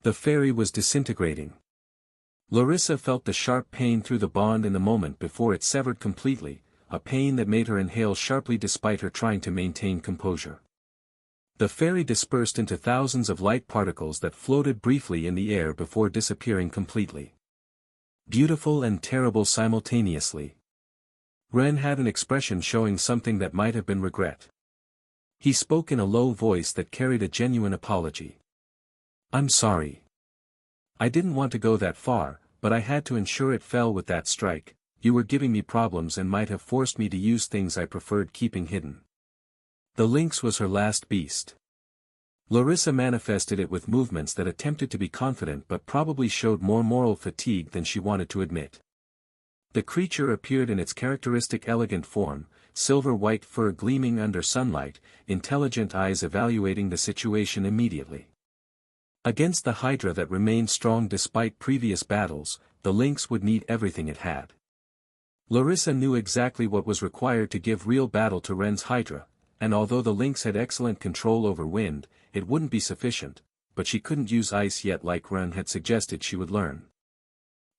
The fairy was disintegrating. Larissa felt the sharp pain through the bond in the moment before it severed completely, a pain that made her inhale sharply despite her trying to maintain composure. The fairy dispersed into thousands of light particles that floated briefly in the air before disappearing completely. Beautiful and terrible simultaneously. Ren had an expression showing something that might have been regret. He spoke in a low voice that carried a genuine apology. "I'm sorry. I didn't want to go that far, but I had to ensure it fell with that strike. You were giving me problems and might have forced me to use things I preferred keeping hidden." The lynx was her last beast. Larissa manifested it with movements that attempted to be confident but probably showed more moral fatigue than she wanted to admit. The creature appeared in its characteristic elegant form, silver-white fur gleaming under sunlight, intelligent eyes evaluating the situation immediately. Against the Hydra that remained strong despite previous battles, the lynx would need everything it had. Larissa knew exactly what was required to give real battle to Ren's Hydra, and although the lynx had excellent control over wind, it wouldn't be sufficient, but she couldn't use ice yet like Ren had suggested she would learn.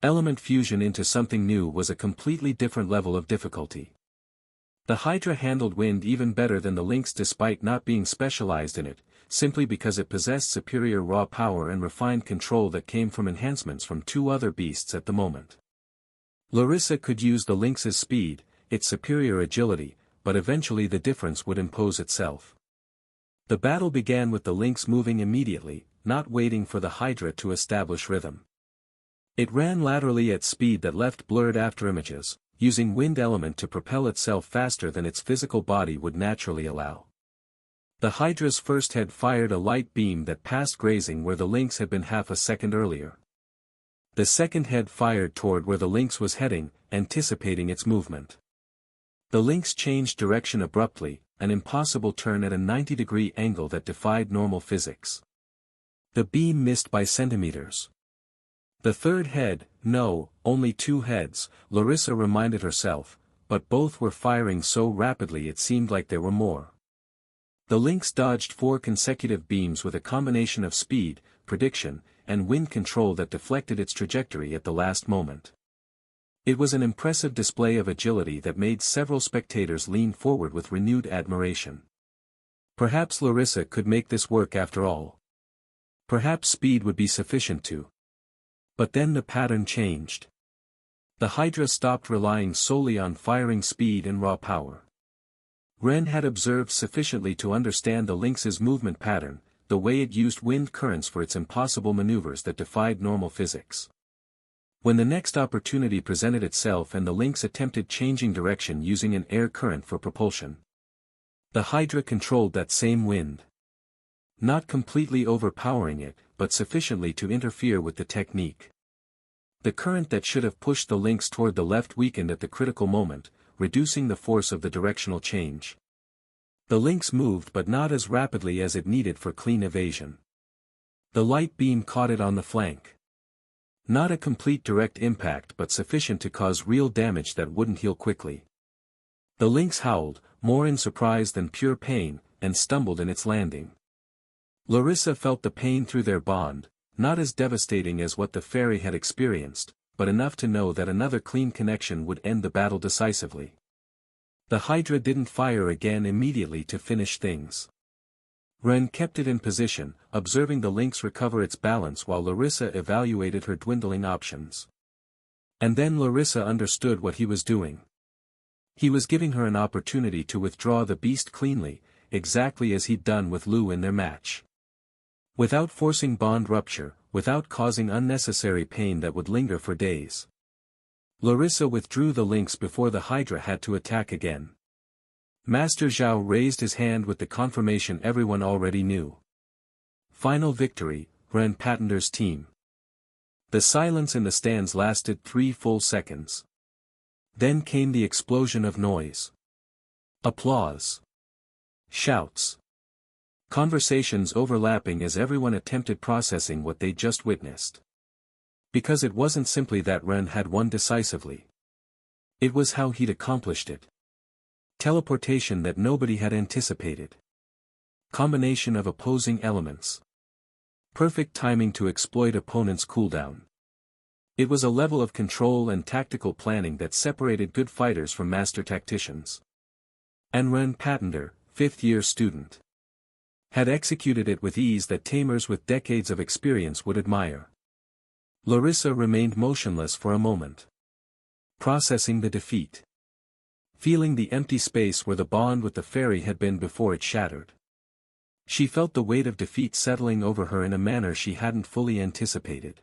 Element fusion into something new was a completely different level of difficulty. The Hydra handled wind even better than the lynx despite not being specialized in it, simply because it possessed superior raw power and refined control that came from enhancements from two other beasts at the moment. Larissa could use the lynx's speed, its superior agility, but eventually the difference would impose itself. The battle began with the lynx moving immediately, not waiting for the Hydra to establish rhythm. It ran laterally at speed that left blurred afterimages, using wind element to propel itself faster than its physical body would naturally allow. The Hydra's first head fired a light beam that passed grazing where the lynx had been half a second earlier. The second head fired toward where the lynx was heading, anticipating its movement. The lynx changed direction abruptly, an impossible turn at a 90-degree angle that defied normal physics. The beam missed by centimeters. The third head, no, only two heads, Larissa reminded herself, but both were firing so rapidly it seemed like there were more. The lynx dodged 4 consecutive beams with a combination of speed, prediction, and wind control that deflected its trajectory at the last moment. It was an impressive display of agility that made several spectators lean forward with renewed admiration. Perhaps Larissa could make this work after all. Perhaps speed would be sufficient to. But then the pattern changed. The Hydra stopped relying solely on firing speed and raw power. Ren had observed sufficiently to understand the lynx's movement pattern, the way it used wind currents for its impossible maneuvers that defied normal physics. When the next opportunity presented itself and the lynx attempted changing direction using an air current for propulsion, the Hydra controlled that same wind. Not completely overpowering it, but sufficiently to interfere with the technique. The current that should have pushed the lynx toward the left weakened at the critical moment, reducing the force of the directional change. The lynx moved but not as rapidly as it needed for clean evasion. The light beam caught it on the flank. Not a complete direct impact but sufficient to cause real damage that wouldn't heal quickly. The lynx howled, more in surprise than pure pain, and stumbled in its landing. Larissa felt the pain through their bond, not as devastating as what the fairy had experienced, but enough to know that another clean connection would end the battle decisively. The Hydra didn't fire again immediately to finish things. Ren kept it in position, observing the lynx recover its balance while Larissa evaluated her dwindling options. And then Larissa understood what he was doing. He was giving her an opportunity to withdraw the beast cleanly, exactly as he'd done with Lu in their match. Without forcing bond rupture, without causing unnecessary pain that would linger for days. Larissa withdrew the lynx before the Hydra had to attack again. Master Zhao raised his hand with the confirmation everyone already knew. Final victory, Ren Patender's team. The silence in the stands lasted 3 full seconds. Then came the explosion of noise. Applause. Shouts. Conversations overlapping as everyone attempted processing what they just witnessed. Because it wasn't simply that Ren had won decisively. It was how he'd accomplished it. Teleportation that nobody had anticipated. Combination of opposing elements. perfect timing to exploit opponents' cooldown. It was a level of control and tactical planning that separated good fighters from master tacticians. And Ren Patender, fifth-year student, had executed it with ease that tamers with decades of experience would admire. Larissa remained motionless for a moment, processing the defeat, feeling the empty space where the bond with the fairy had been before it shattered. She felt the weight of defeat settling over her in a manner she hadn't fully anticipated.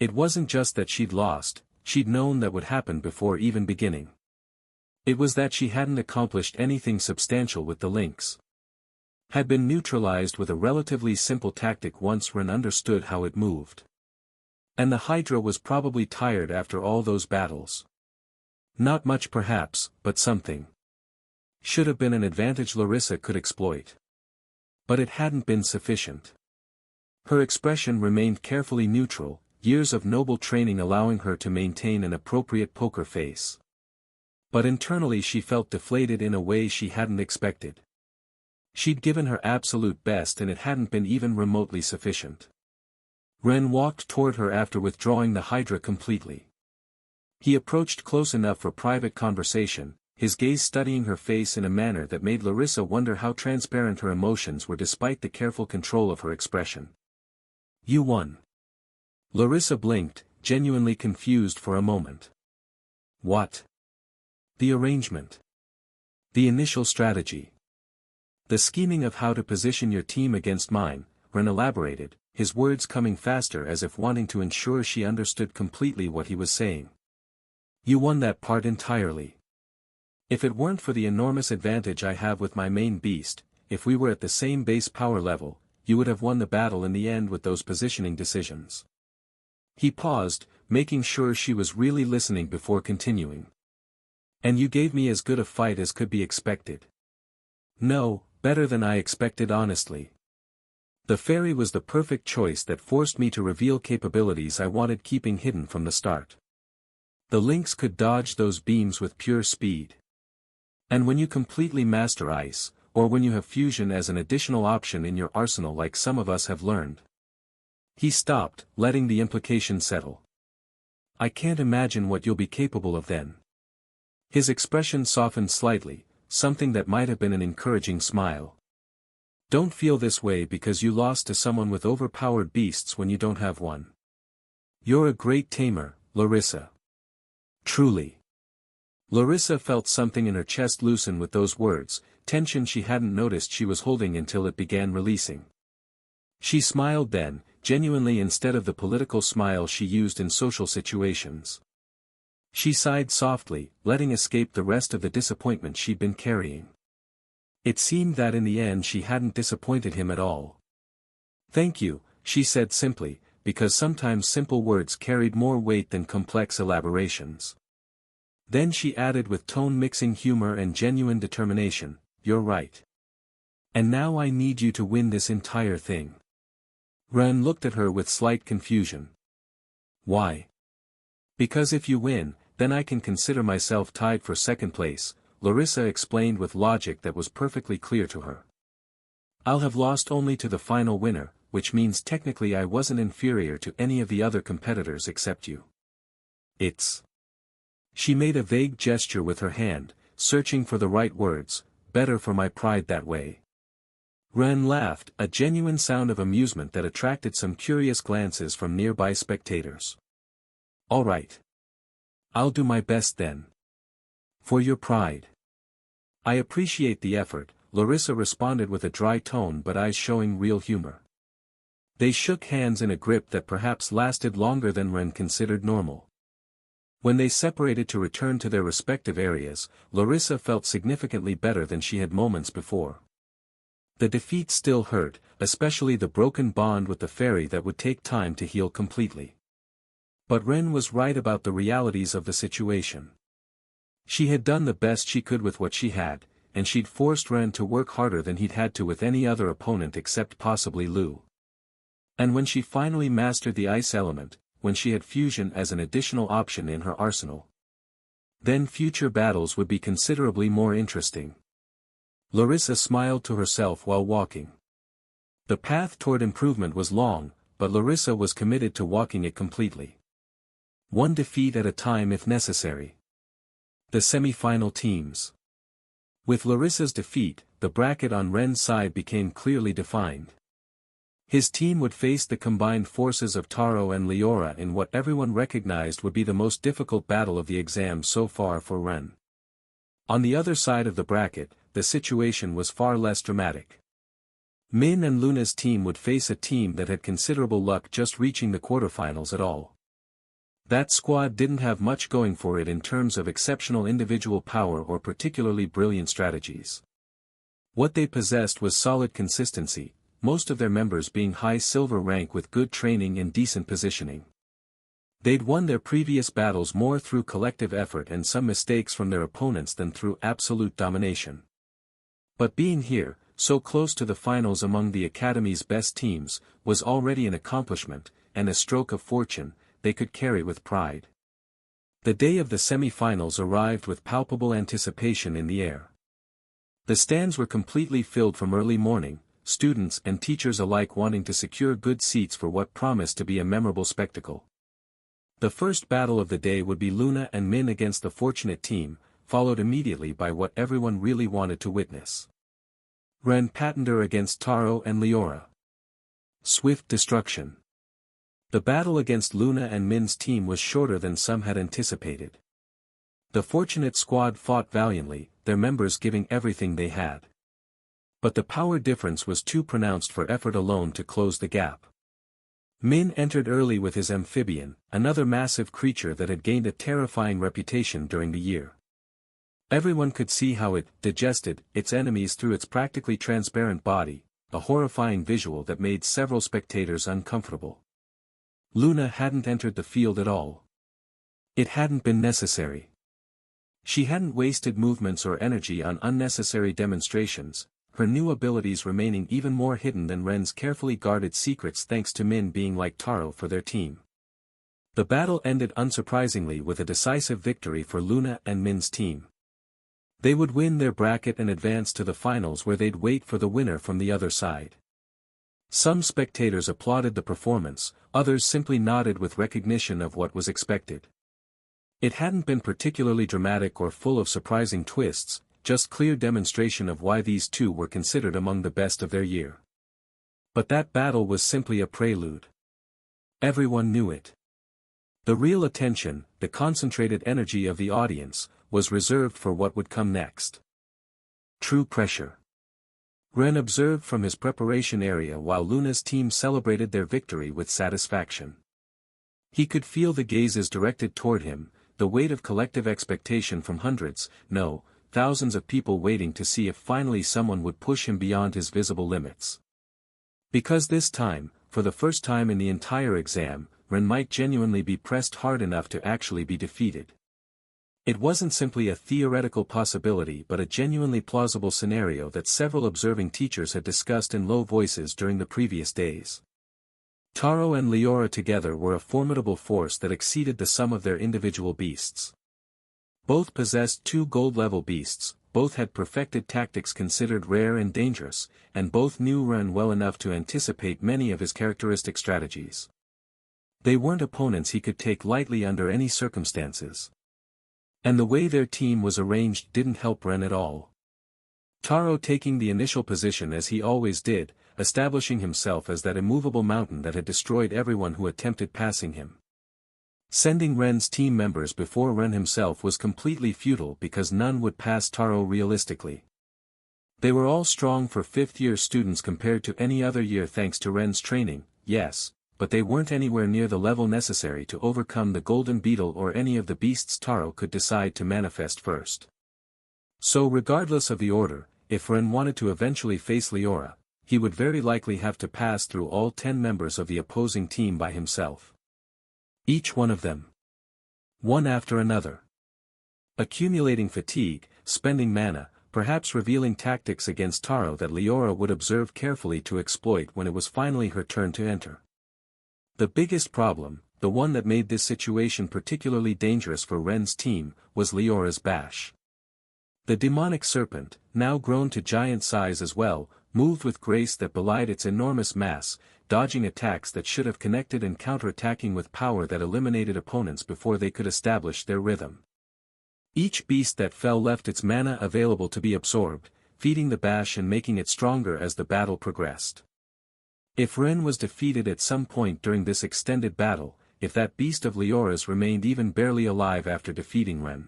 It wasn't just that she'd lost, she'd known that would happen before even beginning. It was that she hadn't accomplished anything substantial with the lynx. Had been neutralized with a relatively simple tactic once Ren understood how it moved. And the Hydra was probably tired after all those battles. Not much perhaps, but something. Should have been an advantage Larissa could exploit. But it hadn't been sufficient. Her expression remained carefully neutral, years of noble training allowing her to maintain an appropriate poker face. But internally she felt deflated in a way she hadn't expected. She'd given her absolute best and it hadn't been even remotely sufficient. Ren walked toward her after withdrawing the Hydra completely. He approached close enough for private conversation, his gaze studying her face in a manner that made Larissa wonder how transparent her emotions were despite the careful control of her expression. "You won." Larissa blinked, genuinely confused for a moment. "What?" "The arrangement. The initial strategy. The scheming of how to position your team against mine," Ren elaborated, his words coming faster as if wanting to ensure she understood completely what he was saying. "You won that part entirely. If it weren't for the enormous advantage I have with my main beast, if we were at the same base power level, you would have won the battle in the end with those positioning decisions." He paused, making sure she was really listening before continuing. "And you gave me as good a fight as could be expected." "No, better than I expected honestly. The fairy was the perfect choice that forced me to reveal capabilities I wanted keeping hidden from the start. The lynx could dodge those beams with pure speed. And when you completely master ice, or when you have fusion as an additional option in your arsenal like some of us have learned." He stopped, letting the implication settle. "I can't imagine what you'll be capable of then." His expression softened slightly, something that might have been an encouraging smile. "Don't feel this way because you lost to someone with overpowered beasts when you don't have one. You're a great tamer, Larissa. Truly." Larissa felt something in her chest loosen with those words, tension she hadn't noticed she was holding until it began releasing. She smiled then, genuinely instead of the political smile she used in social situations. She sighed softly, letting escape the rest of the disappointment she'd been carrying. It seemed that in the end she hadn't disappointed him at all. "Thank you," she said simply, because sometimes simple words carried more weight than complex elaborations. Then she added with tone mixing humor and genuine determination, "You're right. And now I need you to win this entire thing." Ren looked at her with slight confusion. "Why?" "Because if you win, then I can consider myself tied for second place," Larissa explained with logic that was perfectly clear to her. "I'll have lost only to the final winner, which means technically I wasn't inferior to any of the other competitors except you. It's..." She made a vague gesture with her hand, searching for the right words, "better for my pride that way." Ren laughed, a genuine sound of amusement that attracted some curious glances from nearby spectators. "All right. I'll do my best then. For your pride." "I appreciate the effort," Larissa responded with a dry tone but eyes showing real humor. They shook hands in a grip that perhaps lasted longer than Ren considered normal. When they separated to return to their respective areas, Larissa felt significantly better than she had moments before. The defeat still hurt, especially the broken bond with the fairy that would take time to heal completely. But Ren was right about the realities of the situation. She had done the best she could with what she had, and she'd forced Ren to work harder than he'd had to with any other opponent except possibly Lu. And when she finally mastered the ice element, when she had fusion as an additional option in her arsenal, then future battles would be considerably more interesting. Larissa smiled to herself while walking. The path toward improvement was long, but Larissa was committed to walking it completely. One defeat at a time if necessary. The semi-final teams. With Larissa's defeat, the bracket on Ren's side became clearly defined. His team would face the combined forces of Taro and Leora in what everyone recognized would be the most difficult battle of the exam so far for Ren. On the other side of the bracket, the situation was far less dramatic. Min and Luna's team would face a team that had considerable luck just reaching the quarterfinals at all. That squad didn't have much going for it in terms of exceptional individual power or particularly brilliant strategies. What they possessed was solid consistency, most of their members being high silver rank with good training and decent positioning. They'd won their previous battles more through collective effort and some mistakes from their opponents than through absolute domination. But being here, so close to the finals among the Academy's best teams, was already an accomplishment, and a stroke of fortune they could carry with pride. The day of the semi-finals arrived with palpable anticipation in the air. The stands were completely filled from early morning, students and teachers alike wanting to secure good seats for what promised to be a memorable spectacle. The first battle of the day would be Luna and Min against the fortunate team, followed immediately by what everyone really wanted to witness. Ren Patender against Taro and Leora. Swift destruction. The battle against Luna and Min's team was shorter than some had anticipated. The fortunate squad fought valiantly, their members giving everything they had. But the power difference was too pronounced for effort alone to close the gap. Min entered early with his amphibian, another massive creature that had gained a terrifying reputation during the year. Everyone could see how it digested its enemies through its practically transparent body, a horrifying visual that made several spectators uncomfortable. Luna hadn't entered the field at all. It hadn't been necessary. She hadn't wasted movements or energy on unnecessary demonstrations, her new abilities remaining even more hidden than Ren's carefully guarded secrets thanks to Min being like Taro for their team. The battle ended unsurprisingly with a decisive victory for Luna and Min's team. They would win their bracket and advance to the finals where they'd wait for the winner from the other side. Some spectators applauded the performance, others simply nodded with recognition of what was expected. It hadn't been particularly dramatic or full of surprising twists, just clear demonstration of why these two were considered among the best of their year. But that battle was simply a prelude. Everyone knew it. The real attention, the concentrated energy of the audience, was reserved for what would come next. True pressure. Ren observed from his preparation area while Luna's team celebrated their victory with satisfaction. He could feel the gazes directed toward him, the weight of collective expectation from hundreds, no, thousands of people waiting to see if finally someone would push him beyond his visible limits. Because this time, for the first time in the entire exam, Ren might genuinely be pressed hard enough to actually be defeated. It wasn't simply a theoretical possibility but a genuinely plausible scenario that several observing teachers had discussed in low voices during the previous days. Taro and Leora together were a formidable force that exceeded the sum of their individual beasts. Both possessed 2 gold-level beasts, both had perfected tactics considered rare and dangerous, and both knew Ren well enough to anticipate many of his characteristic strategies. They weren't opponents he could take lightly under any circumstances. And the way their team was arranged didn't help Ren at all. Taro taking the initial position as he always did, establishing himself as that immovable mountain that had destroyed everyone who attempted passing him. Sending Ren's team members before Ren himself was completely futile because none would pass Taro realistically. They were all strong for 5th-year students compared to any other year thanks to Ren's training, yes, but they weren't anywhere near the level necessary to overcome the Golden Beetle or any of the beasts Taro could decide to manifest first. So regardless of the order, if Ren wanted to eventually face Leora, he would very likely have to pass through all 10 members of the opposing team by himself. Each one of them. One after another. Accumulating fatigue, spending mana, perhaps revealing tactics against Taro that Leora would observe carefully to exploit when it was finally her turn to enter. The biggest problem, the one that made this situation particularly dangerous for Ren's team, was Leora's bash. The demonic serpent, now grown to giant size as well, moved with grace that belied its enormous mass, dodging attacks that should have connected and counterattacking with power that eliminated opponents before they could establish their rhythm. Each beast that fell left its mana available to be absorbed, feeding the bash and making it stronger as the battle progressed. If Ren was defeated at some point during this extended battle, if that beast of Leora's remained even barely alive after defeating Ren,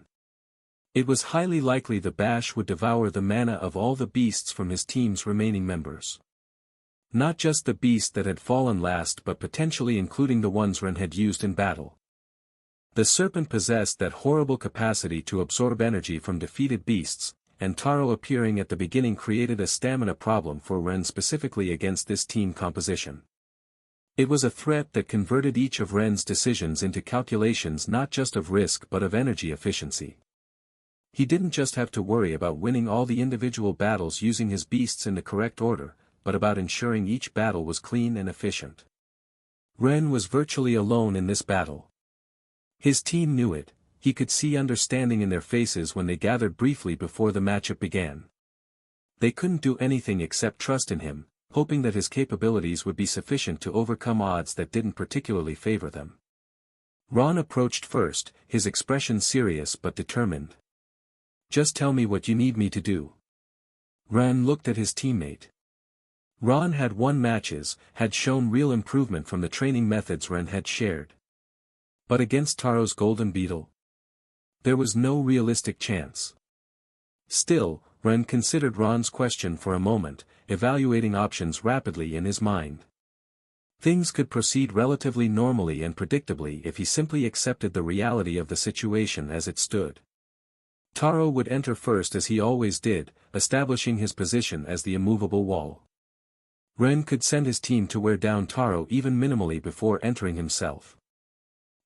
it was highly likely the bash would devour the mana of all the beasts from his team's remaining members. Not just the beast that had fallen last but potentially including the ones Ren had used in battle. The serpent possessed that horrible capacity to absorb energy from defeated beasts, and Taro appearing at the beginning created a stamina problem for Ren specifically against this team composition. It was a threat that converted each of Ren's decisions into calculations not just of risk but of energy efficiency. He didn't just have to worry about winning all the individual battles using his beasts in the correct order, but about ensuring each battle was clean and efficient. Ren was virtually alone in this battle. His team knew it, he could see understanding in their faces when they gathered briefly before the matchup began. They couldn't do anything except trust in him, hoping that his capabilities would be sufficient to overcome odds that didn't particularly favor them. Ron approached first, his expression serious but determined. "Just tell me what you need me to do." Ren looked at his teammate. Ron had won matches, had shown real improvement from the training methods Ren had shared. But against Taro's golden beetle? There was no realistic chance. Still, Ren considered Ron's question for a moment, evaluating options rapidly in his mind. Things could proceed relatively normally and predictably if he simply accepted the reality of the situation as it stood. Taro would enter first as he always did, establishing his position as the immovable wall. Ren could send his team to wear down Taro even minimally before entering himself.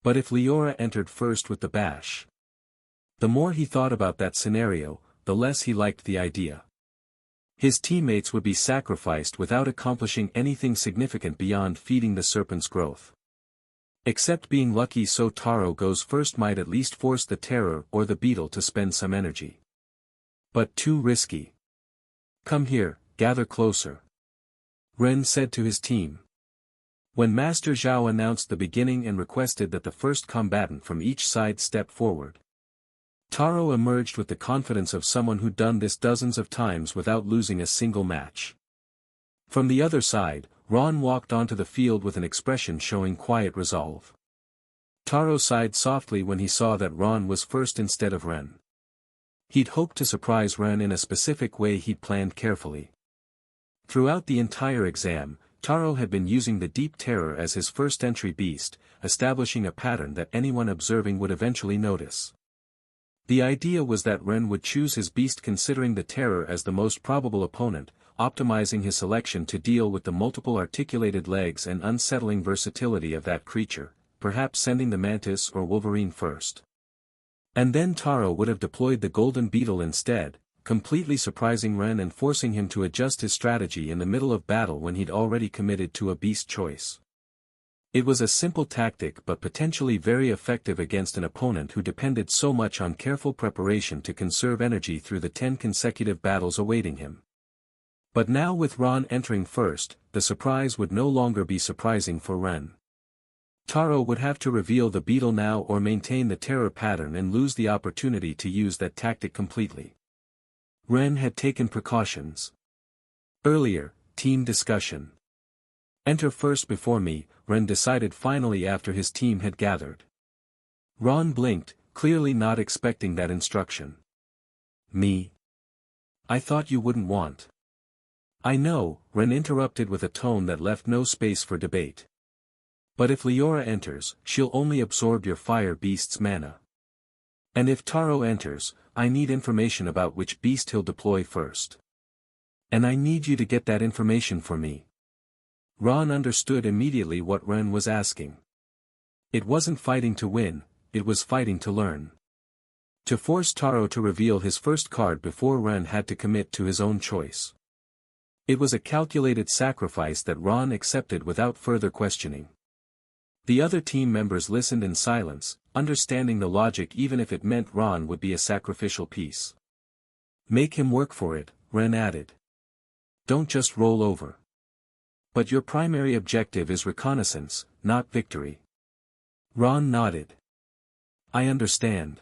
But if Leora entered first with the bash? The more he thought about that scenario, the less he liked the idea. His teammates would be sacrificed without accomplishing anything significant beyond feeding the serpent's growth. Except being lucky, so Taro goes first might at least force the terror or the beetle to spend some energy. But too risky. "Come here, gather closer," Ren said to his team. When Master Zhao announced the beginning and requested that the first combatant from each side step forward, Taro emerged with the confidence of someone who'd done this dozens of times without losing a single match. From the other side, Ron walked onto the field with an expression showing quiet resolve. Taro sighed softly when he saw that Ron was first instead of Ren. He'd hoped to surprise Ren in a specific way he'd planned carefully. Throughout the entire exam, Taro had been using the Deep Terror as his first entry beast, establishing a pattern that anyone observing would eventually notice. The idea was that Ren would choose his beast considering the Terror as the most probable opponent, optimizing his selection to deal with the multiple articulated legs and unsettling versatility of that creature, perhaps sending the Mantis or Wolverine first. And then Taro would have deployed the Golden Beetle instead, completely surprising Ren and forcing him to adjust his strategy in the middle of battle when he'd already committed to a beast choice. It was a simple tactic but potentially very effective against an opponent who depended so much on careful preparation to conserve energy through the 10 consecutive battles awaiting him. But now with Ron entering first, the surprise would no longer be surprising for Ren. Taro would have to reveal the beetle now or maintain the terror pattern and lose the opportunity to use that tactic completely. Ren had taken precautions. Earlier, team discussion. "Enter first before me," Ren decided finally after his team had gathered. Ron blinked, clearly not expecting that instruction. "Me? I thought you wouldn't want." "I know," Ren interrupted with a tone that left no space for debate. "But if Leora enters, she'll only absorb your fire beast's mana. And if Taro enters, I need information about which beast he'll deploy first. And I need you to get that information for me." Ron understood immediately what Ren was asking. It wasn't fighting to win, it was fighting to learn. To force Taro to reveal his first card before Ren had to commit to his own choice. It was a calculated sacrifice that Ron accepted without further questioning. The other team members listened in silence, understanding the logic even if it meant Ron would be a sacrificial piece. "Make him work for it," Ren added. don't just roll over. But your primary objective is reconnaissance, not victory. Ron nodded. I understand.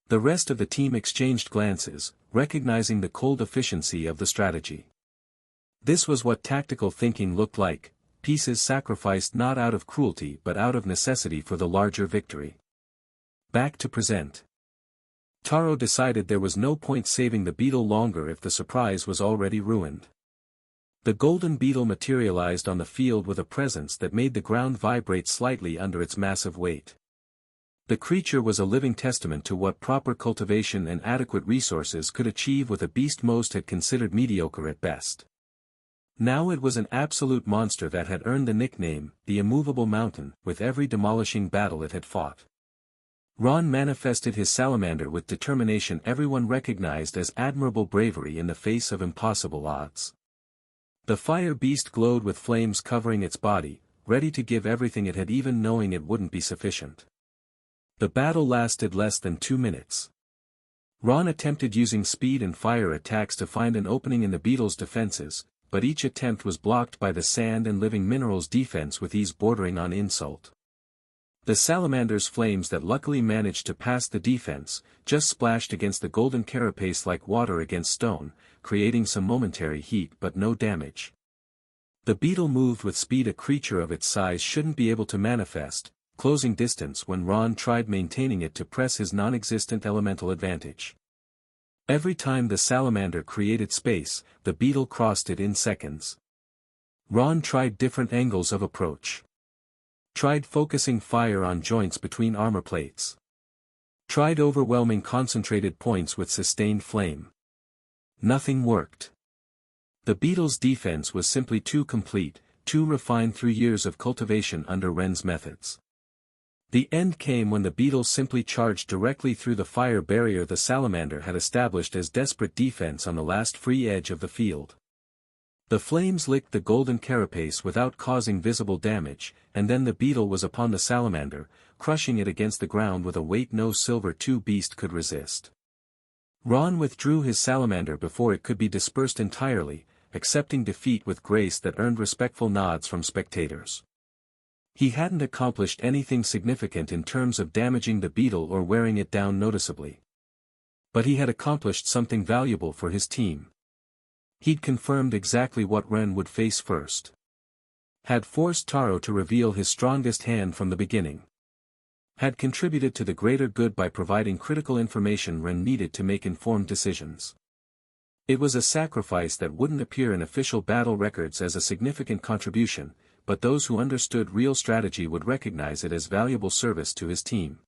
The rest of the team exchanged glances, recognizing the cold efficiency of the strategy. This was what tactical thinking looked like, pieces sacrificed not out of cruelty but out of necessity for the larger victory. Back to present. Taro decided there was no point saving the beetle longer if the surprise was already ruined. The golden beetle materialized on the field with a presence that made the ground vibrate slightly under its massive weight. The creature was a living testament to what proper cultivation and adequate resources could achieve with a beast most had considered mediocre at best. Now it was an absolute monster that had earned the nickname, the Immovable Mountain, with every demolishing battle it had fought. Ron manifested his salamander with determination everyone recognized as admirable bravery in the face of impossible odds. The fire beast glowed with flames covering its body, ready to give everything it had even knowing it wouldn't be sufficient. The battle lasted less than 2 minutes. Ron attempted using speed and fire attacks to find an opening in the beetle's defenses, but each attempt was blocked by the sand and living minerals defense with ease bordering on insult. The salamander's flames that luckily managed to pass the defense, just splashed against the golden carapace like water against stone, creating some momentary heat but no damage. The beetle moved with speed a creature of its size shouldn't be able to manifest, closing distance when Ron tried maintaining it to press his non-existent elemental advantage. Every time the salamander created space, the beetle crossed it in seconds. Ron tried different angles of approach. Tried focusing fire on joints between armor plates. Tried overwhelming concentrated points with sustained flame. Nothing worked. The beetle's defense was simply too complete, too refined through years of cultivation under Ren's methods. The end came when the beetle simply charged directly through the fire barrier the salamander had established as desperate defense on the last free edge of the field. The flames licked the golden carapace without causing visible damage, and then the beetle was upon the salamander, crushing it against the ground with a weight no Silver 2 beast could resist. Ron withdrew his salamander before it could be dispersed entirely, accepting defeat with grace that earned respectful nods from spectators. He hadn't accomplished anything significant in terms of damaging the beetle or wearing it down noticeably. But he had accomplished something valuable for his team. He'd confirmed exactly what Ren would face first. Had forced Taro to reveal his strongest hand from the beginning. Had contributed to the greater good by providing critical information Ren needed to make informed decisions. It was a sacrifice that wouldn't appear in official battle records as a significant contribution, but those who understood real strategy would recognize it as valuable service to his team.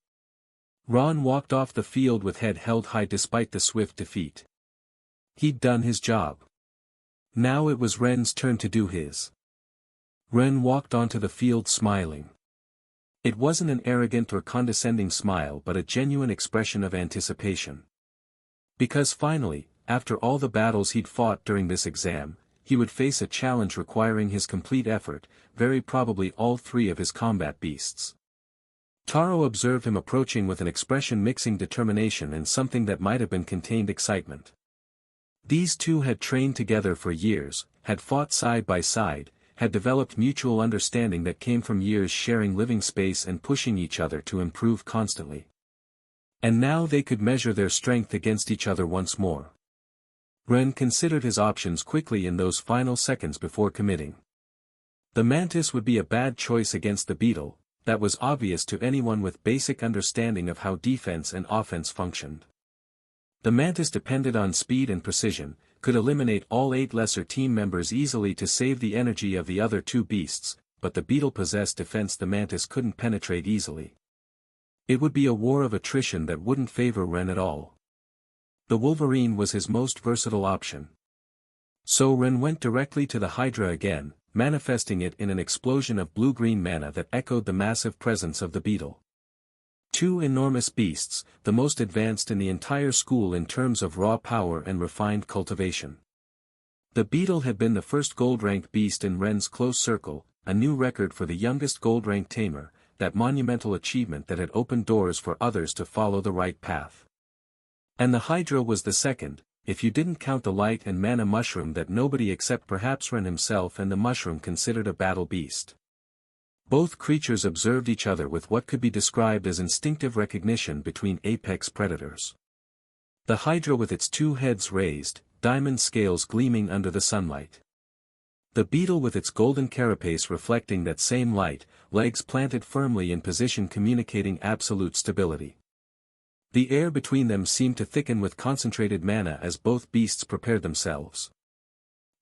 Ron walked off the field with head held high despite the swift defeat. He'd done his job. Now it was Ren's turn to do his. Ren walked onto the field smiling. It wasn't an arrogant or condescending smile but a genuine expression of anticipation. Because finally, after all the battles he'd fought during this exam, he would face a challenge requiring his complete effort, very probably all 3 of his combat beasts. Taro observed him approaching with an expression mixing determination and something that might have been contained excitement. These two had trained together for years, had fought side by side, had developed mutual understanding that came from years sharing living space and pushing each other to improve constantly. And now they could measure their strength against each other once more. Ren considered his options quickly in those final seconds before committing. The mantis would be a bad choice against the beetle, that was obvious to anyone with basic understanding of how defense and offense functioned. The mantis depended on speed and precision, could eliminate all 8 lesser team members easily to save the energy of the other 2 beasts, but the beetle possessed defense the mantis couldn't penetrate easily. It would be a war of attrition that wouldn't favor Ren at all. The wolverine was his most versatile option. So Ren went directly to the Hydra again, manifesting it in an explosion of blue-green mana that echoed the massive presence of the beetle. 2 enormous beasts, the most advanced in the entire school in terms of raw power and refined cultivation. The beetle had been the first gold-ranked beast in Ren's close circle, a new record for the youngest gold-ranked tamer, that monumental achievement that had opened doors for others to follow the right path. And the Hydra was the second, if you didn't count the light and mana mushroom that nobody except perhaps Ren himself and the mushroom considered a battle beast. Both creatures observed each other with what could be described as instinctive recognition between apex predators. The Hydra with its two heads raised, diamond scales gleaming under the sunlight. The beetle with its golden carapace reflecting that same light, legs planted firmly in position communicating absolute stability. The air between them seemed to thicken with concentrated mana as both beasts prepared themselves.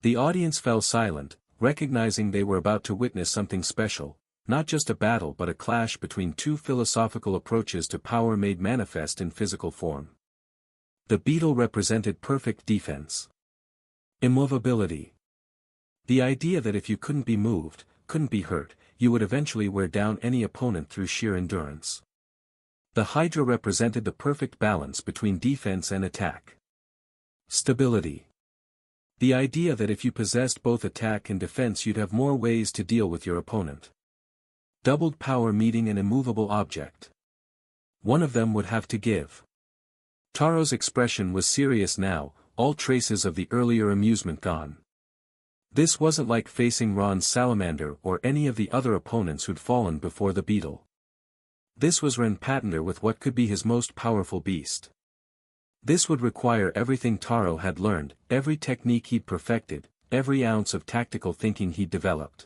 The audience fell silent, recognizing they were about to witness something special, not just a battle but a clash between two philosophical approaches to power made manifest in physical form. The beetle represented perfect defense. Immovability. The idea that if you couldn't be moved, couldn't be hurt, you would eventually wear down any opponent through sheer endurance. The Hydra represented the perfect balance between defense and attack. Stability. The idea that if you possessed both attack and defense you'd have more ways to deal with your opponent. Doubled power meeting an immovable object. One of them would have to give. Taro's expression was serious now, all traces of the earlier amusement gone. This wasn't like facing Ron's salamander or any of the other opponents who'd fallen before the beetle. This was Ren Patender with what could be his most powerful beast. This would require everything Taro had learned, every technique he'd perfected, every ounce of tactical thinking he'd developed.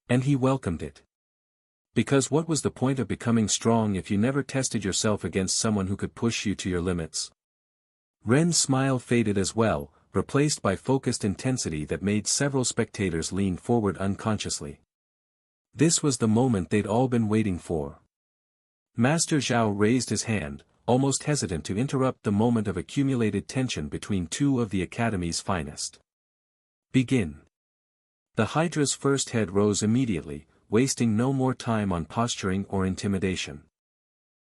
And he welcomed it. Because what was the point of becoming strong if you never tested yourself against someone who could push you to your limits? Ren's smile faded as well, replaced by focused intensity that made several spectators lean forward unconsciously. This was the moment they'd all been waiting for. Master Zhao raised his hand, almost hesitant to interrupt the moment of accumulated tension between two of the Academy's finest. Begin. The Hydra's first head rose immediately, wasting no more time on posturing or intimidation.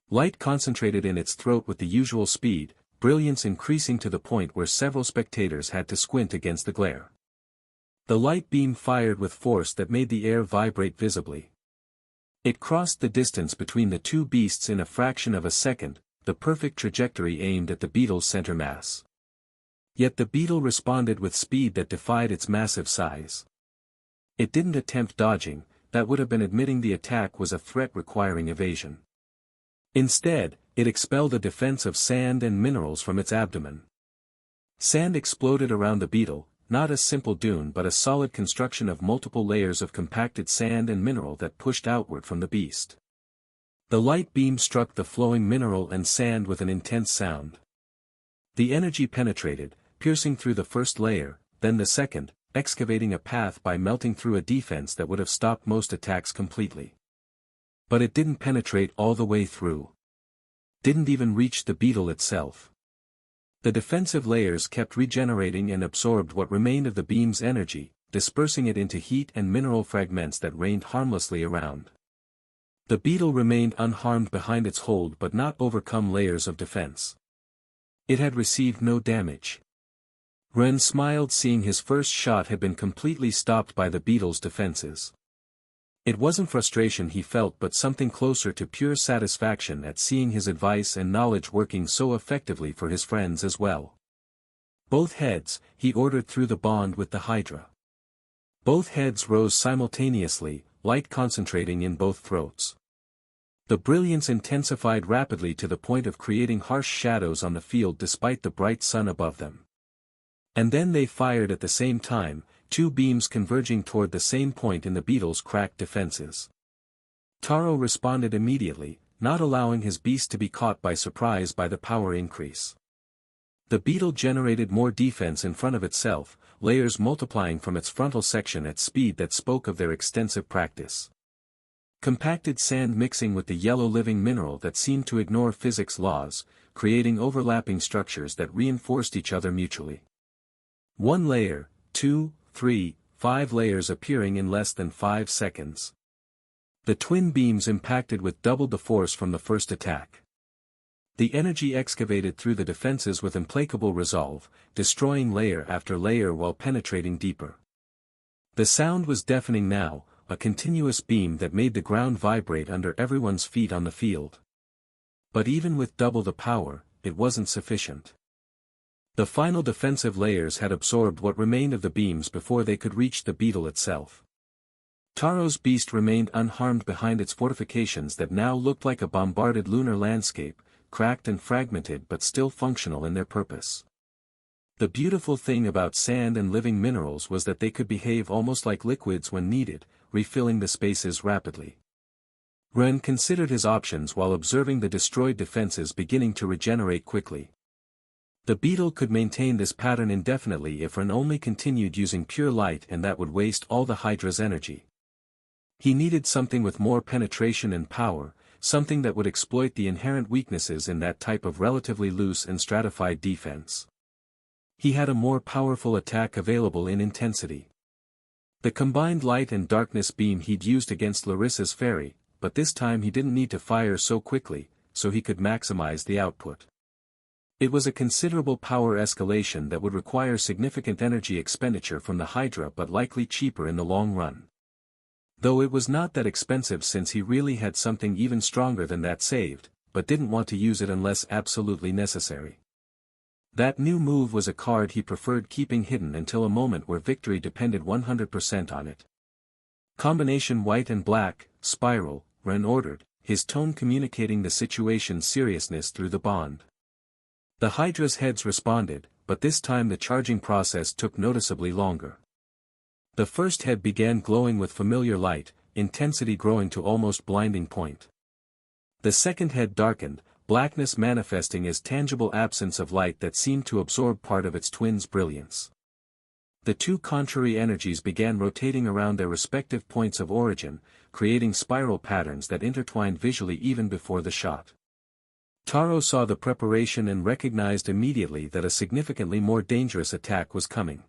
Light concentrated in its throat with the usual speed, brilliance increasing to the point where several spectators had to squint against the glare. The light beam fired with force that made the air vibrate visibly. It crossed the distance between the two beasts in a fraction of a second, the perfect trajectory aimed at the beetle's center mass. Yet the beetle responded with speed that defied its massive size. It didn't attempt dodging, that would have been admitting the attack was a threat requiring evasion. Instead, it expelled a defense of sand and minerals from its abdomen. Sand exploded around the beetle, not a simple dune but a solid construction of multiple layers of compacted sand and mineral that pushed outward from the beast. The light beam struck the flowing mineral and sand with an intense sound. The energy penetrated, piercing through the first layer, then the second, excavating a path by melting through a defense that would have stopped most attacks completely. But it didn't penetrate all the way through. Didn't even reach the beetle itself. The defensive layers kept regenerating and absorbed what remained of the beam's energy, dispersing it into heat and mineral fragments that rained harmlessly around. The beetle remained unharmed behind its hold but not overcome layers of defense. It had received no damage. Ren smiled seeing his first shot had been completely stopped by the beetle's defenses. It wasn't frustration he felt but something closer to pure satisfaction at seeing his advice and knowledge working so effectively for his friends as well. Both heads, he ordered through the bond with the Hydra. Both heads rose simultaneously, light concentrating in both throats. The brilliance intensified rapidly to the point of creating harsh shadows on the field despite the bright sun above them. And then they fired at the same time, two beams converging toward the same point in the beetle's cracked defenses. Taro responded immediately, not allowing his beast to be caught by surprise by the power increase. The beetle generated more defense in front of itself, layers multiplying from its frontal section at speed that spoke of their extensive practice. Compacted sand mixing with the yellow living mineral that seemed to ignore physics laws, creating overlapping structures that reinforced each other mutually. One layer, 2, 3, 5 layers appearing in less than 5 seconds. The twin beams impacted with double the force from the first attack. The energy excavated through the defenses with implacable resolve, destroying layer after layer while penetrating deeper. The sound was deafening now, a continuous beam that made the ground vibrate under everyone's feet on the field. But even with double the power, it wasn't sufficient. The final defensive layers had absorbed what remained of the beams before they could reach the beetle itself. Taro's beast remained unharmed behind its fortifications that now looked like a bombarded lunar landscape, cracked and fragmented but still functional in their purpose. The beautiful thing about sand and living minerals was that they could behave almost like liquids when needed, refilling the spaces rapidly. Ren considered his options while observing the destroyed defenses beginning to regenerate quickly. The beetle could maintain this pattern indefinitely if Ren only continued using pure light, and that would waste all the Hydra's energy. He needed something with more penetration and power, something that would exploit the inherent weaknesses in that type of relatively loose and stratified defense. He had a more powerful attack available in intensity. The combined light and darkness beam he'd used against Larissa's fairy, but this time he didn't need to fire so quickly, so he could maximize the output. It was a considerable power escalation that would require significant energy expenditure from the Hydra, but likely cheaper in the long run. Though it was not that expensive since he really had something even stronger than that saved, but didn't want to use it unless absolutely necessary. That new move was a card he preferred keeping hidden until a moment where victory depended 100% on it. Combination white and black, spiral, Ren ordered, his tone communicating the situation's seriousness through the bond. The Hydra's heads responded, but this time the charging process took noticeably longer. The first head began glowing with familiar light, intensity growing to almost blinding point. The second head darkened, blackness manifesting as tangible absence of light that seemed to absorb part of its twin's brilliance. The two contrary energies began rotating around their respective points of origin, creating spiral patterns that intertwined visually even before the shot. Taro saw the preparation and recognized immediately that a significantly more dangerous attack was coming.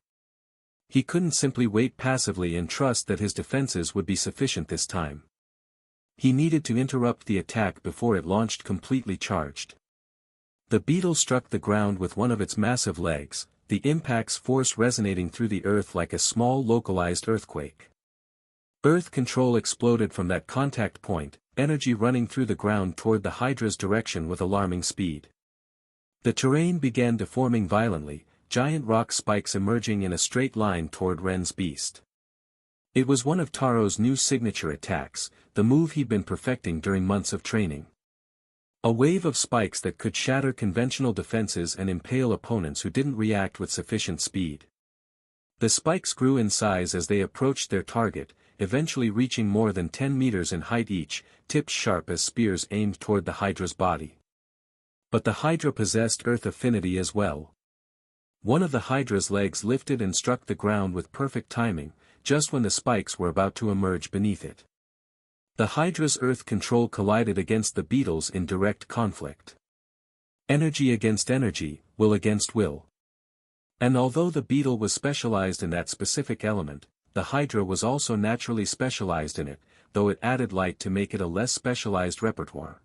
He couldn't simply wait passively and trust that his defenses would be sufficient this time. He needed to interrupt the attack before it launched completely charged. The beetle struck the ground with one of its massive legs, the impact's force resonating through the earth like a small localized earthquake. Earth control exploded from that contact point, energy running through the ground toward the Hydra's direction with alarming speed. The terrain began deforming violently, giant rock spikes emerging in a straight line toward Ren's beast. It was one of Taro's new signature attacks, the move he'd been perfecting during months of training. A wave of spikes that could shatter conventional defenses and impale opponents who didn't react with sufficient speed. The spikes grew in size as they approached their target, eventually reaching more than 10 meters in height each, tips sharp as spears aimed toward the Hydra's body. But the Hydra possessed earth affinity as well. One of the Hydra's legs lifted and struck the ground with perfect timing, just when the spikes were about to emerge beneath it. The Hydra's earth control collided against the beetle's in direct conflict. Energy against energy, will against will. And although the beetle was specialized in that specific element, the Hydra was also naturally specialized in it, though it added light to make it a less specialized repertoire.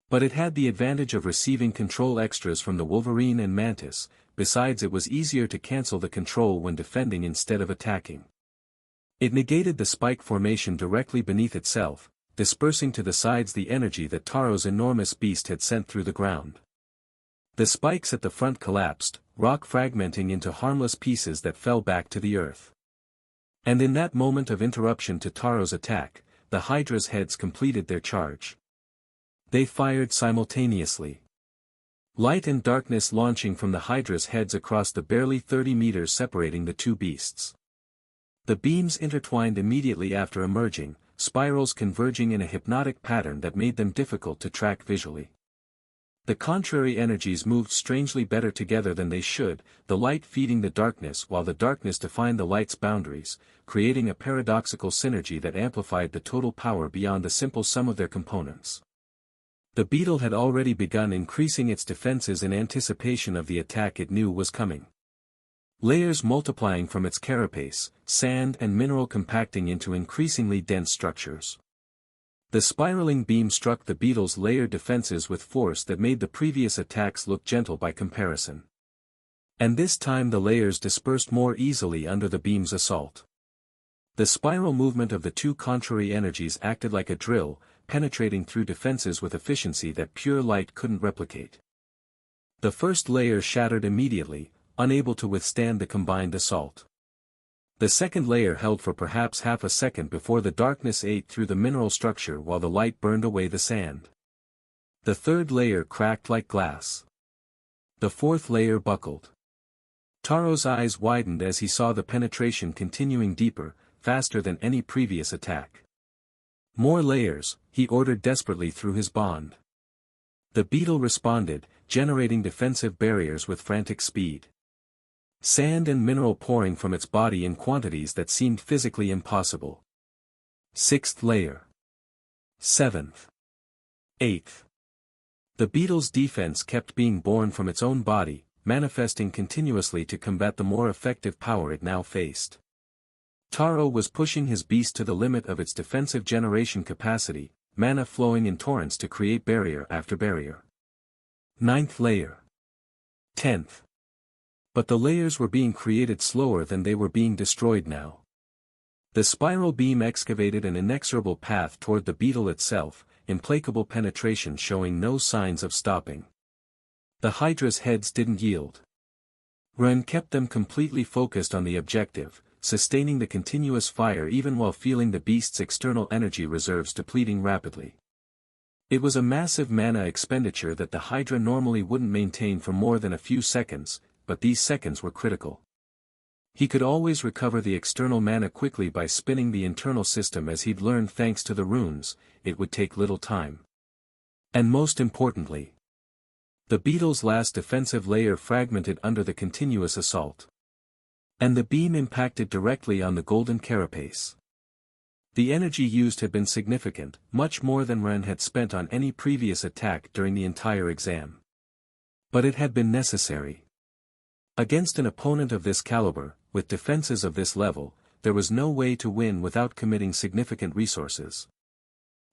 But it had the advantage of receiving control extras from the Wolverine and Mantis, besides it was easier to cancel the control when defending instead of attacking. It negated the spike formation directly beneath itself, dispersing to the sides the energy that Taro's enormous beast had sent through the ground. The spikes at the front collapsed, rock fragmenting into harmless pieces that fell back to the earth. And in that moment of interruption to Taro's attack, the Hydra's heads completed their charge. They fired simultaneously. Light and darkness launching from the Hydra's heads across the barely 30 meters separating the two beasts. The beams intertwined immediately after emerging, spirals converging in a hypnotic pattern that made them difficult to track visually. The contrary energies moved strangely better together than they should, the light feeding the darkness while the darkness defined the light's boundaries, creating a paradoxical synergy that amplified the total power beyond the simple sum of their components. The beetle had already begun increasing its defenses in anticipation of the attack it knew was coming. Layers multiplying from its carapace, sand and mineral compacting into increasingly dense structures. The spiraling beam struck the beetle's layered defenses with force that made the previous attacks look gentle by comparison. And this time the layers dispersed more easily under the beam's assault. The spiral movement of the two contrary energies acted like a drill, penetrating through defenses with efficiency that pure light couldn't replicate. The first layer shattered immediately, unable to withstand the combined assault. The second layer held for perhaps half a second before the darkness ate through the mineral structure while the light burned away the sand. The third layer cracked like glass. The fourth layer buckled. Taro's eyes widened as he saw the penetration continuing deeper, faster than any previous attack. More layers, he ordered desperately through his bond. The beetle responded, generating defensive barriers with frantic speed. Sand and mineral pouring from its body in quantities that seemed physically impossible. Sixth layer. Seventh. Eighth. The beetle's defense kept being born from its own body, manifesting continuously to combat the more effective power it now faced. Taro was pushing his beast to the limit of its defensive generation capacity, mana flowing in torrents to create barrier after barrier. Ninth layer. 10th. But the layers were being created slower than they were being destroyed now. The spiral beam excavated an inexorable path toward the beetle itself, implacable penetration showing no signs of stopping. The Hydra's heads didn't yield. Ren kept them completely focused on the objective, sustaining the continuous fire even while feeling the beast's external energy reserves depleting rapidly. It was a massive mana expenditure that the Hydra normally wouldn't maintain for more than a few seconds, but these seconds were critical. He could always recover the external mana quickly by spinning the internal system as he'd learned thanks to the runes. It would take little time. And most importantly, the beetle's last defensive layer fragmented under the continuous assault. And the beam impacted directly on the golden carapace. The energy used had been significant, much more than Ren had spent on any previous attack during the entire exam. But it had been necessary. Against an opponent of this caliber, with defenses of this level, there was no way to win without committing significant resources.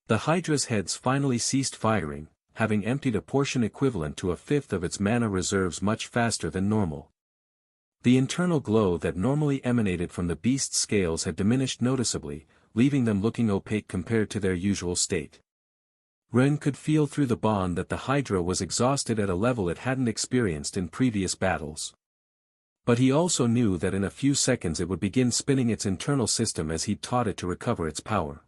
The Hydra's heads finally ceased firing, having emptied a portion equivalent to a fifth of its mana reserves much faster than normal. The internal glow that normally emanated from the beast's scales had diminished noticeably, leaving them looking opaque compared to their usual state. Ren could feel through the bond that the Hydra was exhausted at a level it hadn't experienced in previous battles. But he also knew that in a few seconds it would begin spinning its internal system as he'd taught it to recover its power.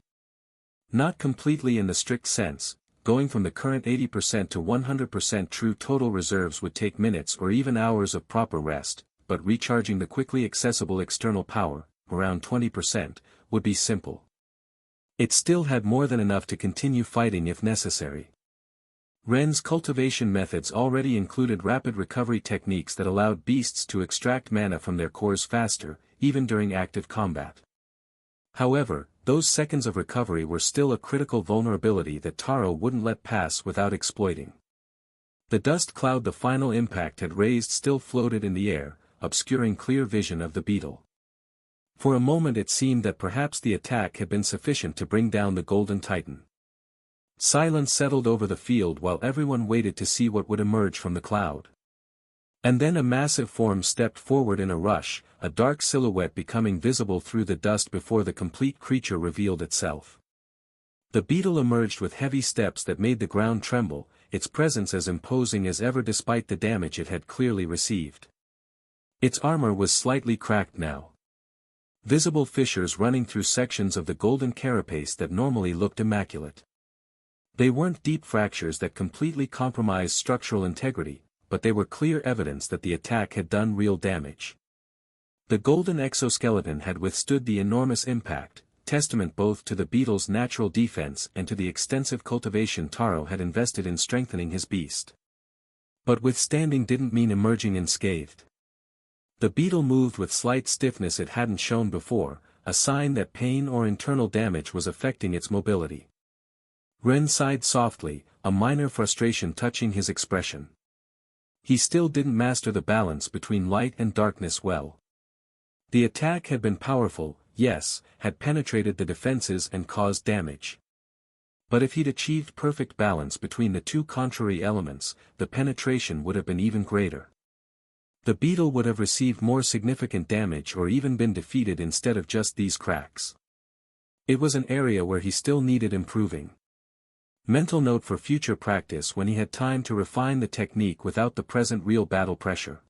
Not completely in the strict sense, going from the current 80% to 100% true total reserves would take minutes or even hours of proper rest, but recharging the quickly accessible external power, around 20%, would be simple. It still had more than enough to continue fighting if necessary. Ren's cultivation methods already included rapid recovery techniques that allowed beasts to extract mana from their cores faster, even during active combat. However, those seconds of recovery were still a critical vulnerability that Taro wouldn't let pass without exploiting. The dust cloud the final impact had raised still floated in the air, obscuring clear vision of the beetle. For a moment it seemed that perhaps the attack had been sufficient to bring down the Golden Titan. Silence settled over the field while everyone waited to see what would emerge from the cloud. And then a massive form stepped forward in a rush, a dark silhouette becoming visible through the dust before the complete creature revealed itself. The beetle emerged with heavy steps that made the ground tremble, its presence as imposing as ever despite the damage it had clearly received. Its armor was slightly cracked now. Visible fissures running through sections of the golden carapace that normally looked immaculate. They weren't deep fractures that completely compromised structural integrity, but they were clear evidence that the attack had done real damage. The golden exoskeleton had withstood the enormous impact, testament both to the beetle's natural defense and to the extensive cultivation Taro had invested in strengthening his beast. But withstanding didn't mean emerging unscathed. The beetle moved with slight stiffness it hadn't shown before, a sign that pain or internal damage was affecting its mobility. Ren sighed softly, a minor frustration touching his expression. He still didn't master the balance between light and darkness well. The attack had been powerful, yes, had penetrated the defenses and caused damage. But if he'd achieved perfect balance between the two contrary elements, the penetration would have been even greater. The beetle would have received more significant damage or even been defeated instead of just these cracks. It was an area where he still needed improving. Mental note for future practice when he had time to refine the technique without the present real battle pressure.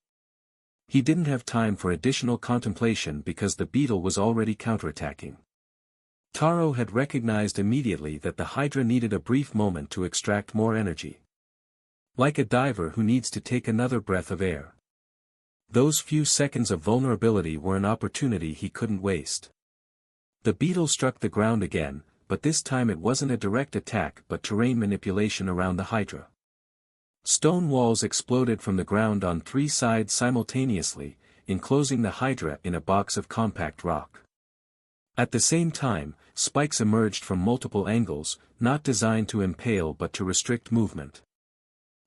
He didn't have time for additional contemplation because the beetle was already counterattacking. Taro had recognized immediately that the Hydra needed a brief moment to extract more energy. Like a diver who needs to take another breath of air. Those few seconds of vulnerability were an opportunity he couldn't waste. The beetle struck the ground again, but this time it wasn't a direct attack but terrain manipulation around the Hydra. Stone walls exploded from the ground on 3 sides simultaneously, enclosing the Hydra in a box of compact rock. At the same time, spikes emerged from multiple angles, not designed to impale but to restrict movement.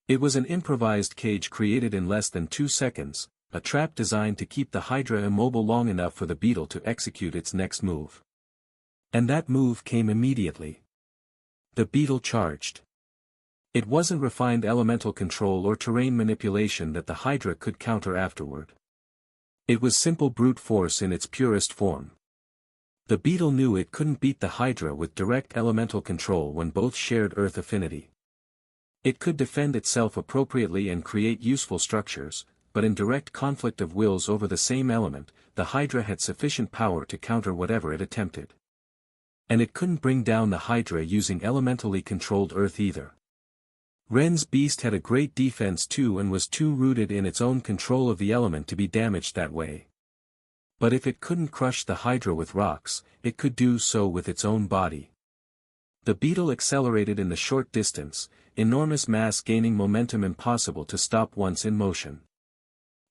It was an improvised cage created in less than 2 seconds, a trap designed to keep the Hydra immobile long enough for the beetle to execute its next move. And that move came immediately. The beetle charged. It wasn't refined elemental control or terrain manipulation that the Hydra could counter afterward. It was simple brute force in its purest form. The beetle knew it couldn't beat the Hydra with direct elemental control when both shared earth affinity. It could defend itself appropriately and create useful structures, but in direct conflict of wills over the same element, the Hydra had sufficient power to counter whatever it attempted. And it couldn't bring down the Hydra using elementally controlled earth either. Ren's beast had a great defense too and was too rooted in its own control of the element to be damaged that way. But if it couldn't crush the Hydra with rocks, it could do so with its own body. The beetle accelerated in the short distance, enormous mass gaining momentum impossible to stop once in motion.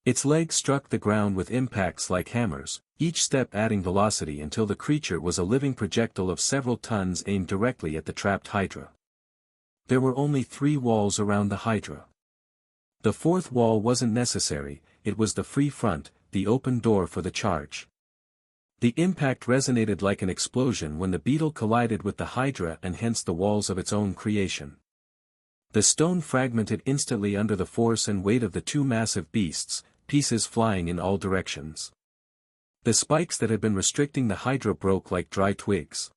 Its legs struck the ground with impacts like hammers, each step adding velocity until the creature was a living projectile of several tons aimed directly at the trapped Hydra. There were only 3 walls around the Hydra. The 4th wall wasn't necessary, it was the free front, the open door for the charge. The impact resonated like an explosion when the beetle collided with the Hydra and hence the walls of its own creation. The stone fragmented instantly under the force and weight of the 2 massive beasts, pieces flying in all directions. The spikes that had been restricting the Hydra broke like dry twigs.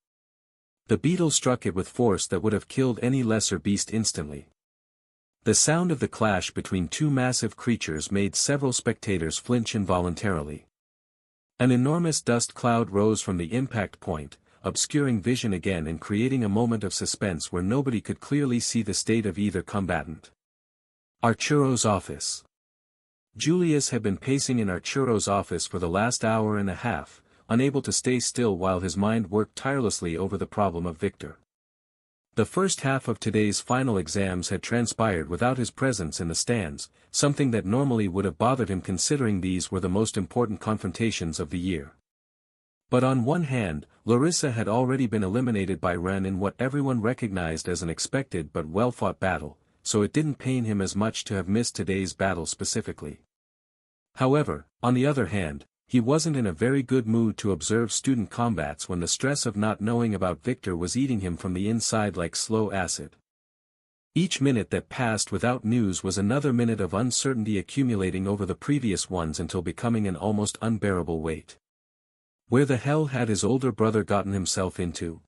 The beetle struck it with force that would have killed any lesser beast instantly. The sound of the clash between 2 massive creatures made several spectators flinch involuntarily. An enormous dust cloud rose from the impact point, obscuring vision again and creating a moment of suspense where nobody could clearly see the state of either combatant. Arturo's office. Julius had been pacing in Arturo's office for the last hour and a half, unable to stay still while his mind worked tirelessly over the problem of Victor. The first half of today's final exams had transpired without his presence in the stands, something that normally would have bothered him considering these were the most important confrontations of the year. But on one hand, Larissa had already been eliminated by Ren in what everyone recognized as an expected but well-fought battle, so it didn't pain him as much to have missed today's battle specifically. However, on the other hand, he wasn't in a very good mood to observe student combats when the stress of not knowing about Victor was eating him from the inside like slow acid. Each minute that passed without news was another minute of uncertainty accumulating over the previous ones until becoming an almost unbearable weight. Where the hell had his older brother gotten himself into?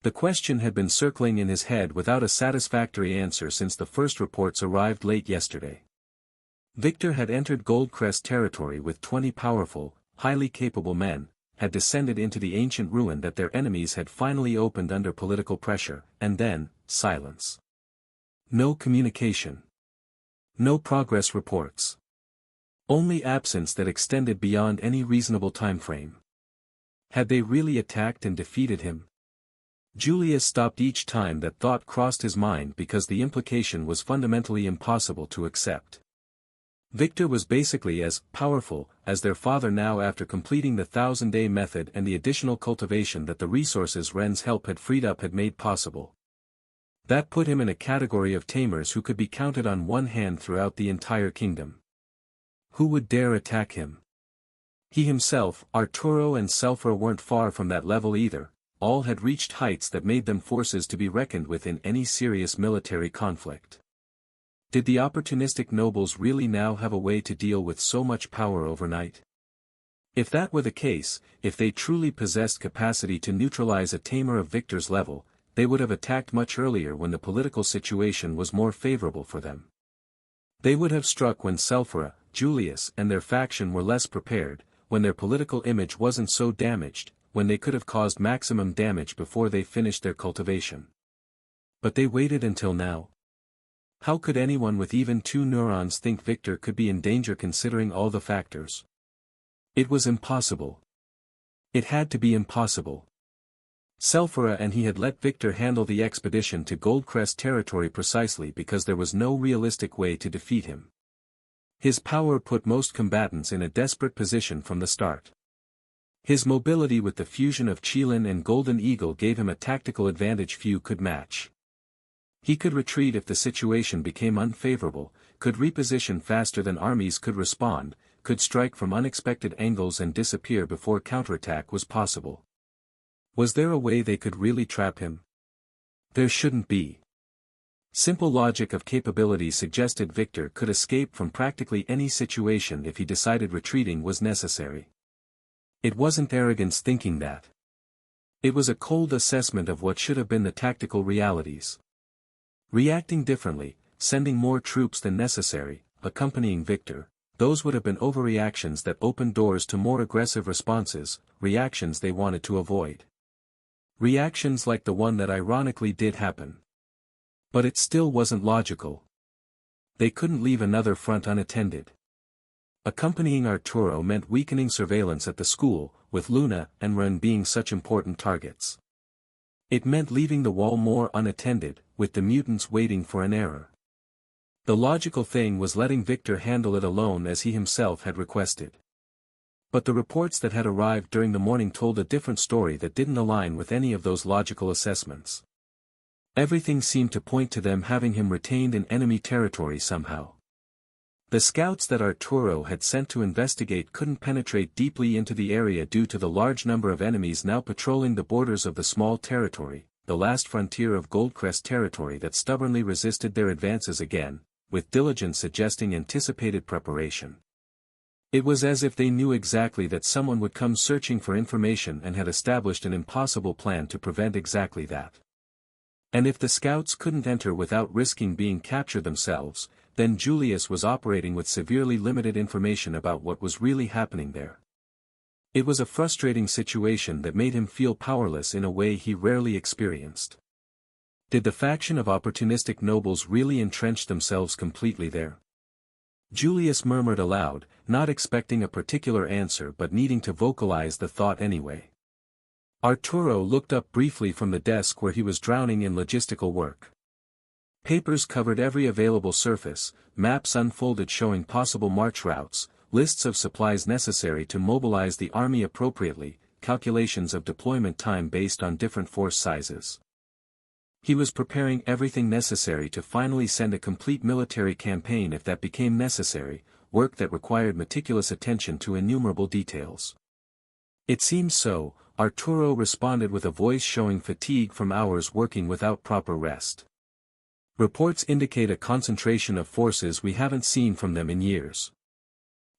The question had been circling in his head without a satisfactory answer since the first reports arrived late yesterday. Victor had entered Goldcrest territory with 20 powerful, highly capable men, had descended into the ancient ruin that their enemies had finally opened under political pressure, and then, silence. No communication. No progress reports. Only absence that extended beyond any reasonable time frame. Had they really attacked and defeated him? Julius stopped each time that thought crossed his mind because the implication was fundamentally impossible to accept. Victor was basically as powerful as their father now after completing the 1,000-day method and the additional cultivation that the resources Ren's help had freed up had made possible. That put him in a category of tamers who could be counted on one hand throughout the entire kingdom. Who would dare attack him? He himself, Arturo and Selphra weren't far from that level either. All had reached heights that made them forces to be reckoned with in any serious military conflict. Did the opportunistic nobles really now have a way to deal with so much power overnight? If that were the case, if they truly possessed capacity to neutralize a tamer of Victor's level, they would have attacked much earlier when the political situation was more favorable for them. They would have struck when Sulfura, Julius and their faction were less prepared, when their political image wasn't so damaged, when they could have caused maximum damage before they finished their cultivation. But they waited until now. How could anyone with even 2 neurons think Victor could be in danger considering all the factors? It was impossible. It had to be impossible. Sulfura and he had let Victor handle the expedition to Goldcrest territory precisely because there was no realistic way to defeat him. His power put most combatants in a desperate position from the start. His mobility with the fusion of Qilin and Golden Eagle gave him a tactical advantage few could match. He could retreat if the situation became unfavorable, could reposition faster than armies could respond, could strike from unexpected angles and disappear before counterattack was possible. Was there a way they could really trap him? There shouldn't be. Simple logic of capability suggested Victor could escape from practically any situation if he decided retreating was necessary. It wasn't arrogance thinking that. It was a cold assessment of what should have been the tactical realities. Reacting differently, sending more troops than necessary, accompanying Victor, those would have been overreactions that opened doors to more aggressive responses, reactions they wanted to avoid. Reactions like the one that ironically did happen. But it still wasn't logical. They couldn't leave another front unattended. Accompanying Arturo meant weakening surveillance at the school, with Luna and Ren being such important targets. It meant leaving the wall more unattended, with the mutants waiting for an error. The logical thing was letting Victor handle it alone as he himself had requested. But the reports that had arrived during the morning told a different story that didn't align with any of those logical assessments. Everything seemed to point to them having him retained in enemy territory somehow. The scouts that Arturo had sent to investigate couldn't penetrate deeply into the area due to the large number of enemies now patrolling the borders of the small territory, the last frontier of Goldcrest territory that stubbornly resisted their advances again, with diligence suggesting anticipated preparation. It was as if they knew exactly that someone would come searching for information and had established an impossible plan to prevent exactly that. And if the scouts couldn't enter without risking being captured themselves, then Julius was operating with severely limited information about what was really happening there. It was a frustrating situation that made him feel powerless in a way he rarely experienced. Did the faction of opportunistic nobles really entrench themselves completely there? Julius murmured aloud, not expecting a particular answer but needing to vocalize the thought anyway. Arturo looked up briefly from the desk where he was drowning in logistical work. Papers covered every available surface, maps unfolded showing possible march routes, lists of supplies necessary to mobilize the army appropriately, calculations of deployment time based on different force sizes. He was preparing everything necessary to finally send a complete military campaign if that became necessary, work that required meticulous attention to innumerable details. It seems so, Arturo responded with a voice showing fatigue from hours working without proper rest. Reports indicate a concentration of forces we haven't seen from them in years.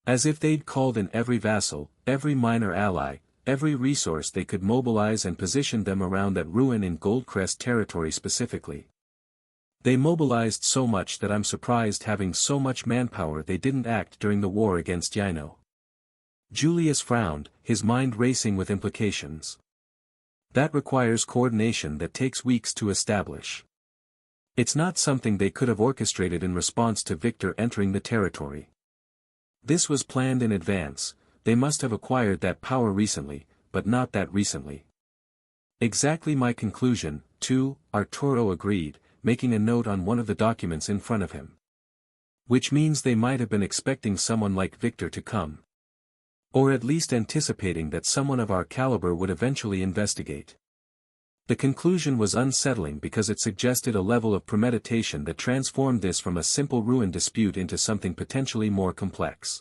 As if they'd called in every vassal, every minor ally, every resource they could mobilize and positioned them around that ruin in Goldcrest territory specifically. They mobilized so much that I'm surprised having so much manpower they didn't act during the war against Yino. Julius frowned, his mind racing with implications. That requires coordination that takes weeks to establish. It's not something they could have orchestrated in response to Victor entering the territory. This was planned in advance. They must have acquired that power recently, but not that recently. Exactly my conclusion, too, Arturo agreed, making a note on one of the documents in front of him. Which means they might have been expecting someone like Victor to come. Or at least anticipating that someone of our caliber would eventually investigate. The conclusion was unsettling because it suggested a level of premeditation that transformed this from a simple ruin dispute into something potentially more complex.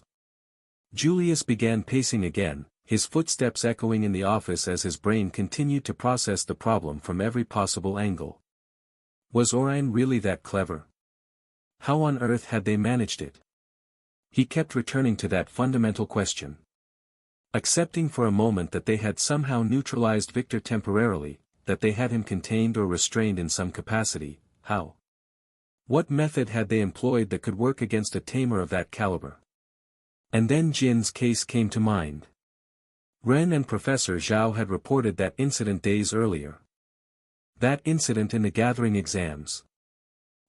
Julius began pacing again, his footsteps echoing in the office as his brain continued to process the problem from every possible angle. Was Orion really that clever? How on earth had they managed it? He kept returning to that fundamental question. Accepting for a moment that they had somehow neutralized Victor temporarily, that they had him contained or restrained in some capacity. How? What method had they employed that could work against a tamer of that caliber? And then Jin's case came to mind. Ren and Professor Zhao had reported that incident days earlier. That incident in the gathering exams.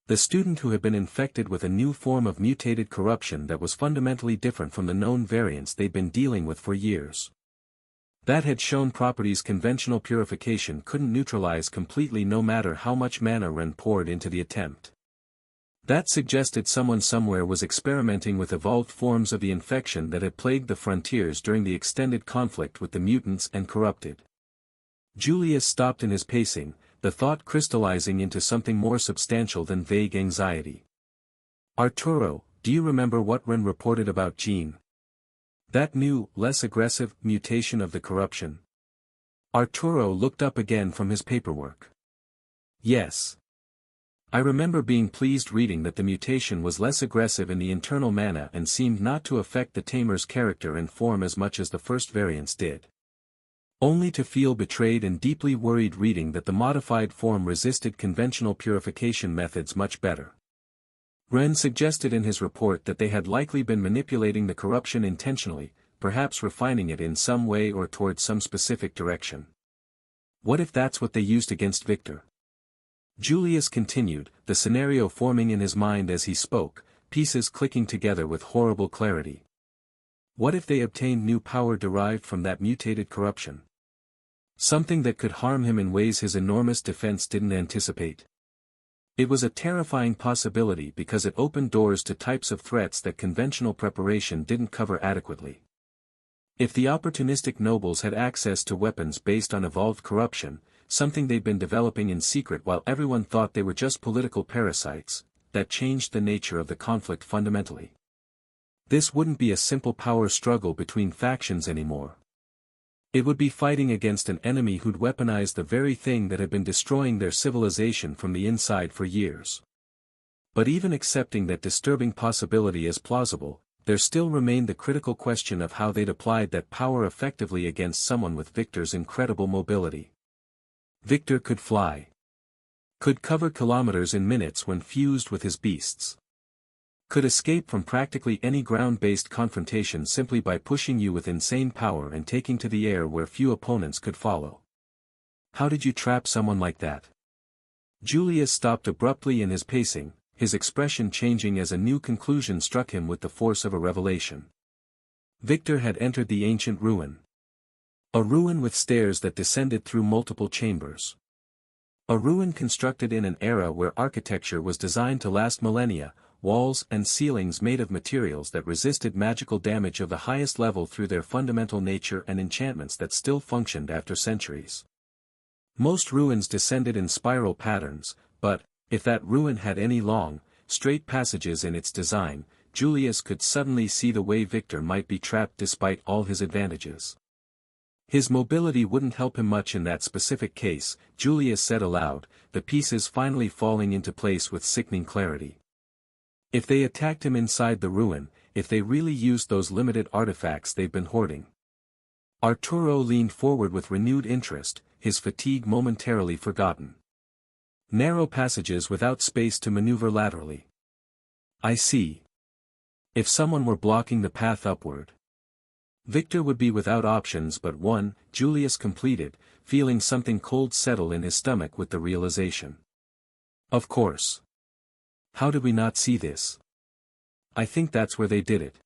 The student who had been infected with a new form of mutated corruption that was fundamentally different from the known variants they'd been dealing with for years. That had shown properties conventional purification couldn't neutralize completely no matter how much mana Ren poured into the attempt. That suggested someone somewhere was experimenting with evolved forms of the infection that had plagued the frontiers during the extended conflict with the mutants and corrupted. Julius stopped in his pacing, the thought crystallizing into something more substantial than vague anxiety. Arturo, do you remember what Ren reported about Jean? That new, less aggressive, mutation of the corruption? Arturo looked up again from his paperwork. Yes. I remember being pleased reading that the mutation was less aggressive in the internal mana and seemed not to affect the tamer's character and form as much as the first variants did. Only to feel betrayed and deeply worried reading that the modified form resisted conventional purification methods much better. Ren suggested in his report that they had likely been manipulating the corruption intentionally, perhaps refining it in some way or towards some specific direction. What if that's what they used against Victor? Julius continued, the scenario forming in his mind as he spoke, pieces clicking together with horrible clarity. What if they obtained new power derived from that mutated corruption? Something that could harm him in ways his enormous defense didn't anticipate. It was a terrifying possibility because it opened doors to types of threats that conventional preparation didn't cover adequately. If the opportunistic nobles had access to weapons based on evolved corruption, something they'd been developing in secret while everyone thought they were just political parasites, that changed the nature of the conflict fundamentally. This wouldn't be a simple power struggle between factions anymore. It would be fighting against an enemy who'd weaponized the very thing that had been destroying their civilization from the inside for years. But even accepting that disturbing possibility as plausible, there still remained the critical question of how they'd applied that power effectively against someone with Victor's incredible mobility. Victor could fly. Could cover kilometers in minutes when fused with his beasts. Could escape from practically any ground-based confrontation simply by pushing you with insane power and taking to the air where few opponents could follow. How did you trap someone like that? Julius stopped abruptly in his pacing, his expression changing as a new conclusion struck him with the force of a revelation. Victor had entered the ancient ruin. A ruin with stairs that descended through multiple chambers. A ruin constructed in an era where architecture was designed to last millennia, walls and ceilings made of materials that resisted magical damage of the highest level through their fundamental nature and enchantments that still functioned after centuries. Most ruins descended in spiral patterns, but, if that ruin had any long, straight passages in its design, Julius could suddenly see the way Victor might be trapped despite all his advantages. His mobility wouldn't help him much in that specific case, Julius said aloud, the pieces finally falling into place with sickening clarity. If they attacked him inside the ruin, if they really used those limited artifacts they've been hoarding. Arturo leaned forward with renewed interest, his fatigue momentarily forgotten. Narrow passages without space to maneuver laterally. I see. If someone were blocking the path upward. Victor would be without options but one, Julius completed, feeling something cold settle in his stomach with the realization. Of course. How did we not see this? I think that's where they did it.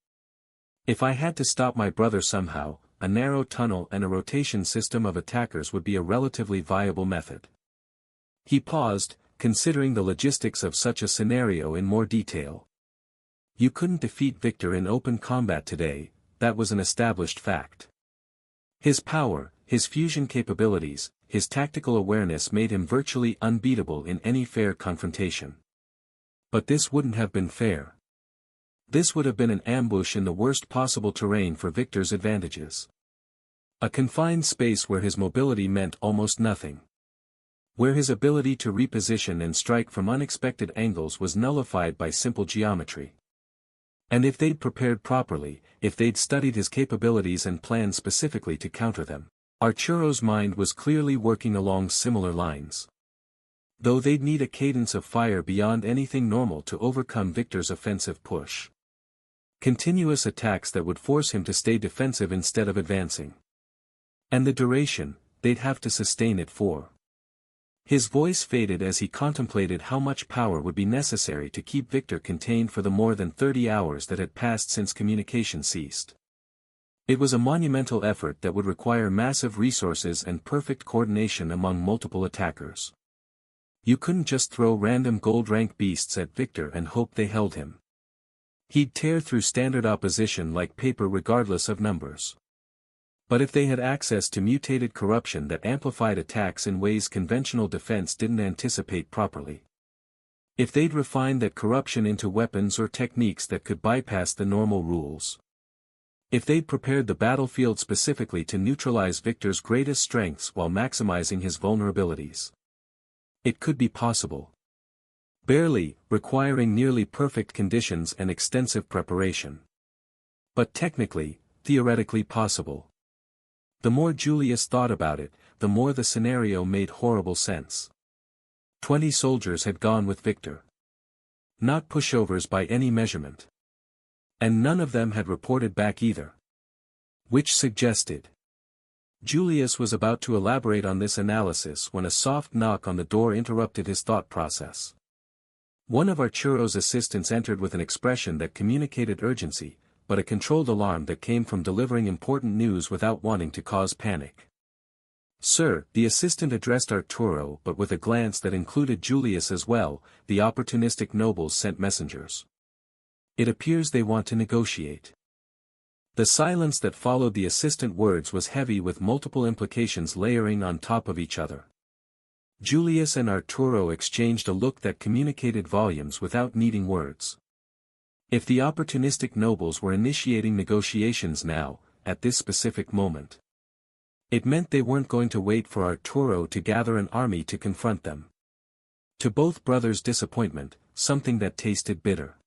If I had to stop my brother somehow, a narrow tunnel and a rotation system of attackers would be a relatively viable method. He paused, considering the logistics of such a scenario in more detail. You couldn't defeat Victor in open combat today, that was an established fact. His power, his fusion capabilities, his tactical awareness made him virtually unbeatable in any fair confrontation. But this wouldn't have been fair. This would have been an ambush in the worst possible terrain for Victor's advantages. A confined space where his mobility meant almost nothing. Where his ability to reposition and strike from unexpected angles was nullified by simple geometry. And if they'd prepared properly, if they'd studied his capabilities and planned specifically to counter them, Arturo's mind was clearly working along similar lines. Though they'd need a cadence of fire beyond anything normal to overcome Victor's offensive push. Continuous attacks that would force him to stay defensive instead of advancing. And the duration, they'd have to sustain it for. His voice faded as he contemplated how much power would be necessary to keep Victor contained for the more than 30 hours that had passed since communication ceased. It was a monumental effort that would require massive resources and perfect coordination among multiple attackers. You couldn't just throw random gold-rank beasts at Victor and hope they held him. He'd tear through standard opposition like paper regardless of numbers. But if they had access to mutated corruption that amplified attacks in ways conventional defense didn't anticipate properly. If they'd refined that corruption into weapons or techniques that could bypass the normal rules. If they'd prepared the battlefield specifically to neutralize Victor's greatest strengths while maximizing his vulnerabilities. It could be possible. Barely, requiring nearly perfect conditions and extensive preparation. But technically, theoretically possible. The more Julius thought about it, the more the scenario made horrible sense. 20 soldiers had gone with Victor. Not pushovers by any measurement. And none of them had reported back either. Which suggested. Julius was about to elaborate on this analysis when a soft knock on the door interrupted his thought process. One of Arturo's assistants entered with an expression that communicated urgency, but a controlled alarm that came from delivering important news without wanting to cause panic. "Sir," the assistant addressed Arturo but with a glance that included Julius as well, "the opportunistic nobles sent messengers. It appears they want to negotiate." The silence that followed the assistant words was heavy with multiple implications layering on top of each other. Julius and Arturo exchanged a look that communicated volumes without needing words. If the opportunistic nobles were initiating negotiations now, at this specific moment, it meant they weren't going to wait for Arturo to gather an army to confront them. To both brothers' disappointment, something that tasted bitter.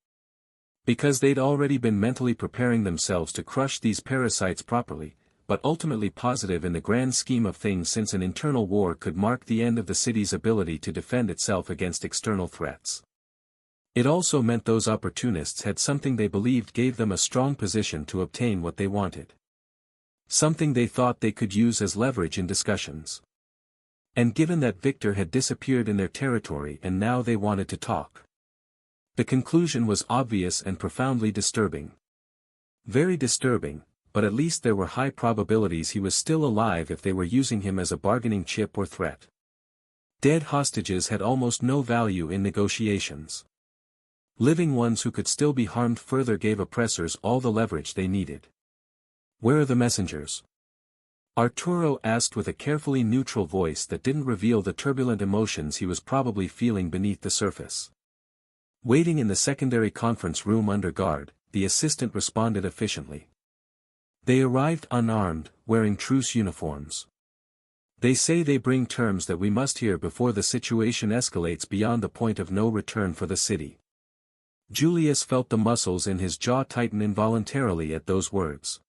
Because they'd already been mentally preparing themselves to crush these parasites properly, but ultimately positive in the grand scheme of things since an internal war could mark the end of the city's ability to defend itself against external threats. It also meant those opportunists had something they believed gave them a strong position to obtain what they wanted. Something they thought they could use as leverage in discussions. And given that Victor had disappeared in their territory and now they wanted to talk. The conclusion was obvious and profoundly disturbing. Very disturbing, but at least there were high probabilities he was still alive if they were using him as a bargaining chip or threat. Dead hostages had almost no value in negotiations. Living ones who could still be harmed further gave oppressors all the leverage they needed. "Where are the messengers?" Arturo asked with a carefully neutral voice that didn't reveal the turbulent emotions he was probably feeling beneath the surface. "Waiting in the secondary conference room under guard," the assistant responded efficiently. "They arrived unarmed, wearing truce uniforms. They say they bring terms that we must hear before the situation escalates beyond the point of no return for the city." Julius felt the muscles in his jaw tighten involuntarily at those words.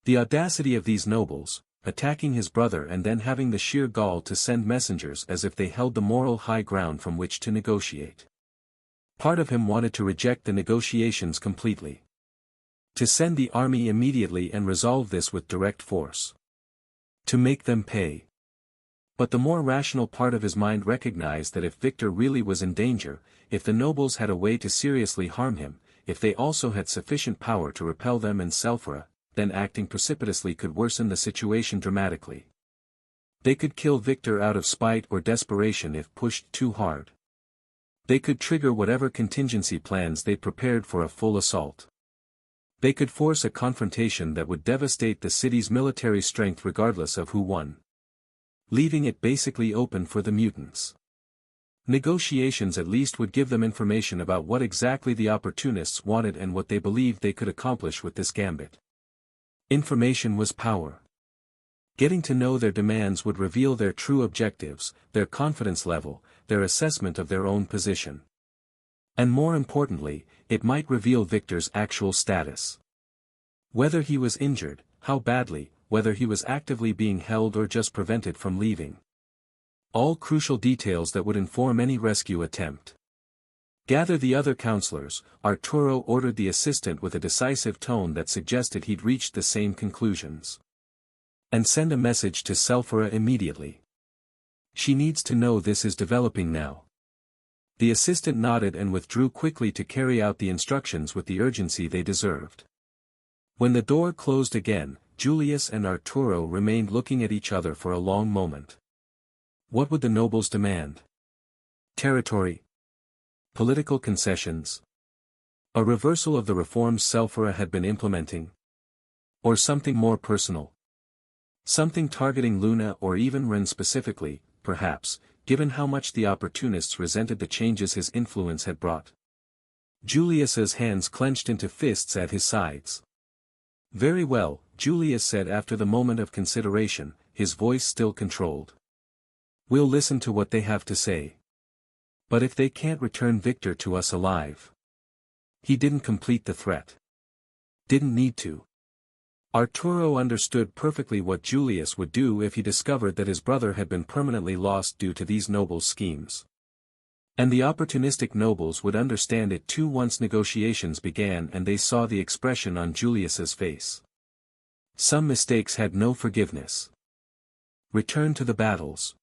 The audacity of these nobles, attacking his brother and then having the sheer gall to send messengers as if they held the moral high ground from which to negotiate. Part of him wanted to reject the negotiations completely. To send the army immediately and resolve this with direct force. To make them pay. But the more rational part of his mind recognized that if Victor really was in danger, if the nobles had a way to seriously harm him, if they also had sufficient power to repel them and Selphra, then acting precipitously could worsen the situation dramatically. They could kill Victor out of spite or desperation if pushed too hard. They could trigger whatever contingency plans they'd prepared for a full assault. They could force a confrontation that would devastate the city's military strength regardless of who won. Leaving it basically open for the mutants. Negotiations at least would give them information about what exactly the opportunists wanted and what they believed they could accomplish with this gambit. Information was power. Getting to know their demands would reveal their true objectives, their confidence level, their assessment of their own position. And more importantly, it might reveal Victor's actual status. Whether he was injured, how badly, whether he was actively being held or just prevented from leaving. All crucial details that would inform any rescue attempt. Gather the other counselors, Arturo ordered the assistant with a decisive tone that suggested he'd reached the same conclusions. And send a message to Selphora immediately. She needs to know this is developing now. The assistant nodded and withdrew quickly to carry out the instructions with the urgency they deserved. When the door closed again, Julius and Arturo remained looking at each other for a long moment. What would the nobles demand? Territory? Political concessions? A reversal of the reforms Selphora had been implementing? Or something more personal? Something targeting Luna or even Ren specifically, perhaps, given how much the opportunists resented the changes his influence had brought. Julius's hands clenched into fists at his sides. Very well, Julius said after the moment of consideration, his voice still controlled. We'll listen to what they have to say. But if they can't return Victor to us alive. He didn't complete the threat. Didn't need to. Arturo understood perfectly what Julius would do if he discovered that his brother had been permanently lost due to these nobles' schemes. And the opportunistic nobles would understand it too once negotiations began and they saw the expression on Julius's face. Some mistakes had no forgiveness. Return to the battles.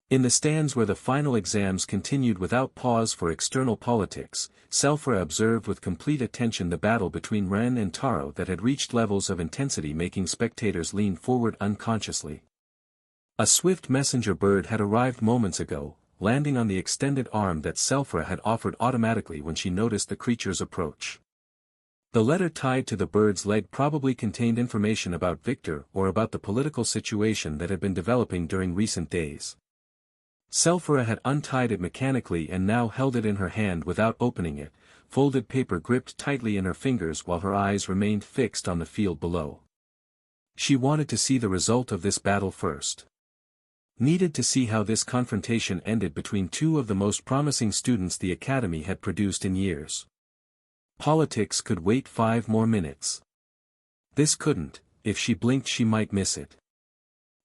In the stands where the final exams continued without pause for external politics, Selphora observed with complete attention the battle between Ren and Taro that had reached levels of intensity making spectators lean forward unconsciously. A swift messenger bird had arrived moments ago, landing on the extended arm that Selphora had offered automatically when she noticed the creature's approach. The letter tied to the bird's leg probably contained information about Victor or about the political situation that had been developing during recent days. Selphora had untied it mechanically and now held it in her hand without opening it, folded paper gripped tightly in her fingers while her eyes remained fixed on the field below. She wanted to see the result of this battle first. Needed to see how this confrontation ended between two of the most promising students the Academy had produced in years. Politics could wait 5 more minutes. This couldn't, if she blinked she might miss it.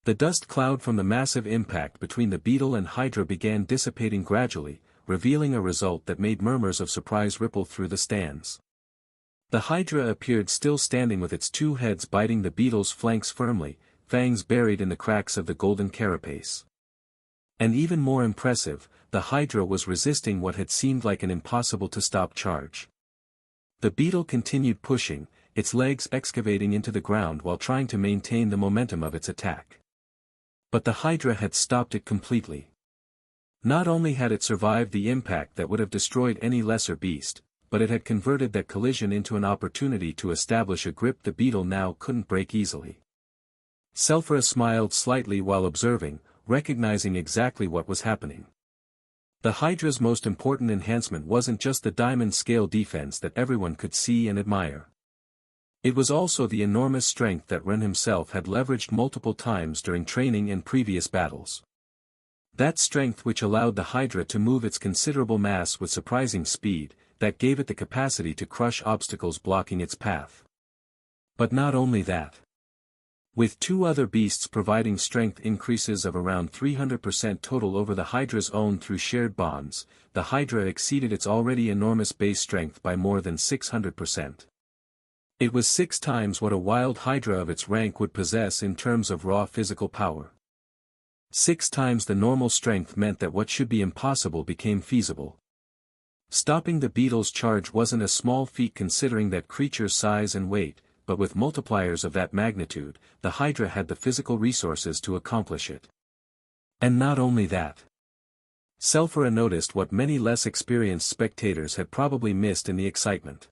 The dust cloud from the massive impact between the beetle and Hydra began dissipating gradually, revealing a result that made murmurs of surprise ripple through the stands. The Hydra appeared still standing with its 2 heads biting the beetle's flanks firmly, fangs buried in the cracks of the golden carapace. And even more impressive, the Hydra was resisting what had seemed like an impossible-to-stop charge. The beetle continued pushing, its legs excavating into the ground while trying to maintain the momentum of its attack. But the Hydra had stopped it completely. Not only had it survived the impact that would have destroyed any lesser beast, but it had converted that collision into an opportunity to establish a grip the beetle now couldn't break easily. Selphora smiled slightly while observing, recognizing exactly what was happening. The Hydra's most important enhancement wasn't just the diamond-scale defense that everyone could see and admire. It was also the enormous strength that Ren himself had leveraged multiple times during training and previous battles. That strength which allowed the Hydra to move its considerable mass with surprising speed, that gave it the capacity to crush obstacles blocking its path. But not only that. With 2 other beasts providing strength increases of around 300% total over the Hydra's own through shared bonds, the Hydra exceeded its already enormous base strength by more than 600%. It was 6 times what a wild Hydra of its rank would possess in terms of raw physical power. 6 times the normal strength meant that what should be impossible became feasible. Stopping the beetle's charge wasn't a small feat considering that creature's size and weight, but with multipliers of that magnitude, the Hydra had the physical resources to accomplish it. And not only that. Selphora noticed what many less experienced spectators had probably missed in the excitement.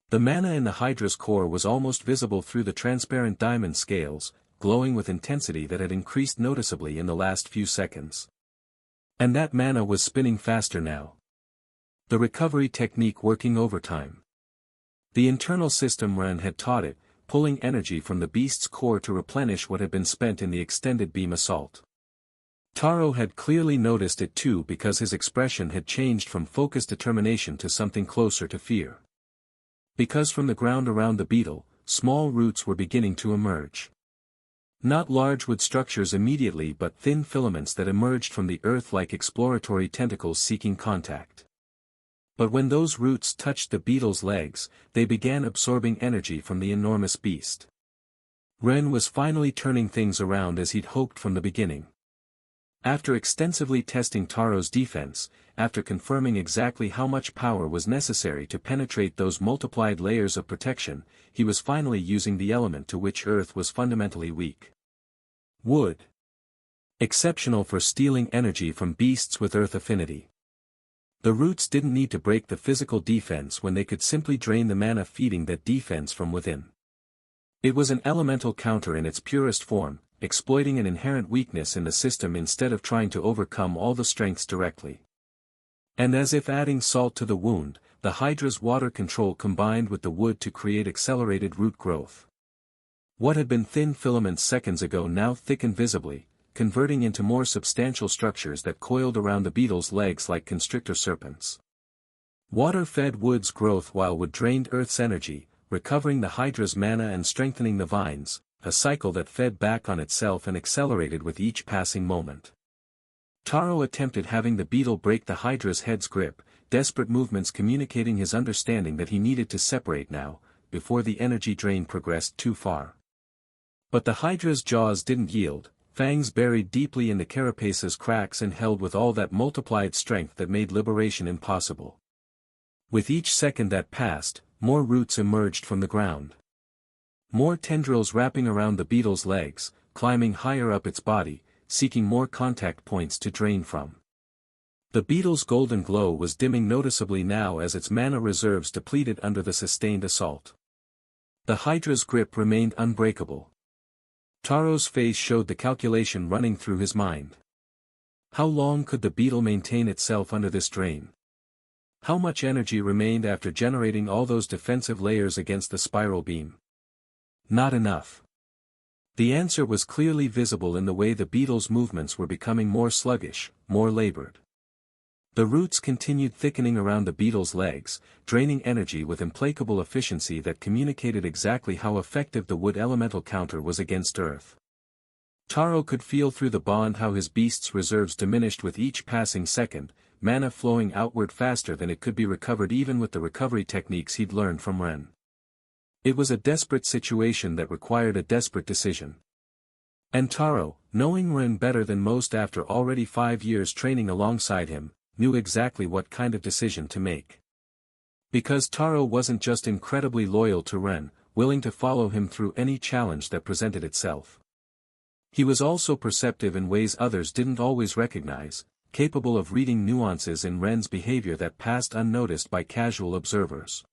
The mana in the Hydra's core was almost visible through the transparent diamond scales, glowing with intensity that had increased noticeably in the last few seconds. And that mana was spinning faster now. The recovery technique working overtime. The internal system Ren had taught it, pulling energy from the beast's core to replenish what had been spent in the extended beam assault. Taro had clearly noticed it too because his expression had changed from focused determination to something closer to fear. Because from the ground around the beetle, small roots were beginning to emerge. Not large wood structures immediately but thin filaments that emerged from the earth like exploratory tentacles seeking contact. But when those roots touched the beetle's legs, they began absorbing energy from the enormous beast. Ren was finally turning things around as he'd hoped from the beginning. After extensively testing Taro's defense, after confirming exactly how much power was necessary to penetrate those multiplied layers of protection, he was finally using the element to which Earth was fundamentally weak. Wood. Exceptional for stealing energy from beasts with Earth affinity. The roots didn't need to break the physical defense when they could simply drain the mana feeding that defense from within. It was an elemental counter in its purest form, exploiting an inherent weakness in the system instead of trying to overcome all the strengths directly. And as if adding salt to the wound, the Hydra's water control combined with the wood to create accelerated root growth. What had been thin filaments seconds ago now thickened visibly, converting into more substantial structures that coiled around the beetle's legs like constrictor serpents. Water fed wood's growth while wood drained Earth's energy, recovering the Hydra's mana and strengthening the vines, a cycle that fed back on itself and accelerated with each passing moment. Taro attempted having the beetle break the Hydra's head's grip, desperate movements communicating his understanding that he needed to separate now, before the energy drain progressed too far. But the Hydra's jaws didn't yield, fangs buried deeply in the carapace's cracks and held with all that multiplied strength that made liberation impossible. With each second that passed, more roots emerged from the ground. More tendrils wrapping around the beetle's legs, climbing higher up its body, seeking more contact points to drain from. The beetle's golden glow was dimming noticeably now as its mana reserves depleted under the sustained assault. The Hydra's grip remained unbreakable. Taro's face showed the calculation running through his mind. How long could the beetle maintain itself under this drain? How much energy remained after generating all those defensive layers against the spiral beam? Not enough. The answer was clearly visible in the way the beetle's movements were becoming more sluggish, more labored. The roots continued thickening around the beetle's legs, draining energy with implacable efficiency that communicated exactly how effective the wood elemental counter was against Earth. Taro could feel through the bond how his beast's reserves diminished with each passing second, mana flowing outward faster than it could be recovered even with the recovery techniques he'd learned from Ren. It was a desperate situation that required a desperate decision. And Taro, knowing Ren better than most after already 5 years training alongside him, knew exactly what kind of decision to make. Because Taro wasn't just incredibly loyal to Ren, willing to follow him through any challenge that presented itself. He was also perceptive in ways others didn't always recognize, capable of reading nuances in Ren's behavior that passed unnoticed by casual observers.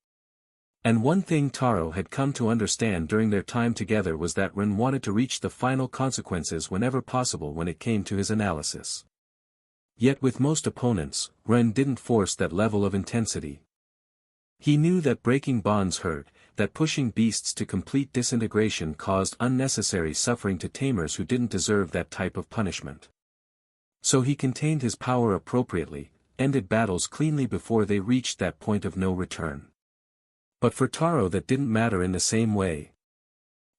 And one thing Taro had come to understand during their time together was that Ren wanted to reach the final consequences whenever possible when it came to his analysis. Yet with most opponents, Ren didn't force that level of intensity. He knew that breaking bonds hurt, that pushing beasts to complete disintegration caused unnecessary suffering to tamers who didn't deserve that type of punishment. So he contained his power appropriately, ended battles cleanly before they reached that point of no return. But for Taro that didn't matter in the same way.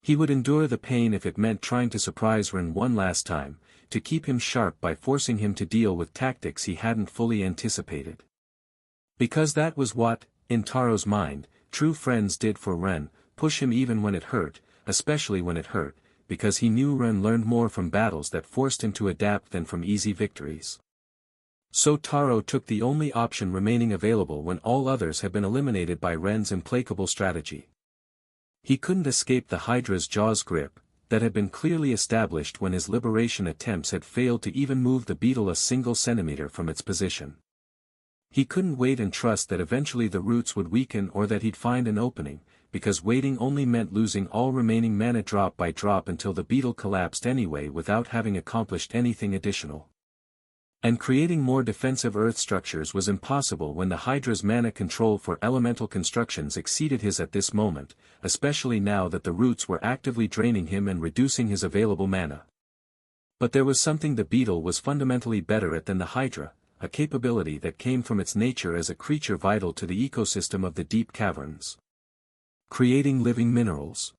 He would endure the pain if it meant trying to surprise Ren one last time, to keep him sharp by forcing him to deal with tactics he hadn't fully anticipated. Because that was what, in Taro's mind, true friends did for Ren, push him even when it hurt, especially when it hurt, because he knew Ren learned more from battles that forced him to adapt than from easy victories. So Taro took the only option remaining available when all others had been eliminated by Ren's implacable strategy. He couldn't escape the Hydra's jaws grip, that had been clearly established when his liberation attempts had failed to even move the beetle a single centimeter from its position. He couldn't wait and trust that eventually the roots would weaken or that he'd find an opening, because waiting only meant losing all remaining mana drop by drop until the beetle collapsed anyway without having accomplished anything additional. And creating more defensive earth structures was impossible when the Hydra's mana control for elemental constructions exceeded his at this moment, especially now that the roots were actively draining him and reducing his available mana. But there was something the beetle was fundamentally better at than the Hydra, a capability that came from its nature as a creature vital to the ecosystem of the deep caverns. Creating living minerals.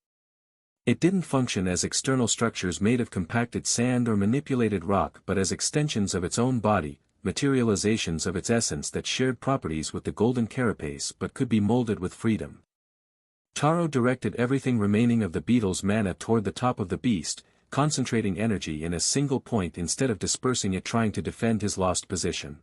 It didn't function as external structures made of compacted sand or manipulated rock but as extensions of its own body, materializations of its essence that shared properties with the golden carapace but could be molded with freedom. Taro directed everything remaining of the beetle's mana toward the top of the beast, concentrating energy in a single point instead of dispersing it trying to defend his lost position.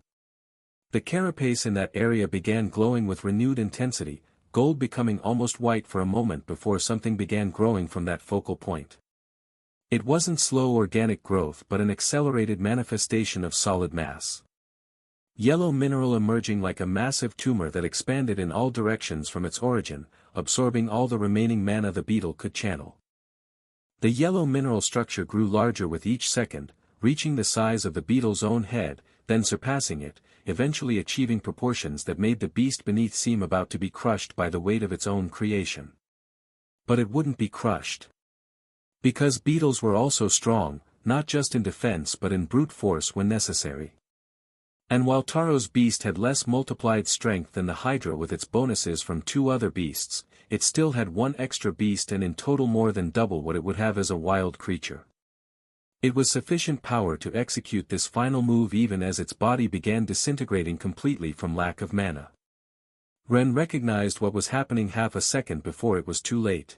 The carapace in that area began glowing with renewed intensity, gold becoming almost white for a moment before something began growing from that focal point. It wasn't slow organic growth but an accelerated manifestation of solid mass. Yellow mineral emerging like a massive tumor that expanded in all directions from its origin, absorbing all the remaining mana the beetle could channel. The yellow mineral structure grew larger with each second, reaching the size of the beetle's own head, then surpassing it, eventually achieving proportions that made the beast beneath seem about to be crushed by the weight of its own creation. But it wouldn't be crushed. Because beetles were also strong, not just in defense but in brute force when necessary. And while Taro's beast had less multiplied strength than the Hydra with its bonuses from 2 other beasts, it still had 1 extra beast and in total more than double what it would have as a wild creature. It was sufficient power to execute this final move even as its body began disintegrating completely from lack of mana. Ren recognized what was happening half a second before it was too late.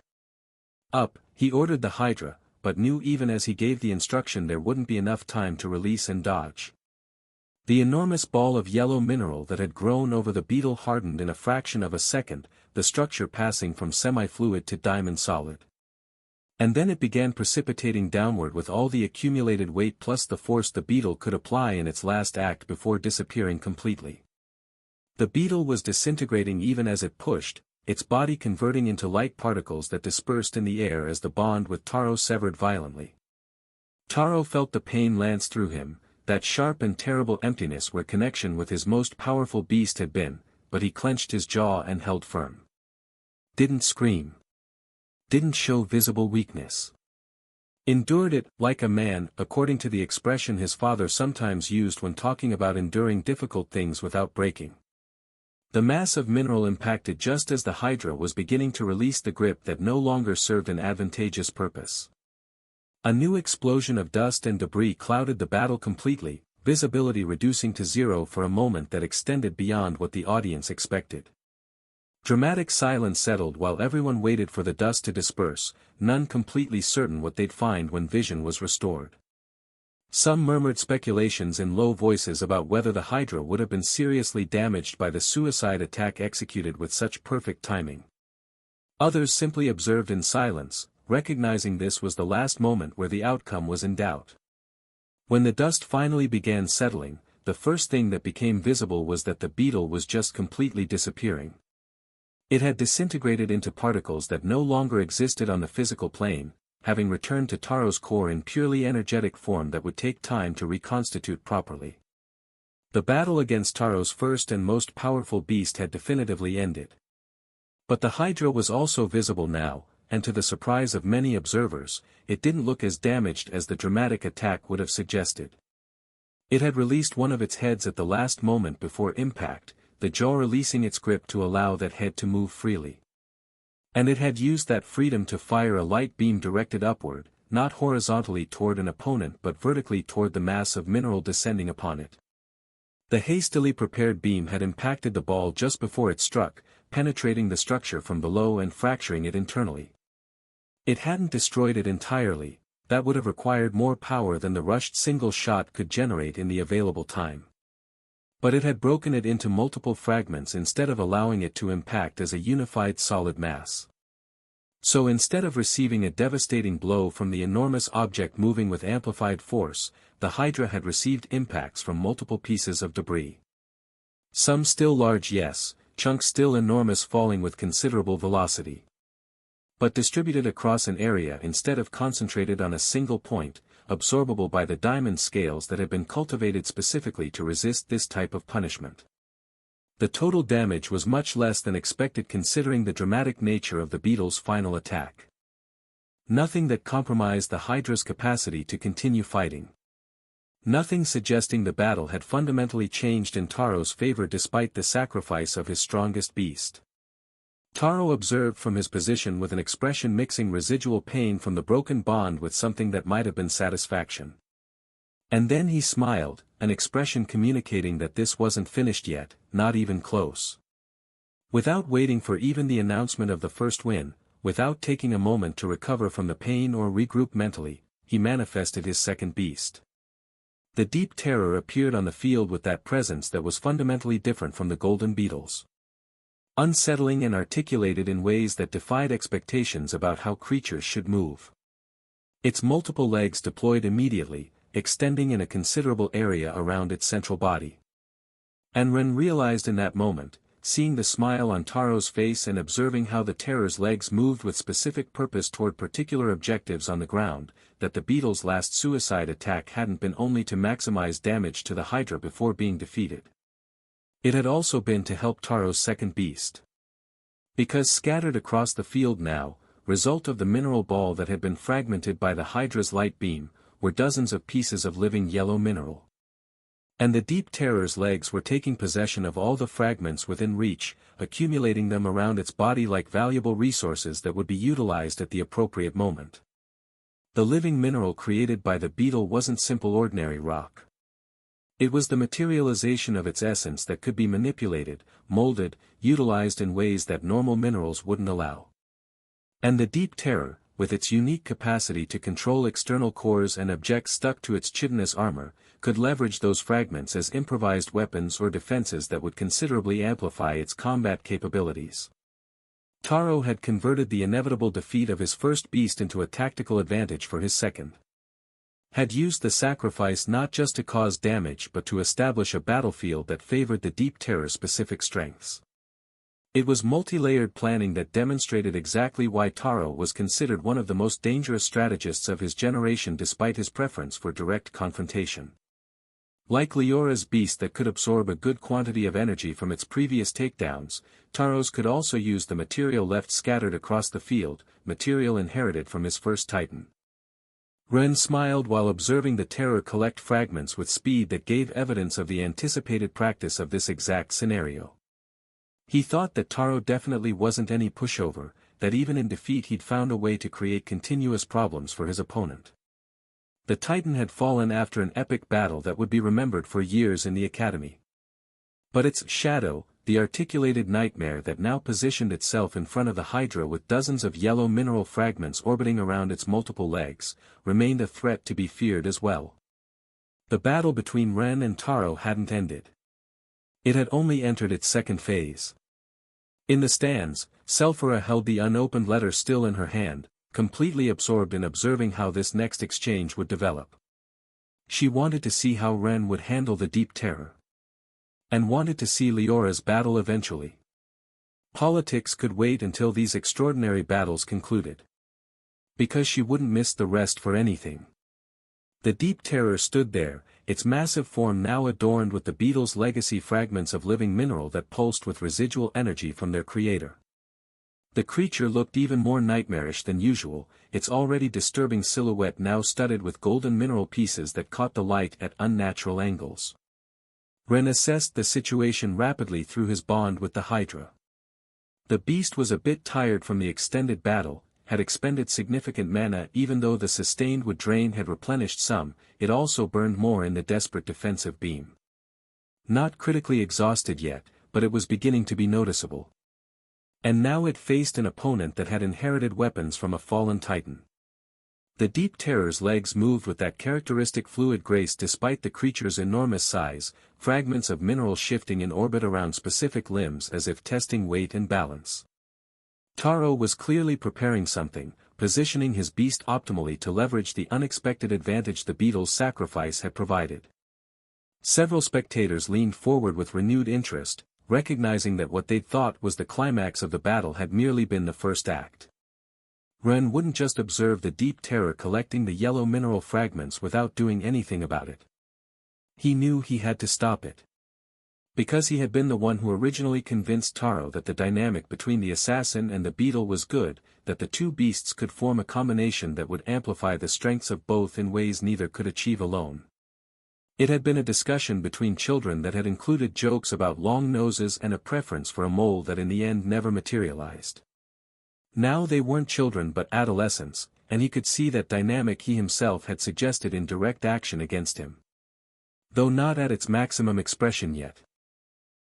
Up, he ordered the Hydra, but knew even as he gave the instruction there wouldn't be enough time to release and dodge. The enormous ball of yellow mineral that had grown over the beetle hardened in a fraction of a second, the structure passing from semi-fluid to diamond solid. And then it began precipitating downward with all the accumulated weight plus the force the beetle could apply in its last act before disappearing completely. The beetle was disintegrating even as it pushed, its body converting into light particles that dispersed in the air as the bond with Taro severed violently. Taro felt the pain lance through him, that sharp and terrible emptiness where connection with his most powerful beast had been, but he clenched his jaw and held firm. Didn't scream. Didn't show visible weakness. Endured it, like a man, according to the expression his father sometimes used when talking about enduring difficult things without breaking. The mass of mineral impacted just as the Hydra was beginning to release the grip that no longer served an advantageous purpose. A new explosion of dust and debris clouded the battle completely, visibility reducing to 0 for a moment that extended beyond what the audience expected. Dramatic silence settled while everyone waited for the dust to disperse, none completely certain what they'd find when vision was restored. Some murmured speculations in low voices about whether the Hydra would have been seriously damaged by the suicide attack executed with such perfect timing. Others simply observed in silence, recognizing this was the last moment where the outcome was in doubt. When the dust finally began settling, the first thing that became visible was that the beetle was just completely disappearing. It had disintegrated into particles that no longer existed on the physical plane, having returned to Taro's core in purely energetic form that would take time to reconstitute properly. The battle against Taro's first and most powerful beast had definitively ended. But the Hydra was also visible now, and to the surprise of many observers, it didn't look as damaged as the dramatic attack would have suggested. It had released one of its heads at the last moment before impact, the jaw releasing its grip to allow that head to move freely. And it had used that freedom to fire a light beam directed upward, not horizontally toward an opponent but vertically toward the mass of mineral descending upon it. The hastily prepared beam had impacted the ball just before it struck, penetrating the structure from below and fracturing it internally. It hadn't destroyed it entirely, that would have required more power than the rushed single shot could generate in the available time. But it had broken it into multiple fragments instead of allowing it to impact as a unified solid mass. So instead of receiving a devastating blow from the enormous object moving with amplified force, the Hydra had received impacts from multiple pieces of debris. Some still large, yes, chunks still enormous falling with considerable velocity. But distributed across an area instead of concentrated on a single point, absorbable by the diamond scales that had been cultivated specifically to resist this type of punishment. The total damage was much less than expected considering the dramatic nature of the beetle's final attack. Nothing that compromised the Hydra's capacity to continue fighting. Nothing suggesting the battle had fundamentally changed in Taro's favor despite the sacrifice of his strongest beast. Taro observed from his position with an expression mixing residual pain from the broken bond with something that might have been satisfaction. And then he smiled, an expression communicating that this wasn't finished yet, not even close. Without waiting for even the announcement of the first win, without taking a moment to recover from the pain or regroup mentally, he manifested his second beast. The Deep Terror appeared on the field with that presence that was fundamentally different from the Golden Beetle's. Unsettling and articulated in ways that defied expectations about how creatures should move. Its multiple legs deployed immediately, extending in a considerable area around its central body. And Ren realized in that moment, seeing the smile on Taro's face and observing how the terror's legs moved with specific purpose toward particular objectives on the ground, that the beetle's last suicide attack hadn't been only to maximize damage to the Hydra before being defeated. It had also been to help Taro's second beast. Because scattered across the field now, result of the mineral ball that had been fragmented by the Hydra's light beam, were dozens of pieces of living yellow mineral. And the Deep Terror's legs were taking possession of all the fragments within reach, accumulating them around its body like valuable resources that would be utilized at the appropriate moment. The living mineral created by the beetle wasn't simple ordinary rock. It was the materialization of its essence that could be manipulated, molded, utilized in ways that normal minerals wouldn't allow. And the Deep Terror, with its unique capacity to control external cores and objects stuck to its chitinous armor, could leverage those fragments as improvised weapons or defenses that would considerably amplify its combat capabilities. Taro had converted the inevitable defeat of his first beast into a tactical advantage for his second. Had used the sacrifice not just to cause damage but to establish a battlefield that favored the Deep Terror's specific strengths. It was multi-layered planning that demonstrated exactly why Taro was considered one of the most dangerous strategists of his generation despite his preference for direct confrontation. Like Leora's beast that could absorb a good quantity of energy from its previous takedowns, Taro's could also use the material left scattered across the field, material inherited from his first Titan. Ren smiled while observing the terror collect fragments with speed that gave evidence of the anticipated practice of this exact scenario. He thought that Taro definitely wasn't any pushover, that even in defeat he'd found a way to create continuous problems for his opponent. The Titan had fallen after an epic battle that would be remembered for years in the Academy. But its shadow, the articulated nightmare that now positioned itself in front of the Hydra with dozens of yellow mineral fragments orbiting around its multiple legs, remained a threat to be feared as well. The battle between Ren and Taro hadn't ended. It had only entered its second phase. In the stands, Selphira held the unopened letter still in her hand, completely absorbed in observing how this next exchange would develop. She wanted to see how Ren would handle the Deep Terror. And wanted to see Leora's battle eventually. Politics could wait until these extraordinary battles concluded. Because she wouldn't miss the rest for anything. The Deep Terror stood there, its massive form now adorned with the beetle's legacy fragments of living mineral that pulsed with residual energy from their creator. The creature looked even more nightmarish than usual, its already disturbing silhouette now studded with golden mineral pieces that caught the light at unnatural angles. Ren assessed the situation rapidly through his bond with the Hydra. The beast was a bit tired from the extended battle, had expended significant mana even though the sustained wood drain had replenished some, it also burned more in the desperate defensive beam. Not critically exhausted yet, but it was beginning to be noticeable. And now it faced an opponent that had inherited weapons from a fallen Titan. The Deep Terror's legs moved with that characteristic fluid grace despite the creature's enormous size, fragments of mineral shifting in orbit around specific limbs as if testing weight and balance. Taro was clearly preparing something, positioning his beast optimally to leverage the unexpected advantage the beetle's sacrifice had provided. Several spectators leaned forward with renewed interest, recognizing that what they'd thought was the climax of the battle had merely been the first act. Ren wouldn't just observe the Deep Terror collecting the yellow mineral fragments without doing anything about it. He knew he had to stop it. Because he had been the one who originally convinced Taro that the dynamic between the assassin and the beetle was good, that the two beasts could form a combination that would amplify the strengths of both in ways neither could achieve alone. It had been a discussion between children that had included jokes about long noses and a preference for a mole that in the end never materialized. Now they weren't children but adolescents, and he could see that dynamic he himself had suggested in direct action against him. Though not at its maximum expression yet.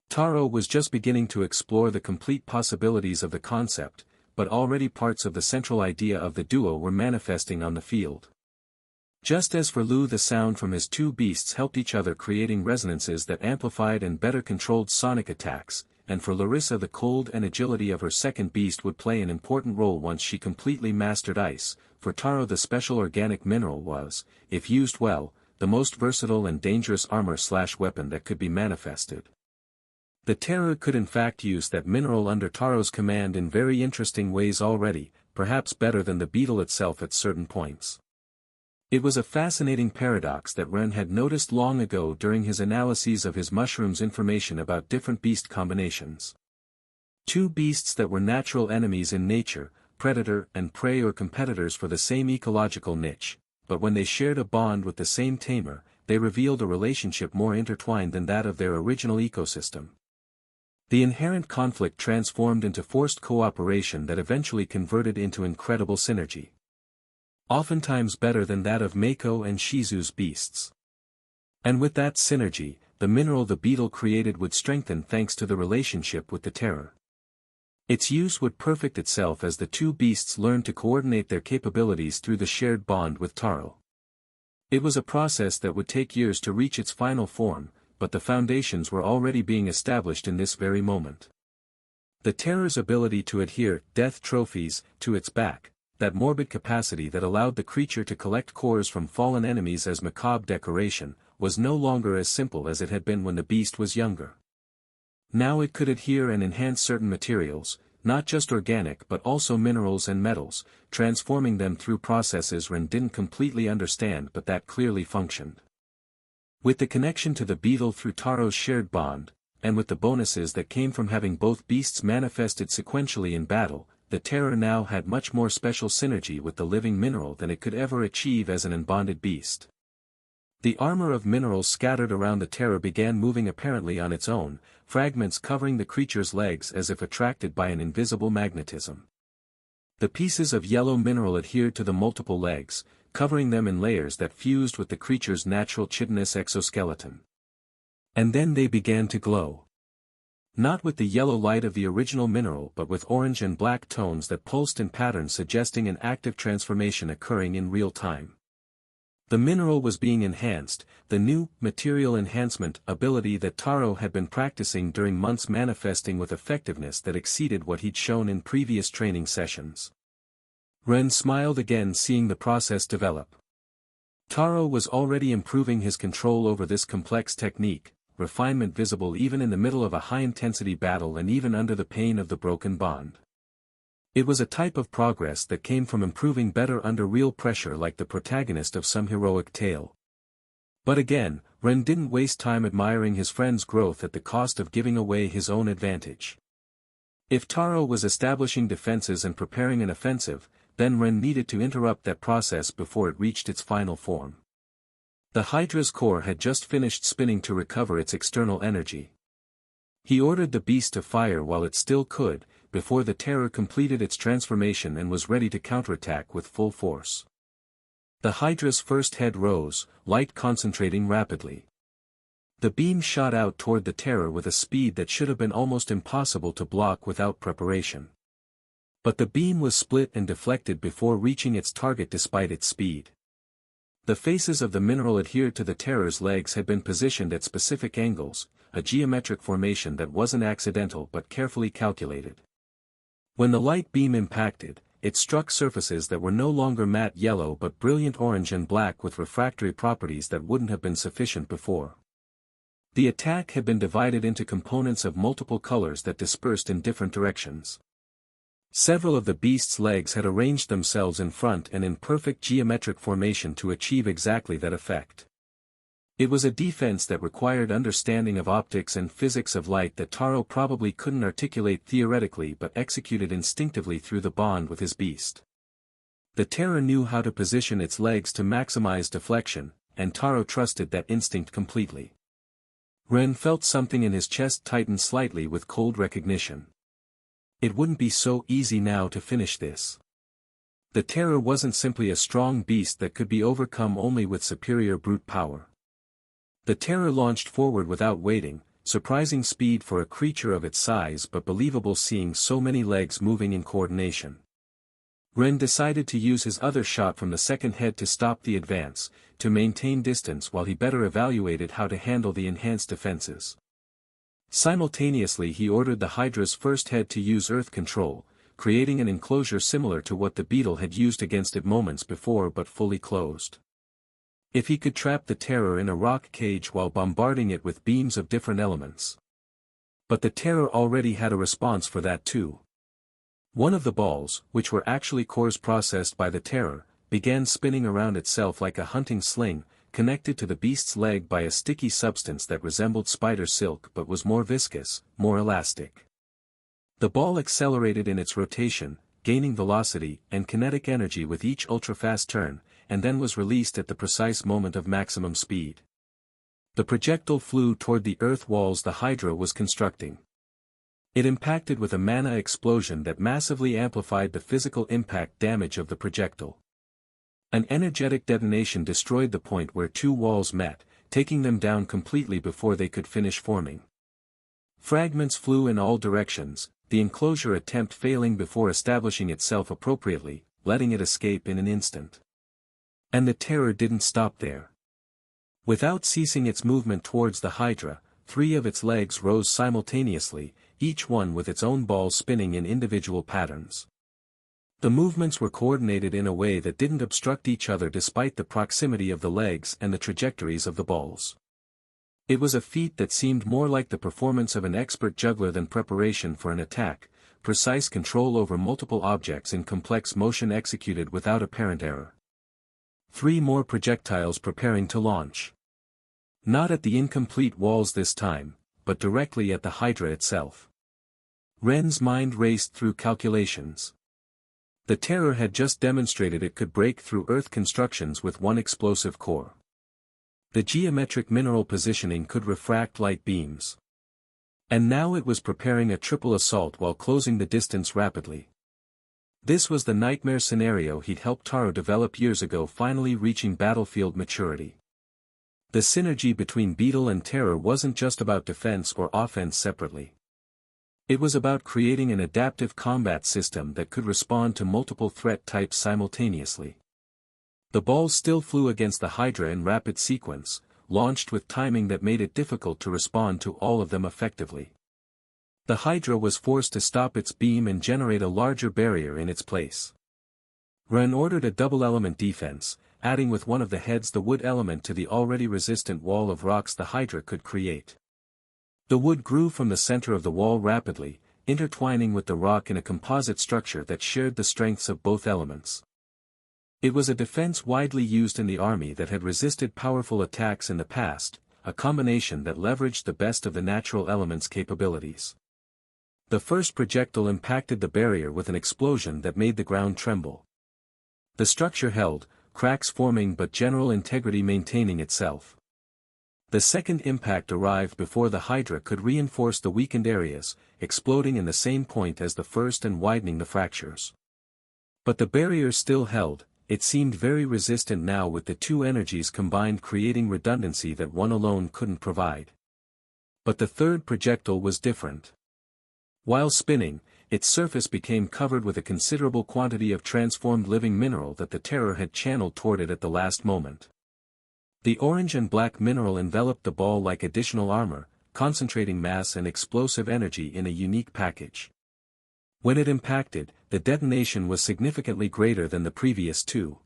Taro was just beginning to explore the complete possibilities of the concept, but already parts of the central idea of the duo were manifesting on the field. Just as for Lu, the sound from his two beasts helped each other, creating resonances that amplified and better controlled sonic attacks, and for Larissa the cold and agility of her second beast would play an important role once she completely mastered ice. For Taro the special organic mineral was, if used well, the most versatile and dangerous armor/weapon that could be manifested. The Terror could in fact use that mineral under Taro's command in very interesting ways already, perhaps better than the beetle itself at certain points. It was a fascinating paradox that Ren had noticed long ago during his analyses of his mushrooms' information about different beast combinations. Two beasts that were natural enemies in nature, predator and prey or competitors for the same ecological niche, but when they shared a bond with the same tamer, they revealed a relationship more intertwined than that of their original ecosystem. The inherent conflict transformed into forced cooperation that eventually converted into incredible synergy. Oftentimes better than that of Mako and Shizu's beasts. And with that synergy, the mineral the beetle created would strengthen thanks to the relationship with the Terror. Its use would perfect itself as the two beasts learned to coordinate their capabilities through the shared bond with Taro. It was a process that would take years to reach its final form, but the foundations were already being established in this very moment. The Terror's ability to adhere death trophies to its back, that morbid capacity that allowed the creature to collect cores from fallen enemies as macabre decoration, was no longer as simple as it had been when the beast was younger. Now it could adhere and enhance certain materials, not just organic but also minerals and metals, transforming them through processes Ren didn't completely understand but that clearly functioned. With the connection to the beetle through Taro's shared bond, and with the bonuses that came from having both beasts manifested sequentially in battle, the Terror now had much more special synergy with the living mineral than it could ever achieve as an unbonded beast. The armor of minerals scattered around the Terror began moving apparently on its own, fragments covering the creature's legs as if attracted by an invisible magnetism. The pieces of yellow mineral adhered to the multiple legs, covering them in layers that fused with the creature's natural chitinous exoskeleton. And then they began to glow. Not with the yellow light of the original mineral but with orange and black tones that pulsed in patterns suggesting an active transformation occurring in real time. The mineral was being enhanced, the new, material enhancement ability that Taro had been practicing during months manifesting with effectiveness that exceeded what he'd shown in previous training sessions. Ren smiled again seeing the process develop. Taro was already improving his control over this complex technique, refinement visible even in the middle of a high-intensity battle and even under the pain of the broken bond. It was a type of progress that came from improving better under real pressure like the protagonist of some heroic tale. But again, Ren didn't waste time admiring his friend's growth at the cost of giving away his own advantage. If Taro was establishing defenses and preparing an offensive, then Ren needed to interrupt that process before it reached its final form. The Hydra's core had just finished spinning to recover its external energy. He ordered the beast to fire while it still could, before the Terror completed its transformation and was ready to counterattack with full force. The Hydra's first head rose, light concentrating rapidly. The beam shot out toward the Terror with a speed that should have been almost impossible to block without preparation. But the beam was split and deflected before reaching its target despite its speed. The faces of the mineral adhered to the Terror's legs had been positioned at specific angles, a geometric formation that wasn't accidental but carefully calculated. When the light beam impacted, it struck surfaces that were no longer matte yellow but brilliant orange and black with refractory properties that wouldn't have been sufficient before. The attack had been divided into components of multiple colors that dispersed in different directions. Several of the beast's legs had arranged themselves in front and in perfect geometric formation to achieve exactly that effect. It was a defense that required understanding of optics and physics of light that Taro probably couldn't articulate theoretically but executed instinctively through the bond with his beast. The Terror knew how to position its legs to maximize deflection, and Taro trusted that instinct completely. Ren felt something in his chest tighten slightly with cold recognition. It wouldn't be so easy now to finish this. The terror wasn't simply a strong beast that could be overcome only with superior brute power. The terror launched forward without waiting, surprising speed for a creature of its size but believable seeing so many legs moving in coordination. Ren decided to use his other shot from the second head to stop the advance, to maintain distance while he better evaluated how to handle the enhanced defenses. Simultaneously he ordered the Hydra's first head to use earth control, creating an enclosure similar to what the beetle had used against it moments before but fully closed. If he could trap the terror in a rock cage while bombarding it with beams of different elements. But the terror already had a response for that too. One of the balls, which were actually cores processed by the terror, began spinning around itself like a hunting sling, connected to the beast's leg by a sticky substance that resembled spider silk but was more viscous, more elastic. The ball accelerated in its rotation, gaining velocity and kinetic energy with each ultra-fast turn, and then was released at the precise moment of maximum speed. The projectile flew toward the earth walls the Hydra was constructing. It impacted with a mana explosion that massively amplified the physical impact damage of the projectile. An energetic detonation destroyed the point where two walls met, taking them down completely before they could finish forming. Fragments flew in all directions, the enclosure attempt failing before establishing itself appropriately, letting it escape in an instant. And the terror didn't stop there. Without ceasing its movement towards the Hydra, 3 of its legs rose simultaneously, each one with its own ball spinning in individual patterns. The movements were coordinated in a way that didn't obstruct each other despite the proximity of the legs and the trajectories of the balls. It was a feat that seemed more like the performance of an expert juggler than preparation for an attack, precise control over multiple objects in complex motion executed without apparent error. 3 more projectiles preparing to launch. Not at the incomplete walls this time, but directly at the Hydra itself. Ren's mind raced through calculations. The terror had just demonstrated it could break through Earth constructions with one explosive core. The geometric mineral positioning could refract light beams. And now it was preparing a triple assault while closing the distance rapidly. This was the nightmare scenario he'd helped Taro develop years ago, finally reaching battlefield maturity. The synergy between Beetle and Terror wasn't just about defense or offense separately. It was about creating an adaptive combat system that could respond to multiple threat types simultaneously. The balls still flew against the Hydra in rapid sequence, launched with timing that made it difficult to respond to all of them effectively. The Hydra was forced to stop its beam and generate a larger barrier in its place. Ren ordered a double-element defense, adding with one of the heads the wood element to the already resistant wall of rocks the Hydra could create. The wood grew from the center of the wall rapidly, intertwining with the rock in a composite structure that shared the strengths of both elements. It was a defense widely used in the army that had resisted powerful attacks in the past, a combination that leveraged the best of the natural element's capabilities. The first projectile impacted the barrier with an explosion that made the ground tremble. The structure held, cracks forming but general integrity maintaining itself. The second impact arrived before the Hydra could reinforce the weakened areas, exploding in the same point as the first and widening the fractures. But the barrier still held, it seemed very resistant now with the two energies combined creating redundancy that one alone couldn't provide. But the third projectile was different. While spinning, its surface became covered with a considerable quantity of transformed living mineral that the Terror had channeled toward it at the last moment. The orange and black mineral enveloped the ball like additional armor, concentrating mass and explosive energy in a unique package. When it impacted, the detonation was significantly greater than the previous two.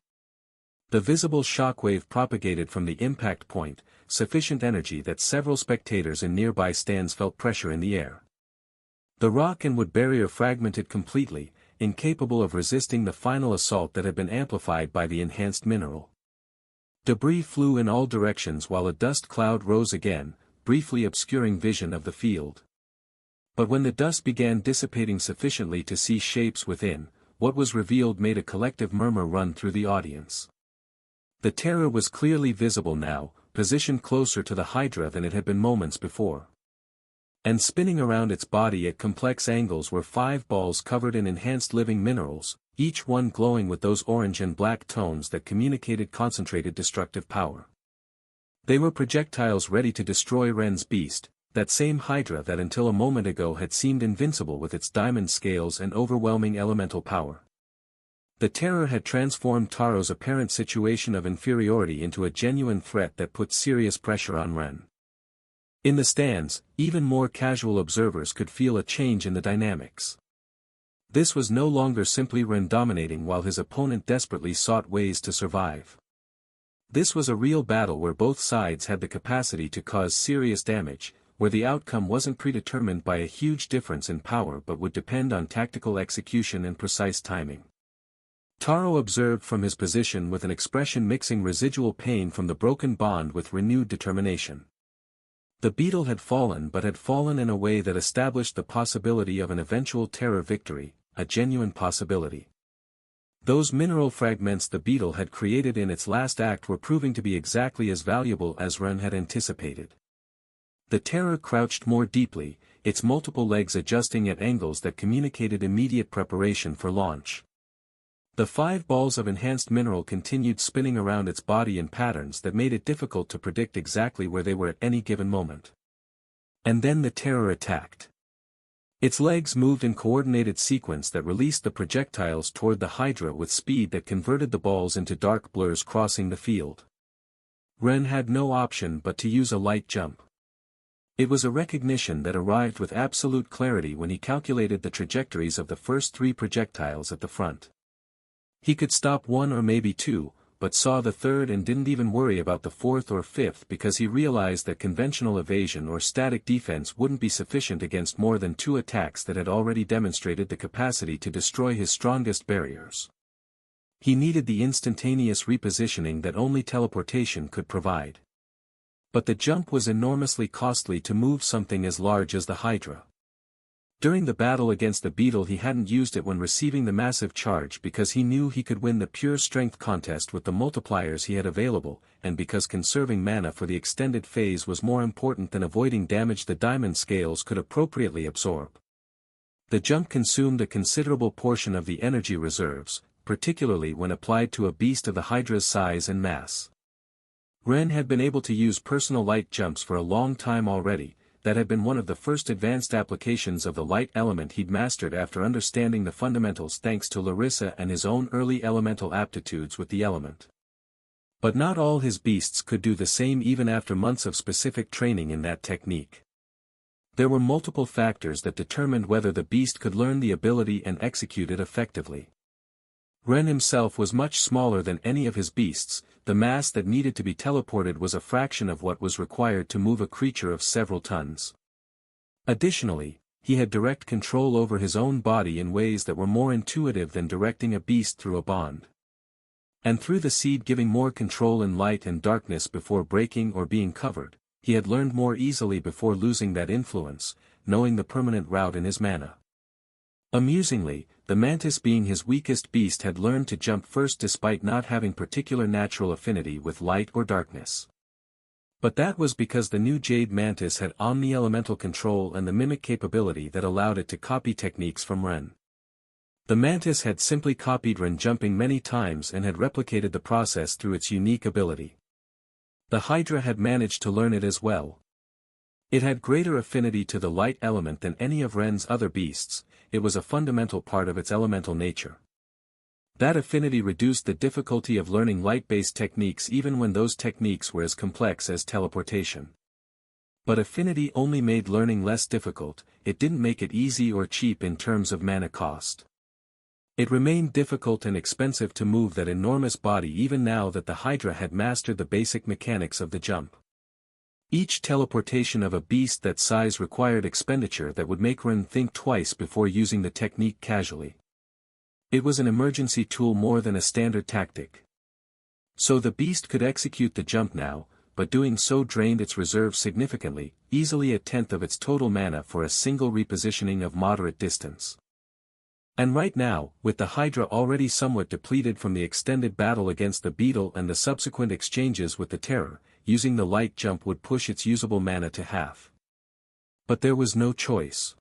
The visible shockwave propagated from the impact point, sufficient energy that several spectators in nearby stands felt pressure in the air. The rock and wood barrier fragmented completely, incapable of resisting the final assault that had been amplified by the enhanced mineral. Debris flew in all directions while a dust cloud rose again, briefly obscuring vision of the field. But when the dust began dissipating sufficiently to see shapes within, what was revealed made a collective murmur run through the audience. The terror was clearly visible now, positioned closer to the Hydra than it had been moments before. And spinning around its body at complex angles were 5 balls covered in enhanced living minerals, each one glowing with those orange and black tones that communicated concentrated destructive power. They were projectiles ready to destroy Ren's beast, that same Hydra that until a moment ago had seemed invincible with its diamond scales and overwhelming elemental power. The terror had transformed Taro's apparent situation of inferiority into a genuine threat that put serious pressure on Ren. In the stands, even more casual observers could feel a change in the dynamics. This was no longer simply Ren dominating while his opponent desperately sought ways to survive. This was a real battle where both sides had the capacity to cause serious damage, where the outcome wasn't predetermined by a huge difference in power but would depend on tactical execution and precise timing. Taro observed from his position with an expression mixing residual pain from the broken bond with renewed determination. The beetle had fallen but had fallen in a way that established the possibility of an eventual terror victory, a genuine possibility. Those mineral fragments the beetle had created in its last act were proving to be exactly as valuable as Ren had anticipated. The terror crouched more deeply, its multiple legs adjusting at angles that communicated immediate preparation for launch. The 5 balls of enhanced mineral continued spinning around its body in patterns that made it difficult to predict exactly where they were at any given moment. And then the terror attacked. Its legs moved in coordinated sequence that released the projectiles toward the Hydra with speed that converted the balls into dark blurs crossing the field. Ren had no option but to use a light jump. It was a recognition that arrived with absolute clarity when he calculated the trajectories of the first 3 projectiles at the front. He could stop 1 or maybe 2, but saw the 3rd and didn't even worry about the 4th or 5th because he realized that conventional evasion or static defense wouldn't be sufficient against more than 2 attacks that had already demonstrated the capacity to destroy his strongest barriers. He needed the instantaneous repositioning that only teleportation could provide. But the jump was enormously costly to move something as large as the Hydra. During the battle against the beetle he hadn't used it when receiving the massive charge because he knew he could win the pure strength contest with the multipliers he had available, and because conserving mana for the extended phase was more important than avoiding damage the diamond scales could appropriately absorb. The jump consumed a considerable portion of the energy reserves, particularly when applied to a beast of the Hydra's size and mass. Ren had been able to use personal light jumps for a long time already. That had been one of the first advanced applications of the light element he'd mastered after understanding the fundamentals thanks to Larissa and his own early elemental aptitudes with the element. But not all his beasts could do the same even after months of specific training in that technique. There were multiple factors that determined whether the beast could learn the ability and execute it effectively. Ren himself was much smaller than any of his beasts. The mass that needed to be teleported was a fraction of what was required to move a creature of several tons. Additionally, he had direct control over his own body in ways that were more intuitive than directing a beast through a bond. And through the seed giving more control in light and darkness before breaking or being covered, he had learned more easily before losing that influence, knowing the permanent route in his mana. Amusingly, the mantis being his weakest beast had learned to jump first despite not having particular natural affinity with light or darkness. But that was because the new jade mantis had omni-elemental control and the mimic capability that allowed it to copy techniques from Ren. The mantis had simply copied Ren jumping many times and had replicated the process through its unique ability. The Hydra had managed to learn it as well. It had greater affinity to the light element than any of Ren's other beasts. It was a fundamental part of its elemental nature. That affinity reduced the difficulty of learning light-based techniques even when those techniques were as complex as teleportation. But affinity only made learning less difficult, it didn't make it easy or cheap in terms of mana cost. It remained difficult and expensive to move that enormous body even now that the Hydra had mastered the basic mechanics of the jump. Each teleportation of a beast that size required expenditure that would make Ren think twice before using the technique casually. It was an emergency tool more than a standard tactic. So the beast could execute the jump now, but doing so drained its reserves significantly, easily a tenth of its total mana for a single repositioning of moderate distance. And right now, with the Hydra already somewhat depleted from the extended battle against the Beetle and the subsequent exchanges with the Terror, using the light jump would push its usable mana to half. But there was no choice.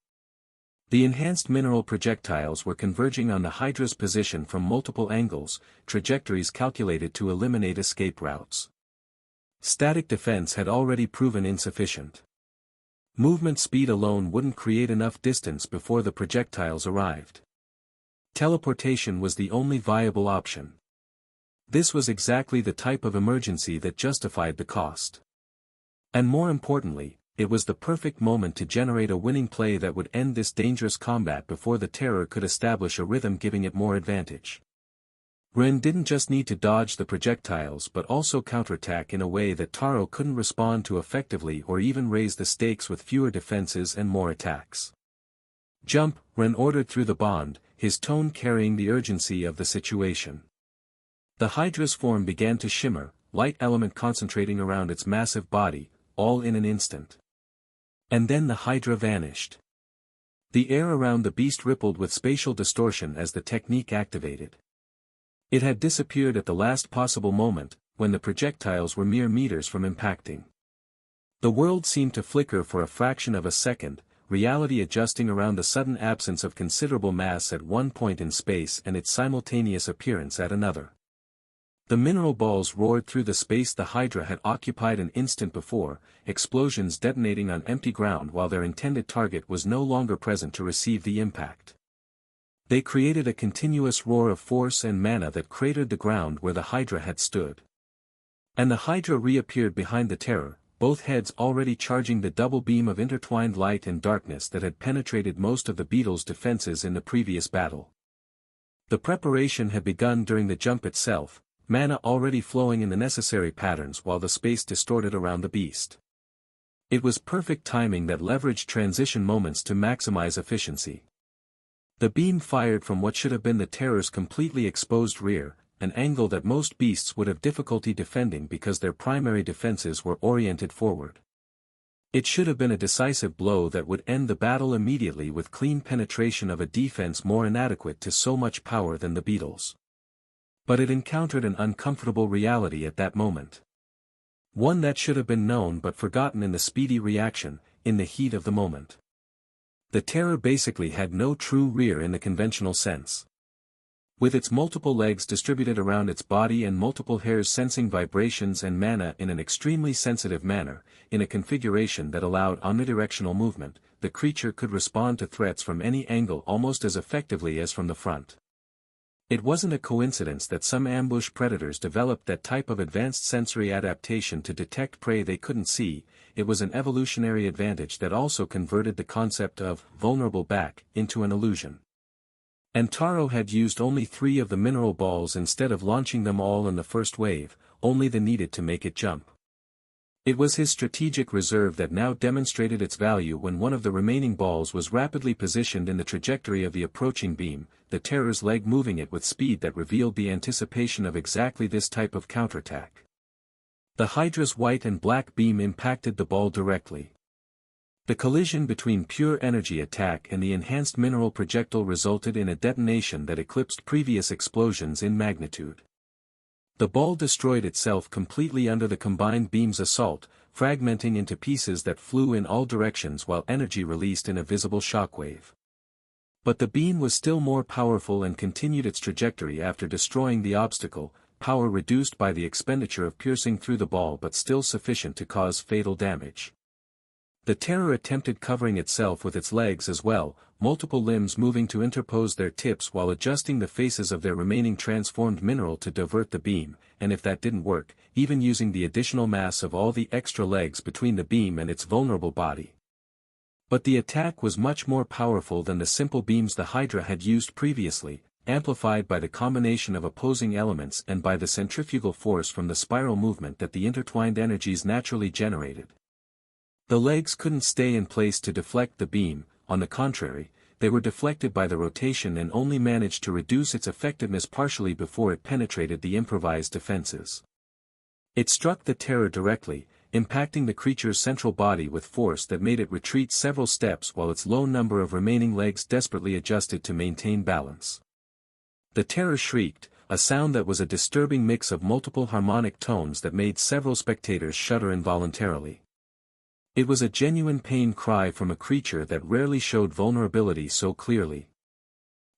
The enhanced mineral projectiles were converging on the Hydra's position from multiple angles, trajectories calculated to eliminate escape routes. Static defense had already proven insufficient. Movement speed alone wouldn't create enough distance before the projectiles arrived. Teleportation was the only viable option. This was exactly the type of emergency that justified the cost. And more importantly, it was the perfect moment to generate a winning play that would end this dangerous combat before the Terror could establish a rhythm giving it more advantage. Ren didn't just need to dodge the projectiles but also counterattack in a way that Taro couldn't respond to effectively or even raise the stakes with fewer defenses and more attacks. "Jump," Ren ordered through the bond, his tone carrying the urgency of the situation. The Hydra's form began to shimmer, light element concentrating around its massive body, all in an instant. And then the Hydra vanished. The air around the beast rippled with spatial distortion as the technique activated. It had disappeared at the last possible moment, when the projectiles were mere meters from impacting. The world seemed to flicker for a fraction of a second, reality adjusting around the sudden absence of considerable mass at one point in space and its simultaneous appearance at another. The mineral balls roared through the space the Hydra had occupied an instant before, explosions detonating on empty ground while their intended target was no longer present to receive the impact. They created a continuous roar of force and mana that cratered the ground where the Hydra had stood. And the Hydra reappeared behind the Terror, both heads already charging the double beam of intertwined light and darkness that had penetrated most of the Beetle's defenses in the previous battle. The preparation had begun during the jump itself, mana already flowing in the necessary patterns while the space distorted around the beast. It was perfect timing that leveraged transition moments to maximize efficiency. The beam fired from what should have been the Terror's completely exposed rear, an angle that most beasts would have difficulty defending because their primary defenses were oriented forward. It should have been a decisive blow that would end the battle immediately with clean penetration of a defense more inadequate to so much power than the Beetle's. But it encountered an uncomfortable reality at that moment. One that should have been known but forgotten in the speedy reaction, in the heat of the moment. The Terror basically had no true rear in the conventional sense. With its multiple legs distributed around its body and multiple hairs sensing vibrations and mana in an extremely sensitive manner, in a configuration that allowed omnidirectional movement, the creature could respond to threats from any angle almost as effectively as from the front. It wasn't a coincidence that some ambush predators developed that type of advanced sensory adaptation to detect prey they couldn't see. It was an evolutionary advantage that also converted the concept of vulnerable back into an illusion. And Taro had used only 3 of the mineral balls instead of launching them all in the first wave, only the needed to make it jump. It was his strategic reserve that now demonstrated its value when one of the remaining balls was rapidly positioned in the trajectory of the approaching beam, the Terror's leg moving it with speed that revealed the anticipation of exactly this type of counterattack. The Hydra's white and black beam impacted the ball directly. The collision between pure energy attack and the enhanced mineral projectile resulted in a detonation that eclipsed previous explosions in magnitude. The ball destroyed itself completely under the combined beam's assault, fragmenting into pieces that flew in all directions while energy released in a visible shockwave. But the beam was still more powerful and continued its trajectory after destroying the obstacle, power reduced by the expenditure of piercing through the ball but still sufficient to cause fatal damage. The Terror attempted covering itself with its legs as well, multiple limbs moving to interpose their tips while adjusting the faces of their remaining transformed mineral to divert the beam, and if that didn't work, even using the additional mass of all the extra legs between the beam and its vulnerable body. But the attack was much more powerful than the simple beams the Hydra had used previously, amplified by the combination of opposing elements and by the centrifugal force from the spiral movement that the intertwined energies naturally generated. The legs couldn't stay in place to deflect the beam, on the contrary, they were deflected by the rotation and only managed to reduce its effectiveness partially before it penetrated the improvised defenses. It struck the Terror directly, impacting the creature's central body with force that made it retreat several steps while its low number of remaining legs desperately adjusted to maintain balance. The terror shrieked, a sound that was a disturbing mix of multiple harmonic tones that made several spectators shudder involuntarily. It was a genuine pain cry from a creature that rarely showed vulnerability so clearly.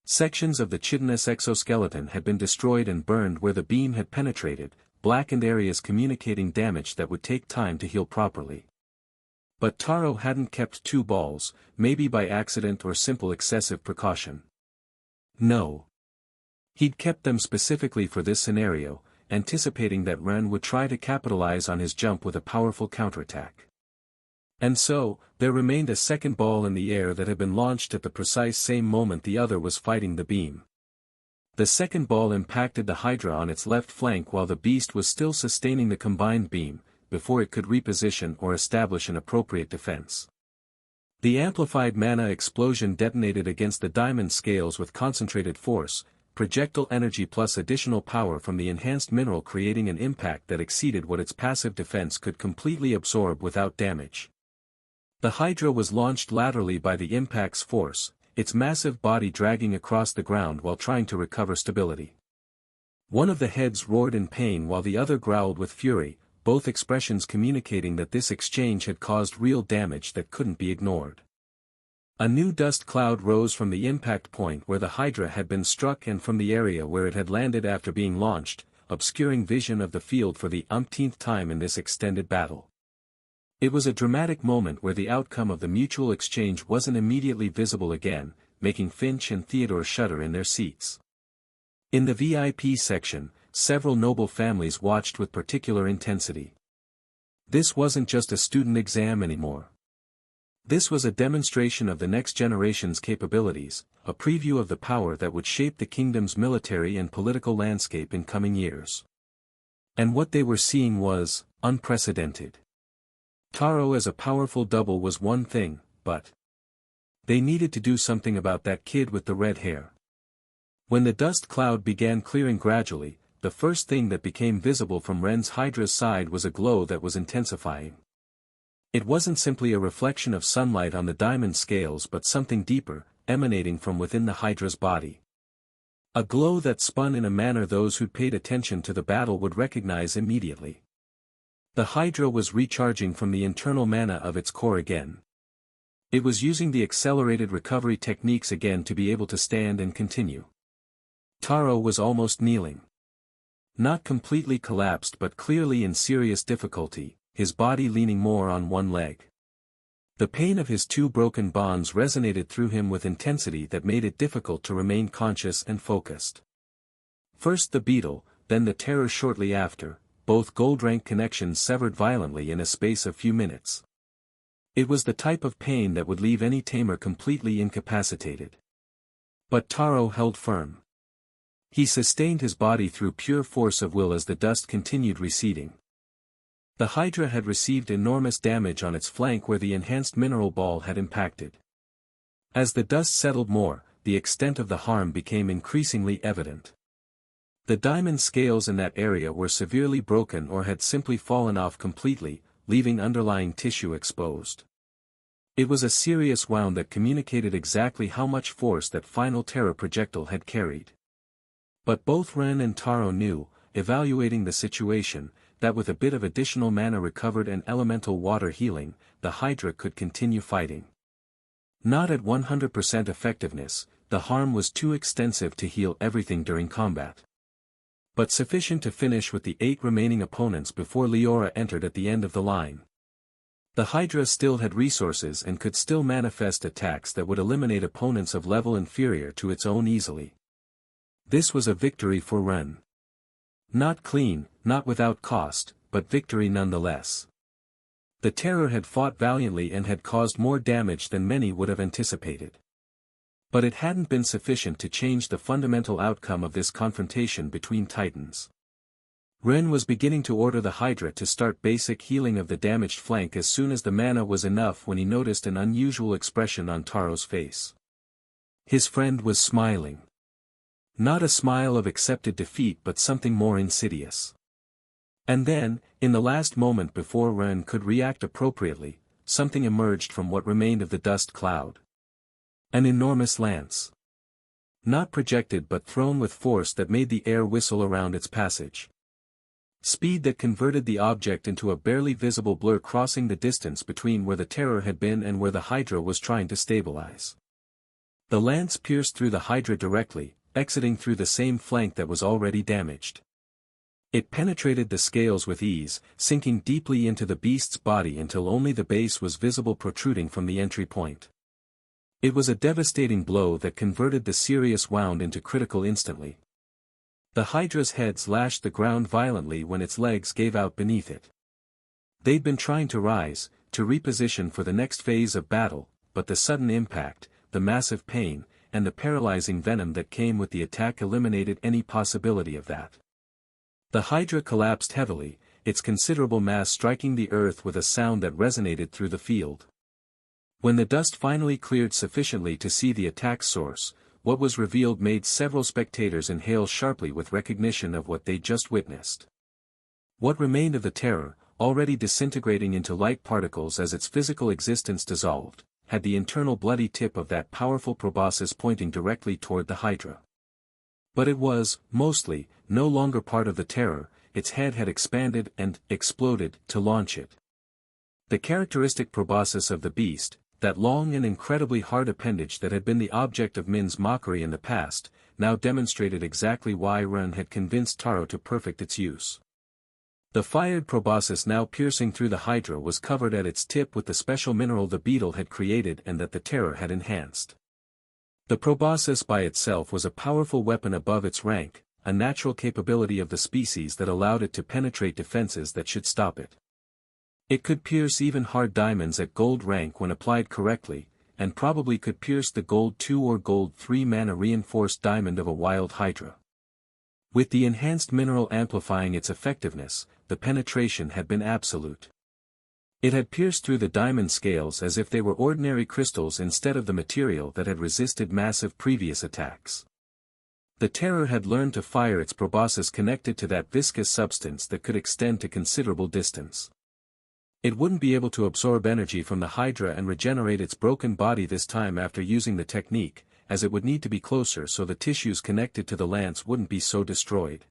Sections of the chitinous exoskeleton had been destroyed and burned where the beam had penetrated, blackened areas communicating damage that would take time to heal properly. But Taro hadn't kept two balls, maybe by accident or simple excessive precaution. No. He'd kept them specifically for this scenario, anticipating that Ren would try to capitalize on his jump with a powerful counterattack. And so, there remained a second ball in the air that had been launched at the precise same moment the other was fighting the beam. The second ball impacted the Hydra on its left flank while the beast was still sustaining the combined beam, before it could reposition or establish an appropriate defense. The amplified mana explosion detonated against the diamond scales with concentrated force, projectile energy plus additional power from the enhanced mineral creating an impact that exceeded what its passive defense could completely absorb without damage. The Hydra was launched laterally by the impact's force, its massive body dragging across the ground while trying to recover stability. One of the heads roared in pain while the other growled with fury, both expressions communicating that this exchange had caused real damage that couldn't be ignored. A new dust cloud rose from the impact point where the Hydra had been struck and from the area where it had landed after being launched, obscuring vision of the field for the umpteenth time in this extended battle. It was a dramatic moment where the outcome of the mutual exchange wasn't immediately visible again, making Finch and Theodore shudder in their seats. In the VIP section, several noble families watched with particular intensity. This wasn't just a student exam anymore. This was a demonstration of the next generation's capabilities, a preview of the power that would shape the kingdom's military and political landscape in coming years. And what they were seeing was unprecedented. Taro as a powerful double was one thing, but they needed to do something about that kid with the red hair. When the dust cloud began clearing gradually, the first thing that became visible from Ren's Hydra's side was a glow that was intensifying. It wasn't simply a reflection of sunlight on the diamond scales but something deeper, emanating from within the Hydra's body. A glow that spun in a manner those who'd paid attention to the battle would recognize immediately. The Hydra was recharging from the internal mana of its core again. It was using the accelerated recovery techniques again to be able to stand and continue. Taro was almost kneeling. Not completely collapsed but clearly in serious difficulty, his body leaning more on one leg. The pain of his two broken bonds resonated through him with intensity that made it difficult to remain conscious and focused. First the beetle, then the terror shortly after, both gold-rank connections severed violently in a space of few minutes. It was the type of pain that would leave any tamer completely incapacitated. But Taro held firm. He sustained his body through pure force of will as the dust continued receding. The Hydra had received enormous damage on its flank where the enhanced mineral ball had impacted. As the dust settled more, the extent of the harm became increasingly evident. The diamond scales in that area were severely broken or had simply fallen off completely, leaving underlying tissue exposed. It was a serious wound that communicated exactly how much force that final terror projectile had carried. But both Ren and Taro knew, evaluating the situation, that with a bit of additional mana recovered and elemental water healing, the Hydra could continue fighting. Not at 100% effectiveness, the harm was too extensive to heal everything during combat. But sufficient to finish with the 8 remaining opponents before Leora entered at the end of the line. The Hydra still had resources and could still manifest attacks that would eliminate opponents of level inferior to its own easily. This was a victory for Ren. Not clean, not without cost, but victory nonetheless. The Terror had fought valiantly and had caused more damage than many would have anticipated. But it hadn't been sufficient to change the fundamental outcome of this confrontation between titans. Ren was beginning to order the Hydra to start basic healing of the damaged flank as soon as the mana was enough when he noticed an unusual expression on Taro's face. His friend was smiling. Not a smile of accepted defeat but something more insidious. And then, in the last moment before Ren could react appropriately, something emerged from what remained of the dust cloud. An enormous lance. Not projected but thrown with force that made the air whistle around its passage. Speed that converted the object into a barely visible blur crossing the distance between where the terror had been and where the Hydra was trying to stabilize. The lance pierced through the Hydra directly, exiting through the same flank that was already damaged. It penetrated the scales with ease, sinking deeply into the beast's body until only the base was visible protruding from the entry point. It was a devastating blow that converted the serious wound into critical instantly. The Hydra's head lashed the ground violently when its legs gave out beneath it. They'd been trying to rise, to reposition for the next phase of battle, but the sudden impact, the massive pain, and the paralyzing venom that came with the attack eliminated any possibility of that. The Hydra collapsed heavily, its considerable mass striking the earth with a sound that resonated through the field. When the dust finally cleared sufficiently to see the attack source, what was revealed made several spectators inhale sharply with recognition of what they'd just witnessed. What remained of the terror, already disintegrating into light particles as its physical existence dissolved, had the internal bloody tip of that powerful proboscis pointing directly toward the Hydra. But it was, mostly, no longer part of the terror, its head had expanded and exploded to launch it. The characteristic proboscis of the beast, that long and incredibly hard appendage that had been the object of Min's mockery in the past, now demonstrated exactly why Ren had convinced Taro to perfect its use. The fired proboscis now piercing through the Hydra was covered at its tip with the special mineral the beetle had created and that the terror had enhanced. The proboscis by itself was a powerful weapon above its rank, a natural capability of the species that allowed it to penetrate defenses that should stop it. It could pierce even hard diamonds at gold rank when applied correctly, and probably could pierce the gold 2 or gold 3 mana reinforced diamond of a wild Hydra. With the enhanced mineral amplifying its effectiveness, the penetration had been absolute. It had pierced through the diamond scales as if they were ordinary crystals instead of the material that had resisted massive previous attacks. The terror had learned to fire its proboscis connected to that viscous substance that could extend to considerable distance. It wouldn't be able to absorb energy from the Hydra and regenerate its broken body this time after using the technique, as it would need to be closer so the tissues connected to the lance wouldn't be so destroyed.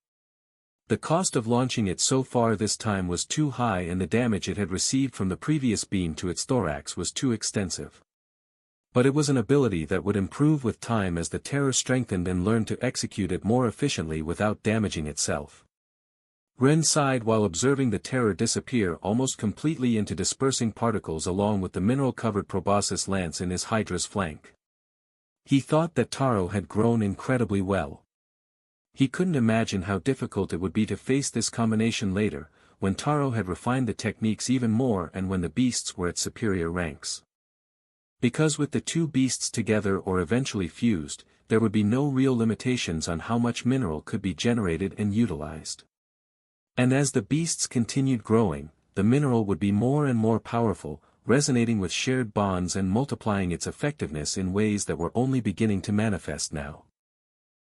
The cost of launching it so far this time was too high and the damage it had received from the previous beam to its thorax was too extensive. But it was an ability that would improve with time as the terror strengthened and learned to execute it more efficiently without damaging itself. Ren sighed while observing the terror disappear almost completely into dispersing particles along with the mineral-covered proboscis lance in his Hydra's flank. He thought that Taro had grown incredibly well. He couldn't imagine how difficult it would be to face this combination later, when Taro had refined the techniques even more and when the beasts were at superior ranks. Because with the two beasts together or eventually fused, there would be no real limitations on how much mineral could be generated and utilized. And as the beasts continued growing, the mineral would be more and more powerful, resonating with shared bonds and multiplying its effectiveness in ways that were only beginning to manifest now.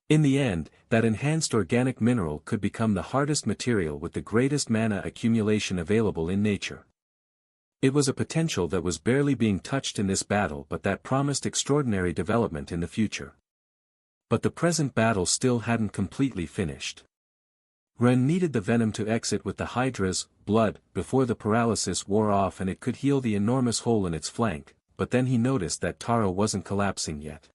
In the end, that enhanced organic mineral could become the hardest material with the greatest mana accumulation available in nature. It was a potential that was barely being touched in this battle but that promised extraordinary development in the future. But the present battle still hadn't completely finished. Ren needed the venom to exit with the Hydra's blood before the paralysis wore off and it could heal the enormous hole in its flank, but then he noticed that Taro wasn't collapsing yet.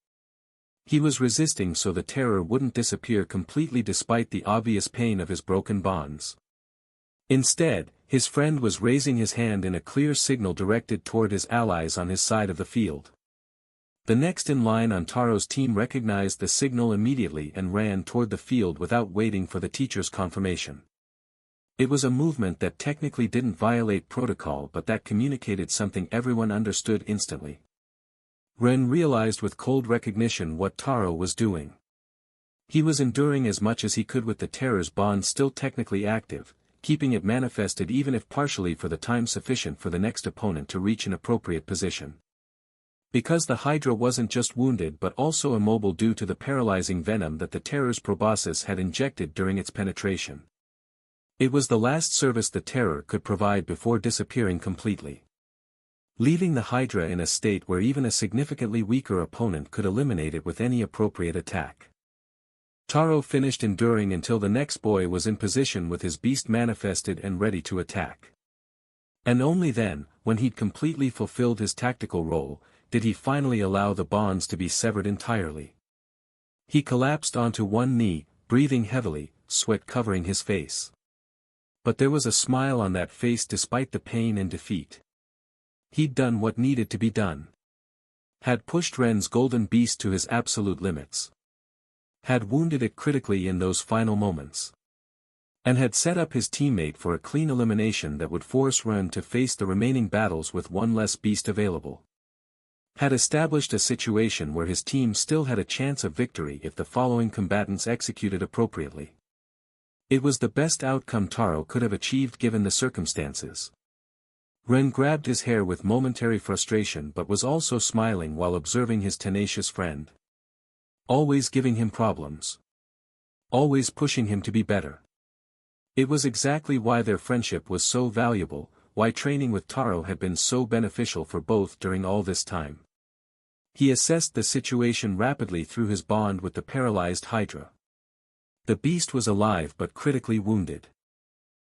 He was resisting so the terror wouldn't disappear completely despite the obvious pain of his broken bonds. Instead, his friend was raising his hand in a clear signal directed toward his allies on his side of the field. The next in line on Taro's team recognized the signal immediately and ran toward the field without waiting for the teacher's confirmation. It was a movement that technically didn't violate protocol but that communicated something everyone understood instantly. Ren realized with cold recognition what Taro was doing. He was enduring as much as he could with the terror's bond still technically active, keeping it manifested even if partially for the time sufficient for the next opponent to reach an appropriate position. Because the Hydra wasn't just wounded but also immobile due to the paralyzing venom that the terror's proboscis had injected during its penetration. It was the last service the terror could provide before disappearing completely, leaving the Hydra in a state where even a significantly weaker opponent could eliminate it with any appropriate attack. Taro finished enduring until the next boy was in position with his beast manifested and ready to attack. And only then, when he'd completely fulfilled his tactical role, did he finally allow the bonds to be severed entirely. He collapsed onto one knee, breathing heavily, sweat covering his face. But there was a smile on that face despite the pain and defeat. He'd done what needed to be done. Had pushed Ren's golden beast to his absolute limits. Had wounded it critically in those final moments. And had set up his teammate for a clean elimination that would force Ren to face the remaining battles with one less beast available. Had established a situation where his team still had a chance of victory if the following combatants executed appropriately. It was the best outcome Taro could have achieved given the circumstances. Ren grabbed his hair with momentary frustration but was also smiling while observing his tenacious friend. Always giving him problems. Always pushing him to be better. It was exactly why their friendship was so valuable, why training with Taro had been so beneficial for both during all this time. He assessed the situation rapidly through his bond with the paralyzed Hydra. The beast was alive but critically wounded.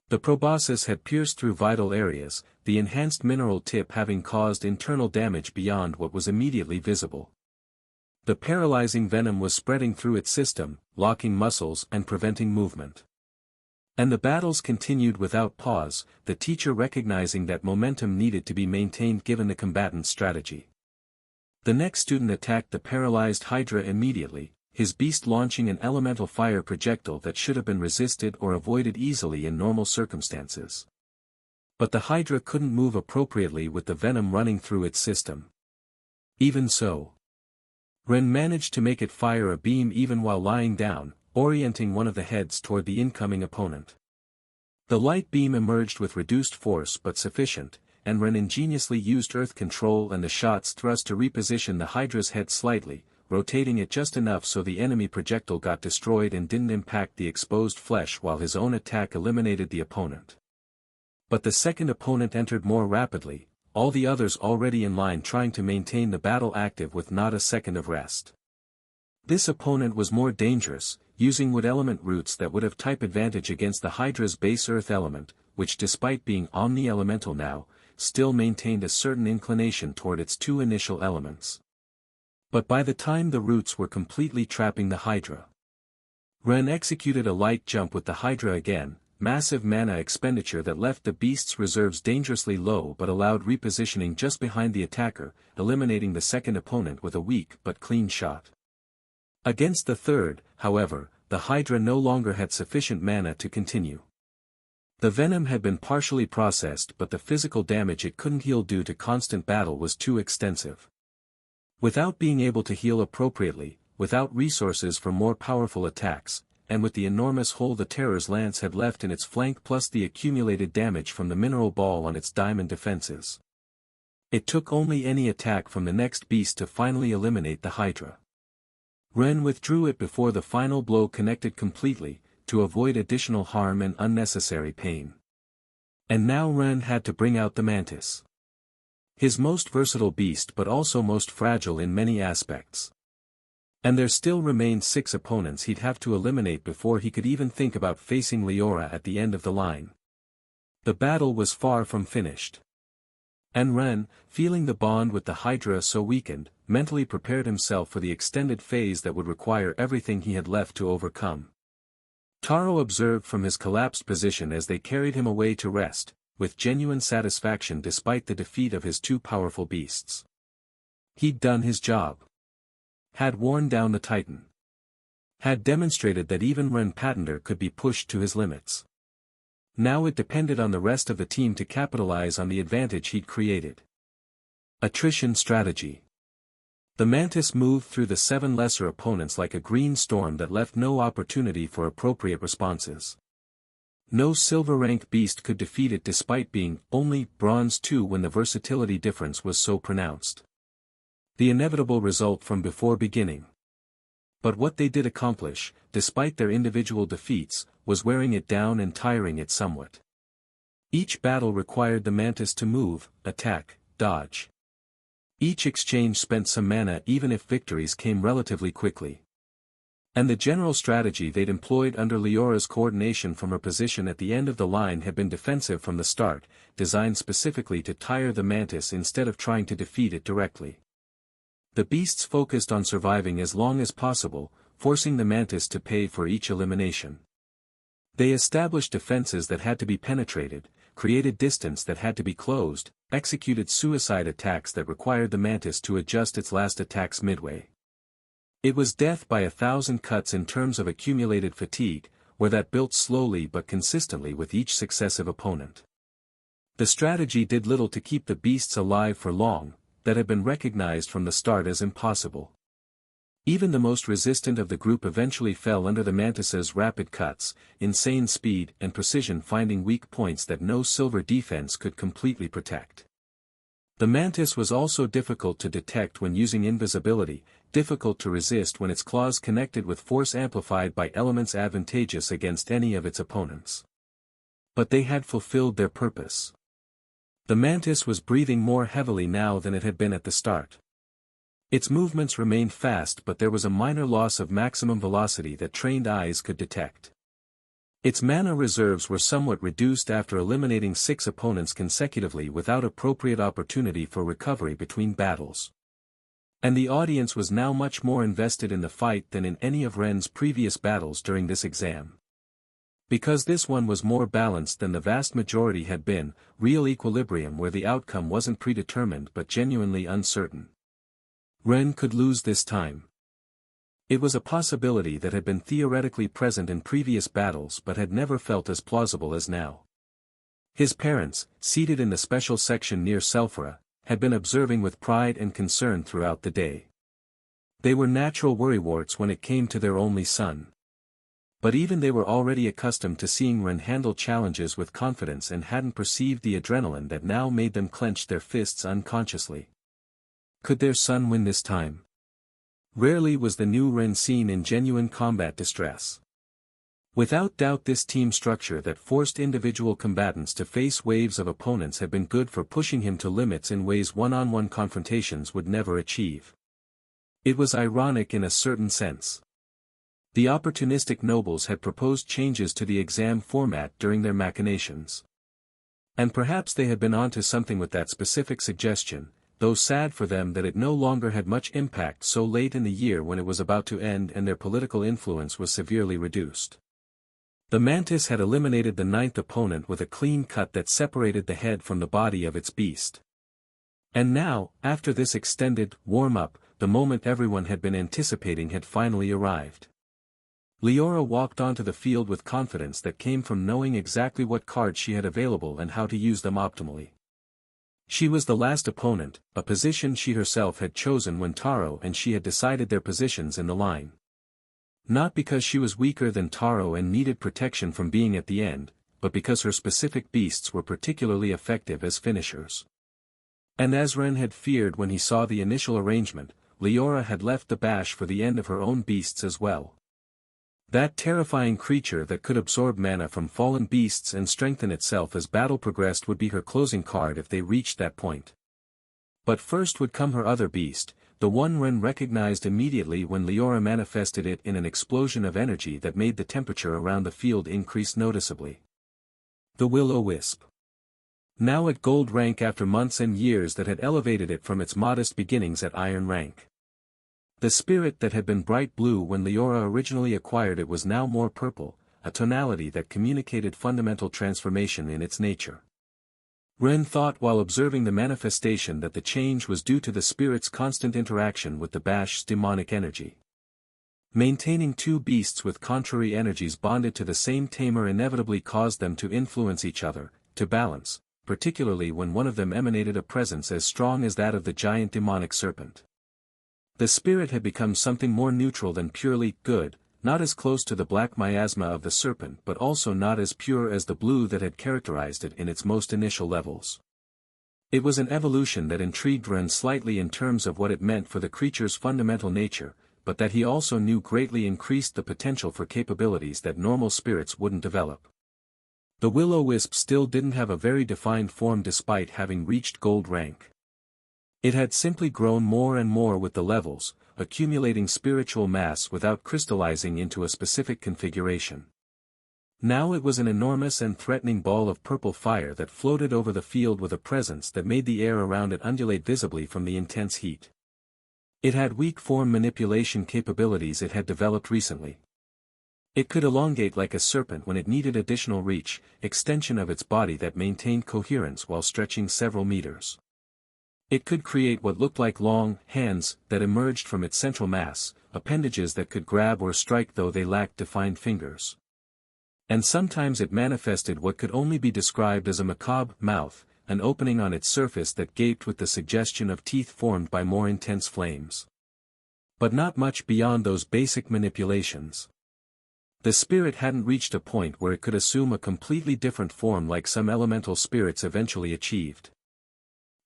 The proboscis had pierced through vital areas, the enhanced mineral tip having caused internal damage beyond what was immediately visible. The paralyzing venom was spreading through its system, locking muscles and preventing movement. And the battles continued without pause, the teacher recognizing that momentum needed to be maintained given the combatant's strategy. The next student attacked the paralyzed Hydra immediately, his beast launching an elemental fire projectile that should have been resisted or avoided easily in normal circumstances. But the Hydra couldn't move appropriately with the venom running through its system. Even so, Ren managed to make it fire a beam even while lying down, orienting one of the heads toward the incoming opponent. The light beam emerged with reduced force but sufficient, and Ren ingeniously used earth control and the shot's thrust to reposition the Hydra's head slightly, rotating it just enough so the enemy projectile got destroyed and didn't impact the exposed flesh while his own attack eliminated the opponent. But the second opponent entered more rapidly, all the others already in line trying to maintain the battle active with not a second of rest. This opponent was more dangerous, using wood element roots that would have type advantage against the Hydra's base earth element, which despite being omni-elemental now, still maintained a certain inclination toward its two initial elements. But by the time the roots were completely trapping the Hydra, Ren executed a light jump with the Hydra again, massive mana expenditure that left the beast's reserves dangerously low but allowed repositioning just behind the attacker, eliminating the second opponent with a weak but clean shot. Against the third, however, the Hydra no longer had sufficient mana to continue. The venom had been partially processed but the physical damage it couldn't heal due to constant battle was too extensive. Without being able to heal appropriately, without resources for more powerful attacks, and with the enormous hole the Terror's lance had left in its flank plus the accumulated damage from the mineral ball on its diamond defenses, it took only any attack from the next beast to finally eliminate the Hydra. Ren withdrew it before the final blow connected completely, to avoid additional harm and unnecessary pain. And now Ren had to bring out the Mantis. His most versatile beast but also most fragile in many aspects. And there still remained 6 opponents he'd have to eliminate before he could even think about facing Leora at the end of the line. The battle was far from finished. And Ren, feeling the bond with the Hydra so weakened, mentally prepared himself for the extended phase that would require everything he had left to overcome. Taro observed from his collapsed position as they carried him away to rest, with genuine satisfaction despite the defeat of his 2 powerful beasts. He'd done his job. Had worn down the Titan. Had demonstrated that even Ren Patender could be pushed to his limits. Now it depended on the rest of the team to capitalize on the advantage he'd created. Attrition strategy. The Mantis moved through the 7 lesser opponents like a green storm that left no opportunity for appropriate responses. No silver rank beast could defeat it despite being only bronze 2 when the versatility difference was so pronounced. The inevitable result from before beginning. But what they did accomplish, despite their individual defeats, was wearing it down and tiring it somewhat. Each battle required the mantis to move, attack, dodge. Each exchange spent some mana even if victories came relatively quickly. And the general strategy they'd employed under Leora's coordination from her position at the end of the line had been defensive from the start, designed specifically to tire the mantis instead of trying to defeat it directly. The beasts focused on surviving as long as possible, forcing the mantis to pay for each elimination. They established defenses that had to be penetrated, created distance that had to be closed, executed suicide attacks that required the mantis to adjust its last attacks midway. It was death by 1,000 cuts in terms of accumulated fatigue, where that built slowly but consistently with each successive opponent. The strategy did little to keep the beasts alive for long, that had been recognized from the start as impossible. Even the most resistant of the group eventually fell under the mantis's rapid cuts, insane speed and precision, finding weak points that no silver defense could completely protect. The mantis was also difficult to detect when using invisibility, difficult to resist when its claws connected with force amplified by elements advantageous against any of its opponents. But they had fulfilled their purpose. The mantis was breathing more heavily now than it had been at the start. Its movements remained fast, but there was a minor loss of maximum velocity that trained eyes could detect. Its mana reserves were somewhat reduced after eliminating 6 opponents consecutively without appropriate opportunity for recovery between battles. And the audience was now much more invested in the fight than in any of Ren's previous battles during this exam. Because this one was more balanced than the vast majority had been, real equilibrium where the outcome wasn't predetermined but genuinely uncertain. Ren could lose this time. It was a possibility that had been theoretically present in previous battles but had never felt as plausible as now. His parents, seated in the special section near Selphra, had been observing with pride and concern throughout the day. They were natural worrywarts when it came to their only son. But even they were already accustomed to seeing Ren handle challenges with confidence and hadn't perceived the adrenaline that now made them clench their fists unconsciously. Could their son win this time? Rarely was the new Ren seen in genuine combat distress. Without doubt this team structure that forced individual combatants to face waves of opponents had been good for pushing him to limits in ways one-on-one confrontations would never achieve. It was ironic in a certain sense. The opportunistic nobles had proposed changes to the exam format during their machinations. And perhaps they had been onto something with that specific suggestion, though sad for them that it no longer had much impact so late in the year when it was about to end and their political influence was severely reduced. The mantis had eliminated the 9th opponent with a clean cut that separated the head from the body of its beast. And now, after this extended warm-up, the moment everyone had been anticipating had finally arrived. Leora walked onto the field with confidence that came from knowing exactly what cards she had available and how to use them optimally. She was the last opponent, a position she herself had chosen when Taro and she had decided their positions in the line. Not because she was weaker than Taro and needed protection from being at the end, but because her specific beasts were particularly effective as finishers. And as Ren had feared when he saw the initial arrangement, Leora had left the bash for the end of her own beasts as well. That terrifying creature that could absorb mana from fallen beasts and strengthen itself as battle progressed would be her closing card if they reached that point. But first would come her other beast, the one Ren recognized immediately when Leora manifested it in an explosion of energy that made the temperature around the field increase noticeably. The Will-O-Wisp. Now at gold rank after months and years that had elevated it from its modest beginnings at iron rank. The spirit that had been bright blue when Leora originally acquired it was now more purple, a tonality that communicated fundamental transformation in its nature. Ren thought while observing the manifestation that the change was due to the spirit's constant interaction with the bash's demonic energy. Maintaining 2 beasts with contrary energies bonded to the same tamer inevitably caused them to influence each other, to balance, particularly when one of them emanated a presence as strong as that of the giant demonic serpent. The spirit had become something more neutral than purely good, not as close to the black miasma of the serpent but also not as pure as the blue that had characterized it in its most initial levels. It was an evolution that intrigued Ren slightly in terms of what it meant for the creature's fundamental nature, but that he also knew greatly increased the potential for capabilities that normal spirits wouldn't develop. The will-o-wisp still didn't have a very defined form despite having reached gold rank. It had simply grown more and more with the levels, accumulating spiritual mass without crystallizing into a specific configuration. Now it was an enormous and threatening ball of purple fire that floated over the field with a presence that made the air around it undulate visibly from the intense heat. It had weak form manipulation capabilities it had developed recently. It could elongate like a serpent when it needed additional reach, extension of its body that maintained coherence while stretching several meters. It could create what looked like long hands that emerged from its central mass, appendages that could grab or strike though they lacked defined fingers. And sometimes it manifested what could only be described as a macabre mouth, an opening on its surface that gaped with the suggestion of teeth formed by more intense flames. But not much beyond those basic manipulations. The spirit hadn't reached a point where it could assume a completely different form like some elemental spirits eventually achieved.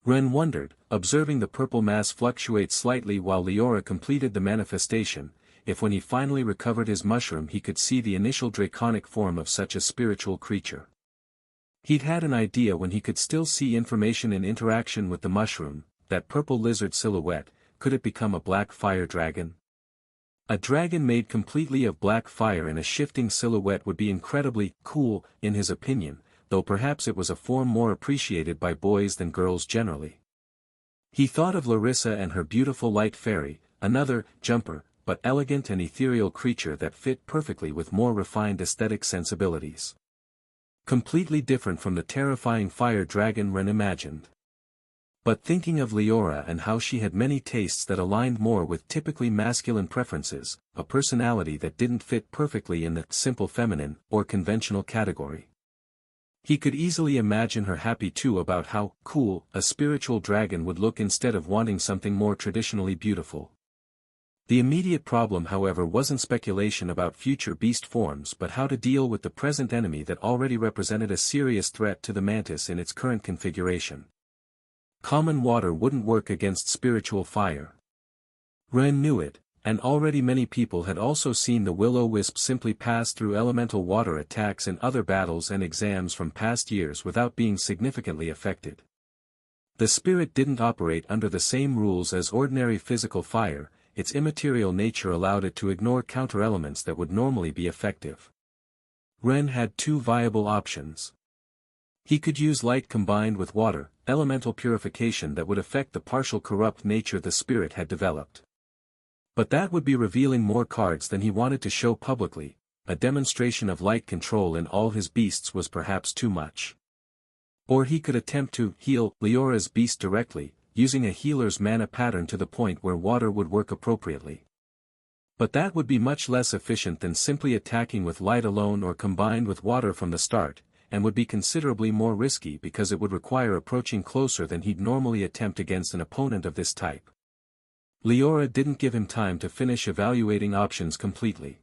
Ren wondered, observing the purple mass fluctuate slightly while Leora completed the manifestation, if when he finally recovered his mushroom he could see the initial draconic form of such a spiritual creature. He'd had an idea when he could still see information in interaction with the mushroom, that purple lizard silhouette. Could it become a black fire dragon? A dragon made completely of black fire in a shifting silhouette would be incredibly cool, in his opinion, though perhaps it was a form more appreciated by boys than girls generally. He thought of Larissa and her beautiful light fairy, another jumper, but elegant and ethereal creature that fit perfectly with more refined aesthetic sensibilities. Completely different from the terrifying fire dragon Ren imagined. But thinking of Leora and how she had many tastes that aligned more with typically masculine preferences, a personality that didn't fit perfectly in the simple feminine or conventional category. He could easily imagine her happy too about how cool a spiritual dragon would look instead of wanting something more traditionally beautiful. The immediate problem however wasn't speculation about future beast forms but how to deal with the present enemy that already represented a serious threat to the mantis in its current configuration. Common water wouldn't work against spiritual fire. Ren knew it, and already many people had also seen the will-o-wisp simply pass through elemental water attacks in other battles and exams from past years without being significantly affected. The spirit didn't operate under the same rules as ordinary physical fire. Its immaterial nature allowed it to ignore counter-elements that would normally be effective. Ren had two viable options. He could use light combined with water, elemental purification that would affect the partial corrupt nature the spirit had developed. But that would be revealing more cards than he wanted to show publicly. A demonstration of light control in all his beasts was perhaps too much. Or he could attempt to heal Leora's beast directly, using a healer's mana pattern to the point where water would work appropriately. But that would be much less efficient than simply attacking with light alone or combined with water from the start, and would be considerably more risky because it would require approaching closer than he'd normally attempt against an opponent of this type. Leora didn't give him time to finish evaluating options completely.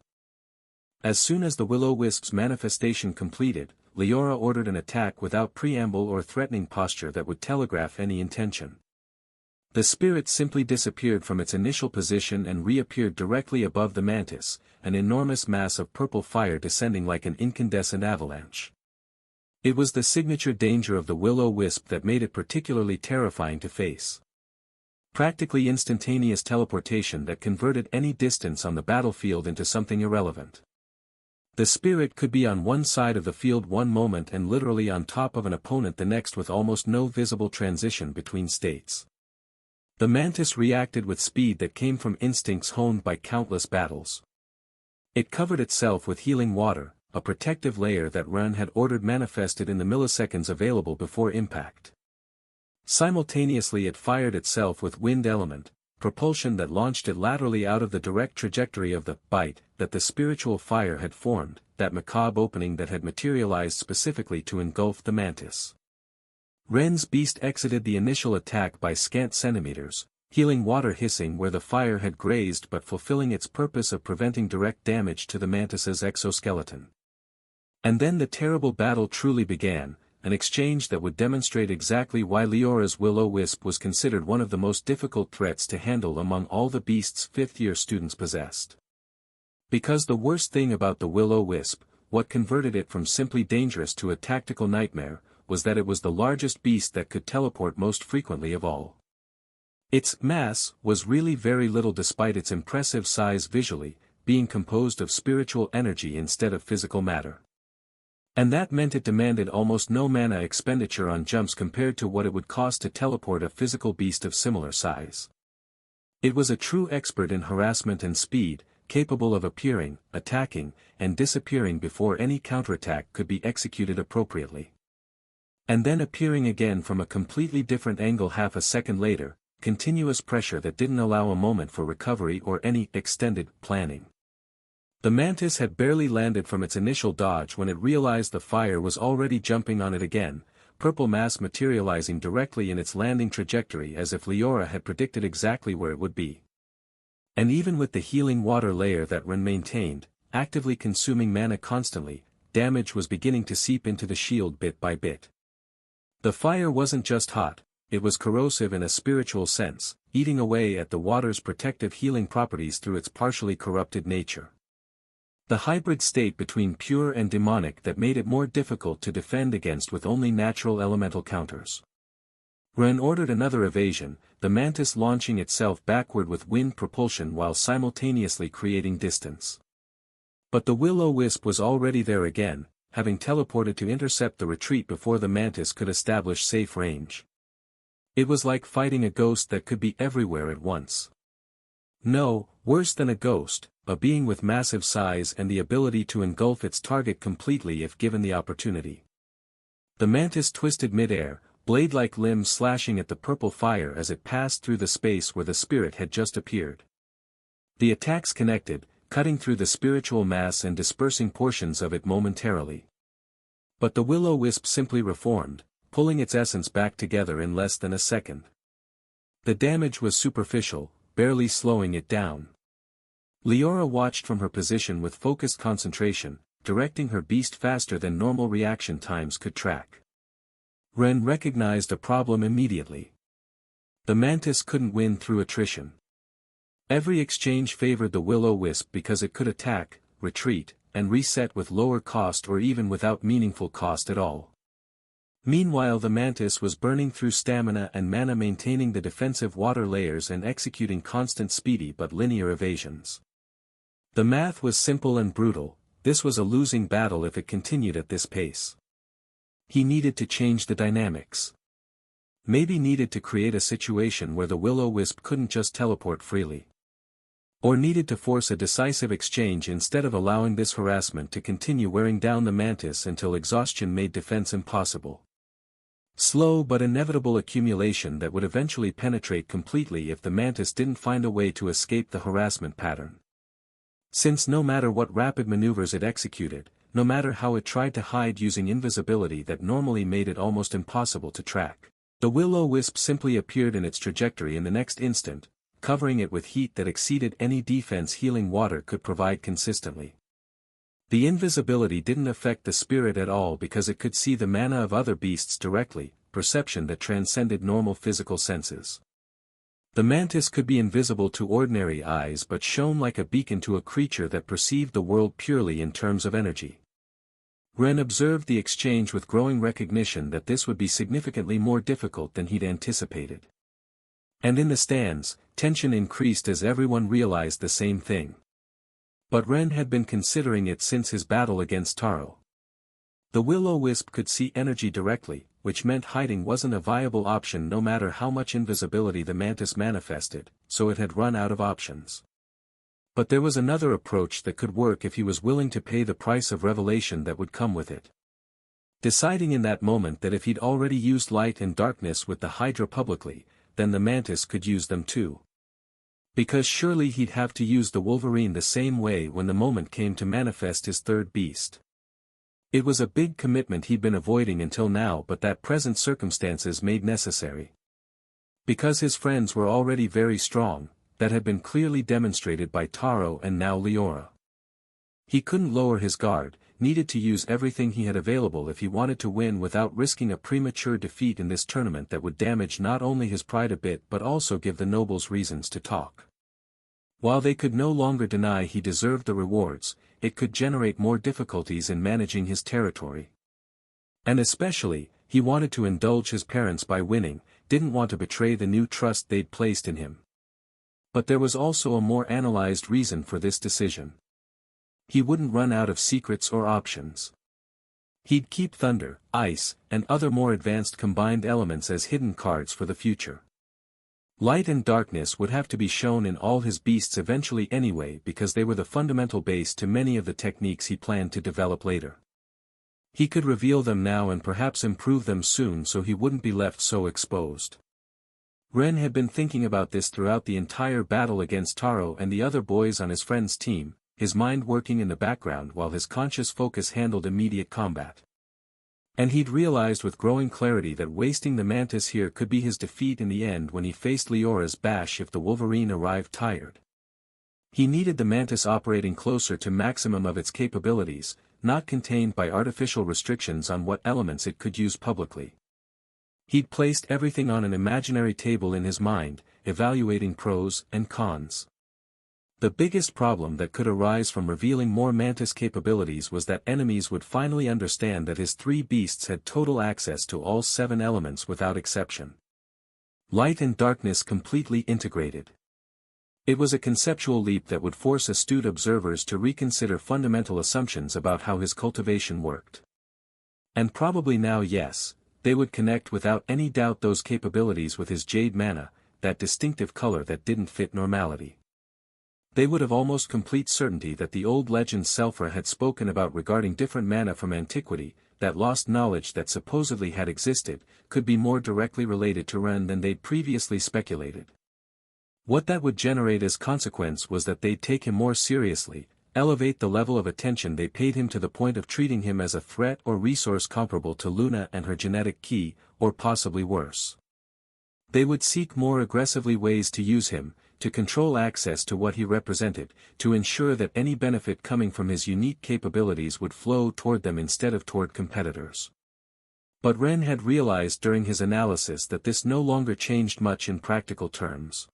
As soon as the will-o-wisp's manifestation completed, Leora ordered an attack without preamble or threatening posture that would telegraph any intention. The spirit simply disappeared from its initial position and reappeared directly above the mantis, an enormous mass of purple fire descending like an incandescent avalanche. It was the signature danger of the will-o-wisp that made it particularly terrifying to face. Practically instantaneous teleportation that converted any distance on the battlefield into something irrelevant. The spirit could be on one side of the field one moment and literally on top of an opponent the next with almost no visible transition between states. The mantis reacted with speed that came from instincts honed by countless battles. It covered itself with healing water, a protective layer that Ren had ordered manifested in the milliseconds available before impact. Simultaneously it fired itself with wind element, propulsion that launched it laterally out of the direct trajectory of the bite that the spiritual fire had formed, that macabre opening that had materialized specifically to engulf the mantis. Ren's beast exited the initial attack by scant centimeters, healing water hissing where the fire had grazed but fulfilling its purpose of preventing direct damage to the mantis's exoskeleton. And then the terrible battle truly began, an exchange that would demonstrate exactly why Leora's will-o-wisp was considered one of the most difficult threats to handle among all the beasts fifth-year students possessed. Because the worst thing about the will-o-wisp, what converted it from simply dangerous to a tactical nightmare, was that it was the largest beast that could teleport most frequently of all. Its mass was really very little despite its impressive size visually, being composed of spiritual energy instead of physical matter. And that meant it demanded almost no mana expenditure on jumps compared to what it would cost to teleport a physical beast of similar size. It was a true expert in harassment and speed, capable of appearing, attacking, and disappearing before any counterattack could be executed appropriately. And then appearing again from a completely different angle half a second later, continuous pressure that didn't allow a moment for recovery or any extended planning. The mantis had barely landed from its initial dodge when it realized the fire was already jumping on it again, purple mass materializing directly in its landing trajectory as if Leora had predicted exactly where it would be. And even with the healing water layer that Ren maintained, actively consuming mana constantly, damage was beginning to seep into the shield bit by bit. The fire wasn't just hot, it was corrosive in a spiritual sense, eating away at the water's protective healing properties through its partially corrupted nature. The hybrid state between pure and demonic that made it more difficult to defend against with only natural elemental counters. Ren ordered another evasion, the mantis launching itself backward with wind propulsion while simultaneously creating distance. But the will-o-wisp was already there again, having teleported to intercept the retreat before the mantis could establish safe range. It was like fighting a ghost that could be everywhere at once. No, worse than a ghost, a being with massive size and the ability to engulf its target completely if given the opportunity. The mantis twisted mid-air, blade-like limbs slashing at the purple fire as it passed through the space where the spirit had just appeared. The attacks connected, cutting through the spiritual mass and dispersing portions of it momentarily. But the will-o-wisp simply reformed, pulling its essence back together in less than a second. The damage was superficial, barely slowing it down. Leora watched from her position with focused concentration, directing her beast faster than normal reaction times could track. Ren recognized a problem immediately. The mantis couldn't win through attrition. Every exchange favored the will-o-wisp because it could attack, retreat, and reset with lower cost or even without meaningful cost at all. Meanwhile the mantis was burning through stamina and mana, maintaining the defensive water layers and executing constant speedy but linear evasions. The math was simple and brutal, this was a losing battle if it continued at this pace. He needed to change the dynamics. Maybe needed to create a situation where the will-o-wisp couldn't just teleport freely. Or needed to force a decisive exchange instead of allowing this harassment to continue wearing down the mantis until exhaustion made defense impossible. Slow but inevitable accumulation that would eventually penetrate completely if the mantis didn't find a way to escape the harassment pattern. Since no matter what rapid maneuvers it executed, no matter how it tried to hide using invisibility that normally made it almost impossible to track, the will-o-wisp simply appeared in its trajectory in the next instant, covering it with heat that exceeded any defense healing water could provide consistently. The invisibility didn't affect the spirit at all because it could see the mana of other beasts directly, perception that transcended normal physical senses. The mantis could be invisible to ordinary eyes but shone like a beacon to a creature that perceived the world purely in terms of energy. Ren observed the exchange with growing recognition that this would be significantly more difficult than he'd anticipated. And in the stands, tension increased as everyone realized the same thing. But Ren had been considering it since his battle against Taro. The will-o-wisp could see energy directly, which meant hiding wasn't a viable option no matter how much invisibility the mantis manifested, so it had run out of options. But there was another approach that could work if he was willing to pay the price of revelation that would come with it. Deciding in that moment that if he'd already used light and darkness with the Hydra publicly, then the mantis could use them too. Because surely he'd have to use the Wolverine the same way when the moment came to manifest his third beast. It was a big commitment he'd been avoiding until now, but that present circumstances made necessary. Because his friends were already very strong, that had been clearly demonstrated by Taro and now Leora. He couldn't lower his guard, needed to use everything he had available if he wanted to win without risking a premature defeat in this tournament that would damage not only his pride a bit but also give the nobles reasons to talk. While they could no longer deny he deserved the rewards, it could generate more difficulties in managing his territory. And especially, he wanted to indulge his parents by winning, didn't want to betray the new trust they'd placed in him. But there was also a more analyzed reason for this decision. He wouldn't run out of secrets or options. He'd keep thunder, ice, and other more advanced combined elements as hidden cards for the future. Light and darkness would have to be shown in all his beasts eventually anyway because they were the fundamental base to many of the techniques he planned to develop later. He could reveal them now and perhaps improve them soon so he wouldn't be left so exposed. Ren had been thinking about this throughout the entire battle against Taro and the other boys on his friend's team, his mind working in the background while his conscious focus handled immediate combat. And he'd realized with growing clarity that wasting the Mantis here could be his defeat in the end when he faced Leora's bash if the Wolverine arrived tired. He needed the Mantis operating closer to maximum of its capabilities, not contained by artificial restrictions on what elements it could use publicly. He'd placed everything on an imaginary table in his mind, evaluating pros and cons. The biggest problem that could arise from revealing more Mantis capabilities was that enemies would finally understand that his three beasts had total access to all 7 elements without exception. Light and darkness completely integrated. It was a conceptual leap that would force astute observers to reconsider fundamental assumptions about how his cultivation worked. And probably now yes, they would connect without any doubt those capabilities with his jade mana, that distinctive color that didn't fit normality. They would have almost complete certainty that the old legend Selphra had spoken about regarding different mana from antiquity, that lost knowledge that supposedly had existed, could be more directly related to Ren than they'd previously speculated. What that would generate as consequence was that they'd take him more seriously, elevate the level of attention they paid him to the point of treating him as a threat or resource comparable to Luna and her genetic key, or possibly worse. They would seek more aggressively ways to use him, to control access to what he represented, to ensure that any benefit coming from his unique capabilities would flow toward them instead of toward competitors. But Ren had realized during his analysis that this no longer changed much in practical terms.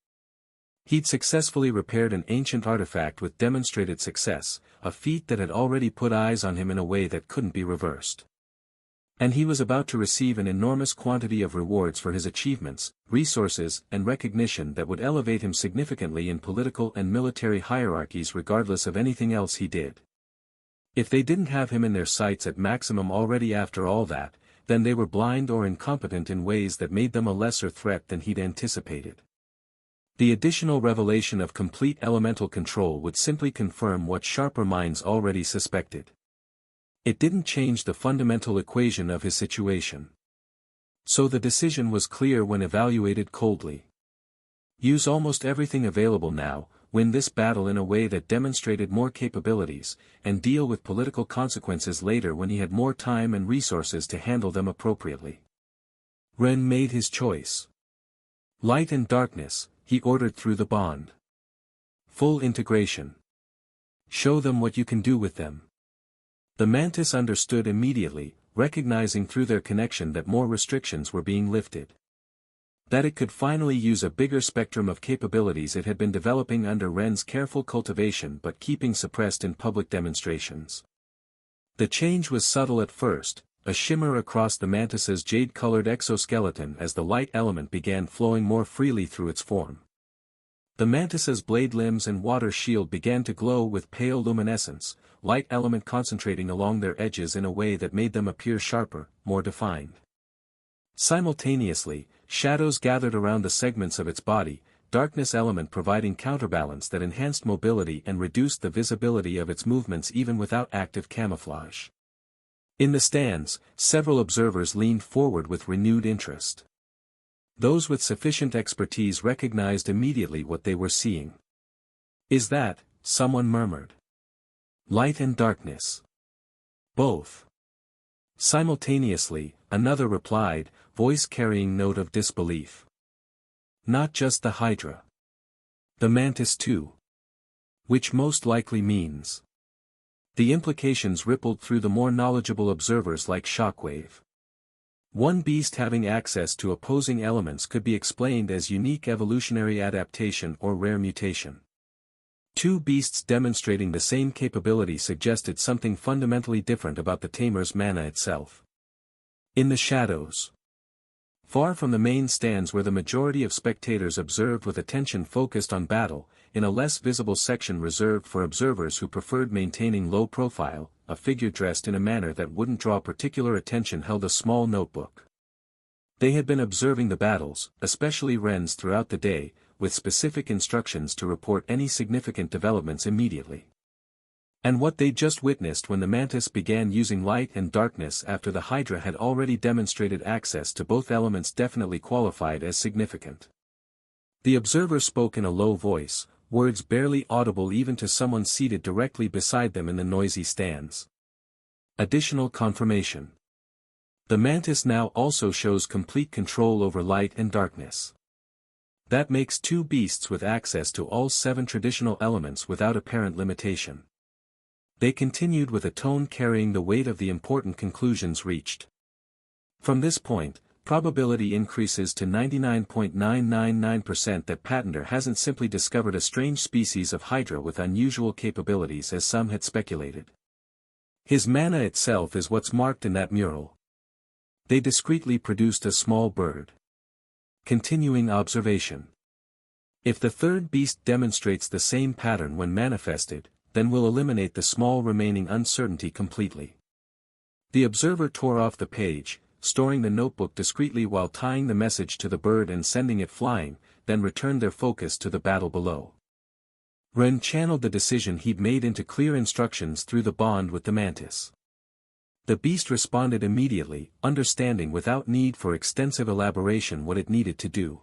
He'd successfully repaired an ancient artifact with demonstrated success, a feat that had already put eyes on him in a way that couldn't be reversed. And he was about to receive an enormous quantity of rewards for his achievements, resources, and recognition that would elevate him significantly in political and military hierarchies regardless of anything else he did. If they didn't have him in their sights at maximum already after all that, then they were blind or incompetent in ways that made them a lesser threat than he'd anticipated. The additional revelation of complete elemental control would simply confirm what sharper minds already suspected. It didn't change the fundamental equation of his situation. So the decision was clear when evaluated coldly. Use almost everything available now, win this battle in a way that demonstrated more capabilities, and deal with political consequences later when he had more time and resources to handle them appropriately. Ren made his choice. Light and darkness, he ordered through the bond. Full integration. Show them what you can do with them. The Mantis understood immediately, recognizing through their connection that more restrictions were being lifted. That it could finally use a bigger spectrum of capabilities it had been developing under Ren's careful cultivation but keeping suppressed in public demonstrations. The change was subtle at first, a shimmer across the Mantis's jade-colored exoskeleton as the light element began flowing more freely through its form. The Mantis's blade limbs and water shield began to glow with pale luminescence, light element concentrating along their edges in a way that made them appear sharper, more defined. Simultaneously, shadows gathered around the segments of its body, darkness element providing counterbalance that enhanced mobility and reduced the visibility of its movements even without active camouflage. In the stands, several observers leaned forward with renewed interest. Those with sufficient expertise recognized immediately what they were seeing. "Is that," someone murmured. "Light and darkness?" "Both." Simultaneously, another replied, voice carrying note of disbelief. "Not just the Hydra. The Mantis too." "Which most likely means." The implications rippled through the more knowledgeable observers like shockwave. One beast having access to opposing elements could be explained as unique evolutionary adaptation or rare mutation. Two beasts demonstrating the same capability suggested something fundamentally different about the Tamer's mana itself. In the shadows. Far from the main stands where the majority of spectators observed with attention focused on battle, in a less visible section reserved for observers who preferred maintaining low profile, a figure dressed in a manner that wouldn't draw particular attention held a small notebook. They had been observing the battles, especially Ren's throughout the day, with specific instructions to report any significant developments immediately. And what they'd just witnessed when the Mantis began using light and darkness after the Hydra had already demonstrated access to both elements definitely qualified as significant. The observer spoke in a low voice, words barely audible even to someone seated directly beside them in the noisy stands. Additional confirmation. The Mantis now also shows complete control over light and darkness. That makes two beasts with access to all 7 traditional elements without apparent limitation. They continued with a tone carrying the weight of the important conclusions reached. From this point, probability increases to 99.999% that Patenter hasn't simply discovered a strange species of Hydra with unusual capabilities as some had speculated. His mana itself is what's marked in that mural. They discreetly produced a small bird. Continuing observation. If the third beast demonstrates the same pattern when manifested, then we'll eliminate the small remaining uncertainty completely. The observer tore off the page, storing the notebook discreetly while tying the message to the bird and sending it flying, then returned their focus to the battle below. Ren channeled the decision he'd made into clear instructions through the bond with the Mantis. The beast responded immediately, understanding without need for extensive elaboration what it needed to do.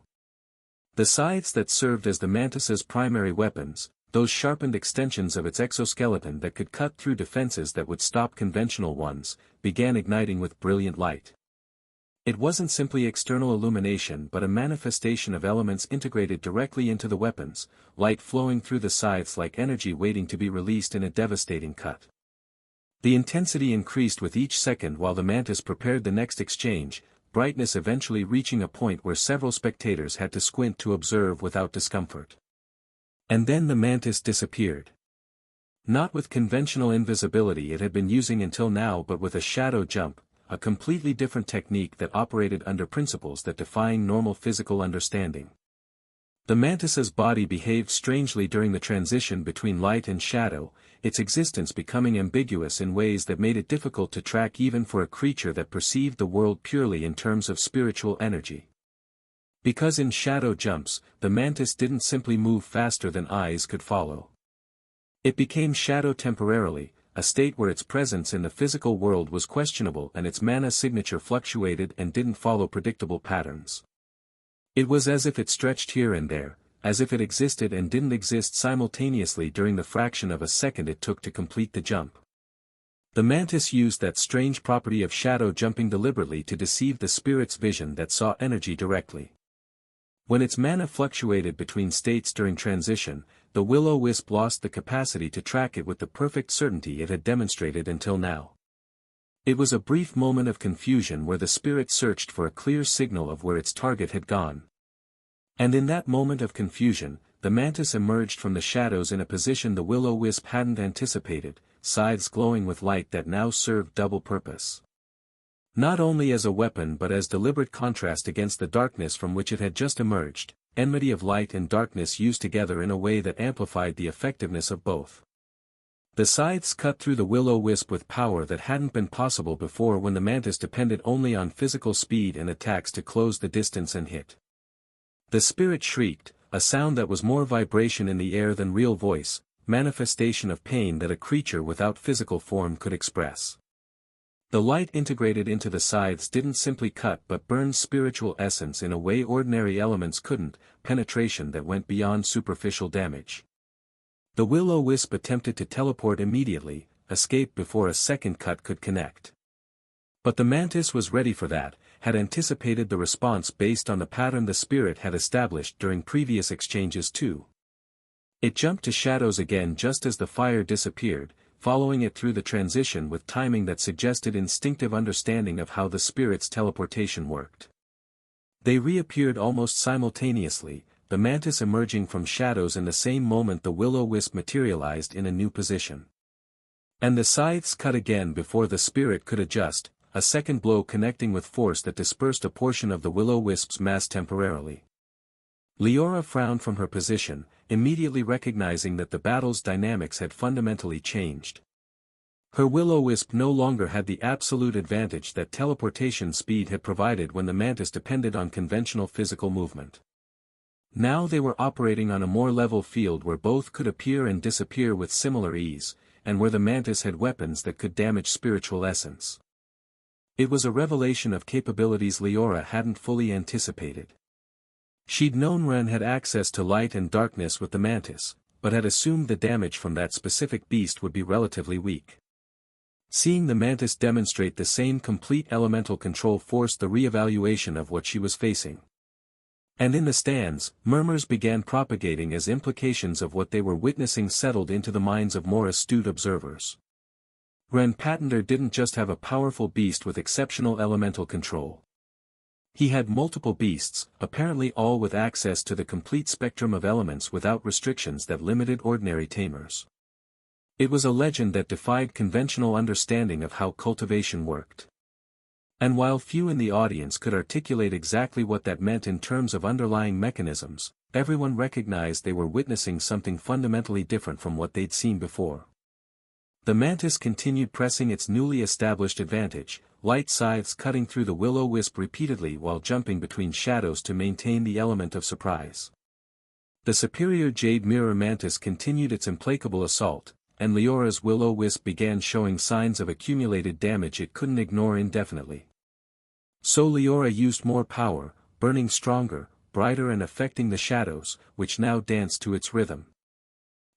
The scythes that served as the Mantis's primary weapons, those sharpened extensions of its exoskeleton that could cut through defenses that would stop conventional ones, began igniting with brilliant light. It wasn't simply external illumination but a manifestation of elements integrated directly into the weapons, light flowing through the scythes like energy waiting to be released in a devastating cut. The intensity increased with each second while the Mantis prepared the next exchange, brightness eventually reaching a point where several spectators had to squint to observe without discomfort. And then the Mantis disappeared. Not with conventional invisibility it had been using until now but with a shadow jump, a completely different technique that operated under principles that defying normal physical understanding. The Mantis's body behaved strangely during the transition between light and shadow, its existence becoming ambiguous in ways that made it difficult to track even for a creature that perceived the world purely in terms of spiritual energy. Because in shadow jumps, the Mantis didn't simply move faster than eyes could follow. It became shadow temporarily, a state where its presence in the physical world was questionable and its mana signature fluctuated and didn't follow predictable patterns. It was as if it stretched here and there, as if it existed and didn't exist simultaneously during the fraction of a second it took to complete the jump. The Mantis used that strange property of shadow jumping deliberately to deceive the spirit's vision that saw energy directly. When its mana fluctuated between states during transition, the will-o-wisp lost the capacity to track it with the perfect certainty it had demonstrated until now. It was a brief moment of confusion where the spirit searched for a clear signal of where its target had gone. And in that moment of confusion, the Mantis emerged from the shadows in a position the will-o-wisp hadn't anticipated, scythes glowing with light that now served double purpose. Not only as a weapon but as deliberate contrast against the darkness from which it had just emerged, enmity of light and darkness used together in a way that amplified the effectiveness of both. The scythes cut through the will-o-wisp with power that hadn't been possible before when the Mantis depended only on physical speed and attacks to close the distance and hit. The spirit shrieked, a sound that was more vibration in the air than real voice, manifestation of pain that a creature without physical form could express. The light integrated into the scythes didn't simply cut but burned spiritual essence in a way ordinary elements couldn't, penetration that went beyond superficial damage. The will-o-wisp attempted to teleport immediately, escape before a second cut could connect. But the Mantis was ready for that, had anticipated the response based on the pattern the spirit had established during previous exchanges too. It jumped to shadows again just as the fire disappeared, following it through the transition with timing that suggested instinctive understanding of how the spirit's teleportation worked. They reappeared almost simultaneously, the mantis emerging from shadows in the same moment the will-o-wisp materialized in a new position. And the scythes cut again before the spirit could adjust, a second blow connecting with force that dispersed a portion of the will-o-wisp's mass temporarily. Leora frowned from her position, immediately recognizing that the battle's dynamics had fundamentally changed. Her will-o-wisp no longer had the absolute advantage that teleportation speed had provided when the mantis depended on conventional physical movement. Now they were operating on a more level field where both could appear and disappear with similar ease, and where the mantis had weapons that could damage spiritual essence. It was a revelation of capabilities Leora hadn't fully anticipated. She'd known Ren had access to light and darkness with the mantis, but had assumed the damage from that specific beast would be relatively weak. Seeing the mantis demonstrate the same complete elemental control forced the re-evaluation of what she was facing. And in the stands, murmurs began propagating as implications of what they were witnessing settled into the minds of more astute observers. Ren Patender didn't just have a powerful beast with exceptional elemental control. He had multiple beasts, apparently all with access to the complete spectrum of elements without restrictions that limited ordinary tamers. It was a legend that defied conventional understanding of how cultivation worked. And while few in the audience could articulate exactly what that meant in terms of underlying mechanisms, everyone recognized they were witnessing something fundamentally different from what they'd seen before. The mantis continued pressing its newly established advantage, light scythes cutting through the will-o-wisp repeatedly while jumping between shadows to maintain the element of surprise. The superior jade mirror mantis continued its implacable assault, and Leora's will-o-wisp began showing signs of accumulated damage it couldn't ignore indefinitely. So Leora used more power, burning stronger, brighter and affecting the shadows, which now danced to its rhythm.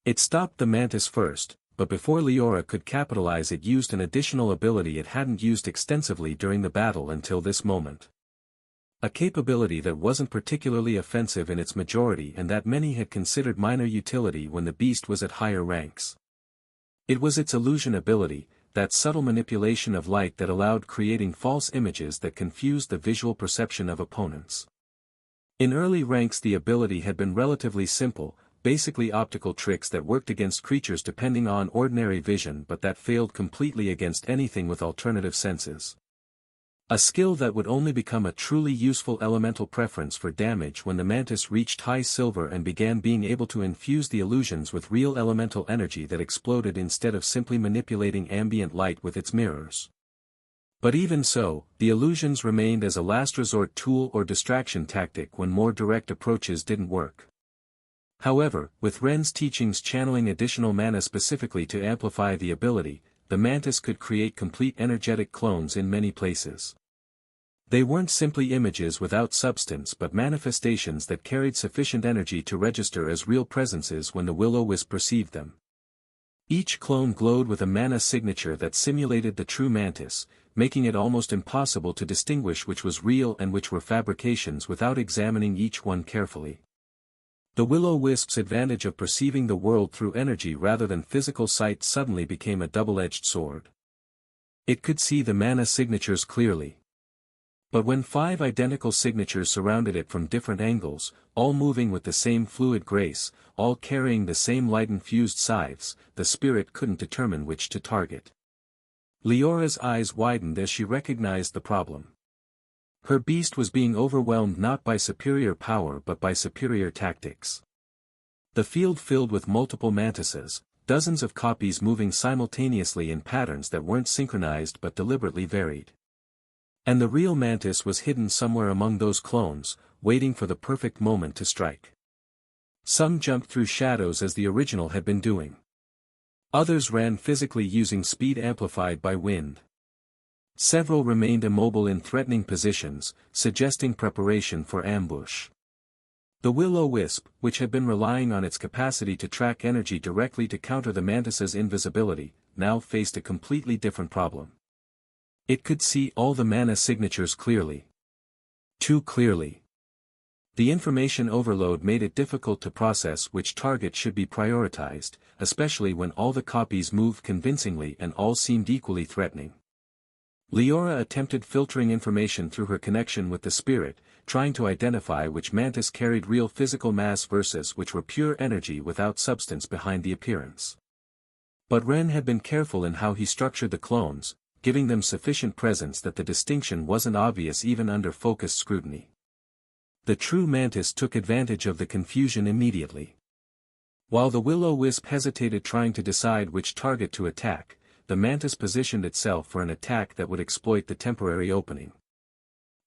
It stopped the mantis first, but before Leora could capitalize it used an additional ability it hadn't used extensively during the battle until this moment. A capability that wasn't particularly offensive in its majority and that many had considered minor utility when the beast was at higher ranks. It was its illusion ability, that subtle manipulation of light that allowed creating false images that confused the visual perception of opponents. In early ranks the ability had been relatively simple, basically optical tricks that worked against creatures depending on ordinary vision but that failed completely against anything with alternative senses. A skill that would only become a truly useful elemental preference for damage when the mantis reached high silver and began being able to infuse the illusions with real elemental energy that exploded instead of simply manipulating ambient light with its mirrors. But even so, the illusions remained as a last resort tool or distraction tactic when more direct approaches didn't work. However, with Ren's teachings channeling additional mana specifically to amplify the ability, the mantis could create complete energetic clones in many places. They weren't simply images without substance but manifestations that carried sufficient energy to register as real presences when the will-o-wisp perceived them. Each clone glowed with a mana signature that simulated the true mantis, making it almost impossible to distinguish which was real and which were fabrications without examining each one carefully. The will-o-wisp's advantage of perceiving the world through energy rather than physical sight suddenly became a double-edged sword. It could see the mana signatures clearly. But when 5 identical signatures surrounded it from different angles, all moving with the same fluid grace, all carrying the same light-infused scythes, the spirit couldn't determine which to target. Leora's eyes widened as she recognized the problem. Her beast was being overwhelmed not by superior power but by superior tactics. The field filled with multiple mantises, dozens of copies moving simultaneously in patterns that weren't synchronized but deliberately varied. And the real mantis was hidden somewhere among those clones, waiting for the perfect moment to strike. Some jumped through shadows as the original had been doing. Others ran physically using speed amplified by wind. Several remained immobile in threatening positions, suggesting preparation for ambush. The will-o-wisp, which had been relying on its capacity to track energy directly to counter the mantis's invisibility, now faced a completely different problem. It could see all the mana signatures clearly. Too clearly. The information overload made it difficult to process which target should be prioritized, especially when all the copies moved convincingly and all seemed equally threatening. Leora attempted filtering information through her connection with the spirit, trying to identify which mantis carried real physical mass versus which were pure energy without substance behind the appearance. But Ren had been careful in how he structured the clones, giving them sufficient presence that the distinction wasn't obvious even under focused scrutiny. The true mantis took advantage of the confusion immediately. While the will-o-wisp hesitated trying to decide which target to attack, the mantis positioned itself for an attack that would exploit the temporary opening.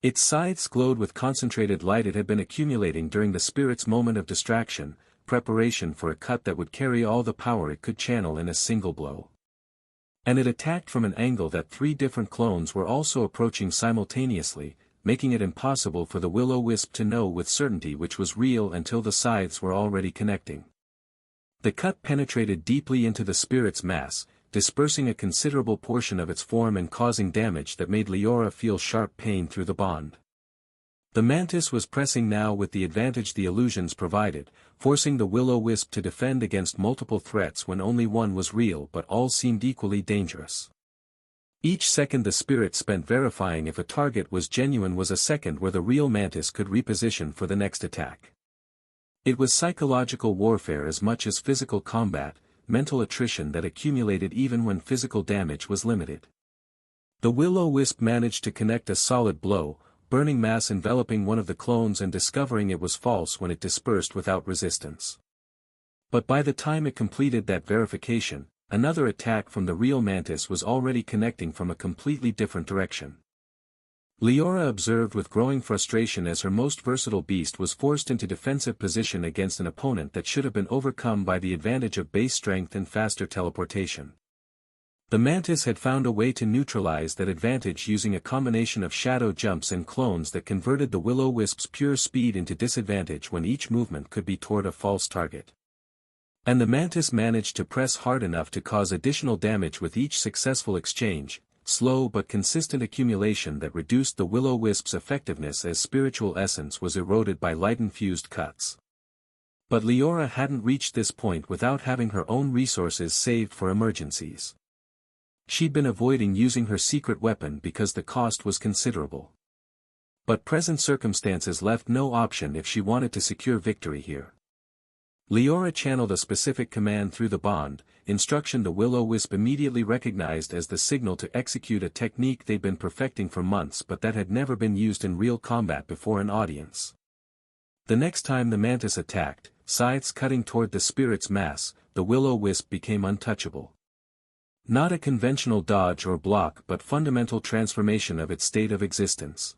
Its sides glowed with concentrated light it had been accumulating during the spirit's moment of distraction, preparation for a cut that would carry all the power it could channel in a single blow. And it attacked from an angle that 3 different clones were also approaching simultaneously, making it impossible for the will-o-wisp to know with certainty which was real until the scythes were already connecting. The cut penetrated deeply into the spirit's mass, dispersing a considerable portion of its form and causing damage that made Leora feel sharp pain through the bond. The mantis was pressing now with the advantage the illusions provided, forcing the will-o-wisp to defend against multiple threats when only one was real but all seemed equally dangerous. Each second the spirit spent verifying if a target was genuine was a second where the real mantis could reposition for the next attack. It was psychological warfare as much as physical combat, mental attrition that accumulated even when physical damage was limited. The will-o-wisp managed to connect a solid blow, burning mass enveloping one of the clones and discovering it was false when it dispersed without resistance. But by the time it completed that verification, another attack from the real mantis was already connecting from a completely different direction. Leora observed with growing frustration as her most versatile beast was forced into defensive position against an opponent that should have been overcome by the advantage of base strength and faster teleportation. The mantis had found a way to neutralize that advantage using a combination of shadow jumps and clones that converted the will-o-wisp's pure speed into disadvantage when each movement could be toward a false target. And the mantis managed to press hard enough to cause additional damage with each successful exchange, slow but consistent accumulation that reduced the will-o-wisp's effectiveness as spiritual essence was eroded by light-infused cuts. But Leora hadn't reached this point without having her own resources saved for emergencies. She'd been avoiding using her secret weapon because the cost was considerable. But present circumstances left no option if she wanted to secure victory here. Leora channeled a specific command through the bond, instruction the will-o-wisp immediately recognized as the signal to execute a technique they'd been perfecting for months but that had never been used in real combat before an audience. The next time the mantis attacked, scythes cutting toward the spirit's mass, the will-o-wisp became untouchable. Not a conventional dodge or block but fundamental transformation of its state of existence.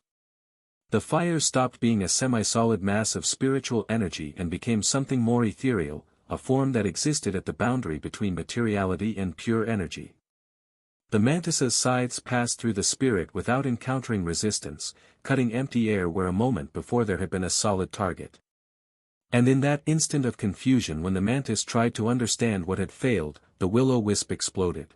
The fire stopped being a semi-solid mass of spiritual energy and became something more ethereal, a form that existed at the boundary between materiality and pure energy. The mantis's scythes passed through the spirit without encountering resistance, cutting empty air where a moment before there had been a solid target. And in that instant of confusion when the mantis tried to understand what had failed, the will-o-wisp exploded.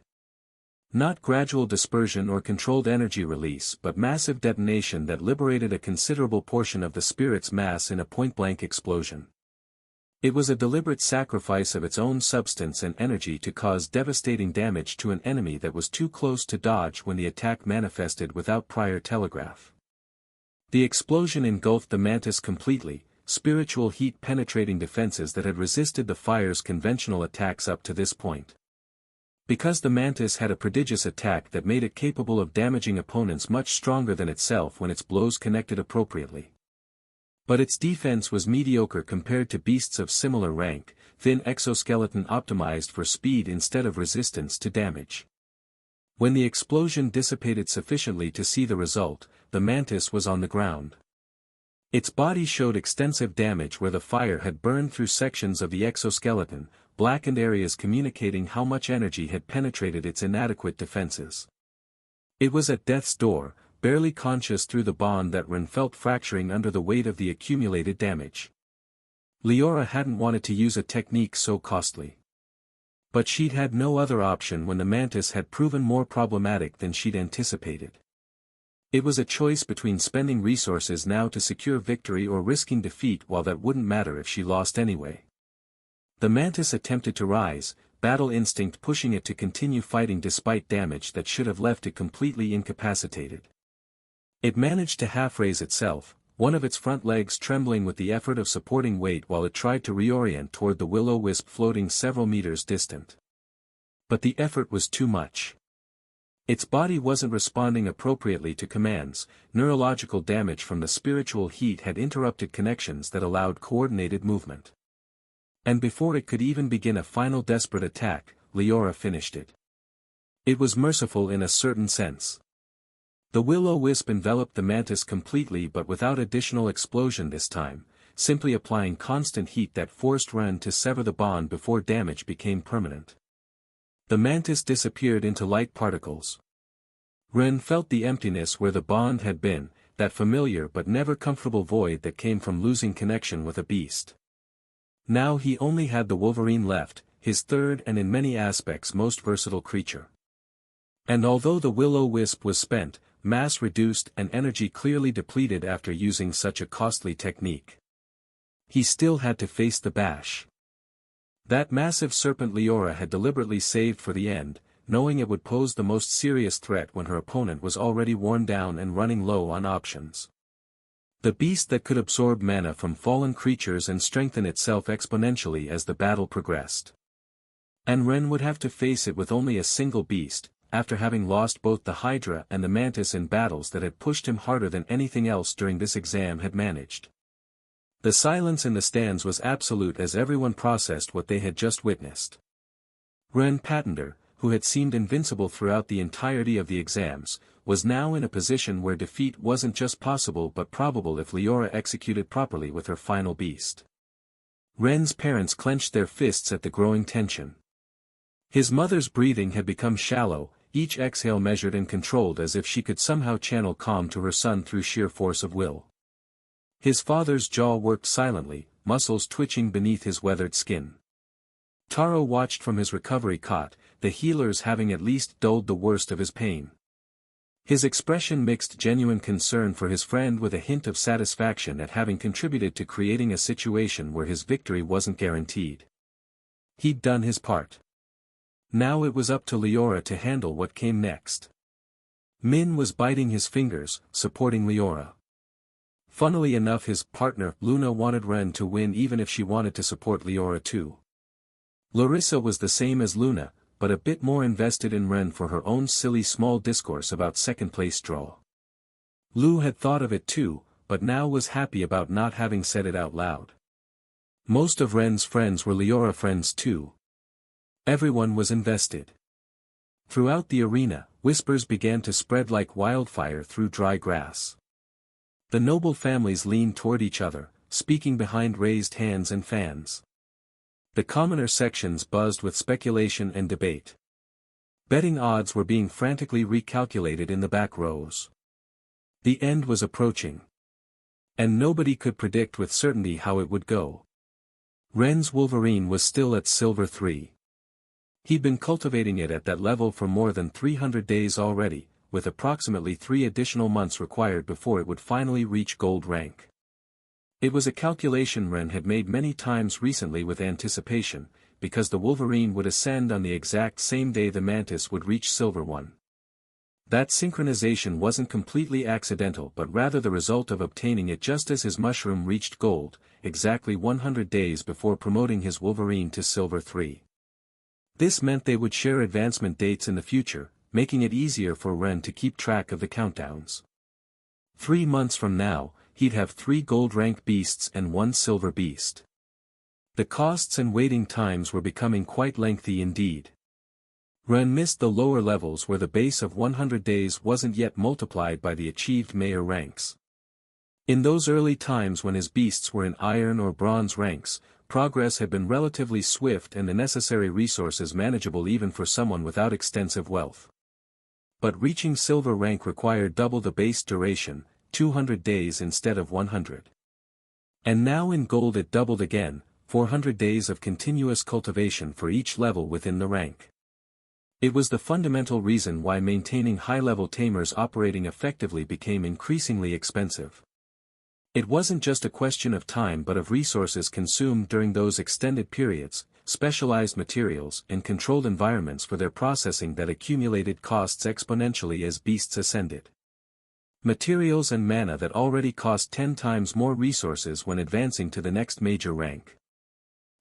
Not gradual dispersion or controlled energy release but massive detonation that liberated a considerable portion of the spirit's mass in a point-blank explosion. It was a deliberate sacrifice of its own substance and energy to cause devastating damage to an enemy that was too close to dodge when the attack manifested without prior telegraph. The explosion engulfed the mantis completely, spiritual heat penetrating defenses that had resisted the fire's conventional attacks up to this point. Because the mantis had a prodigious attack that made it capable of damaging opponents much stronger than itself when its blows connected appropriately. But its defense was mediocre compared to beasts of similar rank, thin exoskeleton optimized for speed instead of resistance to damage. When the explosion dissipated sufficiently to see the result, the mantis was on the ground. Its body showed extensive damage where the fire had burned through sections of the exoskeleton, blackened areas communicating how much energy had penetrated its inadequate defenses. It was at death's door, barely conscious through the bond that Ren felt fracturing under the weight of the accumulated damage. Leora hadn't wanted to use a technique so costly. But she'd had no other option when the mantis had proven more problematic than she'd anticipated. It was a choice between spending resources now to secure victory or risking defeat, while that wouldn't matter if she lost anyway. The mantis attempted to rise, battle instinct pushing it to continue fighting despite damage that should have left it completely incapacitated. It managed to half-raise itself, one of its front legs trembling with the effort of supporting weight while it tried to reorient toward the will-o-wisp floating several meters distant. But the effort was too much. Its body wasn't responding appropriately to commands, neurological damage from the spiritual heat had interrupted connections that allowed coordinated movement. And before it could even begin a final desperate attack, Leora finished it. It was merciful in a certain sense. The will-o-wisp enveloped the mantis completely but without additional explosion this time, simply applying constant heat that forced Ren to sever the bond before damage became permanent. The mantis disappeared into light particles. Ren felt the emptiness where the bond had been, that familiar but never comfortable void that came from losing connection with a beast. Now he only had the Wolverine left, his third and in many aspects most versatile creature. And although the will-o-wisp was spent, mass reduced and energy clearly depleted after using such a costly technique, he still had to face the bash. That massive serpent Leora had deliberately saved for the end, knowing it would pose the most serious threat when her opponent was already worn down and running low on options. The beast that could absorb mana from fallen creatures and strengthen itself exponentially as the battle progressed. And Ren would have to face it with only a single beast, after having lost both the Hydra and the Mantis in battles that had pushed him harder than anything else during this exam had managed. The silence in the stands was absolute as everyone processed what they had just witnessed. Ren Patender, who had seemed invincible throughout the entirety of the exams, was now in a position where defeat wasn't just possible but probable if Leora executed properly with her final beast. Ren's parents clenched their fists at the growing tension. His mother's breathing had become shallow, each exhale measured and controlled as if she could somehow channel calm to her son through sheer force of will. His father's jaw worked silently, muscles twitching beneath his weathered skin. Taro watched from his recovery cot, the healers having at least dulled the worst of his pain. His expression mixed genuine concern for his friend with a hint of satisfaction at having contributed to creating a situation where his victory wasn't guaranteed. He'd done his part. Now it was up to Leora to handle what came next. Min was biting his fingers, supporting Leora. Funnily enough, his partner, Luna, wanted Ren to win even if she wanted to support Leora too. Larissa was the same as Luna, but a bit more invested in Ren for her own silly small discourse about second-place draw. Lou had thought of it too, but now was happy about not having said it out loud. Most of Ren's friends were Leora friends too. Everyone was invested. Throughout the arena, whispers began to spread like wildfire through dry grass. The noble families leaned toward each other, speaking behind raised hands and fans. The commoner sections buzzed with speculation and debate. Betting odds were being frantically recalculated in the back rows. The end was approaching. And nobody could predict with certainty how it would go. Ren's Wolverine was still at Silver 3. He'd been cultivating it at that level for more than 300 days already, with approximately 3 additional months required before it would finally reach gold rank. It was a calculation Ren had made many times recently with anticipation, because the Wolverine would ascend on the exact same day the Mantis would reach Silver 1. That synchronization wasn't completely accidental but rather the result of obtaining it just as his mushroom reached gold, exactly 100 days before promoting his Wolverine to Silver 3. This meant they would share advancement dates in the future, making it easier for Ren to keep track of the countdowns. 3 months from now, he'd have 3 gold-rank beasts and 1 silver beast. The costs and waiting times were becoming quite lengthy indeed. Ren missed the lower levels where the base of 100 days wasn't yet multiplied by the achieved mayor ranks. In those early times when his beasts were in iron or bronze ranks, progress had been relatively swift and the necessary resources manageable even for someone without extensive wealth. But reaching silver rank required double the base duration, 200 days instead of 100. And now in gold it doubled again, 400 days of continuous cultivation for each level within the rank. It was the fundamental reason why maintaining high-level tamers operating effectively became increasingly expensive. It wasn't just a question of time but of resources consumed during those extended periods, specialized materials and controlled environments for their processing that accumulated costs exponentially as beasts ascended. Materials and mana that already cost 10 times more resources when advancing to the next major rank.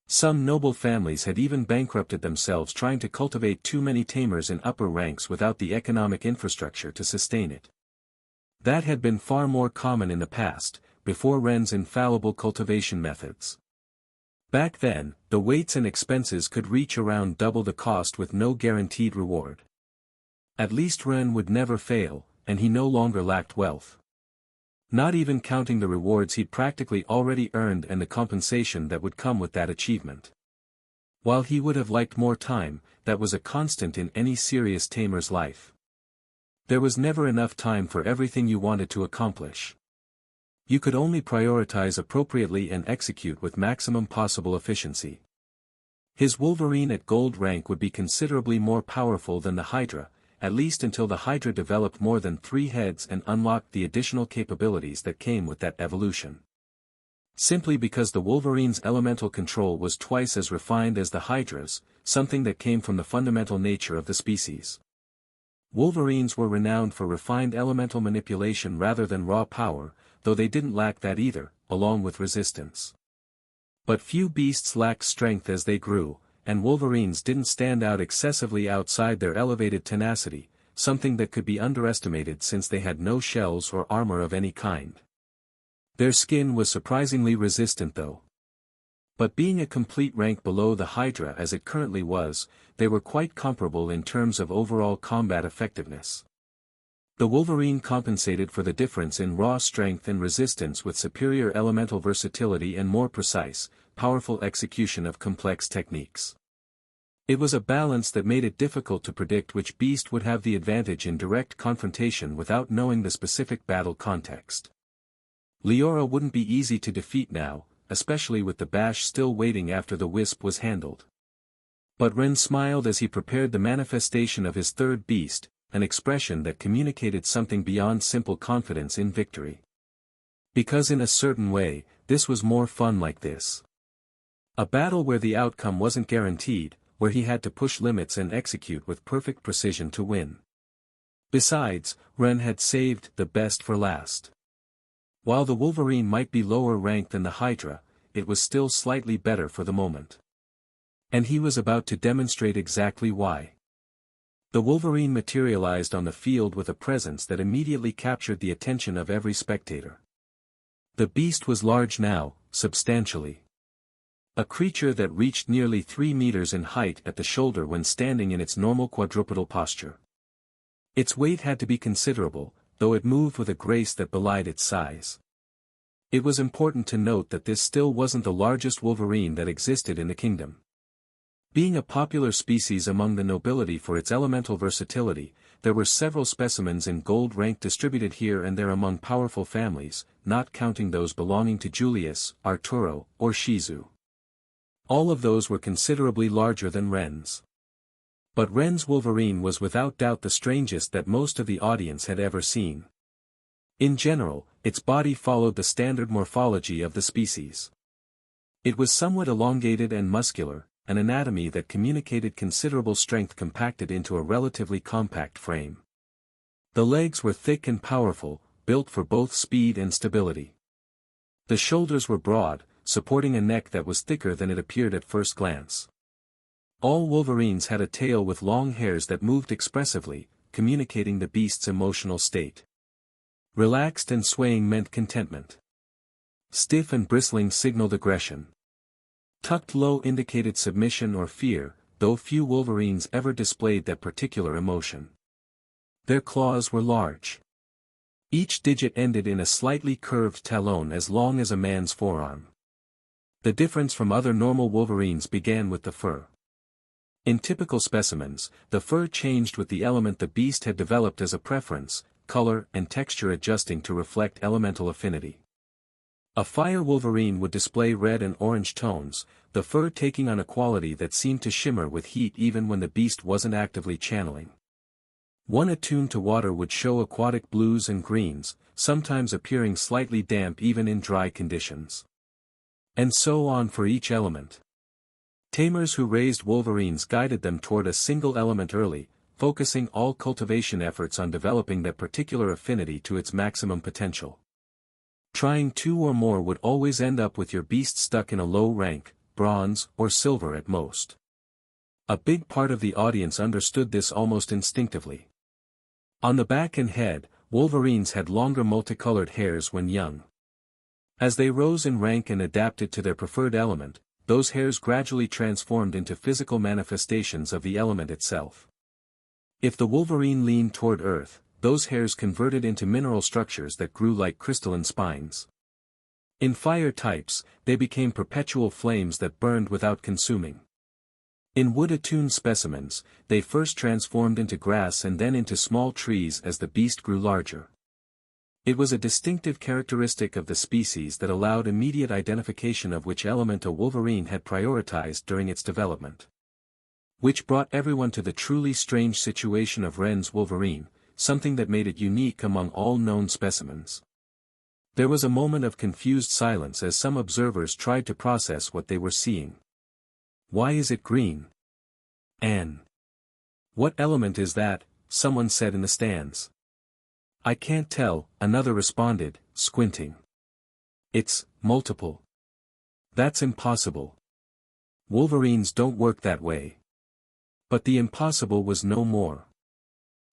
Some noble families had even bankrupted themselves trying to cultivate too many tamers in upper ranks without the economic infrastructure to sustain it. That had been far more common in the past, before Ren's infallible cultivation methods. Back then, the weights and expenses could reach around double the cost with no guaranteed reward. At least Ren would never fail, and he no longer lacked wealth. Not even counting the rewards he'd practically already earned and the compensation that would come with that achievement. While he would have liked more time, that was a constant in any serious tamer's life. There was never enough time for everything you wanted to accomplish. You could only prioritize appropriately and execute with maximum possible efficiency. His Wolverine at gold rank would be considerably more powerful than the Hydra, at least until the Hydra developed more than 3 heads and unlocked the additional capabilities that came with that evolution. Simply because the Wolverine's elemental control was twice as refined as the Hydra's, something that came from the fundamental nature of the species. Wolverines were renowned for refined elemental manipulation rather than raw power, though they didn't lack that either, along with resistance. But few beasts lacked strength as they grew, and Wolverines didn't stand out excessively outside their elevated tenacity, something that could be underestimated since they had no shells or armor of any kind. Their skin was surprisingly resistant though. But being a complete rank below the Hydra as it currently was, they were quite comparable in terms of overall combat effectiveness. The Wolverine compensated for the difference in raw strength and resistance with superior elemental versatility and more precise, powerful execution of complex techniques. It was a balance that made it difficult to predict which beast would have the advantage in direct confrontation without knowing the specific battle context. Leora wouldn't be easy to defeat now, especially with the bash still waiting after the wisp was handled. But Ren smiled as he prepared the manifestation of his third beast, an expression that communicated something beyond simple confidence in victory. Because in a certain way, this was more fun like this. A battle where the outcome wasn't guaranteed, where he had to push limits and execute with perfect precision to win. Besides, Ren had saved the best for last. While the Wolverine might be lower ranked than the Hydra, it was still slightly better for the moment. And he was about to demonstrate exactly why. The Wolverine materialized on the field with a presence that immediately captured the attention of every spectator. The beast was large now, substantially. A creature that reached nearly 3 meters in height at the shoulder when standing in its normal quadrupedal posture. Its weight had to be considerable, though it moved with a grace that belied its size. It was important to note that this still wasn't the largest Wolverine that existed in the kingdom. Being a popular species among the nobility for its elemental versatility, there were several specimens in gold rank distributed here and there among powerful families, not counting those belonging to Julius, Arturo, or Shizu. All of those were considerably larger than Ren's. But Ren's Wolverine was without doubt the strangest that most of the audience had ever seen. In general, its body followed the standard morphology of the species. It was somewhat elongated and muscular, an anatomy that communicated considerable strength compacted into a relatively compact frame. The legs were thick and powerful, built for both speed and stability. The shoulders were broad, supporting a neck that was thicker than it appeared at first glance. All Wolverines had a tail with long hairs that moved expressively, communicating the beast's emotional state. Relaxed and swaying meant contentment. Stiff and bristling signaled aggression. Tucked low indicated submission or fear, though few Wolverines ever displayed that particular emotion. Their claws were large. Each digit ended in a slightly curved talon as long as a man's forearm. The difference from other normal Wolverines began with the fur. In typical specimens, the fur changed with the element the beast had developed as a preference, color and texture adjusting to reflect elemental affinity. A fire wolverine would display red and orange tones, the fur taking on a quality that seemed to shimmer with heat even when the beast wasn't actively channeling. One attuned to water would show aquatic blues and greens, sometimes appearing slightly damp even in dry conditions. And so on for each element. Tamers who raised wolverines guided them toward a single element early, focusing all cultivation efforts on developing that particular affinity to its maximum potential. Trying two or more would always end up with your beast stuck in a low rank, bronze or silver at most. A big part of the audience understood this almost instinctively. On the back and head, wolverines had longer multicolored hairs when young. As they rose in rank and adapted to their preferred element, those hairs gradually transformed into physical manifestations of the element itself. If the wolverine leaned toward earth, those hairs converted into mineral structures that grew like crystalline spines. In fire types, they became perpetual flames that burned without consuming. In wood-attuned specimens, they first transformed into grass and then into small trees as the beast grew larger. It was a distinctive characteristic of the species that allowed immediate identification of which element a wolverine had prioritized during its development. Which brought everyone to the truly strange situation of Wren's wolverine, something that made it unique among all known specimens. There was a moment of confused silence as some observers tried to process what they were seeing. "Why is it green? Anne. What element is that?" someone said in the stands. "I can't tell," another responded, squinting. "It's multiple. That's impossible. Wolverines don't work that way." But the impossible was no more.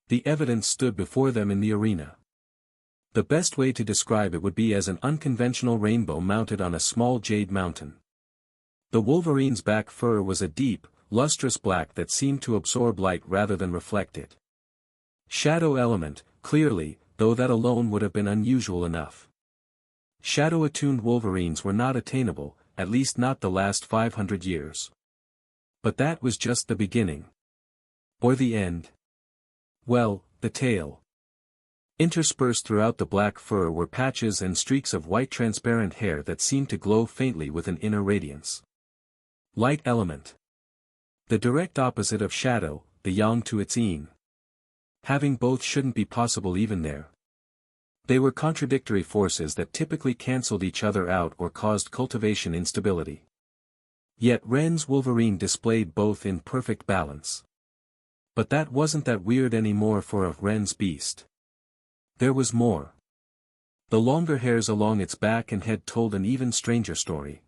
The evidence stood before them in the arena. The best way to describe it would be as an unconventional rainbow mounted on a small jade mountain. The wolverine's back fur was a deep, lustrous black that seemed to absorb light rather than reflect it. Shadow element, clearly, though that alone would have been unusual enough. Shadow-attuned wolverines were not attainable, at least not the last 500 years. But that was just the beginning. Or the end. Well, the tail. Interspersed throughout the black fur were patches and streaks of white transparent hair that seemed to glow faintly with an inner radiance. Light element. The direct opposite of shadow, the yang to its yin. Having both shouldn't be possible even there. They were contradictory forces that typically cancelled each other out or caused cultivation instability. Yet Wren's wolverine displayed both in perfect balance. But that wasn't that weird anymore for a Wren's beast. There was more. The longer hairs along its back and head told an even stranger story.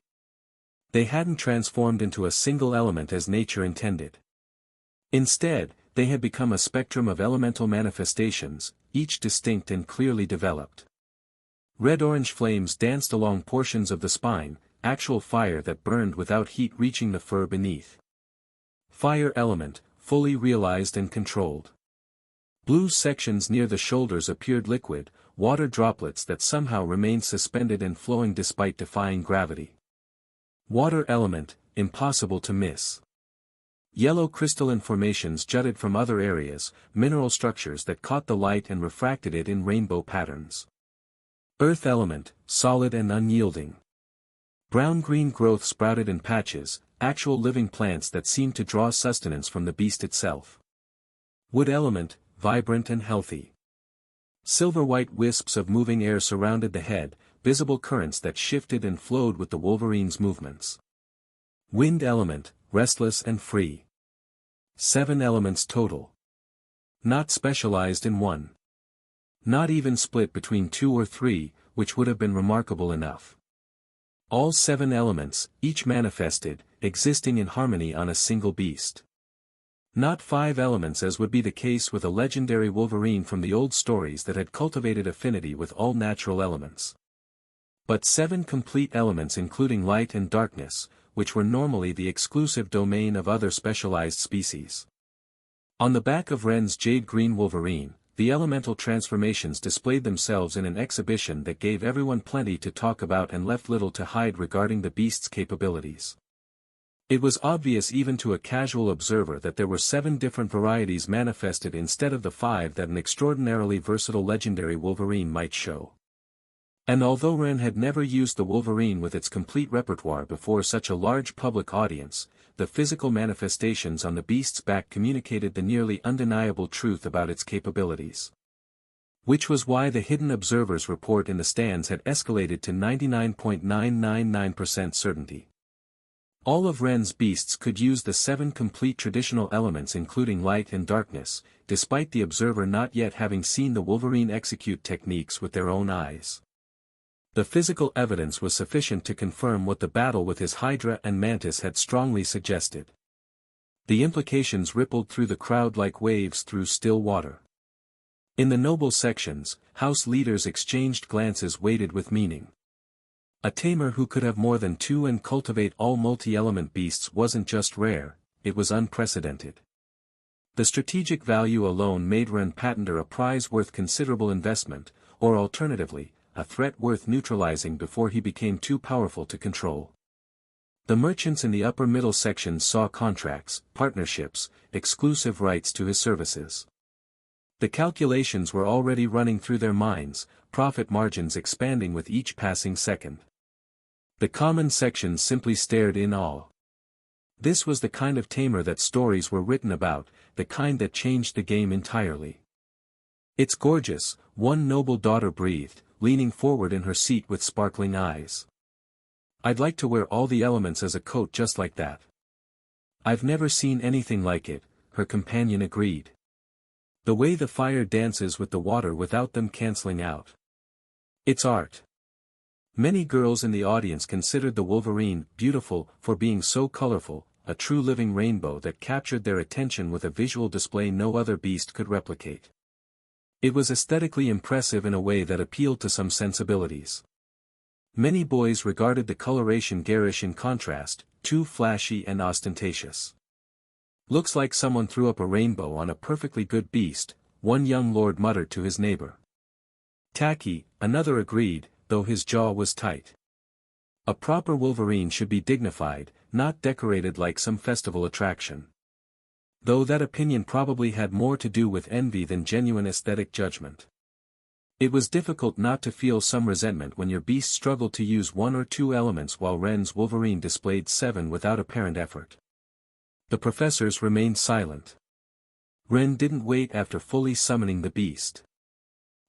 They hadn't transformed into a single element as nature intended. Instead, they had become a spectrum of elemental manifestations, each distinct and clearly developed. Red-orange flames danced along portions of the spine, actual fire that burned without heat reaching the fur beneath. Fire element, fully realized and controlled. Blue sections near the shoulders appeared liquid, water droplets that somehow remained suspended and flowing despite defying gravity. Water element, impossible to miss. Yellow crystalline formations jutted from other areas, mineral structures that caught the light and refracted it in rainbow patterns. Earth element, solid and unyielding. Brown-green growth sprouted in patches, actual living plants that seemed to draw sustenance from the beast itself. Wood element, vibrant and healthy. Silver-white wisps of moving air surrounded the head, visible currents that shifted and flowed with the wolverine's movements. Wind element, restless and free. 7 elements total. Not specialized in one. Not even split between 2 or 3, which would have been remarkable enough. All 7 elements, each manifested, existing in harmony on a single beast. Not 5 elements as would be the case with a legendary wolverine from the old stories that had cultivated affinity with all natural elements. But 7 complete elements including light and darkness, which were normally the exclusive domain of other specialized species. On the back of Wren's jade-green wolverine, the elemental transformations displayed themselves in an exhibition that gave everyone plenty to talk about and left little to hide regarding the beast's capabilities. It was obvious even to a casual observer that there were 7 different varieties manifested instead of the 5 that an extraordinarily versatile legendary wolverine might show. And although Ren had never used the Wolverine with its complete repertoire before such a large public audience, the physical manifestations on the beast's back communicated the nearly undeniable truth about its capabilities. Which was why the hidden observers report in the stands had escalated to 99.999% certainty. All of Ren's beasts could use the 7 complete traditional elements including light and darkness, despite the observer not yet having seen the Wolverine execute techniques with their own eyes. The physical evidence was sufficient to confirm what the battle with his Hydra and Mantis had strongly suggested. The implications rippled through the crowd like waves through still water. In the noble sections, house leaders exchanged glances weighted with meaning. A tamer who could have more than 2 and cultivate all multi-element beasts wasn't just rare, it was unprecedented. The strategic value alone made Ren Patender a prize worth considerable investment, or alternatively, a threat worth neutralizing before he became too powerful to control. The merchants in the upper middle sections saw contracts, partnerships, exclusive rights to his services. The calculations were already running through their minds, profit margins expanding with each passing second. The common sections simply stared in awe. This was the kind of tamer that stories were written about, the kind that changed the game entirely. "It's gorgeous," one noble daughter breathed, leaning forward in her seat with sparkling eyes. "I'd like to wear all the elements as a coat just like that." "I've never seen anything like it," her companion agreed. "The way the fire dances with the water without them canceling out. It's art." Many girls in the audience considered the Wolverine beautiful for being so colorful, a true living rainbow that captured their attention with a visual display no other beast could replicate. It was aesthetically impressive in a way that appealed to some sensibilities. Many boys regarded the coloration garish in contrast, too flashy and ostentatious. "Looks like someone threw up a rainbow on a perfectly good beast," one young lord muttered to his neighbor. "Tacky," another agreed, though his jaw was tight. A proper Wolverine should be dignified, not decorated like some festival attraction. Though that opinion probably had more to do with envy than genuine aesthetic judgment. It was difficult not to feel some resentment when your beast struggled to use 1 or 2 elements while Ren's Wolverine displayed 7 without apparent effort. The professors remained silent. Ren didn't wait after fully summoning the beast.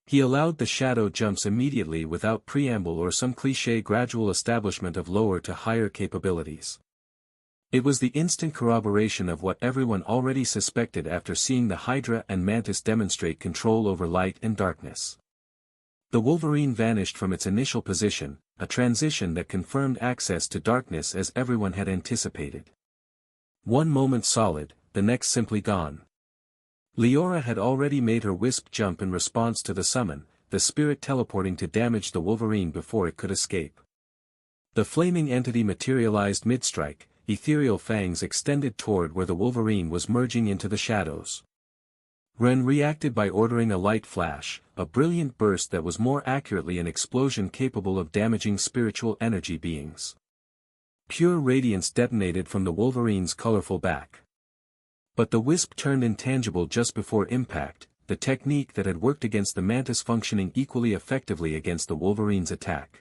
He allowed the shadow jumps immediately without preamble or some cliché gradual establishment of lower to higher capabilities. It was the instant corroboration of what everyone already suspected after seeing the Hydra and Mantis demonstrate control over light and darkness. The Wolverine vanished from its initial position, a transition that confirmed access to darkness as everyone had anticipated. One moment solid, the next simply gone. Leora had already made her wisp jump in response to the summon, the spirit teleporting to damage the Wolverine before it could escape. The flaming entity materialized mid-strike, ethereal fangs extended toward where the Wolverine was merging into the shadows. Ren reacted by ordering a light flash, a brilliant burst that was more accurately an explosion capable of damaging spiritual energy beings. Pure radiance detonated from the Wolverine's colorful back. But the wisp turned intangible just before impact, the technique that had worked against the Mantis functioning equally effectively against the Wolverine's attack.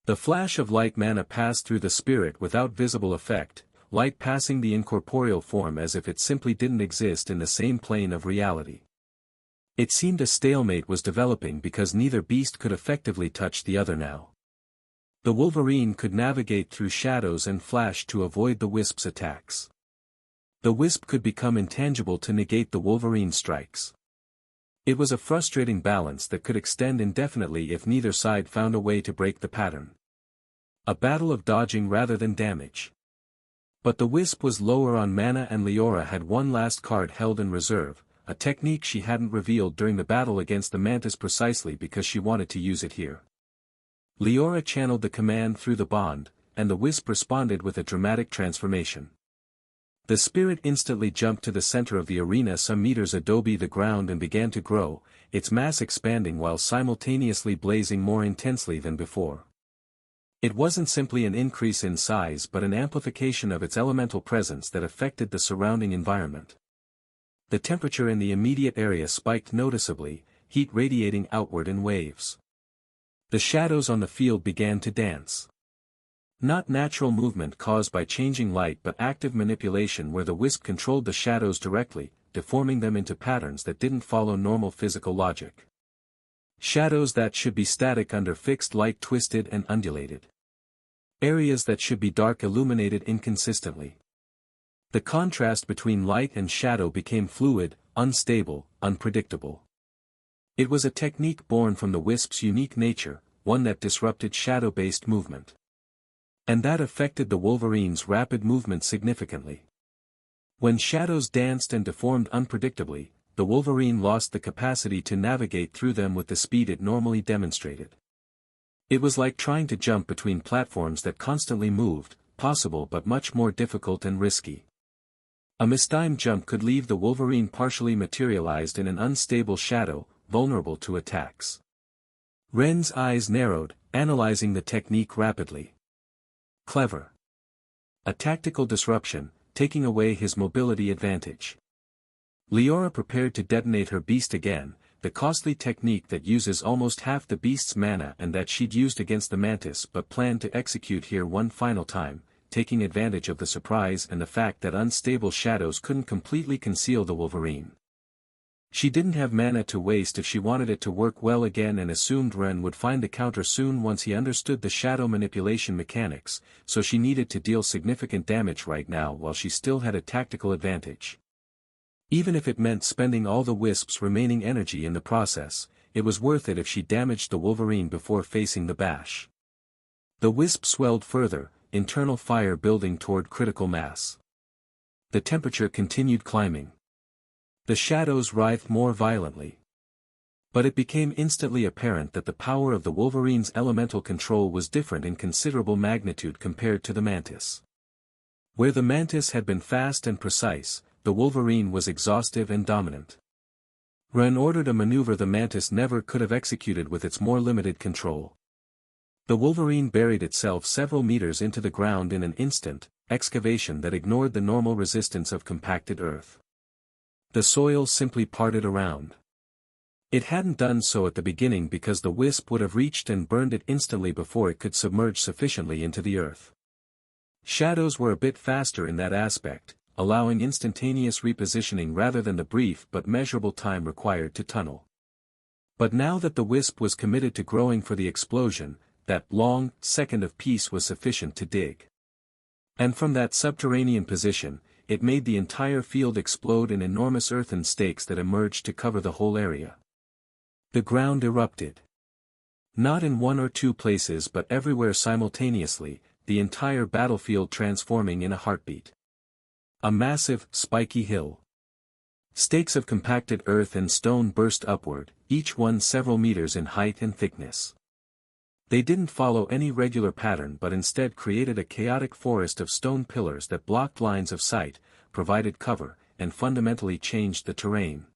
The flash of light mana passed through the spirit without visible effect, light passing the incorporeal form as if it simply didn't exist in the same plane of reality. It seemed a stalemate was developing because neither beast could effectively touch the other now. The Wolverine could navigate through shadows and flash to avoid the Wisp's attacks. The Wisp could become intangible to negate the Wolverine's strikes. It was a frustrating balance that could extend indefinitely if neither side found a way to break the pattern. A battle of dodging rather than damage. But the Wisp was lower on mana and Leora had one last card held in reserve, a technique she hadn't revealed during the battle against the Mantis precisely because she wanted to use it here. Leora channeled the command through the bond, and the Wisp responded with a dramatic transformation. The spirit instantly jumped to the center of the arena some meters above the ground and began to grow, its mass expanding while simultaneously blazing more intensely than before. It wasn't simply an increase in size but an amplification of its elemental presence that affected the surrounding environment. The temperature in the immediate area spiked noticeably, heat radiating outward in waves. The shadows on the field began to dance. Not natural movement caused by changing light but active manipulation where the wisp controlled the shadows directly, deforming them into patterns that didn't follow normal physical logic. Shadows that should be static under fixed light twisted and undulated. Areas that should be dark illuminated inconsistently. The contrast between light and shadow became fluid, unstable, unpredictable. It was a technique born from the wisp's unique nature, one that disrupted shadow-based movement. And that affected the Wolverine's rapid movement significantly. When shadows danced and deformed unpredictably, the Wolverine lost the capacity to navigate through them with the speed it normally demonstrated. It was like trying to jump between platforms that constantly moved, possible but much more difficult and risky. A mistimed jump could leave the Wolverine partially materialized in an unstable shadow, vulnerable to attacks. Ren's eyes narrowed, analyzing the technique rapidly. Clever. A tactical disruption, taking away his mobility advantage. Leora prepared to detonate her beast again, the costly technique that uses almost half the beast's mana and that she'd used against the Mantis but planned to execute here one final time, taking advantage of the surprise and the fact that unstable shadows couldn't completely conceal the Wolverine. She didn't have mana to waste if she wanted it to work well again and assumed Ren would find the counter soon once he understood the shadow manipulation mechanics, so she needed to deal significant damage right now while she still had a tactical advantage. Even if it meant spending all the wisp's remaining energy in the process, it was worth it if she damaged the Wolverine before facing the bash. The wisp swelled further, internal fire building toward critical mass. The temperature continued climbing. The shadows writhed more violently. But it became instantly apparent that the power of the Wolverine's elemental control was different in considerable magnitude compared to the Mantis. Where the Mantis had been fast and precise, the Wolverine was exhaustive and dominant. Ren ordered a maneuver the Mantis never could have executed with its more limited control. The Wolverine buried itself several meters into the ground in an instant, excavation that ignored the normal resistance of compacted earth. The soil simply parted around. It hadn't done so at the beginning because the wisp would have reached and burned it instantly before it could submerge sufficiently into the earth. Shadows were a bit faster in that aspect, allowing instantaneous repositioning rather than the brief but measurable time required to tunnel. But now that the wisp was committed to growing for the explosion, that long second of peace was sufficient to dig. And from that subterranean position, it made the entire field explode in enormous earthen stakes that emerged to cover the whole area. The ground erupted. Not in one or two places but everywhere simultaneously, the entire battlefield transforming in a heartbeat. A massive, spiky hill. Stakes of compacted earth and stone burst upward, each one several meters in height and thickness. They didn't follow any regular pattern but instead created a chaotic forest of stone pillars that blocked lines of sight, provided cover, and fundamentally changed the terrain.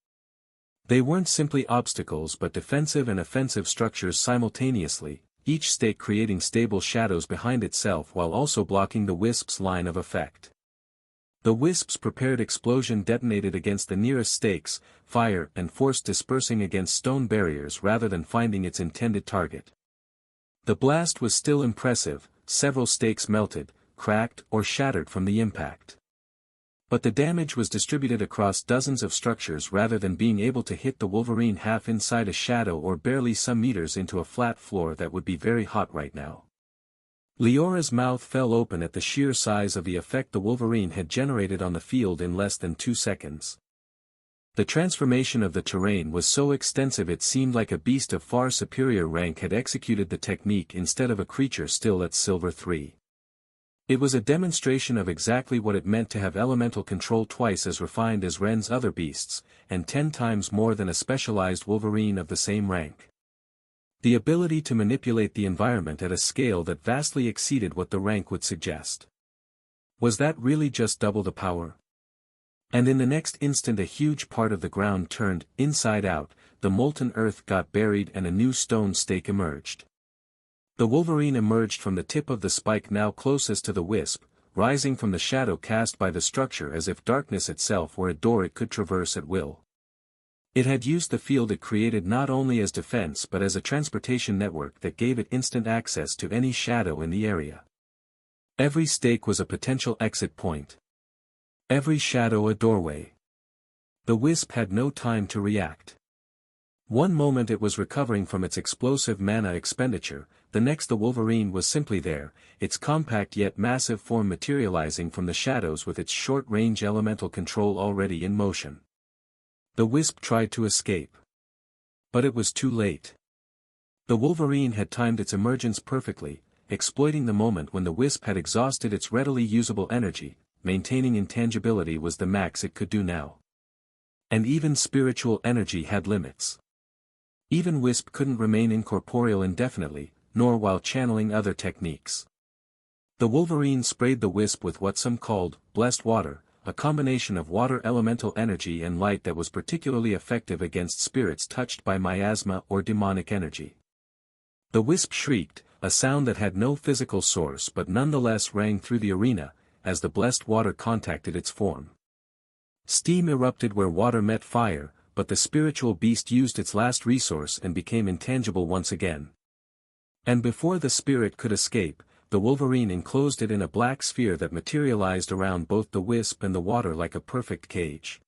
They weren't simply obstacles but defensive and offensive structures simultaneously, each stake creating stable shadows behind itself while also blocking the wisp's line of effect. The wisp's prepared explosion detonated against the nearest stakes, fire and force dispersing against stone barriers rather than finding its intended target. The blast was still impressive, several stakes melted, cracked or shattered from the impact. But the damage was distributed across dozens of structures rather than being able to hit the Wolverine half inside a shadow or barely some meters into a flat floor that would be very hot right now. Leora's mouth fell open at the sheer size of the effect the Wolverine had generated on the field in less than 2 seconds. The transformation of the terrain was so extensive it seemed like a beast of far superior rank had executed the technique instead of a creature still at Silver 3. It was a demonstration of exactly what it meant to have elemental control twice as refined as Ren's other beasts, and 10 times more than a specialized Wolverine of the same rank. The ability to manipulate the environment at a scale that vastly exceeded what the rank would suggest. Was that really just double the power? And in the next instant a huge part of the ground turned inside out, the molten earth got buried and a new stone stake emerged. The Wolverine emerged from the tip of the spike now closest to the wisp, rising from the shadow cast by the structure as if darkness itself were a door it could traverse at will. It had used the field it created not only as defense but as a transportation network that gave it instant access to any shadow in the area. Every stake was a potential exit point. Every shadow a doorway. The Wisp had no time to react. One moment it was recovering from its explosive mana expenditure, the next the Wolverine was simply there, its compact yet massive form materializing from the shadows with its short-range elemental control already in motion. The Wisp tried to escape. But it was too late. The Wolverine had timed its emergence perfectly, exploiting the moment when the Wisp had exhausted its readily usable energy. Maintaining intangibility was the max it could do now. And even spiritual energy had limits. Even Wisp couldn't remain incorporeal indefinitely, nor while channeling other techniques. The Wolverine sprayed the Wisp with what some called blessed water, a combination of water elemental energy and light that was particularly effective against spirits touched by miasma or demonic energy. The Wisp shrieked, a sound that had no physical source but nonetheless rang through the arena, as the blessed water contacted its form. Steam erupted where water met fire, but the spiritual beast used its last resource and became intangible once again. And before the spirit could escape, the Wolverine enclosed it in a black sphere that materialized around both the Wisp and the water like a perfect cage.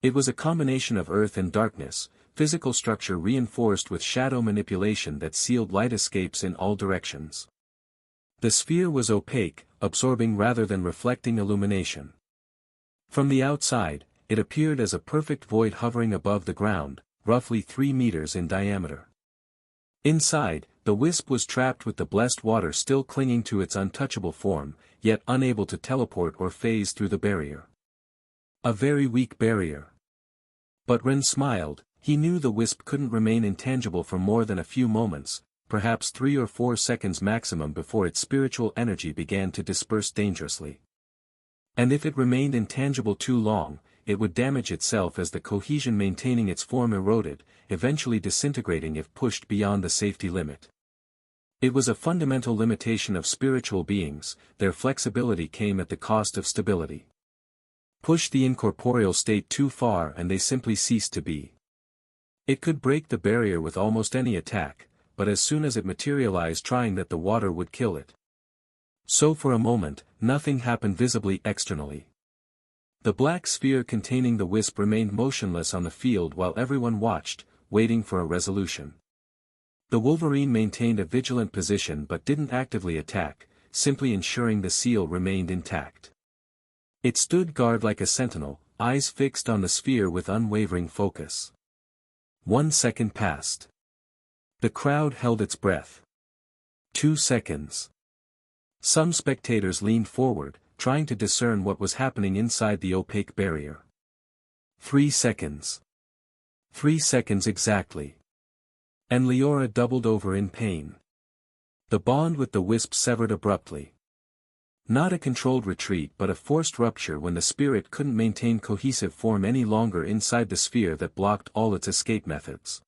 It was a combination of earth and darkness, physical structure reinforced with shadow manipulation that sealed light escapes in all directions. The sphere was opaque, absorbing rather than reflecting illumination. From the outside, it appeared as a perfect void hovering above the ground, roughly 3 meters in diameter. Inside, the Wisp was trapped with the blessed water still clinging to its untouchable form, yet unable to teleport or phase through the barrier. A very weak barrier. But Ren smiled. He knew the Wisp couldn't remain intangible for more than a few moments, perhaps 3 or 4 seconds maximum before its spiritual energy began to disperse dangerously. And if it remained intangible too long, it would damage itself as the cohesion maintaining its form eroded, eventually disintegrating if pushed beyond the safety limit. It was a fundamental limitation of spiritual beings, their flexibility came at the cost of stability. Push the incorporeal state too far and they simply ceased to be. It could break the barrier with almost any attack, but as soon as it materialized trying that the water would kill it. So for a moment, nothing happened visibly externally. The black sphere containing the Wisp remained motionless on the field while everyone watched, waiting for a resolution. The Wolverine maintained a vigilant position but didn't actively attack, simply ensuring the seal remained intact. It stood guard like a sentinel, eyes fixed on the sphere with unwavering focus. 1 second passed. The crowd held its breath. 2 seconds. Some spectators leaned forward, trying to discern what was happening inside the opaque barrier. 3 seconds. 3 seconds exactly. And Leora doubled over in pain. The bond with the Wisp severed abruptly. Not a controlled retreat but a forced rupture when the spirit couldn't maintain cohesive form any longer inside the sphere that blocked all its escape methods.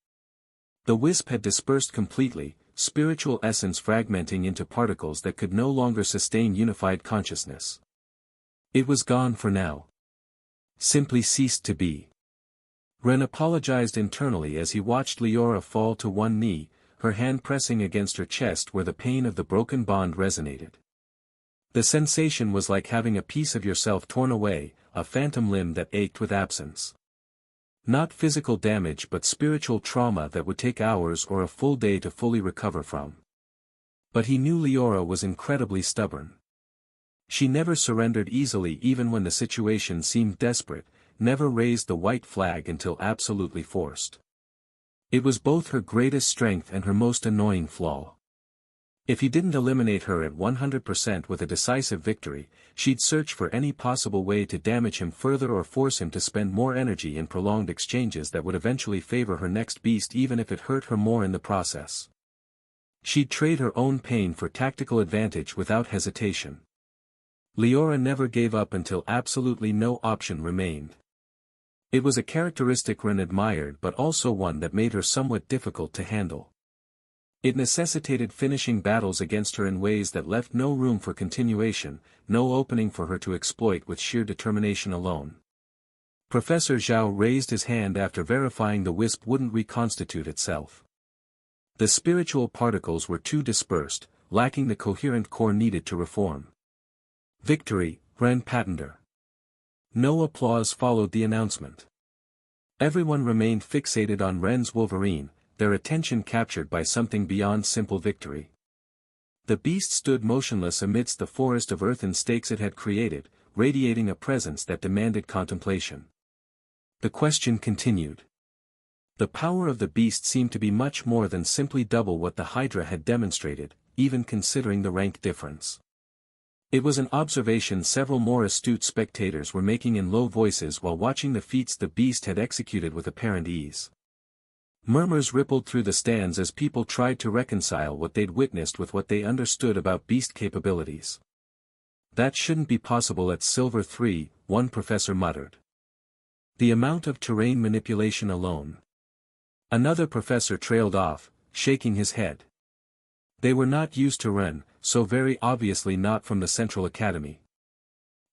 The Wisp had dispersed completely, spiritual essence fragmenting into particles that could no longer sustain unified consciousness. It was gone for now. Simply ceased to be. Ren apologized internally as he watched Leora fall to one knee, her hand pressing against her chest where the pain of the broken bond resonated. The sensation was like having a piece of yourself torn away, a phantom limb that ached with absence. Not physical damage but spiritual trauma that would take hours or a full day to fully recover from. But he knew Leora was incredibly stubborn. She never surrendered easily even when the situation seemed desperate, never raised the white flag until absolutely forced. It was both her greatest strength and her most annoying flaw. If he didn't eliminate her at 100% with a decisive victory, she'd search for any possible way to damage him further or force him to spend more energy in prolonged exchanges that would eventually favor her next beast even if it hurt her more in the process. She'd trade her own pain for tactical advantage without hesitation. Leora never gave up until absolutely no option remained. It was a characteristic Ren admired but also one that made her somewhat difficult to handle. It necessitated finishing battles against her in ways that left no room for continuation, no opening for her to exploit with sheer determination alone. Professor Zhao raised his hand after verifying the wisp wouldn't reconstitute itself. The spiritual particles were too dispersed, lacking the coherent core needed to reform. Victory, Ren Patender. No applause followed the announcement. Everyone remained fixated on Ren's Wolverine, their attention captured by something beyond simple victory. The beast stood motionless amidst the forest of earthen stakes it had created, radiating a presence that demanded contemplation. The question continued. The power of the beast seemed to be much more than simply double what the Hydra had demonstrated, even considering the rank difference. It was an observation several more astute spectators were making in low voices while watching the feats the beast had executed with apparent ease. Murmurs rippled through the stands as people tried to reconcile what they'd witnessed with what they understood about beast capabilities. That shouldn't be possible at Silver 3, one professor muttered. The amount of terrain manipulation alone. Another professor trailed off, shaking his head. They were not used to Ren, so very obviously not from the Central Academy.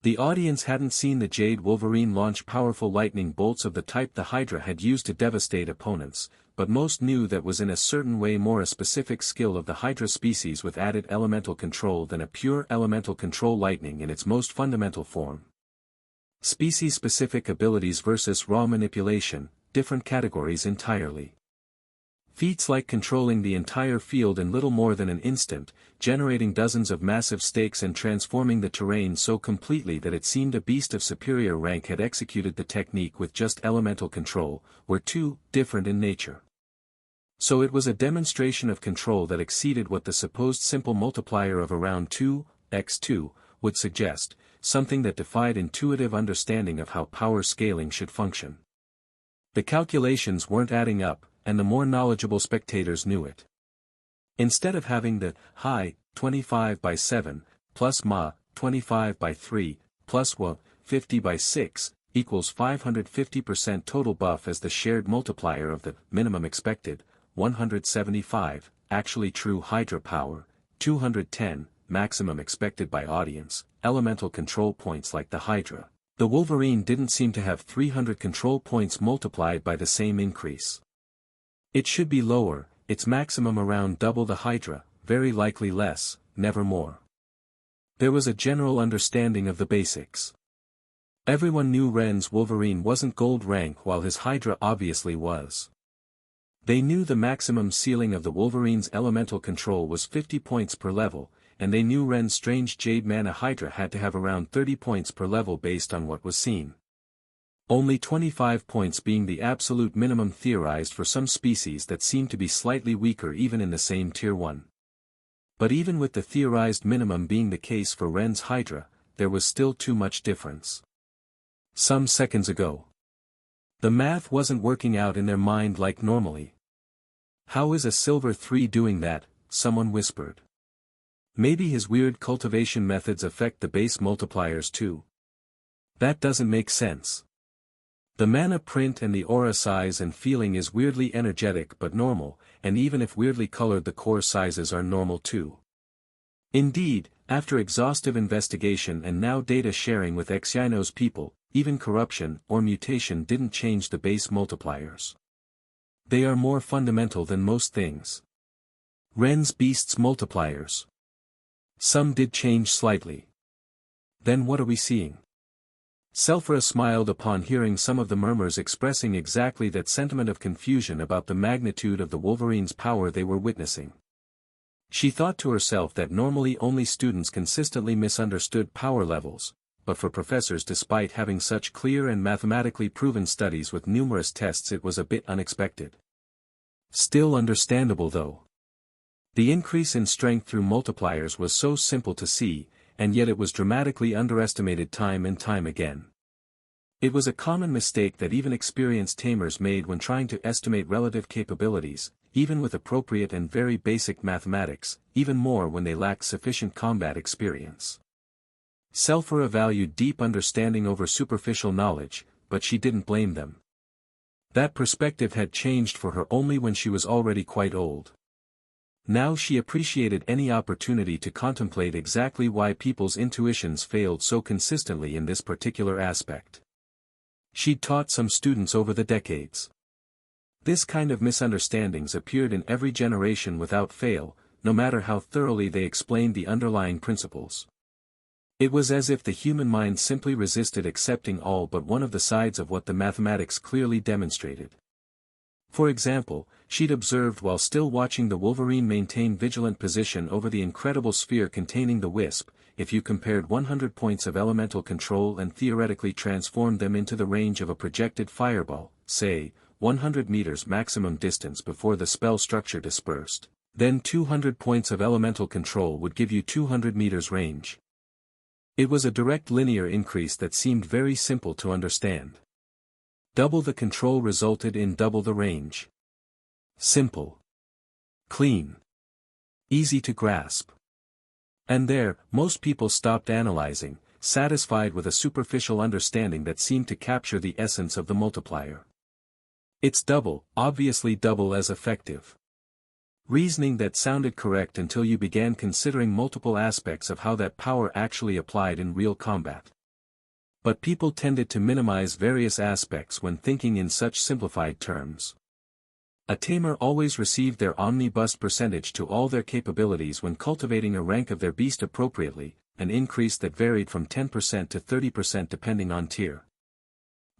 The audience hadn't seen the Jade Wolverine launch powerful lightning bolts of the type the Hydra had used to devastate opponents, but most knew that was in a certain way more a specific skill of the Hydra species with added elemental control than a pure elemental control lightning in its most fundamental form. Species-specific abilities versus raw manipulation, different categories entirely. Feats like controlling the entire field in little more than an instant, generating dozens of massive stakes and transforming the terrain so completely that it seemed a beast of superior rank had executed the technique with just elemental control, were too different in nature. So it was a demonstration of control that exceeded what the supposed simple multiplier of around 2x2 would suggest, something that defied intuitive understanding of how power scaling should function. The calculations weren't adding up, and the more knowledgeable spectators knew it. Instead of having the high 25 by 7, plus ma 25 by 3, plus wa 50 by 6, equals 550% total buff as the shared multiplier of the minimum expected, 175, actually true Hydra power, 210, maximum expected by audience, elemental control points like the Hydra. The Wolverine didn't seem to have 300 control points multiplied by the same increase. It should be lower, its maximum around double the Hydra, very likely less, never more. There was a general understanding of the basics. Everyone knew Ren's Wolverine wasn't gold rank while his Hydra obviously was. They knew the maximum ceiling of the Wolverine's elemental control was 50 points per level, and they knew Ren's strange Jade Mana Hydra had to have around 30 points per level based on what was seen. Only 25 points being the absolute minimum theorized for some species that seemed to be slightly weaker even in the same Tier 1. But even with the theorized minimum being the case for Ren's Hydra, there was still too much difference. Some seconds ago, the math wasn't working out in their mind like normally. How is a Silver 3 doing that? Someone whispered. Maybe his weird cultivation methods affect the base multipliers too. That doesn't make sense. The mana print and the aura size and feeling is weirdly energetic but normal, and even if weirdly colored the core sizes are normal too. Indeed, after exhaustive investigation and now data sharing with Exynos people, even corruption or mutation didn't change the base multipliers. They are more fundamental than most things. Ren's beast's multipliers. Some did change slightly. Then what are we seeing? Selphra smiled upon hearing some of the murmurs expressing exactly that sentiment of confusion about the magnitude of the Wolverine's power they were witnessing. She thought to herself that normally only students consistently misunderstood power levels, but for professors despite having such clear and mathematically proven studies with numerous tests it was a bit unexpected. Still understandable though. The increase in strength through multipliers was so simple to see, and yet it was dramatically underestimated time and time again. It was a common mistake that even experienced tamers made when trying to estimate relative capabilities, even with appropriate and very basic mathematics, even more when they lacked sufficient combat experience. Selphra valued deep understanding over superficial knowledge, but she didn't blame them. That perspective had changed for her only when she was already quite old. Now she appreciated any opportunity to contemplate exactly why people's intuitions failed so consistently in this particular aspect. she'd taught some students over the decades. This kind of misunderstandings appeared in every generation without fail, no matter how thoroughly they explained the underlying principles. It was as if the human mind simply resisted accepting all but one of the sides of what the mathematics clearly demonstrated. For example, she'd observed while still watching the Wolverine maintain vigilant position over the incredible sphere containing the Wisp, if you compared 100 points of elemental control and theoretically transformed them into the range of a projected fireball, say, 100 meters maximum distance before the spell structure dispersed, then 200 points of elemental control would give you 200 meters range. It was a direct linear increase that seemed very simple to understand. Double the control resulted in double the range. Simple. Clean. Easy to grasp. And there, most people stopped analyzing, satisfied with a superficial understanding that seemed to capture the essence of the multiplier. It's double, obviously double as effective. Reasoning that sounded correct until you began considering multiple aspects of how that power actually applied in real combat. But people tended to minimize various aspects when thinking in such simplified terms. A tamer always received their omni-bust percentage to all their capabilities when cultivating a rank of their beast appropriately, an increase that varied from 10% to 30% depending on tier.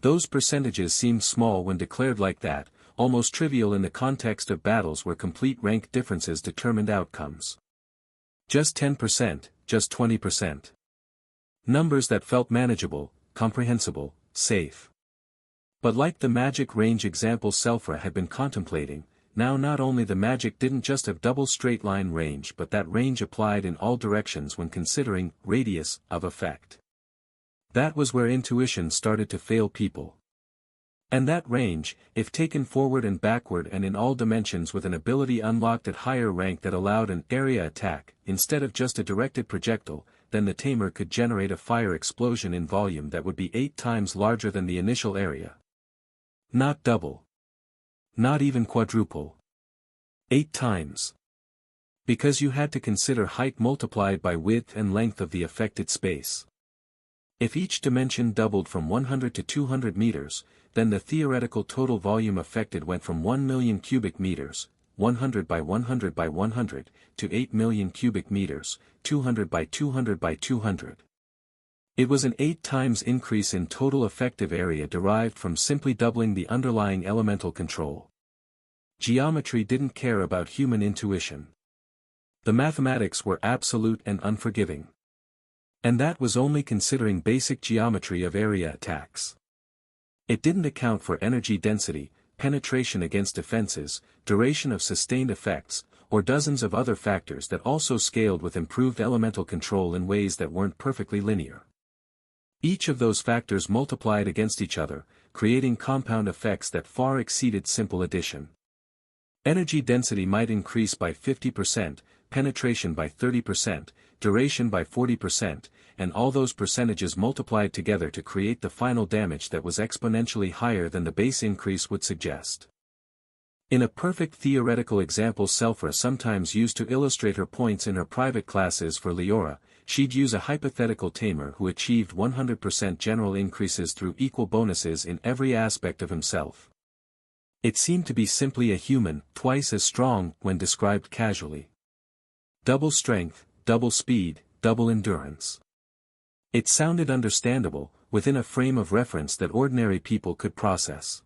Those percentages seemed small when declared like that, almost trivial in the context of battles where complete rank differences determined outcomes. Just 10%, just 20%. Numbers that felt manageable, comprehensible, safe. But like the magic range example Selphra had been contemplating, now not only the magic didn't just have double straight line range but that range applied in all directions when considering radius of effect. That was where intuition started to fail people. And that range, if taken forward and backward and in all dimensions with an ability unlocked at higher rank that allowed an area attack, instead of just a directed projectile, then the tamer could generate a fire explosion in volume that would be 8 times larger than the initial area. Not double. Not even quadruple. 8 times. Because you had to consider height multiplied by width and length of the affected space. If each dimension doubled from 100 to 200 meters, then the theoretical total volume affected went from 1 million cubic meters, 100 by 100 by 100, to 8 million cubic meters, 200 by 200 by 200. It was an 8 times increase in total effective area derived from simply doubling the underlying elemental control. Geometry didn't care about human intuition. The mathematics were absolute and unforgiving. And that was only considering basic geometry of area attacks. It didn't account for energy density, penetration against defenses, duration of sustained effects, or dozens of other factors that also scaled with improved elemental control in ways that weren't perfectly linear. Each of those factors multiplied against each other, creating compound effects that far exceeded simple addition. Energy density might increase by 50%, penetration by 30%, duration by 40%, and all those percentages multiplied together to create the final damage that was exponentially higher than the base increase would suggest. In a perfect theoretical example Selphra sometimes used to illustrate her points in her private classes for Leora, she'd use a hypothetical tamer who achieved 100% general increases through equal bonuses in every aspect of himself. It seemed to be simply a human, twice as strong when described casually. Double strength, double speed, double endurance. It sounded understandable, within a frame of reference that ordinary people could process.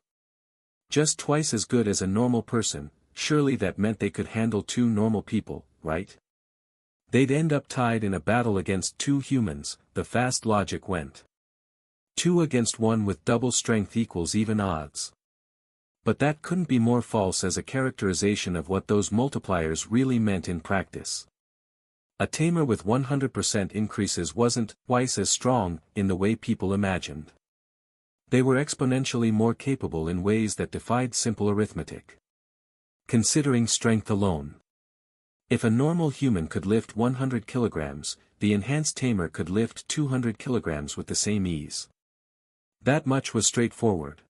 Just twice as good as a normal person, surely that meant they could handle 2 normal people, right? They'd end up tied in a battle against 2 humans, the fast logic went. 2 against 1 with double strength equals even odds. But that couldn't be more false as a characterization of what those multipliers really meant in practice. A tamer with 100% increases wasn't twice as strong in the way people imagined. They were exponentially more capable in ways that defied simple arithmetic. Considering strength alone. If a normal human could lift 100 kilograms, the enhanced tamer could lift 200 kilograms with the same ease. That much was straightforward.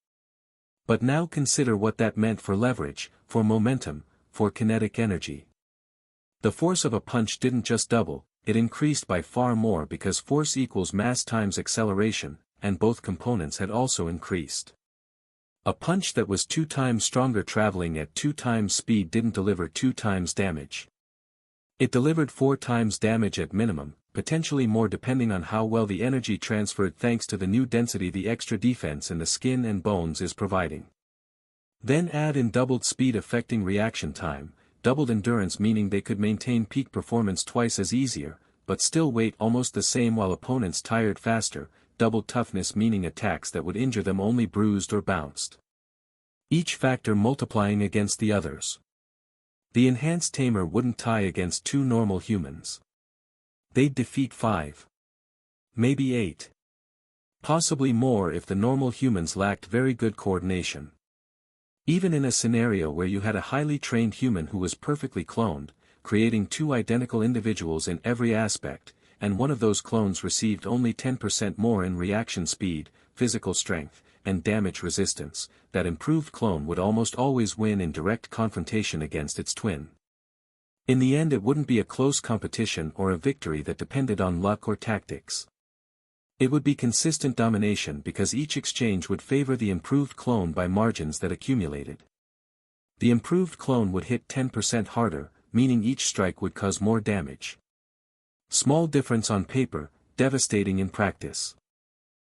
But now consider what that meant for leverage, for momentum, for kinetic energy. The force of a punch didn't just double, it increased by far more because force equals mass times acceleration, and both components had also increased. A punch that was 2 times stronger traveling at 2 times speed didn't deliver 2 times damage. It delivered 4 times damage at minimum, potentially more depending on how well the energy transferred thanks to the new density the extra defense in the skin and bones is providing. Then add in doubled speed affecting reaction time, doubled endurance meaning they could maintain peak performance twice as easier, but still wait almost the same while opponents tired faster, doubled toughness meaning attacks that would injure them only bruised or bounced. Each factor multiplying against the others. The enhanced Tamer wouldn't tie against 2 normal humans. They'd defeat 5. Maybe 8. Possibly more if the normal humans lacked very good coordination. Even in a scenario where you had a highly trained human who was perfectly cloned, creating 2 identical individuals in every aspect, and one of those clones received only 10% more in reaction speed, physical strength, and damage resistance, that improved clone would almost always win in direct confrontation against its twin. In the end it wouldn't be a close competition or a victory that depended on luck or tactics. It would be consistent domination because each exchange would favor the improved clone by margins that accumulated. The improved clone would hit 10% harder, meaning each strike would cause more damage. Small difference on paper, devastating in practice.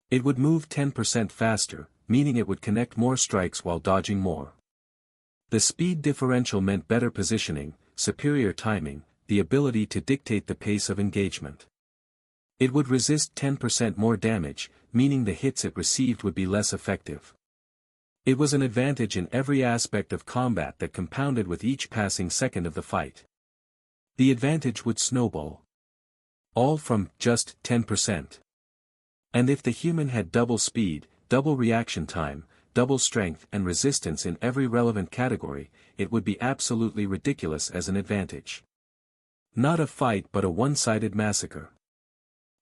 It would move 10% faster, meaning it would connect more strikes while dodging more. The speed differential meant better positioning, superior timing, the ability to dictate the pace of engagement. It would resist 10% more damage, meaning the hits it received would be less effective. It was an advantage in every aspect of combat that compounded with each passing second of the fight. The advantage would snowball. All from just 10%. And if the human had double speed, double reaction time, double strength and resistance in every relevant category, it would be absolutely ridiculous as an advantage. Not a fight but a one-sided massacre.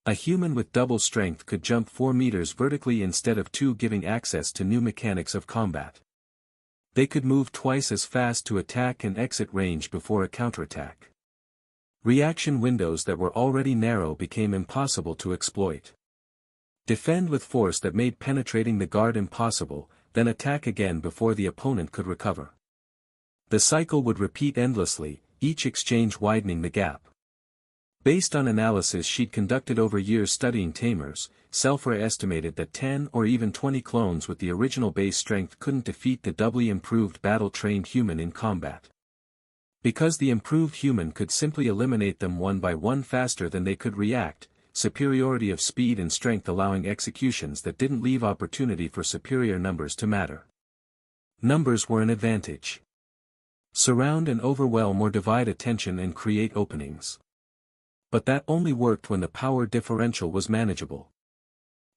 A human with double strength could jump 4 meters vertically instead of 2, giving access to new mechanics of combat. They could move twice as fast to attack and exit range before a counterattack. Reaction windows that were already narrow became impossible to exploit. Defend with force that made penetrating the guard impossible, then attack again before the opponent could recover. The cycle would repeat endlessly, each exchange widening the gap. Based on analysis she'd conducted over years studying Tamers, Selfra estimated that 10 or even 20 clones with the original base strength couldn't defeat the doubly improved battle-trained human in combat. Because the improved human could simply eliminate them one by one faster than they could react, superiority of speed and strength allowing executions that didn't leave opportunity for superior numbers to matter. Numbers were an advantage. Surround and overwhelm or divide attention and create openings. But that only worked when the power differential was manageable.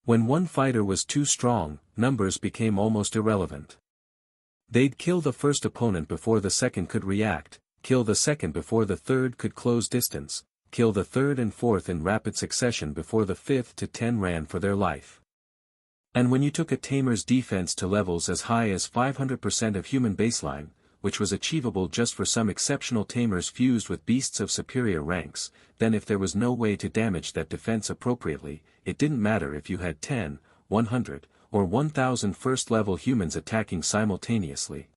When one fighter was too strong, numbers became almost irrelevant. They'd kill the first opponent before the second could react, kill the second before the third could close distance, kill the third and fourth in rapid succession before the 5th to 10 ran for their life. And when you took a Tamer's defense to levels as high as 500% of human baseline, which was achievable just for some exceptional Tamers fused with beasts of superior ranks, then if there was no way to damage that defense appropriately, it didn't matter if you had 10, 100, or 1,000 first-level humans attacking simultaneously.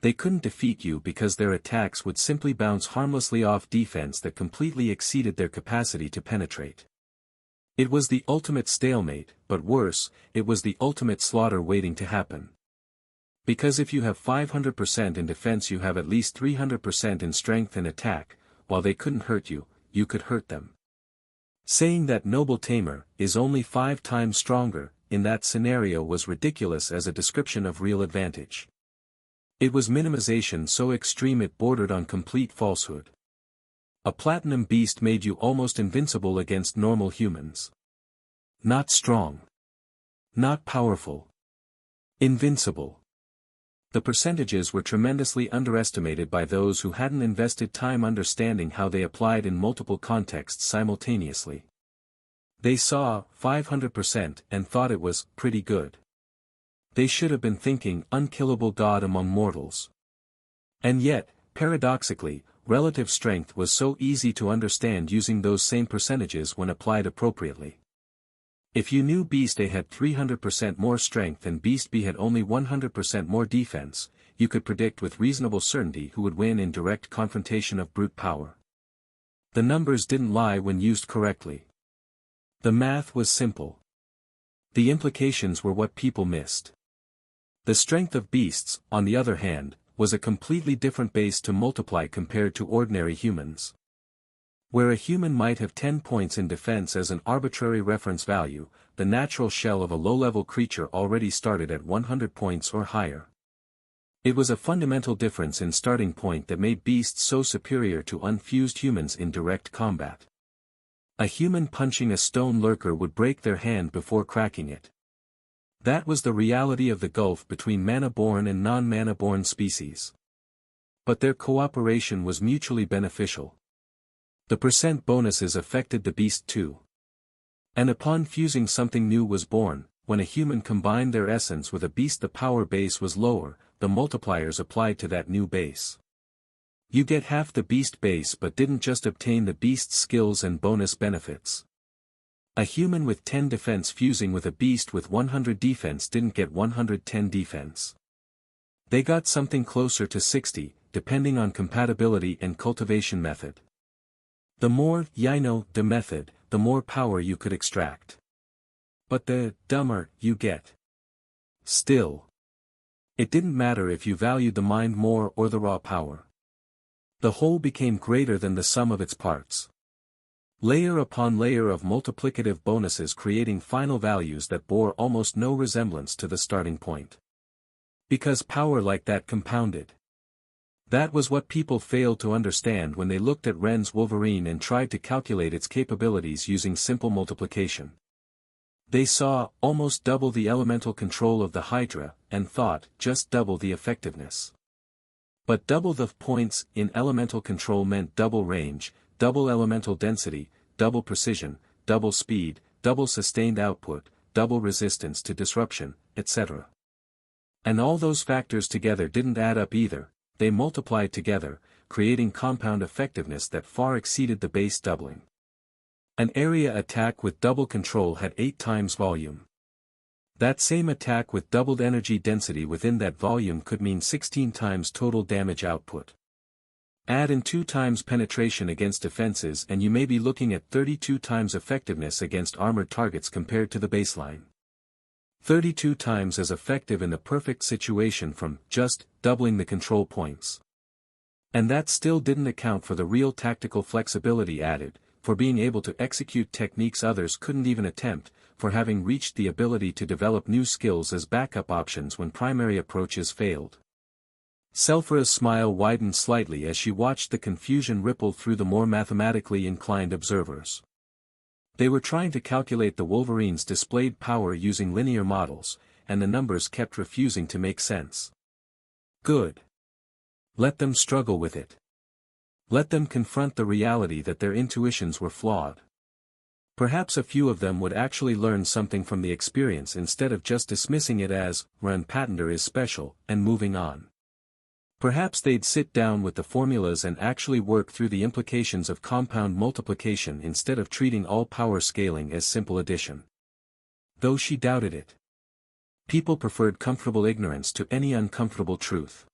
They couldn't defeat you because their attacks would simply bounce harmlessly off defense that completely exceeded their capacity to penetrate. It was the ultimate stalemate, but worse, it was the ultimate slaughter waiting to happen. Because if you have 500% in defense you have at least 300% in strength and attack, while they couldn't hurt you, you could hurt them. Saying that noble Tamer is only 5 times stronger, in that scenario was ridiculous as a description of real advantage. It was minimization so extreme it bordered on complete falsehood. A platinum beast made you almost invincible against normal humans. Not strong. Not powerful. Invincible. The percentages were tremendously underestimated by those who hadn't invested time understanding how they applied in multiple contexts simultaneously. They saw 500% and thought it was pretty good. They should have been thinking unkillable god among mortals. And yet, paradoxically, relative strength was so easy to understand using those same percentages when applied appropriately. If you knew Beast A had 300% more strength and Beast B had only 100% more defense, you could predict with reasonable certainty who would win in direct confrontation of brute power. The numbers didn't lie when used correctly. The math was simple. The implications were what people missed. The strength of beasts, on the other hand, was a completely different base to multiply compared to ordinary humans. Where a human might have 10 points in defense as an arbitrary reference value, the natural shell of a low-level creature already started at 100 points or higher. It was a fundamental difference in starting point that made beasts so superior to unfused humans in direct combat. A human punching a stone lurker would break their hand before cracking it. That was the reality of the gulf between mana-born and non-mana-born species. But their cooperation was mutually beneficial. The percent bonuses affected the beast too. And upon fusing something new was born. When a human combined their essence with a beast, the power base was lower, the multipliers applied to that new base. You get half the beast base but didn't just obtain the beast's skills and bonus benefits. A human with 10 defense fusing with a beast with 100 defense didn't get 110 defense. They got something closer to 60, depending on compatibility and cultivation method. The more you know the method, the more power you could extract. But the dumber you get. Still, it didn't matter if you valued the mind more or the raw power. The whole became greater than the sum of its parts. Layer upon layer of multiplicative bonuses creating final values that bore almost no resemblance to the starting point. Because power like that compounded. That was what people failed to understand when they looked at Ren's Wolverine and tried to calculate its capabilities using simple multiplication. They saw almost double the elemental control of the Hydra, and thought just double the effectiveness. But double the points in elemental control meant double range, double elemental density, double precision, double speed, double sustained output, double resistance to disruption, etc. And all those factors together didn't add up either, they multiplied together, creating compound effectiveness that far exceeded the base doubling. An area attack with double control had 8 times volume. That same attack with doubled energy density within that volume could mean 16 times total damage output. Add in 2 times penetration against defenses and you may be looking at 32 times effectiveness against armored targets compared to the baseline. 32 times as effective in the perfect situation from just doubling the control points. And that still didn't account for the real tactical flexibility added, for being able to execute techniques others couldn't even attempt, for having reached the ability to develop new skills as backup options when primary approaches failed. Selphra's smile widened slightly as she watched the confusion ripple through the more mathematically inclined observers. They were trying to calculate the Wolverine's displayed power using linear models, and the numbers kept refusing to make sense. Good. Let them struggle with it. Let them confront the reality that their intuitions were flawed. Perhaps a few of them would actually learn something from the experience instead of just dismissing it as, Ren Patender is special, and moving on. Perhaps they'd sit down with the formulas and actually work through the implications of compound multiplication instead of treating all power scaling as simple addition. Though she doubted it. People preferred comfortable ignorance to any uncomfortable truth.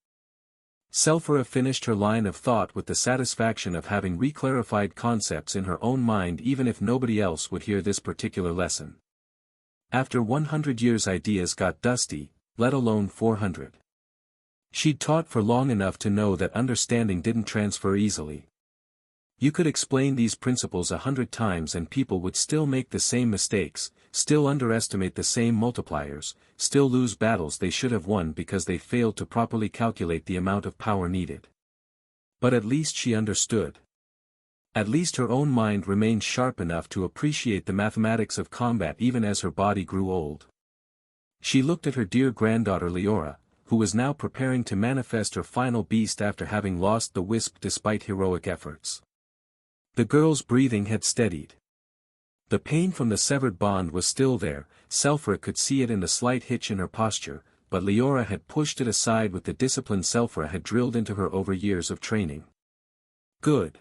Selphra finished her line of thought with the satisfaction of having reclarified concepts in her own mind even if nobody else would hear this particular lesson. After 100 years ideas got dusty, let alone 400. She'd taught for long enough to know that understanding didn't transfer easily. You could explain these principles 100 times and people would still make the same mistakes, still underestimate the same multipliers, still lose battles they should have won because they failed to properly calculate the amount of power needed. But at least she understood. At least her own mind remained sharp enough to appreciate the mathematics of combat even as her body grew old. She looked at her dear granddaughter Leora, who was now preparing to manifest her final beast after having lost the wisp despite heroic efforts. The girl's breathing had steadied. The pain from the severed bond was still there, Selphra could see it in the slight hitch in her posture, but Leora had pushed it aside with the discipline Selphra had drilled into her over years of training. Good.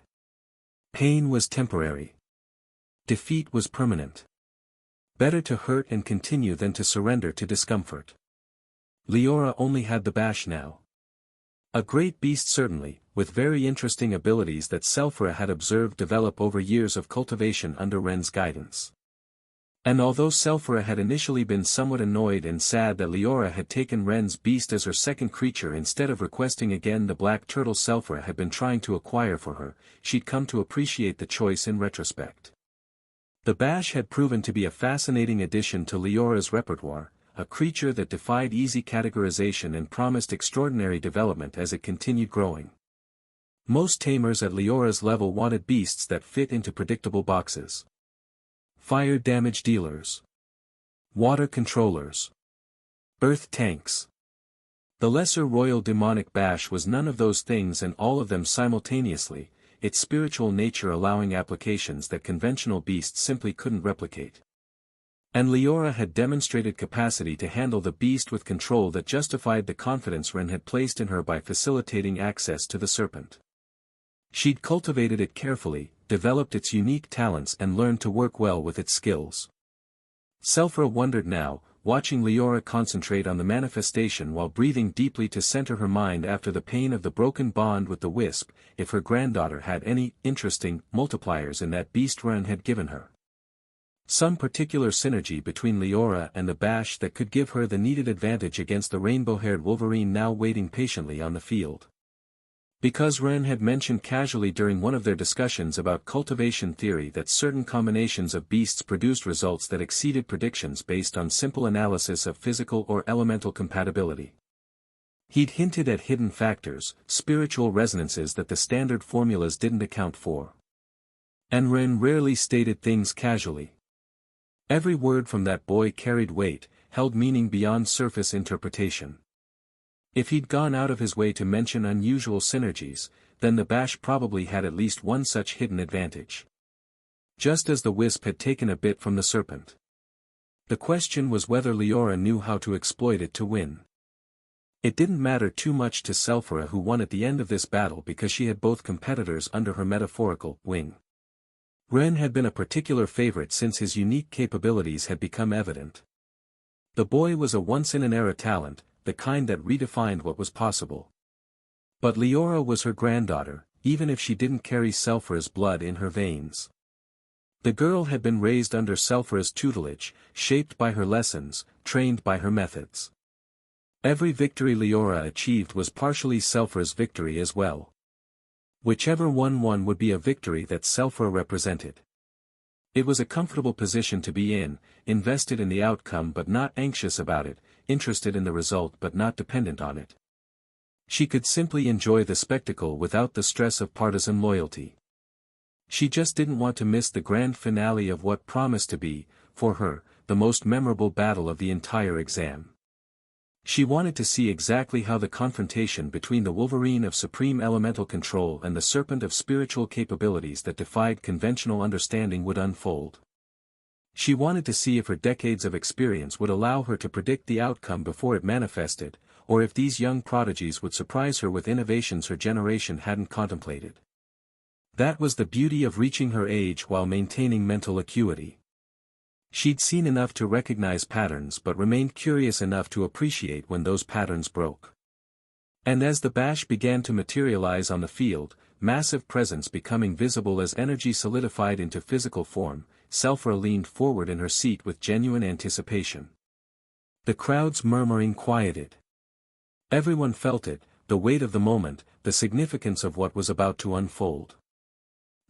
Pain was temporary. Defeat was permanent. Better to hurt and continue than to surrender to discomfort. Leora only had the bash now. A great beast certainly, with very interesting abilities that Selphira had observed develop over years of cultivation under Ren's guidance. And although Selphira had initially been somewhat annoyed and sad that Leora had taken Ren's beast as her second creature instead of requesting again the black turtle Selphira had been trying to acquire for her, she'd come to appreciate the choice in retrospect. The bash had proven to be a fascinating addition to Leora's repertoire, a creature that defied easy categorization and promised extraordinary development as it continued growing. Most tamers at Leora's level wanted beasts that fit into predictable boxes. Fire damage dealers. Water controllers. Earth tanks. The lesser royal demonic bash was none of those things and all of them simultaneously, its spiritual nature allowing applications that conventional beasts simply couldn't replicate. And Leora had demonstrated capacity to handle the beast with control that justified the confidence Ren had placed in her by facilitating access to the serpent. She'd cultivated it carefully, developed its unique talents and learned to work well with its skills. Selphira wondered now, watching Leora concentrate on the manifestation while breathing deeply to center her mind after the pain of the broken bond with the wisp, if her granddaughter had any interesting multipliers in that beast Ren had given her. Some particular synergy between Leora and the bash that could give her the needed advantage against the rainbow-haired Wolverine now waiting patiently on the field. Because Ren had mentioned casually during one of their discussions about cultivation theory that certain combinations of beasts produced results that exceeded predictions based on simple analysis of physical or elemental compatibility. He'd hinted at hidden factors, spiritual resonances that the standard formulas didn't account for. And Ren rarely stated things casually. Every word from that boy carried weight, held meaning beyond surface interpretation. If he'd gone out of his way to mention unusual synergies, then the bash probably had at least one such hidden advantage. Just as the wisp had taken a bit from the serpent. The question was whether Leora knew how to exploit it to win. It didn't matter too much to Selphira who won at the end of this battle because she had both competitors under her metaphorical wing. Ren had been a particular favorite since his unique capabilities had become evident. The boy was a once-in-an-era talent, the kind that redefined what was possible. But Leora was her granddaughter, even if she didn't carry Selphira's blood in her veins. The girl had been raised under Selphira's tutelage, shaped by her lessons, trained by her methods. Every victory Leora achieved was partially Selphira's victory as well. Whichever one won would be a victory that Selphira represented. It was a comfortable position to be in, invested in the outcome but not anxious about it, interested in the result but not dependent on it. She could simply enjoy the spectacle without the stress of partisan loyalty. She just didn't want to miss the grand finale of what promised to be, for her, the most memorable battle of the entire exam. She wanted to see exactly how the confrontation between the Wolverine of supreme elemental control and the serpent of spiritual capabilities that defied conventional understanding would unfold. She wanted to see if her decades of experience would allow her to predict the outcome before it manifested, or if these young prodigies would surprise her with innovations her generation hadn't contemplated. That was the beauty of reaching her age while maintaining mental acuity. She'd seen enough to recognize patterns but remained curious enough to appreciate when those patterns broke. And as the bash began to materialize on the field, massive presence becoming visible as energy solidified into physical form, Selphira leaned forward in her seat with genuine anticipation. The crowd's murmuring quieted. Everyone felt it, the weight of the moment, the significance of what was about to unfold.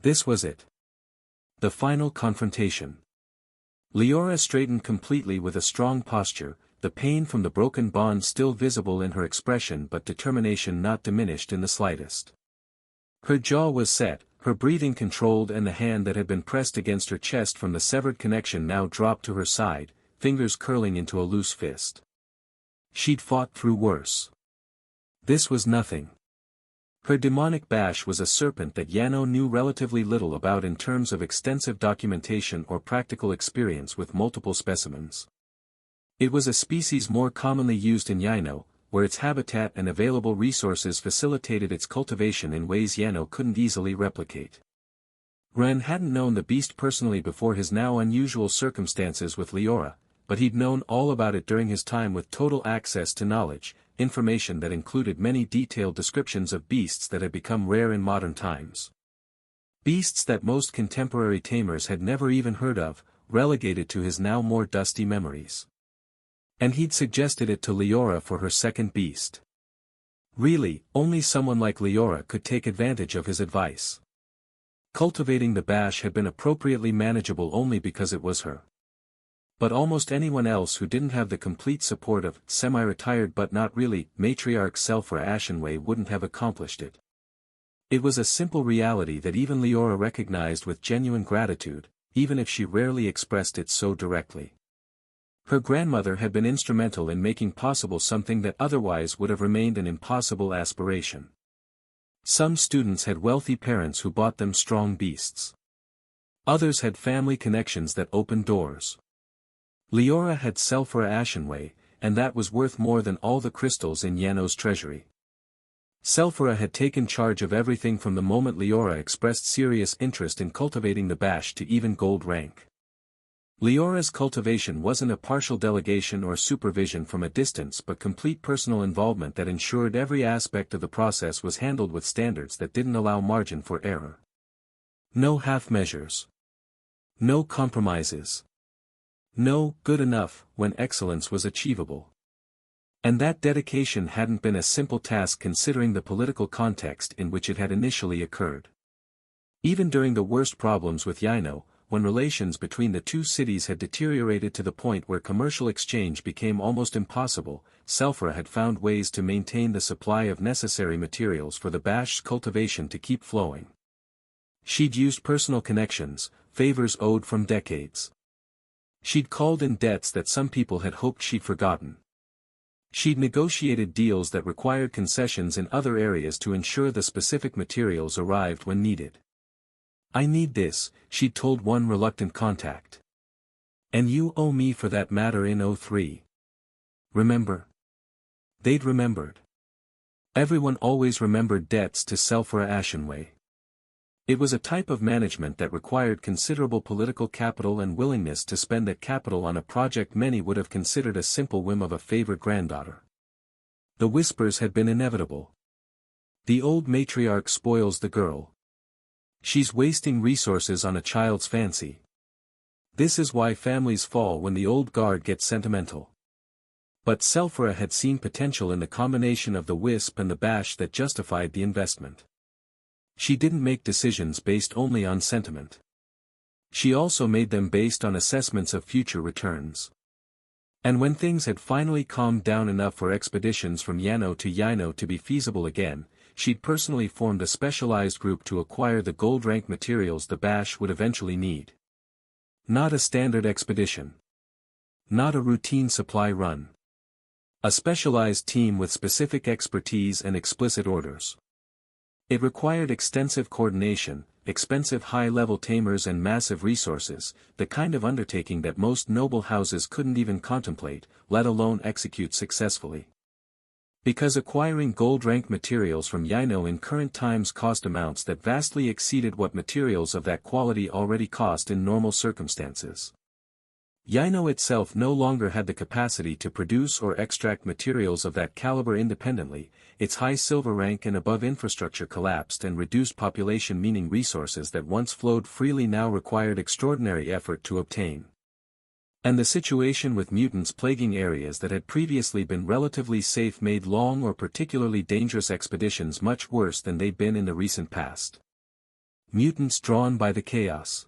This was it. The final confrontation. Leora straightened completely with a strong posture, the pain from the broken bond still visible in her expression but determination not diminished in the slightest. Her jaw was set, her breathing controlled and the hand that had been pressed against her chest from the severed connection now dropped to her side, fingers curling into a loose fist. She'd fought through worse. This was nothing. Her demonic bash was a serpent that Yano knew relatively little about in terms of extensive documentation or practical experience with multiple specimens. It was a species more commonly used in Yano, where its habitat and available resources facilitated its cultivation in ways Yano couldn't easily replicate. Ren hadn't known the beast personally before his now unusual circumstances with Leora, but he'd known all about it during his time with total access to knowledge, information that included many detailed descriptions of beasts that had become rare in modern times. Beasts that most contemporary tamers had never even heard of, relegated to his now more dusty memories. And he'd suggested it to Leora for her second beast. Really, only someone like Leora could take advantage of his advice. Cultivating the bash had been appropriately manageable only because it was her. But almost anyone else who didn't have the complete support of semi-retired but not really matriarch Selfra Ashenway wouldn't have accomplished it. It was a simple reality that even Leora recognized with genuine gratitude, even if she rarely expressed it so directly. Her grandmother had been instrumental in making possible something that otherwise would have remained an impossible aspiration. Some students had wealthy parents who bought them strong beasts. Others had family connections that opened doors. Leora had Selfra Ashenway, and that was worth more than all the crystals in Yano's treasury. Selfra had taken charge of everything from the moment Leora expressed serious interest in cultivating the bash to even gold rank. Leora's cultivation wasn't a partial delegation or supervision from a distance but complete personal involvement that ensured every aspect of the process was handled with standards that didn't allow margin for error. No half measures. No compromises. No good enough when excellence was achievable. And that dedication hadn't been a simple task considering the political context in which it had initially occurred. Even during the worst problems with Yano, when relations between the two cities had deteriorated to the point where commercial exchange became almost impossible, Selfra had found ways to maintain the supply of necessary materials for the bash's cultivation to keep flowing. She'd used personal connections, favors owed from decades. She'd called in debts that some people had hoped she'd forgotten. She'd negotiated deals that required concessions in other areas to ensure the specific materials arrived when needed. "I need this," she'd told one reluctant contact. "And you owe me for that matter in '03. Remember?" They'd remembered. Everyone always remembered debts to Selfra Ashenway. It was a type of management that required considerable political capital and willingness to spend that capital on a project many would have considered a simple whim of a favorite granddaughter. The whispers had been inevitable. "The old matriarch spoils the girl. She's wasting resources on a child's fancy. This is why families fall when the old guard gets sentimental." But Selfra had seen potential in the combination of the wisp and the bash that justified the investment. She didn't make decisions based only on sentiment. She also made them based on assessments of future returns. And when things had finally calmed down enough for expeditions from Yano to Yino to be feasible again, she'd personally formed a specialized group to acquire the gold rank materials the bash would eventually need. Not a standard expedition. Not a routine supply run. A specialized team with specific expertise and explicit orders. It required extensive coordination, expensive high-level tamers and massive resources, the kind of undertaking that most noble houses couldn't even contemplate, let alone execute successfully. Because acquiring gold-rank materials from Yino in current times cost amounts that vastly exceeded what materials of that quality already cost in normal circumstances. Yino itself no longer had the capacity to produce or extract materials of that caliber independently, its high silver rank and above infrastructure collapsed and reduced population, meaning resources that once flowed freely now required extraordinary effort to obtain. And the situation with mutants plaguing areas that had previously been relatively safe made long or particularly dangerous expeditions much worse than they'd been in the recent past. Mutants drawn by the chaos.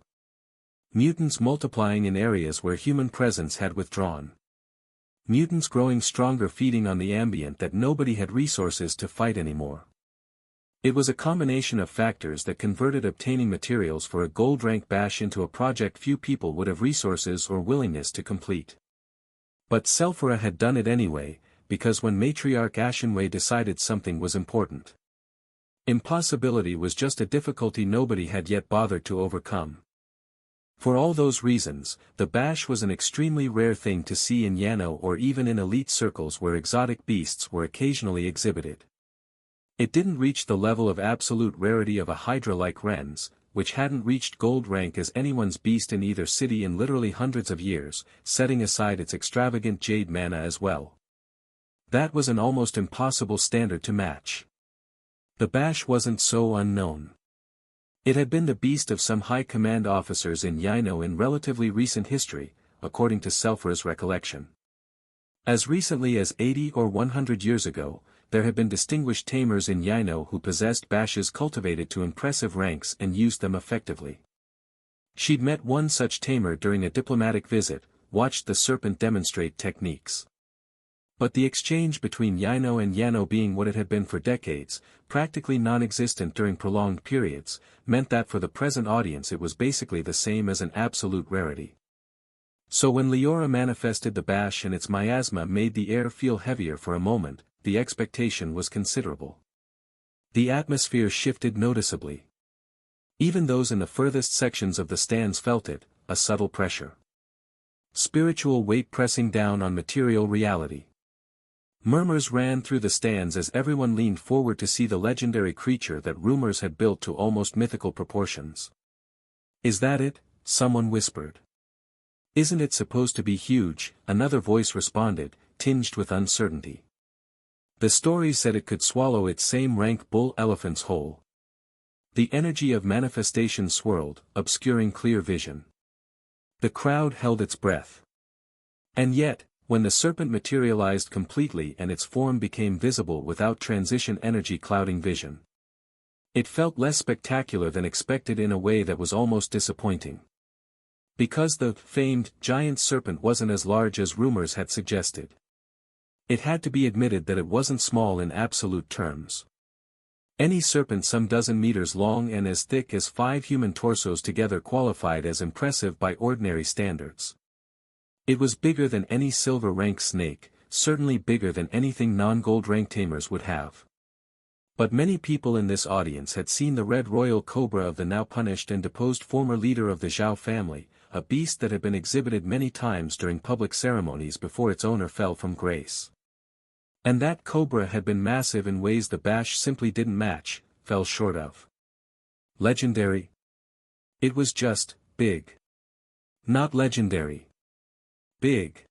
Mutants multiplying in areas where human presence had withdrawn. Mutants growing stronger, feeding on the ambient that nobody had resources to fight anymore. It was a combination of factors that converted obtaining materials for a gold rank bash into a project few people would have resources or willingness to complete. But Selfra had done it anyway, because when Matriarch Ashenway decided something was important. Impossibility was just a difficulty nobody had yet bothered to overcome. For all those reasons, the bash was an extremely rare thing to see in Yano or even in elite circles where exotic beasts were occasionally exhibited. It didn't reach the level of absolute rarity of a hydra like Ren's, which hadn't reached gold rank as anyone's beast in either city in literally hundreds of years, setting aside its extravagant jade mana as well. That was an almost impossible standard to match. The bash wasn't so unknown. It had been the beast of some high command officers in Yaino in relatively recent history, according to Selfra's recollection. As recently as 80 or 100 years ago, there had been distinguished tamers in Yaino who possessed bashes cultivated to impressive ranks and used them effectively. She'd met one such tamer during a diplomatic visit, watched the serpent demonstrate techniques. But the exchange between Yaino and Yano being what it had been for decades, practically non-existent during prolonged periods, meant that for the present audience it was basically the same as an absolute rarity. So when Leora manifested the bash and its miasma made the air feel heavier for a moment, the expectation was considerable. The atmosphere shifted noticeably. Even those in the furthest sections of the stands felt it, a subtle pressure. Spiritual weight pressing down on material reality. Murmurs ran through the stands as everyone leaned forward to see the legendary creature that rumors had built to almost mythical proportions. "Is that it?" someone whispered. "Isn't it supposed to be huge?" another voice responded, tinged with uncertainty. The story said it could swallow its same rank bull elephants whole. The energy of manifestation swirled, obscuring clear vision. The crowd held its breath. And yet, when the serpent materialized completely and its form became visible without transition energy clouding vision, it felt less spectacular than expected in a way that was almost disappointing. Because the famed giant serpent wasn't as large as rumors had suggested. It had to be admitted that it wasn't small in absolute terms. Any serpent some dozen meters long and as thick as 5 human torsos together qualified as impressive by ordinary standards. It was bigger than any silver rank snake, certainly bigger than anything non-gold rank tamers would have. But many people in this audience had seen the red royal cobra of the now punished and deposed former leader of the Zhao family, a beast that had been exhibited many times during public ceremonies before its owner fell from grace. And that cobra had been massive in ways the bash simply didn't match, fell short of. Legendary? It was just, big. Not legendary. Big.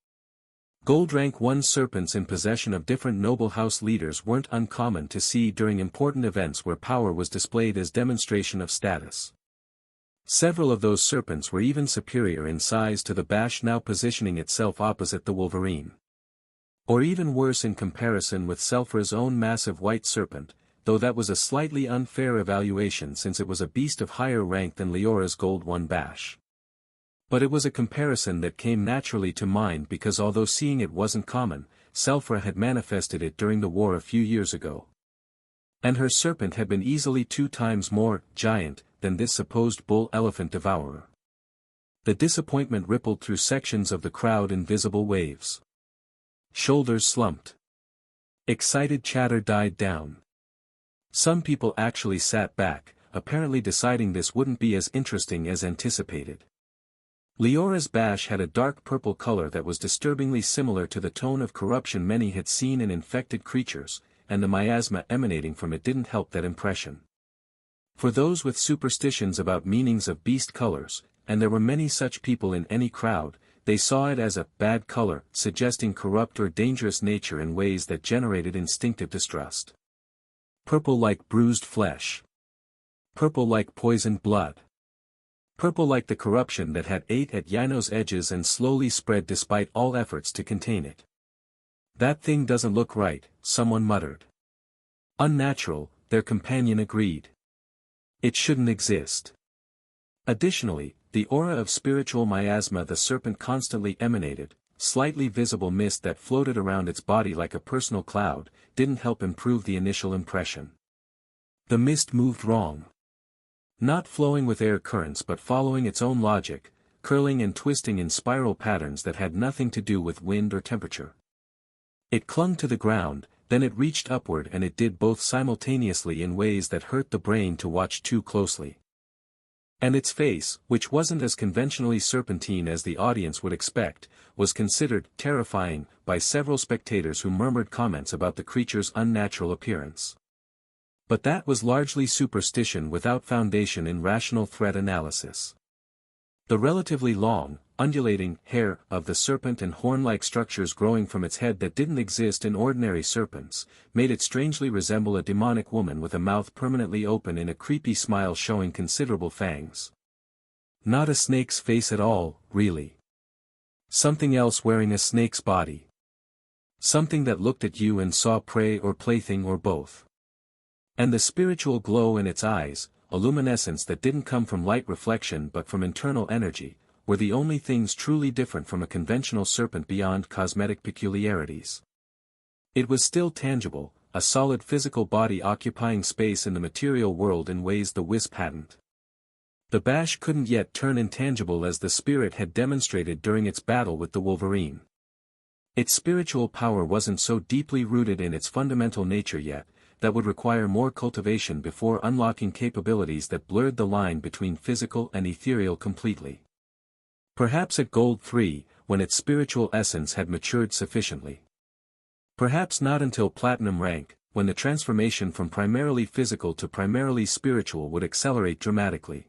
Gold rank 1 serpents in possession of different noble house leaders weren't uncommon to see during important events where power was displayed as demonstration of status. Several of those serpents were even superior in size to the bash now positioning itself opposite the wolverine. Or even worse in comparison with Selfra's own massive white serpent, though that was a slightly unfair evaluation since it was a beast of higher rank than Leora's Gold 1 bash. But it was a comparison that came naturally to mind because although seeing it wasn't common, Selfra had manifested it during the war a few years ago. And her serpent had been easily 2 times more giant than this supposed bull elephant devourer. The disappointment rippled through sections of the crowd in visible waves. Shoulders slumped. Excited chatter died down. Some people actually sat back, apparently deciding this wouldn't be as interesting as anticipated. Leora's bash had a dark purple color that was disturbingly similar to the tone of corruption many had seen in infected creatures, and the miasma emanating from it didn't help that impression. For those with superstitions about meanings of beast colors, and there were many such people in any crowd, they saw it as a bad color, suggesting corrupt or dangerous nature in ways that generated instinctive distrust. Purple like bruised flesh. Purple like poisoned blood. Purple like the corruption that had ate at Yaino's edges and slowly spread despite all efforts to contain it. "That thing doesn't look right," someone muttered. "Unnatural," their companion agreed. "It shouldn't exist." Additionally, the aura of spiritual miasma the serpent constantly emanated, slightly visible mist that floated around its body like a personal cloud, didn't help improve the initial impression. The mist moved wrong. Not flowing with air currents but following its own logic, curling and twisting in spiral patterns that had nothing to do with wind or temperature. It clung to the ground, then it reached upward, and it did both simultaneously in ways that hurt the brain to watch too closely. And its face, which wasn't as conventionally serpentine as the audience would expect, was considered terrifying by several spectators who murmured comments about the creature's unnatural appearance. But that was largely superstition without foundation in rational threat analysis. The relatively long, undulating hair of the serpent and horn-like structures growing from its head that didn't exist in ordinary serpents, made it strangely resemble a demonic woman with a mouth permanently open in a creepy smile showing considerable fangs. Not a snake's face at all, really. Something else wearing a snake's body. Something that looked at you and saw prey or plaything or both. And the spiritual glow in its eyes, a luminescence that didn't come from light reflection but from internal energy, were the only things truly different from a conventional serpent beyond cosmetic peculiarities. It was still tangible, a solid physical body occupying space in the material world in ways the wisp hadn't. The bash couldn't yet turn intangible as the spirit had demonstrated during its battle with the Wolverine. Its spiritual power wasn't so deeply rooted in its fundamental nature yet, that would require more cultivation before unlocking capabilities that blurred the line between physical and ethereal completely. Perhaps at Gold 3, when its spiritual essence had matured sufficiently. Perhaps not until Platinum rank, when the transformation from primarily physical to primarily spiritual would accelerate dramatically.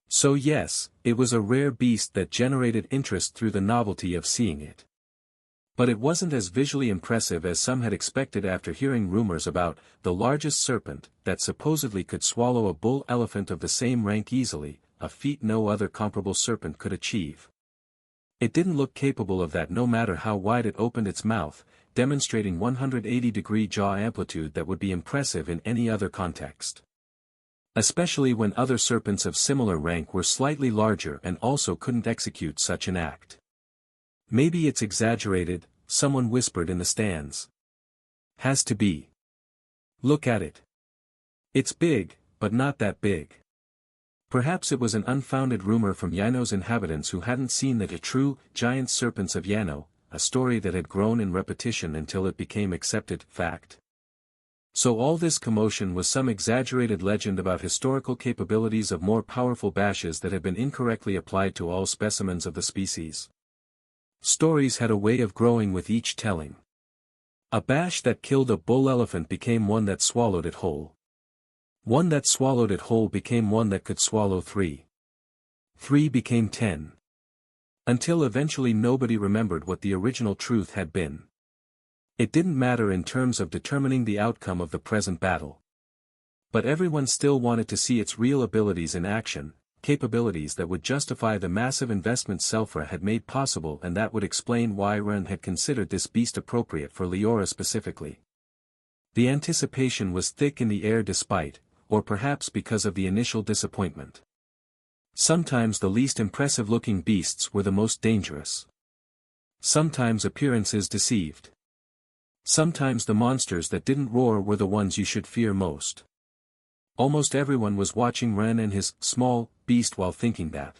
So yes, it was a rare beast that generated interest through the novelty of seeing it. But it wasn't as visually impressive as some had expected after hearing rumors about the largest serpent that supposedly could swallow a bull elephant of the same rank easily, a feat no other comparable serpent could achieve. It didn't look capable of that no matter how wide it opened its mouth, demonstrating 180-degree jaw amplitude that would be impressive in any other context. Especially when other serpents of similar rank were slightly larger and also couldn't execute such an act. Maybe it's exaggerated, someone whispered in the stands. Has to be. Look at it. It's big, but not that big. Perhaps it was an unfounded rumor from Yano's inhabitants who hadn't seen the true giant serpents of Yano, a story that had grown in repetition until it became accepted fact. So all this commotion was some exaggerated legend about historical capabilities of more powerful bashes that had been incorrectly applied to all specimens of the species. Stories had a way of growing with each telling. A bash that killed a bull elephant became one that swallowed it whole. One that swallowed it whole became one that could swallow 3. 3 became 10. Until eventually nobody remembered what the original truth had been. It didn't matter in terms of determining the outcome of the present battle. But everyone still wanted to see its real abilities in action, capabilities that would justify the massive investment Selphra had made possible, and that would explain why Ren had considered this beast appropriate for Leora specifically. The anticipation was thick in the air despite, or perhaps because of the initial disappointment. Sometimes the least impressive-looking beasts were the most dangerous. Sometimes appearances deceived. Sometimes the monsters that didn't roar were the ones you should fear most. Almost everyone was watching Ren and his small beast while thinking that.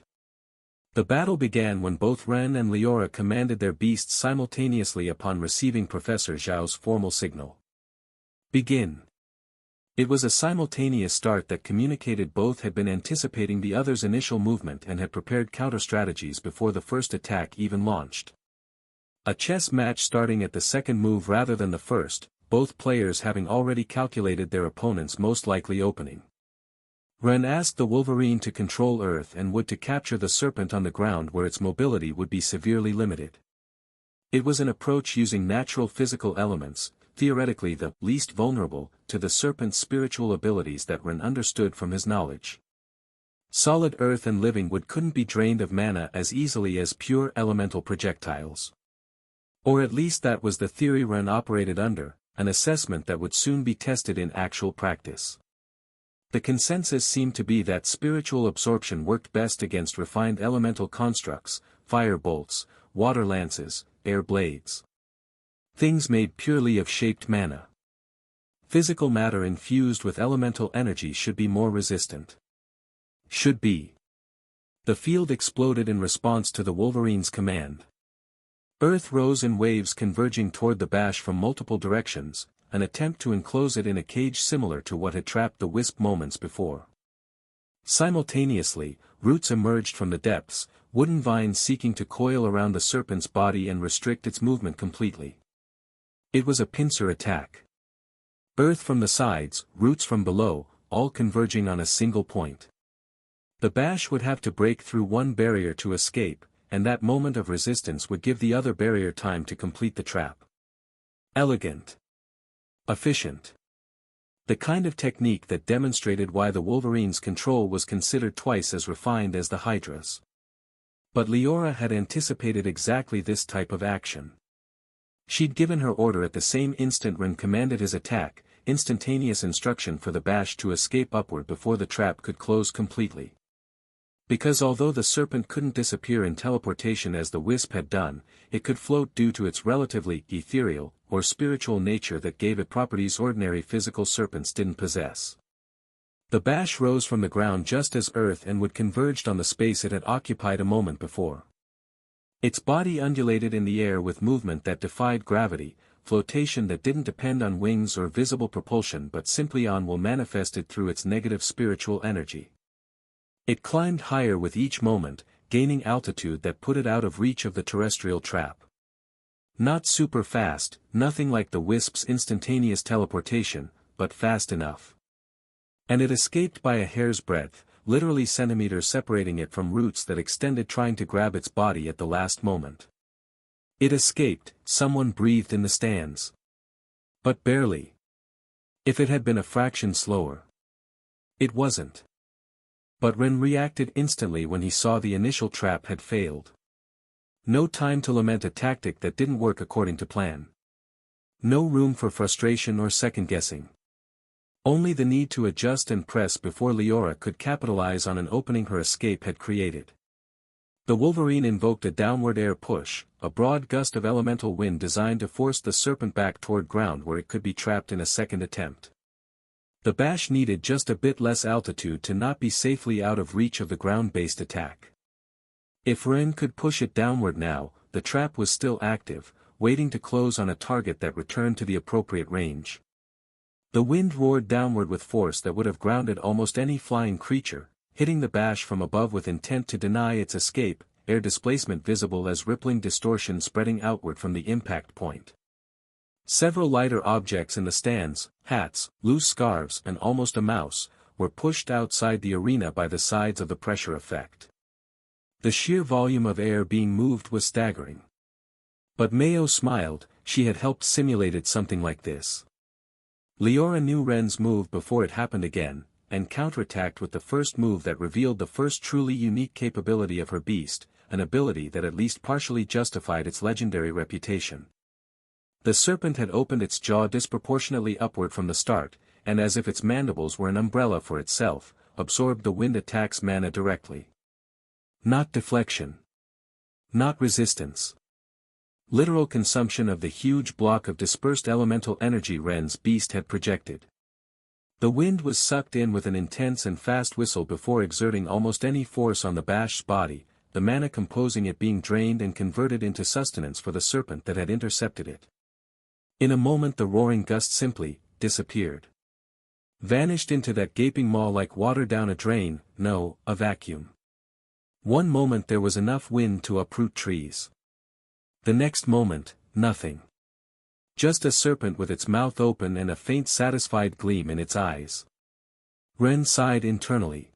The battle began when both Ren and Leora commanded their beasts simultaneously upon receiving Professor Zhao's formal signal. Begin. It was a simultaneous start that communicated both had been anticipating the other's initial movement and had prepared counter-strategies before the first attack even launched. A chess match starting at the second move rather than the first, both players having already calculated their opponent's most likely opening. Ren asked the Wolverine to control Earth and would to capture the serpent on the ground where its mobility would be severely limited. It was an approach using natural physical elements, theoretically the least vulnerable, to the serpent's spiritual abilities that Ren understood from his knowledge. Solid earth and living wood couldn't be drained of mana as easily as pure elemental projectiles. Or at least that was the theory Ren operated under, an assessment that would soon be tested in actual practice. The consensus seemed to be that spiritual absorption worked best against refined elemental constructs, fire bolts, water lances, air blades. Things made purely of shaped mana. Physical matter infused with elemental energy should be more resistant. Should be. The field exploded in response to the Wolverine's command. Earth rose in waves converging toward the bash from multiple directions, an attempt to enclose it in a cage similar to what had trapped the wisp moments before. Simultaneously, roots emerged from the depths, wooden vines seeking to coil around the serpent's body and restrict its movement completely. It was a pincer attack. Earth from the sides, roots from below, all converging on a single point. The bash would have to break through one barrier to escape, and that moment of resistance would give the other barrier time to complete the trap. Elegant. Efficient. The kind of technique that demonstrated why the Wolverine's control was considered twice as refined as the Hydra's. But Leora had anticipated exactly this type of action. She'd given her order at the same instant Ren commanded his attack, instantaneous instruction for the bash to escape upward before the trap could close completely. Because although the serpent couldn't disappear in teleportation as the wisp had done, it could float due to its relatively ethereal, or spiritual nature that gave it properties ordinary physical serpents didn't possess. The bash rose from the ground just as Earth and Wood converged on the space it had occupied a moment before. Its body undulated in the air with movement that defied gravity, flotation that didn't depend on wings or visible propulsion but simply on will manifested through its negative spiritual energy. It climbed higher with each moment, gaining altitude that put it out of reach of the terrestrial trap. Not super fast, nothing like the wisp's instantaneous teleportation, but fast enough. And it escaped by a hair's breadth, literally centimeters separating it from roots that extended trying to grab its body at the last moment. It escaped, someone breathed in the stands. But barely. If it had been a fraction slower. It wasn't. But Ren reacted instantly when he saw the initial trap had failed. No time to lament a tactic that didn't work according to plan. No room for frustration or second-guessing. Only the need to adjust and press before Leora could capitalize on an opening her escape had created. The Wolverine invoked a downward air push, a broad gust of elemental wind designed to force the serpent back toward ground where it could be trapped in a second attempt. The bash needed just a bit less altitude to not be safely out of reach of the ground-based attack. If Ren could push it downward now, the trap was still active, waiting to close on a target that returned to the appropriate range. The wind roared downward with force that would have grounded almost any flying creature, hitting the bash from above with intent to deny its escape, air displacement visible as rippling distortion spreading outward from the impact point. Several lighter objects in the stands, hats, loose scarves and almost a mouse, were pushed outside the arena by the sides of the pressure effect. The sheer volume of air being moved was staggering. But Mayo smiled, she had helped simulated something like this. Leora knew Ren's move before it happened again, and counterattacked with the first move that revealed the first truly unique capability of her beast, an ability that at least partially justified its legendary reputation. The serpent had opened its jaw disproportionately upward from the start, and as if its mandibles were an umbrella for itself, absorbed the wind attack's mana directly. Not deflection. Not resistance. Literal consumption of the huge block of dispersed elemental energy Ren's beast had projected. The wind was sucked in with an intense and fast whistle before exerting almost any force on the bash's body, the mana composing it being drained and converted into sustenance for the serpent that had intercepted it. In a moment the roaring gust simply disappeared. Vanished into that gaping maw like water down a drain, no, a vacuum. One moment there was enough wind to uproot trees. The next moment, nothing. Just a serpent with its mouth open and a faint satisfied gleam in its eyes. Ren sighed internally.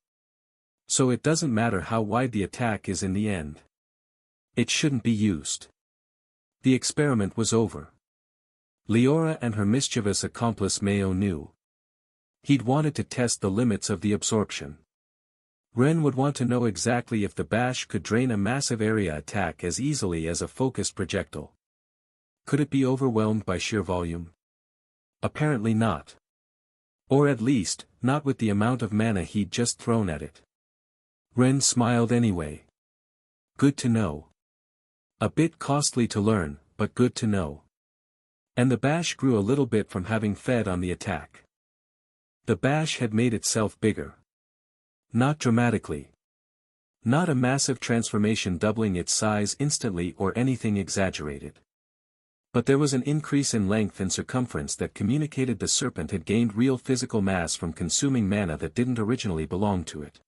So it doesn't matter how wide the attack is in the end. It shouldn't be used. The experiment was over. Leora and her mischievous accomplice Mayo knew. He'd wanted to test the limits of the absorption. Ren would want to know exactly if the bash could drain a massive area attack as easily as a focused projectile. Could it be overwhelmed by sheer volume? Apparently not. Or at least, not with the amount of mana he'd just thrown at it. Ren smiled anyway. Good to know. A bit costly to learn, but good to know. And the bash grew a little bit from having fed on the attack. The bash had made itself bigger. Not dramatically. Not a massive transformation doubling its size instantly or anything exaggerated. But there was an increase in length and circumference that communicated the serpent had gained real physical mass from consuming mana that didn't originally belong to it.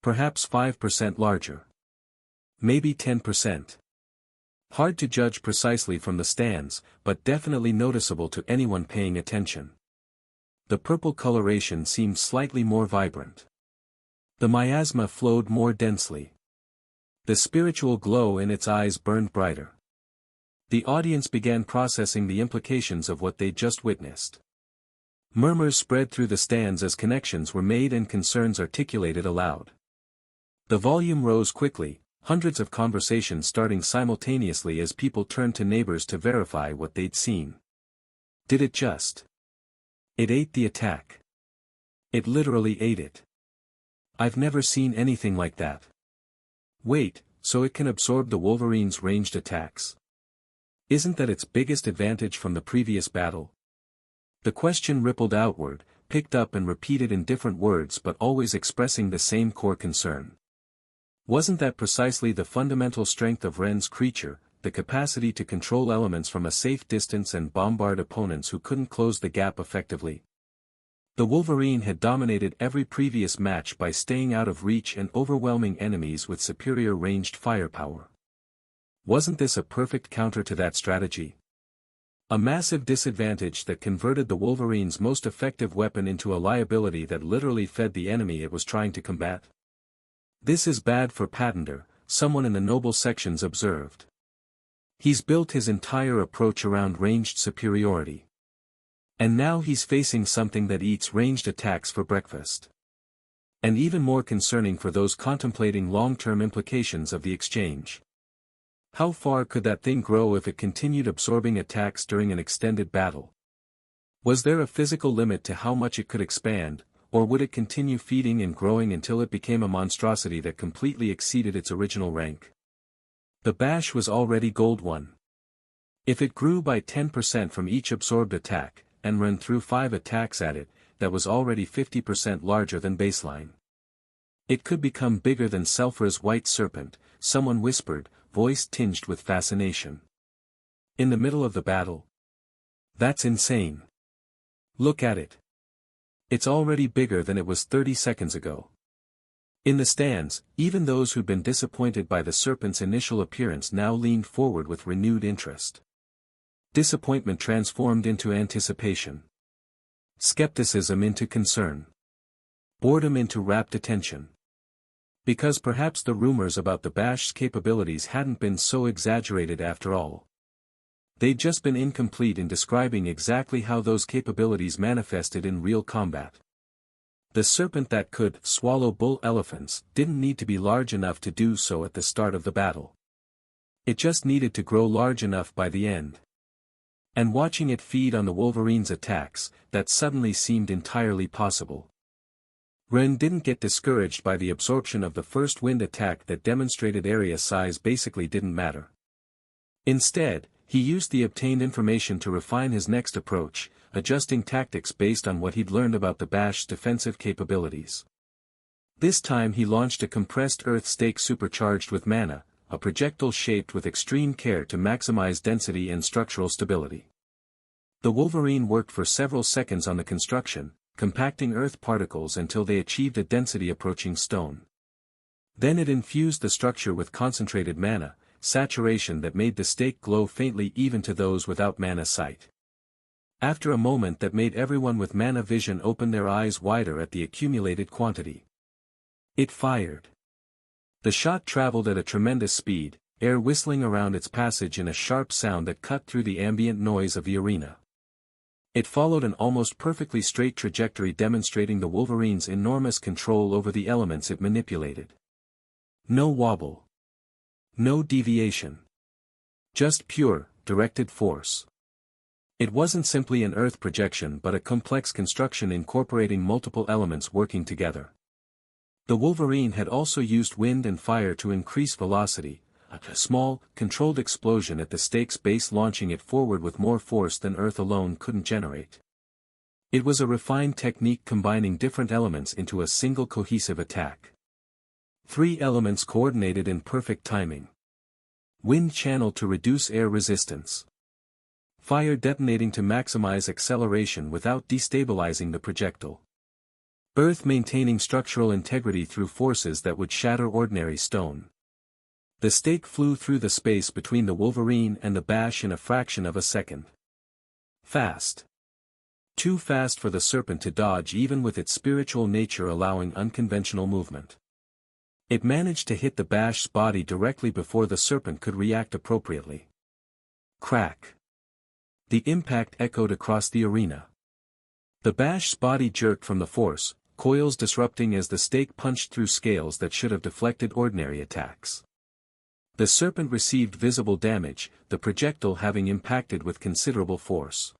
Perhaps 5% larger. Maybe 10%. Hard to judge precisely from the stands, but definitely noticeable to anyone paying attention. The purple coloration seemed slightly more vibrant. The miasma flowed more densely. The spiritual glow in its eyes burned brighter. The audience began processing the implications of what they'd just witnessed. Murmurs spread through the stands as connections were made and concerns articulated aloud. The volume rose quickly, hundreds of conversations starting simultaneously as people turned to neighbors to verify what they'd seen. Did it just? It ate the attack. It literally ate it. I've never seen anything like that. Wait, so it can absorb the Wolverine's ranged attacks? Isn't that its biggest advantage from the previous battle? The question rippled outward, picked up and repeated in different words but always expressing the same core concern. Wasn't that precisely the fundamental strength of Ren's creature, the capacity to control elements from a safe distance and bombard opponents who couldn't close the gap effectively? The Wolverine had dominated every previous match by staying out of reach and overwhelming enemies with superior ranged firepower. Wasn't this a perfect counter to that strategy? A massive disadvantage that converted the Wolverine's most effective weapon into a liability that literally fed the enemy it was trying to combat? This is bad for Patender, someone in the noble sections observed. He's built his entire approach around ranged superiority. And now he's facing something that eats ranged attacks for breakfast. And even more concerning for those contemplating long-term implications of the exchange. How far could that thing grow if it continued absorbing attacks during an extended battle? Was there a physical limit to how much it could expand, or would it continue feeding and growing until it became a monstrosity that completely exceeded its original rank? The bash was already gold 1. If it grew by 10% from each absorbed attack, and ran through 5 attacks at it, that was already 50% larger than baseline. It could become bigger than Selphra's white serpent, someone whispered, voice tinged with fascination. In the middle of the battle? That's insane. Look at it. It's already bigger than it was 30 seconds ago. In the stands, even those who'd been disappointed by the serpent's initial appearance now leaned forward with renewed interest. Disappointment transformed into anticipation. Skepticism into concern. Boredom into rapt attention. Because perhaps the rumors about the bash's capabilities hadn't been so exaggerated after all. They'd just been incomplete in describing exactly how those capabilities manifested in real combat. The serpent that could swallow bull elephants didn't need to be large enough to do so at the start of the battle. It just needed to grow large enough by the end. And watching it feed on the Wolverine's attacks, that suddenly seemed entirely possible. Ren didn't get discouraged by the absorption of the first wind attack that demonstrated area size basically didn't matter. Instead, he used the obtained information to refine his next approach, adjusting tactics based on what he'd learned about the bash's defensive capabilities. This time he launched a compressed earth stake supercharged with mana, a projectile shaped with extreme care to maximize density and structural stability. The Wolverine worked for several seconds on the construction, compacting earth particles until they achieved a density approaching stone. Then it infused the structure with concentrated mana, saturation that made the stake glow faintly even to those without mana sight. After a moment that made everyone with mana vision open their eyes wider at the accumulated quantity. It fired. The shot traveled at a tremendous speed, air whistling around its passage in a sharp sound that cut through the ambient noise of the arena. It followed an almost perfectly straight trajectory demonstrating the Wolverine's enormous control over the elements it manipulated. No wobble. No deviation. Just pure, directed force. It wasn't simply an earth projection but a complex construction incorporating multiple elements working together. The Wolverine had also used wind and fire to increase velocity, a small, controlled explosion at the stake's base launching it forward with more force than Earth alone couldn't generate. It was a refined technique combining different elements into a single cohesive attack. 3 elements coordinated in perfect timing. Wind channeled to reduce air resistance. Fire detonating to maximize acceleration without destabilizing the projectile. Earth maintaining structural integrity through forces that would shatter ordinary stone. The stake flew through the space between the Wolverine and the bash in a fraction of a second. Fast. Too fast for the serpent to dodge even with its spiritual nature allowing unconventional movement. It managed to hit the bash's body directly before the serpent could react appropriately. Crack. The impact echoed across the arena. The bash's body jerked from the force, coils disrupting as the stake punched through scales that should have deflected ordinary attacks. The serpent received visible damage, the projectile having impacted with considerable force.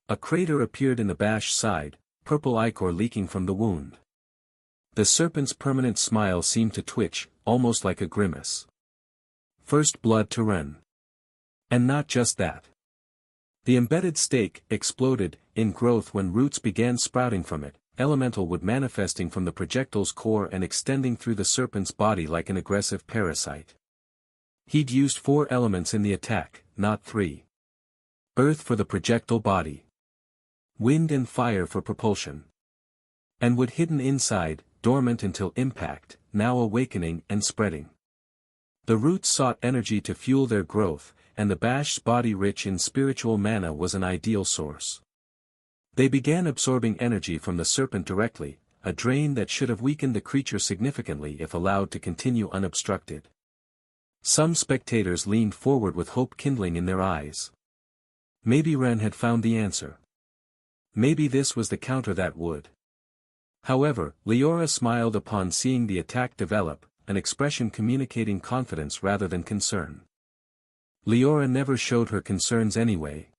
A crater appeared in the bash's side, purple ichor leaking from the wound. The serpent's permanent smile seemed to twitch, almost like a grimace. First blood to run. And not just that. The embedded stake exploded in growth when roots began sprouting from it, elemental wood manifesting from the projectile's core and extending through the serpent's body like an aggressive parasite. He'd used 4 elements in the attack, not 3. Earth for the projectile body. Wind and fire for propulsion. And wood hidden inside, dormant until impact, now awakening and spreading. The roots sought energy to fuel their growth, and the bash's body rich in spiritual mana was an ideal source. They began absorbing energy from the serpent directly, a drain that should have weakened the creature significantly if allowed to continue unobstructed. Some spectators leaned forward with hope kindling in their eyes. Maybe Ren had found the answer. Maybe this was the counter that would. However, Leora smiled upon seeing the attack develop, an expression communicating confidence rather than concern. Leora never showed her concerns anyway.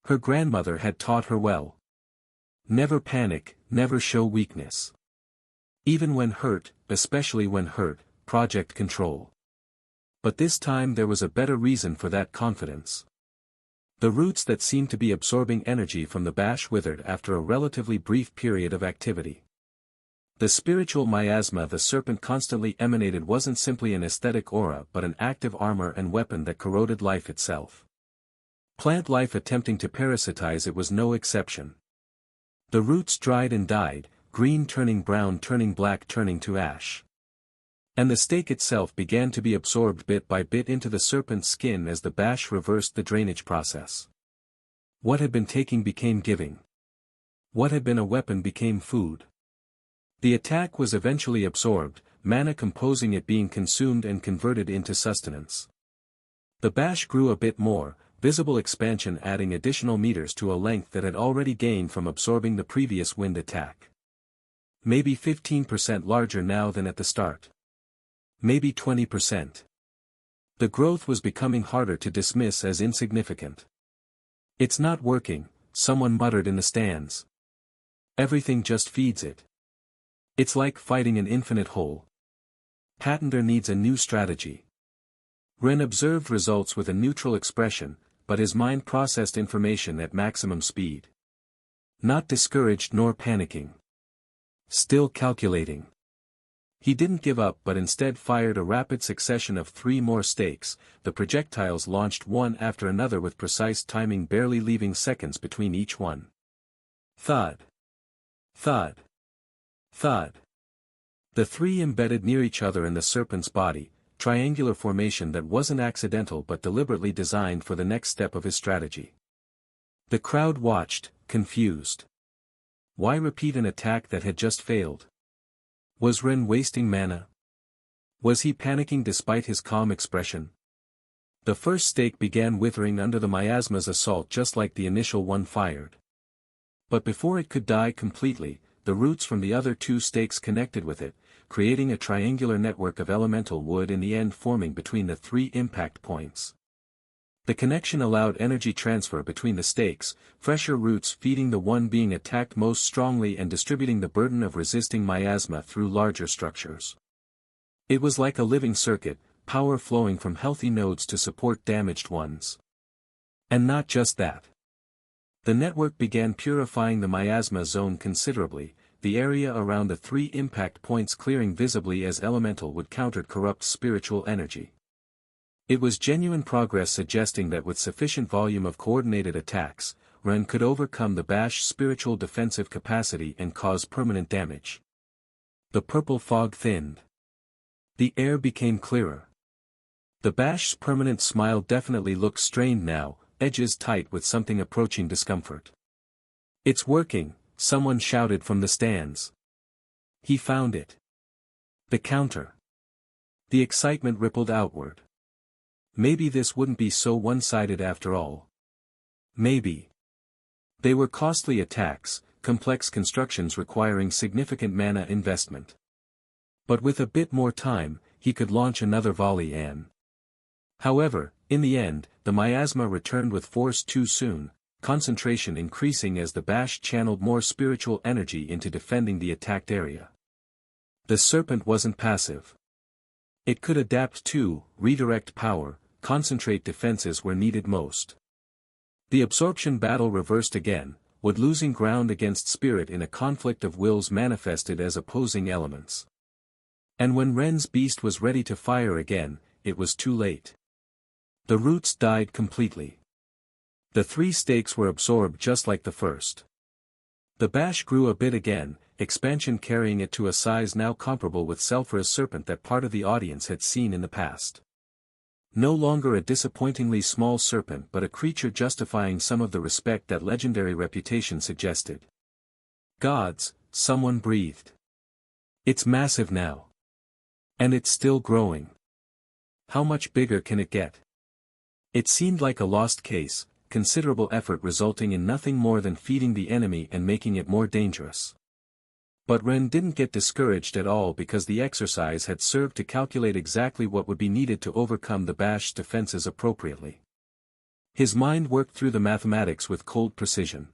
Her grandmother had taught her well. Never panic, never show weakness. Even when hurt, especially when hurt, project control. But this time there was a better reason for that confidence. The roots that seemed to be absorbing energy from the bash withered after a relatively brief period of activity. The spiritual miasma the serpent constantly emanated wasn't simply an aesthetic aura but an active armor and weapon that corroded life itself. Plant life attempting to parasitize it was no exception. The roots dried and died, green turning brown turning black turning to ash. And the stake itself began to be absorbed bit by bit into the serpent's skin as the bash reversed the drainage process. What had been taking became giving. What had been a weapon became food. The attack was eventually absorbed, mana composing it being consumed and converted into sustenance. The bash grew a bit more, visible expansion adding additional meters to a length that had already gained from absorbing the previous wind attack. Maybe 15% larger now than at the start. Maybe 20%. The growth was becoming harder to dismiss as insignificant. It's not working, someone muttered in the stands. Everything just feeds it. It's like fighting an infinite hole. Patenter needs a new strategy. Ren observed results with a neutral expression, but his mind processed information at maximum speed. Not discouraged nor panicking. Still calculating. He didn't give up but instead fired a rapid succession of 3 more stakes, the projectiles launched one after another with precise timing barely leaving seconds between each one. Thud. Thud. Thud. The 3 embedded near each other in the serpent's body, triangular formation that wasn't accidental but deliberately designed for the next step of his strategy. The crowd watched, confused. Why repeat an attack that had just failed? Was Ren wasting mana? Was he panicking despite his calm expression? The first stake began withering under the miasma's assault just like the initial one fired. But before it could die completely, the roots from the other 2 stakes connected with it, creating a triangular network of elemental wood in the end forming between the 3 impact points. The connection allowed energy transfer between the stakes, fresher roots feeding the one being attacked most strongly and distributing the burden of resisting miasma through larger structures. It was like a living circuit, power flowing from healthy nodes to support damaged ones. And not just that. The network began purifying the miasma zone considerably, the area around the 3 impact points clearing visibly as elemental would counter corrupt spiritual energy. It was genuine progress suggesting that with sufficient volume of coordinated attacks, Ren could overcome the bash's spiritual defensive capacity and cause permanent damage. The purple fog thinned. The air became clearer. The bash's permanent smile definitely looked strained now, edges tight with something approaching discomfort. "It's working," someone shouted from the stands. "He found it." The counter. The excitement rippled outward. Maybe this wouldn't be so one-sided after all. Maybe. They were costly attacks, complex constructions requiring significant mana investment. But with a bit more time, he could launch another volley and... However, in the end, the miasma returned with force too soon, concentration increasing as the bash channeled more spiritual energy into defending the attacked area. The serpent wasn't passive. It could adapt too, redirect power, concentrate defenses where needed most. The absorption battle reversed again, with losing ground against spirit in a conflict of wills manifested as opposing elements. And when Ren's beast was ready to fire again, it was too late. The roots died completely. The 3 stakes were absorbed just like the first. The bash grew a bit again, expansion carrying it to a size now comparable with Selphra's serpent that part of the audience had seen in the past. No longer a disappointingly small serpent but a creature justifying some of the respect that legendary reputation suggested. "Gods," someone breathed. "It's massive now. And it's still growing. How much bigger can it get?" It seemed like a lost case, considerable effort resulting in nothing more than feeding the enemy and making it more dangerous. But Ren didn't get discouraged at all because the exercise had served to calculate exactly what would be needed to overcome the bash's defenses appropriately. His mind worked through the mathematics with cold precision.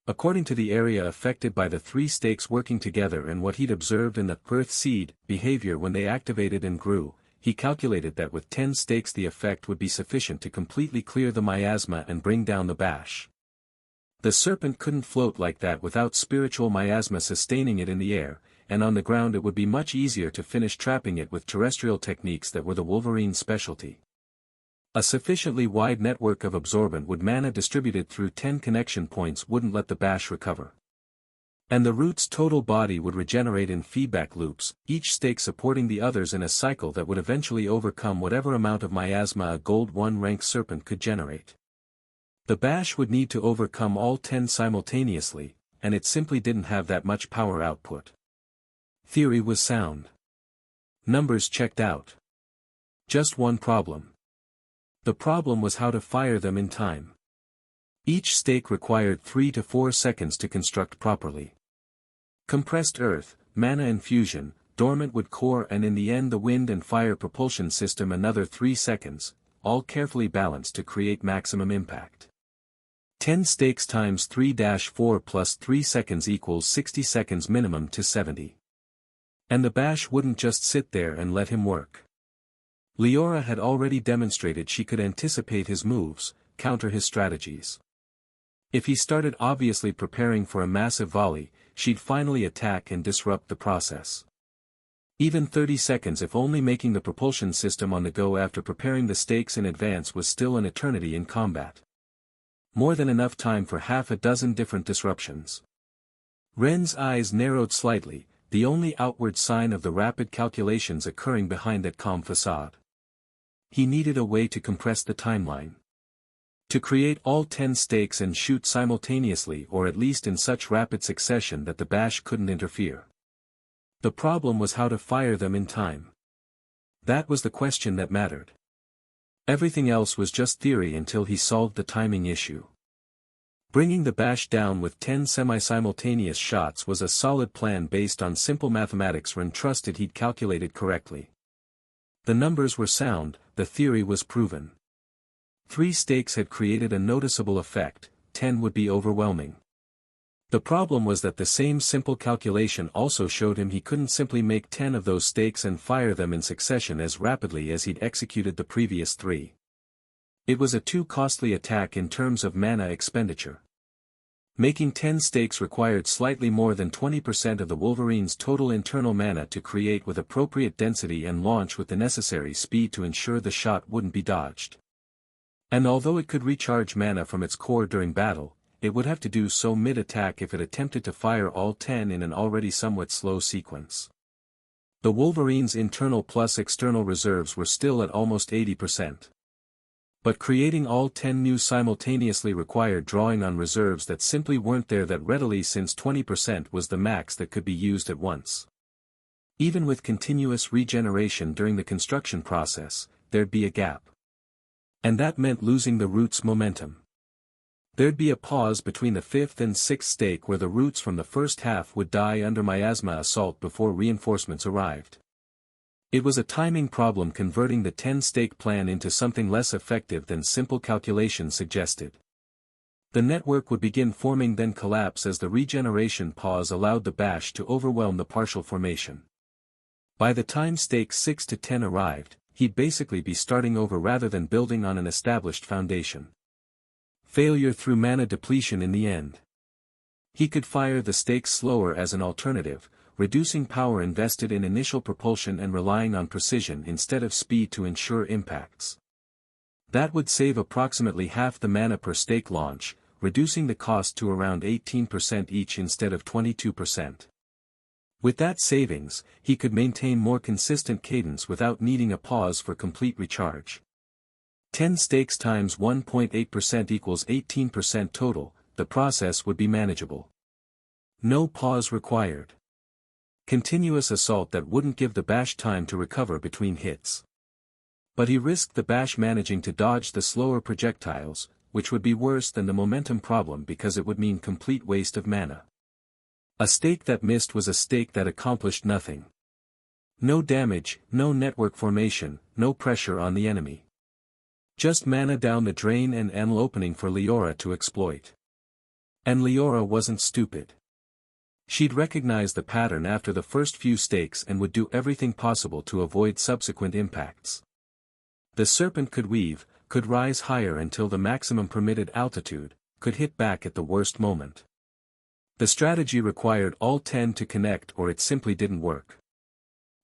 According to the area affected by the 3 stakes working together and what he'd observed in the earth seed behavior when they activated and grew, he calculated that with 10 stakes the effect would be sufficient to completely clear the miasma and bring down the bash. The serpent couldn't float like that without spiritual miasma sustaining it in the air, and on the ground it would be much easier to finish trapping it with terrestrial techniques that were the Wolverine's specialty. A sufficiently wide network of absorbent would mana distributed through 10 connection points wouldn't let the bash recover. And the root's total body would regenerate in feedback loops, each stake supporting the others in a cycle that would eventually overcome whatever amount of miasma a Gold 1 rank serpent could generate. The bash would need to overcome all 10 simultaneously, and it simply didn't have that much power output. Theory was sound. Numbers checked out. Just one problem. The problem was how to fire them in time. Each stake required 3 to 4 seconds to construct properly. Compressed earth, mana infusion, dormant wood core and in the end the wind and fire propulsion system another 3 seconds, all carefully balanced to create maximum impact. 10 stakes times 3-4 plus 3 seconds equals 60 seconds minimum to 70. And the bash wouldn't just sit there and let him work. Leora had already demonstrated she could anticipate his moves, counter his strategies. If he started obviously preparing for a massive volley, she'd finally attack and disrupt the process. Even 30 seconds if only making the propulsion system on the go after preparing the stakes in advance was still an eternity in combat. More than enough time for half a dozen different disruptions. Ren's eyes narrowed slightly, the only outward sign of the rapid calculations occurring behind that calm facade. He needed a way to compress the timeline. To create all 10 stakes and shoot simultaneously or at least in such rapid succession that the bash couldn't interfere. The problem was how to fire them in time. That was the question that mattered. Everything else was just theory until he solved the timing issue. Bringing the bash down with 10 semi-simultaneous shots was a solid plan based on simple mathematics Ren trusted he'd calculated correctly. The numbers were sound, the theory was proven. 3 stakes had created a noticeable effect, 10 would be overwhelming. The problem was that the same simple calculation also showed him he couldn't simply make 10 of those stakes and fire them in succession as rapidly as he'd executed the previous 3. It was a too costly attack in terms of mana expenditure. Making 10 stakes required slightly more than 20% of the Wolverine's total internal mana to create with appropriate density and launch with the necessary speed to ensure the shot wouldn't be dodged. And although it could recharge mana from its core during battle, it would have to do so mid-attack if it attempted to fire all 10 in an already somewhat slow sequence. The Wolverine's internal plus external reserves were still at almost 80%. But creating all 10 new simultaneously required drawing on reserves that simply weren't there that readily, since 20% was the max that could be used at once. Even with continuous regeneration during the construction process, there'd be a gap. And that meant losing the root's momentum. There'd be a pause between the 5th and 6th stake where the roots from the first half would die under miasma assault before reinforcements arrived. It was a timing problem converting the 10-stake plan into something less effective than simple calculation suggested. The network would begin forming, then collapse as the regeneration pause allowed the bash to overwhelm the partial formation. By the time stakes 6 to 10 arrived, he'd basically be starting over rather than building on an established foundation. Failure through mana depletion in the end. He could fire the stakes slower as an alternative, reducing power invested in initial propulsion and relying on precision instead of speed to ensure impacts. That would save approximately half the mana per stake launch, reducing the cost to around 18% each instead of 22%. With that savings, he could maintain more consistent cadence without needing a pause for complete recharge. 10 stakes times 1.8% equals 18% total, the process would be manageable. No pause required. Continuous assault that wouldn't give the bash time to recover between hits. But he risked the bash managing to dodge the slower projectiles, which would be worse than the momentum problem because it would mean complete waste of mana. A stake that missed was a stake that accomplished nothing. No damage, no network formation, no pressure on the enemy. Just mana down the drain and an opening for Leora to exploit. And Leora wasn't stupid. She'd recognize the pattern after the first few stakes and would do everything possible to avoid subsequent impacts. The serpent could weave, could rise higher until the maximum permitted altitude, could hit back at the worst moment. The strategy required all 10 to connect or it simply didn't work.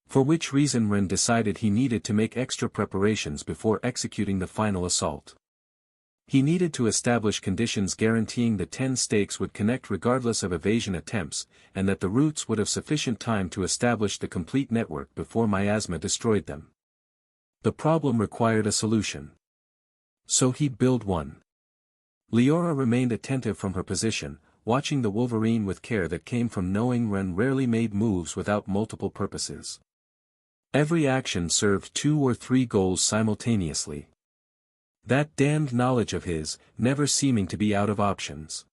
For which reason Ren decided he needed to make extra preparations before executing the final assault. He needed to establish conditions guaranteeing the 10 stakes would connect regardless of evasion attempts, and that the roots would have sufficient time to establish the complete network before miasma destroyed them. The problem required a solution. So he'd build one. Leora remained attentive from her position, watching the Wolverine with care that came from knowing Ren rarely made moves without multiple purposes. Every action served 2 or 3 goals simultaneously. That damned knowledge of his, never seeming to be out of options.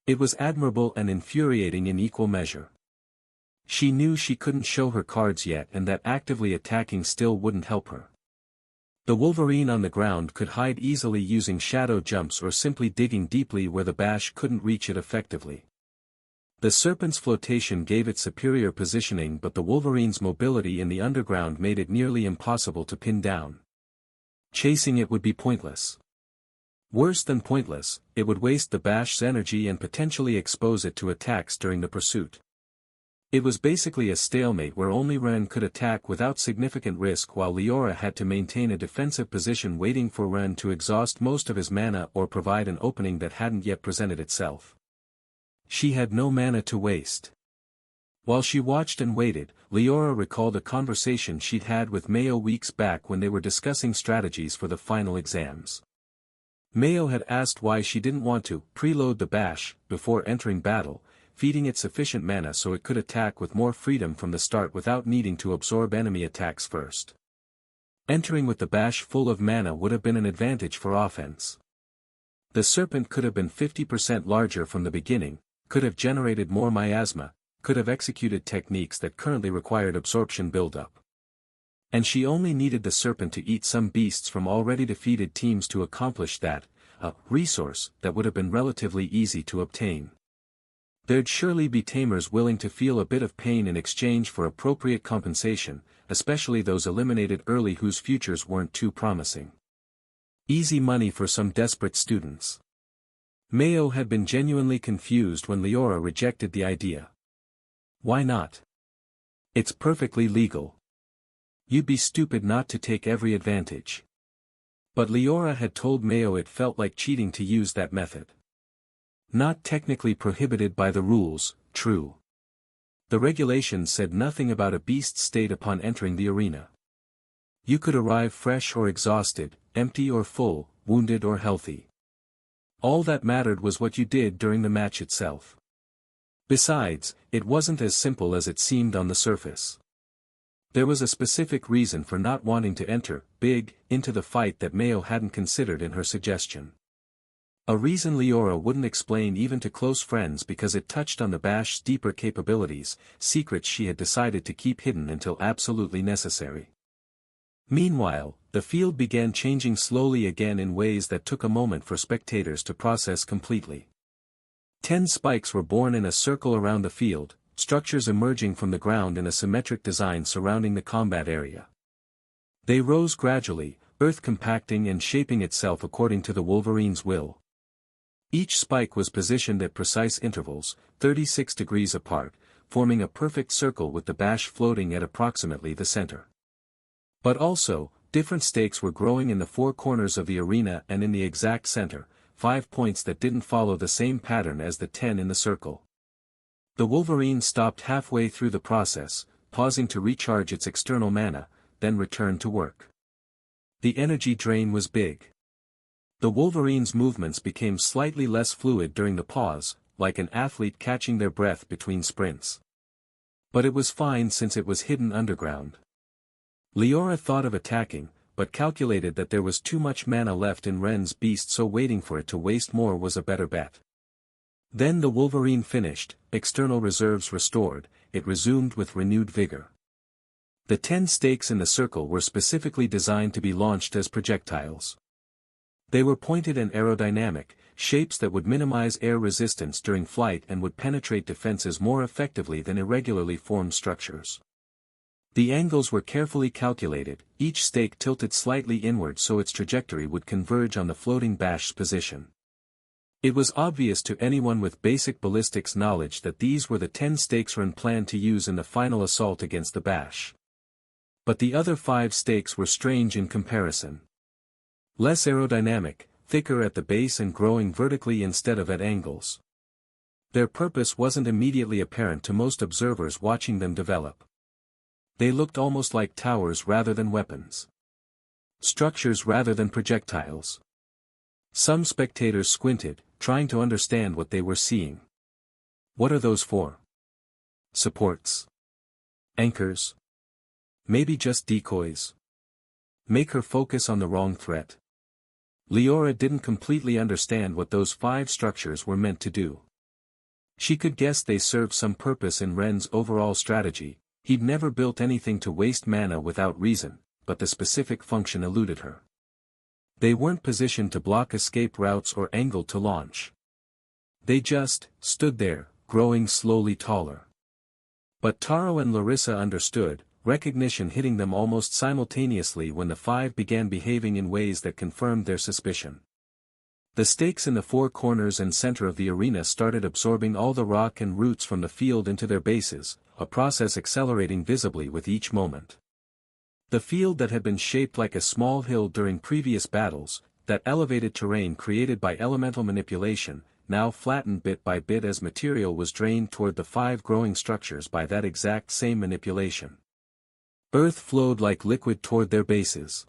It was admirable and infuriating in equal measure. She knew she couldn't show her cards yet and that actively attacking still wouldn't help her. The Wolverine on the ground could hide easily using shadow jumps or simply digging deeply where the bash couldn't reach it effectively. The serpent's flotation gave it superior positioning, but the Wolverine's mobility in the underground made it nearly impossible to pin down. Chasing it would be pointless. Worse than pointless, it would waste the bash's energy and potentially expose it to attacks during the pursuit. It was basically a stalemate where only Ren could attack without significant risk while Leora had to maintain a defensive position waiting for Ren to exhaust most of his mana or provide an opening that hadn't yet presented itself. She had no mana to waste. While she watched and waited, Leora recalled a conversation she'd had with Mayo weeks back when they were discussing strategies for the final exams. Mayo had asked why she didn't want to preload the bash before entering battle, feeding it sufficient mana so it could attack with more freedom from the start without needing to absorb enemy attacks first. Entering with the bash full of mana would have been an advantage for offense. The serpent could have been 50% larger from the beginning, could have generated more miasma, could have executed techniques that currently required absorption buildup. And she only needed the serpent to eat some beasts from already defeated teams to accomplish that, a resource that would have been relatively easy to obtain. There'd surely be tamers willing to feel a bit of pain in exchange for appropriate compensation, especially those eliminated early whose futures weren't too promising. Easy money for some desperate students. Mayo had been genuinely confused when Leora rejected the idea. Why not? It's perfectly legal. You'd be stupid not to take every advantage. But Leora had told Mayo it felt like cheating to use that method. Not technically prohibited by the rules, true. The regulations said nothing about a beast's state upon entering the arena. You could arrive fresh or exhausted, empty or full, wounded or healthy. All that mattered was what you did during the match itself. Besides, it wasn't as simple as it seemed on the surface. There was a specific reason for not wanting to enter, big, into the fight that Mayo hadn't considered in her suggestion. A reason Leora wouldn't explain even to close friends because it touched on the Bash's deeper capabilities, secrets she had decided to keep hidden until absolutely necessary. Meanwhile, the field began changing slowly again in ways that took a moment for spectators to process completely. 10 spikes were born in a circle around the field, structures emerging from the ground in a symmetric design surrounding the combat area. They rose gradually, earth compacting and shaping itself according to the Wolverine's will. Each spike was positioned at precise intervals, 36 degrees apart, forming a perfect circle with the Bash floating at approximately the center. But also, different stakes were growing in the 4 corners of the arena and in the exact center, 5 points that didn't follow the same pattern as the 10 in the circle. The Wolverine stopped halfway through the process, pausing to recharge its external mana, then returned to work. The energy drain was big. The Wolverine's movements became slightly less fluid during the pause, like an athlete catching their breath between sprints. But it was fine since it was hidden underground. Leora thought of attacking, but calculated that there was too much mana left in Ren's beast, so waiting for it to waste more was a better bet. Then the Wolverine finished, external reserves restored, it resumed with renewed vigor. The 10 stakes in the circle were specifically designed to be launched as projectiles. They were pointed and aerodynamic, shapes that would minimize air resistance during flight and would penetrate defenses more effectively than irregularly formed structures. The angles were carefully calculated, each stake tilted slightly inward so its trajectory would converge on the floating Bash's position. It was obvious to anyone with basic ballistics knowledge that these were the 10 stakes Ren planned to use in the final assault against the Bash. But the other 5 stakes were strange in comparison. Less aerodynamic, thicker at the base and growing vertically instead of at angles. Their purpose wasn't immediately apparent to most observers watching them develop. They looked almost like towers rather than weapons. Structures rather than projectiles. Some spectators squinted, trying to understand what they were seeing. What are those for? Supports? Anchors? Maybe just decoys? Make her focus on the wrong threat. Leora didn't completely understand what those 5 structures were meant to do. She could guess they served some purpose in Ren's overall strategy. He'd never built anything to waste mana without reason, but the specific function eluded her. They weren't positioned to block escape routes or angled to launch. They just stood there, growing slowly taller. But Taro and Larissa understood, recognition hitting them almost simultaneously when the 5 began behaving in ways that confirmed their suspicion. The stakes in the 4 corners and center of the arena started absorbing all the rock and roots from the field into their bases, a process accelerating visibly with each moment. The field that had been shaped like a small hill during previous battles, that elevated terrain created by elemental manipulation, now flattened bit by bit as material was drained toward the 5 growing structures by that exact same manipulation. Earth flowed like liquid toward their bases.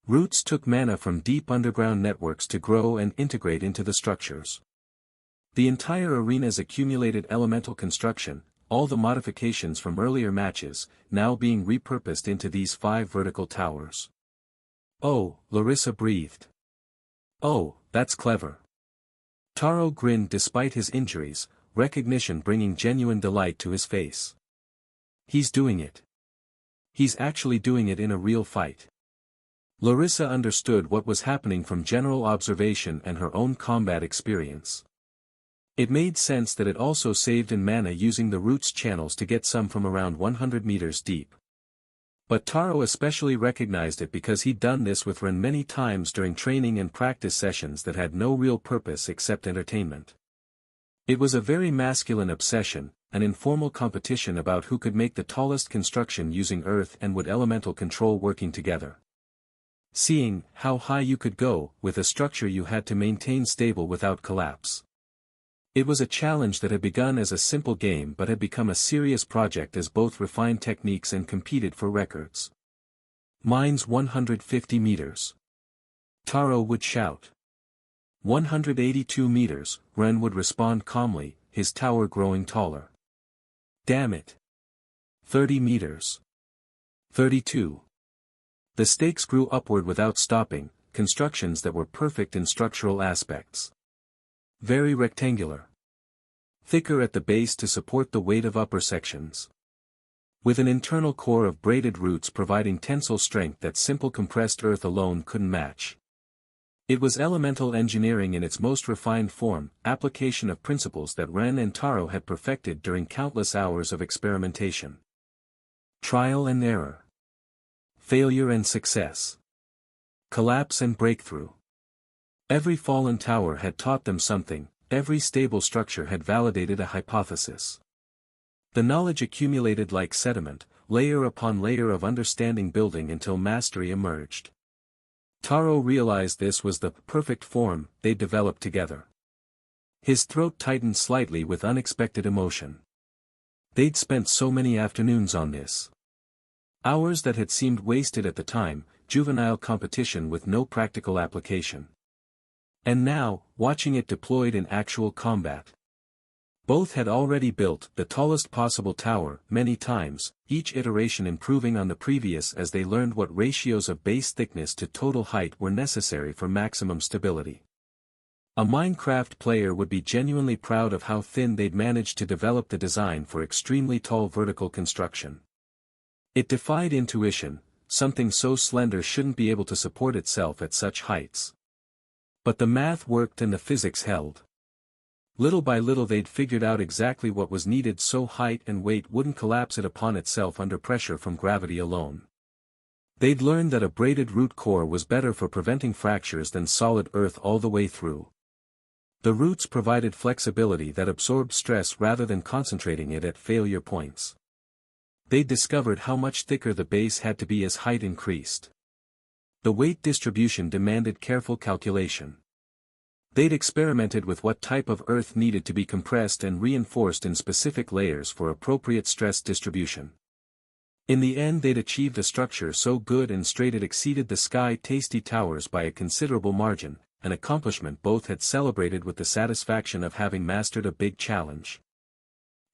Roots took mana from deep underground networks to grow and integrate into the structures. The entire arena's accumulated elemental construction, all the modifications from earlier matches, now being repurposed into these 5 vertical towers. Oh, Larissa breathed. Oh, that's clever. Taro grinned despite his injuries, recognition bringing genuine delight to his face. He's doing it. He's actually doing it in a real fight. Larissa understood what was happening from general observation and her own combat experience. It made sense that it also saved in mana using the roots channels to get some from around 100 meters deep. But Taro especially recognized it because he'd done this with Ren many times during training and practice sessions that had no real purpose except entertainment. It was a very masculine obsession, an informal competition about who could make the tallest construction using earth and wood elemental control working together. Seeing how high you could go with a structure you had to maintain stable without collapse. It was a challenge that had begun as a simple game but had become a serious project as both refined techniques and competed for records. Mine's 150 meters. Taro would shout. 182 meters, Ren would respond calmly, his tower growing taller. Damn it. 30 meters. 32. The stakes grew upward without stopping, constructions that were perfect in structural aspects. Very rectangular. Thicker at the base to support the weight of upper sections. With an internal core of braided roots providing tensile strength that simple compressed earth alone couldn't match. It was elemental engineering in its most refined form, application of principles that Ren and Taro had perfected during countless hours of experimentation. Trial and error. Failure and success. Collapse and breakthrough. Every fallen tower had taught them something, every stable structure had validated a hypothesis. The knowledge accumulated like sediment, layer upon layer of understanding building until mastery emerged. Taro realized this was the perfect form they developed together. His throat tightened slightly with unexpected emotion. They'd spent so many afternoons on this. Hours that had seemed wasted at the time, juvenile competition with no practical application. And now, watching it deployed in actual combat. Both had already built the tallest possible tower many times, each iteration improving on the previous as they learned what ratios of base thickness to total height were necessary for maximum stability. A Minecraft player would be genuinely proud of how thin they'd managed to develop the design for extremely tall vertical construction. It defied intuition, something so slender shouldn't be able to support itself at such heights. But the math worked and the physics held. Little by little they'd figured out exactly what was needed so height and weight wouldn't collapse it upon itself under pressure from gravity alone. They'd learned that a braided root core was better for preventing fractures than solid earth all the way through. The roots provided flexibility that absorbed stress rather than concentrating it at failure points. They'd discovered how much thicker the base had to be as height increased. The weight distribution demanded careful calculation. They'd experimented with what type of earth needed to be compressed and reinforced in specific layers for appropriate stress distribution. In the end they'd achieved a structure so good and straight it exceeded the sky-tasty towers by a considerable margin, an accomplishment both had celebrated with the satisfaction of having mastered a big challenge.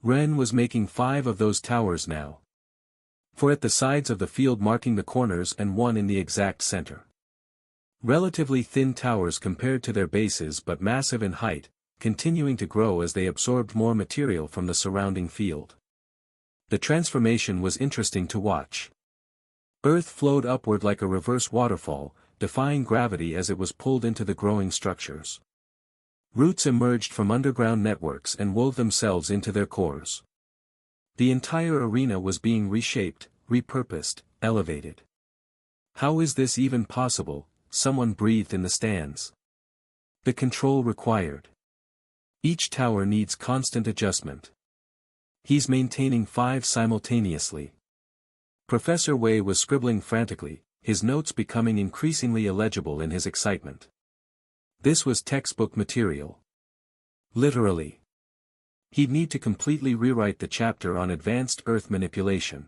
Ren was making 5 of those towers now. 4 at the sides of the field marking the corners and 1 in the exact center. Relatively thin towers compared to their bases but massive in height, continuing to grow as they absorbed more material from the surrounding field. The transformation was interesting to watch. Earth flowed upward like a reverse waterfall, defying gravity as it was pulled into the growing structures. Roots emerged from underground networks and wove themselves into their cores. The entire arena was being reshaped, repurposed, elevated. How is this even possible? Someone breathed in the stands. The control required. Each tower needs constant adjustment. He's maintaining 5 simultaneously. Professor Wei was scribbling frantically, his notes becoming increasingly illegible in his excitement. This was textbook material. Literally. He'd need to completely rewrite the chapter on advanced Earth manipulation.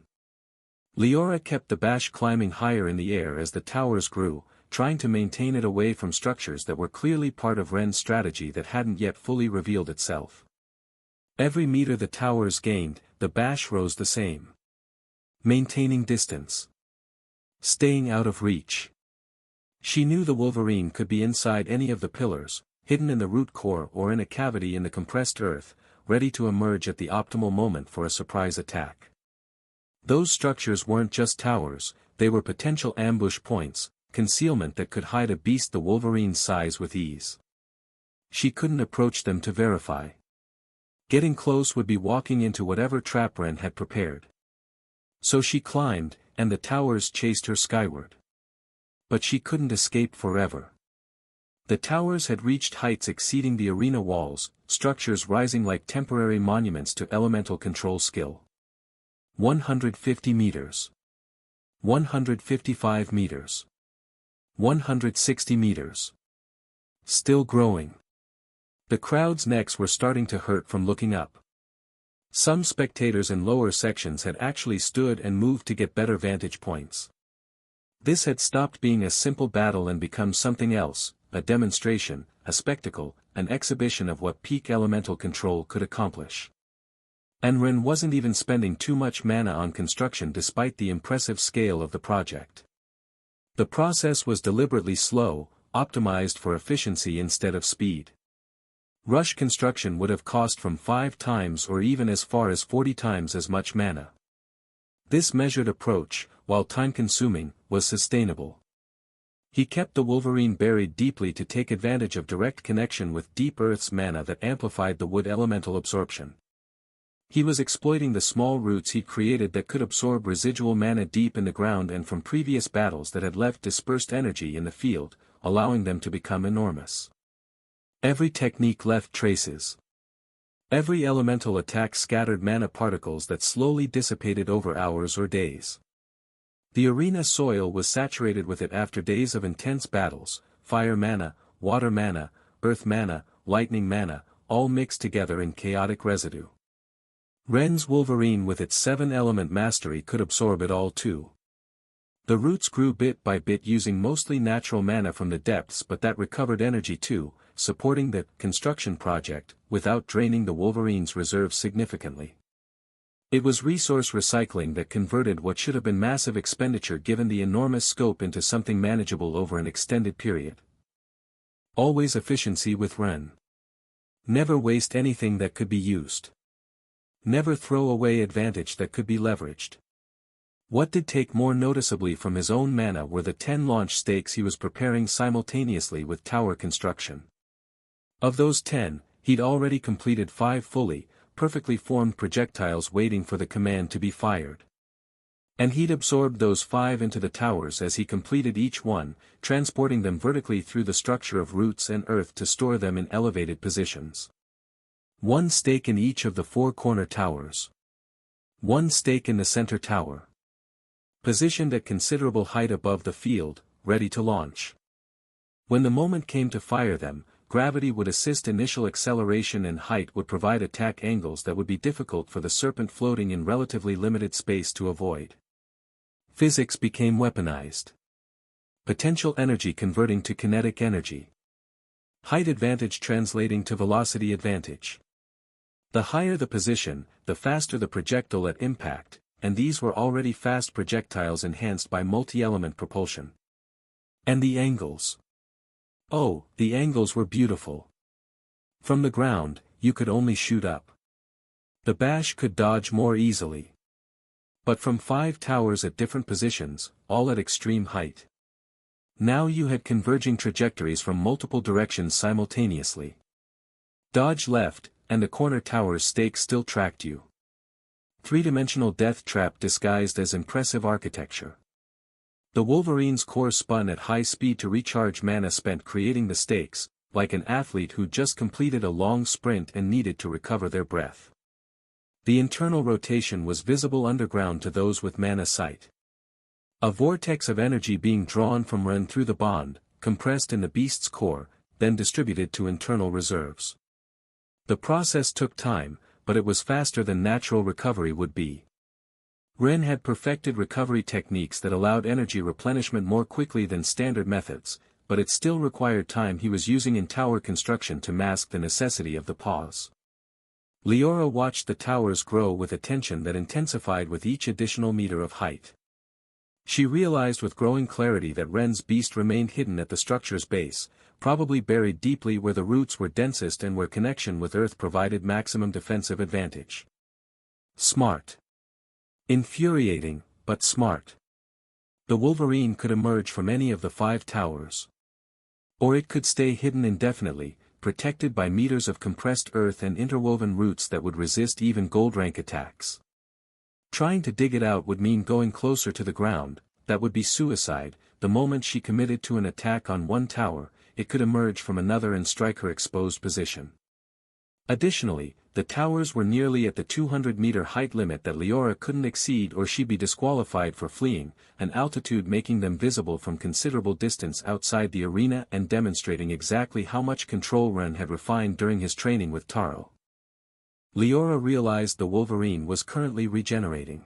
Leora kept the bash climbing higher in the air as the towers grew, trying to maintain it away from structures that were clearly part of Ren's strategy that hadn't yet fully revealed itself. Every meter the towers gained, the bash rose the same. Maintaining distance. Staying out of reach. She knew the Wolverine could be inside any of the pillars, hidden in the root core or in a cavity in the compressed earth, ready to emerge at the optimal moment for a surprise attack. Those structures weren't just towers, they were potential ambush points, concealment that could hide a beast the Wolverine's size with ease. She couldn't approach them to verify. Getting close would be walking into whatever trap Ren had prepared. So she climbed, and the towers chased her skyward. But she couldn't escape forever. The towers had reached heights exceeding the arena walls, structures rising like temporary monuments to elemental control skill. 150 meters. 155 meters. 160 meters. Still growing. The crowd's necks were starting to hurt from looking up. Some spectators in lower sections had actually stood and moved to get better vantage points. This had stopped being a simple battle and become something else, a demonstration, a spectacle, an exhibition of what peak elemental control could accomplish. And Ren wasn't even spending too much mana on construction despite the impressive scale of the project. The process was deliberately slow, optimized for efficiency instead of speed. Rush construction would have cost from 5 times or even as far as 40 times as much mana. This measured approach, while time-consuming, was sustainable. He kept the Wolverine buried deeply to take advantage of direct connection with deep Earth's mana that amplified the wood elemental absorption. He was exploiting the small roots he'd created that could absorb residual mana deep in the ground and from previous battles that had left dispersed energy in the field, allowing them to become enormous. Every technique left traces. Every elemental attack scattered mana particles that slowly dissipated over hours or days. The arena soil was saturated with it after days of intense battles, fire mana, water mana, earth mana, lightning mana, all mixed together in chaotic residue. Ren's Wolverine with its 7-element mastery could absorb it all too. The roots grew bit by bit using mostly natural mana from the depths, but that recovered energy too, supporting the construction project, without draining the Wolverine's reserves significantly. It was resource recycling that converted what should have been massive expenditure given the enormous scope into something manageable over an extended period. Always efficiency with Ren. Never waste anything that could be used. Never throw away advantage that could be leveraged. What did take more noticeably from his own mana were the 10 launch stakes he was preparing simultaneously with tower construction. Of those 10, he'd already completed 5 fully, perfectly formed projectiles waiting for the command to be fired. And he'd absorbed those 5 into the towers as he completed each one, transporting them vertically through the structure of roots and earth to store them in elevated positions. 1 stake in each of the 4 corner towers. 1 stake in the center tower. Positioned at considerable height above the field, ready to launch. When the moment came to fire them, gravity would assist initial acceleration and height would provide attack angles that would be difficult for the serpent floating in relatively limited space to avoid. Physics became weaponized. Potential energy converting to kinetic energy. Height advantage translating to velocity advantage. The higher the position, the faster the projectile at impact, and these were already fast projectiles enhanced by multi-element propulsion. And the angles. Oh, the angles were beautiful. From the ground, you could only shoot up. The bash could dodge more easily. But from 5 towers at different positions, all at extreme height. Now you had converging trajectories from multiple directions simultaneously. Dodge left, and the corner tower's stake still tracked you. 3-dimensional death trap disguised as impressive architecture. The Wolverine's core spun at high speed to recharge mana spent creating the stakes, like an athlete who just completed a long sprint and needed to recover their breath. The internal rotation was visible underground to those with mana sight. A vortex of energy being drawn from Ren through the bond, compressed in the beast's core, then distributed to internal reserves. The process took time, but it was faster than natural recovery would be. Ren had perfected recovery techniques that allowed energy replenishment more quickly than standard methods, but it still required time he was using in tower construction to mask the necessity of the pause. Leora watched the towers grow with attention that intensified with each additional meter of height. She realized with growing clarity that Ren's beast remained hidden at the structure's base, probably buried deeply where the roots were densest and where connection with Earth provided maximum defensive advantage. Smart. Infuriating, but smart. The Wolverine could emerge from any of the 5 towers. Or it could stay hidden indefinitely, protected by meters of compressed earth and interwoven roots that would resist even gold rank attacks. Trying to dig it out would mean going closer to the ground, that would be suicide. The moment she committed to an attack on one tower, it could emerge from another and strike her exposed position. Additionally, the towers were nearly at the 200-meter height limit that Leora couldn't exceed or she'd be disqualified for fleeing, an altitude making them visible from considerable distance outside the arena and demonstrating exactly how much control Ren had refined during his training with Taro. Leora realized the Wolverine was currently regenerating.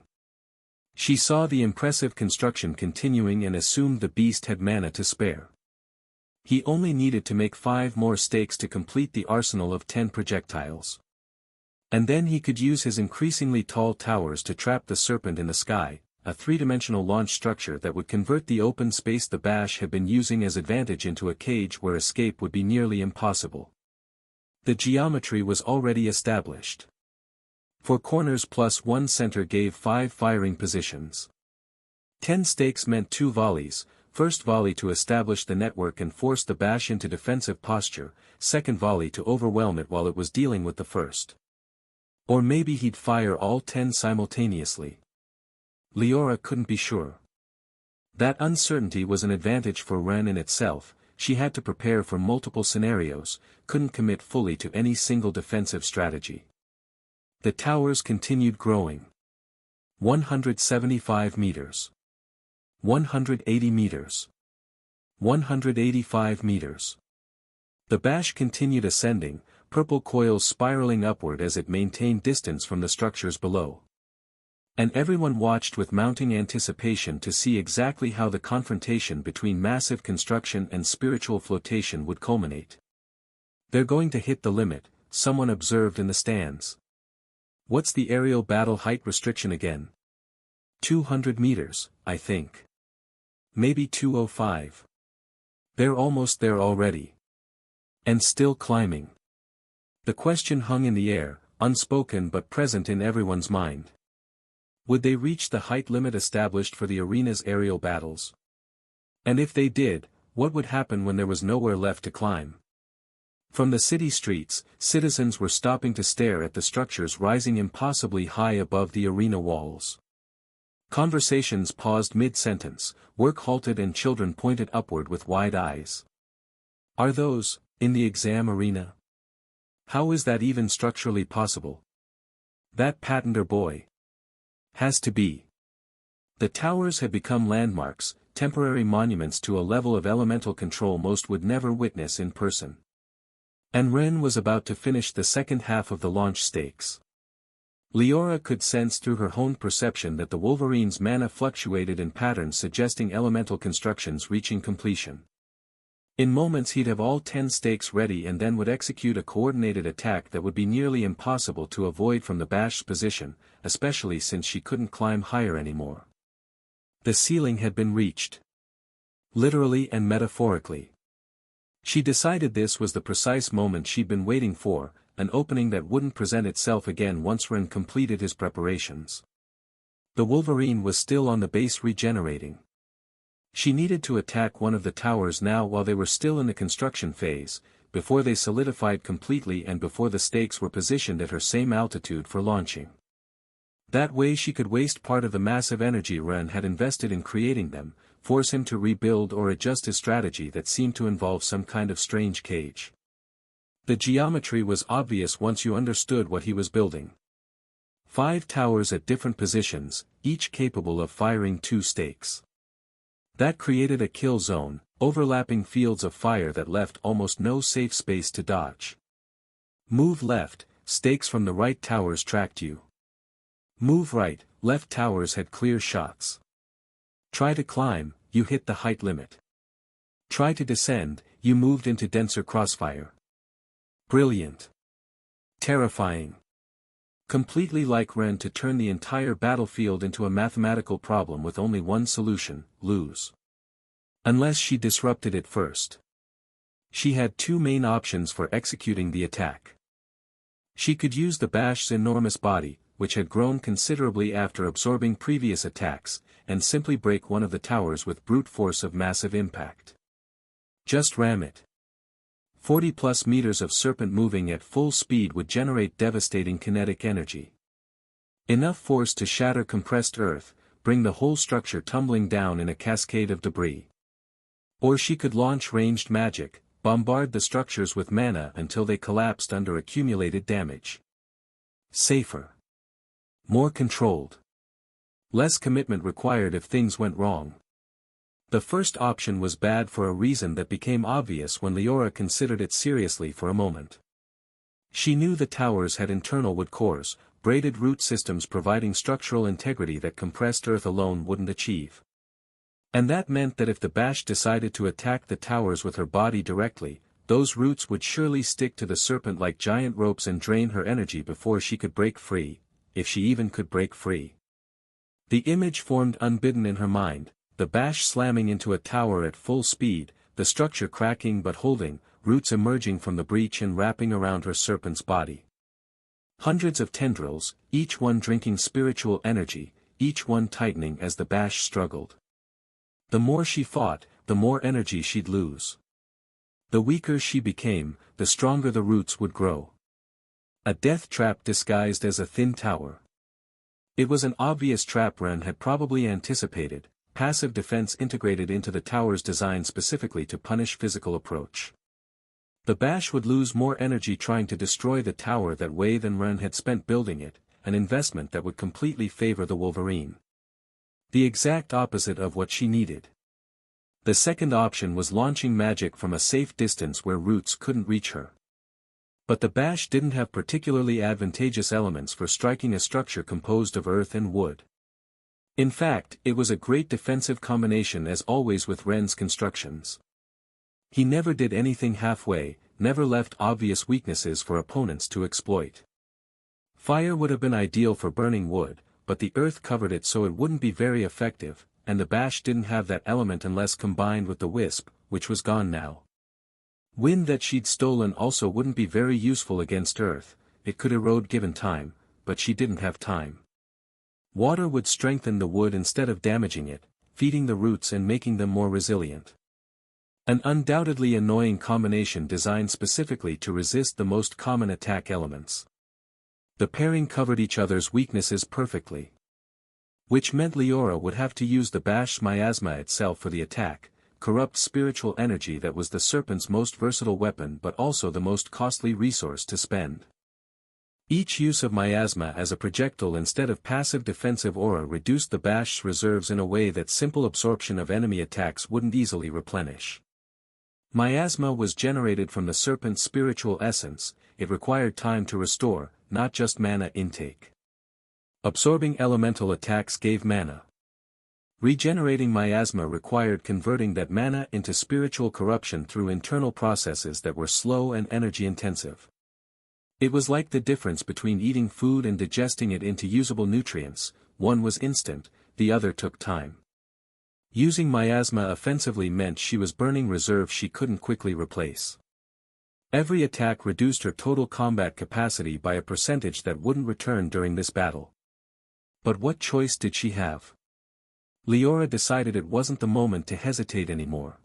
She saw the impressive construction continuing and assumed the beast had mana to spare. He only needed to make 5 more stakes to complete the arsenal of 10 projectiles. And then he could use his increasingly tall towers to trap the serpent in the sky, a 3-dimensional launch structure that would convert the open space the Bash had been using as advantage into a cage where escape would be nearly impossible. The geometry was already established. 4 corners plus 1 center gave 5 firing positions. 10 stakes meant 2 volleys, first volley to establish the network and force the Bash into defensive posture, second volley to overwhelm it while it was dealing with the first. Or maybe he'd fire all 10 simultaneously. Leora couldn't be sure. That uncertainty was an advantage for Ren in itself. She had to prepare for multiple scenarios, couldn't commit fully to any single defensive strategy. The towers continued growing. 175 meters. 180 meters. 185 meters. The Bash continued ascending, purple coils spiraling upward as it maintained distance from the structures below. And everyone watched with mounting anticipation to see exactly how the confrontation between massive construction and spiritual flotation would culminate. "They're going to hit the limit," someone observed in the stands. "What's the aerial battle height restriction again?" 200 meters, I think. Maybe 205. They're almost there already. And still climbing. The question hung in the air, unspoken but present in everyone's mind. Would they reach the height limit established for the arena's aerial battles? And if they did, what would happen when there was nowhere left to climb? From the city streets, citizens were stopping to stare at the structures rising impossibly high above the arena walls. Conversations paused mid-sentence, work halted and children pointed upward with wide eyes. Are those, in the exam arena? How is that even structurally possible? That Patenter boy. Has to be. The towers had become landmarks, temporary monuments to a level of elemental control most would never witness in person. And Ren was about to finish the second half of the launch stakes. Leora could sense through her honed perception that the Wolverine's mana fluctuated in patterns suggesting elemental constructions reaching completion. In moments he'd have all 10 stakes ready and then would execute a coordinated attack that would be nearly impossible to avoid from the Bash's position, especially since she couldn't climb higher anymore. The ceiling had been reached. Literally and metaphorically. She decided this was the precise moment she'd been waiting for, an opening that wouldn't present itself again once Ren completed his preparations. The Wolverine was still on the base regenerating. She needed to attack one of the towers now while they were still in the construction phase, before they solidified completely and before the stakes were positioned at her same altitude for launching. That way she could waste part of the massive energy Ren had invested in creating them, force him to rebuild or adjust his strategy that seemed to involve some kind of strange cage. The geometry was obvious once you understood what he was building. 5 towers at different positions, each capable of firing 2 stakes. That created a kill zone, overlapping fields of fire that left almost no safe space to dodge. Move left, stakes from the right towers tracked you. Move right, left towers had clear shots. Try to climb, you hit the height limit. Try to descend, you moved into denser crossfire. Brilliant. Terrifying. Completely like Ren to turn the entire battlefield into a mathematical problem with only one solution, lose. Unless she disrupted it first. She had 2 main options for executing the attack. She could use the Bash's enormous body, which had grown considerably after absorbing previous attacks, and simply break one of the towers with brute force of massive impact. Just ram it. 40+ meters of serpent moving at full speed would generate devastating kinetic energy. Enough force to shatter compressed earth, bring the whole structure tumbling down in a cascade of debris. Or she could launch ranged magic, bombard the structures with mana until they collapsed under accumulated damage. Safer. More controlled. Less commitment required if things went wrong. The first option was bad for a reason that became obvious when Leora considered it seriously for a moment. She knew the towers had internal wood cores, braided root systems providing structural integrity that compressed earth alone wouldn't achieve. And that meant that if the Bash decided to attack the towers with her body directly, those roots would surely stick to the serpent like giant ropes and drain her energy before she could break free, if she even could break free. The image formed unbidden in her mind, the Bash slamming into a tower at full speed, the structure cracking but holding, roots emerging from the breach and wrapping around her serpent's body. Hundreds of tendrils, each one drinking spiritual energy, each one tightening as the Bash struggled. The more she fought, the more energy she'd lose. The weaker she became, the stronger the roots would grow. A death trap disguised as a thin tower. It was an obvious trap Ren had probably anticipated, passive defense integrated into the tower's design specifically to punish physical approach. The Bash would lose more energy trying to destroy the tower that way than Ren had spent building it, an investment that would completely favor the Wolverine. The exact opposite of what she needed. The second option was launching magic from a safe distance where roots couldn't reach her. But the Bash didn't have particularly advantageous elements for striking a structure composed of earth and wood. In fact, it was a great defensive combination as always with Ren's constructions. He never did anything halfway, never left obvious weaknesses for opponents to exploit. Fire would have been ideal for burning wood, but the earth covered it so it wouldn't be very effective, and the Bash didn't have that element unless combined with the wisp, which was gone now. Wind that she'd stolen also wouldn't be very useful against earth, it could erode given time, but she didn't have time. Water would strengthen the wood instead of damaging it, feeding the roots and making them more resilient. An undoubtedly annoying combination designed specifically to resist the most common attack elements. The pairing covered each other's weaknesses perfectly. Which meant Leora would have to use the Bash's miasma itself for the attack, corrupt spiritual energy that was the serpent's most versatile weapon but also the most costly resource to spend. Each use of miasma as a projectile instead of passive defensive aura reduced the Bash's reserves in a way that simple absorption of enemy attacks wouldn't easily replenish. Miasma was generated from the serpent's spiritual essence, it required time to restore, not just mana intake. Absorbing elemental attacks gave mana. Regenerating miasma required converting that mana into spiritual corruption through internal processes that were slow and energy-intensive. It was like the difference between eating food and digesting it into usable nutrients, one was instant, the other took time. Using miasma offensively meant she was burning reserves she couldn't quickly replace. Every attack reduced her total combat capacity by a percentage that wouldn't return during this battle. But what choice did she have? Leora decided it wasn't the moment to hesitate anymore.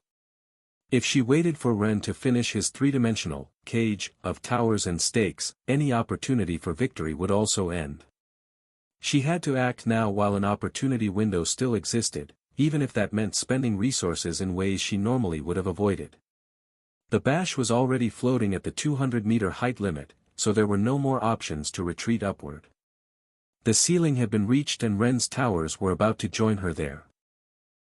If she waited for Ren to finish his three-dimensional cage of towers and stakes, any opportunity for victory would also end. She had to act now while an opportunity window still existed, even if that meant spending resources in ways she normally would have avoided. The Bash was already floating at the 200-meter height limit, so there were no more options to retreat upward. The ceiling had been reached and Ren's towers were about to join her there.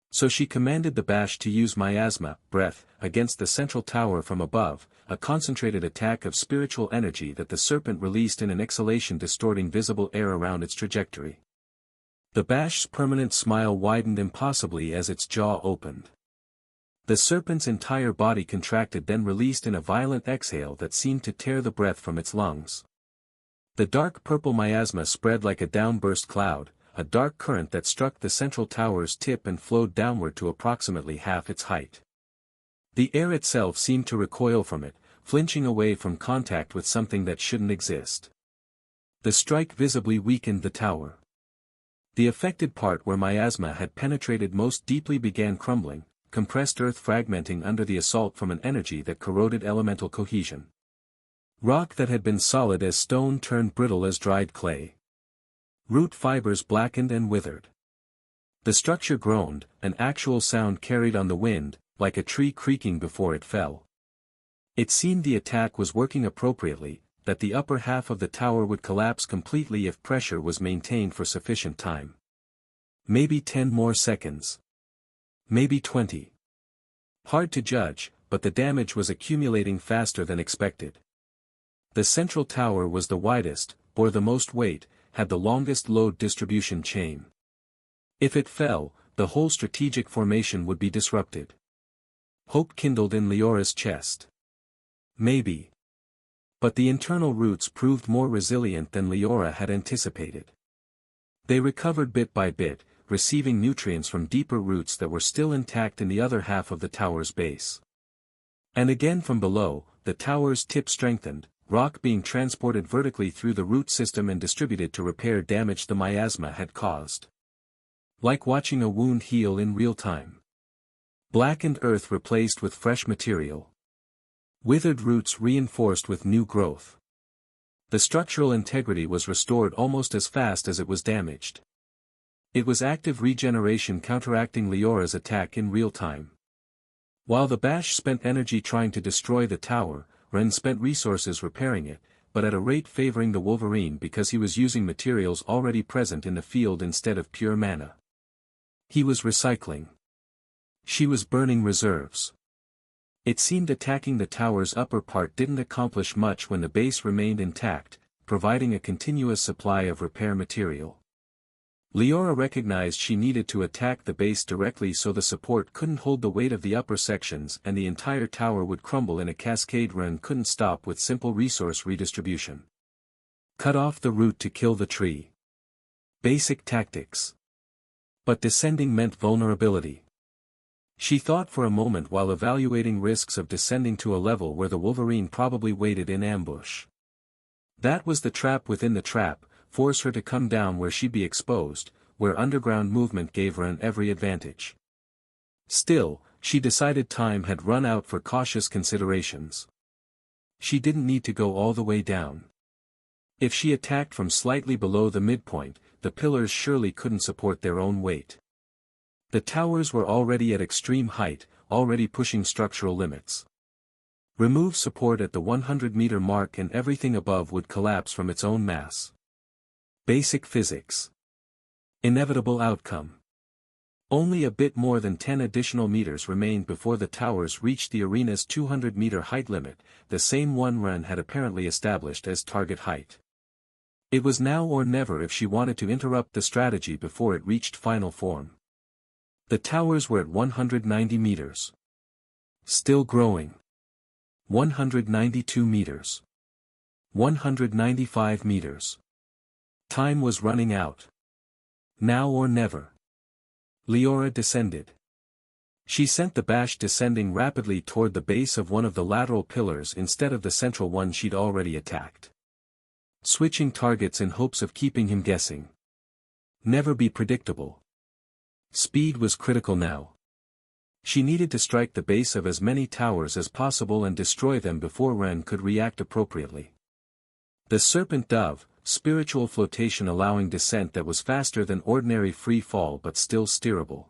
So she commanded the Bash to use miasma, breath, against the central tower from above, a concentrated attack of spiritual energy that the serpent released in an exhalation distorting visible air around its trajectory. The Bash's permanent smile widened impossibly as its jaw opened. The serpent's entire body contracted then released in a violent exhale that seemed to tear the breath from its lungs. The dark purple miasma spread like a downburst cloud, a dark current that struck the central tower's tip and flowed downward to approximately half its height. The air itself seemed to recoil from it, flinching away from contact with something that shouldn't exist. The strike visibly weakened the tower. The affected part where miasma had penetrated most deeply began crumbling, compressed earth fragmenting under the assault from an energy that corroded elemental cohesion. Rock that had been solid as stone turned brittle as dried clay. Root fibers blackened and withered. The structure groaned, an actual sound carried on the wind, like a tree creaking before it fell. It seemed the attack was working appropriately, that the upper half of the tower would collapse completely if pressure was maintained for sufficient time. Maybe 10 more seconds. Maybe 20. Hard to judge, but the damage was accumulating faster than expected. The central tower was the widest, bore the most weight, had the longest load distribution chain. If it fell, the whole strategic formation would be disrupted. Hope kindled in Leora's chest. Maybe. But the internal roots proved more resilient than Leora had anticipated. They recovered bit by bit, receiving nutrients from deeper roots that were still intact in the other half of the tower's base. And again from below, the tower's tip strengthened, rock being transported vertically through the root system and distributed to repair damage the miasma had caused. Like watching a wound heal in real time. Blackened earth replaced with fresh material. Withered roots reinforced with new growth. The structural integrity was restored almost as fast as it was damaged. It was active regeneration counteracting Leora's attack in real time. While the Bash spent energy trying to destroy the tower, Ren spent resources repairing it, but at a rate favoring the Wolverine because he was using materials already present in the field instead of pure mana. He was recycling. She was burning reserves. It seemed attacking the tower's upper part didn't accomplish much when the base remained intact, providing a continuous supply of repair material. Leora recognized she needed to attack the base directly so the support couldn't hold the weight of the upper sections and the entire tower would crumble in a cascade. Ren couldn't stop with simple resource redistribution. Cut off the root to kill the tree. Basic tactics. But descending meant vulnerability. She thought for a moment while evaluating risks of descending to a level where the Wolverine probably waited in ambush. That was the trap within the trap, force her to come down where she'd be exposed, where underground movement gave her every advantage. Still, she decided time had run out for cautious considerations. She didn't need to go all the way down. If she attacked from slightly below the midpoint, the pillars surely couldn't support their own weight. The towers were already at extreme height, already pushing structural limits. Remove support at the 100-meter mark and everything above would collapse from its own mass. Basic physics. Inevitable outcome. Only a bit more than 10 additional meters remained before the towers reached the arena's 200-meter height limit, the same one Ren had apparently established as target height. It was now or never if she wanted to interrupt the strategy before it reached final form. The towers were at 190 meters. Still growing. 192 meters. 195 meters. Time was running out. Now or never. Leora descended. She sent the Bash descending rapidly toward the base of one of the lateral pillars instead of the central one she'd already attacked. Switching targets in hopes of keeping him guessing. Never be predictable. Speed was critical now. She needed to strike the base of as many towers as possible and destroy them before Ren could react appropriately. The Serpent Dove, spiritual flotation allowing descent that was faster than ordinary free fall but still steerable.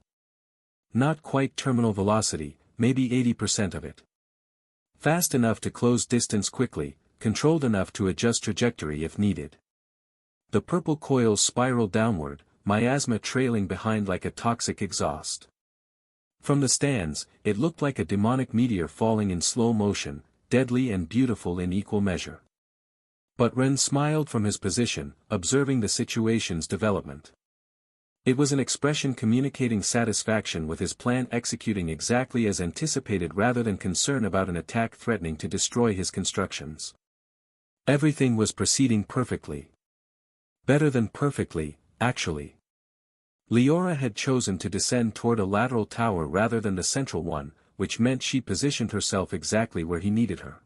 Not quite terminal velocity, maybe 80% of it. Fast enough to close distance quickly, controlled enough to adjust trajectory if needed. The purple coils spiraled downward, miasma trailing behind like a toxic exhaust. From the stands, it looked like a demonic meteor falling in slow motion, deadly and beautiful in equal measure. But Ren smiled from his position, observing the situation's development. It was an expression communicating satisfaction with his plan executing exactly as anticipated rather than concern about an attack threatening to destroy his constructions. Everything was proceeding perfectly. Better than perfectly, actually. Leora had chosen to descend toward a lateral tower rather than the central one, which meant she positioned herself exactly where he needed her.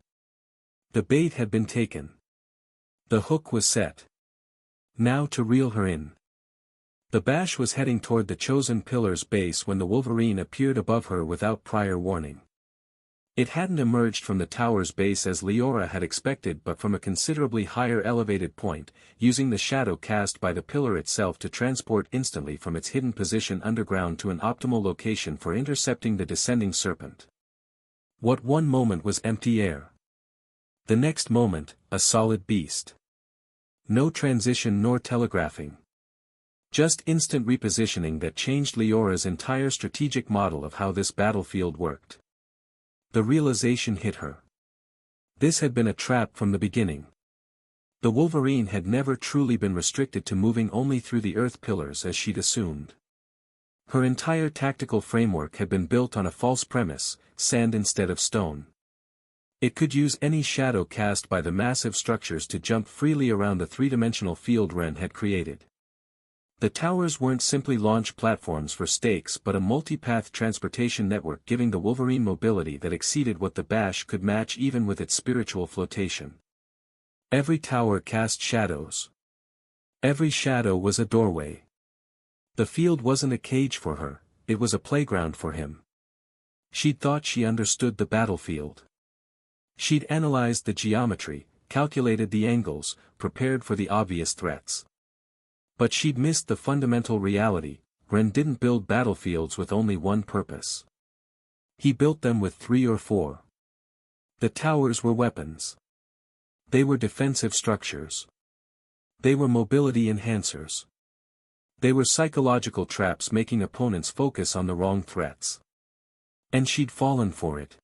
The bait had been taken. The hook was set. Now to reel her in. The Bash was heading toward the chosen pillar's base when the Wolverine appeared above her without prior warning. It hadn't emerged from the tower's base as Leora had expected but from a considerably higher elevated point, using the shadow cast by the pillar itself to transport instantly from its hidden position underground to an optimal location for intercepting the descending serpent. What one moment was empty air. The next moment, a solid beast. No transition nor telegraphing. Just instant repositioning that changed Leora's entire strategic model of how this battlefield worked. The realization hit her. This had been a trap from the beginning. The Wolverine had never truly been restricted to moving only through the earth pillars as she'd assumed. Her entire tactical framework had been built on a false premise, sand instead of stone. It could use any shadow cast by the massive structures to jump freely around the three-dimensional field Ren had created. The towers weren't simply launch platforms for stakes but a multipath transportation network giving the Wolverine mobility that exceeded what the Bash could match even with its spiritual flotation. Every tower cast shadows. Every shadow was a doorway. The field wasn't a cage for her, it was a playground for him. She'd thought she understood the battlefield. She'd analyzed the geometry, calculated the angles, prepared for the obvious threats. But she'd missed the fundamental reality: Ren didn't build battlefields with only one purpose. He built them with 3 or 4. The towers were weapons. They were defensive structures. They were mobility enhancers. They were psychological traps making opponents focus on the wrong threats. And she'd fallen for it.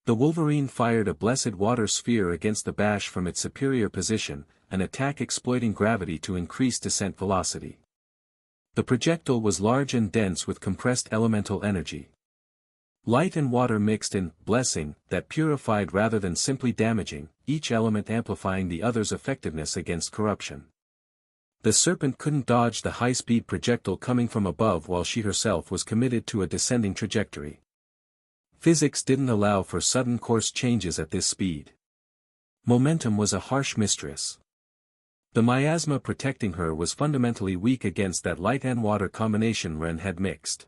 The Wolverine fired a blessed water sphere against the Bash from its superior position, an attack exploiting gravity to increase descent velocity. The projectile was large and dense with compressed elemental energy. Light and water mixed in blessing that purified rather than simply damaging, each element amplifying the other's effectiveness against corruption. The serpent couldn't dodge the high-speed projectile coming from above while she herself was committed to a descending trajectory. Physics didn't allow for sudden course changes at this speed. Momentum was a harsh mistress. The miasma protecting her was fundamentally weak against that light and water combination Ren had mixed.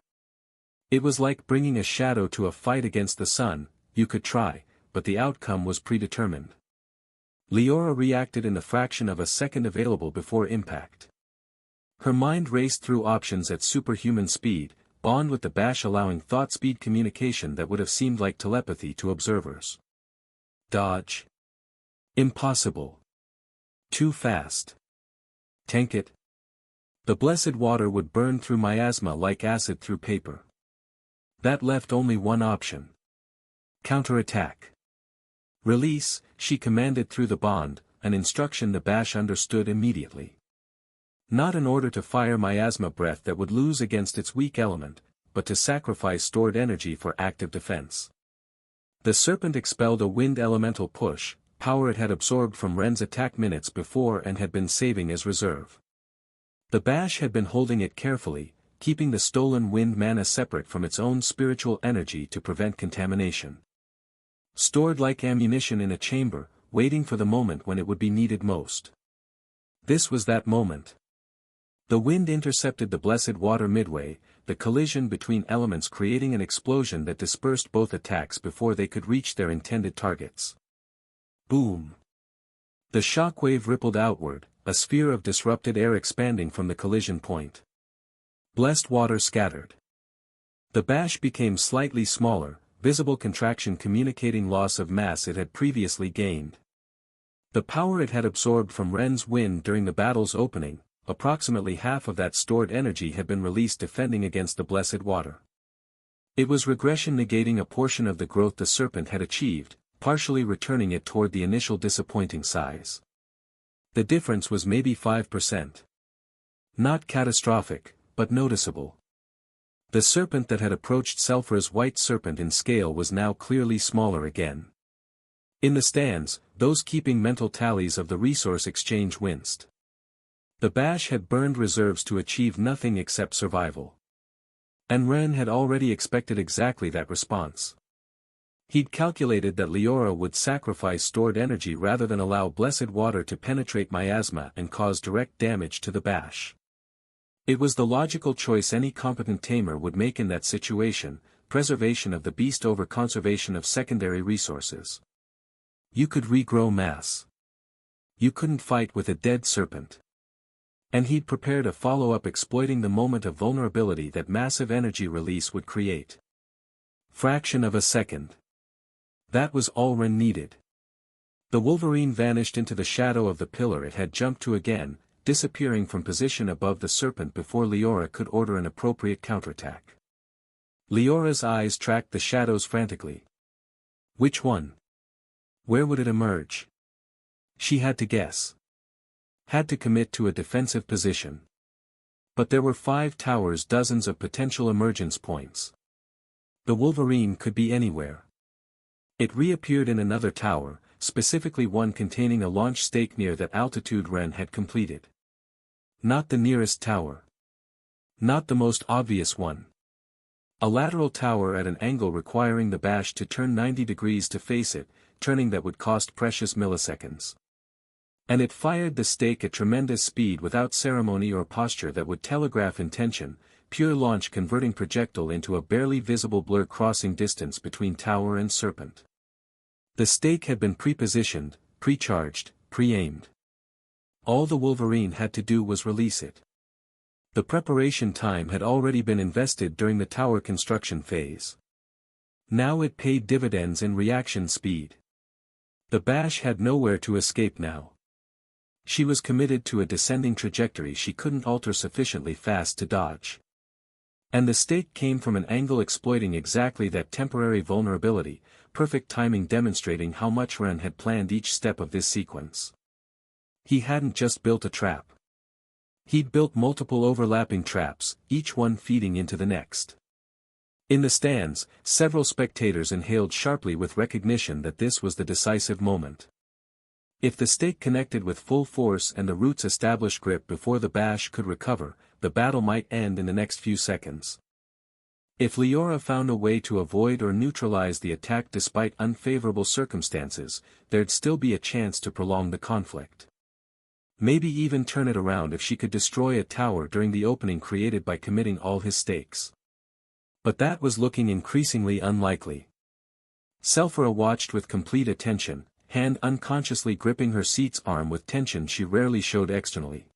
It was like bringing a shadow to a fight against the sun. You could try, but the outcome was predetermined. Leora reacted in the fraction of a second available before impact. Her mind raced through options at superhuman speed, bond with the Bash allowing thought-speed communication that would have seemed like telepathy to observers. Dodge. Impossible. Too fast. Tank it. The blessed water would burn through miasma like acid through paper. That left only one option. Counterattack. Release, she commanded through the bond, an instruction the Bash understood immediately. Not an order to fire miasma breath that would lose against its weak element, but to sacrifice stored energy for active defense. The serpent expelled a wind elemental push, power it had absorbed from Ren's attack minutes before and had been saving as reserve. The Bash had been holding it carefully, keeping the stolen wind mana separate from its own spiritual energy to prevent contamination. Stored like ammunition in a chamber, waiting for the moment when it would be needed most. This was that moment. The wind intercepted the blessed water midway, the collision between elements creating an explosion that dispersed both attacks before they could reach their intended targets. Boom! The shockwave rippled outward, a sphere of disrupted air expanding from the collision point. Blessed water scattered. The Bash became slightly smaller, visible contraction communicating loss of mass it had previously gained. The power it had absorbed from Ren's wind during the battle's opening, approximately half of that stored energy had been released defending against the blessed water. It was regression negating a portion of the growth the serpent had achieved, partially returning it toward the initial disappointing size. The difference was maybe 5%. Not catastrophic, but noticeable. The serpent that had approached Selphra's white serpent in scale was now clearly smaller again. In the stands, those keeping mental tallies of the resource exchange winced. The Bash had burned reserves to achieve nothing except survival. And Ren had already expected exactly that response. He'd calculated that Leora would sacrifice stored energy rather than allow blessed water to penetrate miasma and cause direct damage to the Bash. It was the logical choice any competent tamer would make in that situation, preservation of the beast over conservation of secondary resources. You could regrow mass. You couldn't fight with a dead serpent. And he'd prepared a follow-up exploiting the moment of vulnerability that massive energy release would create. Fraction of a second. That was all Ren needed. The Wolverine vanished into the shadow of the pillar it had jumped to again, disappearing from position above the serpent before Leora could order an appropriate counterattack. Leora's eyes tracked the shadows frantically. Which one? Where would it emerge? She had to guess. Had to commit to a defensive position. But there were 5 towers, dozens of potential emergence points. The Wolverine could be anywhere. It reappeared in another tower, specifically one containing a launch stake near that altitude Ren had completed. Not the nearest tower. Not the most obvious one. A lateral tower at an angle requiring the bash to turn 90 degrees to face it, turning that would cost precious milliseconds. And it fired the stake at tremendous speed without ceremony or posture that would telegraph intention, pure launch converting projectile into a barely visible blur crossing distance between tower and serpent. The stake had been pre-positioned, pre-charged, pre-aimed. All the Wolverine had to do was release it. The preparation time had already been invested during the tower construction phase. Now it paid dividends in reaction speed. The bash had nowhere to escape now. She was committed to a descending trajectory she couldn't alter sufficiently fast to dodge. And the stake came from an angle exploiting exactly that temporary vulnerability, perfect timing demonstrating how much Ren had planned each step of this sequence. He hadn't just built a trap. He'd built multiple overlapping traps, each one feeding into the next. In the stands, several spectators inhaled sharply with recognition that this was the decisive moment. If the stake connected with full force and the roots established grip before the bash could recover, the battle might end in the next few seconds. If Leora found a way to avoid or neutralize the attack despite unfavorable circumstances, there'd still be a chance to prolong the conflict. Maybe even turn it around if she could destroy a tower during the opening created by committing all his stakes. But that was looking increasingly unlikely. Selphira watched with complete attention, hand unconsciously gripping her seat's arm with tension she rarely showed externally.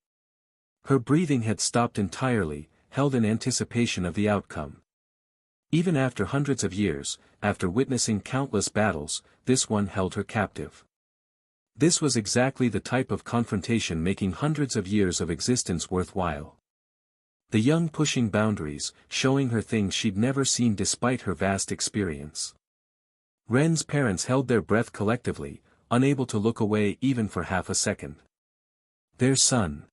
Her breathing had stopped entirely, held in anticipation of the outcome. Even after hundreds of years, after witnessing countless battles, this one held her captive. This was exactly the type of confrontation making hundreds of years of existence worthwhile. The young pushing boundaries, showing her things she'd never seen despite her vast experience. Ren's parents held their breath collectively, unable to look away even for half a second. Their son.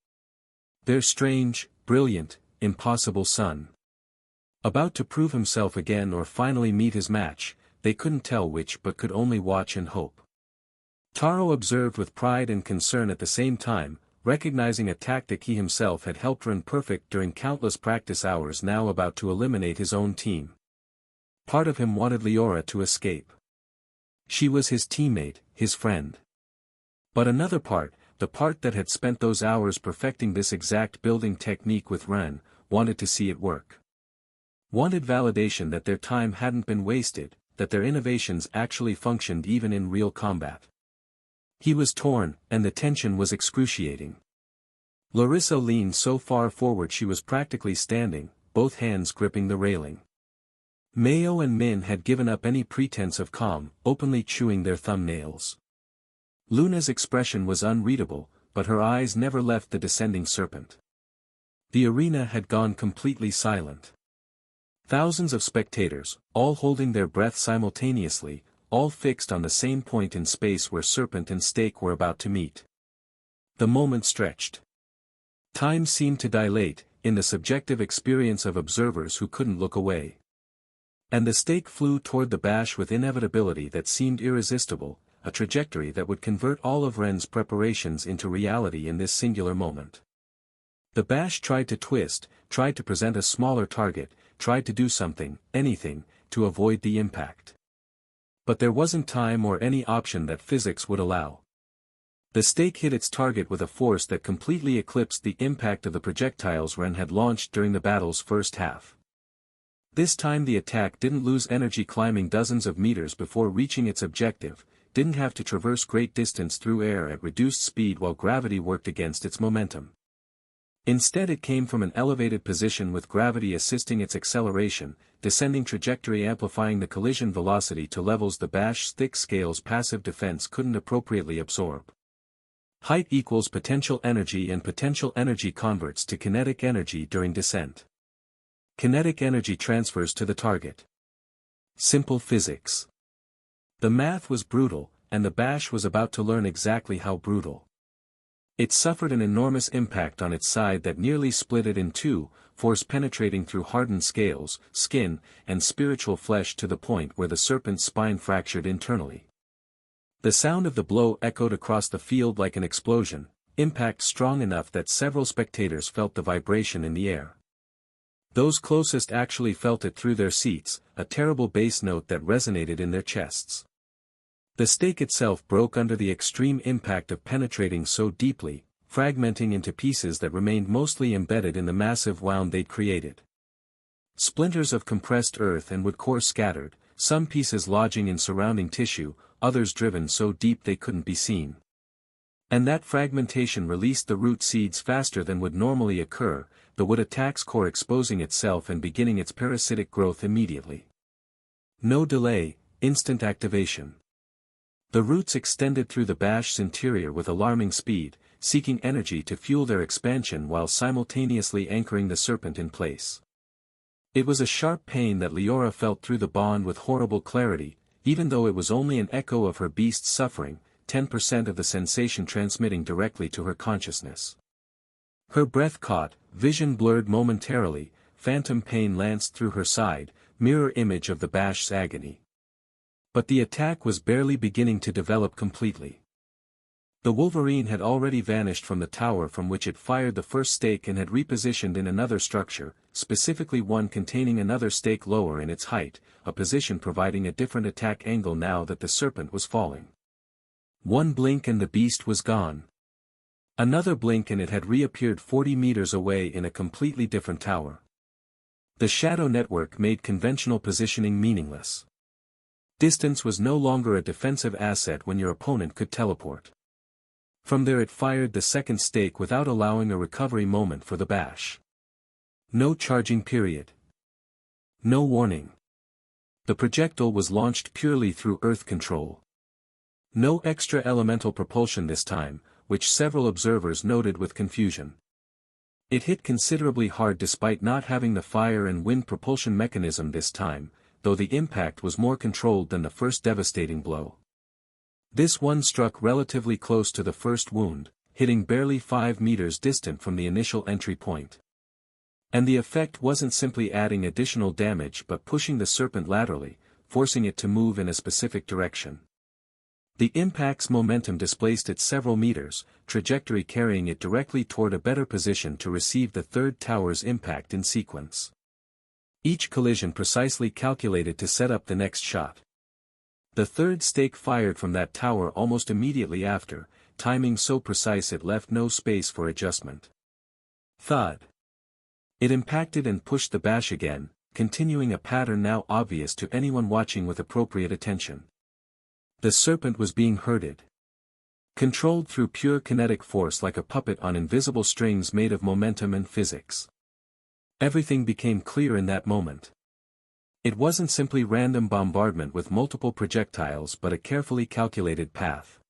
Their strange, brilliant, impossible son. About to prove himself again or finally meet his match, they couldn't tell which but could only watch and hope. Taro observed with pride and concern at the same time, recognizing a tactic he himself had helped run perfect during countless practice hours now about to eliminate his own team. Part of him wanted Leora to escape. She was his teammate, his friend. But another part, the part that had spent those hours perfecting this exact building technique with Ren, wanted to see it work. Wanted validation that their time hadn't been wasted, that their innovations actually functioned even in real combat. He was torn, and the tension was excruciating. Larissa leaned so far forward she was practically standing, both hands gripping the railing. Mayo and Min had given up any pretense of calm, openly chewing their thumbnails. Luna's expression was unreadable, but her eyes never left the descending serpent. The arena had gone completely silent. Thousands of spectators, all holding their breath simultaneously, all fixed on the same point in space where serpent and stake were about to meet. The moment stretched. Time seemed to dilate, in the subjective experience of observers who couldn't look away. And the stake flew toward the bash with inevitability that seemed irresistible, a trajectory that would convert all of Ren's preparations into reality in this singular moment. The bash tried to twist, tried to present a smaller target, tried to do something, anything, to avoid the impact. But there wasn't time or any option that physics would allow. The stake hit its target with a force that completely eclipsed the impact of the projectiles Ren had launched during the battle's first half. This time the attack didn't lose energy climbing dozens of meters before reaching its objective, didn't have to traverse great distance through air at reduced speed while gravity worked against its momentum. Instead it came from an elevated position with gravity assisting its acceleration, descending trajectory amplifying the collision velocity to levels the bash's thick scales passive defense couldn't appropriately absorb. Height equals potential energy and potential energy converts to kinetic energy during descent. Kinetic energy transfers to the target. Simple physics. The math was brutal, and the bash was about to learn exactly how brutal. It suffered an enormous impact on its side that nearly split it in two, force penetrating through hardened scales, skin, and spiritual flesh to the point where the serpent's spine fractured internally. The sound of the blow echoed across the field like an explosion, impact strong enough that several spectators felt the vibration in the air. Those closest actually felt it through their seats, a terrible bass note that resonated in their chests. The stake itself broke under the extreme impact of penetrating so deeply, fragmenting into pieces that remained mostly embedded in the massive wound they'd created. Splinters of compressed earth and wood core scattered, some pieces lodging in surrounding tissue, others driven so deep they couldn't be seen. And that fragmentation released the root seeds faster than would normally occur, the wood attack's core exposing itself and beginning its parasitic growth immediately. No delay, instant activation. The roots extended through the bash's interior with alarming speed, seeking energy to fuel their expansion while simultaneously anchoring the serpent in place. It was a sharp pain that Leora felt through the bond with horrible clarity, even though it was only an echo of her beast's suffering, 10% of the sensation transmitting directly to her consciousness. Her breath caught, vision blurred momentarily, phantom pain lanced through her side, mirror image of the bash's agony. But the attack was barely beginning to develop completely. The Wolverine had already vanished from the tower from which it fired the first stake and had repositioned in another structure, specifically one containing another stake lower in its height, a position providing a different attack angle now that the serpent was falling. One blink and the beast was gone. Another blink and it had reappeared 40 meters away in a completely different tower. The shadow network made conventional positioning meaningless. Distance was no longer a defensive asset when your opponent could teleport. From there it fired the second stake without allowing a recovery moment for the bash. No charging period. No warning. The projectile was launched purely through earth control. No extra elemental propulsion this time, which several observers noted with confusion. It hit considerably hard despite not having the fire and wind propulsion mechanism this time, though the impact was more controlled than the first devastating blow. This one struck relatively close to the first wound, hitting barely 5 meters distant from the initial entry point. And the effect wasn't simply adding additional damage but pushing the serpent laterally, forcing it to move in a specific direction. The impact's momentum displaced it several meters, trajectory carrying it directly toward a better position to receive the third tower's impact in sequence. Each collision precisely calculated to set up the next shot. The third stake fired from that tower almost immediately after, timing so precise it left no space for adjustment. Thud. It impacted and pushed the bash again, continuing a pattern now obvious to anyone watching with appropriate attention. The serpent was being herded. Controlled through pure kinetic force like a puppet on invisible strings made of momentum and physics. Everything became clear in that moment. It wasn't simply random bombardment with multiple projectiles but a carefully calculated path.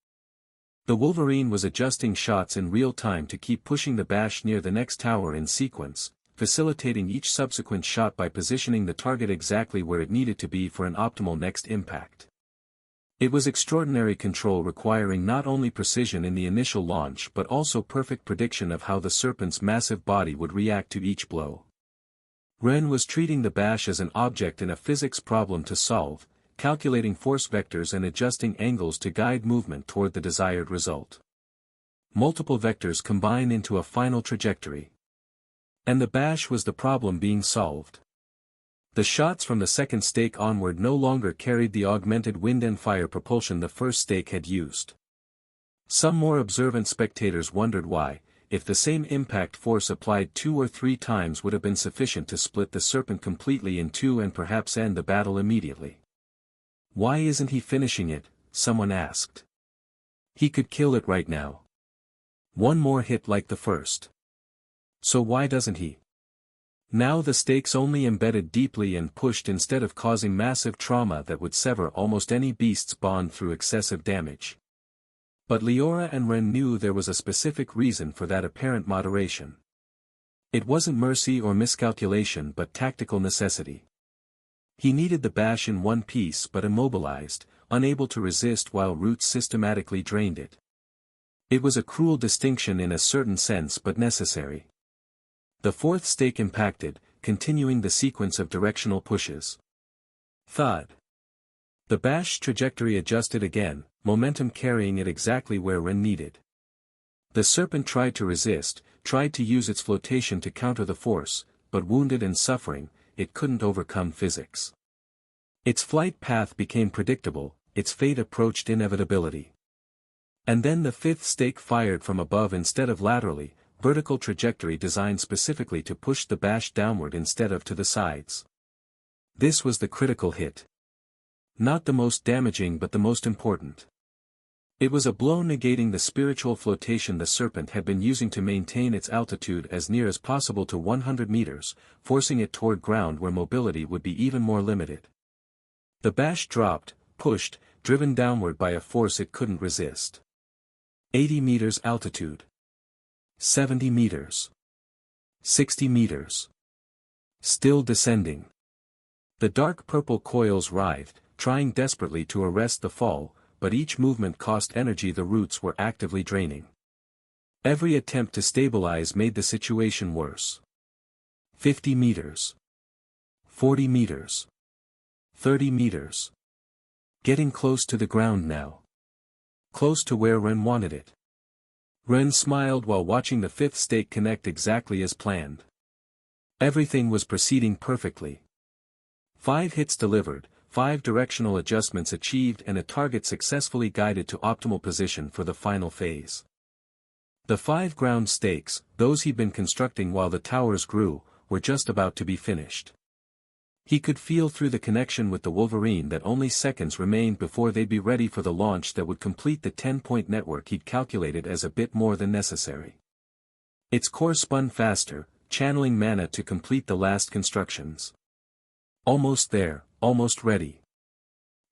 The Wolverine was adjusting shots in real time to keep pushing the bash near the next tower in sequence, facilitating each subsequent shot by positioning the target exactly where it needed to be for an optimal next impact. It was extraordinary control requiring not only precision in the initial launch but also perfect prediction of how the serpent's massive body would react to each blow. Ren was treating the bash as an object in a physics problem to solve, calculating force vectors and adjusting angles to guide movement toward the desired result. Multiple vectors combine into a final trajectory. And the bash was the problem being solved. The shots from the second stake onward no longer carried the augmented wind and fire propulsion the first stake had used. Some more observant spectators wondered why, if the same impact force applied 2 or 3 times would have been sufficient to split the serpent completely in two and perhaps end the battle immediately. Why isn't he finishing it? Someone asked. He could kill it right now. One more hit like the first. So why doesn't he? Now the stakes only embedded deeply and pushed instead of causing massive trauma that would sever almost any beast's bond through excessive damage. But Leora and Ren knew there was a specific reason for that apparent moderation. It wasn't mercy or miscalculation but tactical necessity. He needed the bash in one piece but immobilized, unable to resist while roots systematically drained it. It was a cruel distinction in a certain sense but necessary. The fourth stake impacted, continuing the sequence of directional pushes. Thud. The bash's trajectory adjusted again, momentum carrying it exactly where Ren needed. The serpent tried to resist, tried to use its flotation to counter the force, but wounded and suffering, it couldn't overcome physics. Its flight path became predictable, its fate approached inevitability. And then the fifth stake fired from above instead of laterally, vertical trajectory designed specifically to push the bash downward instead of to the sides. This was the critical hit. Not the most damaging but the most important. It was a blow negating the spiritual flotation the serpent had been using to maintain its altitude as near as possible to 100 meters, forcing it toward ground where mobility would be even more limited. The bash dropped, pushed, driven downward by a force it couldn't resist. 80 meters altitude. 70 meters. 60 meters. Still descending. The dark purple coils writhed, trying desperately to arrest the fall, but each movement cost energy the roots were actively draining. Every attempt to stabilize made the situation worse. 50 meters. 40 meters. 30 meters. Getting close to the ground now. Close to where Ren wanted it. Ren smiled while watching the fifth stake connect exactly as planned. Everything was proceeding perfectly. 5 hits delivered, 5 directional adjustments achieved and a target successfully guided to optimal position for the final phase. The 5 ground stakes, those he'd been constructing while the towers grew, were just about to be finished. He could feel through the connection with the Wolverine that only seconds remained before they'd be ready for the launch that would complete the 10-point network he'd calculated as a bit more than necessary. Its core spun faster, channeling mana to complete the last constructions. Almost there, almost ready.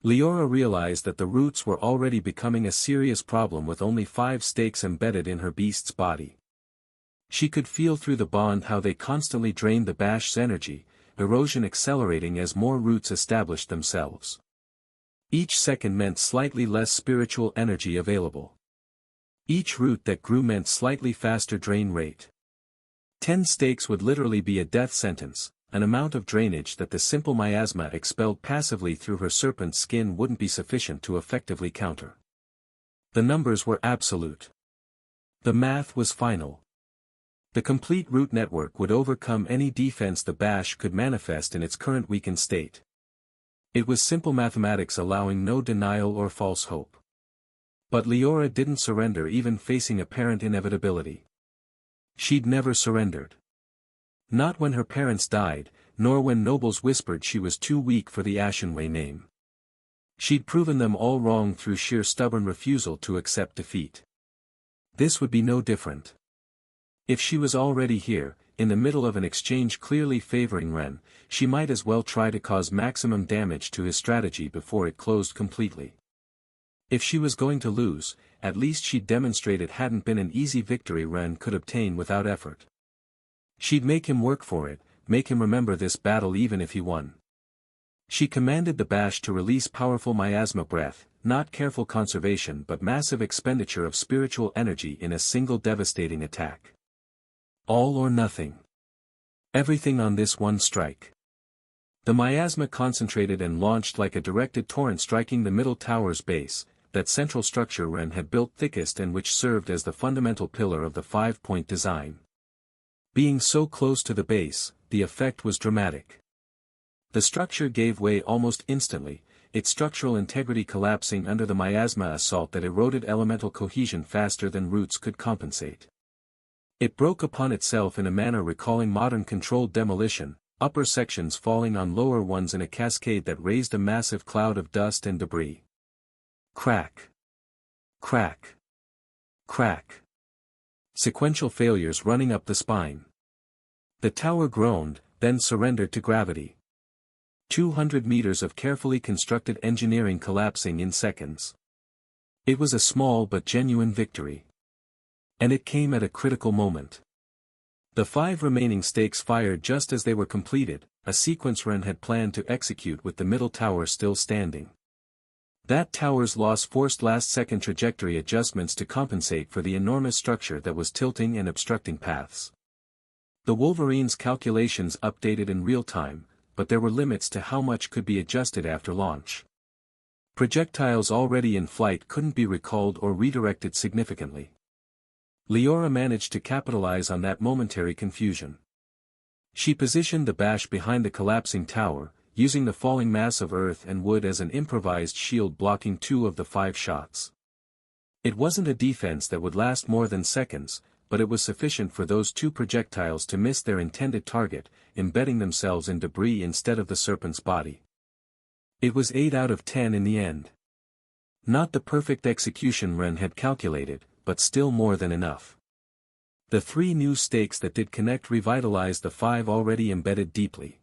Leora realized that the roots were already becoming a serious problem with only 5 stakes embedded in her beast's body. She could feel through the bond how they constantly drained the bash's energy, erosion accelerating as more roots established themselves. Each second meant slightly less spiritual energy available. Each root that grew meant slightly faster drain rate. 10 stakes would literally be a death sentence, an amount of drainage that the simple miasma expelled passively through her serpent's skin wouldn't be sufficient to effectively counter. The numbers were absolute. The math was final. The complete root network would overcome any defense the bash could manifest in its current weakened state. It was simple mathematics allowing no denial or false hope. But Leora didn't surrender even facing apparent inevitability. She'd never surrendered. Not when her parents died, nor when nobles whispered she was too weak for the Ashenway name. She'd proven them all wrong through sheer stubborn refusal to accept defeat. This would be no different. If she was already here, in the middle of an exchange clearly favoring Ren, she might as well try to cause maximum damage to his strategy before it closed completely. If she was going to lose, at least she'd demonstrate it hadn't been an easy victory Ren could obtain without effort. She'd make him work for it, make him remember this battle even if he won. She commanded the bash to release powerful miasma breath, not careful conservation but massive expenditure of spiritual energy in a single devastating attack. All or nothing. Everything on this one strike. The miasma concentrated and launched like a directed torrent striking the middle tower's base, that central structure Ren had built thickest and which served as the fundamental pillar of the 5-point design. Being so close to the base, the effect was dramatic. The structure gave way almost instantly, its structural integrity collapsing under the miasma assault that eroded elemental cohesion faster than roots could compensate. It broke upon itself in a manner recalling modern controlled demolition, upper sections falling on lower ones in a cascade that raised a massive cloud of dust and debris. Crack. Crack. Crack. Sequential failures running up the spine. The tower groaned, then surrendered to gravity. 200 meters of carefully constructed engineering collapsing in seconds. It was a small but genuine victory. And it came at a critical moment. The 5 remaining stakes fired just as they were completed, a sequence Ren had planned to execute with the middle tower still standing. That tower's loss forced last-second trajectory adjustments to compensate for the enormous structure that was tilting and obstructing paths. The Wolverine's calculations updated in real time, but there were limits to how much could be adjusted after launch. Projectiles already in flight couldn't be recalled or redirected significantly. Leora managed to capitalize on that momentary confusion. She positioned the bash behind the collapsing tower, using the falling mass of earth and wood as an improvised shield blocking 2 of the 5 shots. It wasn't a defense that would last more than seconds, but it was sufficient for those 2 projectiles to miss their intended target, embedding themselves in debris instead of the serpent's body. It was 8 out of 10 in the end. Not the perfect execution Ren had calculated, but still more than enough. The 3 new stakes that did connect revitalized the 5 already embedded deeply.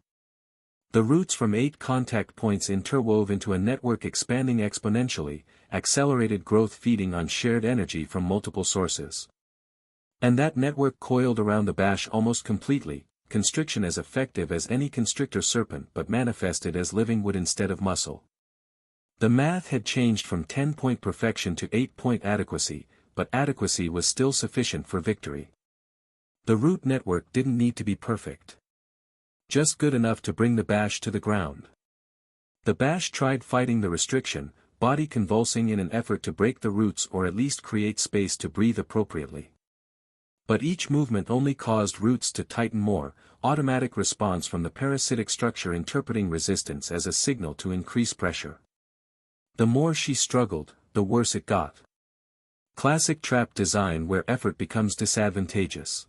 The roots from 8 contact points interwove into a network expanding exponentially, accelerated growth feeding on shared energy from multiple sources. And that network coiled around the bash almost completely, constriction as effective as any constrictor serpent but manifested as living wood instead of muscle. The math had changed from 10-point perfection to 8-point adequacy, but adequacy was still sufficient for victory. The root network didn't need to be perfect. Just good enough to bring the bash to the ground. The bash tried fighting the restriction, body convulsing in an effort to break the roots or at least create space to breathe appropriately. But each movement only caused roots to tighten more, automatic response from the parasitic structure interpreting resistance as a signal to increase pressure. The more she struggled, the worse it got. Classic trap design where effort becomes disadvantageous.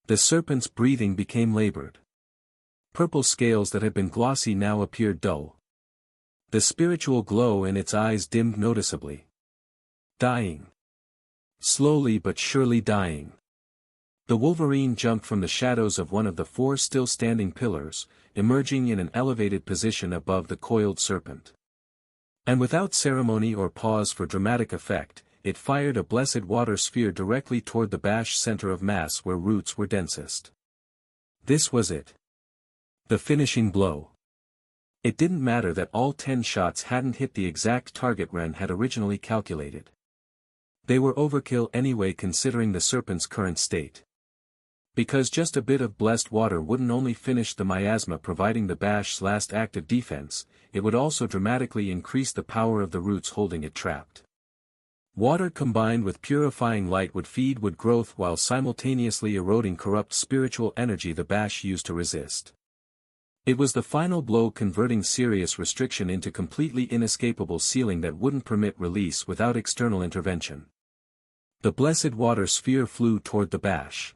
The serpent's breathing became labored. Purple scales that had been glossy now appeared dull. The spiritual glow in its eyes dimmed noticeably. Dying. Slowly but surely dying. The Wolverine jumped from the shadows of one of the 4 still-standing pillars, emerging in an elevated position above the coiled serpent. And without ceremony or pause for dramatic effect, it fired a blessed water sphere directly toward the bash center of mass where roots were densest. This was it. The finishing blow. It didn't matter that all 10 shots hadn't hit the exact target Ren had originally calculated. They were overkill anyway considering the serpent's current state. Because just a bit of blessed water wouldn't only finish the miasma providing the bash's last active defense, it would also dramatically increase the power of the roots holding it trapped. Water combined with purifying light would feed wood growth while simultaneously eroding corrupt spiritual energy the bash used to resist. It was the final blow converting serious restriction into completely inescapable sealing that wouldn't permit release without external intervention. The blessed water sphere flew toward the bash.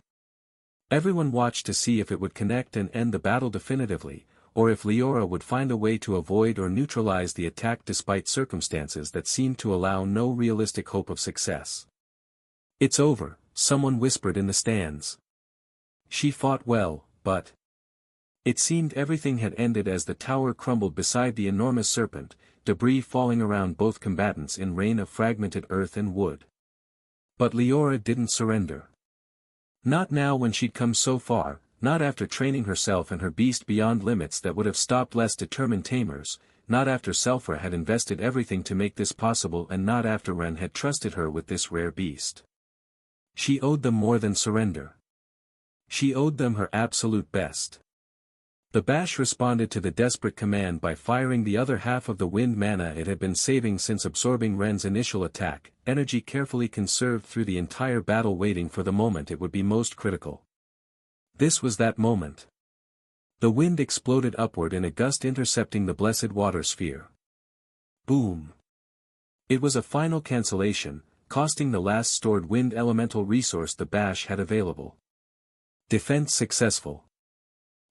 Everyone watched to see if it would connect and end the battle definitively, or if Leora would find a way to avoid or neutralize the attack despite circumstances that seemed to allow no realistic hope of success. "It's over," someone whispered in the stands. She fought well, but it seemed everything had ended as the tower crumbled beside the enormous serpent, debris falling around both combatants in rain of fragmented earth and wood. But Leora didn't surrender. Not now when she'd come so far, not after training herself and her beast beyond limits that would have stopped less determined tamers, not after Selphra had invested everything to make this possible and not after Ren had trusted her with this rare beast. She owed them more than surrender. She owed them her absolute best. The bash responded to the desperate command by firing the other half of the wind mana it had been saving since absorbing Ren's initial attack, energy carefully conserved through the entire battle waiting for the moment it would be most critical. This was that moment. The wind exploded upward in a gust intercepting the blessed water sphere. Boom. It was a final cancellation, costing the last stored wind elemental resource the bash had available. Defense successful.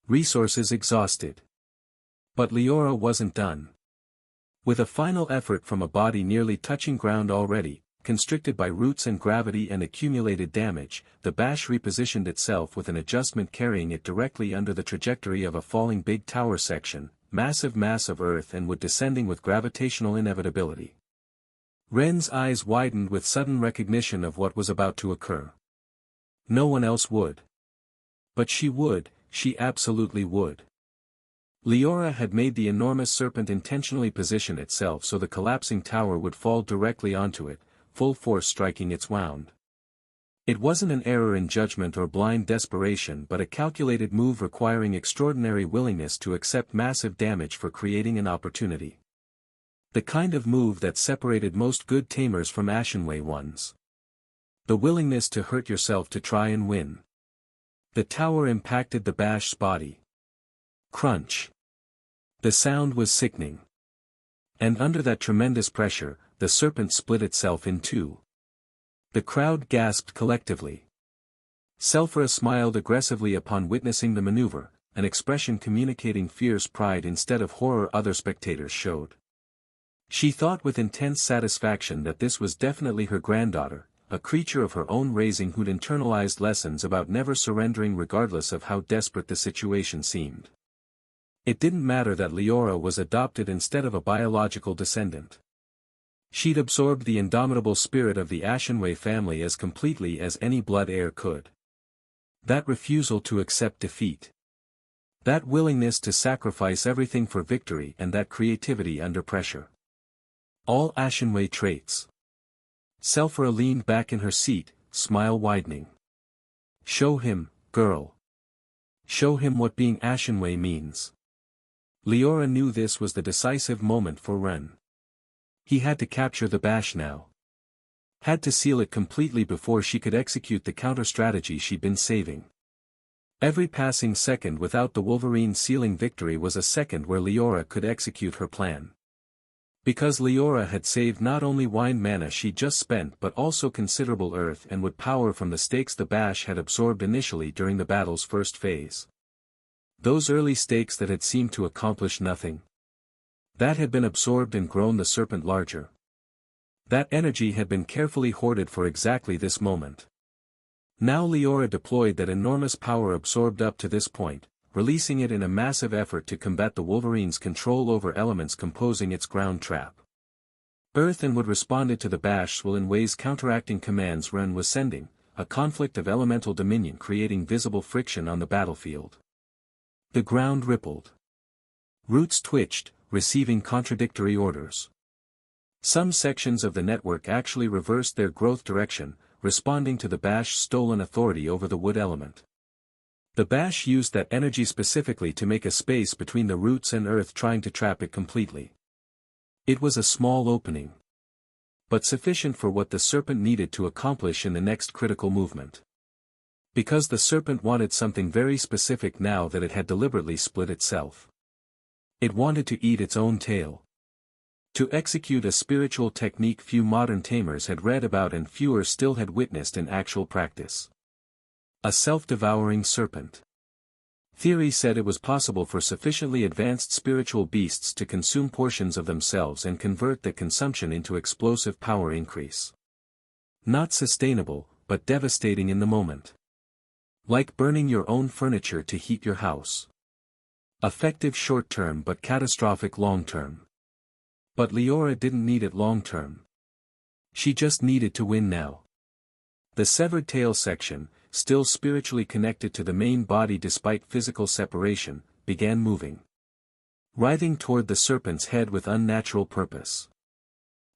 Resources exhausted. But Leora wasn't done. With a final effort from a body nearly touching ground already, constricted by roots and gravity and accumulated damage, the bash repositioned itself with an adjustment carrying it directly under the trajectory of a falling big tower section, massive mass of earth and wood descending with gravitational inevitability. Ren's eyes widened with sudden recognition of what was about to occur. No one else would. But she would. She absolutely would. Leora had made the enormous serpent intentionally position itself so the collapsing tower would fall directly onto it, full force striking its wound. It wasn't an error in judgment or blind desperation but a calculated move requiring extraordinary willingness to accept massive damage for creating an opportunity. The kind of move that separated most good tamers from Ashenway ones. The willingness to hurt yourself to try and win. The tower impacted the Bash's body. Crunch. The sound was sickening. And under that tremendous pressure, the serpent split itself in two. The crowd gasped collectively. Selphra smiled aggressively upon witnessing the maneuver, an expression communicating fierce pride instead of horror other spectators showed. She thought with intense satisfaction that this was definitely her granddaughter, a creature of her own raising who'd internalized lessons about never surrendering regardless of how desperate the situation seemed. It didn't matter that Leora was adopted instead of a biological descendant. She'd absorbed the indomitable spirit of the Ashenway family as completely as any blood heir could. That refusal to accept defeat. That willingness to sacrifice everything for victory and that creativity under pressure. All Ashenway traits. Selphra leaned back in her seat, smile widening. Show him, girl. Show him what being Ashenway means. Leora knew this was the decisive moment for Ren. He had to capture the Bash now. Had to seal it completely before she could execute the counter-strategy she'd been saving. Every passing second without the Wolverine sealing victory was a second where Leora could execute her plan. Because Leora had saved not only wine mana she'd just spent but also considerable earth and wood power from the stakes the Bash had absorbed initially during the battle's first phase. Those early stakes that had seemed to accomplish nothing. That had been absorbed and grown the serpent larger. That energy had been carefully hoarded for exactly this moment. Now Leora deployed that enormous power absorbed up to this point, releasing it in a massive effort to combat the Wolverine's control over elements composing its ground trap. Earth and wood responded to the Bash in ways counteracting commands Ren was sending, a conflict of elemental dominion creating visible friction on the battlefield. The ground rippled. Roots twitched, receiving contradictory orders. Some sections of the network actually reversed their growth direction, responding to the Bash's stolen authority over the wood element. The Bash used that energy specifically to make a space between the roots and earth, trying to trap it completely. It was a small opening, but sufficient for what the serpent needed to accomplish in the next critical movement. Because the serpent wanted something very specific now that it had deliberately split itself. It wanted to eat its own tail. To execute a spiritual technique few modern tamers had read about and fewer still had witnessed in actual practice. A self-devouring serpent. Theory said it was possible for sufficiently advanced spiritual beasts to consume portions of themselves and convert that consumption into explosive power increase. Not sustainable, but devastating in the moment. Like burning your own furniture to heat your house. Effective short-term but catastrophic long-term. But Leora didn't need it long-term. She just needed to win now. The severed tail section, still spiritually connected to the main body despite physical separation, began moving. Writhing toward the serpent's head with unnatural purpose.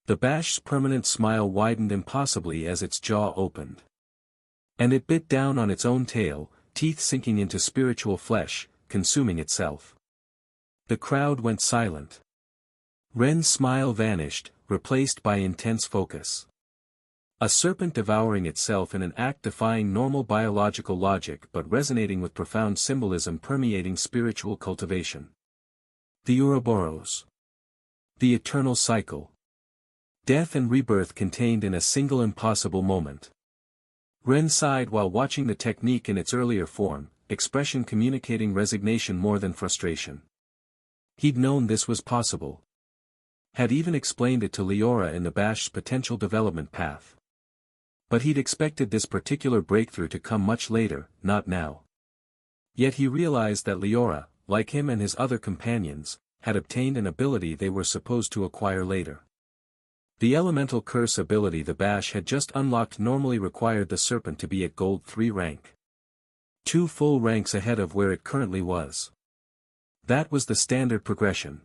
The Bash's permanent smile widened impossibly as its jaw opened. And it bit down on its own tail, teeth sinking into spiritual flesh, consuming itself. The crowd went silent. Ren's smile vanished, replaced by intense focus. A serpent devouring itself in an act defying normal biological logic but resonating with profound symbolism permeating spiritual cultivation. The Ouroboros. The eternal cycle. Death and rebirth contained in a single impossible moment. Ren sighed while watching the technique in its earlier form, expression communicating resignation more than frustration. He'd known this was possible. Had even explained it to Leora in the Bash's potential development path. But he'd expected this particular breakthrough to come much later, not now. Yet he realized that Leora, like him and his other companions, had obtained an ability they were supposed to acquire later. The elemental curse ability the Bash had just unlocked normally required the serpent to be at Gold 3 rank. 2 full ranks ahead of where it currently was. That was the standard progression.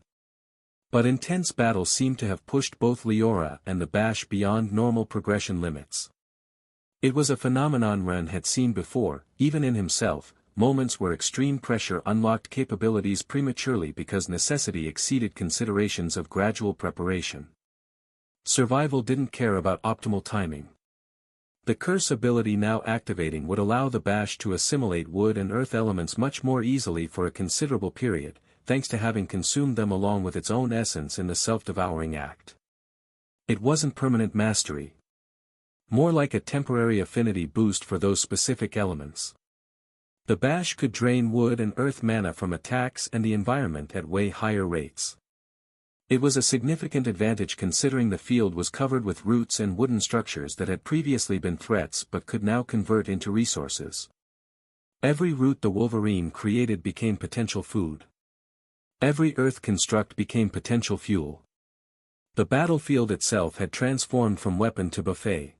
But intense battle seemed to have pushed both Leora and the Bash beyond normal progression limits. It was a phenomenon Ren had seen before, even in himself, moments where extreme pressure unlocked capabilities prematurely because necessity exceeded considerations of gradual preparation. Survival didn't care about optimal timing. The curse ability now activating would allow the Bash to assimilate wood and earth elements much more easily for a considerable period, thanks to having consumed them along with its own essence in the self-devouring act. It wasn't permanent mastery. More like a temporary affinity boost for those specific elements. The Bash could drain wood and earth mana from attacks and the environment at way higher rates. It was a significant advantage considering the field was covered with roots and wooden structures that had previously been threats but could now convert into resources. Every root the Wolverine created became potential food. Every earth construct became potential fuel. The battlefield itself had transformed from weapon to buffet.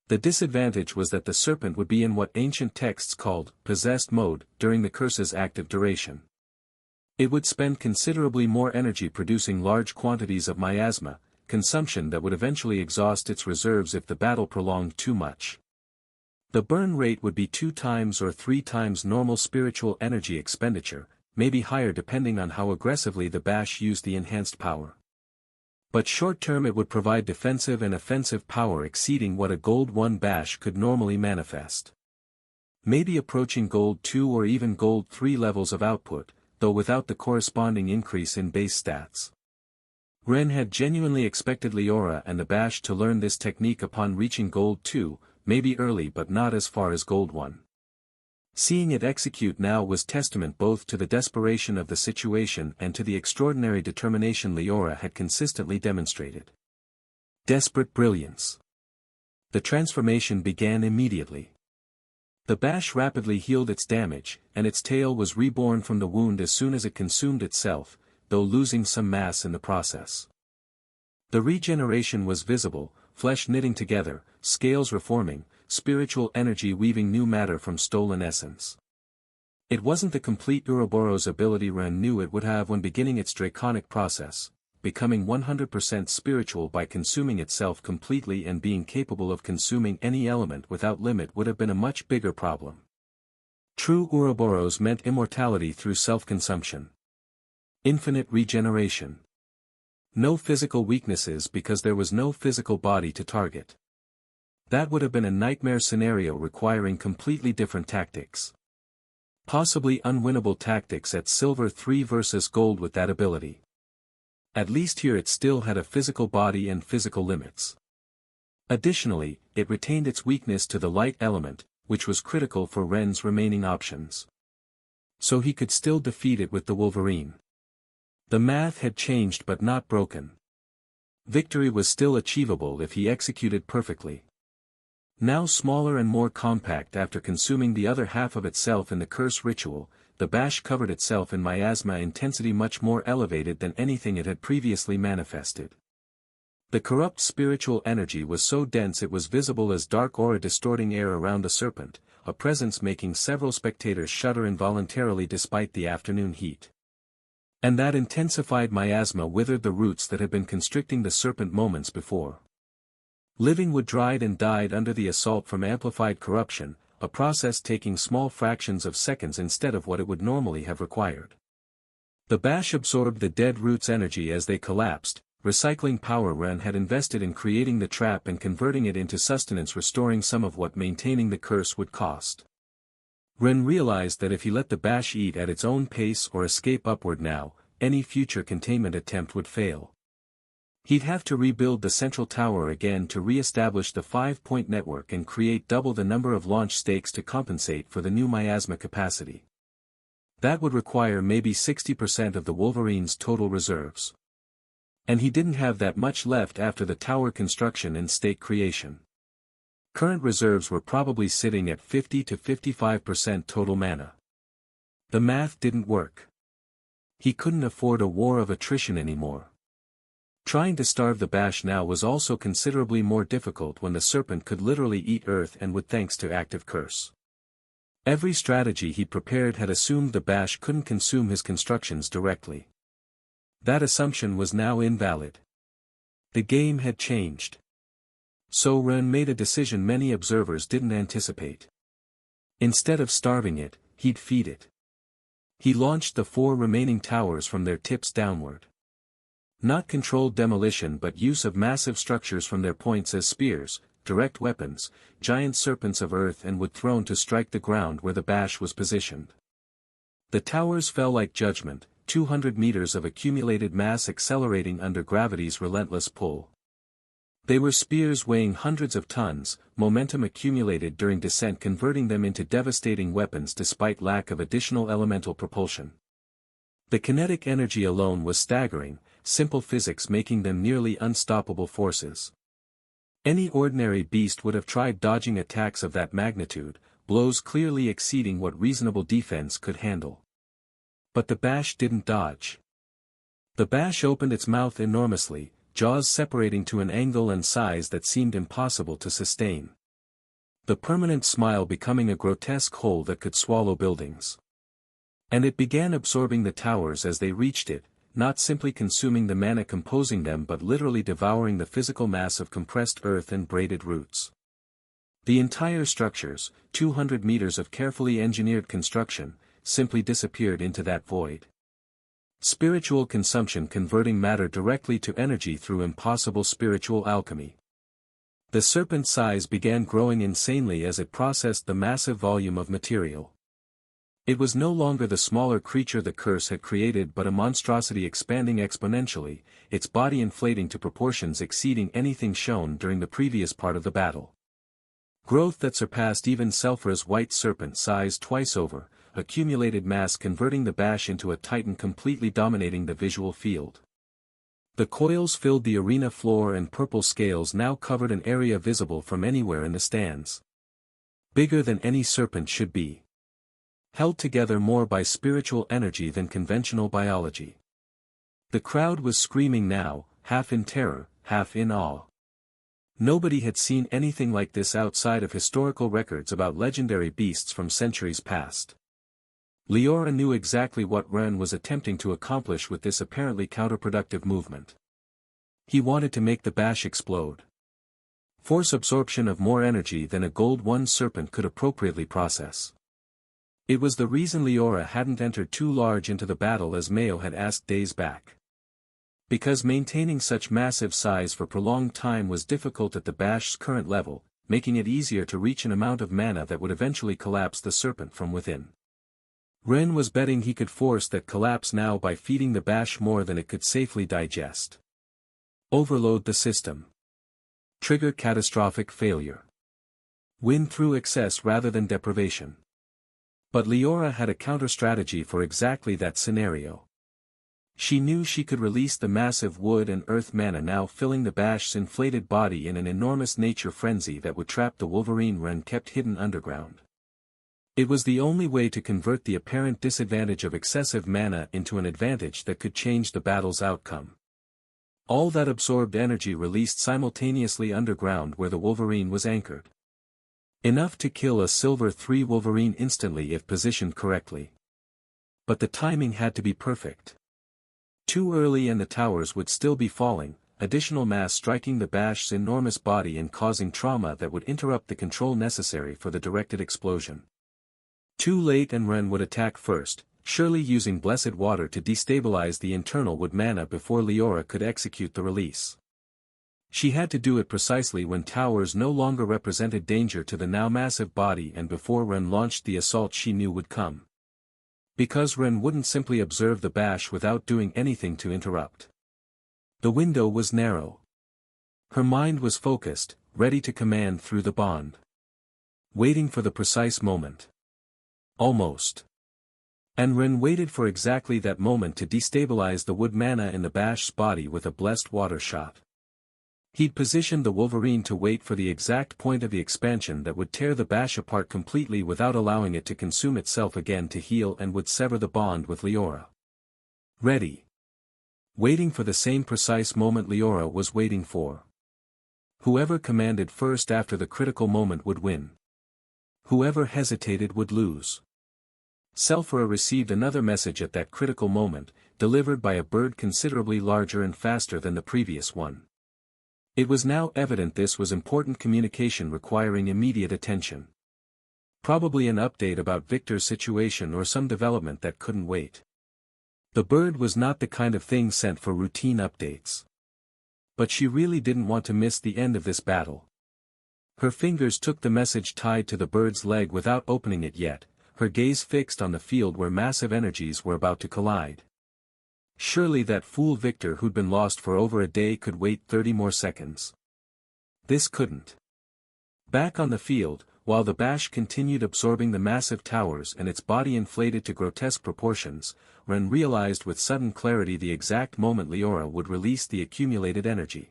The disadvantage was that the serpent would be in what ancient texts called possessed mode during the curse's active duration. It would spend considerably more energy producing large quantities of miasma, consumption that would eventually exhaust its reserves if the battle prolonged too much. The burn rate would be 2 times or 3 times normal spiritual energy expenditure, maybe higher depending on how aggressively the Bash used the enhanced power. But short-term it would provide defensive and offensive power exceeding what a Gold 1 Bash could normally manifest. Maybe approaching Gold 2 or even Gold 3 levels of output, though without the corresponding increase in base stats. Ren had genuinely expected Leora and the Bash to learn this technique upon reaching Gold 2, maybe early but not as far as Gold 1. Seeing it execute now was testament both to the desperation of the situation and to the extraordinary determination Leora had consistently demonstrated. Desperate brilliance. The transformation began immediately. The Bash rapidly healed its damage, and its tail was reborn from the wound as soon as it consumed itself, though losing some mass in the process. The regeneration was visible, flesh knitting together, scales reforming, spiritual energy weaving new matter from stolen essence. It wasn't the complete Ouroboros ability Ren knew it would have when beginning its draconic process, becoming 100% spiritual by consuming itself completely and being capable of consuming any element without limit would have been a much bigger problem. True Ouroboros meant immortality through self-consumption. Infinite regeneration. No physical weaknesses because there was no physical body to target. That would have been a nightmare scenario requiring completely different tactics. Possibly unwinnable tactics at Silver 3 versus Gold with that ability. At least here it still had a physical body and physical limits. Additionally, it retained its weakness to the light element, which was critical for Ren's remaining options. So he could still defeat it with the Wolverine. The math had changed but not broken. Victory was still achievable if he executed perfectly. Now smaller and more compact after consuming the other half of itself in the curse ritual, the Bash covered itself in miasma intensity much more elevated than anything it had previously manifested. The corrupt spiritual energy was so dense it was visible as dark aura distorting air around the serpent, a presence making several spectators shudder involuntarily despite the afternoon heat. And that intensified miasma withered the roots that had been constricting the serpent moments before. Living wood dried and died under the assault from amplified corruption, a process taking small fractions of seconds instead of what it would normally have required. The Bash absorbed the dead roots' energy as they collapsed, recycling power Ren had invested in creating the trap and converting it into sustenance, restoring some of what maintaining the curse would cost. Ren realized that if he let the Bash eat at its own pace or escape upward now, any future containment attempt would fail. He'd have to rebuild the central tower again to re-establish the 5-point network and create double the number of launch stakes to compensate for the new miasma capacity. That would require maybe 60% of the Wolverine's total reserves. And he didn't have that much left after the tower construction and stake creation. Current reserves were probably sitting at 50 to 55% total mana. The math didn't work. He couldn't afford a war of attrition anymore. Trying to starve the Bash now was also considerably more difficult when the serpent could literally eat earth and wood thanks to active curse. Every strategy he prepared had assumed the Bash couldn't consume his constructions directly. That assumption was now invalid. The game had changed. So Ren made a decision many observers didn't anticipate. Instead of starving it, he'd feed it. He launched the 4 remaining towers from their tips downward. Not controlled demolition but use of massive structures from their points as spears, direct weapons, giant serpents of earth and wood thrown to strike the ground where the Bash was positioned. The towers fell like judgment, 200 meters of accumulated mass accelerating under gravity's relentless pull. They were spears weighing hundreds of tons, momentum accumulated during descent converting them into devastating weapons despite lack of additional elemental propulsion. The kinetic energy alone was staggering, simple physics making them nearly unstoppable forces. Any ordinary beast would have tried dodging attacks of that magnitude, blows clearly exceeding what reasonable defense could handle. But the Bash didn't dodge. The Bash opened its mouth enormously, jaws separating to an angle and size that seemed impossible to sustain. The permanent smile becoming a grotesque hole that could swallow buildings. And it began absorbing the towers as they reached it, not simply consuming the mana composing them but literally devouring the physical mass of compressed earth and braided roots. The entire structures, 200 meters of carefully engineered construction, simply disappeared into that void. Spiritual consumption converting matter directly to energy through impossible spiritual alchemy. The serpent's size began growing insanely as it processed the massive volume of material. It was no longer the smaller creature the curse had created but a monstrosity expanding exponentially, its body inflating to proportions exceeding anything shown during the previous part of the battle. Growth that surpassed even Selphra's white serpent size twice over, accumulated mass converting the Bash into a titan completely dominating the visual field. The coils filled the arena floor and purple scales now covered an area visible from anywhere in the stands. Bigger than any serpent should be. Held together more by spiritual energy than conventional biology. The crowd was screaming now, half in terror, half in awe. Nobody had seen anything like this outside of historical records about legendary beasts from centuries past. Leora knew exactly what Ren was attempting to accomplish with this apparently counterproductive movement. He wanted to make the Bash explode. Force absorption of more energy than a gold one serpent could appropriately process. It was the reason Leora hadn't entered too large into the battle as Mayo had asked days back. Because maintaining such massive size for prolonged time was difficult at the Bash's current level, making it easier to reach an amount of mana that would eventually collapse the serpent from within. Ren was betting he could force that collapse now by feeding the Bash more than it could safely digest. Overload the system. Trigger catastrophic failure. Win through excess rather than deprivation. But Leora had a counter-strategy for exactly that scenario. She knew she could release the massive wood and earth mana now filling the Bash's inflated body in an enormous nature frenzy that would trap the Wolverine Ren kept hidden underground. It was the only way to convert the apparent disadvantage of excessive mana into an advantage that could change the battle's outcome. All that absorbed energy released simultaneously underground where the Wolverine was anchored. Enough to kill a Silver 3 Wolverine instantly if positioned correctly. But the timing had to be perfect. Too early and the towers would still be falling, additional mass striking the Bash's enormous body and causing trauma that would interrupt the control necessary for the directed explosion. Too late and Ren would attack first, surely using blessed water to destabilize the internal wood mana before Leora could execute the release. She had to do it precisely when towers no longer represented danger to the now massive body and before Ren launched the assault she knew would come. Because Ren wouldn't simply observe the Bash without doing anything to interrupt. The window was narrow. Her mind was focused, ready to command through the bond. Waiting for the precise moment. Almost. And Ren waited for exactly that moment to destabilize the wood mana in the Bash's body with a blessed water shot. He'd positioned the Wolverine to wait for the exact point of the expansion that would tear the Bash apart completely without allowing it to consume itself again to heal and would sever the bond with Leora. Ready. Waiting for the same precise moment Leora was waiting for. Whoever commanded first after the critical moment would win. Whoever hesitated would lose. Selphora received another message at that critical moment, delivered by a bird considerably larger and faster than the previous one. It was now evident this was important communication requiring immediate attention. Probably an update about Victor's situation or some development that couldn't wait. The bird was not the kind of thing sent for routine updates. But she really didn't want to miss the end of this battle. Her fingers took the message tied to the bird's leg without opening it yet, her gaze fixed on the field where massive energies were about to collide. Surely that fool Victor who'd been lost for over a day could wait 30 more seconds. This couldn't. Back on the field, while the bash continued absorbing the massive towers and its body inflated to grotesque proportions, Ren realized with sudden clarity the exact moment Leora would release the accumulated energy.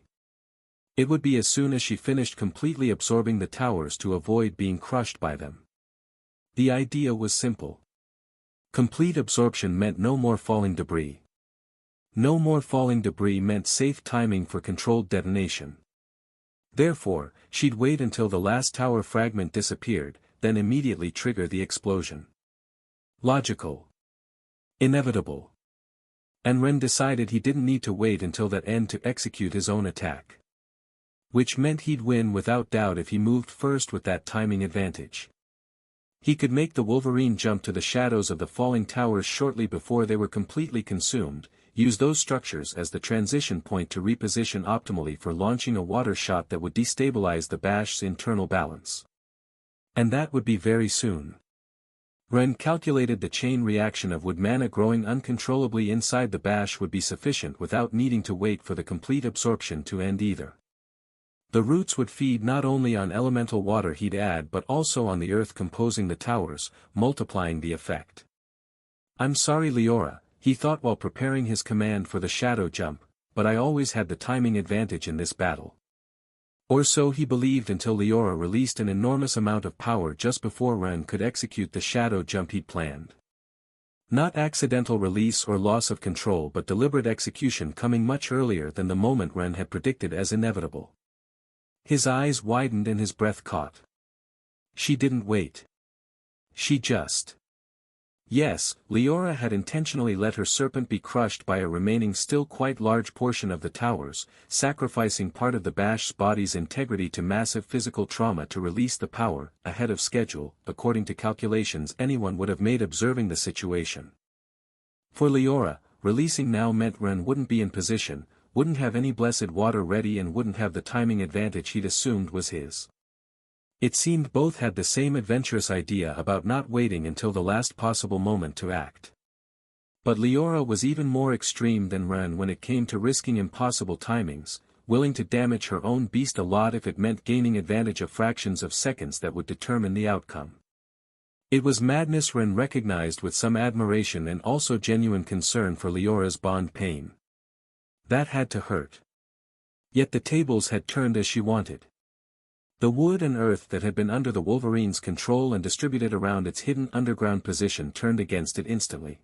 It would be as soon as she finished completely absorbing the towers to avoid being crushed by them. The idea was simple. Complete absorption meant no more falling debris. No more falling debris meant safe timing for controlled detonation. Therefore, she'd wait until the last tower fragment disappeared, then immediately trigger the explosion. Logical. Inevitable. And Ren decided he didn't need to wait until that end to execute his own attack. Which meant he'd win without doubt if he moved first with that timing advantage. He could make the Wolverine jump to the shadows of the falling towers shortly before they were completely consumed, use those structures as the transition point to reposition optimally for launching a water shot that would destabilize the bash's internal balance. And that would be very soon. Ren calculated the chain reaction of wood mana growing uncontrollably inside the bash would be sufficient without needing to wait for the complete absorption to end either. The roots would feed not only on elemental water he'd add but also on the earth composing the towers, multiplying the effect. I'm sorry Leora, he thought while preparing his command for the shadow jump, but I always had the timing advantage in this battle. Or so he believed until Leora released an enormous amount of power just before Ren could execute the shadow jump he'd planned. Not accidental release or loss of control but deliberate execution coming much earlier than the moment Ren had predicted as inevitable. His eyes widened and his breath caught. She didn't wait. She just. Yes, Leora had intentionally let her serpent be crushed by a remaining still quite large portion of the towers, sacrificing part of the bash's body's integrity to massive physical trauma to release the power, ahead of schedule, according to calculations anyone would have made observing the situation. For Leora, releasing now meant Ren wouldn't be in position, wouldn't have any blessed water ready and wouldn't have the timing advantage he'd assumed was his. It seemed both had the same adventurous idea about not waiting until the last possible moment to act. But Leora was even more extreme than Ren when it came to risking impossible timings, willing to damage her own beast a lot if it meant gaining advantage of fractions of seconds that would determine the outcome. It was madness. Ren recognized with some admiration and also genuine concern for Leora's bond pain. That had to hurt. Yet the tables had turned as she wanted. The wood and earth that had been under the Wolverine's control and distributed around its hidden underground position turned against it instantly.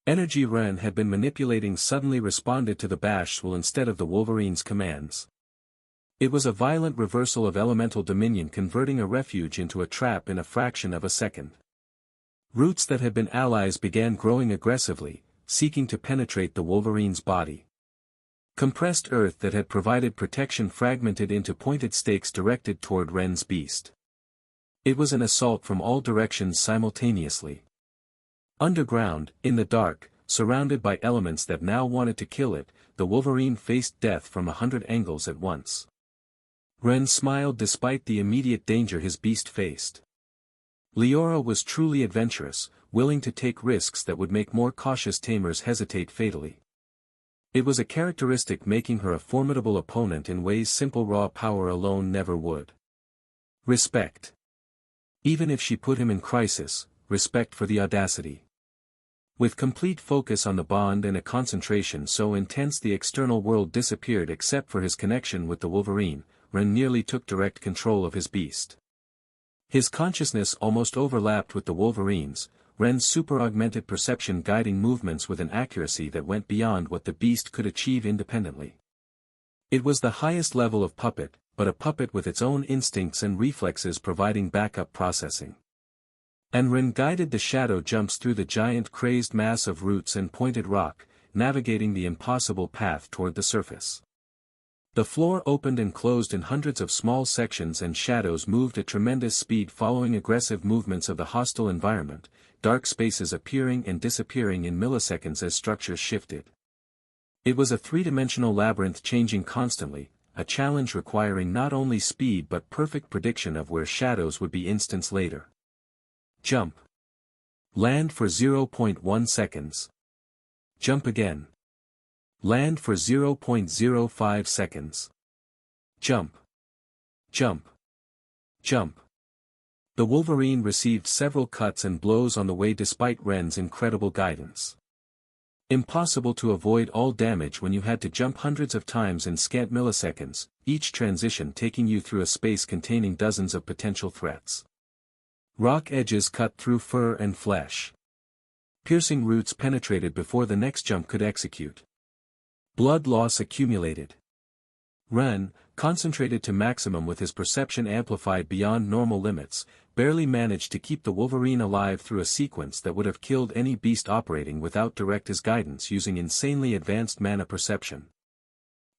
Energy Ren had been manipulating suddenly responded to the bash's will instead of the Wolverine's commands. It was a violent reversal of elemental dominion, converting a refuge into a trap in a fraction of a second. Roots that had been allies began growing aggressively, seeking to penetrate the Wolverine's body. Compressed earth that had provided protection fragmented into pointed stakes directed toward Ren's beast. It was an assault from all directions simultaneously. Underground, in the dark, surrounded by elements that now wanted to kill it, the Wolverine faced death from 100 angles at once. Ren smiled despite the immediate danger his beast faced. Leora was truly adventurous, willing to take risks that would make more cautious tamers hesitate fatally. It was a characteristic making her a formidable opponent in ways simple raw power alone never would. Respect. Even if she put him in crisis, respect for the audacity. With complete focus on the bond and a concentration so intense the external world disappeared except for his connection with the Wolverine, Ren nearly took direct control of his beast. His consciousness almost overlapped with the Wolverine's, Ren's super-augmented perception guiding movements with an accuracy that went beyond what the beast could achieve independently. It was the highest level of puppet, but a puppet with its own instincts and reflexes providing backup processing. And Ren guided the shadow jumps through the giant crazed mass of roots and pointed rock, navigating the impossible path toward the surface. The floor opened and closed in hundreds of small sections and shadows moved at tremendous speed following aggressive movements of the hostile environment, dark spaces appearing and disappearing in milliseconds as structures shifted. It was a three-dimensional labyrinth changing constantly, a challenge requiring not only speed but perfect prediction of where shadows would be instants later. Jump. Land for 0.1 seconds. Jump again. Land for 0.05 seconds. Jump. Jump. Jump. The Wolverine received several cuts and blows on the way despite Ren's incredible guidance. Impossible to avoid all damage when you had to jump hundreds of times in scant milliseconds, each transition taking you through a space containing dozens of potential threats. Rock edges cut through fur and flesh. Piercing roots penetrated before the next jump could execute. Blood loss accumulated. Ren, concentrated to maximum with his perception amplified beyond normal limits, barely managed to keep the Wolverine alive through a sequence that would have killed any beast operating without Director's guidance using insanely advanced mana perception.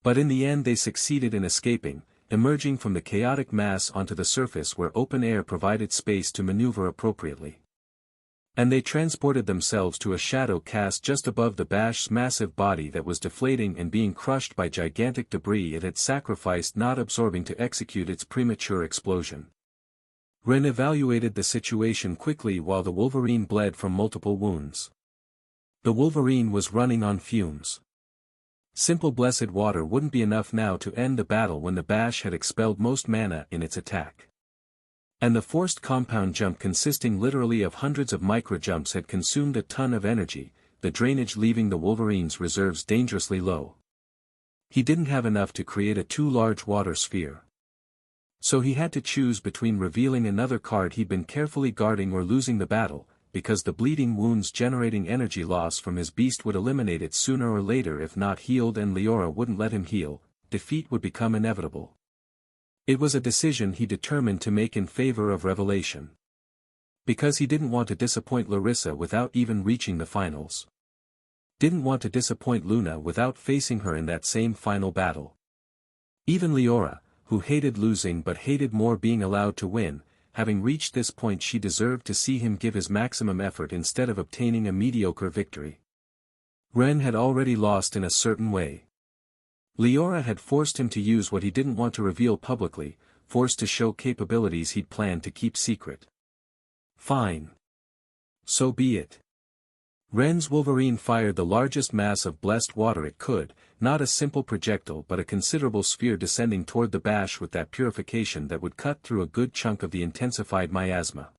But in the end they succeeded in escaping, emerging from the chaotic mass onto the surface where open air provided space to maneuver appropriately. And they transported themselves to a shadow cast just above the Bash's massive body that was deflating and being crushed by gigantic debris it had sacrificed not absorbing to execute its premature explosion. Ren evaluated the situation quickly while the Wolverine bled from multiple wounds. The Wolverine was running on fumes. Simple blessed water wouldn't be enough now to end the battle when the Bash had expelled most mana in its attack. And the forced compound jump consisting literally of hundreds of micro-jumps had consumed a ton of energy, the drainage leaving the Wolverine's reserves dangerously low. He didn't have enough to create a too large water sphere. So he had to choose between revealing another card he'd been carefully guarding or losing the battle, because the bleeding wounds generating energy loss from his beast would eliminate it sooner or later if not healed and Leora wouldn't let him heal, defeat would become inevitable. It was a decision he determined to make in favor of Revelation. Because he didn't want to disappoint Larissa without even reaching the finals. Didn't want to disappoint Luna without facing her in that same final battle. Even Leora, who hated losing but hated more being allowed to win, having reached this point she deserved to see him give his maximum effort instead of obtaining a mediocre victory. Ren had already lost in a certain way. Leora had forced him to use what he didn't want to reveal publicly, forced to show capabilities he'd planned to keep secret. Fine. So be it. Ren's Wolverine fired the largest mass of blessed water it could, not a simple projectile but a considerable sphere descending toward the Bash with that purification that would cut through a good chunk of the intensified miasma.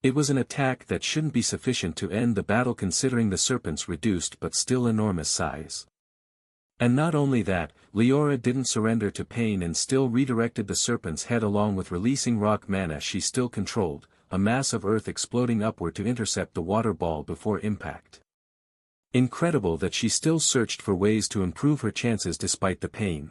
It was an attack that shouldn't be sufficient to end the battle considering the serpent's reduced but still enormous size. And not only that, Leora didn't surrender to pain and still redirected the serpent's head along with releasing rock mana she still controlled, a mass of earth exploding upward to intercept the water ball before impact. Incredible that she still searched for ways to improve her chances despite the pain.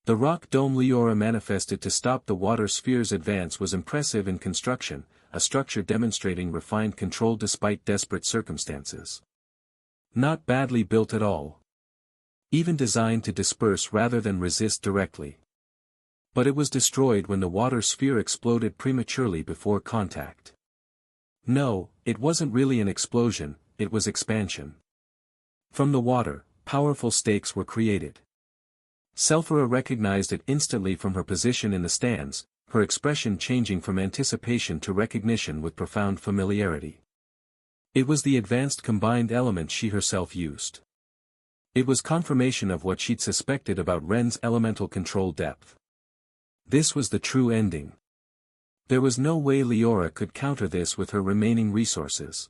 The rock dome Leora manifested to stop the water sphere's advance was impressive in construction, a structure demonstrating refined control despite desperate circumstances. Not badly built at all. Even designed to disperse rather than resist directly. But it was destroyed when the water sphere exploded prematurely before contact. No, it wasn't really an explosion, it was expansion. From the water, powerful stakes were created. Selphira recognized it instantly from her position in the stands, her expression changing from anticipation to recognition with profound familiarity. It was the advanced combined element she herself used. It was confirmation of what she'd suspected about Ren's elemental control depth. This was the true ending. There was no way Leora could counter this with her remaining resources.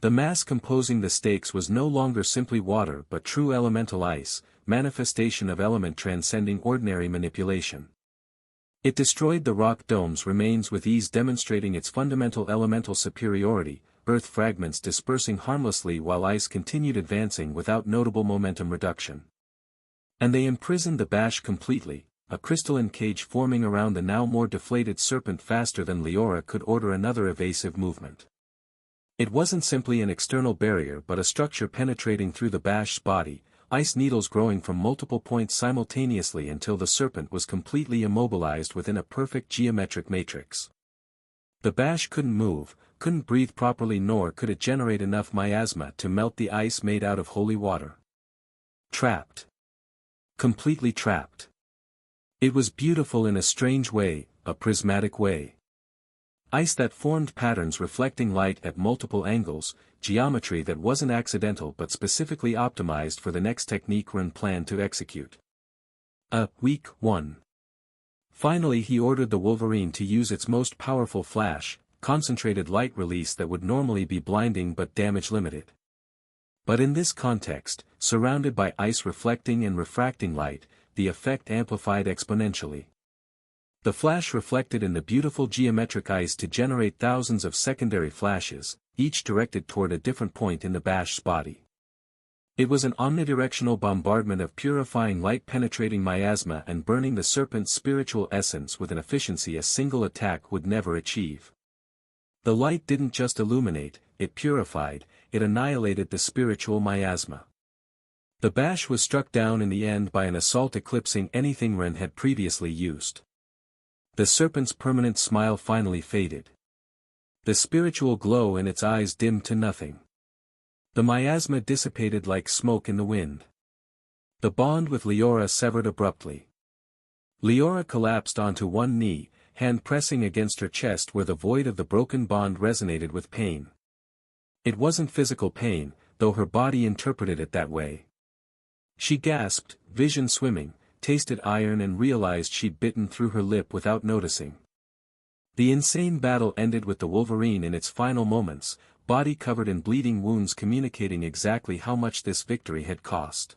The mass composing the stakes was no longer simply water but true elemental ice, manifestation of element transcending ordinary manipulation. It destroyed the rock dome's remains with ease, demonstrating its fundamental elemental superiority, earth fragments dispersing harmlessly while ice continued advancing without notable momentum reduction. And they imprisoned the Bash completely, a crystalline cage forming around the now more deflated serpent faster than Leora could order another evasive movement. It wasn't simply an external barrier but a structure penetrating through the Bash's body, ice needles growing from multiple points simultaneously until the serpent was completely immobilized within a perfect geometric matrix. The Bash couldn't move, couldn't breathe properly, nor could it generate enough miasma to melt the ice made out of holy water. Trapped. Completely trapped. It was beautiful in a strange way, a prismatic way. Ice that formed patterns reflecting light at multiple angles, geometry that wasn't accidental but specifically optimized for the next technique Ren planned to execute. Week 1. Finally he ordered the Wolverine to use its most powerful flash, concentrated light release that would normally be blinding but damage limited. But in this context, surrounded by ice reflecting and refracting light, the effect amplified exponentially. The flash reflected in the beautiful geometric ice to generate thousands of secondary flashes, each directed toward a different point in the Bash's body. It was an omnidirectional bombardment of purifying light penetrating miasma and burning the serpent's spiritual essence with an efficiency a single attack would never achieve. The light didn't just illuminate, it purified, it annihilated the spiritual miasma. The Bash was struck down in the end by an assault eclipsing anything Ren had previously used. The serpent's permanent smile finally faded. The spiritual glow in its eyes dimmed to nothing. The miasma dissipated like smoke in the wind. The bond with Leora severed abruptly. Leora collapsed onto one knee, hand pressing against her chest where the void of the broken bond resonated with pain. It wasn't physical pain, though her body interpreted it that way. She gasped, vision swimming, tasted iron and realized she'd bitten through her lip without noticing. The insane battle ended with the Wolverine in its final moments, body covered in bleeding wounds communicating exactly how much this victory had cost.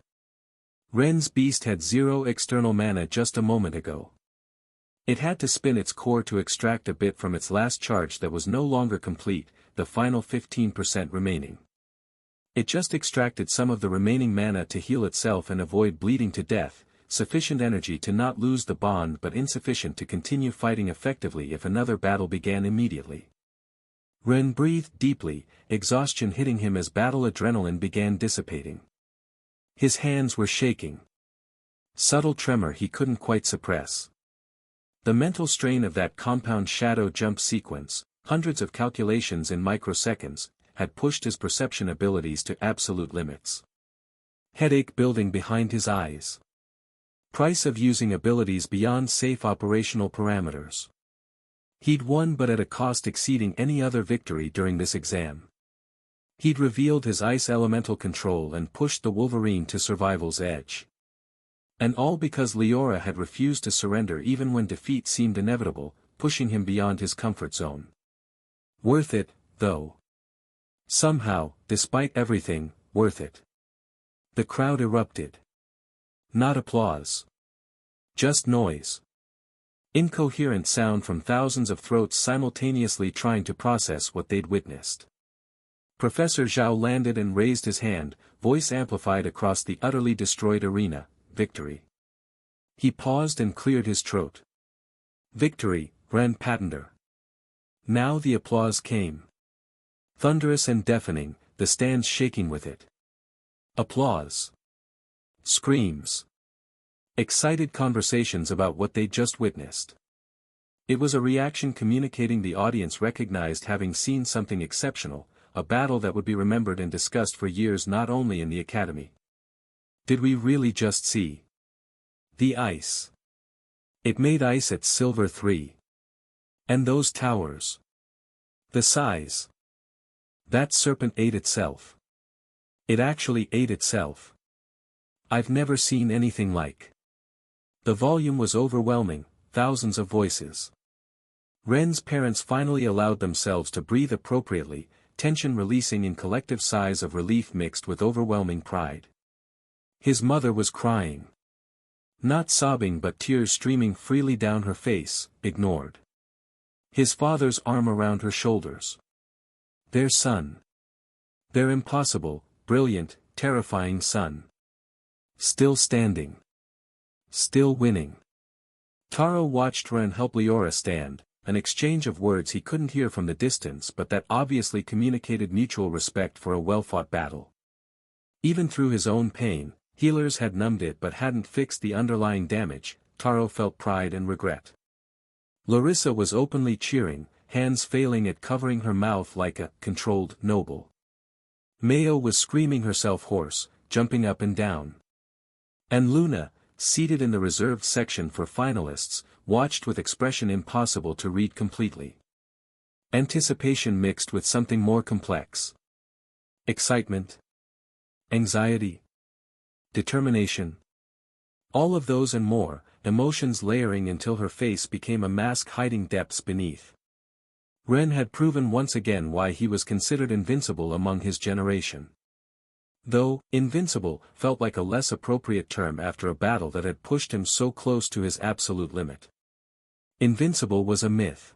Ren's beast had 0 external mana just a moment ago. It had to spin its core to extract a bit from its last charge that was no longer complete, the final 15% remaining. It just extracted some of the remaining mana to heal itself and avoid bleeding to death, sufficient energy to not lose the bond but insufficient to continue fighting effectively if another battle began immediately. Ren breathed deeply, exhaustion hitting him as battle adrenaline began dissipating. His hands were shaking. Subtle tremor he couldn't quite suppress. The mental strain of that compound shadow jump sequence, hundreds of calculations in microseconds, had pushed his perception abilities to absolute limits. Headache building behind his eyes. Price of using abilities beyond safe operational parameters. He'd won but at a cost exceeding any other victory during this exam. He'd revealed his ice elemental control and pushed the Wolverine to survival's edge. And all because Leora had refused to surrender even when defeat seemed inevitable, pushing him beyond his comfort zone. Worth it, though. Somehow, despite everything, worth it. The crowd erupted. Not applause. Just noise. Incoherent sound from thousands of throats simultaneously trying to process what they'd witnessed. Professor Zhao landed and raised his hand, voice amplified across the utterly destroyed arena, victory. He paused and cleared his throat. Victory, Ren Patender. Now the applause came. Thunderous and deafening, the stands shaking with it. Applause. Screams. Excited conversations about what they'd just witnessed. It was a reaction communicating the audience recognized having seen something exceptional, a battle that would be remembered and discussed for years not only in the academy. Did we really just see the ice? It made ice at Silver 3. And those towers. The size. That serpent ate itself. It actually ate itself. I've never seen anything like. The volume was overwhelming, thousands of voices. Ren's parents finally allowed themselves to breathe appropriately, tension releasing in collective sighs of relief mixed with overwhelming pride. His mother was crying. Not sobbing but tears streaming freely down her face, ignored. His father's arm around her shoulders. Their son. Their impossible, brilliant, terrifying son. Still standing. Still winning. Taro watched Ren help Leora stand, an exchange of words he couldn't hear from the distance but that obviously communicated mutual respect for a well-fought battle. Even through his own pain, healers had numbed it but hadn't fixed the underlying damage. Taro felt pride and regret. Larissa was openly cheering, hands failing at covering her mouth like a controlled noble. Mayo was screaming herself hoarse, jumping up and down. And Luna, seated in the reserved section for finalists, watched with expression impossible to read completely. Anticipation mixed with something more complex. Excitement. Anxiety. Determination. All of those and more, emotions layering until her face became a mask hiding depths beneath. Ren had proven once again why he was considered invincible among his generation. Though, invincible felt like a less appropriate term after a battle that had pushed him so close to his absolute limit. Invincible was a myth.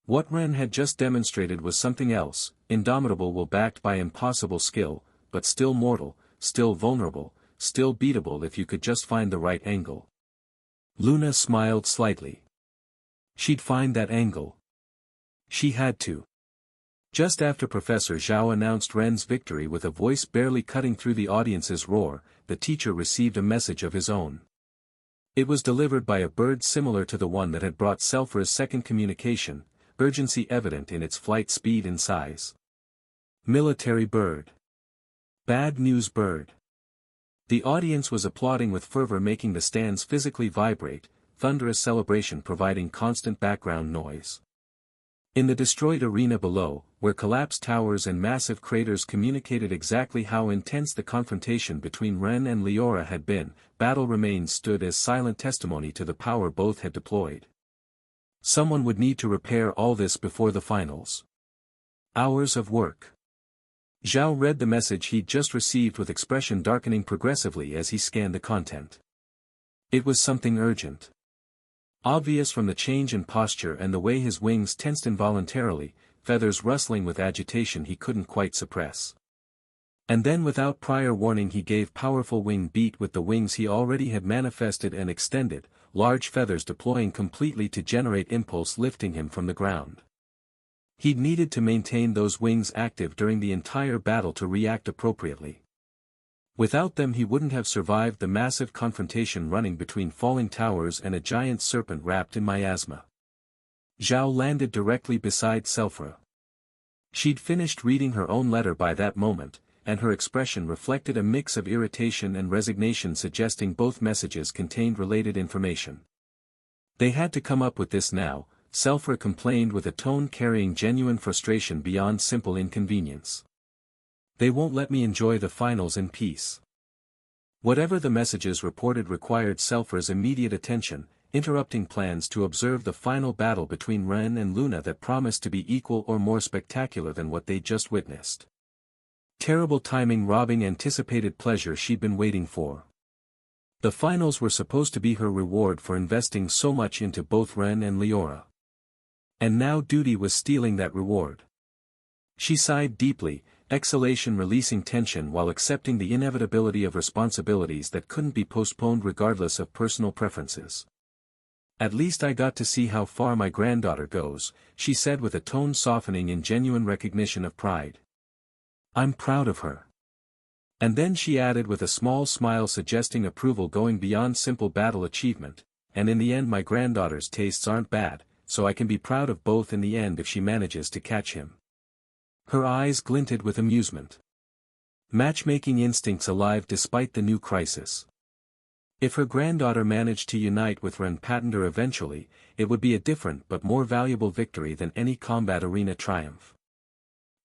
What Ren had just demonstrated was something else, indomitable while backed by impossible skill, but still mortal, still vulnerable, still beatable if you could just find the right angle. Luna smiled slightly. She'd find that angle. She had to. Just after Professor Zhao announced Ren's victory with a voice barely cutting through the audience's roar, the teacher received a message of his own. It was delivered by a bird similar to the one that had brought Selphra's second communication, urgency evident in its flight speed and size. Military bird. Bad news bird. The audience was applauding with fervor, making the stands physically vibrate, thunderous celebration providing constant background noise. In the destroyed arena below, where collapsed towers and massive craters communicated exactly how intense the confrontation between Ren and Leora had been, battle remains stood as silent testimony to the power both had deployed. Someone would need to repair all this before the finals. Hours of work. Zhao read the message he'd just received with expression darkening progressively as he scanned the content. It was something urgent. Obvious from the change in posture and the way his wings tensed involuntarily, feathers rustling with agitation he couldn't quite suppress. And then without prior warning he gave powerful wing beat with the wings he already had manifested and extended, large feathers deploying completely to generate impulse lifting him from the ground. He'd needed to maintain those wings active during the entire battle to react appropriately. Without them he wouldn't have survived the massive confrontation running between falling towers and a giant serpent wrapped in miasma. Zhao landed directly beside Selphra. She'd finished reading her own letter by that moment, and her expression reflected a mix of irritation and resignation suggesting both messages contained related information. They had to come up with this now, Selphra complained with a tone carrying genuine frustration beyond simple inconvenience. They won't let me enjoy the finals in peace. Whatever the messages reported required Selphra's immediate attention, interrupting plans to observe the final battle between Ren and Luna that promised to be equal or more spectacular than what they'd just witnessed. Terrible timing robbing anticipated pleasure she'd been waiting for. The finals were supposed to be her reward for investing so much into both Ren and Leora. And now duty was stealing that reward. She sighed deeply, exhalation releasing tension while accepting the inevitability of responsibilities that couldn't be postponed regardless of personal preferences. At least I got to see how far my granddaughter goes, she said with a tone softening in genuine recognition of pride. I'm proud of her. And then she added with a small smile suggesting approval going beyond simple battle achievement, and in the end my granddaughter's tastes aren't bad, so I can be proud of both in the end if she manages to catch him. Her eyes glinted with amusement. Matchmaking instincts alive despite the new crisis. If her granddaughter managed to unite with Ren Patender eventually, it would be a different but more valuable victory than any combat arena triumph.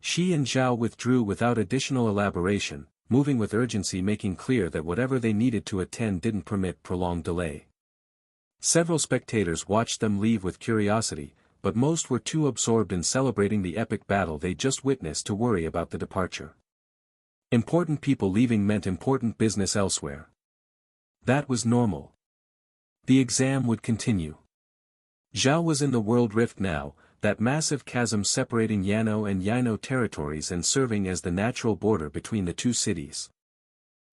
She and Zhao withdrew without additional elaboration, moving with urgency making clear that whatever they needed to attend didn't permit prolonged delay. Several spectators watched them leave with curiosity, but most were too absorbed in celebrating the epic battle they just witnessed to worry about the departure. Important people leaving meant important business elsewhere. That was normal. The exam would continue. Zhao was in the World Rift now, that massive chasm separating Yano and Yaino territories and serving as the natural border between the two cities.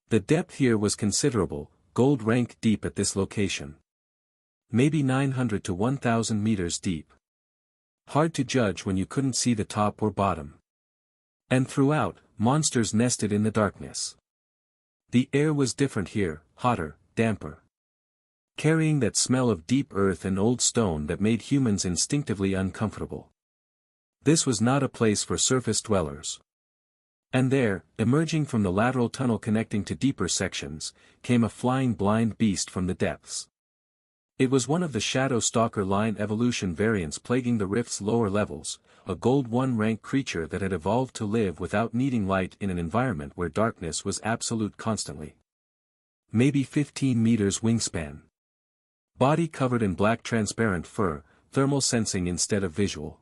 The depth here was considerable, gold rank deep at this location. Maybe 900 to 1,000 meters deep. Hard to judge when you couldn't see the top or bottom. And throughout, monsters nested in the darkness. The air was different here, hotter, damper. Carrying that smell of deep earth and old stone that made humans instinctively uncomfortable. This was not a place for surface dwellers. And there, emerging from the lateral tunnel connecting to deeper sections, came a flying blind beast from the depths. It was one of the Shadow Stalker line evolution variants plaguing the rift's lower levels, a Gold 1 rank creature that had evolved to live without needing light in an environment where darkness was absolute constantly. Maybe 15 meters wingspan. Body covered in black transparent fur, thermal sensing instead of visual.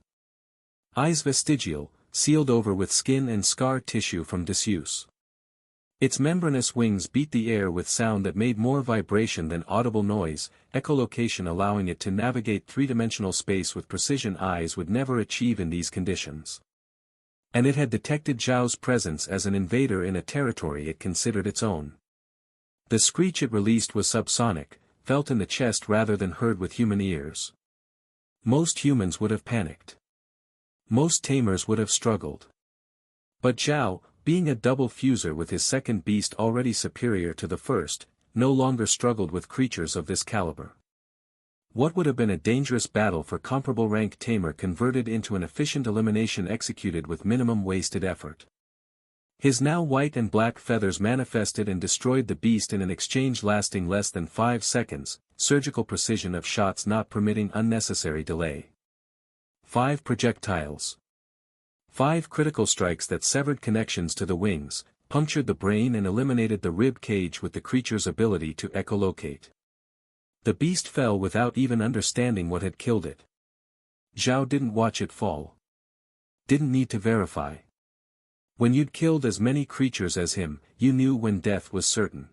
Eyes vestigial, sealed over with skin and scar tissue from disuse. Its membranous wings beat the air with sound that made more vibration than audible noise, echolocation allowing it to navigate three-dimensional space with precision eyes would never achieve in these conditions. And it had detected Zhao's presence as an invader in a territory it considered its own. The screech it released was subsonic, felt in the chest rather than heard with human ears. Most humans would have panicked. Most tamers would have struggled. But Zhao, being a double fuser with his second beast already superior to the first, no longer struggled with creatures of this caliber. What would have been a dangerous battle for comparable rank Tamer converted into an efficient elimination executed with minimum wasted effort. His now white and black feathers manifested and destroyed the beast in an exchange lasting less than 5 seconds, surgical precision of shots not permitting unnecessary delay. 5 projectiles. 5 critical strikes that severed connections to the wings, punctured the brain and eliminated the rib cage with the creature's ability to echolocate. The beast fell without even understanding what had killed it. Zhao didn't watch it fall. Didn't need to verify. When you'd killed as many creatures as him, you knew when death was certain.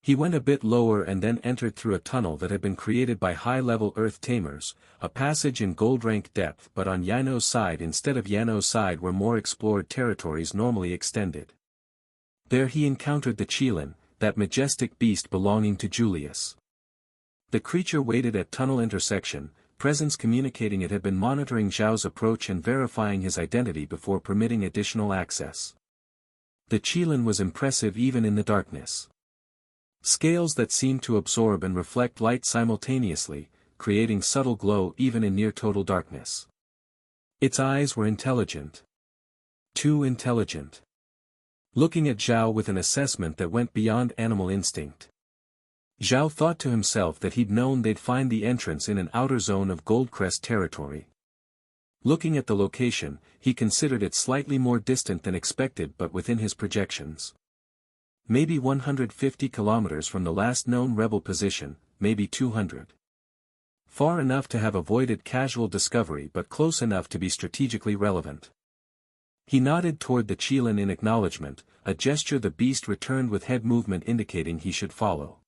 He went a bit lower and then entered through a tunnel that had been created by high-level Earth Tamers, a passage in gold rank depth but on Yano's side instead of Yano's side where more explored territories normally extended. There he encountered the Qilin, that majestic beast belonging to Julius. The creature waited at tunnel intersection, presence communicating it had been monitoring Zhao's approach and verifying his identity before permitting additional access. The Qilin was impressive even in the darkness. Scales that seemed to absorb and reflect light simultaneously, creating subtle glow even in near-total darkness. Its eyes were intelligent. Too intelligent. Looking at Zhao with an assessment that went beyond animal instinct. Zhao thought to himself that he'd known they'd find the entrance in an outer zone of Goldcrest territory. Looking at the location, he considered it slightly more distant than expected but within his projections. Maybe 150 kilometers from the last known rebel position, maybe 200. Far enough to have avoided casual discovery but close enough to be strategically relevant. He nodded toward the Qilin in acknowledgement, a gesture the beast returned with head movement indicating he should follow.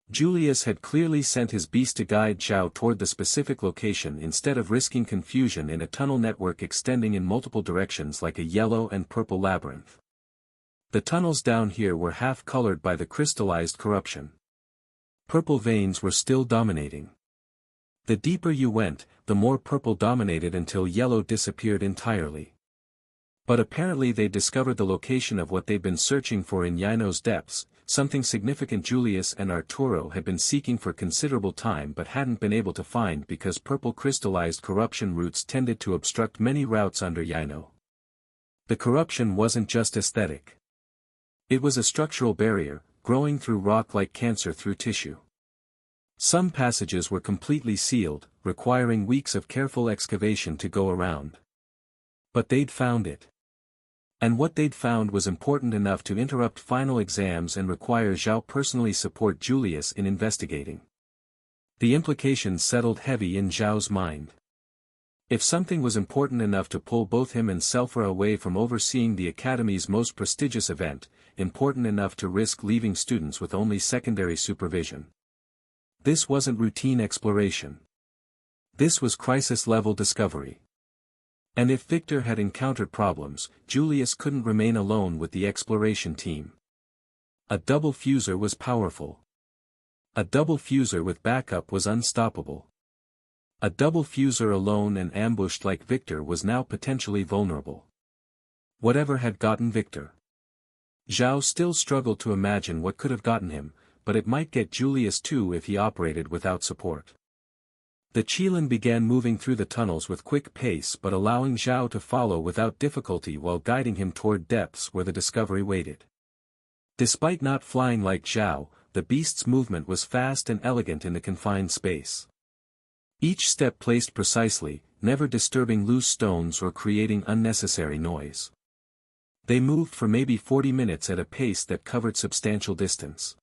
Julius had clearly sent his beast to guide Zhao toward the specific location instead of risking confusion in a tunnel network extending in multiple directions like a yellow and purple labyrinth. The tunnels down here were half-colored by the crystallized corruption. Purple veins were still dominating. The deeper you went, the more purple dominated until yellow disappeared entirely. But apparently they discovered the location of what they'd been searching for in Yano's depths, something significant Julius and Arturo had been seeking for considerable time but hadn't been able to find because purple crystallized corruption roots tended to obstruct many routes under Yano. The corruption wasn't just aesthetic. It was a structural barrier, growing through rock like cancer through tissue. Some passages were completely sealed, requiring weeks of careful excavation to go around. But they'd found it. And what they'd found was important enough to interrupt final exams and require Zhao personally support Julius in investigating. The implications settled heavy in Zhao's mind. If something was important enough to pull both him and Selphra away from overseeing the Academy's most prestigious event, important enough to risk leaving students with only secondary supervision. This wasn't routine exploration. This was crisis-level discovery. And if Victor had encountered problems, Julius couldn't remain alone with the exploration team. A double fuser was powerful. A double fuser with backup was unstoppable. A double fuser alone and ambushed like Victor was now potentially vulnerable. Whatever had gotten Victor? Zhao still struggled to imagine what could have gotten him, but it might get Julius too if he operated without support. The Qilin began moving through the tunnels with quick pace but allowing Zhao to follow without difficulty while guiding him toward depths where the discovery waited. Despite not flying like Zhao, the beast's movement was fast and elegant in the confined space. Each step placed precisely, never disturbing loose stones or creating unnecessary noise. They moved for maybe 40 minutes at a pace that covered substantial distance.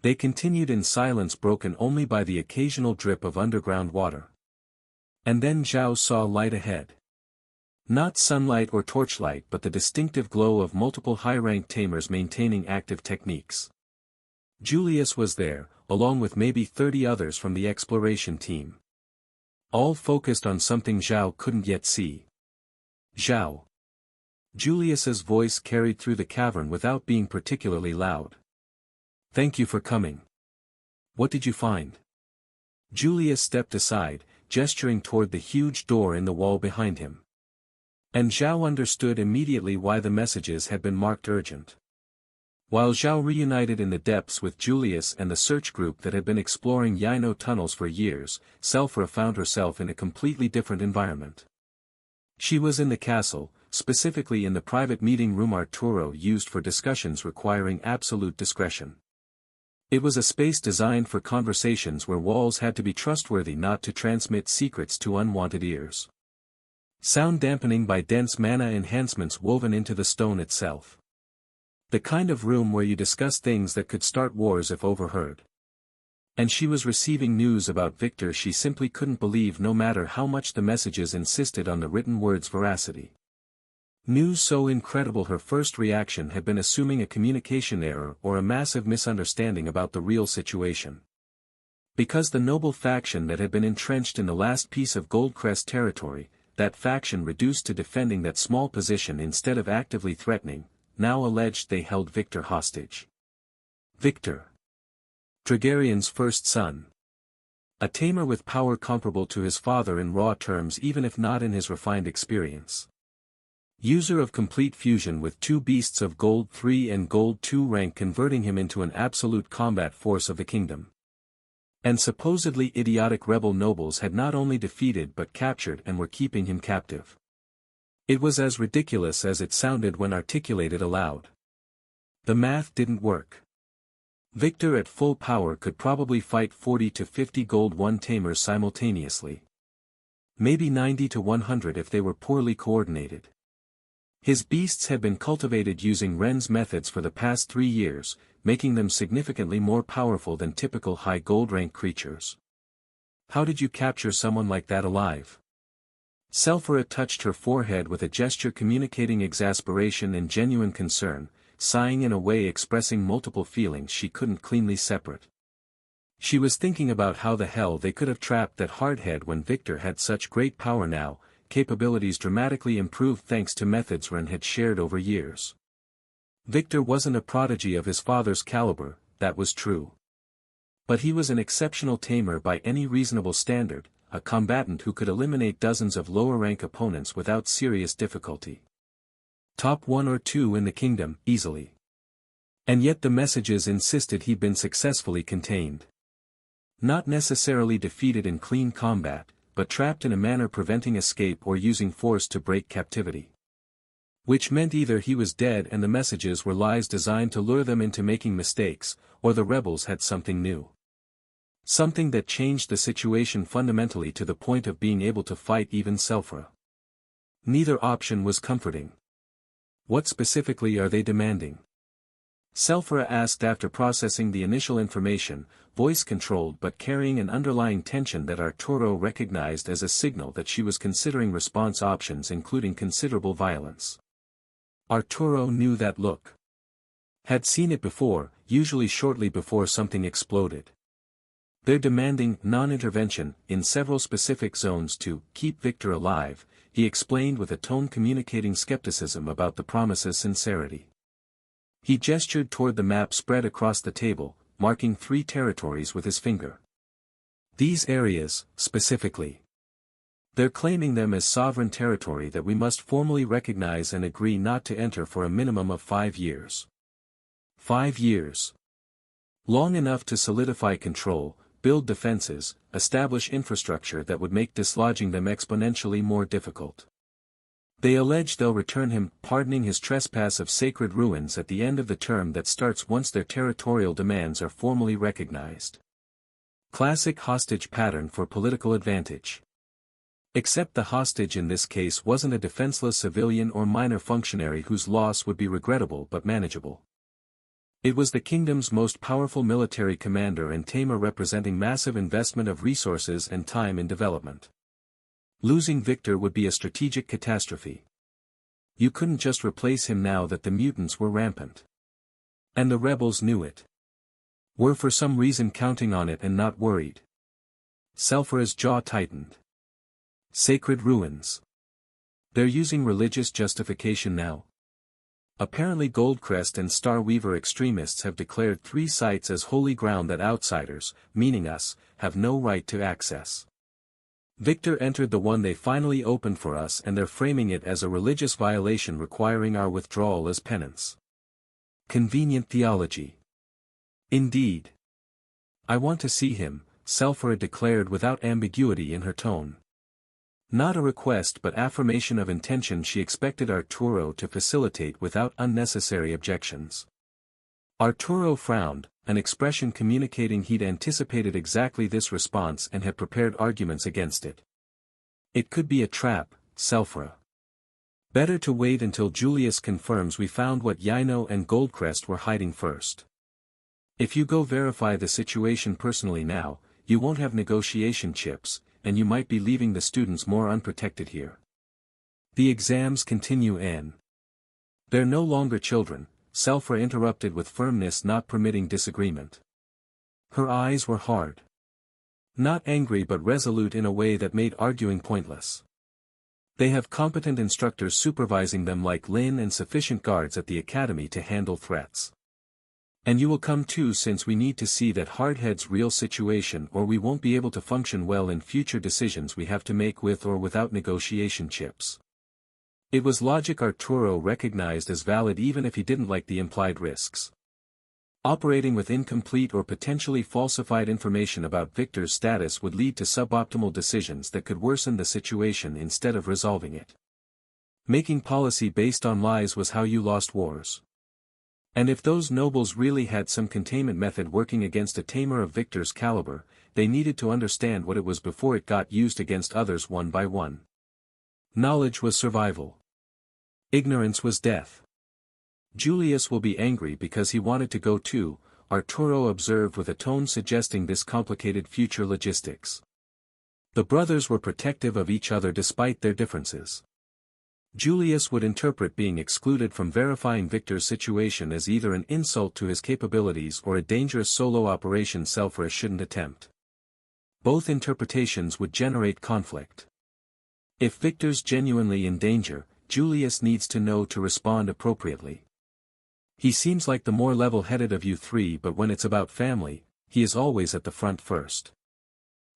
They continued in silence broken only by the occasional drip of underground water. And then Zhao saw light ahead. Not sunlight or torchlight but the distinctive glow of multiple high-ranked tamers maintaining active techniques. Julius was there, along with maybe 30 others from the exploration team. All focused on something Zhao couldn't yet see. Zhao. Julius's voice carried through the cavern without being particularly loud. Thank you for coming. What did you find? Julius stepped aside, gesturing toward the huge door in the wall behind him. And Zhao understood immediately why the messages had been marked urgent. While Zhao reunited in the depths with Julius and the search group that had been exploring Yaino tunnels for years, Selphra found herself in a completely different environment. She was in the castle, specifically in the private meeting room Arturo used for discussions requiring absolute discretion. It was a space designed for conversations where walls had to be trustworthy not to transmit secrets to unwanted ears. Sound dampening by dense mana enhancements woven into the stone itself. The kind of room where you discuss things that could start wars if overheard. And she was receiving news about Victor she simply couldn't believe no matter how much the messages insisted on the written word's veracity. News so incredible her first reaction had been assuming a communication error or a massive misunderstanding about the real situation. Because the noble faction that had been entrenched in the last piece of Goldcrest territory, that faction reduced to defending that small position instead of actively threatening, now alleged they held Victor hostage. Victor. Dragarian's first son. A tamer with power comparable to his father in raw terms even if not in his refined experience. User of complete fusion with two beasts of Gold 3 and Gold 2 rank converting him into an absolute combat force of the kingdom. And supposedly idiotic rebel nobles had not only defeated but captured and were keeping him captive. It was as ridiculous as it sounded when articulated aloud. The math didn't work. Victor at full power could probably fight 40 to 50 Gold 1 tamers simultaneously. Maybe 90 to 100 if they were poorly coordinated. His beasts had been cultivated using Ren's methods for the past 3 years, making them significantly more powerful than typical high gold rank creatures. How did you capture someone like that alive? Selphra touched her forehead with a gesture communicating exasperation and genuine concern, sighing in a way expressing multiple feelings she couldn't cleanly separate. She was thinking about how the hell they could have trapped that hardhead when Victor had such great power now, capabilities dramatically improved thanks to methods Ren had shared over years. Victor wasn't a prodigy of his father's caliber, that was true. But he was an exceptional tamer by any reasonable standard, a combatant who could eliminate dozens of lower-rank opponents without serious difficulty. Top 1 or 2 in the kingdom, easily. And yet the messages insisted he'd been successfully contained. Not necessarily defeated in clean combat, but trapped in a manner preventing escape or using force to break captivity. Which meant either he was dead and the messages were lies designed to lure them into making mistakes, or the rebels had something new. Something that changed the situation fundamentally to the point of being able to fight even Selphra. Neither option was comforting. What specifically are they demanding? Selphra asked after processing the initial information, voice-controlled but carrying an underlying tension that Arturo recognized as a signal that she was considering response options including considerable violence. Arturo knew that look. Had seen it before, usually shortly before something exploded. They're demanding non-intervention in several specific zones to keep Victor alive, he explained with a tone communicating skepticism about the promise's sincerity. He gestured toward the map spread across the table, marking 3 territories with his finger. These areas, specifically. They're claiming them as sovereign territory that we must formally recognize and agree not to enter for a minimum of 5 years. 5 years. Long enough to solidify control, build defenses, establish infrastructure that would make dislodging them exponentially more difficult. They allege they'll return him, pardoning his trespass of sacred ruins at the end of the term that starts once their territorial demands are formally recognized. Classic hostage pattern for political advantage. Except the hostage in this case wasn't a defenseless civilian or minor functionary whose loss would be regrettable but manageable. It was the kingdom's most powerful military commander and Tamer, representing massive investment of resources and time in development. Losing Victor would be a strategic catastrophe. You couldn't just replace him now that the mutants were rampant. And the rebels knew it. Were for some reason counting on it and not worried. Selfra's jaw tightened. Sacred ruins. They're using religious justification now. Apparently Goldcrest and Starweaver extremists have declared 3 sites as holy ground that outsiders, meaning us, have no right to access. Victor entered the one they finally opened for us, and they're framing it as a religious violation requiring our withdrawal as penance. Convenient theology. Indeed. I want to see him, Selfra declared without ambiguity in her tone. Not a request but affirmation of intention she expected Arturo to facilitate without unnecessary objections. Arturo frowned, an expression communicating he'd anticipated exactly this response and had prepared arguments against it. It could be a trap, Selfra. Better to wait until Julius confirms we found what Yino and Goldcrest were hiding first. If you go verify the situation personally now, you won't have negotiation chips, and you might be leaving the students more unprotected here. The exams continue and they're no longer children, Selfra interrupted with firmness not permitting disagreement. Her eyes were hard. Not angry but resolute in a way that made arguing pointless. They have competent instructors supervising them like Lynn and sufficient guards at the academy to handle threats. And you will come too, since we need to see that Hardhead's real situation, or we won't be able to function well in future decisions we have to make with or without negotiation chips. It was logic Arturo recognized as valid even if he didn't like the implied risks. Operating with incomplete or potentially falsified information about Victor's status would lead to suboptimal decisions that could worsen the situation instead of resolving it. Making policy based on lies was how you lost wars. And if those nobles really had some containment method working against a Tamer of Victor's caliber, they needed to understand what it was before it got used against others one by one. Knowledge was survival. Ignorance was death. Julius will be angry because he wanted to go too, Arturo observed with a tone suggesting this complicated future logistics. The brothers were protective of each other despite their differences. Julius would interpret being excluded from verifying Victor's situation as either an insult to his capabilities or a dangerous solo operation Selfra shouldn't attempt. Both interpretations would generate conflict. If Victor's genuinely in danger, Julius needs to know to respond appropriately. He seems like the more level-headed of you 3, but when it's about family, he is always at the front first.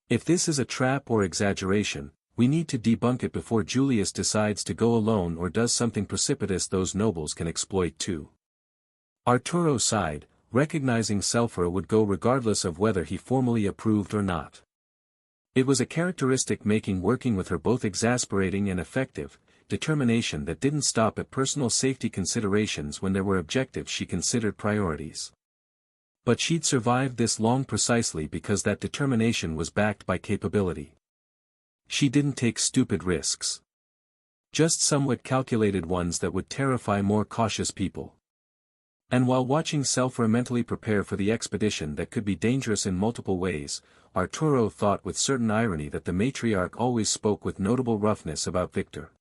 If this is a trap or exaggeration, we need to debunk it before Julius decides to go alone or does something precipitous those nobles can exploit too. Arturo sighed, recognizing Selfra would go regardless of whether he formally approved or not. It was a characteristic making working with her both exasperating and effective, determination that didn't stop at personal safety considerations when there were objectives she considered priorities. But she'd survived this long precisely because that determination was backed by capability. She didn't take stupid risks. Just somewhat calculated ones that would terrify more cautious people. And while watching Selfra mentally prepare for the expedition that could be dangerous in multiple ways, Arturo thought with certain irony that the matriarch always spoke with notable roughness about Victor.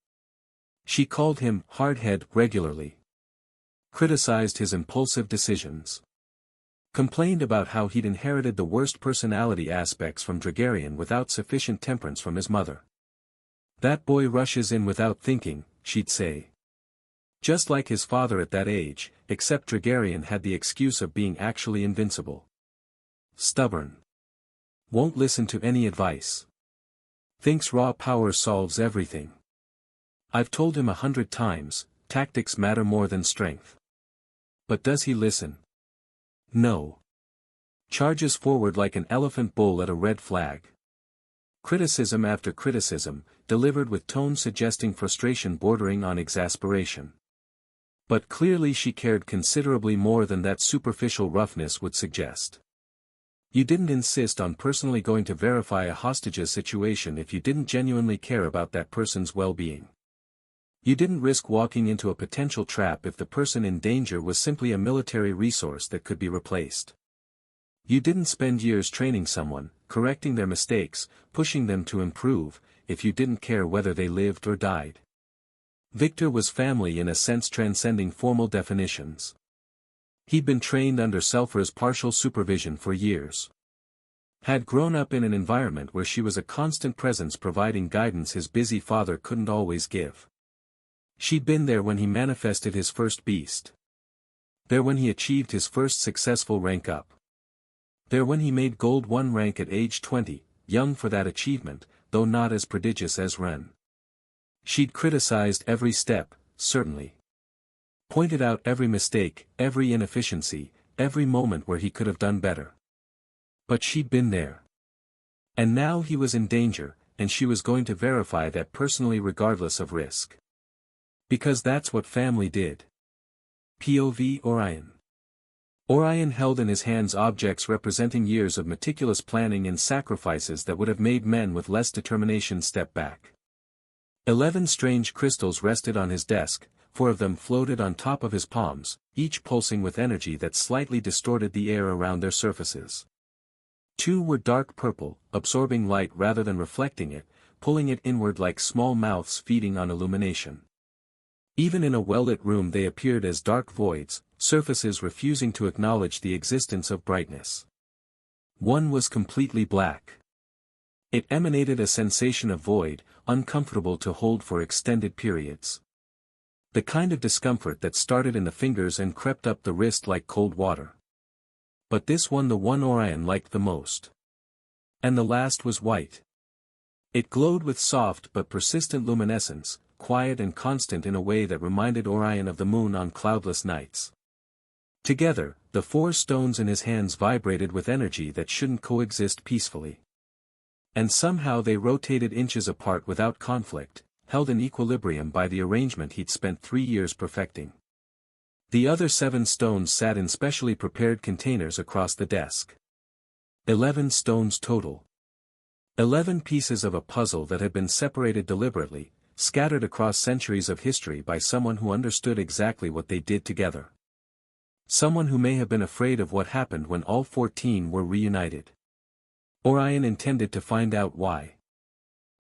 She called him hardhead regularly. Criticized his impulsive decisions. Complained about how he'd inherited the worst personality aspects from Dragarian without sufficient temperance from his mother. That boy rushes in without thinking, she'd say. Just like his father at that age, except Dragarian had the excuse of being actually invincible. stubborn. Won't listen to any advice. Thinks raw power solves everything. I've told him 100 times, tactics matter more than strength. But does he listen? No. Charges forward like an elephant bull at a red flag. Criticism after criticism, delivered with tone suggesting frustration bordering on exasperation. But clearly she cared considerably more than that superficial roughness would suggest. You didn't insist on personally going to verify a hostage's situation if you didn't genuinely care about that person's well-being. You didn't risk walking into a potential trap if the person in danger was simply a military resource that could be replaced. You didn't spend years training someone, correcting their mistakes, pushing them to improve, if you didn't care whether they lived or died. Victor was family in a sense transcending formal definitions. He'd been trained under Selfra's partial supervision for years. Had grown up in an environment where she was a constant presence providing guidance his busy father couldn't always give. She'd been there when he manifested his first beast. There when he achieved his first successful rank up. There when he made Gold 1 rank at age 20, young for that achievement, though not as prodigious as Ren. She'd criticized every step, certainly. Pointed out every mistake, every inefficiency, every moment where he could have done better. But she'd been there. And now he was in danger, and she was going to verify that personally regardless of risk. Because that's what family did. POV Orion. Orion held in his hands objects representing years of meticulous planning and sacrifices that would have made men with less determination step back. 11 strange crystals rested on his desk, 4 of them floated on top of his palms, each pulsing with energy that slightly distorted the air around their surfaces. 2 were dark purple, absorbing light rather than reflecting it, pulling it inward like small mouths feeding on illumination. Even in a well-lit room they appeared as dark voids, surfaces refusing to acknowledge the existence of brightness. 1 was completely black. It emanated a sensation of void, uncomfortable to hold for extended periods. The kind of discomfort that started in the fingers and crept up the wrist like cold water. But this one, the one Orion liked the most. And the last was white. It glowed with soft but persistent luminescence, quiet and constant in a way that reminded Orion of the moon on cloudless nights. Together, the 4 stones in his hands vibrated with energy that shouldn't coexist peacefully. And somehow they rotated inches apart without conflict, held in equilibrium by the arrangement he'd spent 3 years perfecting. The other 7 stones sat in specially prepared containers across the desk. 11 stones total. 11 pieces of a puzzle that had been separated deliberately, scattered across centuries of history by someone who understood exactly what they did together. Someone who may have been afraid of what happened when all 14 were reunited. Orion intended to find out why.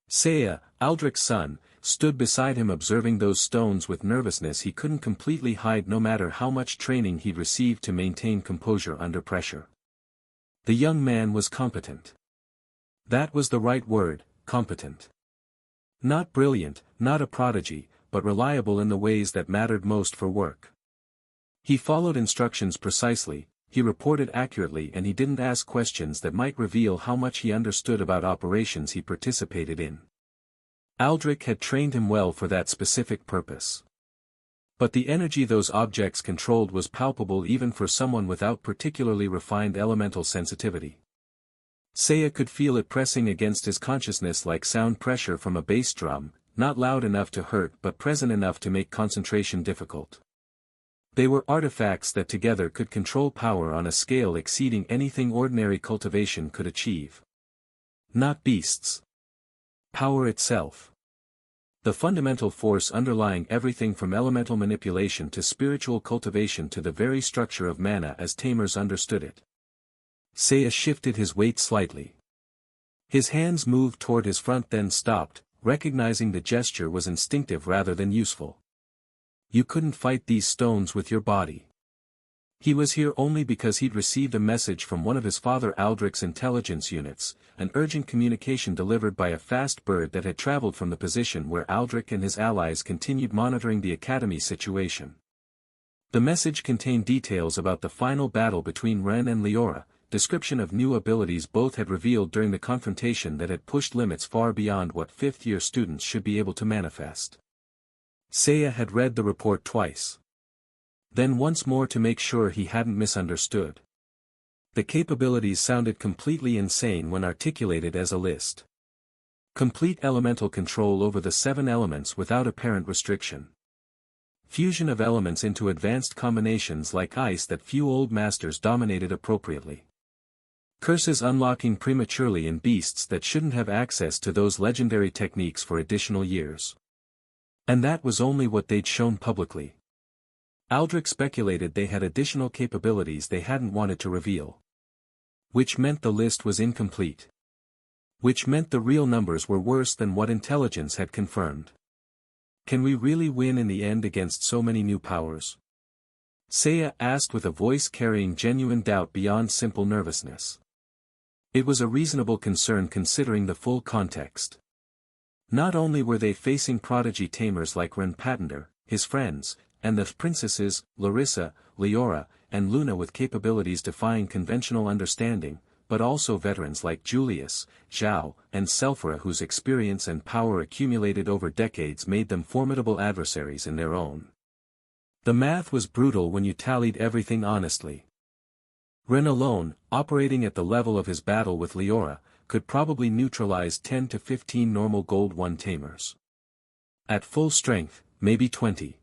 Saya, Aldrich's son, stood beside him observing those stones with nervousness he couldn't completely hide no matter how much training he'd received to maintain composure under pressure. The young man was competent. That was the right word, competent. Not brilliant, not a prodigy, but reliable in the ways that mattered most for work. He followed instructions precisely, he reported accurately, and he didn't ask questions that might reveal how much he understood about operations he participated in. Aldrich had trained him well for that specific purpose. But the energy those objects controlled was palpable even for someone without particularly refined elemental sensitivity. Saya could feel it pressing against his consciousness like sound pressure from a bass drum, not loud enough to hurt but present enough to make concentration difficult. They were artifacts that together could control power on a scale exceeding anything ordinary cultivation could achieve. Not beasts. Power itself. The fundamental force underlying everything from elemental manipulation to spiritual cultivation to the very structure of mana as Tamer's understood it. Saya shifted his weight slightly. His hands moved toward his front then stopped, recognizing the gesture was instinctive rather than useful. You couldn't fight these stones with your body. He was here only because he'd received a message from one of his father Aldrich's intelligence units, an urgent communication delivered by a fast bird that had traveled from the position where Aldrich and his allies continued monitoring the Academy situation. The message contained details about the final battle between Ren and Leora, description of new abilities both had revealed during the confrontation that had pushed limits far beyond what fifth-year students should be able to manifest. Seiya had read the report twice. Then once more to make sure he hadn't misunderstood. The capabilities sounded completely insane when articulated as a list. Complete elemental control over the 7 elements without apparent restriction. Fusion of elements into advanced combinations like ice that few old masters dominated appropriately. Curses unlocking prematurely in beasts that shouldn't have access to those legendary techniques for additional years. And that was only what they'd shown publicly. Aldrich speculated they had additional capabilities they hadn't wanted to reveal. Which meant the list was incomplete. Which meant the real numbers were worse than what intelligence had confirmed. Can we really win in the end against so many new powers? Seiya asked with a voice carrying genuine doubt beyond simple nervousness. It was a reasonable concern considering the full context. Not only were they facing prodigy tamers like Ren Patender, his friends, and the princesses, Larissa, Leora, and Luna with capabilities defying conventional understanding, but also veterans like Julius, Zhao, and Selphira whose experience and power accumulated over decades made them formidable adversaries in their own. The math was brutal when you tallied everything honestly. Ren alone, operating at the level of his battle with Leora, could probably neutralize 10 to 15 normal Gold 1 tamers. At full strength, maybe 20.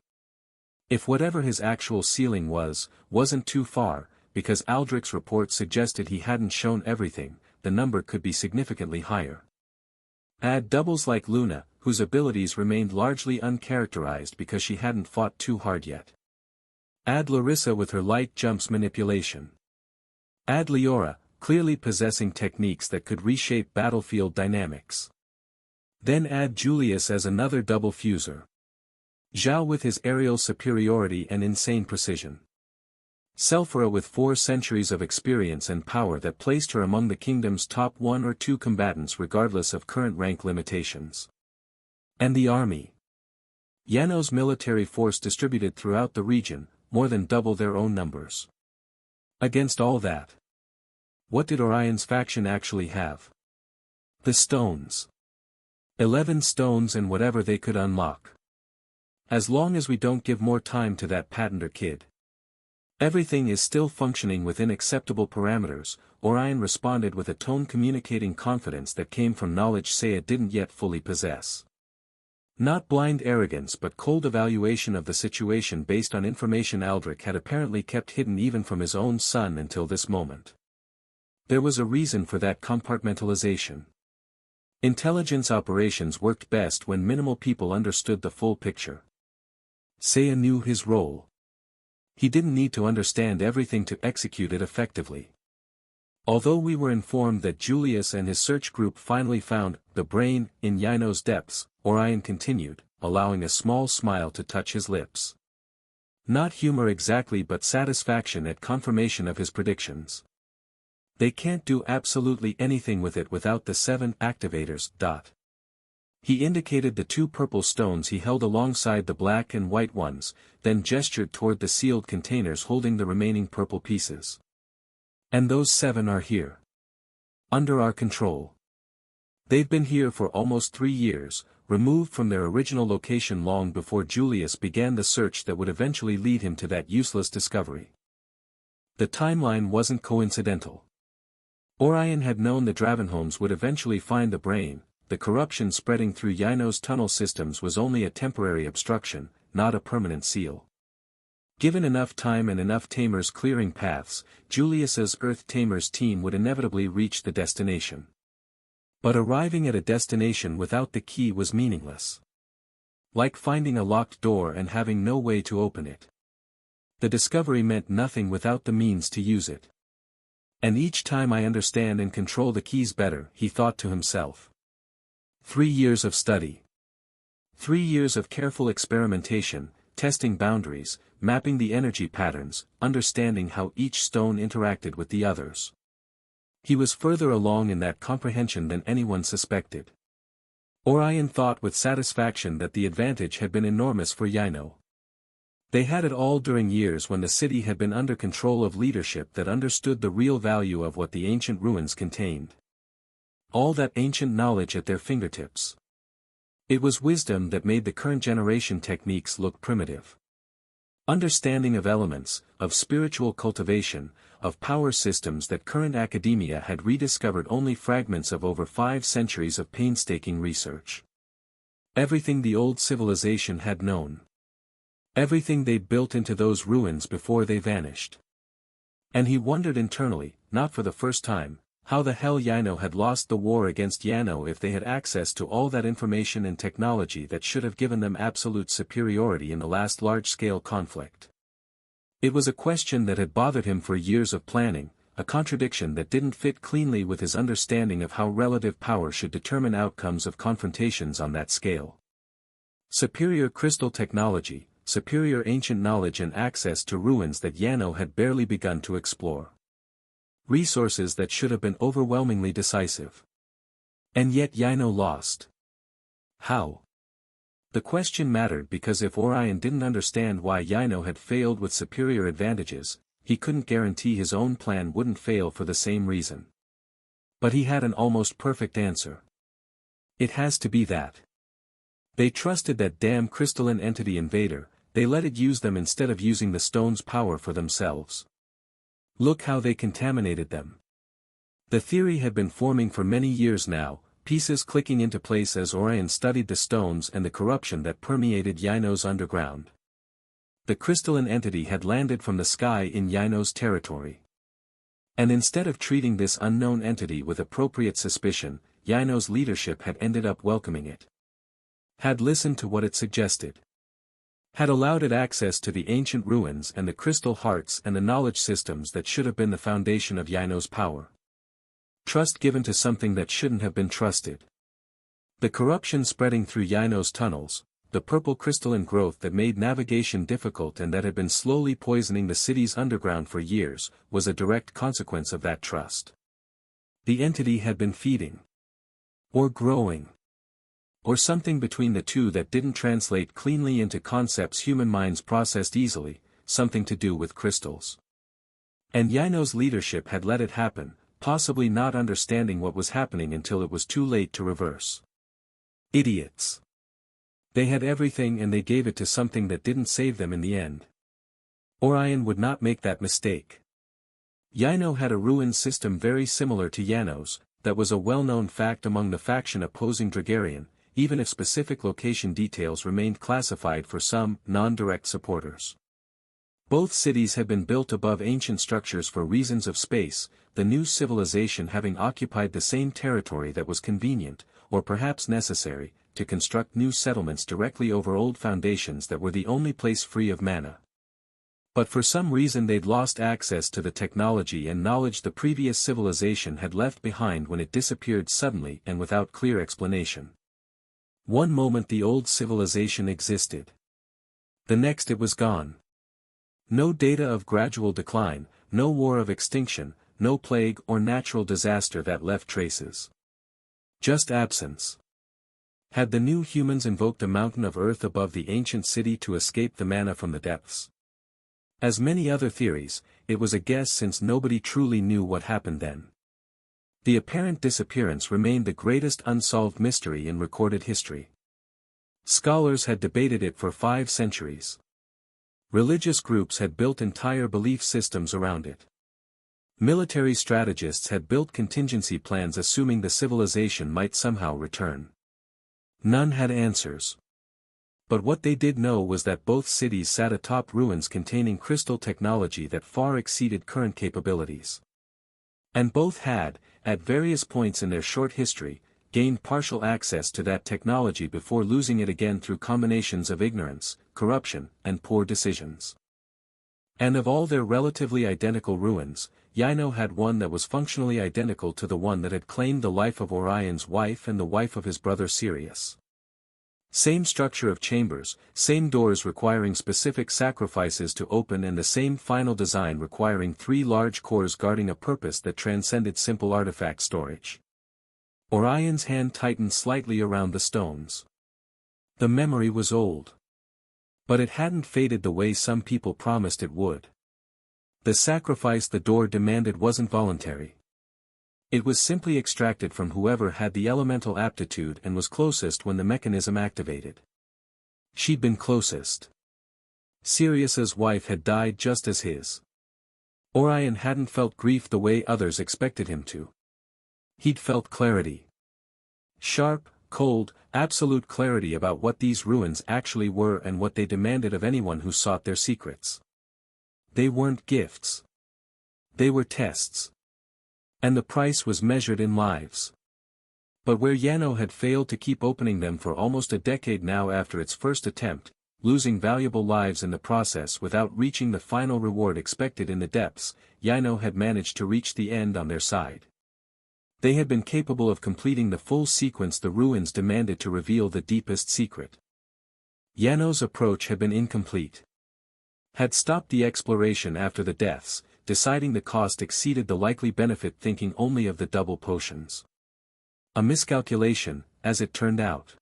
If whatever his actual ceiling wasn't too far, because Aldrich's report suggested he hadn't shown everything, the number could be significantly higher. Add doubles like Luna, whose abilities remained largely uncharacterized because she hadn't fought too hard yet. Add Larissa with her light jumps manipulation. Add Leora, clearly possessing techniques that could reshape battlefield dynamics. Then add Julius as another double fuser. Zhao with his aerial superiority and insane precision. Selphira with 4 centuries of experience and power that placed her among the kingdom's top 1 or 2 combatants regardless of current rank limitations. And the army. Yano's military force distributed throughout the region, more than double their own numbers. Against all that, what did Orion's faction actually have? The stones. 11 stones and whatever they could unlock. As long as we don't give more time to that Patender kid. Everything is still functioning within acceptable parameters, Orion responded with a tone communicating confidence that came from knowledge Seiya didn't yet fully possess. Not blind arrogance but cold evaluation of the situation based on information Aldrich had apparently kept hidden even from his own son until this moment. There was a reason for that compartmentalization. Intelligence operations worked best when minimal people understood the full picture. Seiya knew his role. He didn't need to understand everything to execute it effectively. Although we were informed that Julius and his search group finally found the brain in Yano's depths, Orion continued, allowing a small smile to touch his lips. Not humor exactly but satisfaction at confirmation of his predictions. They can't do absolutely anything with it without the 7 activators. He indicated the 2 purple stones he held alongside the black and white ones, then gestured toward the sealed containers holding the remaining purple pieces. And those 7 are here. Under our control. They've been here for almost 3 years, removed from their original location long before Julius began the search that would eventually lead him to that useless discovery. The timeline wasn't coincidental. Orion had known the Dravenholms would eventually find the brain. The corruption spreading through Yano's tunnel systems was only a temporary obstruction, not a permanent seal. Given enough time and enough tamers clearing paths, Julius's Earth Tamers team would inevitably reach the destination. But arriving at a destination without the key was meaningless. Like finding a locked door and having no way to open it. The discovery meant nothing without the means to use it. And each time I understand and control the keys better, he thought to himself. 3 years of study. 3 years of careful experimentation, testing boundaries, mapping the energy patterns, understanding how each stone interacted with the others. He was further along in that comprehension than anyone suspected. Orion thought with satisfaction that the advantage had been enormous for Yano. They had it all during years when the city had been under control of leadership that understood the real value of what the ancient ruins contained. All that ancient knowledge at their fingertips. It was wisdom that made the current generation techniques look primitive. Understanding of elements, of spiritual cultivation, of power systems that current academia had rediscovered only fragments of over 5 centuries of painstaking research. Everything the old civilization had known. Everything they'd built into those ruins before they vanished. And he wondered internally, not for the first time, how the hell Yino had lost the war against Yano if they had access to all that information and technology that should have given them absolute superiority in the last large-scale conflict. It was a question that had bothered him for years of planning, a contradiction that didn't fit cleanly with his understanding of how relative power should determine outcomes of confrontations on that scale. Superior crystal technology, superior ancient knowledge and access to ruins that Yano had barely begun to explore. Resources that should have been overwhelmingly decisive. And yet Yino lost. How? The question mattered because if Orion didn't understand why Yino had failed with superior advantages, he couldn't guarantee his own plan wouldn't fail for the same reason. But he had an almost perfect answer. It has to be that. They trusted that damn crystalline entity invader, they let it use them instead of using the stone's power for themselves. Look how they contaminated them. The theory had been forming for many years now, pieces clicking into place as Orion studied the stones and the corruption that permeated Yino's underground. The crystalline entity had landed from the sky in Yino's territory. And instead of treating this unknown entity with appropriate suspicion, Yino's leadership had ended up welcoming it. Had listened to what it suggested. Had allowed it access to the ancient ruins and the crystal hearts and the knowledge systems that should have been the foundation of Yino's power. Trust given to something that shouldn't have been trusted. The corruption spreading through Yino's tunnels, the purple crystalline growth that made navigation difficult and that had been slowly poisoning the city's underground for years, was a direct consequence of that trust. The entity had been feeding. Or growing. Or something between the two that didn't translate cleanly into concepts human minds processed easily, something to do with crystals. And Yino's leadership had let it happen, possibly not understanding what was happening until it was too late to reverse. Idiots. They had everything and they gave it to something that didn't save them in the end. Orion would not make that mistake. Yino had a ruin system very similar to Yano's, that was a well-known fact among the faction opposing Dragarian, even if specific location details remained classified for some non-direct supporters. Both cities had been built above ancient structures for reasons of space, the new civilization having occupied the same territory that was convenient, or perhaps necessary, to construct new settlements directly over old foundations that were the only place free of mana. But for some reason they'd lost access to the technology and knowledge the previous civilization had left behind when it disappeared suddenly and without clear explanation. One moment the old civilization existed. The next it was gone. No data of gradual decline, no war of extinction, no plague or natural disaster that left traces. Just absence. Had the new humans invoked a mountain of earth above the ancient city to escape the mana from the depths? As many other theories, it was a guess since nobody truly knew what happened then. The apparent disappearance remained the greatest unsolved mystery in recorded history. Scholars had debated it for 5 centuries. Religious groups had built entire belief systems around it. Military strategists had built contingency plans assuming the civilization might somehow return. None had answers. But what they did know was that both cities sat atop ruins containing crystal technology that far exceeded current capabilities. And both had, at various points in their short history, gained partial access to that technology before losing it again through combinations of ignorance, corruption, and poor decisions. And of all their relatively identical ruins, Yino had one that was functionally identical to the one that had claimed the life of Orion's wife and the wife of his brother Sirius. Same structure of chambers, same doors requiring specific sacrifices to open and the same final design requiring 3 large cores guarding a purpose that transcended simple artifact storage. Orion's hand tightened slightly around the stones. The memory was old. But it hadn't faded the way some people promised it would. The sacrifice the door demanded wasn't voluntary. It was simply extracted from whoever had the elemental aptitude and was closest when the mechanism activated. She'd been closest. Sirius's wife had died just as his. Orion hadn't felt grief the way others expected him to. He'd felt clarity. Sharp, cold, absolute clarity about what these ruins actually were and what they demanded of anyone who sought their secrets. They weren't gifts. They were tests. And the price was measured in lives. But where Yano had failed to keep opening them for almost a decade now after its first attempt, losing valuable lives in the process without reaching the final reward expected in the depths, Yano had managed to reach the end on their side. They had been capable of completing the full sequence the ruins demanded to reveal the deepest secret. Yano's approach had been incomplete. Had stopped the exploration after the deaths, deciding the cost exceeded the likely benefit, thinking only of the double potions. A miscalculation, as it turned out.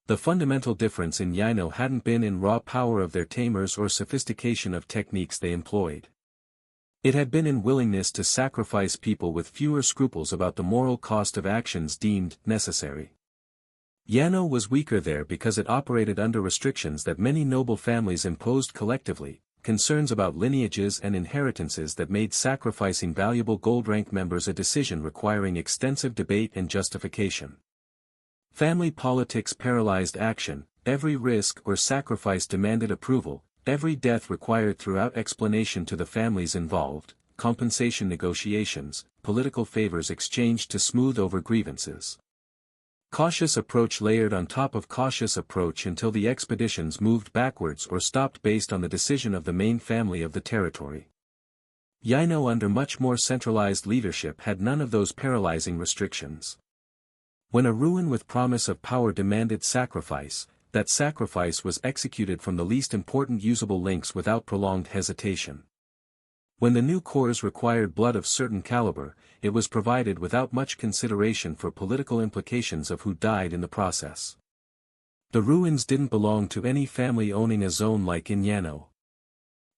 The fundamental difference in Yano hadn't been in raw power of their tamers or sophistication of techniques they employed. It had been in willingness to sacrifice people with fewer scruples about the moral cost of actions deemed necessary. Yano was weaker there because it operated under restrictions that many noble families imposed collectively, concerns about lineages and inheritances that made sacrificing valuable gold-rank members a decision requiring extensive debate and justification. Family politics paralyzed action, every risk or sacrifice demanded approval, every death required throughout explanation to the families involved, compensation negotiations, political favors exchanged to smooth over grievances. Cautious approach layered on top of cautious approach until the expeditions moved backwards or stopped based on the decision of the main family of the territory. Yano under much more centralized leadership had none of those paralyzing restrictions. When a ruin with promise of power demanded sacrifice, that sacrifice was executed from the least important usable links without prolonged hesitation. When the new cores required blood of certain caliber, it was provided without much consideration for political implications of who died in the process. The ruins didn't belong to any family owning a zone like in Yano.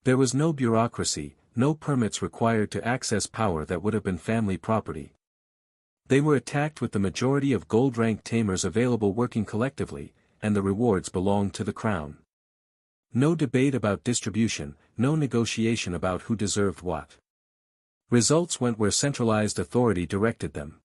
There was no bureaucracy, no permits required to access power that would have been family property. They were attacked with the majority of gold-ranked tamers available working collectively, and the rewards belonged to the crown. No debate about distribution, no negotiation about who deserved what. Results went where centralized authority directed them.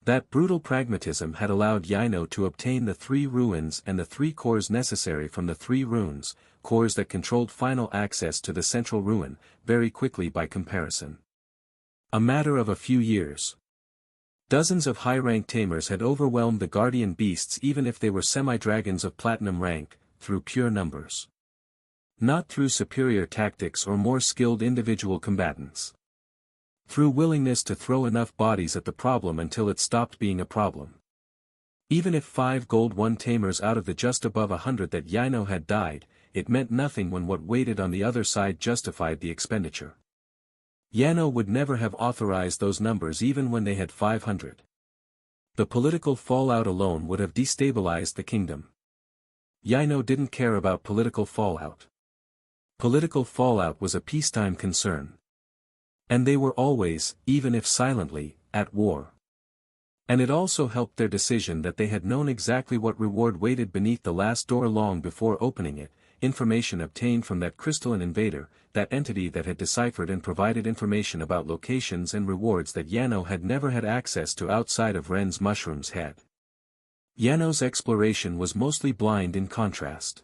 That brutal pragmatism had allowed Yano to obtain the 3 ruins and the 3 cores necessary from the 3 runes, cores that controlled final access to the central ruin, very quickly by comparison. A matter of a few years. Dozens of high-ranked tamers had overwhelmed the guardian beasts even if they were semi-dragons of platinum rank, through pure numbers. Not through superior tactics or more skilled individual combatants. Through willingness to throw enough bodies at the problem until it stopped being a problem. Even if 5 gold won tamers out of the just above 100 that Yano had died, it meant nothing when what waited on the other side justified the expenditure. Yano would never have authorized those numbers even when they had 500. The political fallout alone would have destabilized the kingdom. Yano didn't care about political fallout. Political fallout was a peacetime concern. And they were always, even if silently, at war. And it also helped their decision that they had known exactly what reward waited beneath the last door long before opening it, information obtained from that crystalline invader, that entity that had deciphered and provided information about locations and rewards that Yano had never had access to outside of Ren's mushroom's head. Yano's exploration was mostly blind in contrast.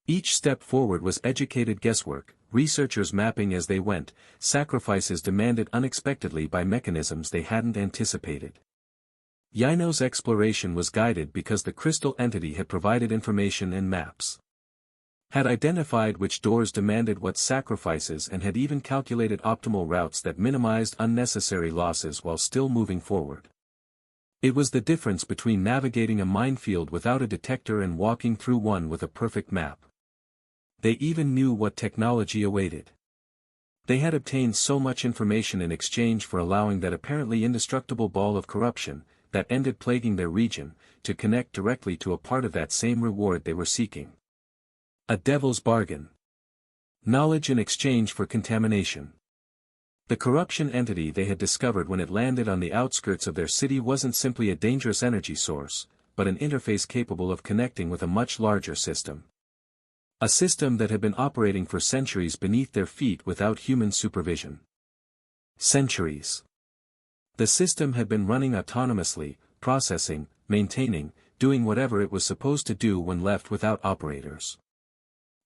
Each step forward was educated guesswork, researchers mapping as they went, sacrifices demanded unexpectedly by mechanisms they hadn't anticipated. Yano's exploration was guided because the crystal entity had provided information and maps. Had identified which doors demanded what sacrifices and had even calculated optimal routes that minimized unnecessary losses while still moving forward. It was the difference between navigating a minefield without a detector and walking through one with a perfect map. They even knew what technology awaited. They had obtained so much information in exchange for allowing that apparently indestructible ball of corruption, that ended plaguing their region, to connect directly to a part of that same reward they were seeking. A devil's bargain. Knowledge in exchange for contamination. The corruption entity they had discovered when it landed on the outskirts of their city wasn't simply a dangerous energy source, but an interface capable of connecting with a much larger system. A system that had been operating for centuries beneath their feet without human supervision. Centuries. The system had been running autonomously, processing, maintaining, doing whatever it was supposed to do when left without operators.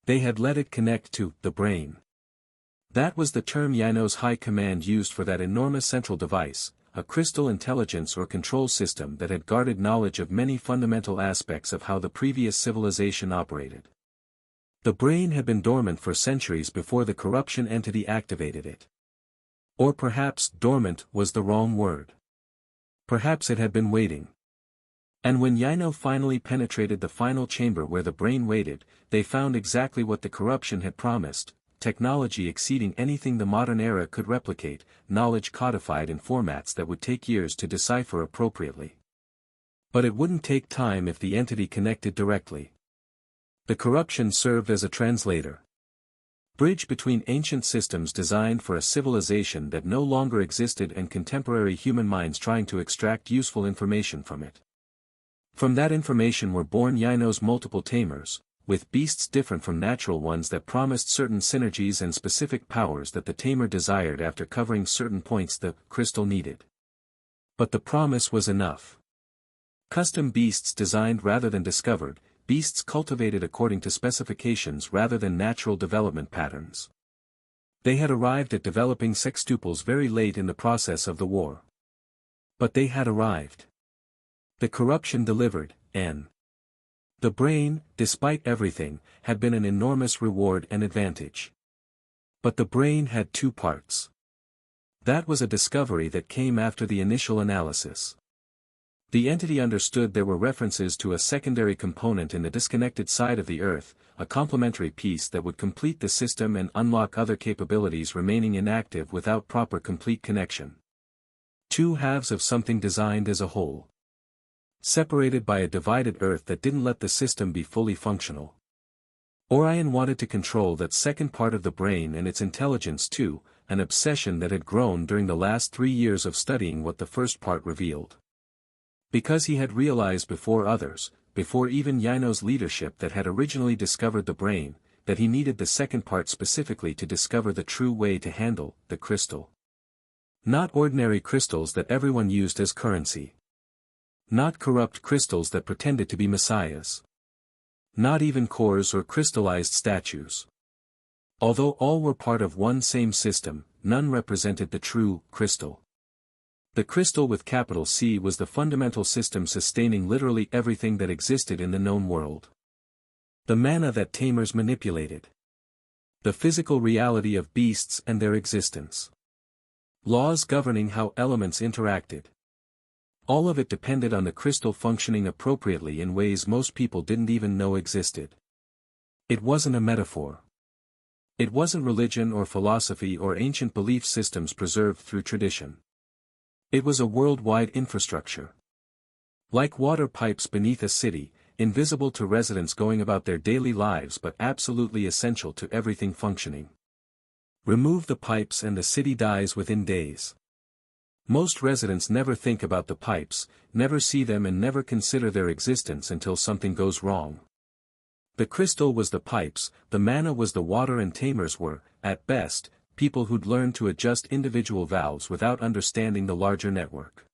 They had let it connect to the brain. That was the term Yino's high command used for that enormous central device, a crystal intelligence or control system that had guarded knowledge of many fundamental aspects of how the previous civilization operated. The brain had been dormant for centuries before the corruption entity activated it. Or perhaps dormant was the wrong word. Perhaps it had been waiting. And when Yino finally penetrated the final chamber where the brain waited, they found exactly what the corruption had promised: technology exceeding anything the modern era could replicate, knowledge codified in formats that would take years to decipher appropriately. But it wouldn't take time if the entity connected directly. The corruption served as a translator. Bridge between ancient systems designed for a civilization that no longer existed and contemporary human minds trying to extract useful information from it. From that information were born Yino's multiple Tamers, with beasts different from natural ones that promised certain synergies and specific powers that the Tamer desired after covering certain points the crystal needed. But the promise was enough. Custom beasts designed rather than discovered, beasts cultivated according to specifications rather than natural development patterns. They had arrived at developing sextuples very late in the process of the war. But they had arrived. The corruption delivered, and the brain, despite everything, had been an enormous reward and advantage. But the brain had two parts. That was a discovery that came after the initial analysis. The entity understood there were references to a secondary component in the disconnected side of the Earth, a complementary piece that would complete the system and unlock other capabilities remaining inactive without proper complete connection. Two halves of something designed as a whole. Separated by a divided Earth that didn't let the system be fully functional. Orion wanted to control that second part of the brain and its intelligence too, an obsession that had grown during the last 3 years of studying what the first part revealed. Because he had realized before others, before even Yino's leadership that had originally discovered the brain, that he needed the second part specifically to discover the true way to handle the crystal. Not ordinary crystals that everyone used as currency. Not corrupt crystals that pretended to be messiahs. Not even cores or crystallized statues. Although all were part of one same system, none represented the true crystal. The crystal with capital C was the fundamental system sustaining literally everything that existed in the known world. The mana that Tamers manipulated. The physical reality of beasts and their existence. Laws governing how elements interacted. All of it depended on the crystal functioning appropriately in ways most people didn't even know existed. It wasn't a metaphor. It wasn't religion or philosophy or ancient belief systems preserved through tradition. It was a worldwide infrastructure. Like water pipes beneath a city, invisible to residents going about their daily lives but absolutely essential to everything functioning. Remove the pipes and the city dies within days. Most residents never think about the pipes, never see them and never consider their existence until something goes wrong. The crystal was the pipes, the mana was the water and Tamers were, at best, people who'd learned to adjust individual valves without understanding the larger network.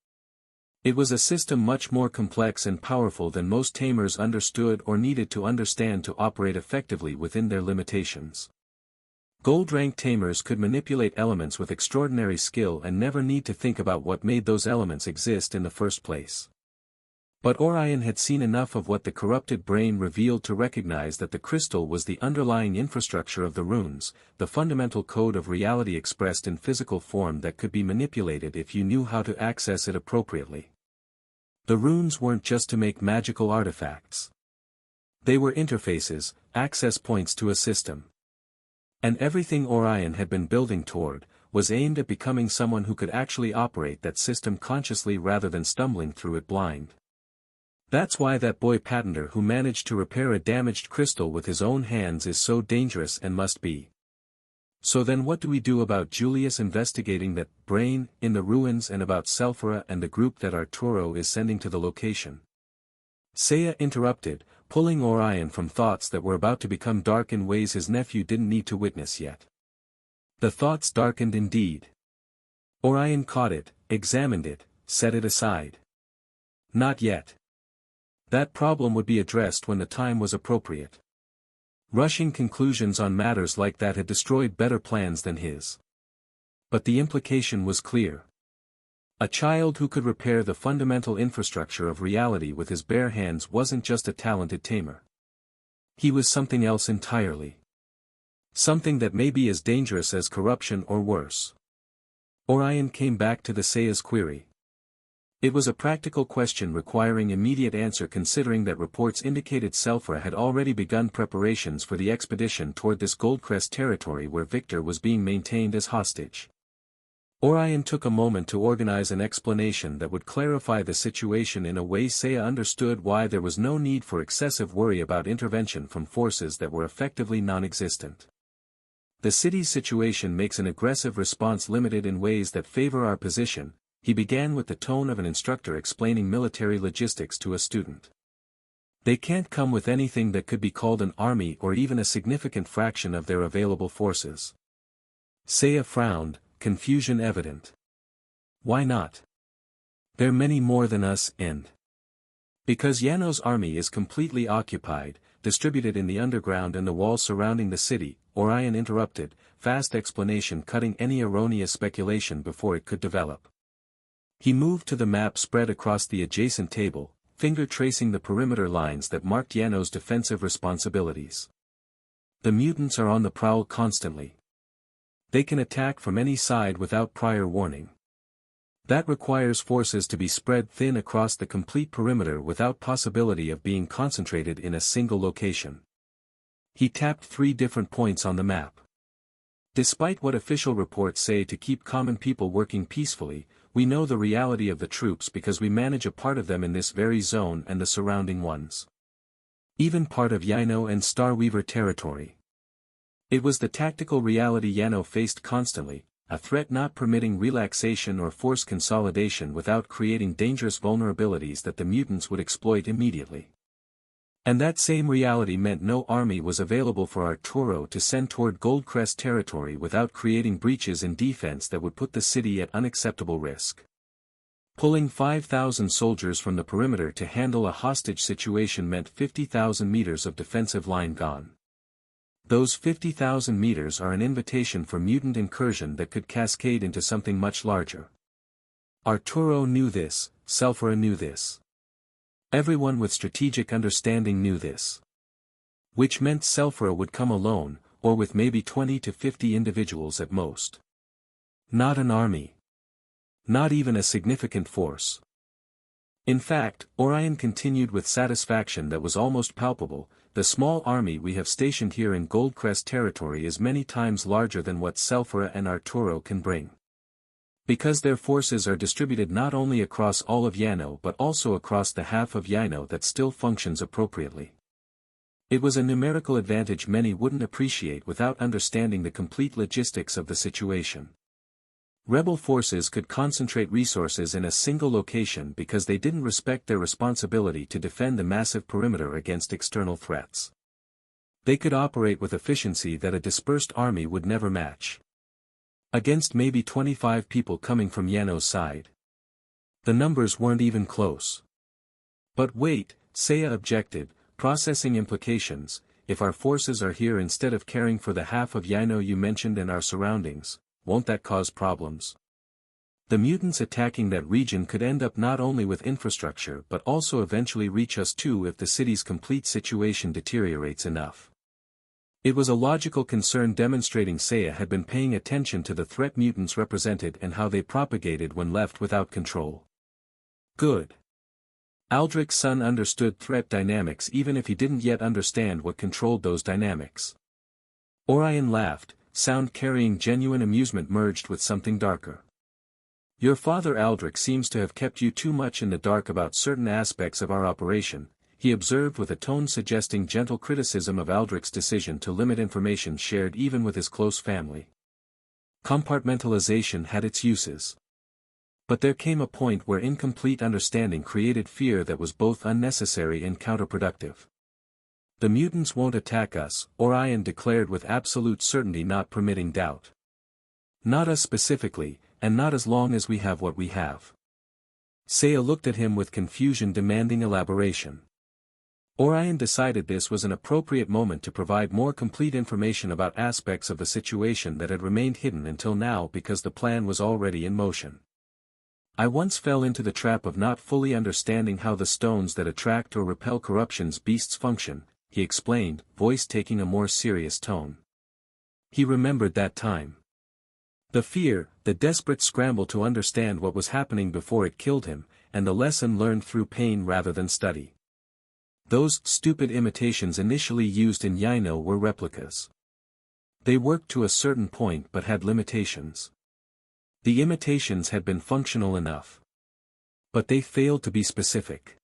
It was a system much more complex and powerful than most Tamers understood or needed to understand to operate effectively within their limitations. Gold-rank Tamers could manipulate elements with extraordinary skill and never need to think about what made those elements exist in the first place. But Orion had seen enough of what the corrupted brain revealed to recognize that the crystal was the underlying infrastructure of the runes, the fundamental code of reality expressed in physical form that could be manipulated if you knew how to access it appropriately. The runes weren't just to make magical artifacts. They were interfaces, access points to a system. And everything Orion had been building toward, was aimed at becoming someone who could actually operate that system consciously rather than stumbling through it blind. That's why that boy Patenter who managed to repair a damaged crystal with his own hands is so dangerous and must be. So then what do we do about Julius investigating that brain in the ruins and about Selphora and the group that Arturo is sending to the location? Seiya interrupted, pulling Orion from thoughts that were about to become dark in ways his nephew didn't need to witness yet. The thoughts darkened indeed. Orion caught it, examined it, set it aside. Not yet. That problem would be addressed when the time was appropriate. Rushing conclusions on matters like that had destroyed better plans than his. But the implication was clear. A child who could repair the fundamental infrastructure of reality with his bare hands wasn't just a talented tamer. He was something else entirely. Something that may be as dangerous as corruption or worse. Orion came back to the Seiya's query. It was a practical question requiring immediate answer considering that reports indicated Selphora had already begun preparations for the expedition toward this Goldcrest territory where Victor was being maintained as hostage. Orion took a moment to organize an explanation that would clarify the situation in a way Seiya understood why there was no need for excessive worry about intervention from forces that were effectively non-existent. The city's situation makes an aggressive response limited in ways that favor our position, he began with the tone of an instructor explaining military logistics to a student. They can't come with anything that could be called an army or even a significant fraction of their available forces. Seiya frowned, confusion evident. Why not? They're many more than us and. Because Yano's army is completely occupied, distributed in the underground and the walls surrounding the city, Orion interrupted, fast explanation cutting any erroneous speculation before it could develop. He moved to the map spread across the adjacent table, finger tracing the perimeter lines that marked Yano's defensive responsibilities. The mutants are on the prowl constantly. They can attack from any side without prior warning. That requires forces to be spread thin across the complete perimeter without possibility of being concentrated in a single location. He tapped 3 different points on the map. Despite what official reports say to keep common people working peacefully, we know the reality of the troops because we manage a part of them in this very zone and the surrounding ones. Even part of Yano and Starweaver territory. It was the tactical reality Yano faced constantly, a threat not permitting relaxation or force consolidation without creating dangerous vulnerabilities that the mutants would exploit immediately. And that same reality meant no army was available for Arturo to send toward Goldcrest territory without creating breaches in defense that would put the city at unacceptable risk. Pulling 5,000 soldiers from the perimeter to handle a hostage situation meant 50,000 meters of defensive line gone. Those 50,000 meters are an invitation for mutant incursion that could cascade into something much larger. Arturo knew this, Selphora knew this. Everyone with strategic understanding knew this. Which meant Selphora would come alone, or with maybe 20 to 50 individuals at most. Not an army. Not even a significant force. In fact, Orion continued with satisfaction that was almost palpable, the small army we have stationed here in Goldcrest territory is many times larger than what Selphora and Arturo can bring. Because their forces are distributed not only across all of Yano but also across the half of Yano that still functions appropriately. It was a numerical advantage many wouldn't appreciate without understanding the complete logistics of the situation. Rebel forces could concentrate resources in a single location because they didn't respect their responsibility to defend the massive perimeter against external threats. They could operate with efficiency that a dispersed army would never match. Against maybe 25 people coming from Yano's side. The numbers weren't even close. But wait, Seiya objected, processing implications, if our forces are here instead of caring for the half of Yano you mentioned and our surroundings, won't that cause problems? The mutants attacking that region could end up not only with infrastructure but also eventually reach us too if the city's complete situation deteriorates enough. It was a logical concern demonstrating Seiya had been paying attention to the threat mutants represented and how they propagated when left without control. Good. Aldrich's son understood threat dynamics even if he didn't yet understand what controlled those dynamics. Orion laughed, sound carrying genuine amusement merged with something darker. Your father Aldrich seems to have kept you too much in the dark about certain aspects of our operation, he observed with a tone suggesting gentle criticism of Aldrich's decision to limit information shared even with his close family. Compartmentalization had its uses. But there came a point where incomplete understanding created fear that was both unnecessary and counterproductive. The mutants won't attack us, Orion declared with absolute certainty, not permitting doubt. Not us specifically, and not as long as we have what we have. Saya looked at him with confusion demanding elaboration. Orion decided this was an appropriate moment to provide more complete information about aspects of the situation that had remained hidden until now because the plan was already in motion. I once fell into the trap of not fully understanding how the stones that attract or repel corruption's beasts function, he explained, voice taking a more serious tone. He remembered that time. The fear, the desperate scramble to understand what was happening before it killed him, and the lesson learned through pain rather than study. Those stupid imitations initially used in Yino were replicas. They worked to a certain point but had limitations. The imitations had been functional enough. But they failed to be specific.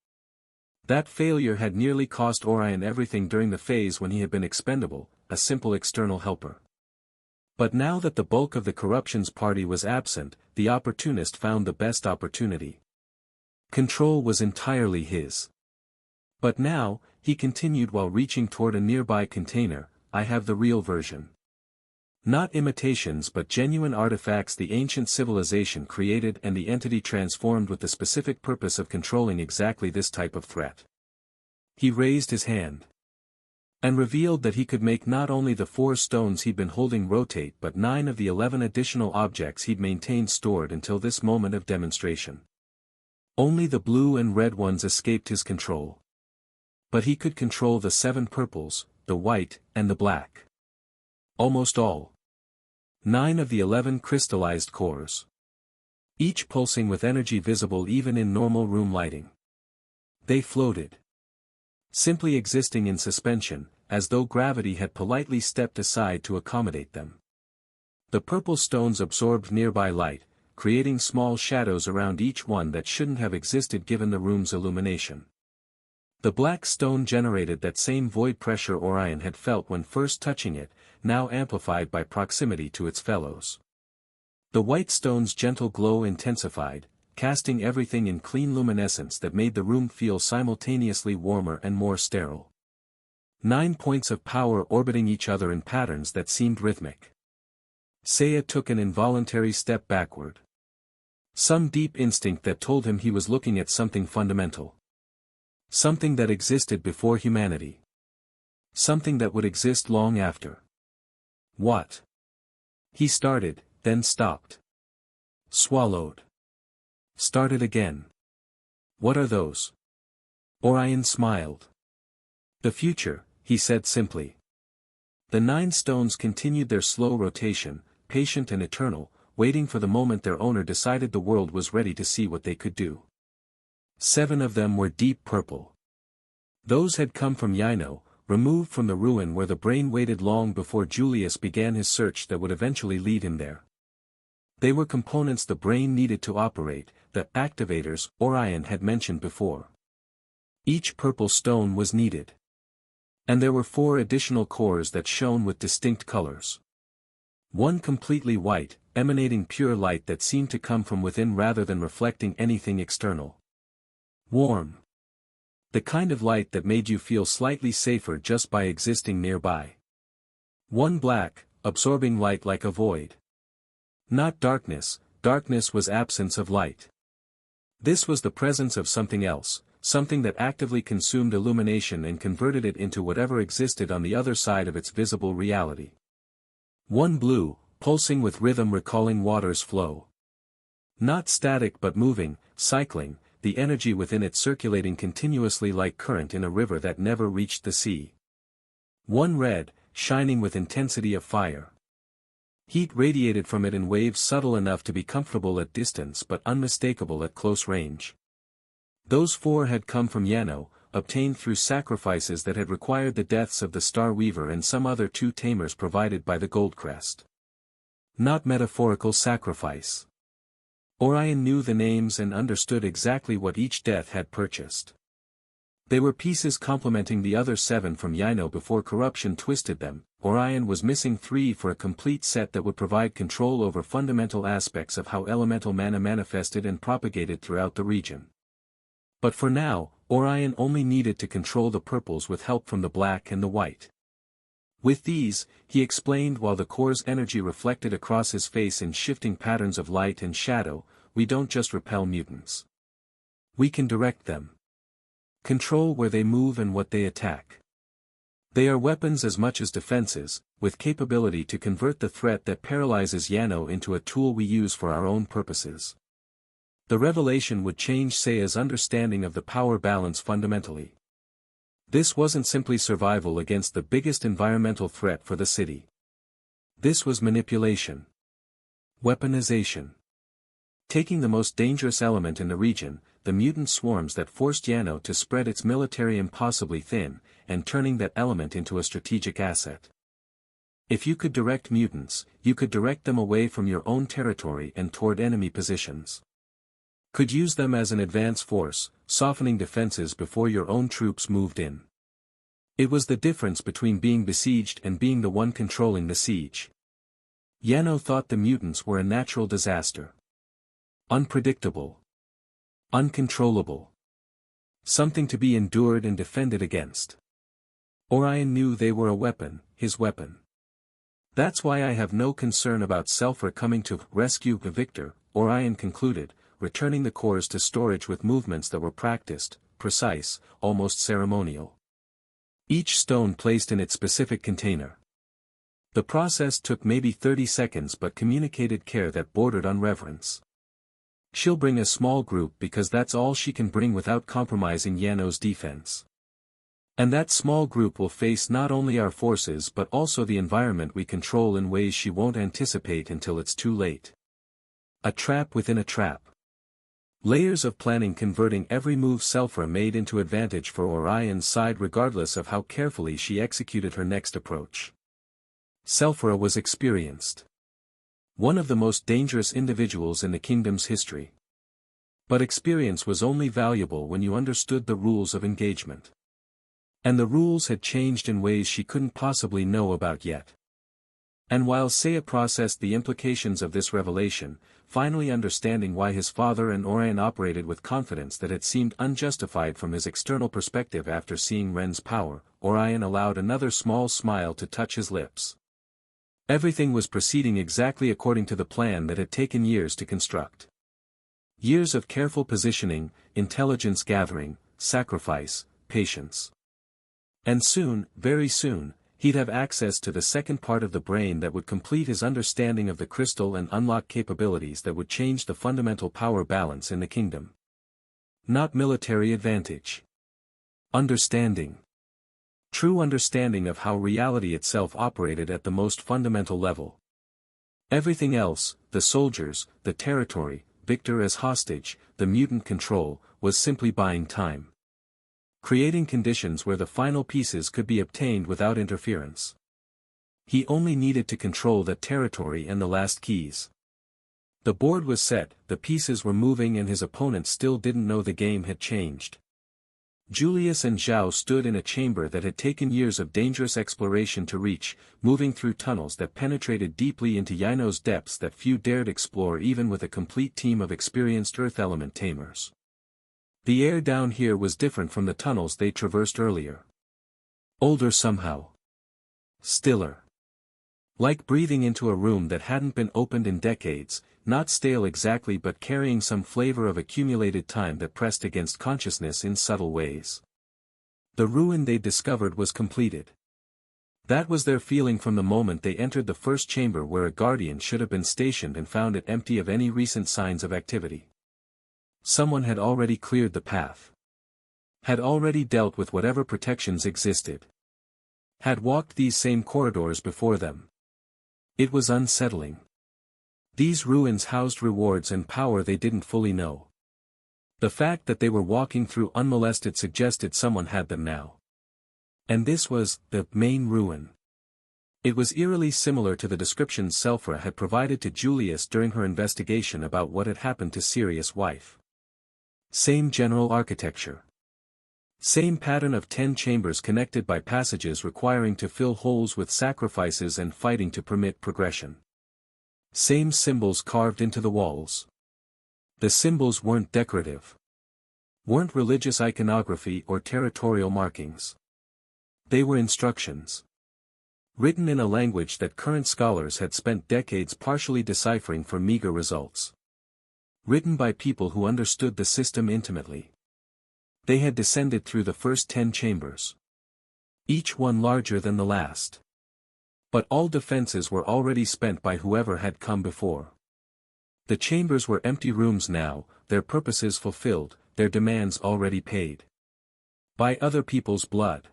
That failure had nearly cost Orion everything during the phase when he had been expendable, a simple external helper. But now that the bulk of the corruption's party was absent, the opportunist found the best opportunity. Control was entirely his. But now, he continued while reaching toward a nearby container, I have the real version. Not imitations but genuine artifacts the ancient civilization created and the entity transformed with the specific purpose of controlling exactly this type of threat. He raised his hand. And revealed that he could make not only the 4 stones he'd been holding rotate but 9 of the 11 additional objects he'd maintained stored until this moment of demonstration. Only the blue and red ones escaped his control. But he could control the 7 purples, the white, and the black. Almost all. 9 of the 11 crystallized cores. Each pulsing with energy visible even in normal room lighting. They floated. Simply existing in suspension, as though gravity had politely stepped aside to accommodate them. The purple stones absorbed nearby light, creating small shadows around each one that shouldn't have existed given the room's illumination. The black stone generated that same void pressure Orion had felt when first touching it, now amplified by proximity to its fellows. The white stone's gentle glow intensified, casting everything in clean luminescence that made the room feel simultaneously warmer and more sterile. 9 points of power orbiting each other in patterns that seemed rhythmic. Saya took an involuntary step backward. Some deep instinct that told him he was looking at something fundamental. Something that existed before humanity. Something that would exist long after. What? He started, then stopped. Swallowed. Started again. What are those? Orion smiled. The future, he said simply. The 9 stones continued their slow rotation, patient and eternal, waiting for the moment their owner decided the world was ready to see what they could do. 7 of them were deep purple. Those had come from Yino, removed from the ruin where the brain waited long before Julius began his search that would eventually lead him there. They were components the brain needed to operate, the activators Orion had mentioned before. Each purple stone was needed. And there were 4 additional cores that shone with distinct colors. One completely white, emanating pure light that seemed to come from within rather than reflecting anything external. Warm. The kind of light that made you feel slightly safer just by existing nearby. One black, absorbing light like a void. Not darkness, darkness was absence of light. This was the presence of something else, something that actively consumed illumination and converted it into whatever existed on the other side of its visible reality. One blue, pulsing with rhythm recalling water's flow. Not static but moving, cycling, the energy within it circulating continuously like current in a river that never reached the sea. One red, shining with intensity of fire. Heat radiated from it in waves subtle enough to be comfortable at distance but unmistakable at close range. Those 4 had come from Yano, obtained through sacrifices that had required the deaths of the Star Weaver and some other 2 tamers provided by the Goldcrest. Not metaphorical sacrifice. Orion knew the names and understood exactly what each death had purchased. They were pieces complementing the other 7 from Yino before corruption twisted them. Orion was missing 3 for a complete set that would provide control over fundamental aspects of how elemental mana manifested and propagated throughout the region. But for now, Orion only needed to control the purples with help from the black and the white. With these, he explained while the core's energy reflected across his face in shifting patterns of light and shadow, we don't just repel mutants. We can direct them. Control where they move and what they attack. They are weapons as much as defenses, with capability to convert the threat that paralyzes Yano into a tool we use for our own purposes. The revelation would change Seiya's understanding of the power balance fundamentally. This wasn't simply survival against the biggest environmental threat for the city. This was manipulation. Weaponization. Taking the most dangerous element in the region, the mutant swarms that forced Yano to spread its military impossibly thin, and turning that element into a strategic asset. If you could direct mutants, you could direct them away from your own territory and toward enemy positions. Could use them as an advance force, softening defenses before your own troops moved in. It was the difference between being besieged and being the one controlling the siege. Yano thought the mutants were a natural disaster. Unpredictable. Uncontrollable. Something to be endured and defended against. Orion knew they were a weapon, his weapon. That's why I have no concern about Selphra coming to rescue the victor, Orion concluded, returning the cores to storage with movements that were practiced, precise, almost ceremonial. Each stone placed in its specific container. The process took maybe 30 seconds but communicated care that bordered on reverence. She'll bring a small group because that's all she can bring without compromising Yano's defense. And that small group will face not only our forces but also the environment we control in ways she won't anticipate until it's too late. A trap within a trap. Layers of planning converting every move Selphra made into advantage for Orion's side regardless of how carefully she executed her next approach. Selphra was experienced. One of the most dangerous individuals in the kingdom's history. But experience was only valuable when you understood the rules of engagement. And the rules had changed in ways she couldn't possibly know about yet. And while Seiya processed the implications of this revelation, finally understanding why his father and Orion operated with confidence that had seemed unjustified from his external perspective after seeing Ren's power, Orion allowed another small smile to touch his lips. Everything was proceeding exactly according to the plan that had taken years to construct. Years of careful positioning, intelligence gathering, sacrifice, patience. And soon, very soon, he'd have access to the second part of the brain that would complete his understanding of the crystal and unlock capabilities that would change the fundamental power balance in the kingdom. Not military advantage. Understanding. True understanding of how reality itself operated at the most fundamental level. Everything else, the soldiers, the territory, Victor as hostage, the mutant control, was simply buying time. Creating conditions where the final pieces could be obtained without interference. He only needed to control that territory and the last keys. The board was set, the pieces were moving and his opponent still didn't know the game had changed. Julius and Zhao stood in a chamber that had taken years of dangerous exploration to reach, moving through tunnels that penetrated deeply into Yino's depths that few dared explore even with a complete team of experienced Earth element tamers. The air down here was different from the tunnels they traversed earlier. Older somehow. Stiller. Like breathing into a room that hadn't been opened in decades, not stale exactly but carrying some flavor of accumulated time that pressed against consciousness in subtle ways. The ruin they'd discovered was completed. That was their feeling from the moment they entered the first chamber where a guardian should have been stationed and found it empty of any recent signs of activity. Someone had already cleared the path. Had already dealt with whatever protections existed. Had walked these same corridors before them. It was unsettling. These ruins housed rewards and power they didn't fully know. The fact that they were walking through unmolested suggested someone had them now. And this was the main ruin. It was eerily similar to the descriptions Selphra had provided to Julius during her investigation about what had happened to Sirius' wife. Same general architecture. Same pattern of 10 chambers connected by passages requiring to fill holes with sacrifices and fighting to permit progression. Same symbols carved into the walls. The symbols weren't decorative. Weren't religious iconography or territorial markings. They were instructions. Written in a language that current scholars had spent decades partially deciphering for meager results. Written by people who understood the system intimately. They had descended through the first 10 chambers. Each one larger than the last. But all defenses were already spent by whoever had come before. The chambers were empty rooms now, their purposes fulfilled, their demands already paid. By other people's blood.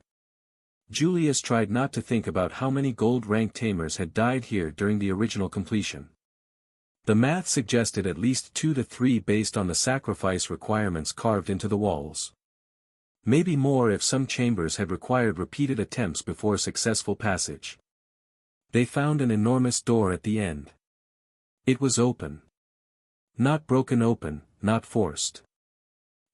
Julius tried not to think about how many gold-ranked Tamers had died here during the original completion. The math suggested at least 2 to 3 based on the sacrifice requirements carved into the walls. Maybe more if some chambers had required repeated attempts before successful passage. They found an enormous door at the end. It was open. Not broken open, not forced.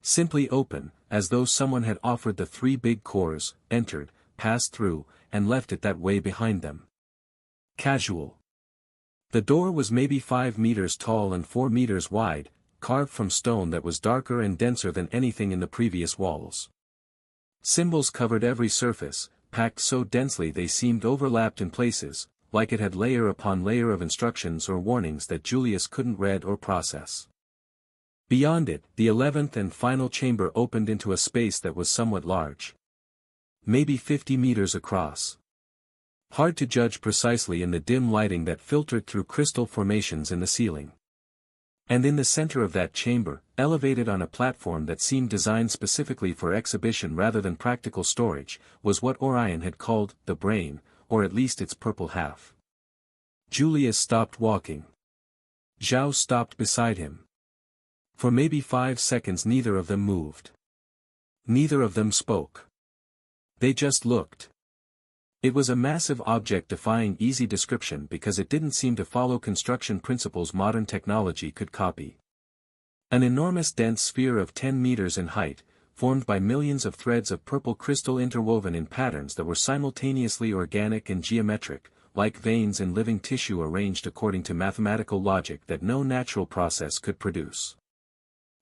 Simply open, as though someone had offered the 3 big cores, entered, passed through, and left it that way behind them. Casual. The door was maybe 5 meters tall and 4 meters wide, carved from stone that was darker and denser than anything in the previous walls. Symbols covered every surface, packed so densely they seemed overlapped in places, like it had layer upon layer of instructions or warnings that Julius couldn't read or process. Beyond it, the 11th and final chamber opened into a space that was somewhat large. Maybe 50 meters across. Hard to judge precisely in the dim lighting that filtered through crystal formations in the ceiling. And in the center of that chamber, elevated on a platform that seemed designed specifically for exhibition rather than practical storage, was what Orion had called the brain, or at least its purple half. Julius stopped walking. Zhao stopped beside him. For maybe 5 seconds neither of them moved. Neither of them spoke. They just looked. It was a massive object defying easy description because it didn't seem to follow construction principles modern technology could copy. An enormous dense sphere of 10 meters in height, formed by millions of threads of purple crystal interwoven in patterns that were simultaneously organic and geometric, like veins in living tissue arranged according to mathematical logic that no natural process could produce.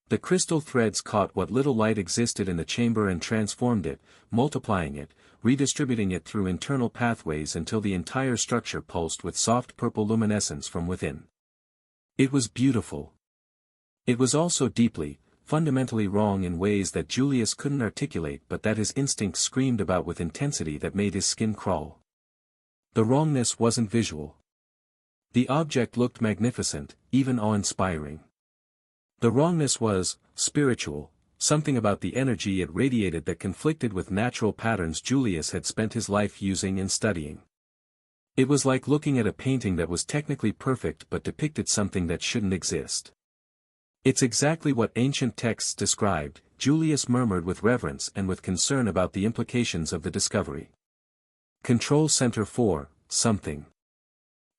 The crystal threads caught what little light existed in the chamber and transformed it, multiplying it, redistributing it through internal pathways until the entire structure pulsed with soft purple luminescence from within. It was beautiful. It was also deeply, fundamentally wrong in ways that Julius couldn't articulate but that his instincts screamed about with intensity that made his skin crawl. The wrongness wasn't visual. The object looked magnificent, even awe-inspiring. The wrongness was spiritual, something about the energy it radiated that conflicted with natural patterns Julius had spent his life using and studying. It was like looking at a painting that was technically perfect but depicted something that shouldn't exist. It's exactly what ancient texts described, Julius murmured with reverence and with concern about the implications of the discovery. Control Center for something.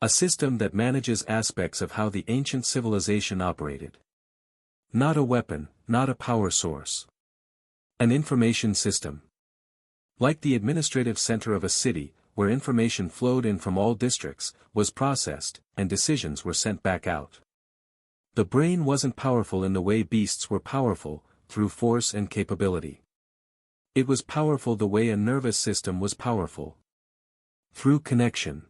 A system that manages aspects of how the ancient civilization operated. Not a weapon, not a power source. An information system. Like the administrative center of a city, where information flowed in from all districts, was processed, and decisions were sent back out. The brain wasn't powerful in the way beasts were powerful, through force and capability. It was powerful the way a nervous system was powerful. Through connection.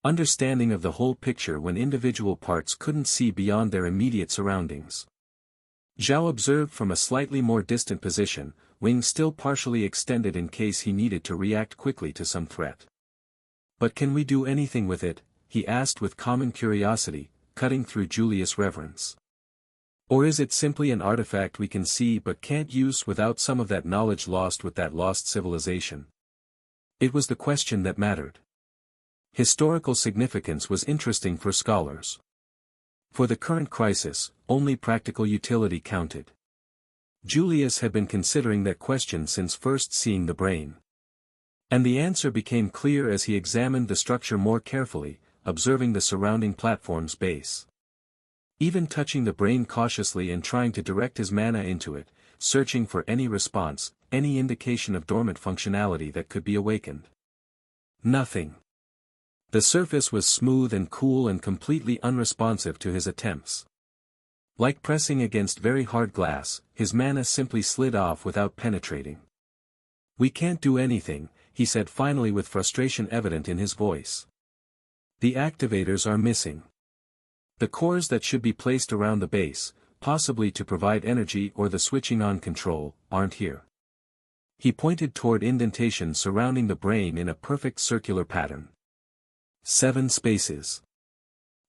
Understanding of the whole picture when individual parts couldn't see beyond their immediate surroundings. Zhao observed from a slightly more distant position, wings still partially extended in case he needed to react quickly to some threat. But can we do anything with it? He asked with common curiosity, cutting through Julius' reverence. Or is it simply an artifact we can see but can't use without some of that knowledge lost with that lost civilization? It was the question that mattered. Historical significance was interesting for scholars. For the current crisis, only practical utility counted. Julius had been considering that question since first seeing the brain. And the answer became clear as he examined the structure more carefully, observing the surrounding platform's base. Even touching the brain cautiously and trying to direct his mana into it, searching for any response, any indication of dormant functionality that could be awakened. Nothing. The surface was smooth and cool and completely unresponsive to his attempts. Like pressing against very hard glass, his mana simply slid off without penetrating. "We can't do anything," he said finally with frustration evident in his voice. "The activators are missing. The cores that should be placed around the base, possibly to provide energy or the switching on control, aren't here." He pointed toward indentations surrounding the brain in a perfect circular pattern. 7 spaces.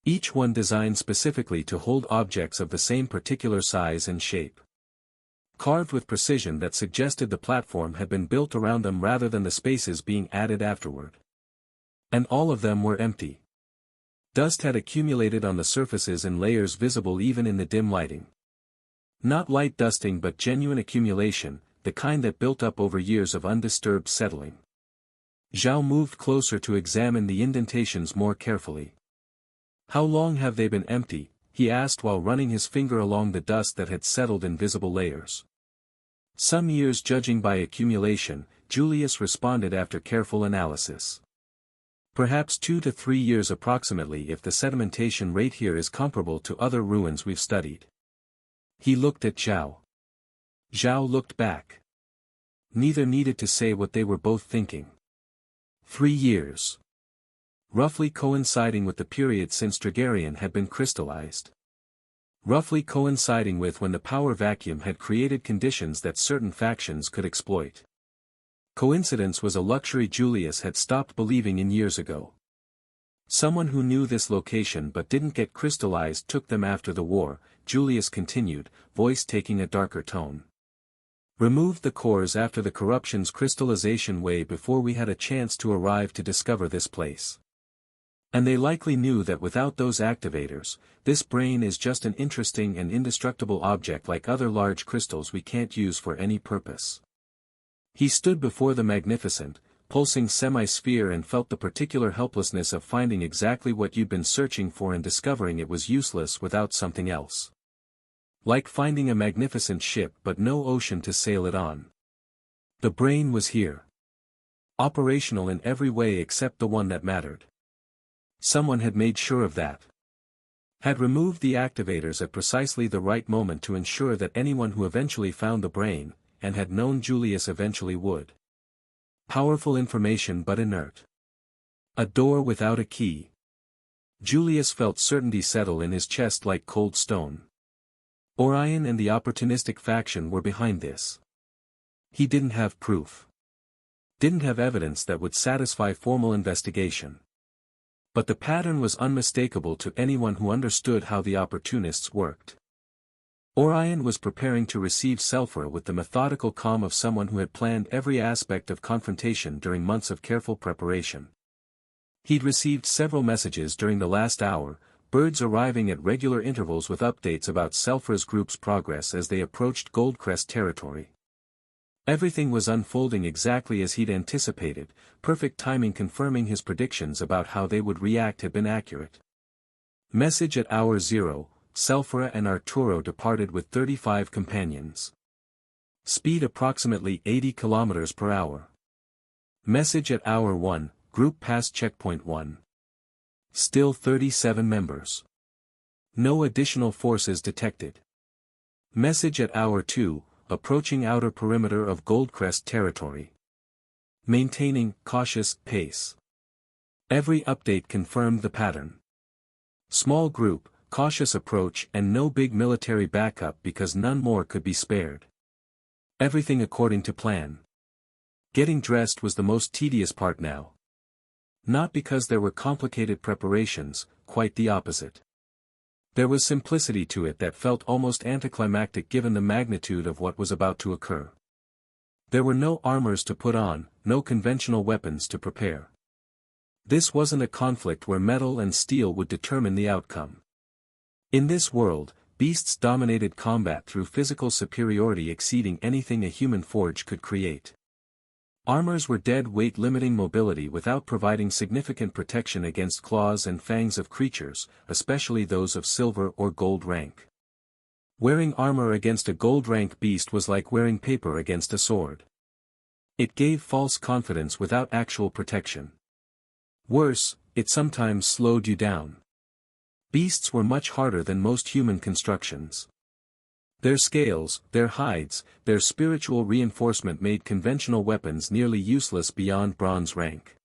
Each one designed specifically to hold objects of the same particular size and shape. Carved with precision that suggested the platform had been built around them rather than the spaces being added afterward. And all of them were empty. Dust had accumulated on the surfaces in layers visible even in the dim lighting. Not light dusting but genuine accumulation, the kind that built up over years of undisturbed settling. Zhao moved closer to examine the indentations more carefully. "How long have they been empty?" he asked while running his finger along the dust that had settled in visible layers. "Some years judging by accumulation," Julius responded after careful analysis. "Perhaps 2 to 3 years approximately if the sedimentation rate here is comparable to other ruins we've studied." He looked at Zhao. Zhao looked back. Neither needed to say what they were both thinking. 3 years. Roughly coinciding with the period since Dragarian had been crystallized. Roughly coinciding with when the power vacuum had created conditions that certain factions could exploit. Coincidence was a luxury Julius had stopped believing in years ago. Someone who knew this location but didn't get crystallized took them after the war, Julius continued, voice taking a darker tone. "Removed the cores after the corruption's crystallization way before we had a chance to arrive to discover this place. And they likely knew that without those activators, this brain is just an interesting and indestructible object like other large crystals we can't use for any purpose." He stood before the magnificent, pulsing semi-sphere and felt the particular helplessness of finding exactly what you'd been searching for and discovering it was useless without something else. Like finding a magnificent ship but no ocean to sail it on. The brain was here. Operational in every way except the one that mattered. Someone had made sure of that. Had removed the activators at precisely the right moment to ensure that anyone who eventually found the brain, and had known Julius eventually would. Powerful information but inert. A door without a key. Julius felt certainty settle in his chest like cold stone. Orion and the opportunistic faction were behind this. He didn't have proof. Didn't have evidence that would satisfy formal investigation. But the pattern was unmistakable to anyone who understood how the opportunists worked. Orion was preparing to receive Selphra with the methodical calm of someone who had planned every aspect of confrontation during months of careful preparation. He'd received several messages during the last hour, birds arriving at regular intervals with updates about Selphra's group's progress as they approached Goldcrest territory. Everything was unfolding exactly as he'd anticipated, perfect timing confirming his predictions about how they would react had been accurate. Message at hour 0, Selphra and Arturo departed with 35 companions. Speed approximately 80 km per hour. Message at hour 1, group past checkpoint 1. Still 37 members. No additional forces detected. Message at hour 2, approaching outer perimeter of Goldcrest territory. Maintaining cautious pace. Every update confirmed the pattern. Small group, cautious approach and no big military backup because none more could be spared. Everything according to plan. Getting dressed was the most tedious part now. Not because there were complicated preparations, quite the opposite. There was simplicity to it that felt almost anticlimactic given the magnitude of what was about to occur. There were no armors to put on, no conventional weapons to prepare. This wasn't a conflict where metal and steel would determine the outcome. In this world, beasts dominated combat through physical superiority exceeding anything a human forge could create. Armors were dead weight limiting mobility without providing significant protection against claws and fangs of creatures, especially those of silver or gold rank. Wearing armor against a gold rank beast was like wearing paper against a sword. It gave false confidence without actual protection. Worse, it sometimes slowed you down. Beasts were much harder than most human constructions. Their scales, their hides, their spiritual reinforcement made conventional weapons nearly useless beyond bronze rank.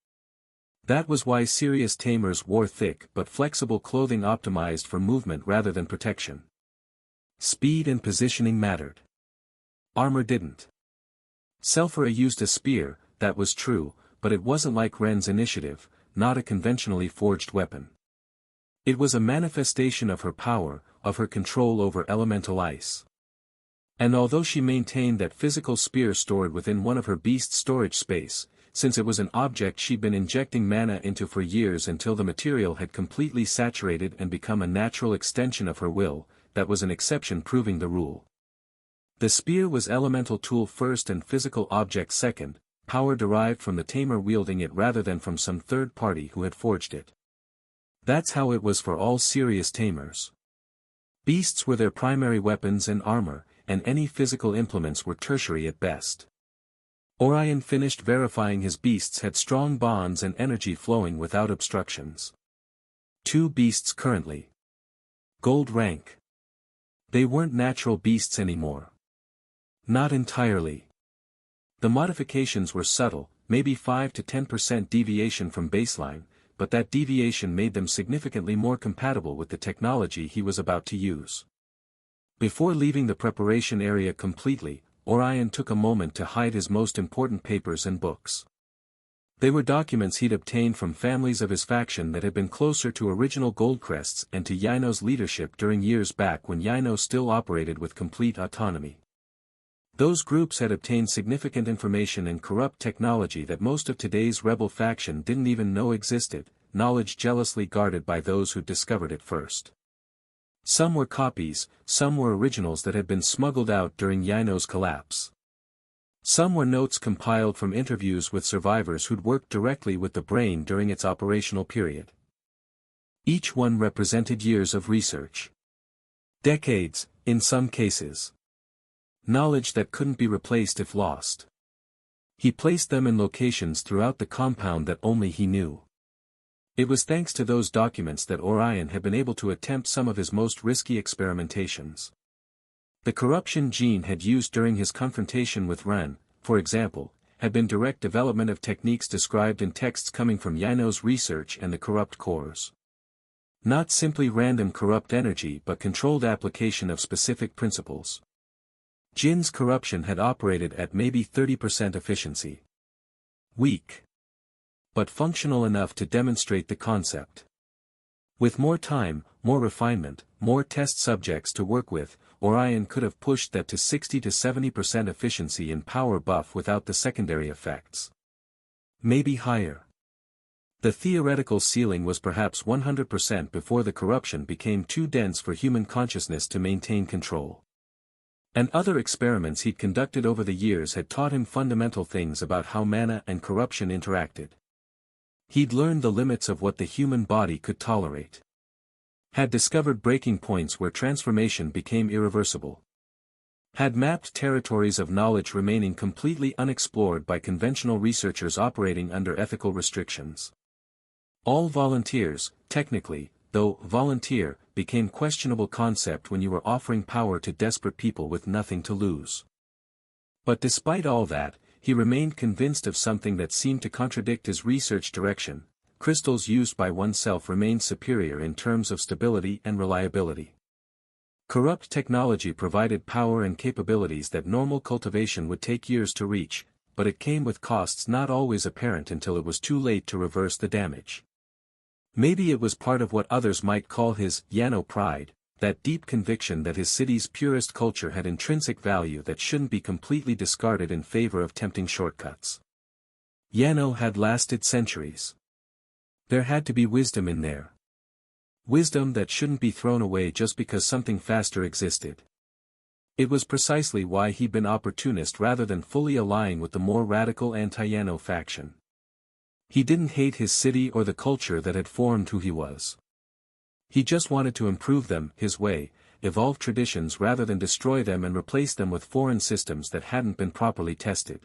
That was why serious tamers wore thick but flexible clothing optimized for movement rather than protection. Speed and positioning mattered. Armor didn't. Selphira used a spear, that was true, but it wasn't like Ren's initiative, not a conventionally forged weapon. It was a manifestation of her power, of her control over elemental ice. And although she maintained that physical spear stored within one of her beast's storage space, since it was an object she'd been injecting mana into for years until the material had completely saturated and become a natural extension of her will, that was an exception proving the rule. The spear was elemental tool first and physical object second, power derived from the tamer wielding it rather than from some third party who had forged it. That's how it was for all serious tamers. Beasts were their primary weapons and armor, and any physical implements were tertiary at best. Orion finished verifying his beasts had strong bonds and energy flowing without obstructions. 2 beasts currently. Gold rank. They weren't natural beasts anymore. Not entirely. The modifications were subtle, maybe 5 to 10% deviation from baseline, but that deviation made them significantly more compatible with the technology he was about to use. Before leaving the preparation area completely, Orion took a moment to hide his most important papers and books. They were documents he'd obtained from families of his faction that had been closer to original Goldcrests and to Yino's leadership during years back when Yino still operated with complete autonomy. Those groups had obtained significant information and corrupt technology that most of today's rebel faction didn't even know existed, knowledge jealously guarded by those who'd discovered it first. Some were copies, some were originals that had been smuggled out during Yino's collapse. Some were notes compiled from interviews with survivors who'd worked directly with the brain during its operational period. Each one represented years of research. Decades, in some cases. Knowledge that couldn't be replaced if lost. He placed them in locations throughout the compound that only he knew. It was thanks to those documents that Orion had been able to attempt some of his most risky experimentations. The corruption Gene had used during his confrontation with Ren, for example, had been direct development of techniques described in texts coming from Yino's research and the corrupt cores. Not simply random corrupt energy but controlled application of specific principles. Jin's corruption had operated at maybe 30% efficiency. Weak. But functional enough to demonstrate the concept. With more time, more refinement, more test subjects to work with, Orion could have pushed that to 60 to 70% efficiency in power buff without the secondary effects. Maybe higher. The theoretical ceiling was perhaps 100% before the corruption became too dense for human consciousness to maintain control. And other experiments he'd conducted over the years had taught him fundamental things about how mana and corruption interacted. He'd learned the limits of what the human body could tolerate. Had discovered breaking points where transformation became irreversible. Had mapped territories of knowledge remaining completely unexplored by conventional researchers operating under ethical restrictions. All volunteers, technically, though volunteer became questionable concept when you were offering power to desperate people with nothing to lose. But despite all that, he remained convinced of something that seemed to contradict his research direction: crystals used by oneself remained superior in terms of stability and reliability. Corrupt technology provided power and capabilities that normal cultivation would take years to reach, but it came with costs not always apparent until it was too late to reverse the damage. Maybe it was part of what others might call his Yano pride, that deep conviction that his city's purest culture had intrinsic value that shouldn't be completely discarded in favor of tempting shortcuts. Yano had lasted centuries. There had to be wisdom in there. Wisdom that shouldn't be thrown away just because something faster existed. It was precisely why he'd been opportunist rather than fully align with the more radical anti-Yano faction. He didn't hate his city or the culture that had formed who he was. He just wanted to improve them his way, evolve traditions rather than destroy them and replace them with foreign systems that hadn't been properly tested.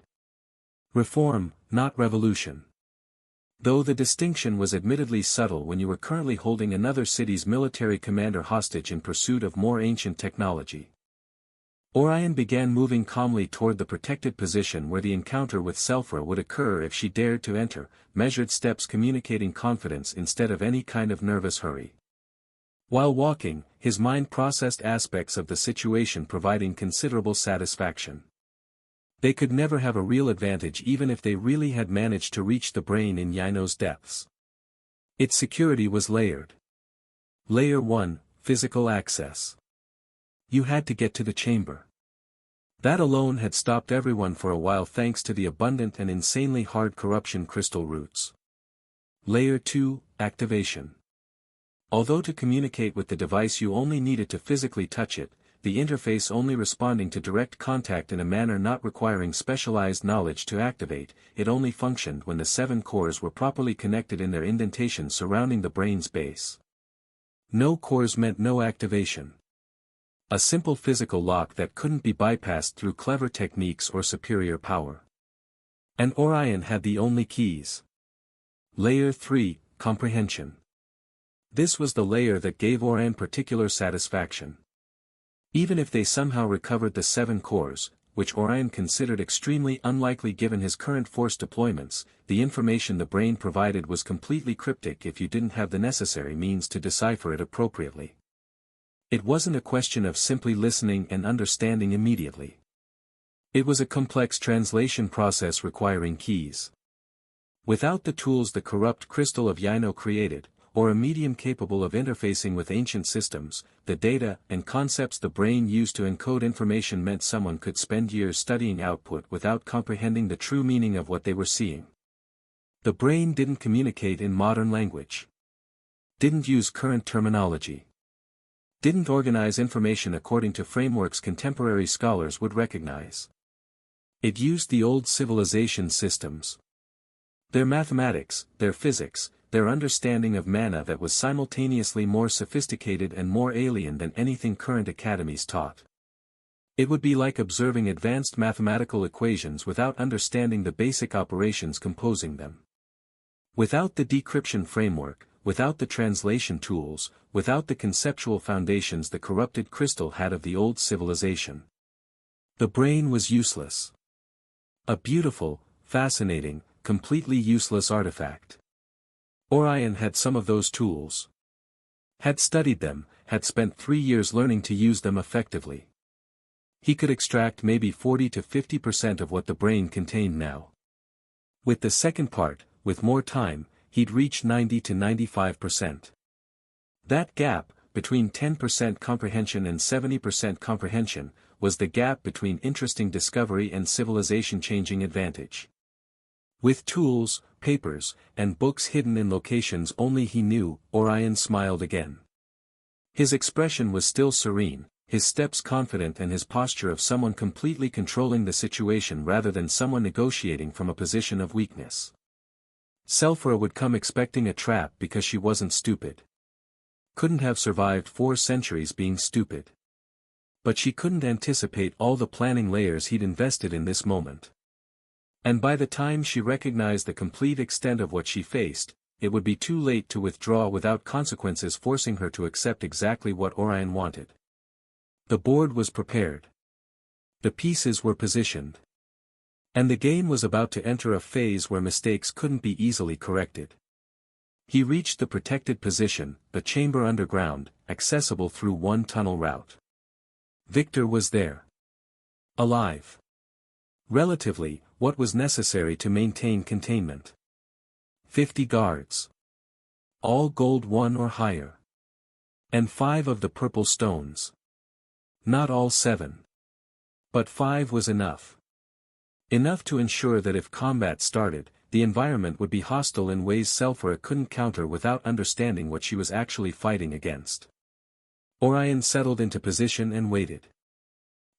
Reform, not revolution. Though the distinction was admittedly subtle when you were currently holding another city's military commander hostage in pursuit of more ancient technology. Orion began moving calmly toward the protected position where the encounter with Selphra would occur if she dared to enter, measured steps communicating confidence instead of any kind of nervous hurry. While walking, his mind processed aspects of the situation providing considerable satisfaction. They could never have a real advantage even if they really had managed to reach the brain in Yino's depths. Its security was layered. Layer 1, Physical Access. You had to get to the chamber. That alone had stopped everyone for a while thanks to the abundant and insanely hard corruption crystal roots. Layer 2, Activation. Although to communicate with the device you only needed to physically touch it, the interface only responding to direct contact in a manner not requiring specialized knowledge to activate, it only functioned when the 7 cores were properly connected in their indentations surrounding the brain's base. No cores meant no activation. A simple physical lock that couldn't be bypassed through clever techniques or superior power. And Orion had the only keys. Layer 3, Comprehension. This was the layer that gave Orion particular satisfaction. Even if they somehow recovered the 7 cores, which Orion considered extremely unlikely given his current force deployments, the information the brain provided was completely cryptic if you didn't have the necessary means to decipher it appropriately. It wasn't a question of simply listening and understanding immediately. It was a complex translation process requiring keys. Without the tools the corrupt crystal of Yino created, or a medium capable of interfacing with ancient systems, the data and concepts the brain used to encode information meant someone could spend years studying output without comprehending the true meaning of what they were seeing. The brain didn't communicate in modern language. Didn't use current terminology. Didn't organize information according to frameworks contemporary scholars would recognize. It used the old civilization systems. Their mathematics, their physics, their understanding of mana that was simultaneously more sophisticated and more alien than anything current academies taught. It would be like observing advanced mathematical equations without understanding the basic operations composing them. Without the decryption framework, without the translation tools, without the conceptual foundations the corrupted crystal had of the old civilization. The brain was useless. A beautiful, fascinating, completely useless artifact. Orion had some of those tools. Had studied them, had spent 3 years learning to use them effectively. He could extract maybe 40 to 50% of what the brain contained now. With the second part, with more time, he'd reach 90 to 95%. That gap, between 10% comprehension and 70% comprehension, was the gap between interesting discovery and civilization-changing advantage. With tools, papers, and books hidden in locations only he knew, Orion smiled again. His expression was still serene, his steps confident and his posture of someone completely controlling the situation rather than someone negotiating from a position of weakness. Selphra would come expecting a trap because she wasn't stupid. Couldn't have survived 4 centuries being stupid. But she couldn't anticipate all the planning layers he'd invested in this moment. And by the time she recognized the complete extent of what she faced, it would be too late to withdraw without consequences forcing her to accept exactly what Orion wanted. The board was prepared. The pieces were positioned. And the game was about to enter a phase where mistakes couldn't be easily corrected. He reached the protected position, the chamber underground, accessible through one tunnel route. Victor was there. Alive. Relatively, what was necessary to maintain containment. 50 guards. All gold 1 or higher. And 5 of the purple stones. Not all 7. But 5 was enough. Enough to ensure that if combat started, the environment would be hostile in ways Selphra couldn't counter without understanding what she was actually fighting against. Orion settled into position and waited.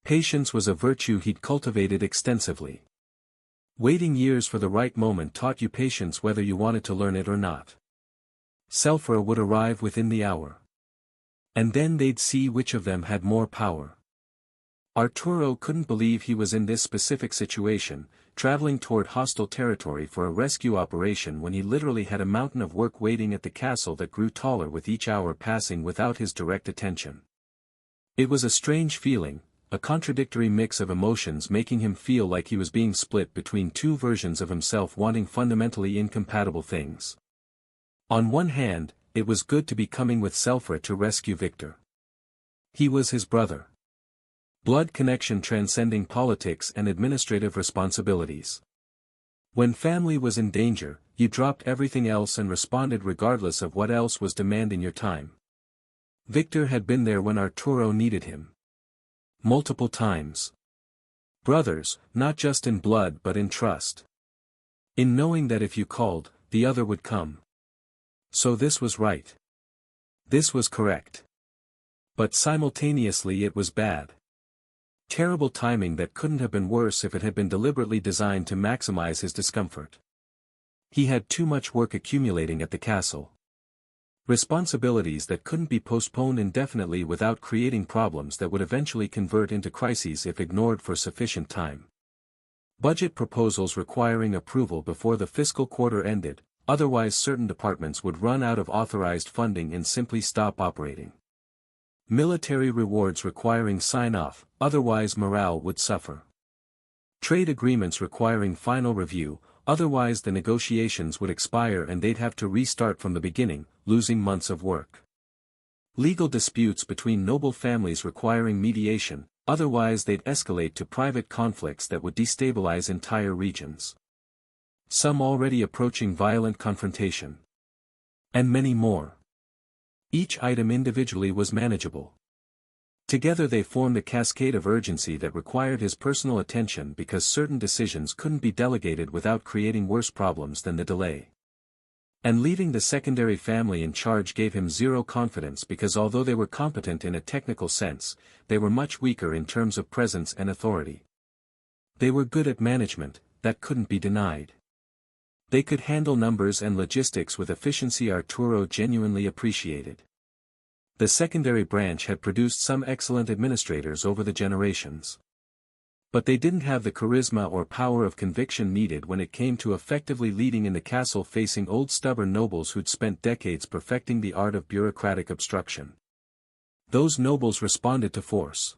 Patience was a virtue he'd cultivated extensively. Waiting years for the right moment taught you patience whether you wanted to learn it or not. Sulfur would arrive within the hour. And then they'd see which of them had more power. Arturo couldn't believe he was in this specific situation, traveling toward hostile territory for a rescue operation when he literally had a mountain of work waiting at the castle that grew taller with each hour passing without his direct attention. It was a strange feeling, a contradictory mix of emotions making him feel like he was being split between two versions of himself wanting fundamentally incompatible things. On one hand, it was good to be coming with Sulfur to rescue Victor. He was his brother. Blood connection transcending politics and administrative responsibilities. When family was in danger, you dropped everything else and responded regardless of what else was demanding your time. Victor had been there when Arturo needed him. Multiple times. Brothers, not just in blood but in trust. In knowing that if you called, the other would come. So this was right. This was correct. But simultaneously it was bad. Terrible timing that couldn't have been worse if it had been deliberately designed to maximize his discomfort. He had too much work accumulating at the castle. Responsibilities that couldn't be postponed indefinitely without creating problems that would eventually convert into crises if ignored for sufficient time. Budget proposals requiring approval before the fiscal quarter ended, otherwise certain departments would run out of authorized funding and simply stop operating. Military rewards requiring sign-off, otherwise morale would suffer. Trade agreements requiring final review, otherwise the negotiations would expire and they'd have to restart from the beginning, losing months of work. Legal disputes between noble families requiring mediation, otherwise they'd escalate to private conflicts that would destabilize entire regions. Some already approaching violent confrontation. And many more. Each item individually was manageable. Together they formed a cascade of urgency that required his personal attention because certain decisions couldn't be delegated without creating worse problems than the delay. And leaving the secondary family in charge gave him zero confidence because although they were competent in a technical sense, they were much weaker in terms of presence and authority. They were good at management, that couldn't be denied. They could handle numbers and logistics with efficiency Arturo genuinely appreciated. The secondary branch had produced some excellent administrators over the generations. But they didn't have the charisma or power of conviction needed when it came to effectively leading in the castle facing old stubborn nobles who'd spent decades perfecting the art of bureaucratic obstruction. Those nobles responded to force.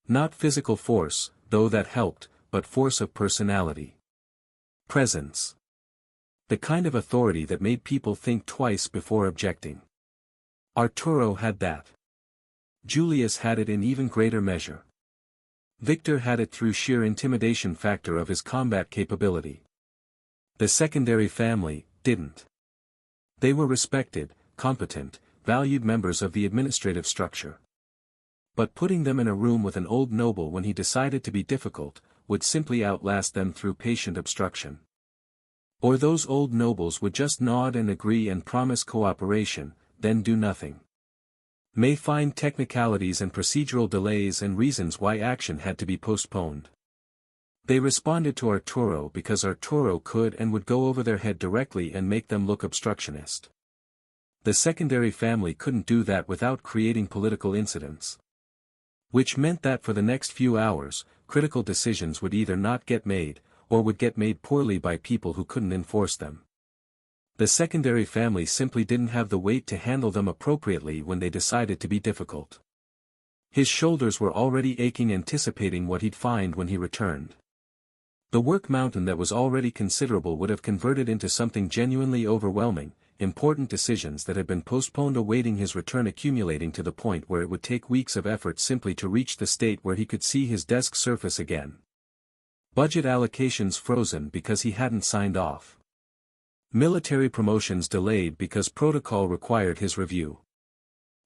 Not physical force, though that helped, but force of personality. Presence. The kind of authority that made people think twice before objecting. Arturo had that. Julius had it in even greater measure. Victor had it through sheer intimidation factor of his combat capability. The secondary family didn't. They were respected, competent, valued members of the administrative structure. But putting them in a room with an old noble when he decided to be difficult, would simply outlast them through patient obstruction. Or those old nobles would just nod and agree and promise cooperation, then do nothing. May find technicalities and procedural delays and reasons why action had to be postponed. They responded to Arturo because Arturo could and would go over their head directly and make them look obstructionist. The secondary family couldn't do that without creating political incidents. Which meant that for the next few hours, critical decisions would either not get made, or would get made poorly by people who couldn't enforce them. The secondary family simply didn't have the weight to handle them appropriately when they decided to be difficult. His shoulders were already aching anticipating what he'd find when he returned. The work mountain that was already considerable would have converted into something genuinely overwhelming, important decisions that had been postponed awaiting his return accumulating to the point where it would take weeks of effort simply to reach the state where he could see his desk surface again. Budget allocations frozen because he hadn't signed off. Military promotions delayed because protocol required his review.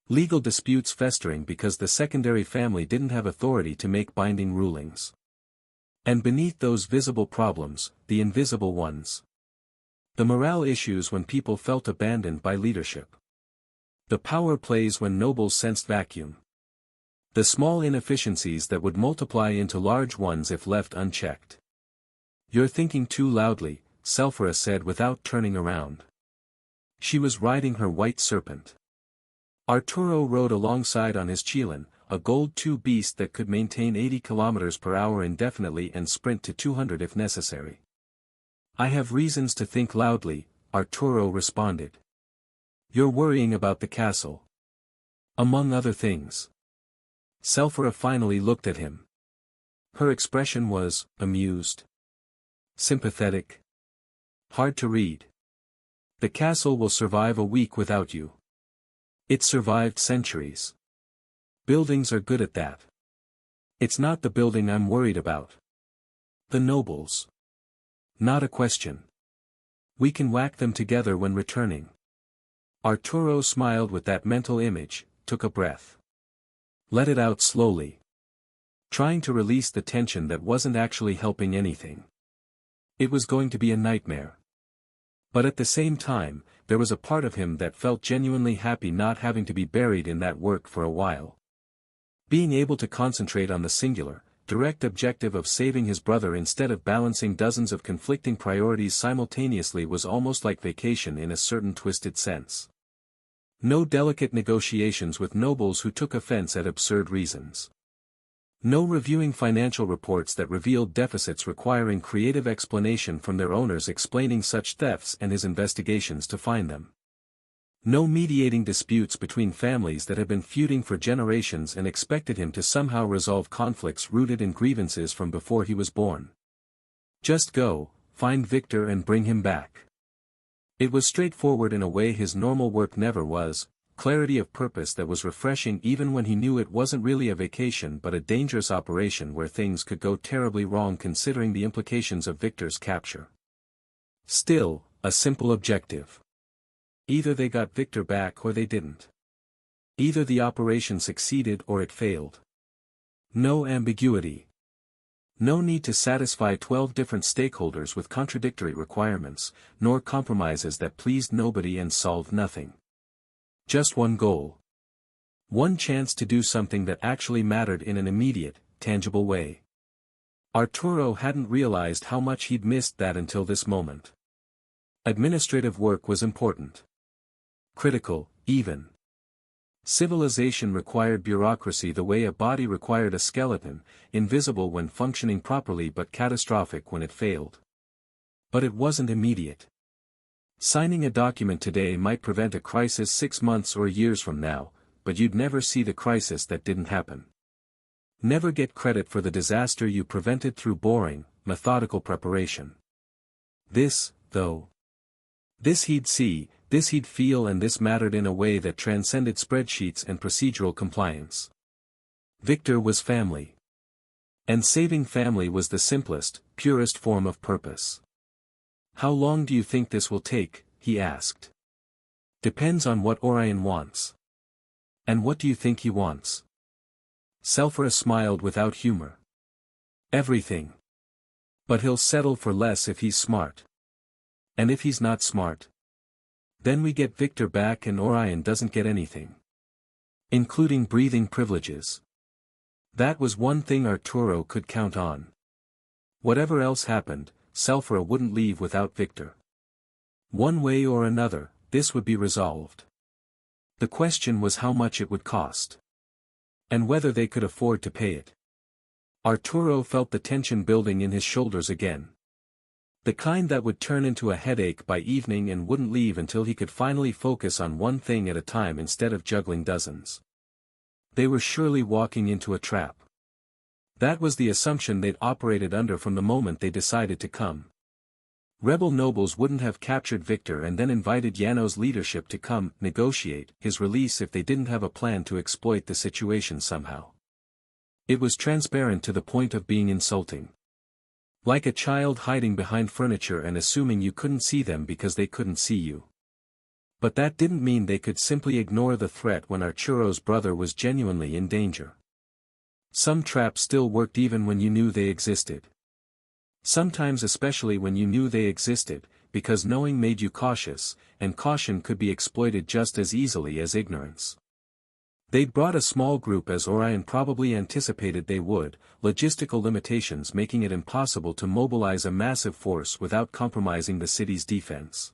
Legal disputes festering because the secondary family didn't have authority to make binding rulings. And beneath those visible problems, the invisible ones. The morale issues when people felt abandoned by leadership. The power plays when nobles sensed vacuum. The small inefficiencies that would multiply into large ones if left unchecked. "You're thinking too loudly," Sulphura said without turning around. She was riding her white serpent. Arturo rode alongside on his Chilan, a Gold 2 beast that could maintain 80 km per hour indefinitely and sprint to 200 if necessary. "I have reasons to think loudly," Arturo responded. "You're worrying about the castle. Among other things." Sulphura finally looked at him. Her expression was amused, sympathetic, hard to read. "The castle will survive a week without you. It survived centuries. Buildings are good at that. It's not the building I'm worried about. The nobles. Not a question. We can whack them together when returning." Arturo smiled with that mental image, took a breath. Let it out slowly. Trying to release the tension that wasn't actually helping anything. It was going to be a nightmare. But at the same time, there was a part of him that felt genuinely happy not having to be buried in that work for a while. Being able to concentrate on the singular, direct objective of saving his brother instead of balancing dozens of conflicting priorities simultaneously was almost like vacation in a certain twisted sense. No delicate negotiations with nobles who took offense at absurd reasons. No reviewing financial reports that revealed deficits requiring creative explanation from their owners explaining such thefts and his investigations to find them. No mediating disputes between families that had been feuding for generations and expected him to somehow resolve conflicts rooted in grievances from before he was born. Just go, find Victor and bring him back. It was straightforward in a way his normal work never was, clarity of purpose that was refreshing even when he knew it wasn't really a vacation but a dangerous operation where things could go terribly wrong considering the implications of Victor's capture. Still, a simple objective. Either they got Victor back or they didn't. Either the operation succeeded or it failed. No ambiguity. No need to satisfy 12 different stakeholders with contradictory requirements, nor compromises that pleased nobody and solved nothing. Just one goal. One chance to do something that actually mattered in an immediate, tangible way. Arturo hadn't realized how much he'd missed that until this moment. Administrative work was important. Critical, even. Civilization required bureaucracy the way a body required a skeleton, invisible when functioning properly but catastrophic when it failed. But it wasn't immediate. Signing a document today might prevent a crisis 6 months or years from now, but you'd never see the crisis that didn't happen. Never get credit for the disaster you prevented through boring, methodical preparation. This, though. This he'd see, this he'd feel, and this mattered in a way that transcended spreadsheets and procedural compliance. Victor was family. And saving family was the simplest, purest form of purpose. "How long do you think this will take?" he asked. "Depends on what Orion wants." "And what do you think he wants?" Sulphura smiled without humor. "Everything. But he'll settle for less if he's smart. And if he's not smart? Then we get Victor back and Orion doesn't get anything. Including breathing privileges. That was one thing Arturo could count on. Whatever else happened, Sulphura wouldn't leave without Victor. One way or another, this would be resolved. The question was how much it would cost. And whether they could afford to pay it. Arturo felt the tension building in his shoulders again. The kind that would turn into a headache by evening and wouldn't leave until he could finally focus on one thing at a time instead of juggling dozens. They were surely walking into a trap. That was the assumption they'd operated under from the moment they decided to come. Rebel nobles wouldn't have captured Victor and then invited Yano's leadership to come negotiate his release if they didn't have a plan to exploit the situation somehow. It was transparent to the point of being insulting. Like a child hiding behind furniture and assuming you couldn't see them because they couldn't see you. But that didn't mean they could simply ignore the threat when Arturo's brother was genuinely in danger. Some traps still worked even when you knew they existed. Sometimes especially when you knew they existed, because knowing made you cautious, and caution could be exploited just as easily as ignorance. They'd brought a small group as Orion probably anticipated they would, logistical limitations making it impossible to mobilize a massive force without compromising the city's defense.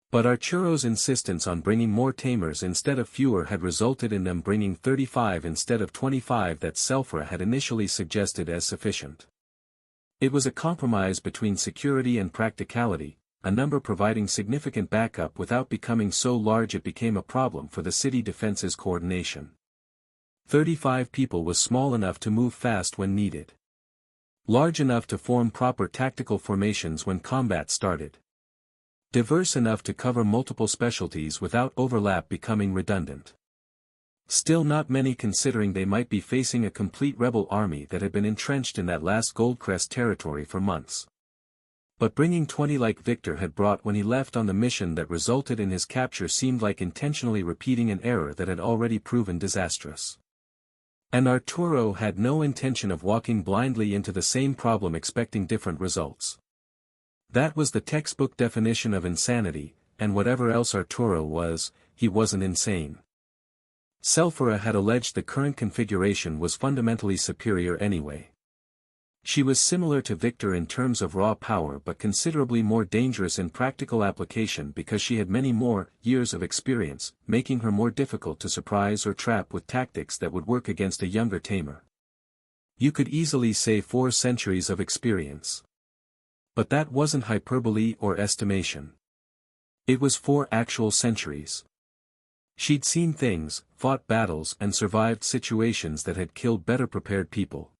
But Arturo's insistence on bringing more Tamers instead of fewer had resulted in them bringing 35 instead of 25 that Selphra had initially suggested as sufficient. It was a compromise between security and practicality, a number providing significant backup without becoming so large it became a problem for the city defense's coordination. 35 people was small enough to move fast when needed. Large enough to form proper tactical formations when combat started. Diverse enough to cover multiple specialties without overlap becoming redundant. Still not many considering they might be facing a complete rebel army that had been entrenched in that last Goldcrest territory for months. But bringing 20 like Victor had brought when he left on the mission that resulted in his capture seemed like intentionally repeating an error that had already proven disastrous. And Arturo had no intention of walking blindly into the same problem expecting different results. That was the textbook definition of insanity, and whatever else Arturo was, he wasn't insane. Selphra had alleged the current configuration was fundamentally superior anyway. She was similar to Victor in terms of raw power but considerably more dangerous in practical application because she had many more years of experience, making her more difficult to surprise or trap with tactics that would work against a younger Tamer. You could easily say 4 centuries of experience. But that wasn't hyperbole or estimation. It was 4 actual centuries. She'd seen things, fought battles and survived situations that had killed better prepared people.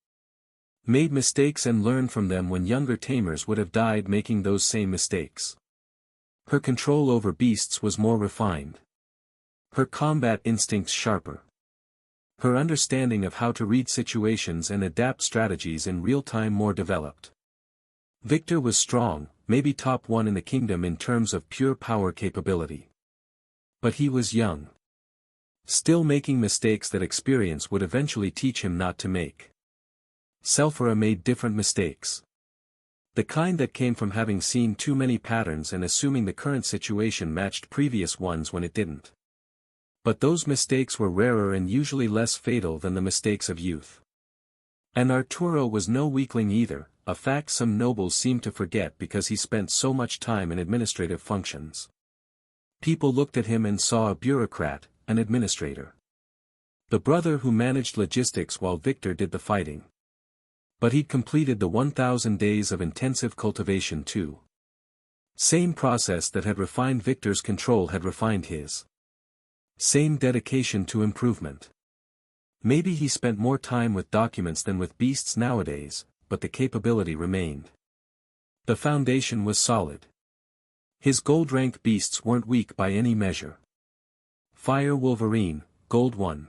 Made mistakes and learned from them when younger Tamers would have died making those same mistakes. Her control over beasts was more refined. Her combat instincts sharper. Her understanding of how to read situations and adapt strategies in real time more developed. Victor was strong, maybe top 1 in the kingdom in terms of pure power capability. But he was young. Still making mistakes that experience would eventually teach him not to make. Selphra made different mistakes. The kind that came from having seen too many patterns and assuming the current situation matched previous ones when it didn't. But those mistakes were rarer and usually less fatal than the mistakes of youth. And Arturo was no weakling either, a fact some nobles seemed to forget because he spent so much time in administrative functions. People looked at him and saw a bureaucrat, an administrator. The brother who managed logistics while Victor did the fighting. But he'd completed the 1,000 days of intensive cultivation too. Same process that had refined Victor's control had refined his. Same dedication to improvement. Maybe he spent more time with documents than with beasts nowadays, but the capability remained. The foundation was solid. His gold-ranked beasts weren't weak by any measure. Fire Wolverine, Gold 1.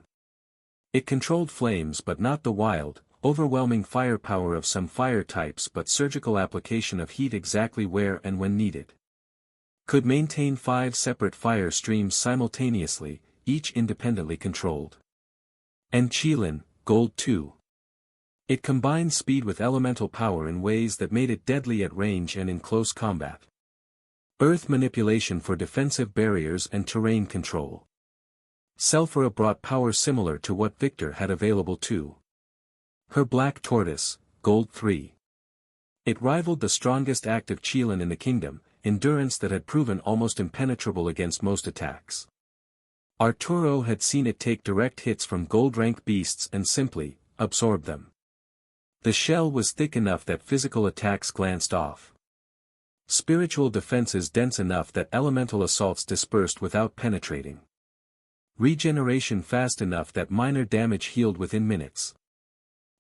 It controlled flames but not the wild, overwhelming firepower of some fire types but surgical application of heat exactly where and when needed. Could maintain 5 separate fire streams simultaneously, each independently controlled. And Qilin, Gold 2. It combined speed with elemental power in ways that made it deadly at range and in close combat. Earth manipulation for defensive barriers and terrain control. Selphra brought power similar to what Victor had available too. Her Black Tortoise, Gold 3. It rivaled the strongest active Qilin in the kingdom, endurance that had proven almost impenetrable against most attacks. Arturo had seen it take direct hits from gold-ranked beasts and simply absorb them. The shell was thick enough that physical attacks glanced off. Spiritual defenses dense enough that elemental assaults dispersed without penetrating. Regeneration fast enough that minor damage healed within minutes.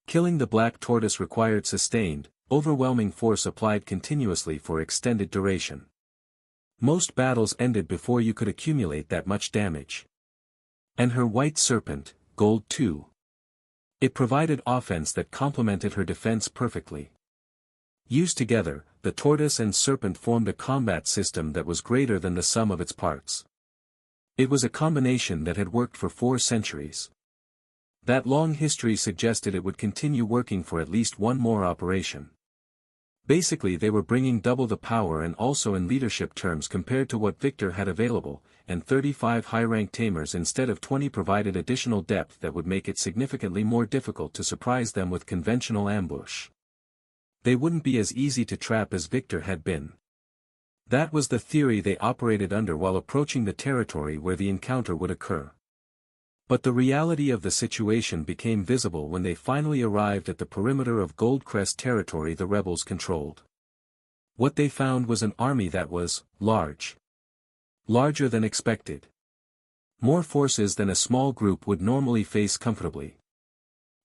Killing the Black Tortoise required sustained, overwhelming force applied continuously for extended duration. Most battles ended before you could accumulate that much damage. And her White Serpent, Gold 2. It provided offense that complemented her defense perfectly. Used together, the tortoise and serpent formed a combat system that was greater than the sum of its parts. It was a combination that had worked for 4 centuries. That long history suggested it would continue working for at least one more operation. Basically they were bringing double the power and also in leadership terms compared to what Victor had available, and 35 high-rank Tamers instead of 20 provided additional depth that would make it significantly more difficult to surprise them with conventional ambush. They wouldn't be as easy to trap as Victor had been. That was the theory they operated under while approaching the territory where the encounter would occur. But the reality of the situation became visible when they finally arrived at the perimeter of Goldcrest territory the rebels controlled. What they found was an army that was large. Larger than expected. More forces than a small group would normally face comfortably.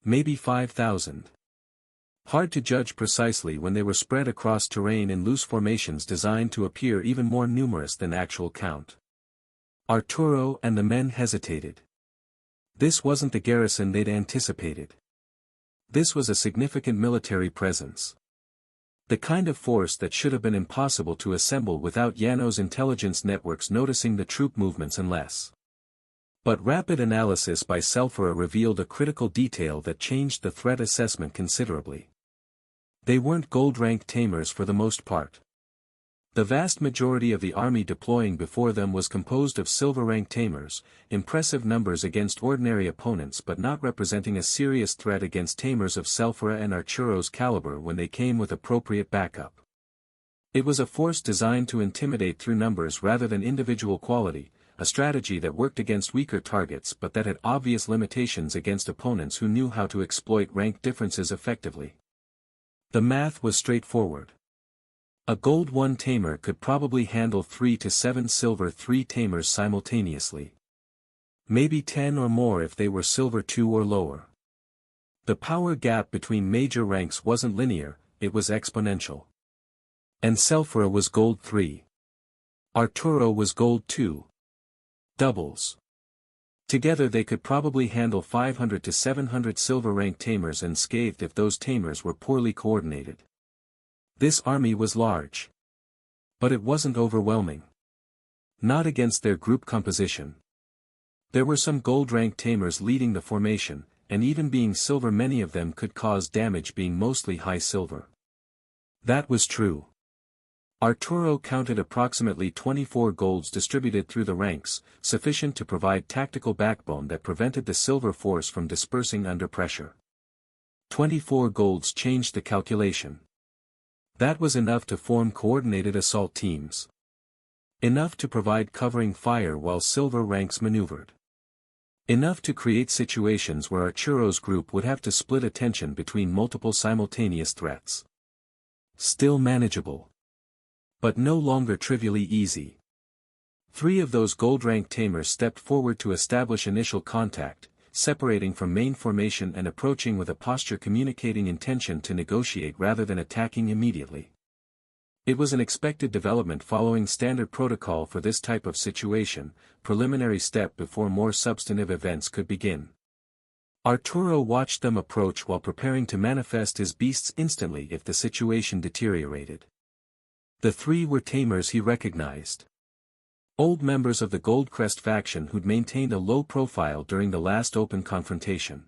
Maybe 5,000. Hard to judge precisely when they were spread across terrain in loose formations designed to appear even more numerous than actual count. Arturo and the men hesitated. This wasn't the garrison they'd anticipated. This was a significant military presence. The kind of force that should have been impossible to assemble without Yano's intelligence networks noticing the troop movements unless. But rapid analysis by Selfra revealed a critical detail that changed the threat assessment considerably. They weren't gold-ranked Tamers for the most part. The vast majority of the army deploying before them was composed of silver-ranked Tamers, impressive numbers against ordinary opponents but not representing a serious threat against Tamers of Selfra and Arturo's caliber when they came with appropriate backup. It was a force designed to intimidate through numbers rather than individual quality, a strategy that worked against weaker targets but that had obvious limitations against opponents who knew how to exploit rank differences effectively. The math was straightforward. A gold 1 Tamer could probably handle 3 to 7 silver 3 Tamers simultaneously. Maybe 10 or more if they were silver 2 or lower. The power gap between major ranks wasn't linear, it was exponential. And Selfra was gold 3. Arturo was gold 2. Doubles. Together they could probably handle 500 to 700 silver-ranked Tamers unscathed if those Tamers were poorly coordinated. This army was large. But it wasn't overwhelming. Not against their group composition. There were some gold-ranked Tamers leading the formation, and even being silver many of them could cause damage being mostly high silver. That was true. Arturo counted approximately 24 golds distributed through the ranks, sufficient to provide tactical backbone that prevented the silver force from dispersing under pressure. 24 golds changed the calculation. That was enough to form coordinated assault teams. Enough to provide covering fire while silver ranks maneuvered. Enough to create situations where Arturo's group would have to split attention between multiple simultaneous threats. Still manageable. But no longer trivially easy. 3 of those gold-ranked Tamers stepped forward to establish initial contact, separating from main formation and approaching with a posture communicating intention to negotiate rather than attacking immediately. It was an expected development following standard protocol for this type of situation, preliminary step before more substantive events could begin. Arturo watched them approach while preparing to manifest his beasts instantly if the situation deteriorated. The 3 were Tamers he recognized. Old members of the Goldcrest faction who'd maintained a low profile during the last open confrontation.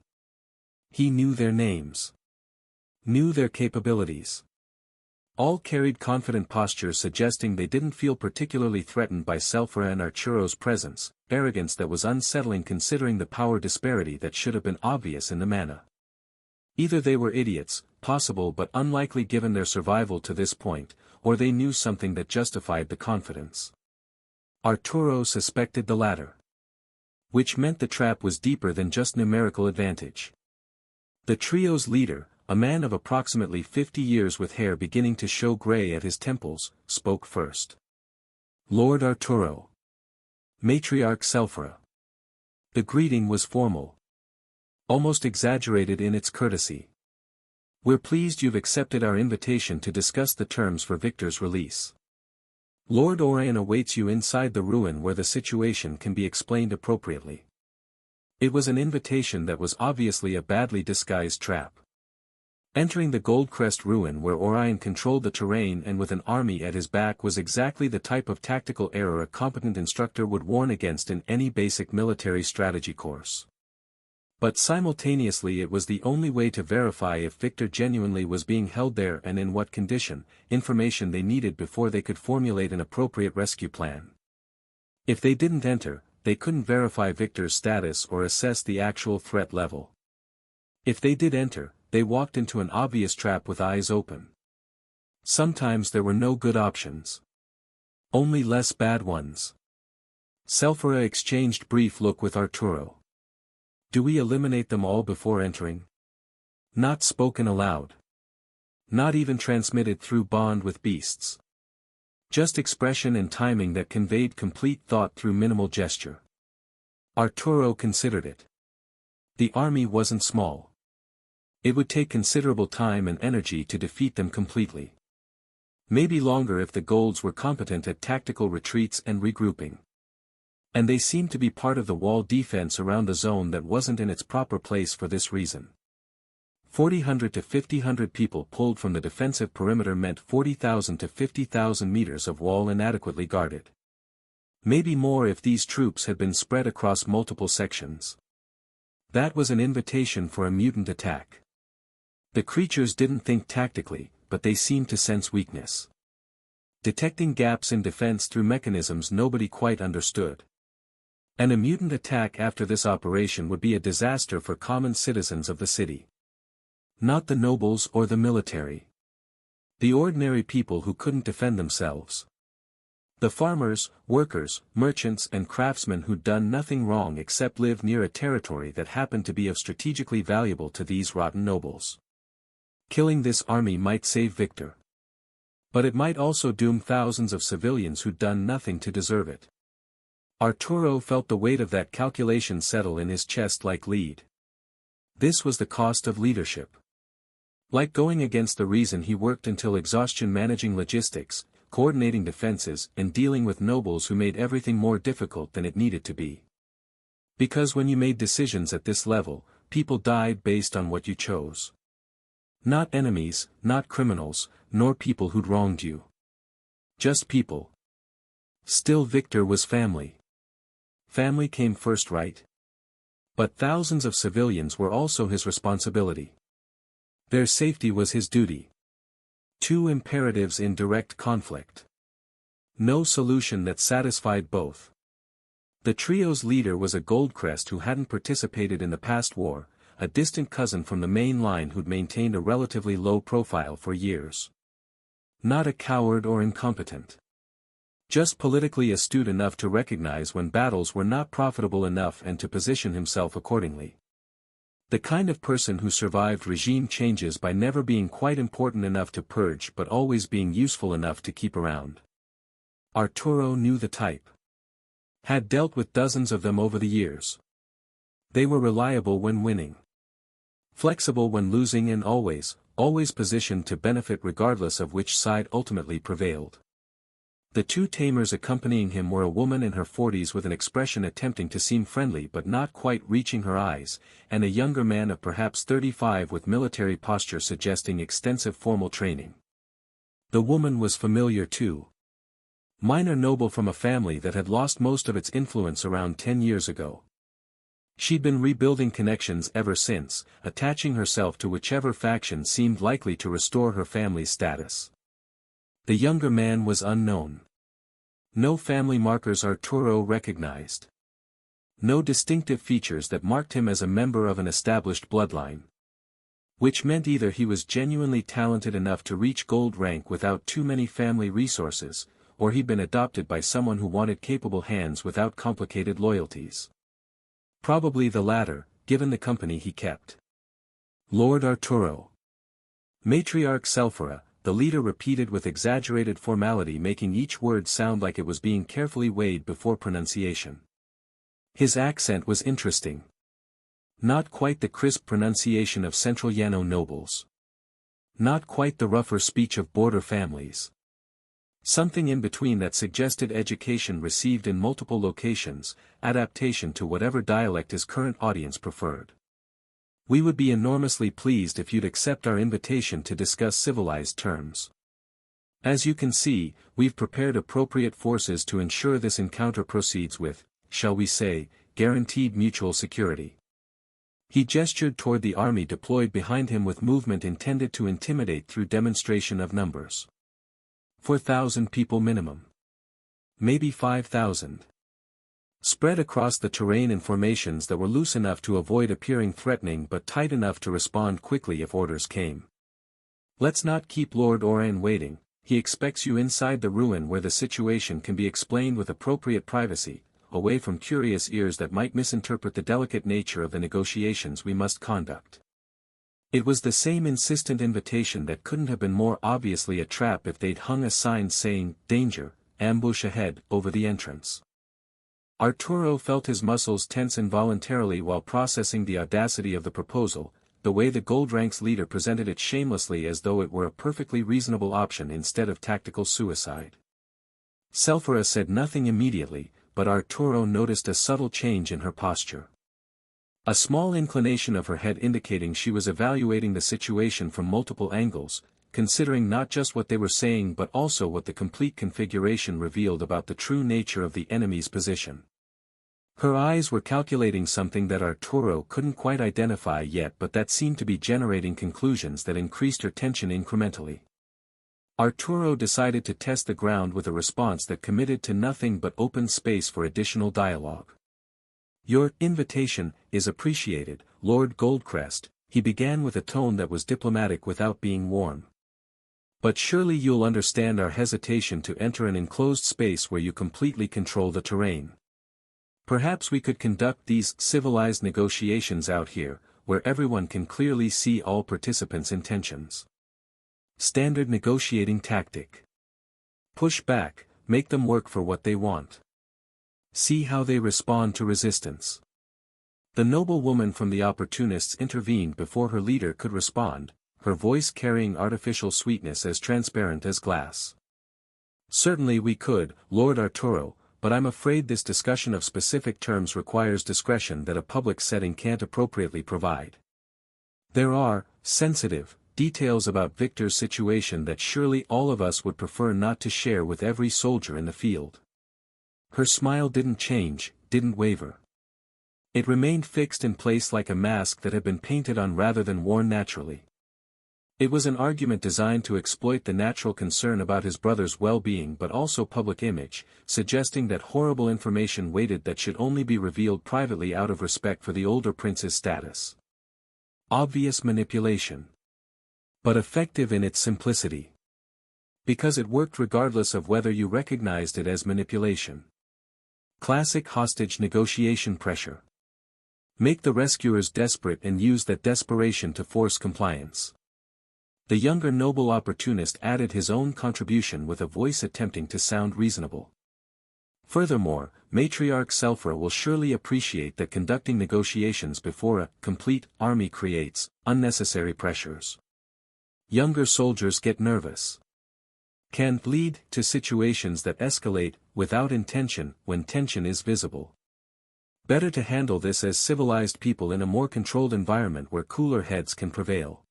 He knew their names. Knew their capabilities. All carried confident postures suggesting they didn't feel particularly threatened by Selfra and Arturo's presence, arrogance that was unsettling considering the power disparity that should have been obvious in the mana. Either they were idiots, possible but unlikely given their survival to this point, or they knew something that justified the confidence. Arturo suspected the latter. Which meant the trap was deeper than just numerical advantage. The trio's leader, a man of approximately 50 years with hair beginning to show gray at his temples, spoke first. Lord Arturo. Matriarch Selfra. The greeting was formal. Almost exaggerated in its courtesy. We're pleased you've accepted our invitation to discuss the terms for Victor's release. Lord Orion awaits you inside the ruin where the situation can be explained appropriately. It was an invitation that was obviously a badly disguised trap. Entering the Goldcrest ruin where Orion controlled the terrain and with an army at his back was exactly the type of tactical error a competent instructor would warn against in any basic military strategy course. But simultaneously it was the only way to verify if Victor genuinely was being held there and in what condition, information they needed before they could formulate an appropriate rescue plan. If they didn't enter, they couldn't verify Victor's status or assess the actual threat level. If they did enter, they walked into an obvious trap with eyes open. Sometimes there were no good options. Only less bad ones. Selfora exchanged brief look with Arturo. Do we eliminate them all before entering? Not spoken aloud. Not even transmitted through bond with beasts. Just expression and timing that conveyed complete thought through minimal gesture. Arturo considered it. The army wasn't small. It would take considerable time and energy to defeat them completely. Maybe longer if the Golds were competent at tactical retreats and regrouping. And they seemed to be part of the wall defense around the zone that wasn't in its proper place for this reason. 400 to 500 people pulled from the defensive perimeter meant 40,000 to 50,000 meters of wall inadequately guarded. Maybe more if these troops had been spread across multiple sections. That was an invitation for a mutant attack. The creatures didn't think tactically, but they seemed to sense weakness. Detecting gaps in defense through mechanisms nobody quite understood. And a mutant attack after this operation would be a disaster for common citizens of the city. Not the nobles or the military. The ordinary people who couldn't defend themselves. The farmers, workers, merchants and craftsmen who'd done nothing wrong except live near a territory that happened to be of strategically valuable to these rotten nobles. Killing this army might save Victor. But it might also doom thousands of civilians who'd done nothing to deserve it. Arturo felt the weight of that calculation settle in his chest like lead. This was the cost of leadership. Like going against the reason he worked until exhaustion managing logistics, coordinating defenses and dealing with nobles who made everything more difficult than it needed to be. Because when you made decisions at this level, people died based on what you chose. Not enemies, not criminals, nor people who'd wronged you. Just people. Still Victor was family. Family came first, right? But thousands of civilians were also his responsibility. Their safety was his duty. Two imperatives in direct conflict. No solution that satisfied both. The trio's leader was a Goldcrest who hadn't participated in the past war, a distant cousin from the main line who'd maintained a relatively low profile for years. Not a coward or incompetent. Just politically astute enough to recognize when battles were not profitable enough and to position himself accordingly. The kind of person who survived regime changes by never being quite important enough to purge but always being useful enough to keep around. Arturo knew the type. Had dealt with dozens of them over the years. They were reliable when winning. Flexible when losing and always positioned to benefit regardless of which side ultimately prevailed. The two Tamers accompanying him were a woman in her 40s with an expression attempting to seem friendly but not quite reaching her eyes, and a younger man of perhaps 35 with military posture suggesting extensive formal training. The woman was familiar too. Minor noble from a family that had lost most of its influence around 10 years ago. She'd been rebuilding connections ever since, attaching herself to whichever faction seemed likely to restore her family's status. The younger man was unknown. No family markers Arturo recognized. No distinctive features that marked him as a member of an established bloodline. Which meant either he was genuinely talented enough to reach gold rank without too many family resources, or he'd been adopted by someone who wanted capable hands without complicated loyalties. Probably the latter, given the company he kept. Lord Arturo. Matriarch Selfora, the leader repeated with exaggerated formality, making each word sound like it was being carefully weighed before pronunciation. His accent was interesting. Not quite the crisp pronunciation of Central Llano nobles. Not quite the rougher speech of border families. Something in between that suggested education received in multiple locations, adaptation to whatever dialect his current audience preferred. We would be enormously pleased if you'd accept our invitation to discuss civilized terms. As you can see, we've prepared appropriate forces to ensure this encounter proceeds with, shall we say, guaranteed mutual security. He gestured toward the army deployed behind him with movement intended to intimidate through demonstration of numbers. 4,000 people minimum. Maybe 5,000. Spread across the terrain in formations that were loose enough to avoid appearing threatening but tight enough to respond quickly if orders came. Let's not keep Lord Oran waiting. He expects you inside the ruin where the situation can be explained with appropriate privacy, away from curious ears that might misinterpret the delicate nature of the negotiations we must conduct. It was the same insistent invitation that couldn't have been more obviously a trap if they'd hung a sign saying, "Danger, ambush ahead," over the entrance. Arturo felt his muscles tense involuntarily while processing the audacity of the proposal, the way the Gold Ranks leader presented it shamelessly as though it were a perfectly reasonable option instead of tactical suicide. Selphora said nothing immediately, but Arturo noticed a subtle change in her posture. A small inclination of her head indicating she was evaluating the situation from multiple angles, considering not just what they were saying but also what the complete configuration revealed about the true nature of the enemy's position. Her eyes were calculating something that Arturo couldn't quite identify yet but that seemed to be generating conclusions that increased her tension incrementally. Arturo decided to test the ground with a response that committed to nothing but open space for additional dialogue. "Your invitation is appreciated, Lord Goldcrest," he began with a tone that was diplomatic without being warm. "But surely you'll understand our hesitation to enter an enclosed space where you completely control the terrain. Perhaps we could conduct these civilized negotiations out here, where everyone can clearly see all participants' intentions. Standard negotiating tactic. Push back, make them work for what they want. See how they respond to resistance." The noble woman from the opportunists intervened before her leader could respond, her voice carrying artificial sweetness as transparent as glass. "Certainly we could, Lord Arturo, but I'm afraid this discussion of specific terms requires discretion that a public setting can't appropriately provide. There are sensitive details about Victor's situation that surely all of us would prefer not to share with every soldier in the field." Her smile didn't change, didn't waver. It remained fixed in place like a mask that had been painted on rather than worn naturally. It was an argument designed to exploit the natural concern about his brother's well-being but also public image, suggesting that horrible information waited that should only be revealed privately out of respect for the older prince's status. Obvious manipulation. But effective in its simplicity. Because it worked regardless of whether you recognized it as manipulation. Classic hostage negotiation pressure. Make the rescuers desperate and use that desperation to force compliance. The younger noble opportunist added his own contribution with a voice attempting to sound reasonable. "Furthermore, Matriarch Selphora will surely appreciate that conducting negotiations before a complete army creates unnecessary pressures. Younger soldiers get nervous. Can lead to situations that escalate without intention when tension is visible. Better to handle this as civilized people in a more controlled environment where cooler heads can prevail."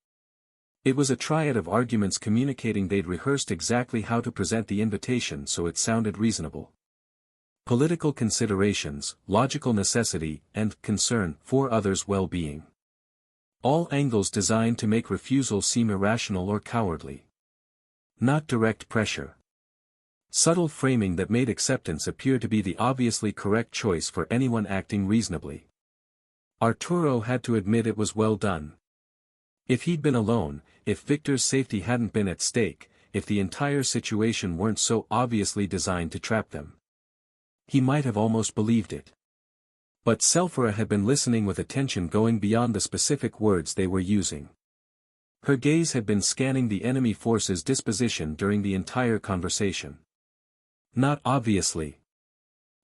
It was a triad of arguments communicating they'd rehearsed exactly how to present the invitation so it sounded reasonable. Political considerations, logical necessity, and concern for others' well-being. All angles designed to make refusal seem irrational or cowardly. Not direct pressure. Subtle framing that made acceptance appear to be the obviously correct choice for anyone acting reasonably. Arturo had to admit it was well done. If he'd been alone, if Victor's safety hadn't been at stake, if the entire situation weren't so obviously designed to trap them, he might have almost believed it. But Selphora had been listening with attention going beyond the specific words they were using. Her gaze had been scanning the enemy force's disposition during the entire conversation. Not obviously.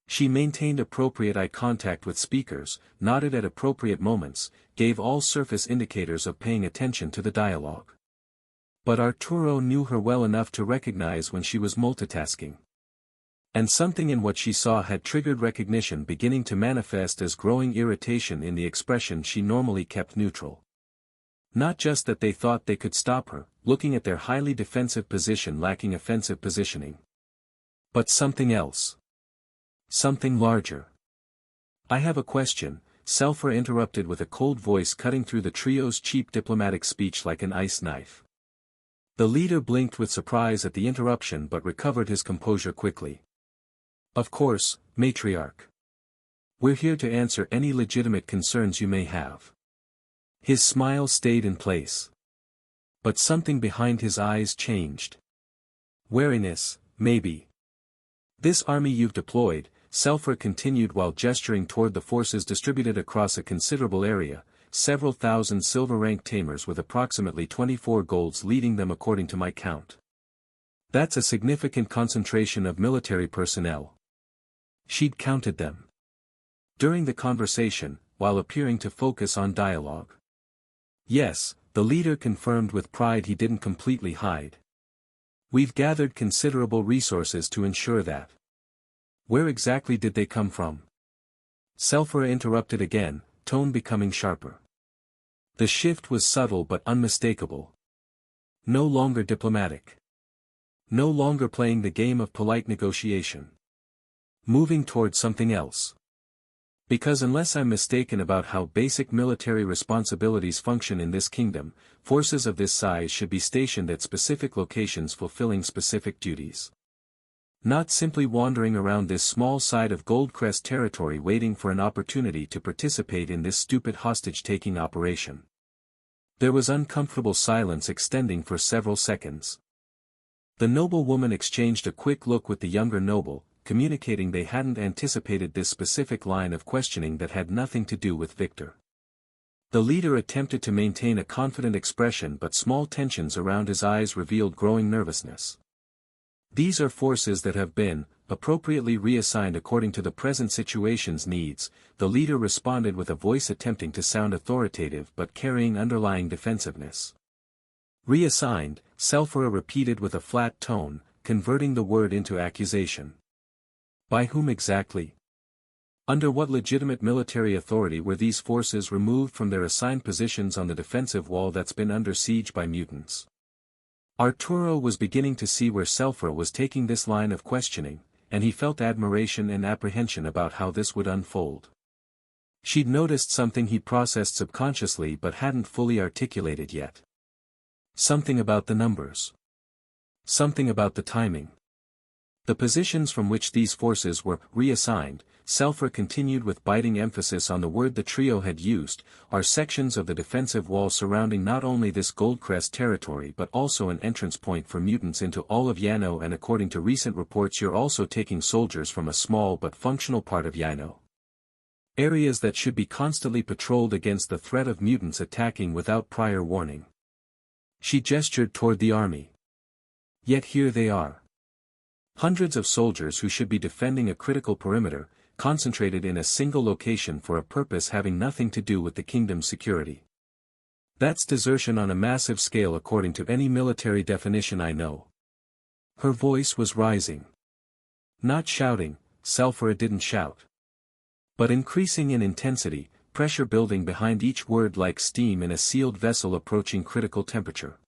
She maintained appropriate eye contact with speakers, nodded at appropriate moments, gave all surface indicators of paying attention to the dialogue. But Arturo knew her well enough to recognize when she was multitasking. And something in what she saw had triggered recognition beginning to manifest as growing irritation in the expression she normally kept neutral. Not just that they thought they could stop her, looking at their highly defensive position lacking offensive positioning. But something else. Something larger. "I have a question," Selpher interrupted with a cold voice cutting through the trio's cheap diplomatic speech like an ice knife. The leader blinked with surprise at the interruption but recovered his composure quickly. Of course, matriarch. We're here to answer any legitimate concerns you may have. His smile stayed in place. But something behind his eyes changed. Wariness, maybe. This army you've deployed, Selpher continued while gesturing toward the forces distributed across a considerable area, several thousand silver-ranked tamers with approximately 24 golds leading them according to my count. That's a significant concentration of military personnel. She'd counted them. During the conversation, while appearing to focus on dialogue. Yes, the leader confirmed with pride he didn't completely hide. We've gathered considerable resources to ensure that. Where exactly did they come from? Selpher interrupted again, tone becoming sharper. The shift was subtle but unmistakable. No longer diplomatic. No longer playing the game of polite negotiation. Moving toward something else. Because unless I'm mistaken about how basic military responsibilities function in this kingdom, forces of this size should be stationed at specific locations fulfilling specific duties. Not simply wandering around this small side of Goldcrest territory waiting for an opportunity to participate in this stupid hostage-taking operation. There was uncomfortable silence extending for several seconds. The noblewoman exchanged a quick look with the younger noble, communicating they hadn't anticipated this specific line of questioning that had nothing to do with Victor. The leader attempted to maintain a confident expression but small tensions around his eyes revealed growing nervousness. These are forces that have been, appropriately reassigned according to the present situation's needs, the leader responded with a voice attempting to sound authoritative but carrying underlying defensiveness. Reassigned, Selpher repeated with a flat tone, converting the word into accusation. By whom exactly? Under what legitimate military authority were these forces removed from their assigned positions on the defensive wall that's been under siege by mutants? Arturo was beginning to see where Selpher was taking this line of questioning, and he felt admiration and apprehension about how this would unfold. She'd noticed something he processed subconsciously but hadn't fully articulated yet. Something about the numbers. Something about the timing. The positions from which these forces were reassigned, Selpher continued with biting emphasis on the word the trio had used, are sections of the defensive wall surrounding not only this Goldcrest territory but also an entrance point for mutants into all of Yano, and according to recent reports you're also taking soldiers from a small but functional part of Yano. Areas that should be constantly patrolled against the threat of mutants attacking without prior warning. She gestured toward the army. Yet here they are. Hundreds of soldiers who should be defending a critical perimeter, concentrated in a single location for a purpose having nothing to do with the kingdom's security. That's desertion on a massive scale according to any military definition I know. Her voice was rising. Not shouting, Selpher didn't shout. But increasing in intensity, pressure building behind each word like steam in a sealed vessel approaching critical temperature.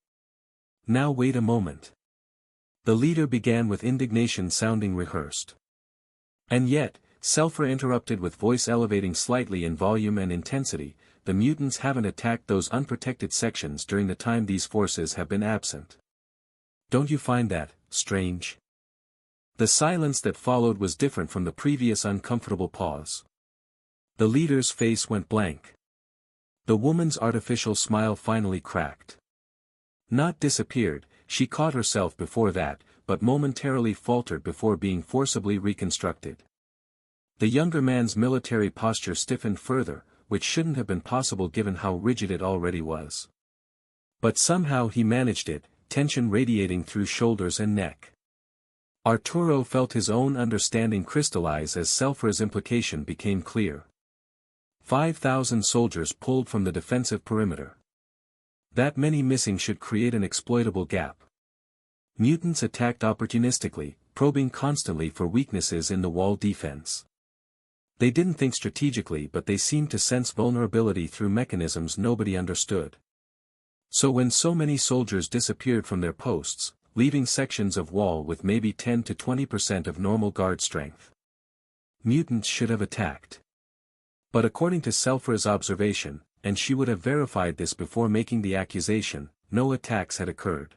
Now wait a moment. The leader began with indignation sounding rehearsed. And yet, Selpher interrupted with voice elevating slightly in volume and intensity, the mutants haven't attacked those unprotected sections during the time these forces have been absent. Don't you find that strange? The silence that followed was different from the previous uncomfortable pause. The leader's face went blank. The woman's artificial smile finally cracked. Not disappeared, she caught herself before that, but momentarily faltered before being forcibly reconstructed. The younger man's military posture stiffened further, which shouldn't have been possible given how rigid it already was. But somehow he managed it, tension radiating through shoulders and neck. Arturo felt his own understanding crystallize as Selpher's implication became clear. 5,000 soldiers pulled from the defensive perimeter. That many missing should create an exploitable gap. Mutants attacked opportunistically, probing constantly for weaknesses in the wall defense. They didn't think strategically, but they seemed to sense vulnerability through mechanisms nobody understood. So when so many soldiers disappeared from their posts, leaving sections of wall with maybe 10 to 20% of normal guard strength, mutants should have attacked. But according to Selfra's observation, and she would have verified this before making the accusation, no attacks had occurred.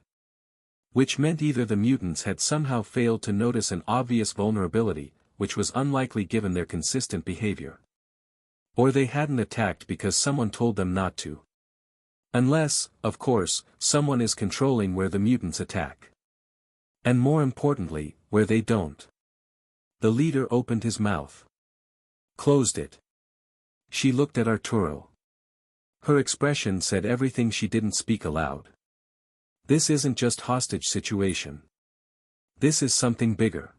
Which meant either the mutants had somehow failed to notice an obvious vulnerability, which was unlikely given their consistent behavior. Or they hadn't attacked because someone told them not to. Unless, of course, someone is controlling where the mutants attack. And more importantly, where they don't. The leader opened his mouth. Closed it. She looked at Arturo. Her expression said everything she didn't speak aloud. This isn't just hostage situation. This is something bigger.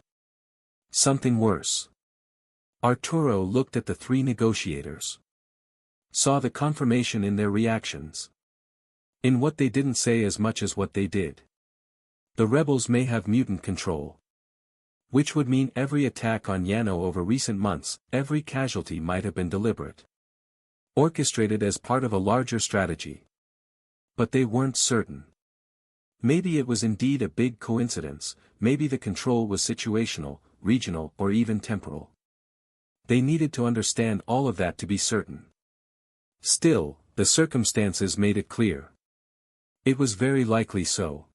Something worse. Arturo looked at the three negotiators. Saw the confirmation in their reactions. In what they didn't say as much as what they did. The rebels may have mutant control. Which would mean every attack on Yano over recent months, every casualty might have been deliberate. Orchestrated as part of a larger strategy. But they weren't certain. Maybe it was indeed a big coincidence, maybe the control was situational, regional or even temporal. They needed to understand all of that to be certain. Still, the circumstances made it clear. It was very likely so.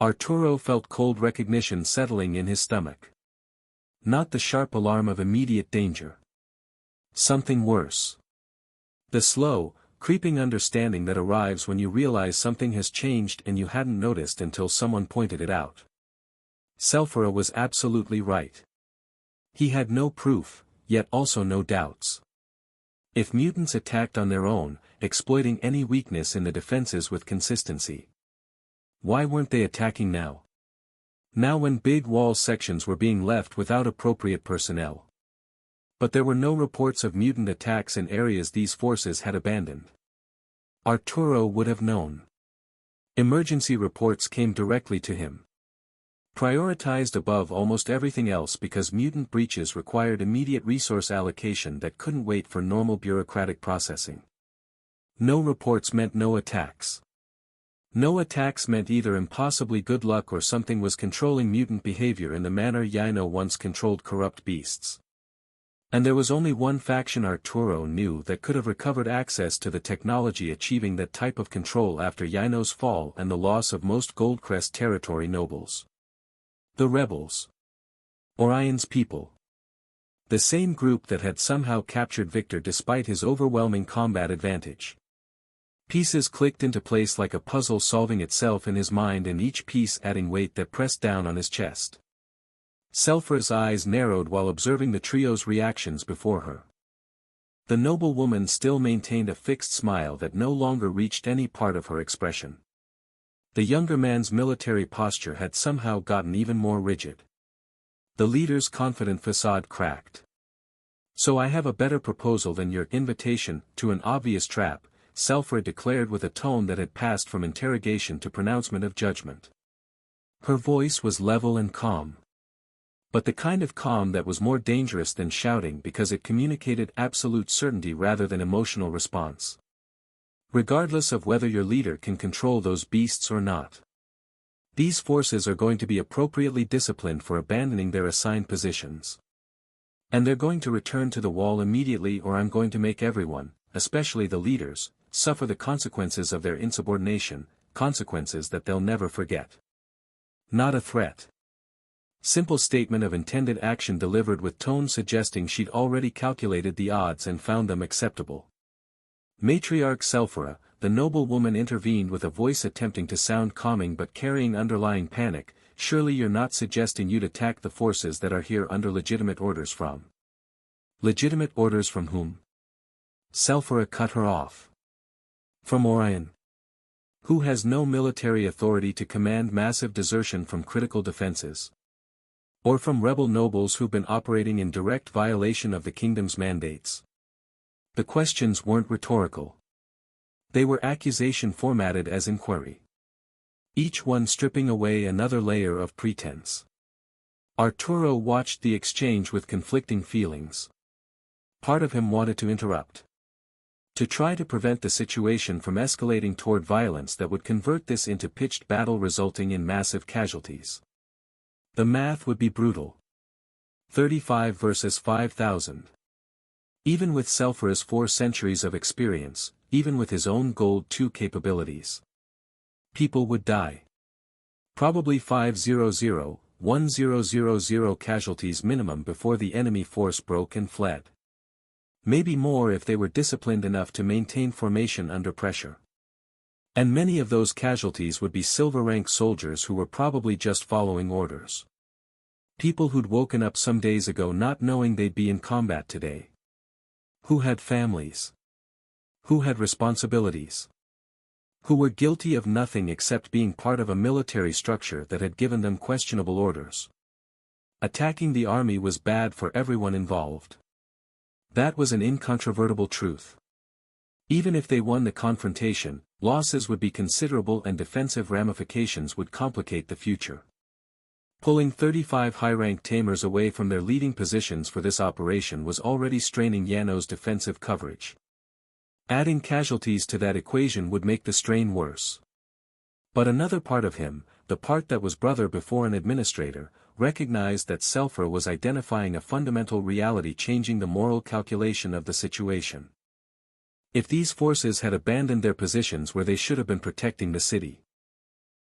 Arturo felt cold recognition settling in his stomach. Not the sharp alarm of immediate danger. Something worse. The slow, creeping understanding that arrives when you realize something has changed and you hadn't noticed until someone pointed it out. Selfra was absolutely right. He had no proof, yet also no doubts. If mutants attacked on their own, exploiting any weakness in the defenses with consistency. Why weren't they attacking now? Now when big wall sections were being left without appropriate personnel. But there were no reports of mutant attacks in areas these forces had abandoned. Arturo would have known. Emergency reports came directly to him. Prioritized above almost everything else because mutant breaches required immediate resource allocation that couldn't wait for normal bureaucratic processing. No reports meant no attacks. No attacks meant either impossibly good luck or something was controlling mutant behavior in the manner Yano once controlled corrupt beasts. And there was only one faction Arturo knew that could have recovered access to the technology achieving that type of control after Yano's fall and the loss of most Goldcrest territory nobles. The rebels. Orion's people. The same group that had somehow captured Victor despite his overwhelming combat advantage. Pieces clicked into place like a puzzle solving itself in his mind and each piece adding weight that pressed down on his chest. Selfra's eyes narrowed while observing the trio's reactions before her. The noble woman still maintained a fixed smile that no longer reached any part of her expression. The younger man's military posture had somehow gotten even more rigid. The leader's confident facade cracked. "So I have a better proposal than your invitation to an obvious trap," Selfra declared with a tone that had passed from interrogation to pronouncement of judgment. Her voice was level and calm. But the kind of calm that was more dangerous than shouting because it communicated absolute certainty rather than emotional response. Regardless of whether your leader can control those beasts or not. These forces are going to be appropriately disciplined for abandoning their assigned positions. And they're going to return to the wall immediately or I'm going to make everyone, especially the leaders, suffer the consequences of their insubordination, consequences that they'll never forget. Not a threat. Simple statement of intended action delivered with tone suggesting she'd already calculated the odds and found them acceptable. Matriarch Selfra, the noble woman intervened with a voice attempting to sound calming but carrying underlying panic, "Surely you're not suggesting you'd attack the forces that are here under legitimate orders from." Legitimate orders from whom? Selfra cut her off. From Orion. Who has no military authority to command massive desertion from critical defenses. Or from rebel nobles who've been operating in direct violation of the kingdom's mandates. The questions weren't rhetorical. They were accusation formatted as inquiry. Each one stripping away another layer of pretense. Arturo watched the exchange with conflicting feelings. Part of him wanted to interrupt. To try to prevent the situation from escalating toward violence that would convert this into pitched battle resulting in massive casualties. The math would be brutal. 35 versus 5,000. Even with Selfra's 4 centuries of experience, even with his own Gold 2 capabilities. People would die. Probably 500,000 casualties minimum before the enemy force broke and fled. Maybe more if they were disciplined enough to maintain formation under pressure. And many of those casualties would be silver rank soldiers who were probably just following orders. People who'd woken up some days ago not knowing they'd be in combat today. Who had families. Who had responsibilities. Who were guilty of nothing except being part of a military structure that had given them questionable orders. Attacking the army was bad for everyone involved. That was an incontrovertible truth. Even if they won the confrontation, losses would be considerable and defensive ramifications would complicate the future. Pulling 35 high-ranked Tamers away from their leading positions for this operation was already straining Yano's defensive coverage. Adding casualties to that equation would make the strain worse. But another part of him, the part that was brother before an administrator, recognized that Selfra was identifying a fundamental reality changing the moral calculation of the situation. If these forces had abandoned their positions where they should have been protecting the city.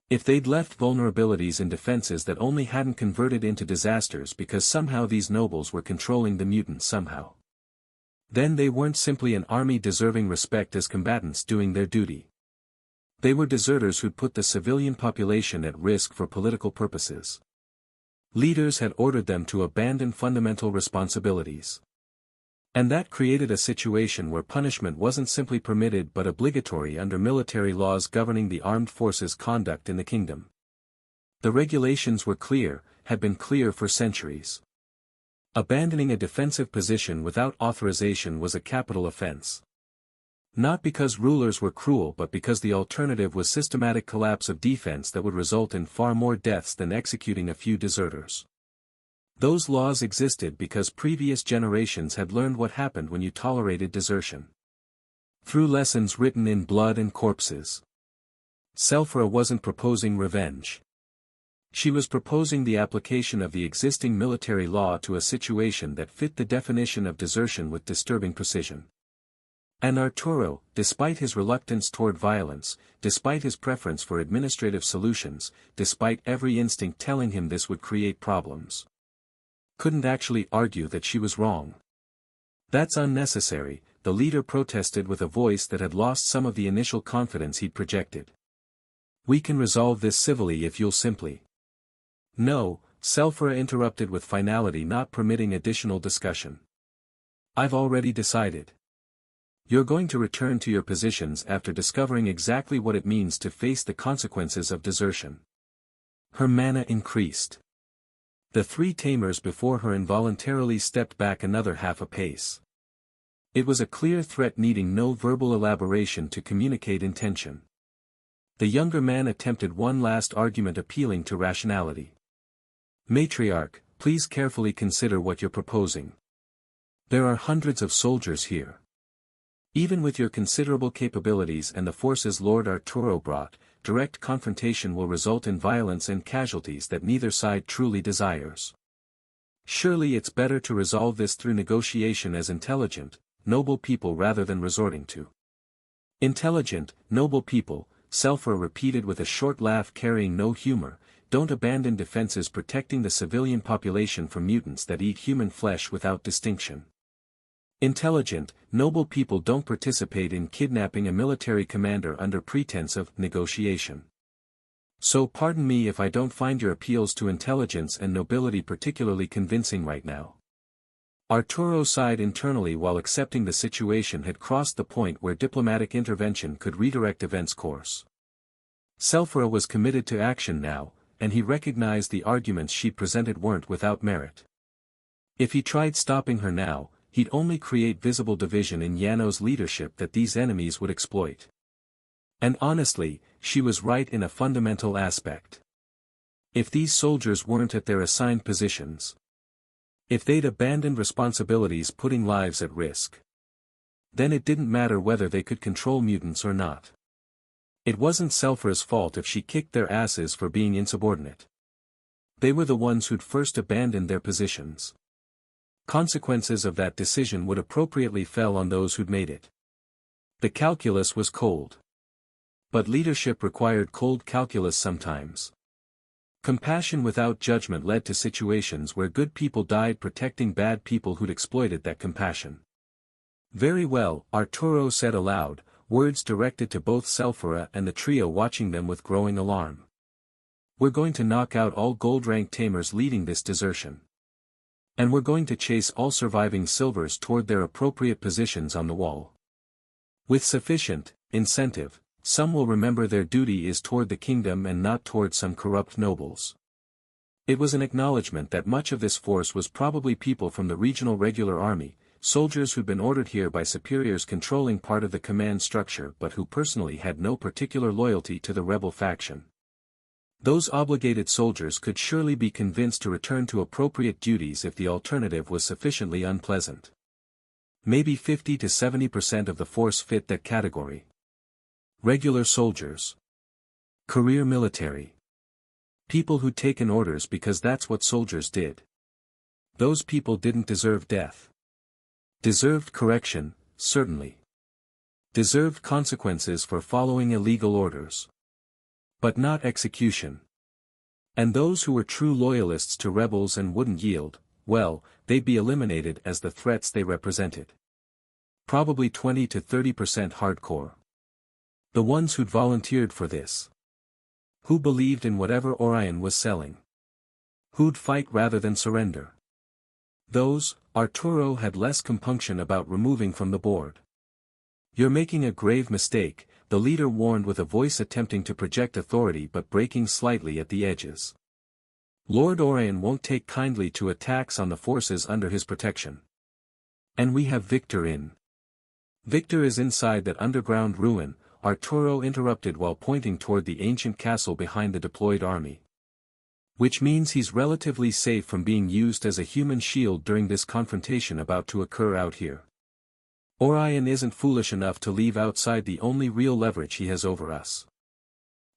If they'd left vulnerabilities in defenses that only hadn't converted into disasters because somehow these nobles were controlling the mutants somehow. Then they weren't simply an army deserving respect as combatants doing their duty. They were deserters who'd put the civilian population at risk for political purposes. Leaders had ordered them to abandon fundamental responsibilities. And that created a situation where punishment wasn't simply permitted but obligatory under military laws governing the armed forces' conduct in the kingdom. The regulations were clear, had been clear for centuries. Abandoning a defensive position without authorization was a capital offense. Not because rulers were cruel but because the alternative was systematic collapse of defense that would result in far more deaths than executing a few deserters. Those laws existed because previous generations had learned what happened when you tolerated desertion. Through lessons written in blood and corpses. Selfra wasn't proposing revenge. She was proposing the application of the existing military law to a situation that fit the definition of desertion with disturbing precision. And Arturo, despite his reluctance toward violence, despite his preference for administrative solutions, despite every instinct telling him this would create problems, couldn't actually argue that she was wrong. That's unnecessary, the leader protested with a voice that had lost some of the initial confidence he'd projected. We can resolve this civilly if you'll simply. No, Selfra interrupted with finality not permitting additional discussion. I've already decided. You're going to return to your positions after discovering exactly what it means to face the consequences of desertion. Her mana increased. The 3 Tamers before her involuntarily stepped back another half a pace. It was a clear threat needing no verbal elaboration to communicate intention. The younger man attempted one last argument appealing to rationality. Matriarch, please carefully consider what you're proposing. There are hundreds of soldiers here. Even with your considerable capabilities and the forces Lord Arturo brought, direct confrontation will result in violence and casualties that neither side truly desires. Surely it's better to resolve this through negotiation as intelligent, noble people rather than resorting to. Intelligent, noble people, Selfra repeated with a short laugh carrying no humor, don't abandon defenses protecting the civilian population from mutants that eat human flesh without distinction. Intelligent, noble people don't participate in kidnapping a military commander under pretense of negotiation. So pardon me if I don't find your appeals to intelligence and nobility particularly convincing right now. Arturo sighed internally while accepting the situation had crossed the point where diplomatic intervention could redirect events' course. Selfra was committed to action now, and he recognized the arguments she presented weren't without merit. If he tried stopping her now, he'd only create visible division in Yano's leadership that these enemies would exploit. And honestly, she was right in a fundamental aspect. If these soldiers weren't at their assigned positions, if they'd abandoned responsibilities putting lives at risk, then it didn't matter whether they could control mutants or not. It wasn't Selfra's fault if she kicked their asses for being insubordinate. They were the ones who'd first abandoned their positions. Consequences of that decision would appropriately fell on those who'd made it. The calculus was cold. But leadership required cold calculus sometimes. Compassion without judgment led to situations where good people died protecting bad people who'd exploited that compassion. "Very well," Arturo said aloud, words directed to both Selphora and the trio watching them with growing alarm. "We're going to knock out all gold-rank Tamers leading this desertion. And we're going to chase all surviving silvers toward their appropriate positions on the wall. With sufficient incentive, some will remember their duty is toward the kingdom and not toward some corrupt nobles." It was an acknowledgement that much of this force was probably people from the regional regular army, soldiers who'd been ordered here by superiors controlling part of the command structure but who personally had no particular loyalty to the rebel faction. Those obligated soldiers could surely be convinced to return to appropriate duties if the alternative was sufficiently unpleasant. Maybe 50 to 70% of the force fit that category. Regular soldiers. Career military. People who'd taken orders because that's what soldiers did. Those people didn't deserve death. Deserved correction, certainly. Deserved consequences for following illegal orders. But not execution. And those who were true loyalists to rebels and wouldn't yield, well, they'd be eliminated as the threats they represented. Probably 20 to 30% hardcore. The ones who'd volunteered for this. Who believed in whatever Orion was selling. Who'd fight rather than surrender. Those, Arturo had less compunction about removing from the board. "You're making a grave mistake," the leader warned with a voice attempting to project authority but breaking slightly at the edges. "Lord Orion won't take kindly to attacks on the forces under his protection. And we have Victor in." "Victor is inside that underground ruin," Arturo interrupted while pointing toward the ancient castle behind the deployed army. "Which means he's relatively safe from being used as a human shield during this confrontation about to occur out here. Orion isn't foolish enough to leave outside the only real leverage he has over us."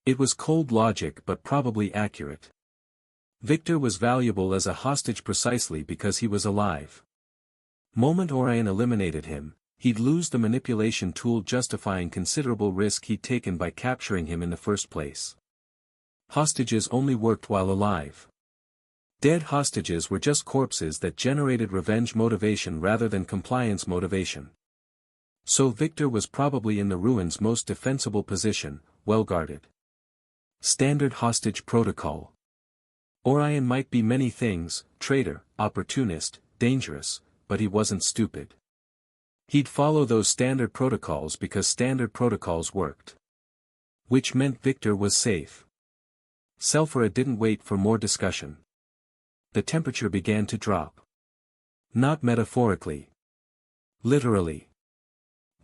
It was cold logic but probably accurate. Victor was valuable as a hostage precisely because he was alive. Moment Orion eliminated him, he'd lose the manipulation tool justifying considerable risk he'd taken by capturing him in the first place. Hostages only worked while alive. Dead hostages were just corpses that generated revenge motivation rather than compliance motivation. So Victor was probably in the ruins' most defensible position, well guarded. Standard hostage protocol. Orion might be many things, traitor, opportunist, dangerous, but he wasn't stupid. He'd follow those standard protocols because standard protocols worked. Which meant Victor was safe. Selphora didn't wait for more discussion. The temperature began to drop. Not metaphorically. Literally.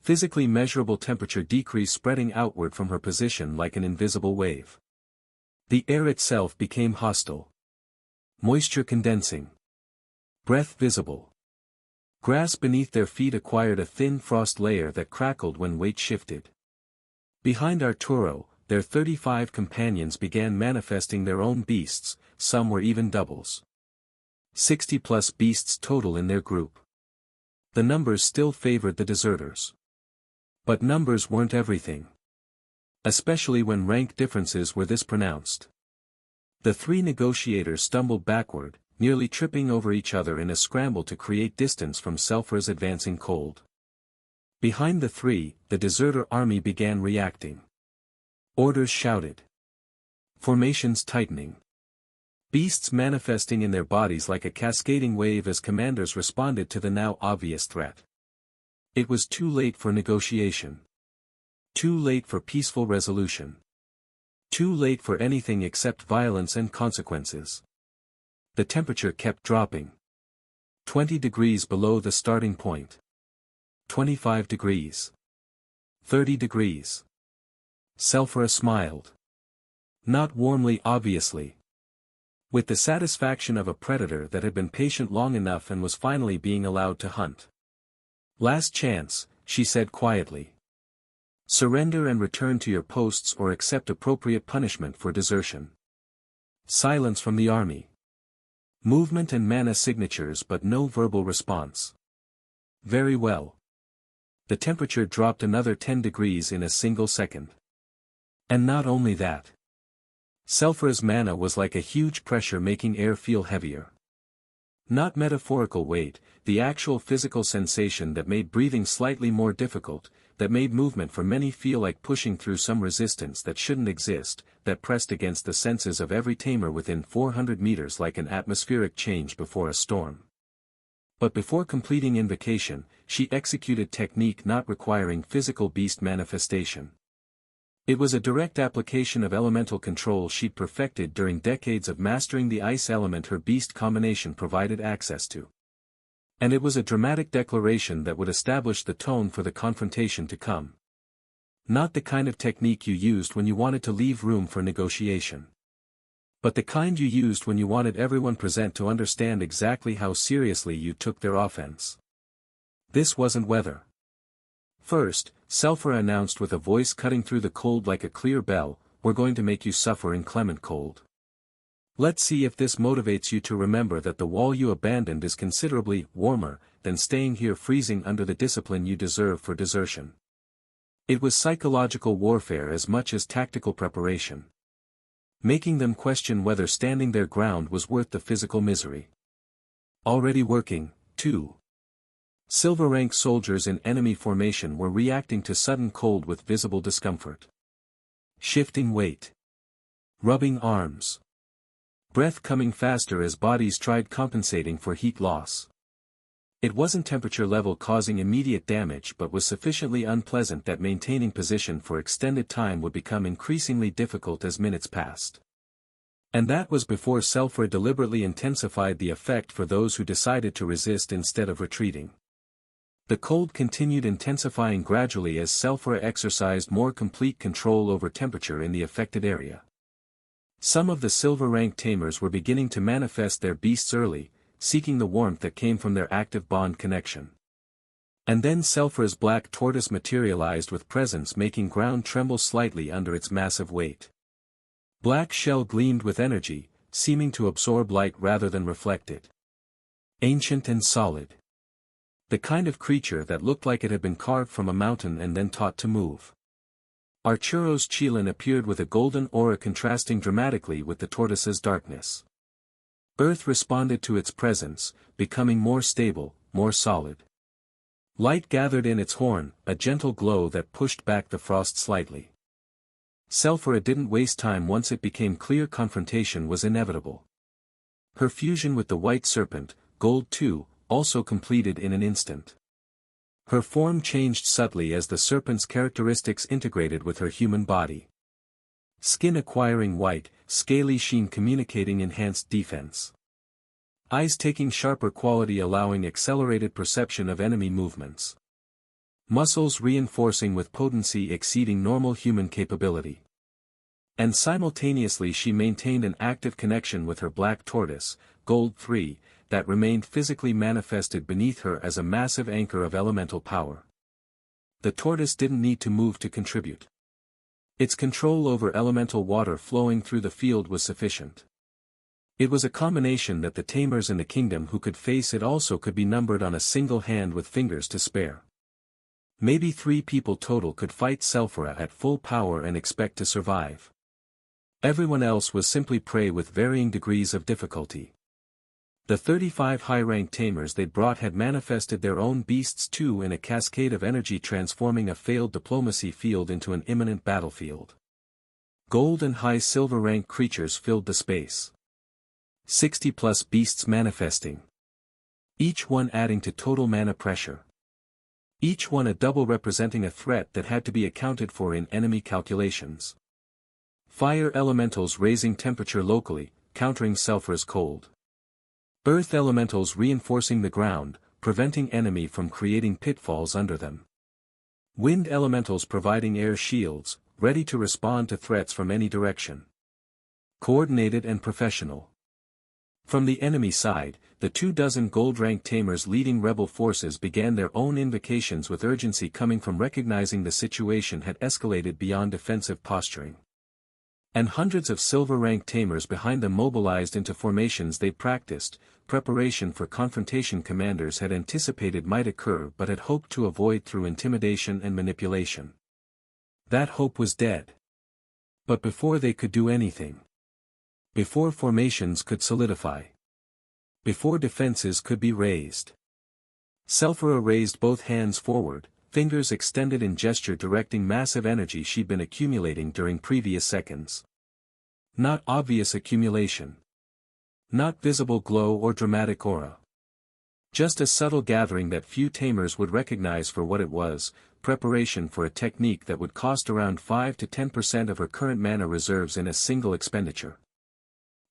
Physically measurable temperature decrease spreading outward from her position like an invisible wave. The air itself became hostile. Moisture condensing. Breath visible. Grass beneath their feet acquired a thin frost layer that crackled when weight shifted. Behind Arturo, their 35 companions began manifesting their own beasts, some were even doubles. 60+ beasts total in their group. The numbers still favored the deserters. But numbers weren't everything. Especially when rank differences were this pronounced. The three negotiators stumbled backward, nearly tripping over each other in a scramble to create distance from Selphora's advancing cold. Behind the three, the deserter army began reacting. Orders shouted. Formations tightening. Beasts manifesting in their bodies like a cascading wave as commanders responded to the now obvious threat. It was too late for negotiation. Too late for peaceful resolution. Too late for anything except violence and consequences. The temperature kept dropping. 20 degrees below the starting point. 25 degrees. 30 degrees. Selphora smiled. Not warmly obviously. With the satisfaction of a predator that had been patient long enough and was finally being allowed to hunt. "Last chance," she said quietly. "Surrender and return to your posts or accept appropriate punishment for desertion." Silence from the army. Movement and mana signatures but no verbal response. Very well. The temperature dropped another 10 degrees in a single second. And not only that. Selfra's mana was like a huge pressure making air feel heavier. Not metaphorical weight, the actual physical sensation that made breathing slightly more difficult, that made movement for many feel like pushing through some resistance that shouldn't exist, that pressed against the senses of every tamer within 400 meters like an atmospheric change before a storm. But before completing invocation, she executed technique not requiring physical beast manifestation. It was a direct application of elemental control she'd perfected during decades of mastering the ice element her beast combination provided access to. And it was a dramatic declaration that would establish the tone for the confrontation to come. Not the kind of technique you used when you wanted to leave room for negotiation. But the kind you used when you wanted everyone present to understand exactly how seriously you took their offense. This wasn't weather. First, Selfra announced with a voice cutting through the cold like a clear bell, "We're going to make you suffer inclement cold. Let's see if this motivates you to remember that the wall you abandoned is considerably warmer than staying here freezing under the discipline you deserve for desertion." It was psychological warfare as much as tactical preparation. Making them question whether standing their ground was worth the physical misery. Already working, too. Silver rank soldiers in enemy formation were reacting to sudden cold with visible discomfort. Shifting weight. Rubbing arms. Breath coming faster as bodies tried compensating for heat loss. It wasn't temperature level causing immediate damage but was sufficiently unpleasant that maintaining position for extended time would become increasingly difficult as minutes passed. And that was before Selfra deliberately intensified the effect for those who decided to resist instead of retreating. The cold continued intensifying gradually as Selfra exercised more complete control over temperature in the affected area. Some of the silver-rank tamers were beginning to manifest their beasts early, seeking the warmth that came from their active bond connection. And then Selfra's black tortoise materialized with presence making ground tremble slightly under its massive weight. Black shell gleamed with energy, seeming to absorb light rather than reflect it. Ancient and solid. The kind of creature that looked like it had been carved from a mountain and then taught to move. Archuro's Qilin appeared with a golden aura contrasting dramatically with the tortoise's darkness. Earth responded to its presence, becoming more stable, more solid. Light gathered in its horn, a gentle glow that pushed back the frost slightly. Selfra didn't waste time once it became clear confrontation was inevitable. Her fusion with the white serpent, Gold 2, also completed in an instant. Her form changed subtly as the serpent's characteristics integrated with her human body. Skin acquiring white, scaly sheen communicating enhanced defense. Eyes taking sharper quality allowing accelerated perception of enemy movements. Muscles reinforcing with potency exceeding normal human capability. And simultaneously she maintained an active connection with her black tortoise, Gold 3, that remained physically manifested beneath her as a massive anchor of elemental power. The tortoise didn't need to move to contribute. Its control over elemental water flowing through the field was sufficient. It was a combination that the tamers in the kingdom who could face it also could be numbered on a single hand with fingers to spare. Maybe 3 people total could fight Selfra at full power and expect to survive. Everyone else was simply prey with varying degrees of difficulty. The 35 high-ranked tamers they'd brought had manifested their own beasts too in a cascade of energy transforming a failed diplomacy field into an imminent battlefield. Gold and high silver-ranked creatures filled the space. 60+ beasts manifesting. Each one adding to total mana pressure. Each one a double representing a threat that had to be accounted for in enemy calculations. Fire elementals raising temperature locally, countering Selfra's cold. Earth elementals reinforcing the ground, preventing enemy from creating pitfalls under them. Wind elementals providing air shields, ready to respond to threats from any direction. Coordinated and professional. From the enemy side, the 24 gold-ranked tamers leading rebel forces began their own invocations with urgency coming from recognizing the situation had escalated beyond defensive posturing. And hundreds of silver-rank tamers behind them mobilized into formations they practiced, preparation for confrontation commanders had anticipated might occur but had hoped to avoid through intimidation and manipulation. That hope was dead. But before they could do anything, before formations could solidify, before defenses could be raised, Selphira raised both hands forward, fingers extended in gesture directing massive energy she'd been accumulating during previous seconds. Not obvious accumulation. Not visible glow or dramatic aura. Just a subtle gathering that few tamers would recognize for what it was, preparation for a technique that would cost around 5 to 10% of her current mana reserves in a single expenditure.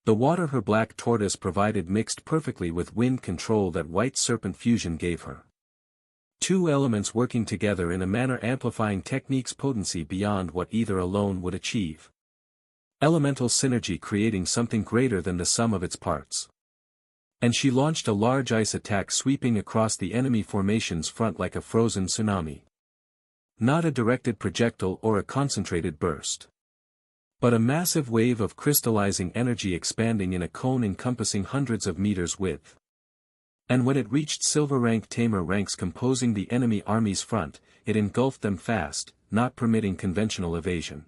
The water her black tortoise provided mixed perfectly with wind control that white serpent fusion gave her. Two elements working together in a manner amplifying technique's potency beyond what either alone would achieve. Elemental synergy creating something greater than the sum of its parts. And she launched a large ice attack sweeping across the enemy formation's front like a frozen tsunami. Not a directed projectile or a concentrated burst, but a massive wave of crystallizing energy expanding in a cone encompassing hundreds of meters width. And when it reached silver-rank tamer ranks composing the enemy army's front, it engulfed them fast, not permitting conventional evasion.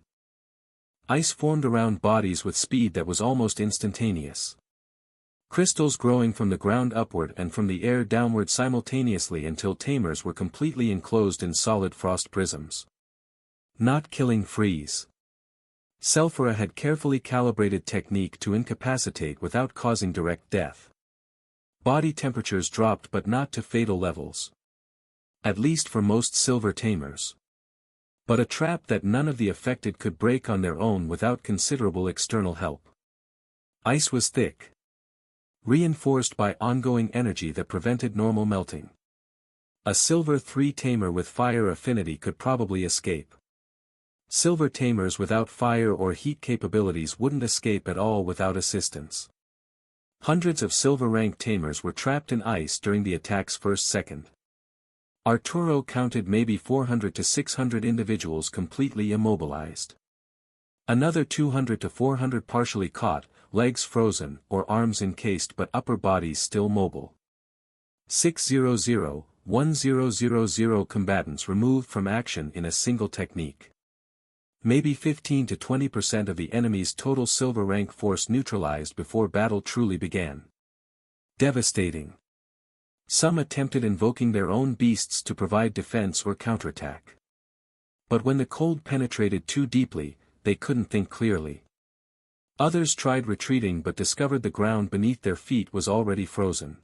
Ice formed around bodies with speed that was almost instantaneous. Crystals growing from the ground upward and from the air downward simultaneously until tamers were completely enclosed in solid frost prisms. Not killing freeze. Selphira had carefully calibrated technique to incapacitate without causing direct death. Body temperatures dropped but not to fatal levels. At least for most silver tamers. But a trap that none of the affected could break on their own without considerable external help. Ice was thick, reinforced by ongoing energy that prevented normal melting. A silver 3 tamer with fire affinity could probably escape. Silver tamers without fire or heat capabilities wouldn't escape at all without assistance. Hundreds of silver-rank tamers were trapped in ice during the attack's first second. Arturo counted maybe 400 to 600 individuals completely immobilized. Another 200 to 400 partially caught, legs frozen or arms encased but upper bodies still mobile. 600-1000 combatants removed from action in a single technique. Maybe 15 to 20% of the enemy's total silver rank force neutralized before battle truly began. Devastating. Some attempted invoking their own beasts to provide defense or counterattack. But when the cold penetrated too deeply, they couldn't think clearly. Others tried retreating but discovered the ground beneath their feet was already frozen.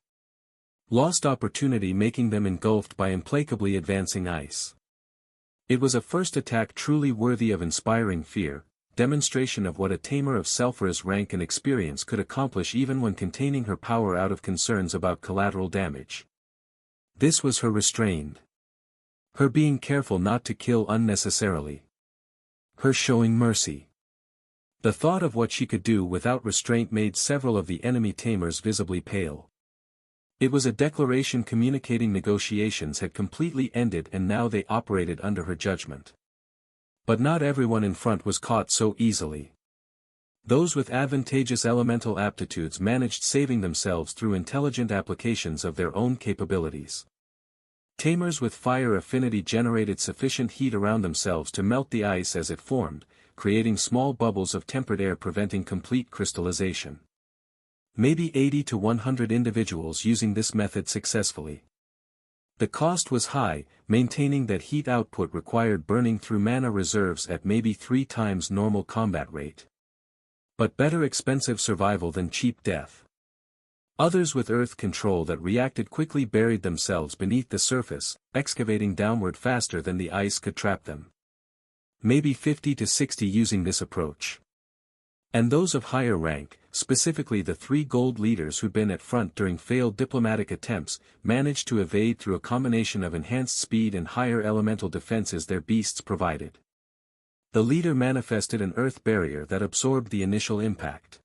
Lost opportunity making them engulfed by implacably advancing ice. It was a first attack truly worthy of inspiring fear, demonstration of what a tamer of Selphira's rank and experience could accomplish even when containing her power out of concerns about collateral damage. This was her restrained. Her being careful not to kill unnecessarily. Her showing mercy. The thought of what she could do without restraint made several of the enemy tamers visibly pale. It was a declaration communicating negotiations had completely ended and now they operated under her judgment. But not everyone in front was caught so easily. Those with advantageous elemental aptitudes managed saving themselves through intelligent applications of their own capabilities. Tamers with fire affinity generated sufficient heat around themselves to melt the ice as it formed, creating small bubbles of tempered air preventing complete crystallization. Maybe 80 to 100 individuals using this method successfully. The cost was high, maintaining that heat output required burning through mana reserves at maybe 3 times normal combat rate. But better expensive survival than cheap death. Others with earth control that reacted quickly buried themselves beneath the surface, excavating downward faster than the ice could trap them. Maybe 50 to 60 using this approach. And those of higher rank, specifically the 3 gold leaders who'd been at front during failed diplomatic attempts, managed to evade through a combination of enhanced speed and higher elemental defenses their beasts provided. The leader manifested an earth barrier that absorbed the initial impact.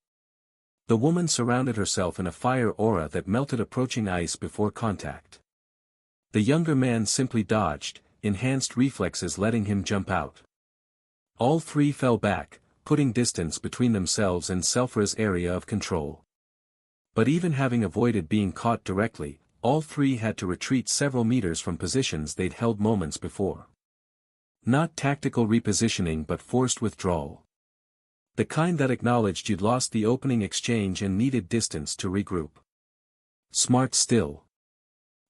The woman surrounded herself in a fire aura that melted approaching ice before contact. The younger man simply dodged, enhanced reflexes letting him jump out. All 3 fell back, putting distance between themselves and Selfra's area of control. But even having avoided being caught directly, all three had to retreat several meters from positions they'd held moments before. Not tactical repositioning but forced withdrawal. The kind that acknowledged you'd lost the opening exchange and needed distance to regroup. Smart still.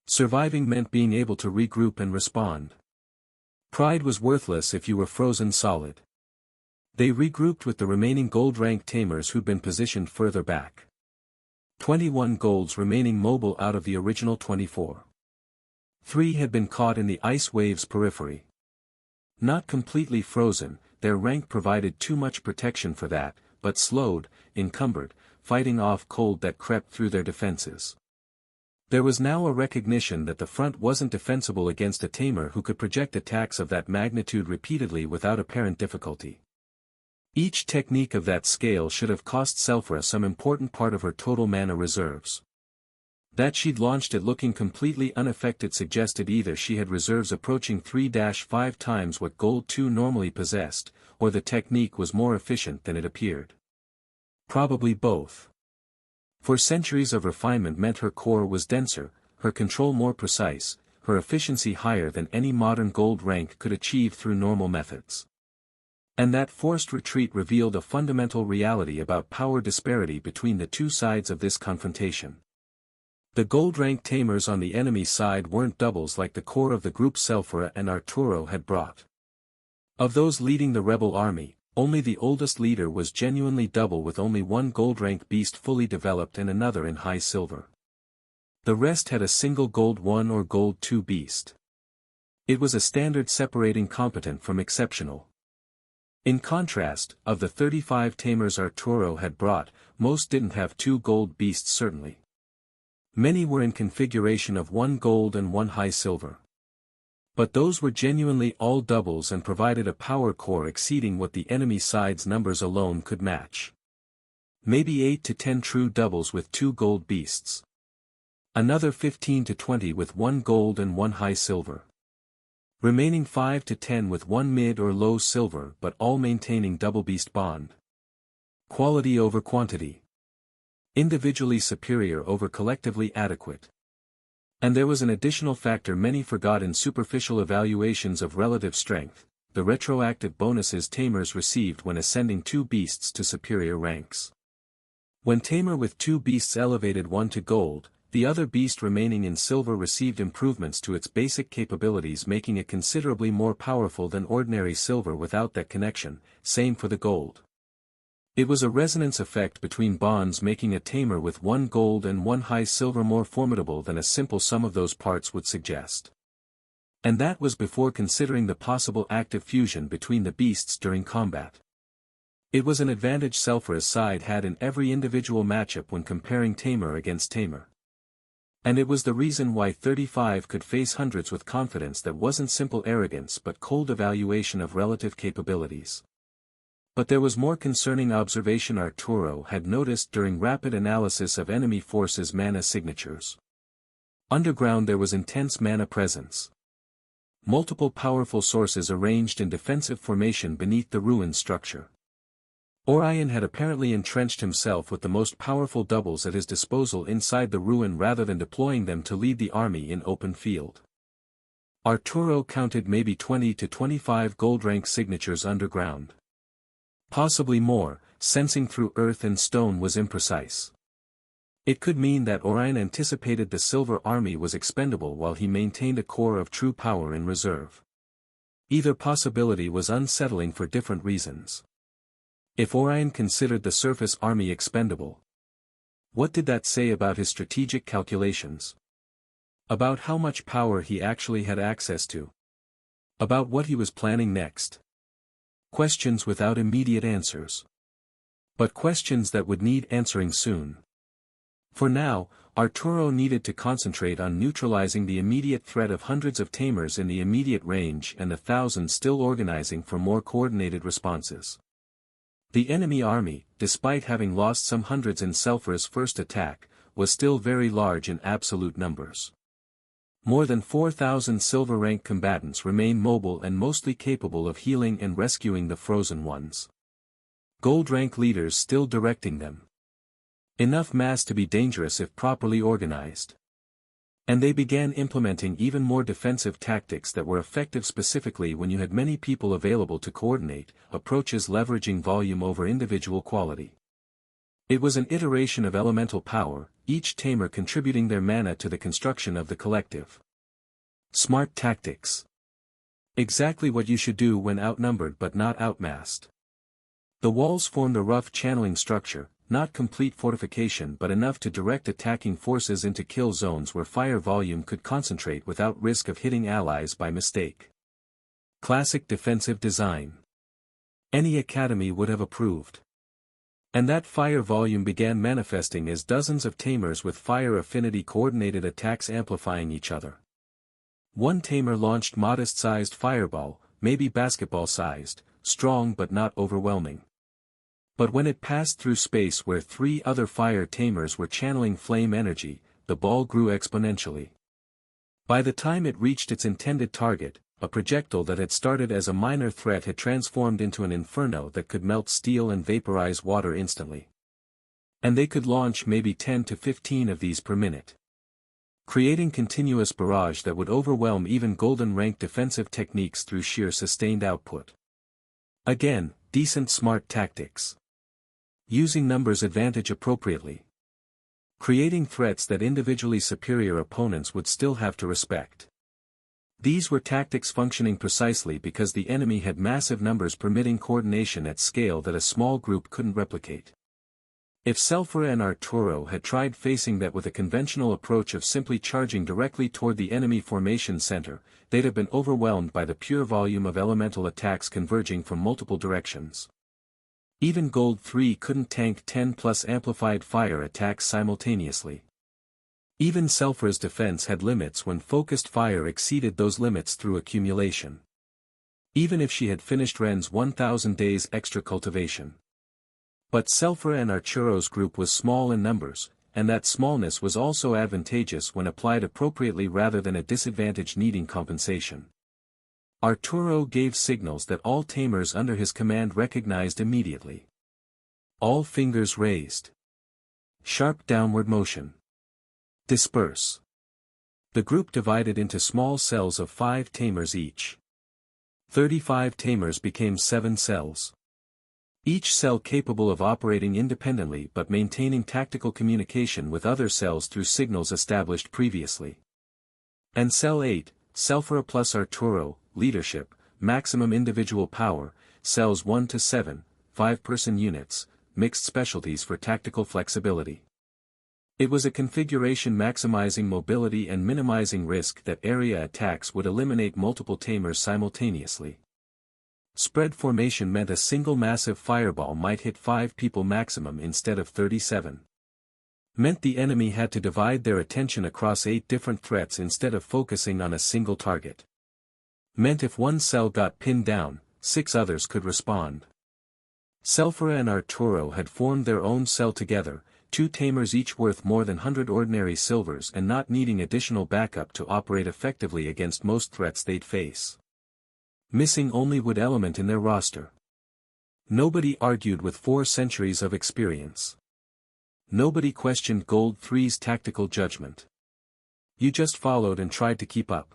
Surviving meant being able to regroup and respond. Pride was worthless if you were frozen solid. They regrouped with the remaining gold-ranked Tamers who'd been positioned further back. 21 golds remaining mobile out of the original 24. 3 had been caught in the ice wave's periphery. Not completely frozen, their rank provided too much protection for that, but slowed, encumbered, fighting off cold that crept through their defenses. There was now a recognition that the front wasn't defensible against a Tamer who could project attacks of that magnitude repeatedly without apparent difficulty. Each technique of that scale should have cost Selfra some important part of her total mana reserves. That she'd launched it looking completely unaffected suggested either she had reserves approaching 3-5 times what Gold 2 normally possessed, or the technique was more efficient than it appeared. Probably both. For centuries of refinement meant her core was denser, her control more precise, her efficiency higher than any modern gold rank could achieve through normal methods. And that forced retreat revealed a fundamental reality about power disparity between the two sides of this confrontation. The gold-ranked Tamers on the enemy side weren't doubles like the core of the group Selfra and Arturo had brought. Of those leading the rebel army, only the oldest leader was genuinely double with only one gold-ranked beast fully developed and another in high silver. The rest had a single gold 1 or gold 2 beast. It was a standard separating competent from exceptional. In contrast, of the 35 Tamers Arturo had brought, most didn't have 2 gold beasts certainly. Many were in configuration of 1 gold and 1 high silver. But those were genuinely all doubles and provided a power core exceeding what the enemy side's numbers alone could match. Maybe 8 to 10 true doubles with 2 gold beasts. Another 15 to 20 with 1 gold and 1 high silver. Remaining 5 to 10 with 1 mid or low silver but all maintaining double beast bond. Quality over quantity. Individually superior over collectively adequate. And there was an additional factor many forgot in superficial evaluations of relative strength, the retroactive bonuses Tamers received when ascending 2 beasts to superior ranks. When Tamer with 2 beasts elevated 1 to gold, the other beast remaining in silver received improvements to its basic capabilities, making it considerably more powerful than ordinary silver without that connection, same for the gold. It was a resonance effect between bonds, making a Tamer with 1 gold and 1 high silver more formidable than a simple sum of those parts would suggest. And that was before considering the possible active fusion between the beasts during combat. It was an advantage Selfra's side had in every individual matchup when comparing Tamer against Tamer. And it was the reason why 35 could face hundreds with confidence that wasn't simple arrogance but cold evaluation of relative capabilities. But there was more concerning observation Arturo had noticed during rapid analysis of enemy forces' mana signatures. Underground there was intense mana presence. Multiple powerful sources arranged in defensive formation beneath the ruined structure. Orion had apparently entrenched himself with the most powerful doubles at his disposal inside the ruin rather than deploying them to lead the army in open field. Arturo counted maybe 20 to 25 gold-rank signatures underground. Possibly more, sensing through earth and stone was imprecise. It could mean that Orion anticipated the silver army was expendable while he maintained a core of true power in reserve. Either possibility was unsettling for different reasons. If Orion considered the surface army expendable, what did that say about his strategic calculations? About how much power he actually had access to? About what he was planning next? Questions without immediate answers. But questions that would need answering soon. For now, Arturo needed to concentrate on neutralizing the immediate threat of hundreds of Tamers in the immediate range and the thousands still organizing for more coordinated responses. The enemy army, despite having lost some hundreds in Selfra's first attack, was still very large in absolute numbers. More than 4,000 silver-rank combatants remain mobile and mostly capable of healing and rescuing the frozen ones. Gold rank leaders still directing them. Enough mass to be dangerous if properly organized. And they began implementing even more defensive tactics that were effective specifically when you had many people available to coordinate, approaches leveraging volume over individual quality. It was an iteration of elemental power, each tamer contributing their mana to the construction of the collective. Smart tactics. Exactly what you should do when outnumbered but not outmassed. The walls formed a rough channeling structure, not complete fortification but enough to direct attacking forces into kill zones where fire volume could concentrate without risk of hitting allies by mistake. Classic defensive design. Any academy would have approved. And that fire volume began manifesting as dozens of tamers with fire affinity coordinated attacks amplifying each other. One tamer launched modest-sized fireball, maybe basketball-sized, strong but not overwhelming. But when it passed through space where 3 other fire tamers were channeling flame energy, the ball grew exponentially. By the time it reached its intended target, a projectile that had started as a minor threat had transformed into an inferno that could melt steel and vaporize water instantly. And they could launch maybe 10 to 15 of these per minute, creating continuous barrage that would overwhelm even golden-ranked defensive techniques through sheer sustained output. Again, decent smart tactics. Using numbers advantage appropriately. Creating threats that individually superior opponents would still have to respect. These were tactics functioning precisely because the enemy had massive numbers permitting coordination at scale that a small group couldn't replicate. If Selphra and Arturo had tried facing that with a conventional approach of simply charging directly toward the enemy formation center, they'd have been overwhelmed by the pure volume of elemental attacks converging from multiple directions. Even Gold 3 couldn't tank 10+ amplified fire attacks simultaneously. Even Selphra's defense had limits when focused fire exceeded those limits through accumulation. Even if she had finished Ren's 1000 days extra cultivation. But Selphra and Arturo's group was small in numbers, and that smallness was also advantageous when applied appropriately rather than a disadvantage needing compensation. Arturo gave signals that all tamers under his command recognized immediately. All fingers raised. Sharp downward motion. Disperse. The group divided into small cells of 5 tamers each. 35 tamers became 7 cells. Each cell capable of operating independently but maintaining tactical communication with other cells through signals established previously. And Cell 8, Selphra plus Arturo, leadership, maximum individual power, cells 1 to 7, 5-person units, mixed specialties for tactical flexibility. It was a configuration maximizing mobility and minimizing risk that area attacks would eliminate multiple tamers simultaneously. Spread formation meant a single massive fireball might hit 5 people maximum instead of 37. Meant the enemy had to divide their attention across 8 different threats instead of focusing on a single target. Meant if one cell got pinned down, 6 others could respond. Selphra and Arturo had formed their own cell together, 2 tamers each worth more than 100 ordinary silvers and not needing additional backup to operate effectively against most threats they'd face. Missing only wood element in their roster. Nobody argued with 4 centuries of experience. Nobody questioned Gold 3's tactical judgment. You just followed and tried to keep up.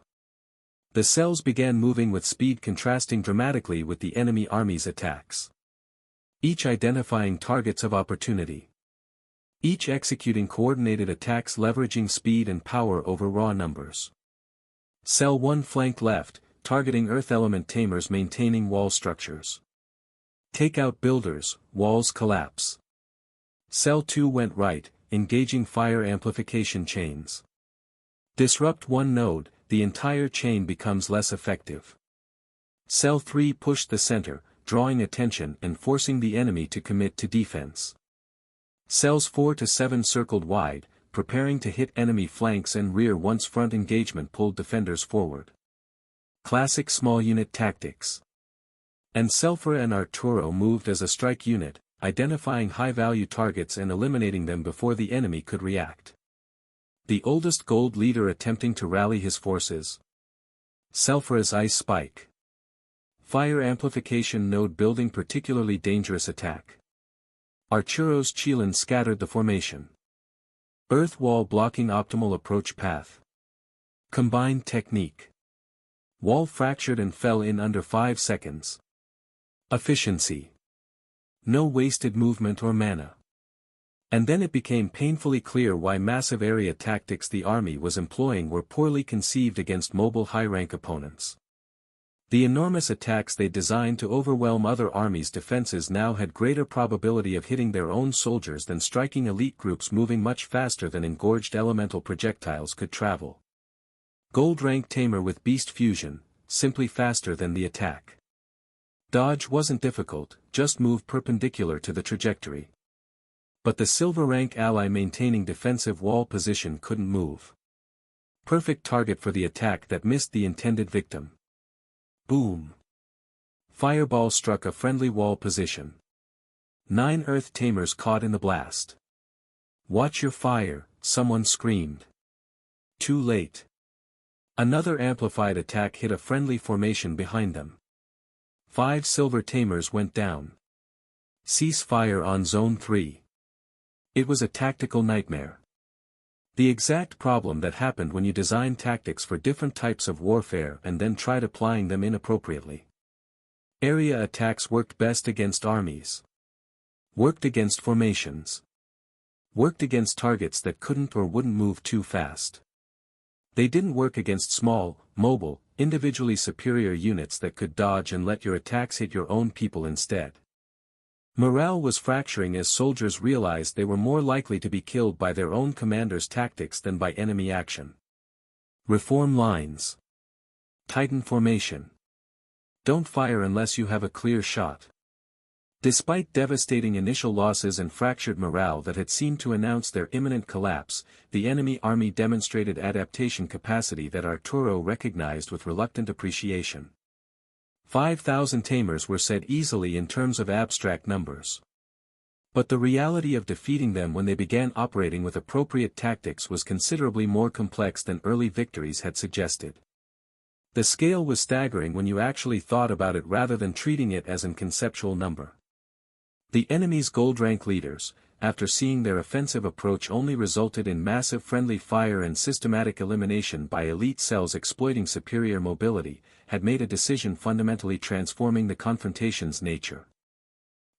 The cells began moving with speed contrasting dramatically with the enemy army's attacks. Each identifying targets of opportunity. Each executing coordinated attacks leveraging speed and power over raw numbers. Cell 1 flanked left, targeting earth element tamers maintaining wall structures. Take out builders, walls collapse. Cell 2 went right, engaging fire amplification chains. Disrupt one node, the entire chain becomes less effective. Cell 3 pushed the center, drawing attention and forcing the enemy to commit to defense. Cells 4 to 7 circled wide, preparing to hit enemy flanks and rear once front engagement pulled defenders forward. Classic small unit tactics. And Selphra and Arturo moved as a strike unit, identifying high-value targets and eliminating them before the enemy could react. The oldest gold leader attempting to rally his forces. Selphra's ice spike. Fire amplification node building particularly dangerous attack. Archuros Chilan scattered the formation. Earth wall blocking optimal approach path. Combined technique. Wall fractured and fell in under 5 seconds. Efficiency. No wasted movement or mana. And then it became painfully clear why massive area tactics the army was employing were poorly conceived against mobile high-rank opponents. The enormous attacks they designed to overwhelm other armies' defenses now had greater probability of hitting their own soldiers than striking elite groups moving much faster than engorged elemental projectiles could travel. Gold-rank Tamer with Beast Fusion, simply faster than the attack. Dodge wasn't difficult, just move perpendicular to the trajectory. But the silver-rank ally maintaining defensive wall position couldn't move. Perfect target for the attack that missed the intended victim. Boom. Fireball struck a friendly wall position. 9 Earth Tamers caught in the blast. Watch your fire, someone screamed. Too late. Another amplified attack hit a friendly formation behind them. 5 Silver Tamers went down. Cease fire on Zone 3. It was a tactical nightmare. The exact problem that happened when you design tactics for different types of warfare and then tried applying them inappropriately. Area attacks worked best against armies. Worked against formations. Worked against targets that couldn't or wouldn't move too fast. They didn't work against small, mobile, individually superior units that could dodge and let your attacks hit your own people instead. Morale was fracturing as soldiers realized they were more likely to be killed by their own commander's tactics than by enemy action. Reform lines. Tighten formation. Don't fire unless you have a clear shot. Despite devastating initial losses and fractured morale that had seemed to announce their imminent collapse, the enemy army demonstrated adaptation capacity that Arturo recognized with reluctant appreciation. 5,000 Tamers were said easily in terms of abstract numbers. But the reality of defeating them when they began operating with appropriate tactics was considerably more complex than early victories had suggested. The scale was staggering when you actually thought about it rather than treating it as an conceptual number. The enemy's gold-rank leaders, after seeing their offensive approach only resulted in massive friendly fire and systematic elimination by elite cells exploiting superior mobility, had made a decision fundamentally transforming the confrontation's nature.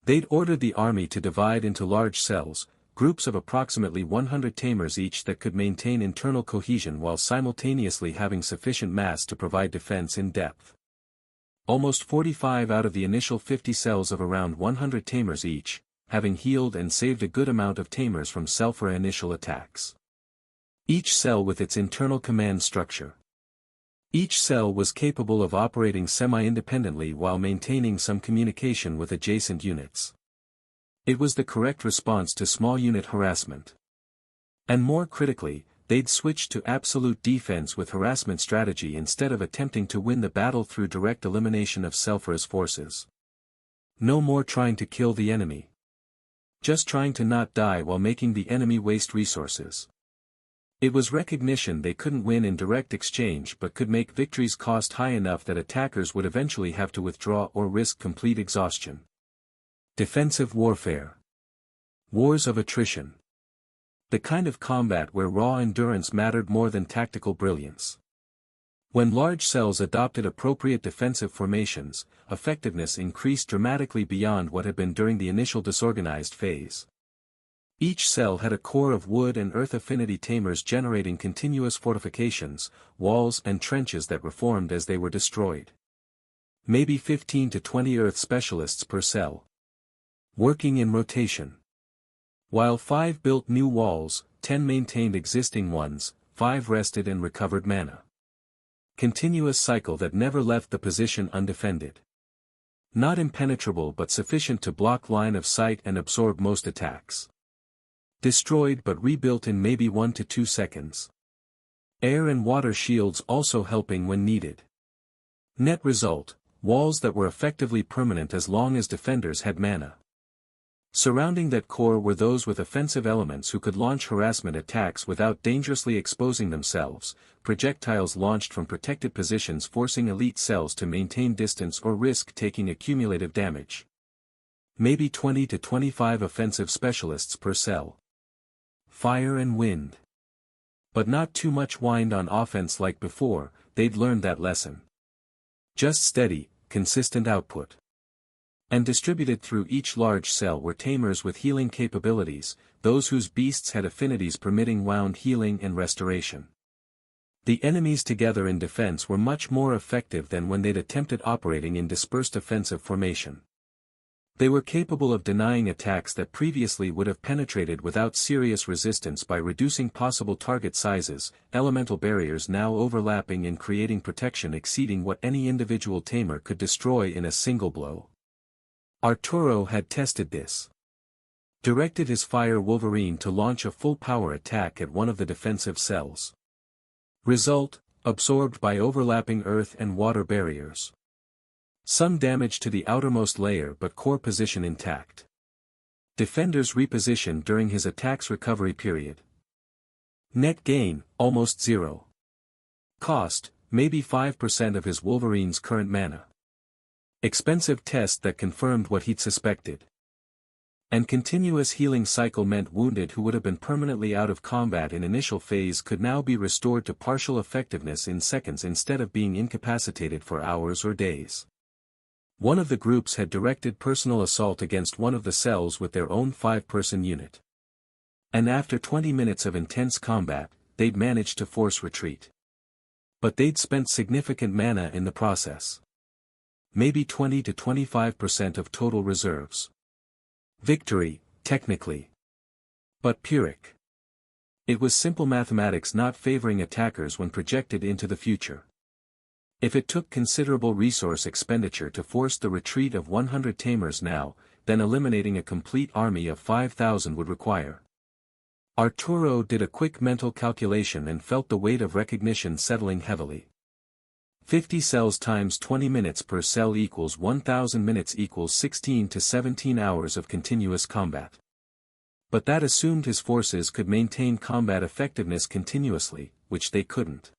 They'd ordered the army to divide into large cells, groups of approximately 100 Tamers each that could maintain internal cohesion while simultaneously having sufficient mass to provide defense in depth. Almost 45 out of the initial 50 cells of around 100 Tamers each, having healed and saved a good amount of Tamers from self-or initial attacks. Each cell with its internal command structure. Each cell was capable of operating semi-independently while maintaining some communication with adjacent units. It was the correct response to small unit harassment. And more critically, they'd switched to absolute defense with harassment strategy instead of attempting to win the battle through direct elimination of self-res forces. No more trying to kill the enemy. Just trying to not die while making the enemy waste resources. It was recognition they couldn't win in direct exchange but could make victories cost high enough that attackers would eventually have to withdraw or risk complete exhaustion. Defensive warfare. Wars of attrition. The kind of combat where raw endurance mattered more than tactical brilliance. When large cells adopted appropriate defensive formations, effectiveness increased dramatically beyond what had been during the initial disorganized phase. Each cell had a core of wood and earth affinity Tamers generating continuous fortifications, walls and trenches that reformed as they were destroyed. Maybe 15 to 20 earth specialists per cell. Working in rotation. While 5 built new walls, 10 maintained existing ones, 5 rested and recovered mana. Continuous cycle that never left the position undefended. Not impenetrable but sufficient to block line of sight and absorb most attacks. Destroyed but rebuilt in maybe 1 to 2 seconds. Air and water shields also helping when needed. Net result, walls that were effectively permanent as long as defenders had mana. Surrounding that core were those with offensive elements who could launch harassment attacks without dangerously exposing themselves, projectiles launched from protected positions forcing elite cells to maintain distance or risk taking accumulative damage. Maybe 20 to 25 offensive specialists per cell. Fire and wind. But not too much wind on offense like before, they'd learned that lesson. Just steady, consistent output. And distributed through each large cell were tamers with healing capabilities, those whose beasts had affinities permitting wound healing and restoration. The enemies together in defense were much more effective than when they'd attempted operating in dispersed offensive formation. They were capable of denying attacks that previously would have penetrated without serious resistance by reducing possible target sizes, elemental barriers now overlapping and creating protection exceeding what any individual tamer could destroy in a single blow. Arturo had tested this. Directed his fire wolverine to launch a full power attack at one of the defensive cells. Result, absorbed by overlapping earth and water barriers. Some damage to the outermost layer but core position intact. Defenders repositioned during his attack's recovery period. Net gain, almost zero. Cost, maybe 5% of his Wolverine's current mana. Expensive test that confirmed what he'd suspected. And continuous healing cycle meant wounded who would have been permanently out of combat in initial phase could now be restored to partial effectiveness in seconds instead of being incapacitated for hours or days. One of the groups had directed personal assault against one of the cells with their own 5-person unit. And after 20 minutes of intense combat, they'd managed to force retreat. But they'd spent significant mana in the process. Maybe 20 to 25% of total reserves. Victory, technically. But Pyrrhic. It was simple mathematics not favoring attackers when projected into the future. If it took considerable resource expenditure to force the retreat of 100 tamers now, then eliminating a complete army of 5,000 would require. Arturo did a quick mental calculation and felt the weight of recognition settling heavily. 50 cells times 20 minutes per cell equals 1,000 minutes equals 16 to 17 hours of continuous combat. But that assumed his forces could maintain combat effectiveness continuously, which they couldn't.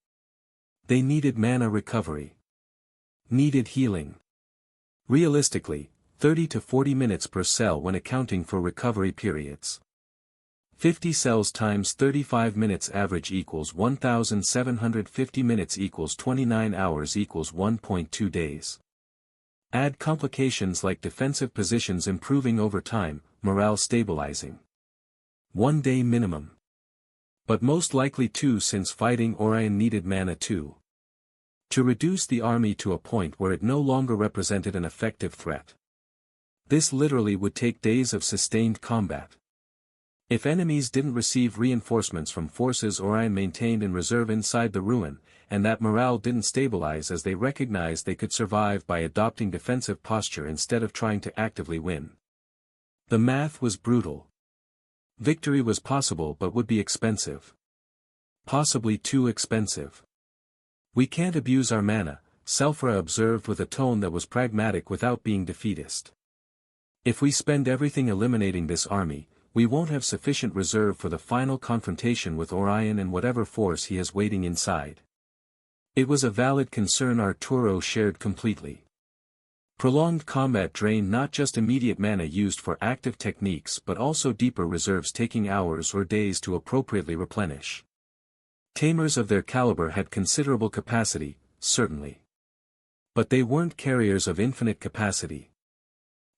They needed mana recovery. Needed healing. Realistically, 30 to 40 minutes per cell when accounting for recovery periods. 50 cells times 35 minutes average equals 1,750 minutes equals 29 hours equals 1.2 days. Add complications like defensive positions improving over time, morale stabilizing. 1 day minimum. But most likely 2 since fighting Orion needed mana too. To reduce the army to a point where it no longer represented an effective threat. This literally would take days of sustained combat. If enemies didn't receive reinforcements from forces Orion maintained in reserve inside the ruin, and that morale didn't stabilize as they recognized they could survive by adopting defensive posture instead of trying to actively win. The math was brutal. Victory was possible but would be expensive. Possibly too expensive. We can't abuse our mana, Selphra observed with a tone that was pragmatic without being defeatist. If we spend everything eliminating this army, we won't have sufficient reserve for the final confrontation with Orion and whatever force he has waiting inside. It was a valid concern Arturo shared completely. Prolonged combat drained not just immediate mana used for active techniques but also deeper reserves taking hours or days to appropriately replenish. Tamers of their caliber had considerable capacity, certainly. But they weren't carriers of infinite capacity.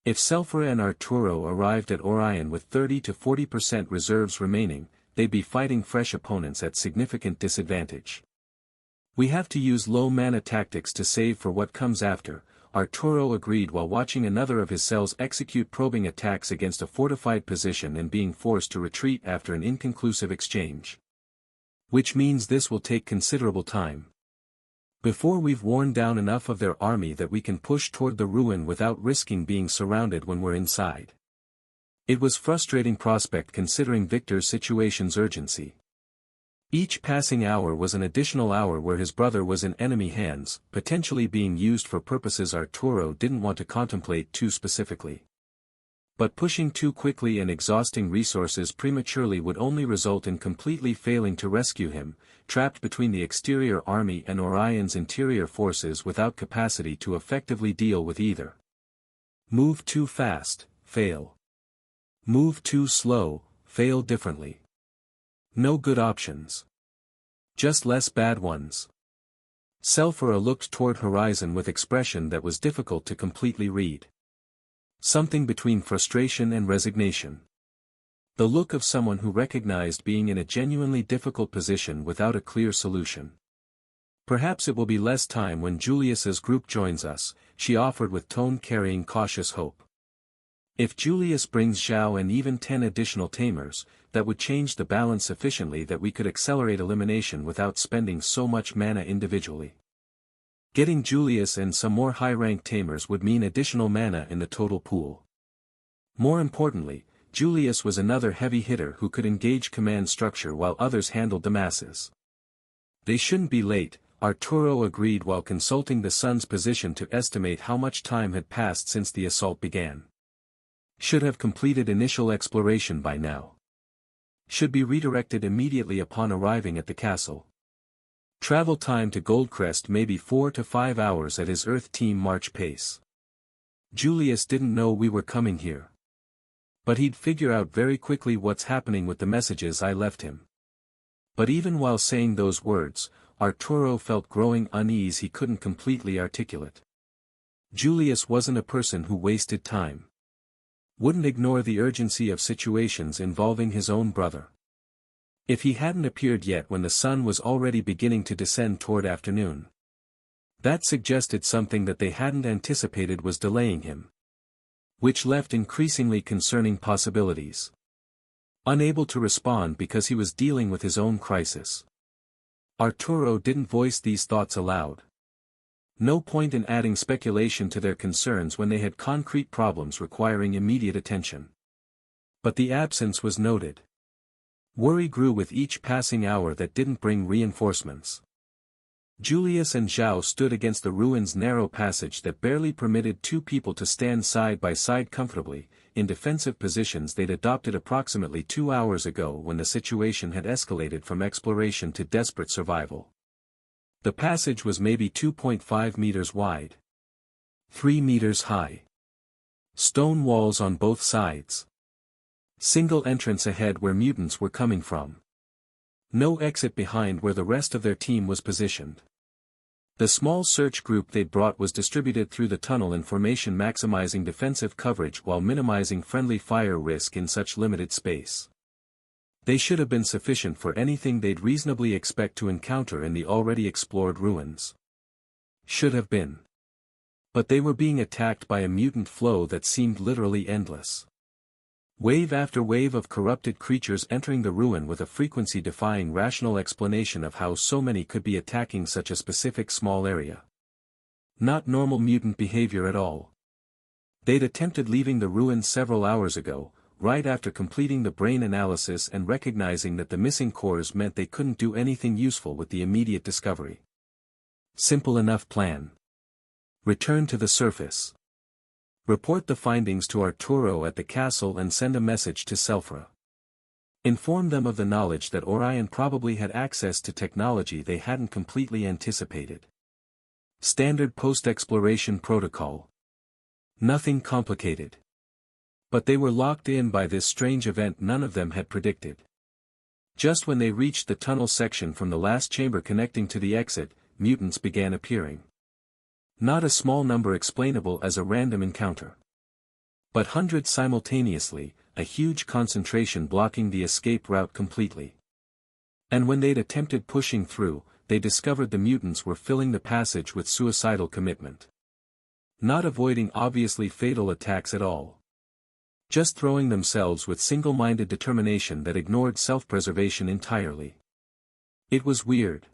If Selphra and Arturo arrived at Orion with 30 to 40% reserves remaining, they'd be fighting fresh opponents at significant disadvantage. We have to use low mana tactics to save for what comes after, Arturo agreed while watching another of his cells execute probing attacks against a fortified position and being forced to retreat after an inconclusive exchange. Which means this will take considerable time. Before we've worn down enough of their army that we can push toward the ruin without risking being surrounded when we're inside. It was frustrating prospect considering Victor's situation's urgency. Each passing hour was an additional hour where his brother was in enemy hands, potentially being used for purposes Arturo didn't want to contemplate too specifically. But pushing too quickly and exhausting resources prematurely would only result in completely failing to rescue him, trapped between the exterior army and Orion's interior forces without capacity to effectively deal with either. Move too fast, fail. Move too slow, fail differently. No good options. Just less bad ones. Selphora looked toward Horizon with expression that was difficult to completely read. Something between frustration and resignation. The look of someone who recognized being in a genuinely difficult position without a clear solution. Perhaps it will be less time when Julius's group joins us, she offered with tone carrying cautious hope. If Julius brings Zhao and even 10 additional Tamers, that would change the balance sufficiently that we could accelerate elimination without spending so much mana individually. Getting Julius and some more high-ranked Tamers would mean additional mana in the total pool. More importantly, Julius was another heavy hitter who could engage command structure while others handled the masses. They shouldn't be late, Arturo agreed while consulting the sun's position to estimate how much time had passed since the assault began. Should have completed initial exploration by now. Should be redirected immediately upon arriving at the castle. Travel time to Goldcrest may be 4 to 5 hours at his Earth team march pace. Julius didn't know we were coming here. But he'd figure out very quickly what's happening with the messages I left him. But even while saying those words, Arturo felt growing unease he couldn't completely articulate. Julius wasn't a person who wasted time. Wouldn't ignore the urgency of situations involving his own brother. If he hadn't appeared yet when the sun was already beginning to descend toward afternoon. That suggested something that they hadn't anticipated was delaying him. Which left increasingly concerning possibilities. Unable to respond because he was dealing with his own crisis. Arturo didn't voice these thoughts aloud. No point in adding speculation to their concerns when they had concrete problems requiring immediate attention. But the absence was noted. Worry grew with each passing hour that didn't bring reinforcements. Julius and Zhao stood against the ruins' narrow passage that barely permitted two people to stand side by side comfortably, in defensive positions they'd adopted approximately 2 hours ago when the situation had escalated from exploration to desperate survival. The passage was maybe 2.5 meters wide. 3 meters high. Stone walls on both sides. Single entrance ahead where mutants were coming from. No exit behind where the rest of their team was positioned. The small search group they'd brought was distributed through the tunnel in formation, maximizing defensive coverage while minimizing friendly fire risk in such limited space. They should have been sufficient for anything they'd reasonably expect to encounter in the already explored ruins. Should have been. But they were being attacked by a mutant flow that seemed literally endless. Wave after wave of corrupted creatures entering the ruin with a frequency defying rational explanation of how so many could be attacking such a specific small area. Not normal mutant behavior at all. They'd attempted leaving the ruins several hours ago, right after completing the brain analysis and recognizing that the missing cores meant they couldn't do anything useful with the immediate discovery. Simple enough plan. Return to the surface. Report the findings to Arturo at the castle and send a message to Selphora. Inform them of the knowledge that Orion probably had access to technology they hadn't completely anticipated. Standard post-exploration protocol. Nothing complicated. But they were locked in by this strange event none of them had predicted. Just when they reached the tunnel section from the last chamber connecting to the exit, mutants began appearing. Not a small number explainable as a random encounter. But hundreds simultaneously, a huge concentration blocking the escape route completely. And when they'd attempted pushing through, they discovered the mutants were filling the passage with suicidal commitment. Not avoiding obviously fatal attacks at all. Just throwing themselves with single-minded determination that ignored self-preservation entirely. It was weird.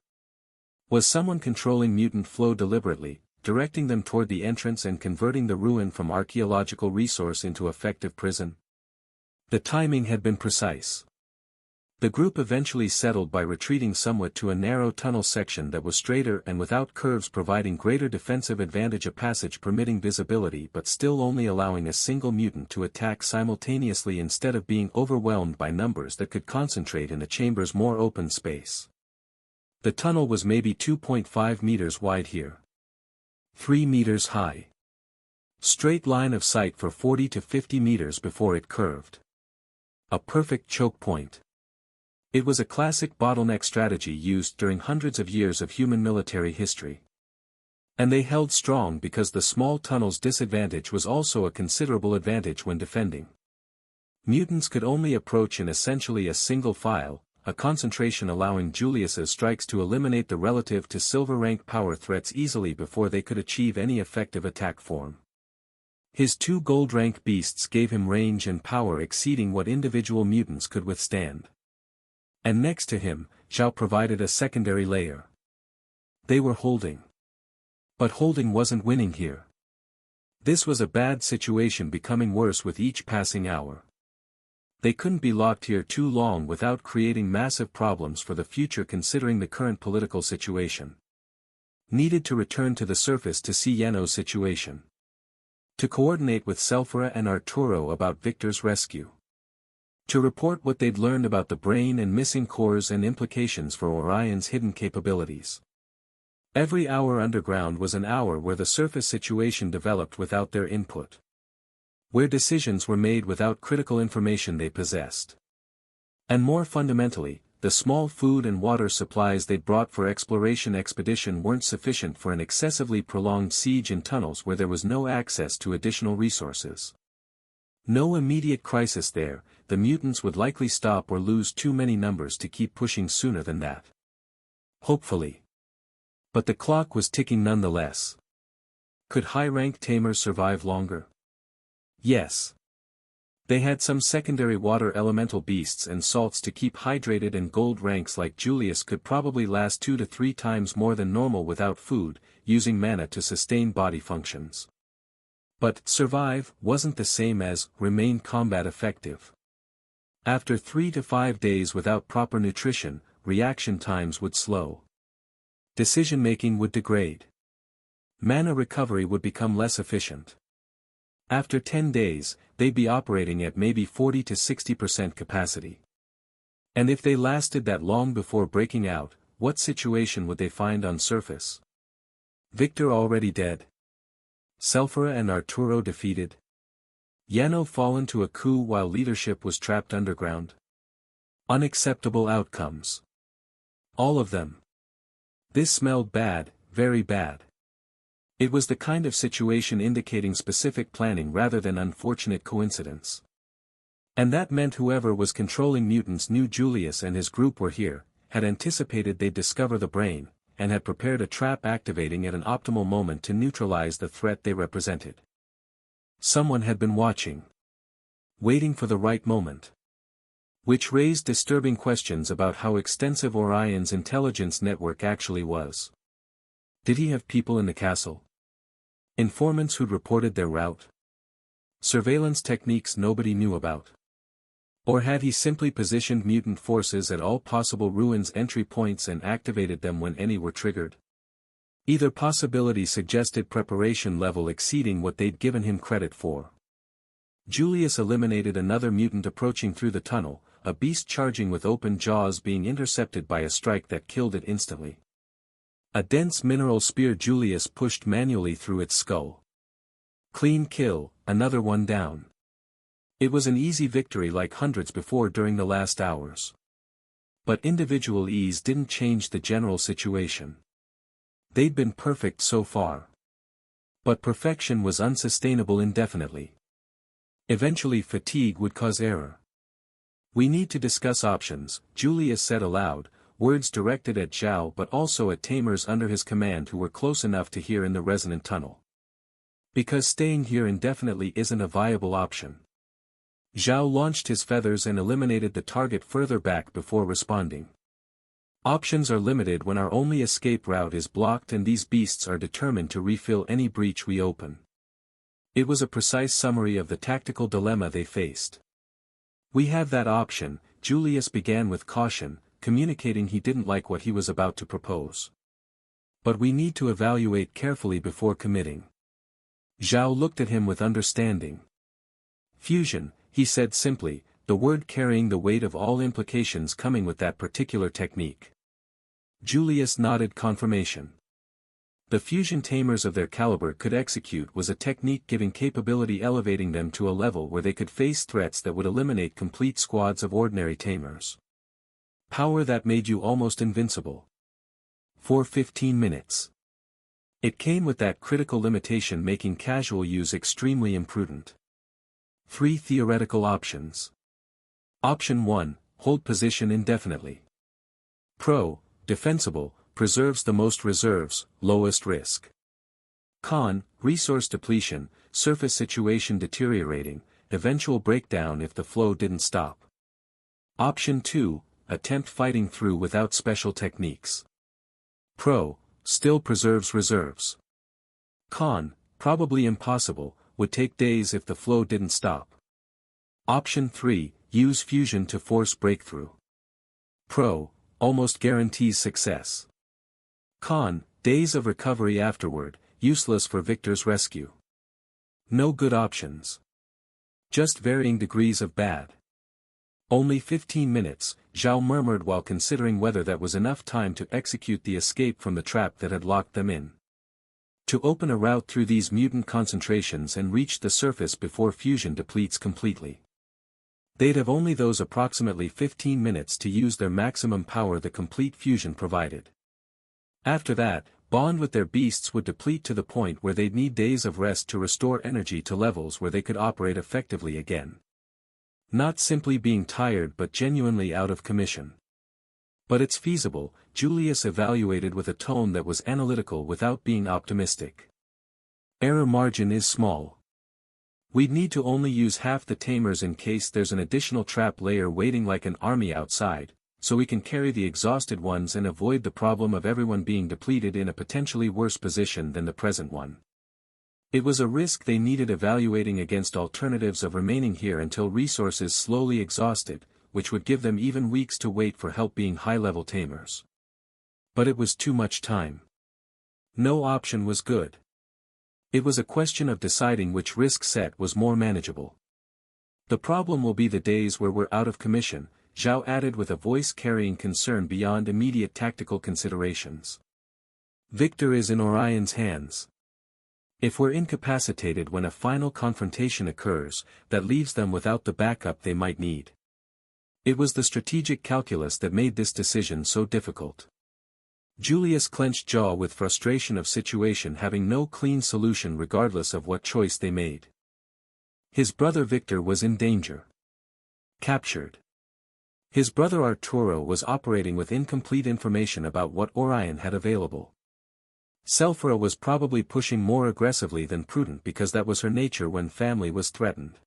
Was someone controlling mutant flow deliberately, directing them toward the entrance and converting the ruin from archaeological resource into effective prison? The timing had been precise. The group eventually settled by retreating somewhat to a narrow tunnel section that was straighter and without curves, providing greater defensive advantage, a passage permitting visibility but still only allowing a single mutant to attack simultaneously instead of being overwhelmed by numbers that could concentrate in a chamber's more open space. The tunnel was maybe 2.5 meters wide here. 3 meters high. Straight line of sight for 40 to 50 meters before it curved. A perfect choke point. It was a classic bottleneck strategy used during hundreds of years of human military history. And they held strong because the small tunnel's disadvantage was also a considerable advantage when defending. Mutants could only approach in essentially a single file, a concentration allowing Julius's strikes to eliminate the relative to silver rank power threats easily before they could achieve any effective attack form. His 2 gold rank beasts gave him range and power exceeding what individual mutants could withstand. And next to him, Zhao provided a secondary layer. They were holding. But holding wasn't winning here. This was a bad situation, becoming worse with each passing hour. They couldn't be locked here too long without creating massive problems for the future, considering the current political situation. Needed to return to the surface to see Yeno's situation. To coordinate with Selphira and Arturo about Victor's rescue. To report what they'd learned about the brain and missing cores and implications for Orion's hidden capabilities. Every hour underground was an hour where the surface situation developed without their input. Where decisions were made without critical information they possessed. And more fundamentally, the small food and water supplies they'd brought for exploration expedition weren't sufficient for an excessively prolonged siege in tunnels where there was no access to additional resources. No immediate crisis there, the mutants would likely stop or lose too many numbers to keep pushing sooner than that. Hopefully. But the clock was ticking nonetheless. Could high-ranked Tamers survive longer? Yes. They had some secondary water elemental beasts and salts to keep hydrated, and gold ranks like Julius could probably last 2 to 3 times more than normal without food, using mana to sustain body functions. But survive wasn't the same as remain combat effective. After 3 to 5 days without proper nutrition, reaction times would slow. Decision-making would degrade. Mana recovery would become less efficient. After 10 days, they'd be operating at maybe 40 to 60% capacity. And if they lasted that long before breaking out, what situation would they find on surface? Victor already dead. Selphira and Arturo defeated. Yeno fallen to a coup while leadership was trapped underground. Unacceptable outcomes. All of them. This smelled bad, very bad. It was the kind of situation indicating specific planning rather than unfortunate coincidence. And that meant whoever was controlling mutants knew Julius and his group were here, had anticipated they'd discover the brain, and had prepared a trap activating at an optimal moment to neutralize the threat they represented. Someone had been watching. Waiting for the right moment. Which raised disturbing questions about how extensive Orion's intelligence network actually was. Did he have people in the castle? Informants who'd reported their route? Surveillance techniques nobody knew about? Or had he simply positioned mutant forces at all possible ruins' entry points and activated them when any were triggered? Either possibility suggested preparation level exceeding what they'd given him credit for. Julius eliminated another mutant approaching through the tunnel, a beast charging with open jaws being intercepted by a strike that killed it instantly. A dense mineral spear Julius pushed manually through its skull. Clean kill, another one down. It was an easy victory like hundreds before during the last hours. But individual ease didn't change the general situation. They'd been perfect so far. But perfection was unsustainable indefinitely. Eventually fatigue would cause error. We need to discuss options, Julius said aloud, words directed at Zhao but also at Tamers under his command who were close enough to hear in the resonant tunnel. Because staying here indefinitely isn't a viable option. Zhao launched his feathers and eliminated the target further back before responding. Options are limited when our only escape route is blocked, and these beasts are determined to refill any breach we open. It was a precise summary of the tactical dilemma they faced. We have that option, Julius began with caution, communicating he didn't like what he was about to propose. But we need to evaluate carefully before committing. Zhao looked at him with understanding. Fusion, he said simply, the word carrying the weight of all implications coming with that particular technique. Julius nodded confirmation. The fusion tamers of their caliber could execute was a technique giving capability elevating them to a level where they could face threats that would eliminate complete squads of ordinary tamers. Power that made you almost invincible. For 15 minutes. It came with that critical limitation making casual use extremely imprudent. 3 theoretical options. Option 1, hold position indefinitely. Pro, defensible, preserves the most reserves, lowest risk. Con, resource depletion, surface situation deteriorating, eventual breakdown if the flow didn't stop. Option 2, attempt fighting through without special techniques. Pro, still preserves reserves. Con, probably impossible, would take days if the flow didn't stop. Option 3, use fusion to force breakthrough. Pro, almost guarantees success. Con, days of recovery afterward, useless for Victor's rescue. No good options. Just varying degrees of bad. Only 15 minutes, Zhao murmured while considering whether that was enough time to execute the escape from the trap that had locked them in. To open a route through these mutant concentrations and reach the surface before fusion depletes completely. They'd have only those approximately 15 minutes to use their maximum power the complete fusion provided. After that, bond with their beasts would deplete to the point where they'd need days of rest to restore energy to levels where they could operate effectively again. Not simply being tired but genuinely out of commission. But it's feasible, Julius evaluated with a tone that was analytical without being optimistic. Error margin is small. We'd need to only use half the tamers in case there's an additional trap layer waiting like an army outside, so we can carry the exhausted ones and avoid the problem of everyone being depleted in a potentially worse position than the present one. It was a risk they needed evaluating against alternatives of remaining here until resources slowly exhausted, which would give them even weeks to wait for help being high-level tamers. But it was too much time. No option was good. It was a question of deciding which risk set was more manageable. The problem will be the days where we're out of commission, Zhao added with a voice carrying concern beyond immediate tactical considerations. Victor is in Orion's hands. If we're incapacitated when a final confrontation occurs, that leaves them without the backup they might need. It was the strategic calculus that made this decision so difficult. Julius clenched jaw with frustration of situation having no clean solution regardless of what choice they made. His brother Victor was in danger. Captured. His brother Arturo was operating with incomplete information about what Orion had available. Selphira was probably pushing more aggressively than prudent because that was her nature when family was threatened.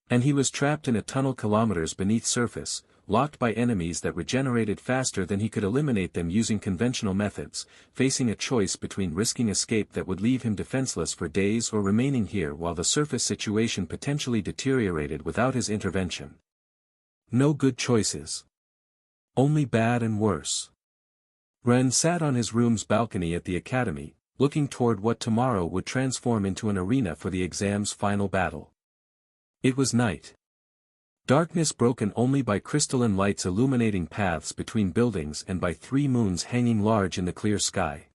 And he was trapped in a tunnel kilometers beneath surface, locked by enemies that regenerated faster than he could eliminate them using conventional methods, facing a choice between risking escape that would leave him defenseless for days or remaining here while the surface situation potentially deteriorated without his intervention. No good choices. Only bad and worse. Ren sat on his room's balcony at the academy, looking toward what tomorrow would transform into an arena for the exam's final battle. It was night. Darkness broken only by crystalline lights illuminating paths between buildings and by 3 moons hanging large in the clear sky.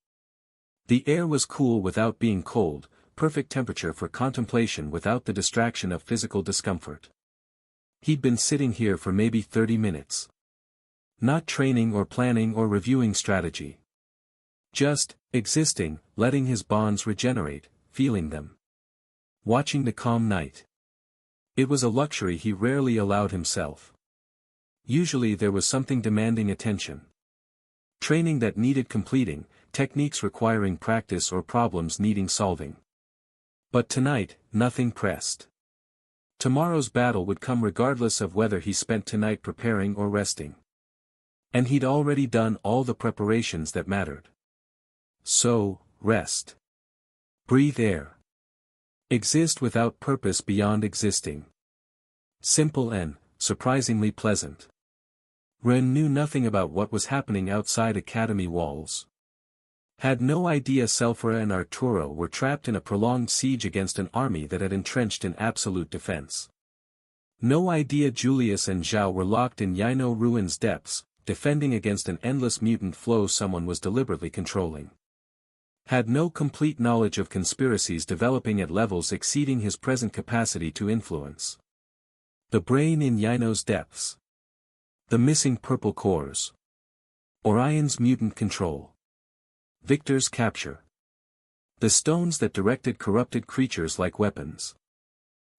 The air was cool without being cold, perfect temperature for contemplation without the distraction of physical discomfort. He'd been sitting here for maybe 30 minutes. Not training or planning or reviewing strategy. Just, existing, letting his bonds regenerate, feeling them. Watching the calm night. It was a luxury he rarely allowed himself. Usually there was something demanding attention. Training that needed completing, techniques requiring practice or problems needing solving. But tonight, nothing pressed. Tomorrow's battle would come regardless of whether he spent tonight preparing or resting. And he'd already done all the preparations that mattered. So, rest. Breathe air. Exist without purpose beyond existing. Simple and, surprisingly pleasant. Ren knew nothing about what was happening outside academy walls. Had no idea Selphira and Arturo were trapped in a prolonged siege against an army that had entrenched in absolute defense. No idea Julius and Zhao were locked in Yino ruins depths, defending against an endless mutant flow someone was deliberately controlling. Had no complete knowledge of conspiracies developing at levels exceeding his present capacity to influence. The brain in Yino's depths. The missing purple cores. Orion's mutant control. Victor's capture. The stones that directed corrupted creatures like weapons.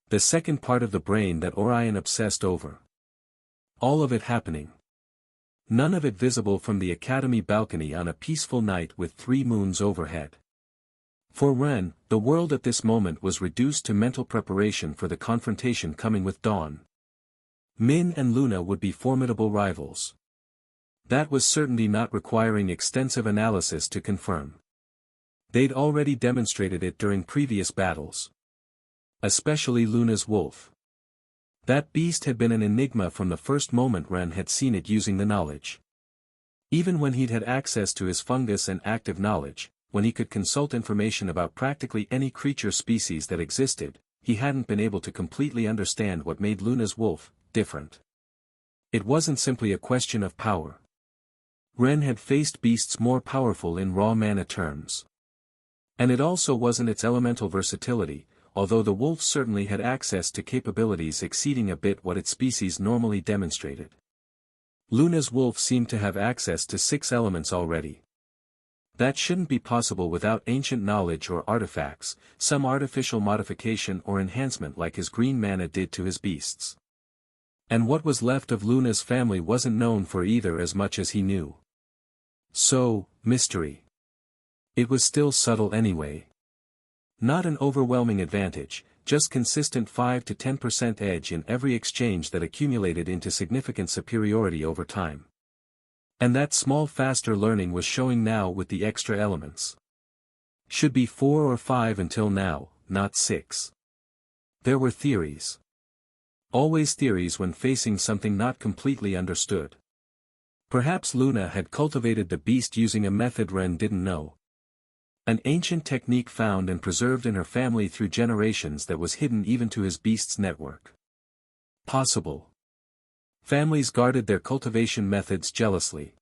The second part of the brain that Orion obsessed over. All of it happening. None of it visible from the academy balcony on a peaceful night with 3 moons overhead. For Ren, the world at this moment was reduced to mental preparation for the confrontation coming with dawn. Min and Luna would be formidable rivals. That was certainty not requiring extensive analysis to confirm. They'd already demonstrated it during previous battles. Especially Luna's wolf. That beast had been an enigma from the first moment Ren had seen it using the knowledge. Even when he'd had access to his fungus and active knowledge, when he could consult information about practically any creature species that existed, he hadn't been able to completely understand what made Luna's wolf different. It wasn't simply a question of power. Ren had faced beasts more powerful in raw mana terms. And it also wasn't its elemental versatility, although the wolf certainly had access to capabilities exceeding a bit what its species normally demonstrated. Luna's wolf seemed to have access to 6 elements already. That shouldn't be possible without ancient knowledge or artifacts, some artificial modification or enhancement like his green mana did to his beasts. And what was left of Luna's family wasn't known for either as much as he knew. So, mystery. It was still subtle anyway. Not an overwhelming advantage, just consistent 5 to 10% edge in every exchange that accumulated into significant superiority over time. And that small faster learning was showing now with the extra elements. Should be 4 or 5 until now, not 6. There were theories. Always theories when facing something not completely understood. Perhaps Luna had cultivated the beast using a method Ren didn't know. An ancient technique found and preserved in her family through generations that was hidden even to his beast's network. Possible. Families guarded their cultivation methods jealously.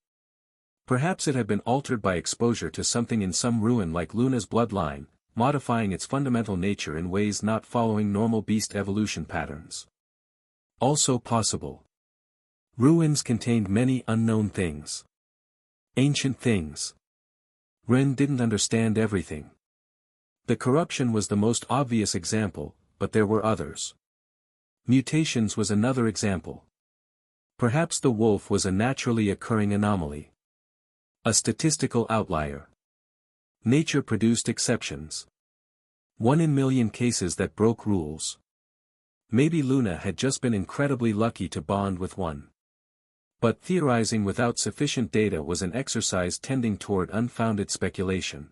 Perhaps it had been altered by exposure to something in some ruin like Luna's bloodline, modifying its fundamental nature in ways not following normal beast evolution patterns. Also possible. Ruins contained many unknown things. Ancient things. Ren didn't understand everything. The corruption was the most obvious example, but there were others. Mutations was another example. Perhaps the wolf was a naturally occurring anomaly. A statistical outlier. Nature produced exceptions. 1 in a million cases that broke rules. Maybe Luna had just been incredibly lucky to bond with one. But theorizing without sufficient data was an exercise tending toward unfounded speculation.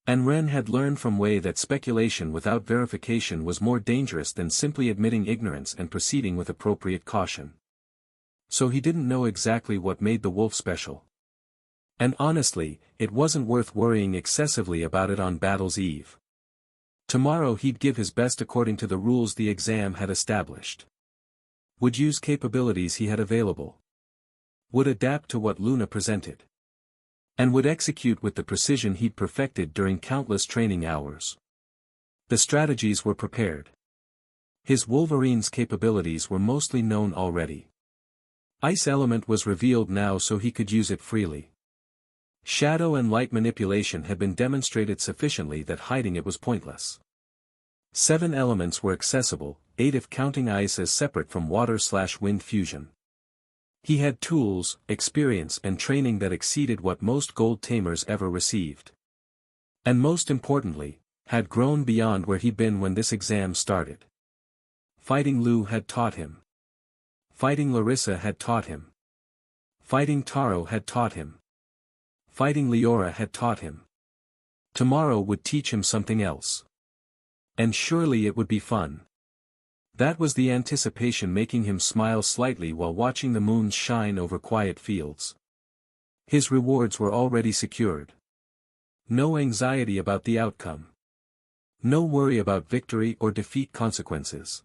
And Ren had learned from Wei that speculation without verification was more dangerous than simply admitting ignorance and proceeding with appropriate caution. So he didn't know exactly what made the wolf special. And honestly, it wasn't worth worrying excessively about it on battle's eve. Tomorrow he'd give his best according to the rules the exam had established. Would use capabilities he had available. Would adapt to what Luna presented. And would execute with the precision he'd perfected during countless training hours. The strategies were prepared. His Wolverine's capabilities were mostly known already. Ice element was revealed now so he could use it freely. Shadow and light manipulation had been demonstrated sufficiently that hiding it was pointless. 7 elements were accessible, 8 if counting ice as separate from water/wind fusion. He had tools, experience and training that exceeded what most gold tamers ever received. And most importantly, had grown beyond where he'd been when this exam started. Fighting Lu had taught him. Fighting Larissa had taught him. Fighting Taro had taught him. Fighting Leora had taught him. Tomorrow would teach him something else. And surely it would be fun. That was the anticipation making him smile slightly while watching the moon shine over quiet fields. His rewards were already secured. No anxiety about the outcome. No worry about victory or defeat consequences.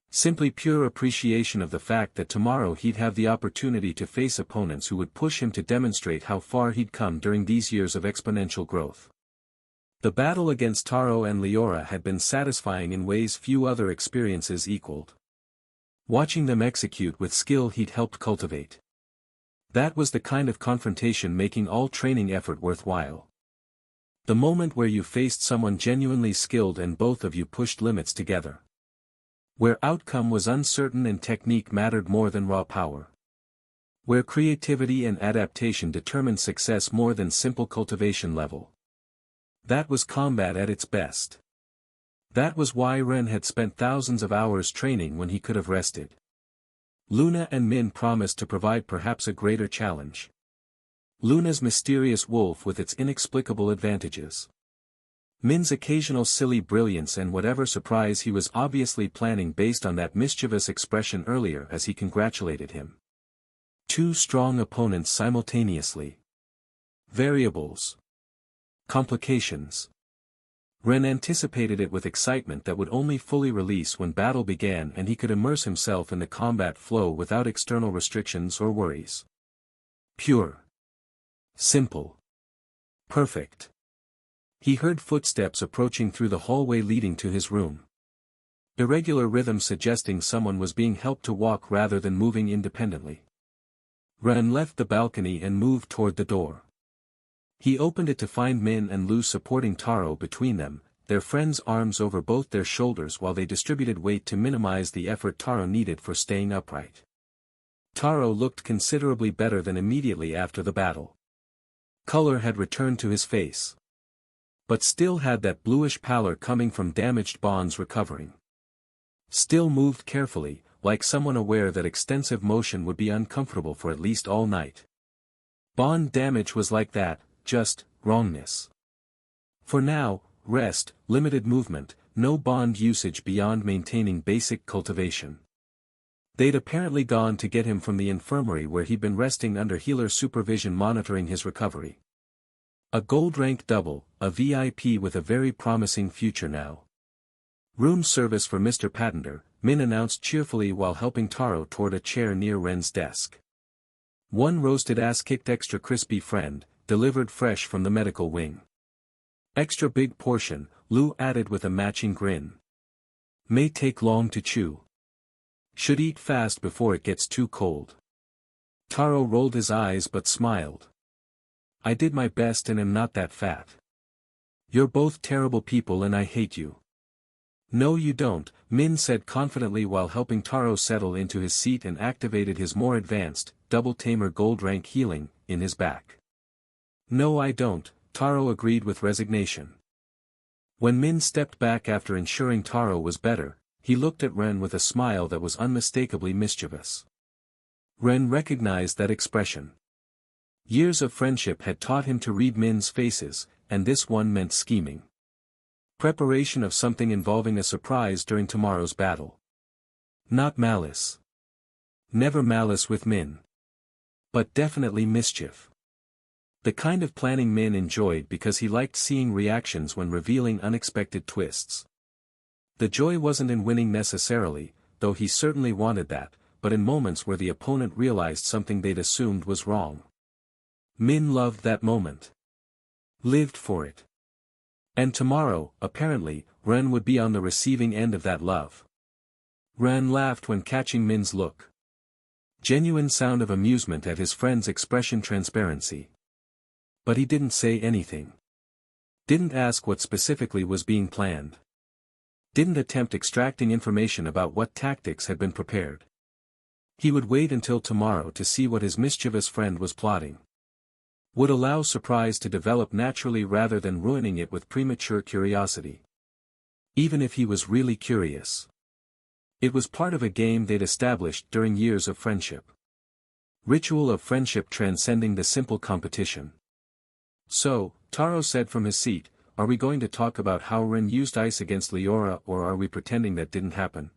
Simply pure appreciation of the fact that tomorrow he'd have the opportunity to face opponents who would push him to demonstrate how far he'd come during these years of exponential growth. The battle against Taro and Leora had been satisfying in ways few other experiences equaled. Watching them execute with skill he'd helped cultivate. That was the kind of confrontation making all training effort worthwhile. The moment where you faced someone genuinely skilled and both of you pushed limits together. Where outcome was uncertain and technique mattered more than raw power. Where creativity and adaptation determined success more than simple cultivation level. That was combat at its best. That was why Ren had spent thousands of hours training when he could have rested. Luna and Min promised to provide perhaps a greater challenge. Luna's mysterious wolf with its inexplicable advantages. Min's occasional silly brilliance and whatever surprise he was obviously planning based on that mischievous expression earlier as he congratulated him. Two strong opponents simultaneously. Variables. Complications. Ren anticipated it with excitement that would only fully release when battle began and he could immerse himself in the combat flow without external restrictions or worries. Pure. Simple. Perfect. He heard footsteps approaching through the hallway leading to his room. Irregular rhythm suggesting someone was being helped to walk rather than moving independently. Ren left the balcony and moved toward the door. He opened it to find Min and Lu supporting Taro between them, their friend's arms over both their shoulders while they distributed weight to minimize the effort Taro needed for staying upright. Taro looked considerably better than immediately after the battle. Color had returned to his face. But still had that bluish pallor coming from damaged bonds recovering. Still moved carefully, like someone aware that extensive motion would be uncomfortable for at least all night. Bond damage was like that. Just, wrongness. For now, rest, limited movement, no bond usage beyond maintaining basic cultivation. They'd apparently gone to get him from the infirmary where he'd been resting under healer supervision monitoring his recovery. A gold rank double, a VIP with a very promising future now. Room service for Mr. Patender, Min announced cheerfully while helping Taro toward a chair near Ren's desk. One roasted ass-kicked extra crispy friend, delivered fresh from the medical wing. Extra big portion, Lu added with a matching grin. May take long to chew. Should eat fast before it gets too cold. Taro rolled his eyes but smiled. I did my best and am not that fat. You're both terrible people and I hate you. No you don't, Min said confidently while helping Taro settle into his seat and activated his more advanced, double Tamer gold rank healing, in his back. No I don't, Taro agreed with resignation. When Min stepped back after ensuring Taro was better, he looked at Ren with a smile that was unmistakably mischievous. Ren recognized that expression. Years of friendship had taught him to read Min's faces, and this one meant scheming. Preparation of something involving a surprise during tomorrow's battle. Not malice. Never malice with Min. But definitely mischief. The kind of planning Min enjoyed because he liked seeing reactions when revealing unexpected twists. The joy wasn't in winning necessarily, though he certainly wanted that, but in moments where the opponent realized something they'd assumed was wrong. Min loved that moment. Lived for it. And tomorrow, apparently, Ren would be on the receiving end of that love. Ren laughed when catching Min's look. Genuine sound of amusement at his friend's expression transparency. But he didn't say anything. Didn't ask what specifically was being planned. Didn't attempt extracting information about what tactics had been prepared. He would wait until tomorrow to see what his mischievous friend was plotting. Would allow surprise to develop naturally rather than ruining it with premature curiosity. Even if he was really curious. It was part of a game they'd established during years of friendship. Ritual of friendship transcending the simple competition. So, Taro said from his seat, are we going to talk about how Ren used ice against Leora or are we pretending that didn't happen?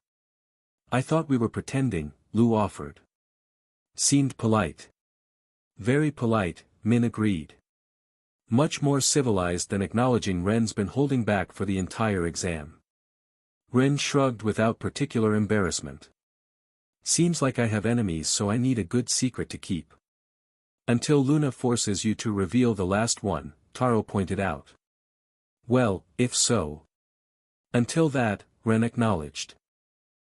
I thought we were pretending, Lu offered. Seemed polite. Very polite, Min agreed. Much more civilized than acknowledging Ren's been holding back for the entire exam. Ren shrugged without particular embarrassment. Seems like I have enemies, so I need a good secret to keep. Until Luna forces you to reveal the last one, Taro pointed out. Well, if so. Until that, Ren acknowledged.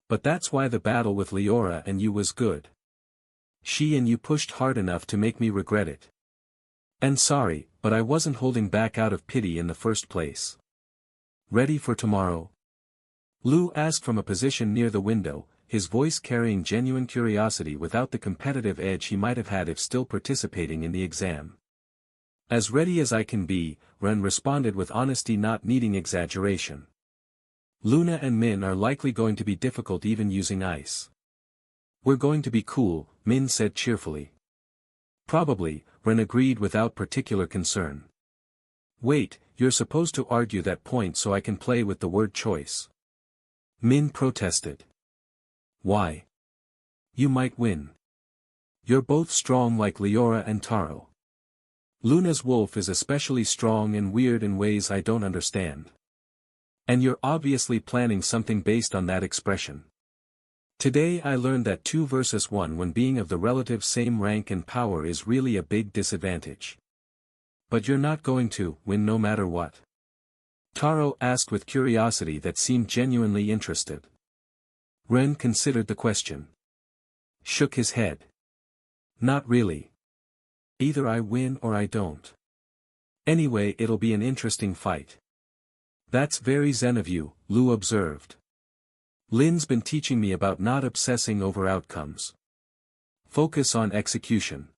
But that's why the battle with Leora and you was good. She and you pushed hard enough to make me regret it. And sorry, but I wasn't holding back out of pity in the first place. Ready for tomorrow? Lu asked from a position near the window, his voice carrying genuine curiosity without the competitive edge he might have had if still participating in the exam. As ready as I can be, Ren responded with honesty not needing exaggeration. Luna and Min are likely going to be difficult even using ice. We're going to be cool, Min said cheerfully. Probably, Ren agreed without particular concern. Wait, you're supposed to argue that point so I can play with the word choice. Min protested. Why? You might win. You're both strong like Leora and Taro. Luna's wolf is especially strong and weird in ways I don't understand. And you're obviously planning something based on that expression. Today I learned that 2 versus 1 when being of the relative same rank and power is really a big disadvantage. But you're not going to win no matter what? Taro asked with curiosity that seemed genuinely interested. Ren considered the question. Shook his head. Not really. Either I win or I don't. Anyway, it'll be an interesting fight. That's very zen of you, Lu observed. Lin's been teaching me about not obsessing over outcomes. Focus on execution.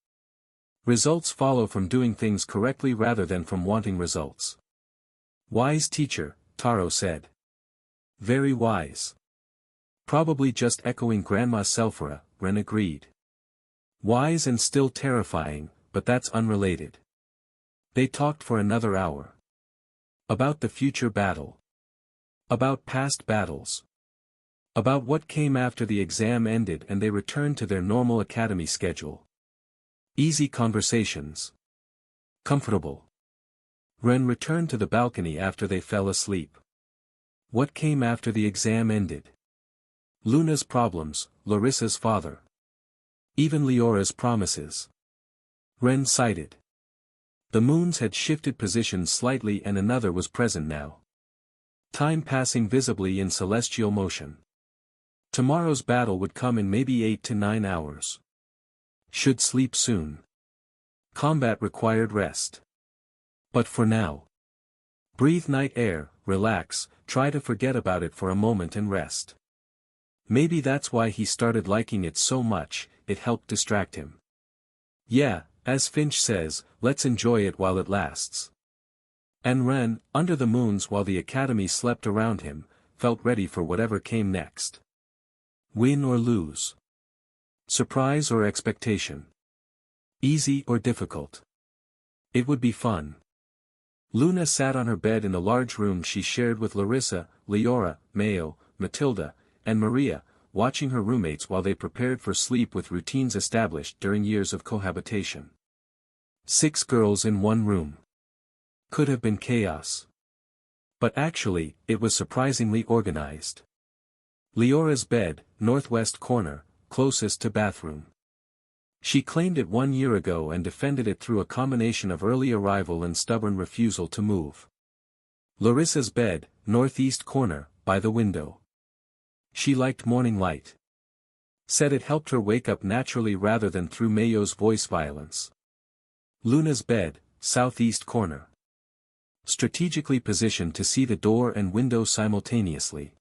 Results follow from doing things correctly rather than from wanting results. Wise teacher, Taro said. Very wise. Probably just echoing Grandma Selphora, Ren agreed. Wise and still terrifying, but that's unrelated. They talked for another hour. About the future battle. About past battles. About what came after the exam ended and they returned to their normal academy schedule. Easy conversations. Comfortable. Ren returned to the balcony after they fell asleep. What came after the exam ended? Luna's problems, Larissa's father. Even Leora's promises. Ren sighed. The moons had shifted positions slightly and another was present now. Time passing visibly in celestial motion. Tomorrow's battle would come in maybe 8 to 9 hours. Should sleep soon. Combat required rest. But for now. Breathe night air, relax, try to forget about it for a moment and rest. Maybe that's why he started liking it so much, it helped distract him. Yeah, as Finch says, let's enjoy it while it lasts. And Ren, under the moons while the academy slept around him, felt ready for whatever came next. Win or lose. Surprise or expectation. Easy or difficult. It would be fun. Luna sat on her bed in the large room she shared with Larissa, Leora, Mayo, Matilda, and Maria, watching her roommates while they prepared for sleep with routines established during years of cohabitation. 6 girls in one room. Could have been chaos. But actually, it was surprisingly organized. Leora's bed, northwest corner, closest to bathroom. She claimed it 1 year ago and defended it through a combination of early arrival and stubborn refusal to move. Larissa's bed, northeast corner, by the window. She liked morning light. Said it helped her wake up naturally rather than through Mayo's voice violence. Luna's bed, southeast corner. Strategically positioned to see the door and window simultaneously.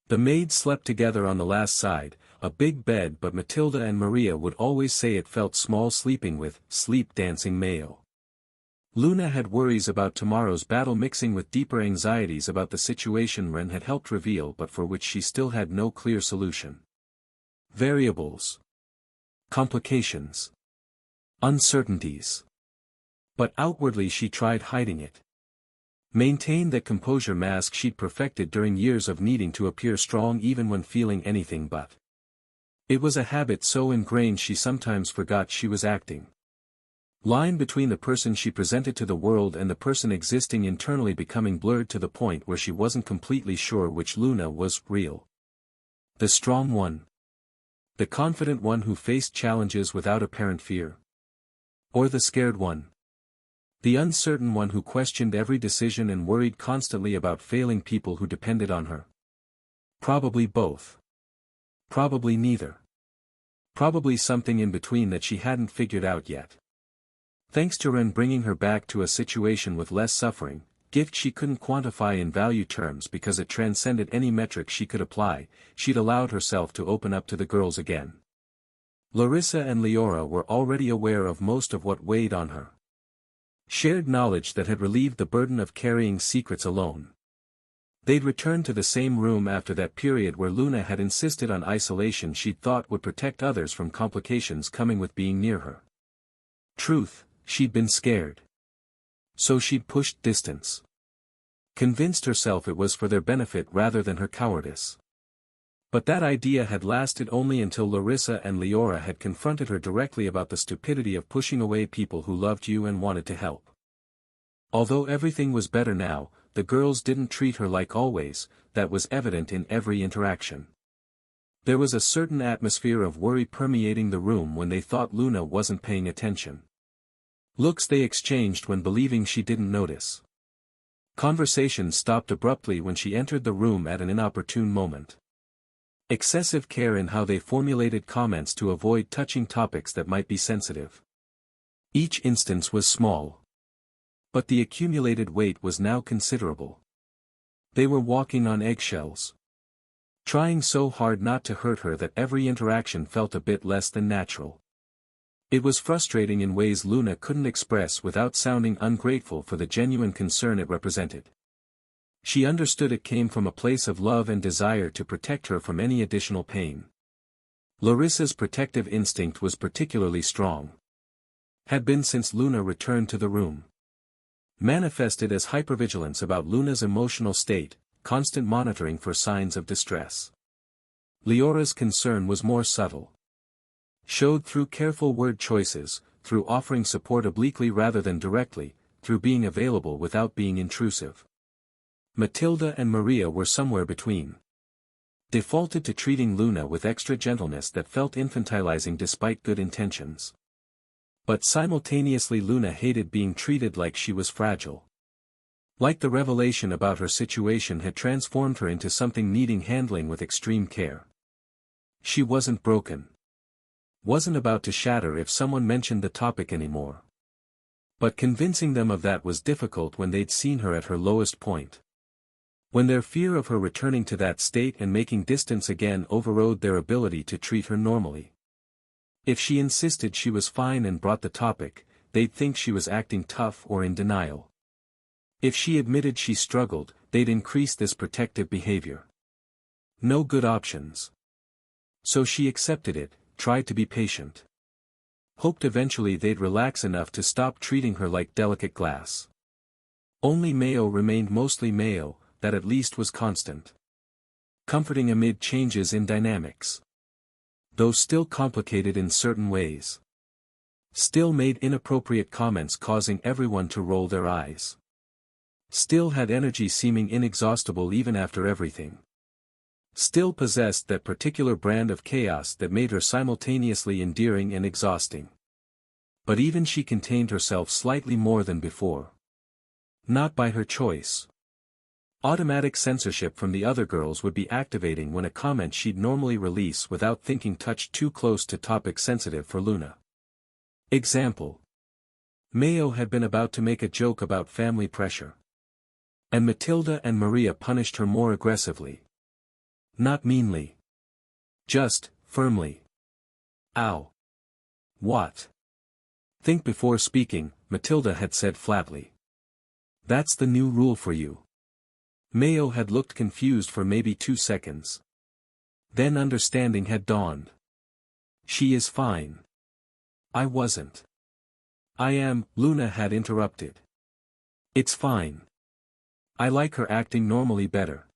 The maids slept together on the last side, a big bed, but Matilda and Maria would always say it felt small sleeping with sleep dancing Mayo. Luna had worries about tomorrow's battle mixing with deeper anxieties about the situation Ren had helped reveal but for which she still had no clear solution. Variables. Complications. Uncertainties. But outwardly she tried hiding it. Maintained that composure mask she'd perfected during years of needing to appear strong even when feeling anything but. It was a habit so ingrained she sometimes forgot she was acting. Line between the person she presented to the world and the person existing internally becoming blurred to the point where she wasn't completely sure which Luna was real. The strong one. The confident one who faced challenges without apparent fear. Or the scared one. The uncertain one who questioned every decision and worried constantly about failing people who depended on her. Probably both. Probably neither. Probably something in between that she hadn't figured out yet. Thanks to Ren bringing her back to a situation with less suffering, gift she couldn't quantify in value terms because it transcended any metric she could apply, she'd allowed herself to open up to the girls again. Larissa and Leora were already aware of most of what weighed on her. Shared knowledge that had relieved the burden of carrying secrets alone. They'd returned to the same room after that period where Luna had insisted on isolation she'd thought would protect others from complications coming with being near her. Truth, she'd been scared. So she'd pushed distance. Convinced herself it was for their benefit rather than her cowardice. But that idea had lasted only until Larissa and Leora had confronted her directly about the stupidity of pushing away people who loved you and wanted to help. Although everything was better now, the girls didn't treat her like always, that was evident in every interaction. There was a certain atmosphere of worry permeating the room when they thought Luna wasn't paying attention. Looks they exchanged when believing she didn't notice. Conversation stopped abruptly when she entered the room at an inopportune moment. Excessive care in how they formulated comments to avoid touching topics that might be sensitive. Each instance was small. But the accumulated weight was now considerable. They were walking on eggshells. Trying so hard not to hurt her that every interaction felt a bit less than natural. It was frustrating in ways Luna couldn't express without sounding ungrateful for the genuine concern it represented. She understood it came from a place of love and desire to protect her from any additional pain. Larissa's protective instinct was particularly strong. Had been since Luna returned to the room. Manifested as hypervigilance about Luna's emotional state, constant monitoring for signs of distress. Leora's concern was more subtle. Showed through careful word choices, through offering support obliquely rather than directly, through being available without being intrusive. Matilda and Maria were somewhere between. Defaulted to treating Luna with extra gentleness that felt infantilizing despite good intentions. But simultaneously Luna hated being treated like she was fragile. Like the revelation about her situation had transformed her into something needing handling with extreme care. She wasn't broken. Wasn't about to shatter if someone mentioned the topic anymore. But convincing them of that was difficult when they'd seen her at her lowest point. When their fear of her returning to that state and making distance again overrode their ability to treat her normally. If she insisted she was fine and brought the topic, they'd think she was acting tough or in denial. If she admitted she struggled, they'd increase this protective behavior. No good options. So she accepted it, tried to be patient. Hoped eventually they'd relax enough to stop treating her like delicate glass. Only Mayo remained mostly Mayo, that at least was constant. Comforting amid changes in dynamics. Though still complicated in certain ways. Still made inappropriate comments causing everyone to roll their eyes. Still had energy seeming inexhaustible even after everything. Still possessed that particular brand of chaos that made her simultaneously endearing and exhausting. But even she contained herself slightly more than before. Not by her choice. Automatic censorship from the other girls would be activating when a comment she'd normally release without thinking touched too close to topics sensitive for Luna. Example. Mayo had been about to make a joke about family pressure. And Matilda and Maria punished her more aggressively. Not meanly. Just, firmly. Ow. What? Think before speaking, Matilda had said flatly. That's the new rule for you. Mayo had looked confused for maybe 2 seconds. Then understanding had dawned. She is fine. I wasn't. I am, Luna had interrupted. It's fine. I like her acting normally better.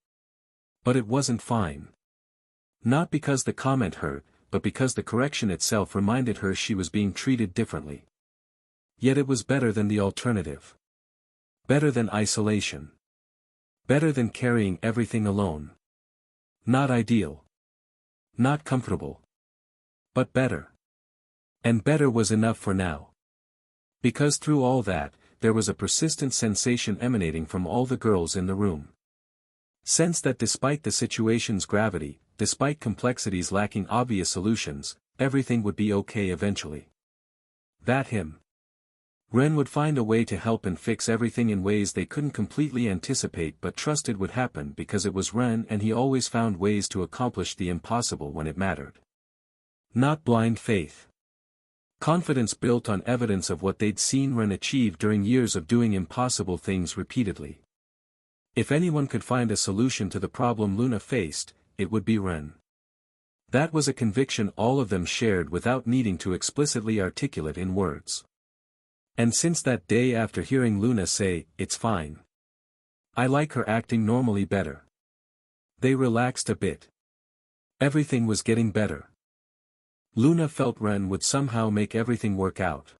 But it wasn't fine. Not because the comment hurt, but because the correction itself reminded her she was being treated differently. Yet it was better than the alternative. Better than isolation. Better than carrying everything alone. Not ideal. Not comfortable. But better. And better was enough for now. Because through all that, there was a persistent sensation emanating from all the girls in the room. Sense that despite the situation's gravity, despite complexities lacking obvious solutions, everything would be okay eventually. That him. Ren would find a way to help and fix everything in ways they couldn't completely anticipate but trusted would happen because it was Ren and he always found ways to accomplish the impossible when it mattered. Not blind faith. Confidence built on evidence of what they'd seen Ren achieve during years of doing impossible things repeatedly. If anyone could find a solution to the problem Luna faced, it would be Ren. That was a conviction all of them shared without needing to explicitly articulate in words. And since that day after hearing Luna say, "It's fine. I like her acting normally better," they relaxed a bit. Everything was getting better. Luna felt Ren would somehow make everything work out.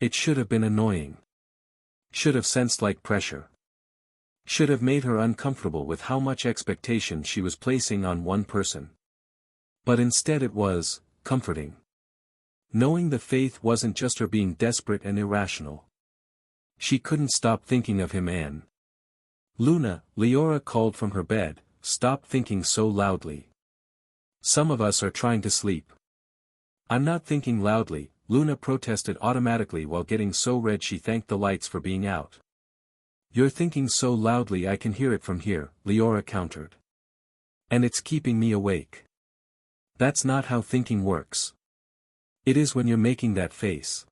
It should have been annoying. Should have sensed like pressure. Should have made her uncomfortable with how much expectation she was placing on one person. But instead it was, comforting. Knowing the faith wasn't just her being desperate and irrational. She couldn't stop thinking of him and Luna, Leora called from her bed, "Stop thinking so loudly. Some of us are trying to sleep." "I'm not thinking loudly," Luna protested automatically while getting so red she thanked the lights for being out. "You're thinking so loudly I can hear it from here," Leora countered. "And it's keeping me awake." "That's not how thinking works. It is when you're making that face."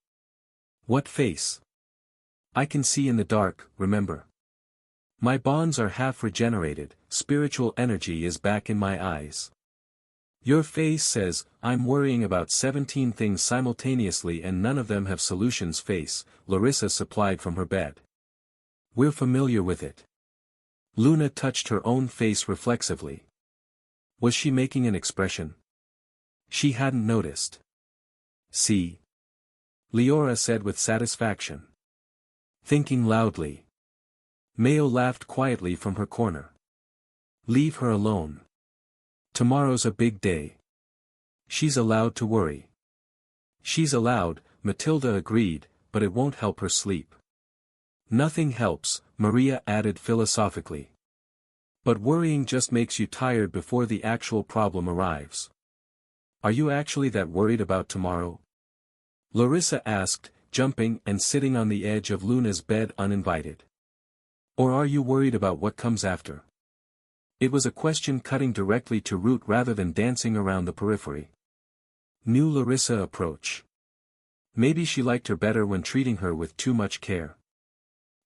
"What face?" "I can see in the dark, remember? My bonds are half regenerated, spiritual energy is back in my eyes." "Your face says, I'm worrying about 17 things simultaneously and none of them have solutions." Face, Larissa supplied from her bed. "We're familiar with it." Luna touched her own face reflexively. Was she making an expression? She hadn't noticed. "See?" Leora said with satisfaction. "Thinking loudly." Mayo laughed quietly from her corner. "Leave her alone. Tomorrow's a big day. She's allowed to worry." "She's allowed," Matilda agreed, "but it won't help her sleep." "Nothing helps," Maria added philosophically. "But worrying just makes you tired before the actual problem arrives." "Are you actually that worried about tomorrow?" Larissa asked, jumping and sitting on the edge of Luna's bed uninvited. "Or are you worried about what comes after?" It was a question cutting directly to root rather than dancing around the periphery. New Larissa approach. Maybe she liked her better when treating her with too much care.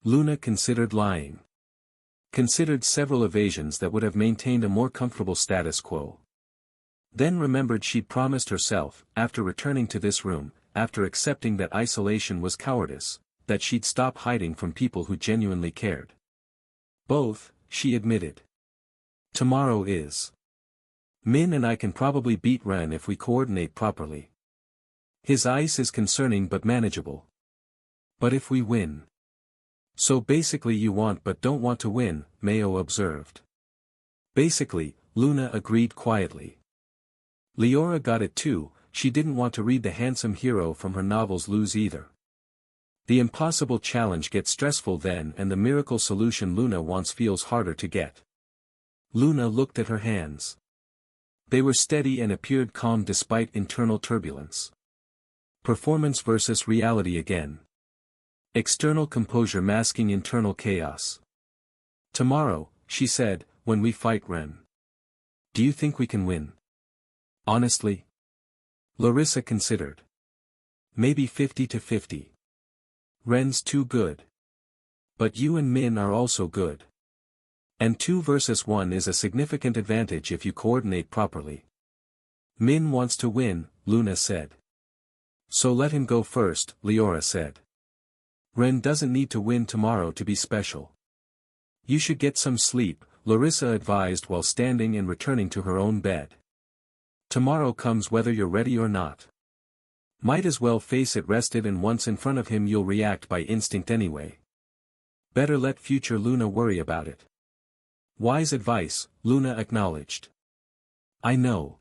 Luna considered lying. Considered several evasions that would have maintained a more comfortable status quo. Then remembered she'd promised herself, after returning to this room, after accepting that isolation was cowardice, that she'd stop hiding from people who genuinely cared. Both, she admitted. Tomorrow is. Min and I can probably beat Ren if we coordinate properly. His ice is concerning but manageable. But if we win. So basically you want but don't want to win, Mayo observed. Basically, Luna agreed quietly. Leora got it too, she didn't want to read the handsome hero from her novels lose either. The impossible challenge gets stressful then and the miracle solution Luna wants feels harder to get. Luna looked at her hands. They were steady and appeared calm despite internal turbulence. Performance versus reality again. External composure masking internal chaos. Tomorrow, she said, when we fight Ren. Do you think we can win? Honestly? Larissa considered. Maybe 50-50. Ren's too good. But you and Min are also good. And 2 versus 1 is a significant advantage if you coordinate properly. Min wants to win, Luna said. So let him go first, Leora said. Ren doesn't need to win tomorrow to be special. You should get some sleep, Larissa advised while standing and returning to her own bed. Tomorrow comes whether you're ready or not. Might as well face it rested, and once in front of him you'll react by instinct anyway. Better let future Luna worry about it. Wise advice, Luna acknowledged. I know.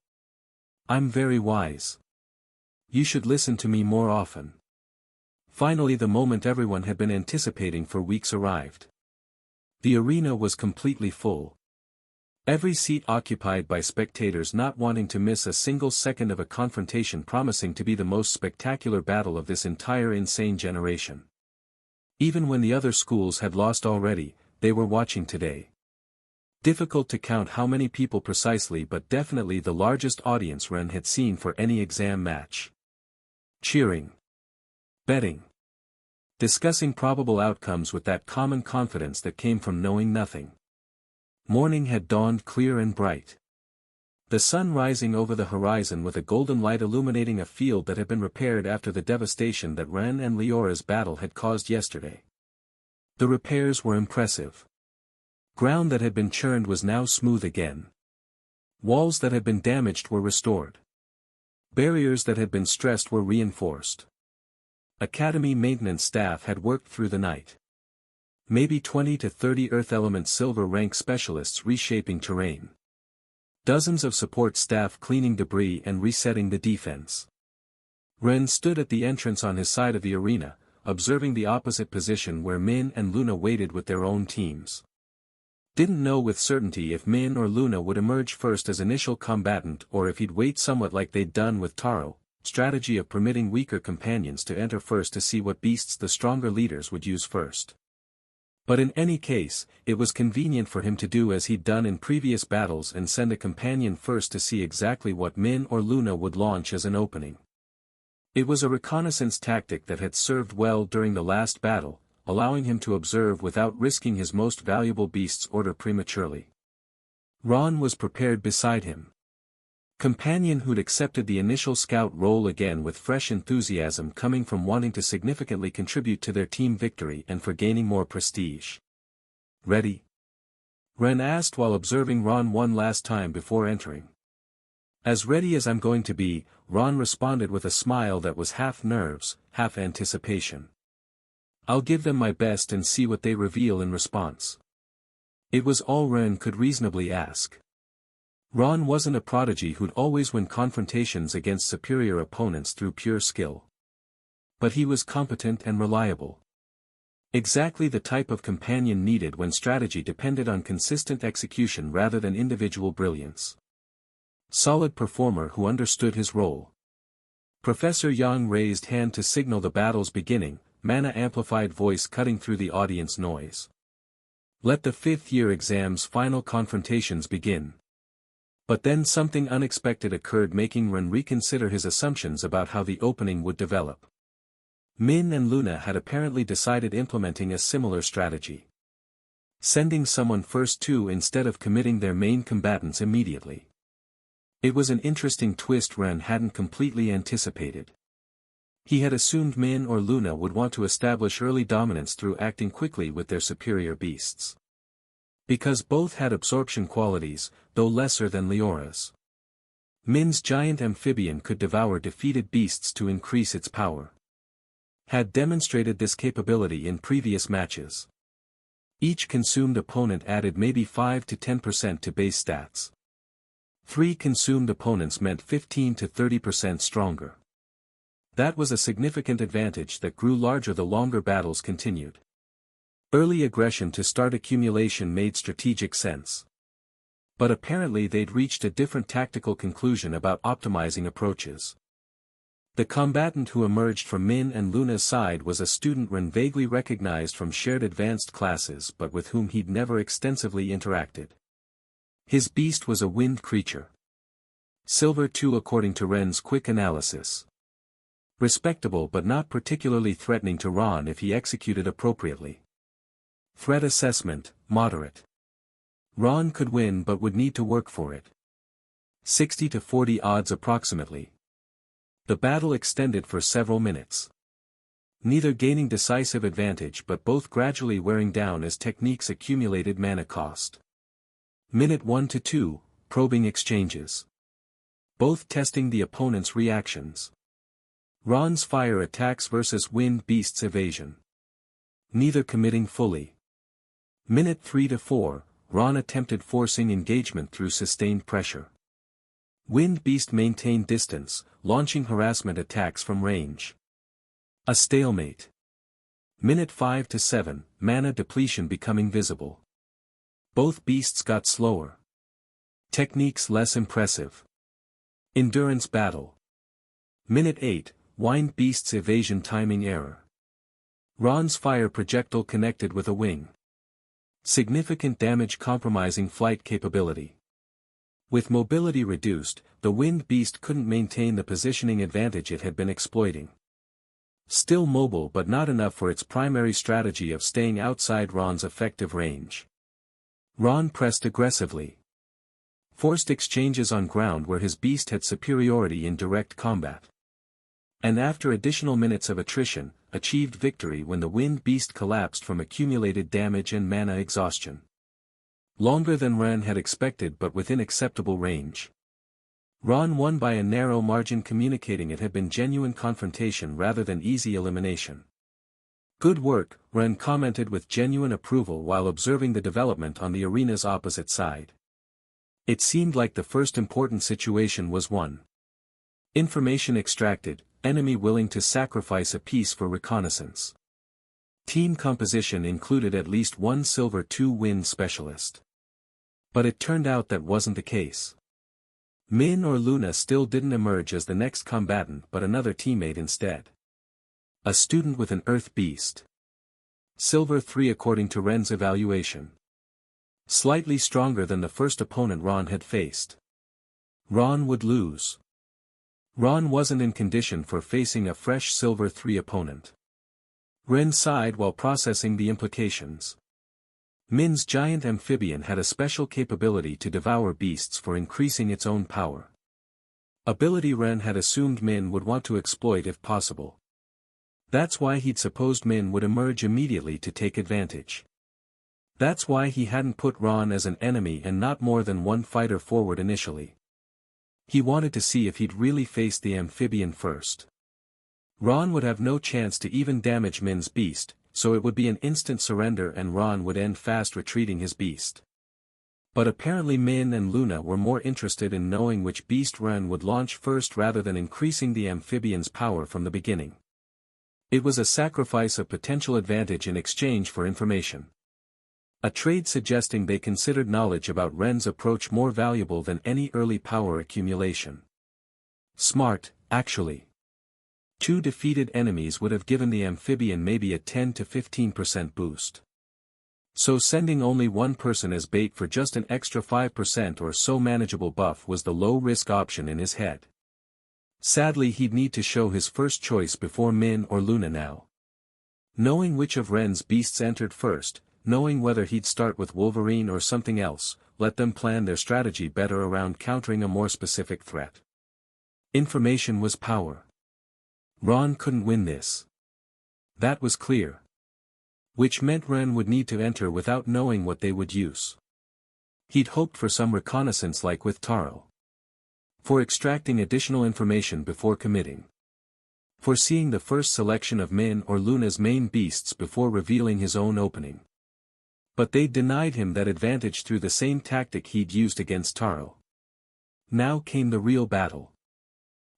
I'm very wise. You should listen to me more often. Finally, the moment everyone had been anticipating for weeks arrived. The arena was completely full. Every seat occupied by spectators not wanting to miss a single second of a confrontation promising to be the most spectacular battle of this entire insane generation. Even when the other schools had lost already, they were watching today. Difficult to count how many people precisely, but definitely the largest audience Ren had seen for any exam match. Cheering. Betting. Discussing probable outcomes with that common confidence that came from knowing nothing. Morning had dawned clear and bright. The sun rising over the horizon with a golden light illuminating a field that had been repaired after the devastation that Ren and Leora's battle had caused yesterday. The repairs were impressive. Ground that had been churned was now smooth again. Walls that had been damaged were restored. Barriers that had been stressed were reinforced. Academy maintenance staff had worked through the night. Maybe 20 to 30 Earth Element Silver rank specialists reshaping terrain. Dozens of support staff cleaning debris and resetting the defense. Ren stood at the entrance on his side of the arena, observing the opposite position where Min and Luna waited with their own teams. Didn't know with certainty if Min or Luna would emerge first as initial combatant or if he'd wait somewhat like they'd done with Taro, strategy of permitting weaker companions to enter first to see what beasts the stronger leaders would use first. But in any case, it was convenient for him to do as he'd done in previous battles and send a companion first to see exactly what Min or Luna would launch as an opening. It was a reconnaissance tactic that had served well during the last battle, allowing him to observe without risking his most valuable beast's order prematurely. Ron was prepared beside him. Companion who'd accepted the initial scout role again with fresh enthusiasm coming from wanting to significantly contribute to their team victory and for gaining more prestige. Ready? Ren asked while observing Ron one last time before entering. As ready as I'm going to be, Ron responded with a smile that was half nerves, half anticipation. I'll give them my best and see what they reveal in response. It was all Ren could reasonably ask. Ron wasn't a prodigy who'd always win confrontations against superior opponents through pure skill. But he was competent and reliable. Exactly the type of companion needed when strategy depended on consistent execution rather than individual brilliance. Solid performer who understood his role. Professor Yang raised hand to signal the battle's beginning, mana-amplified voice cutting through the audience noise. Let the fifth-year exam's final confrontations begin. But then something unexpected occurred, making Ren reconsider his assumptions about how the opening would develop. Min and Luna had apparently decided implementing a similar strategy. Sending someone first too instead of committing their main combatants immediately. It was an interesting twist Ren hadn't completely anticipated. He had assumed Min or Luna would want to establish early dominance through acting quickly with their superior beasts. Because both had absorption qualities, though lesser than Leora's. Min's giant amphibian could devour defeated beasts to increase its power. Had demonstrated this capability in previous matches. Each consumed opponent added maybe 5 to 10% to base stats. 3 consumed opponents meant 15 to 30% stronger. That was a significant advantage that grew larger the longer battles continued. Early aggression to start accumulation made strategic sense. But apparently they'd reached a different tactical conclusion about optimizing approaches. The combatant who emerged from Min and Luna's side was a student Ren vaguely recognized from shared advanced classes but with whom he'd never extensively interacted. His beast was a wind creature. Silver 2 according to Ren's quick analysis. Respectable but not particularly threatening to Ron if he executed appropriately. Threat assessment, moderate. Ron could win but would need to work for it. 60 to 40 odds approximately. The battle extended for several minutes. neither gaining decisive advantage but both gradually wearing down as techniques accumulated mana cost. Minute 1 to 2, probing exchanges. Both testing the opponent's reactions. Ron's fire attacks versus Wind Beast's evasion. Neither committing fully. Minute 3 to 4, Ron attempted forcing engagement through sustained pressure. Wind Beast maintained distance, launching harassment attacks from range. A stalemate. Minute 5 to 7, mana depletion becoming visible. Both beasts got slower. Techniques less impressive. Endurance battle. Minute 8, Wind Beast's evasion timing error. Ron's fire projectile connected with a wing. Significant damage compromising flight capability. With mobility reduced, the Wind Beast couldn't maintain the positioning advantage it had been exploiting. Still mobile but not enough for its primary strategy of staying outside Ron's effective range. Ron pressed aggressively. Forced exchanges on ground where his beast had superiority in direct combat. And after additional minutes of attrition, achieved victory when the Wind Beast collapsed from accumulated damage and mana exhaustion. Longer than Ren had expected but within acceptable range. Ron won by a narrow margin, communicating it had been genuine confrontation rather than easy elimination. Good work, Ren commented with genuine approval while observing the development on the arena's opposite side. It seemed like the first important situation was won. Information extracted, enemy willing to sacrifice a piece for reconnaissance. Team composition included at least one silver 2-win specialist. But it turned out that wasn't the case. Min or Luna still didn't emerge as the next combatant but another teammate instead. A student with an Earth Beast. Silver 3 according to Ren's evaluation. Slightly stronger than the first opponent Ron had faced. Ron would lose. Ron wasn't in condition for facing a fresh Silver 3 opponent. Ren sighed while processing the implications. Min's giant amphibian had a special capability to devour beasts for increasing its own power. Ability Ren had assumed Min would want to exploit if possible. That's why he'd supposed Min would emerge immediately to take advantage. That's why he hadn't put Ron as an enemy and not more than one fighter forward initially. He wanted to see if he'd really face the amphibian first. Ron would have no chance to even damage Min's beast, so it would be an instant surrender and Ron would end fast retreating his beast. But apparently Min and Luna were more interested in knowing which beast Ren would launch first rather than increasing the amphibian's power from the beginning. It was a sacrifice of potential advantage in exchange for information. A trade suggesting they considered knowledge about Ren's approach more valuable than any early power accumulation. Smart, actually. 2 defeated enemies would have given the amphibian maybe a 10 to 15% boost. So sending only one person as bait for just an extra 5% or so manageable buff was the low-risk option in his head. Sadly he'd need to show his first choice before Min or Luna now. Knowing which of Ren's beasts entered first, knowing whether he'd start with Wolverine or something else, let them plan their strategy better around countering a more specific threat. Information was power. Ron couldn't win this. That was clear. Which meant Ren would need to enter without knowing what they would use. He'd hoped for some reconnaissance like with Taro. For extracting additional information before committing. For seeing the first selection of Min or Luna's main beasts before revealing his own opening. But they'd denied him that advantage through the same tactic he'd used against Taro. Now came the real battle.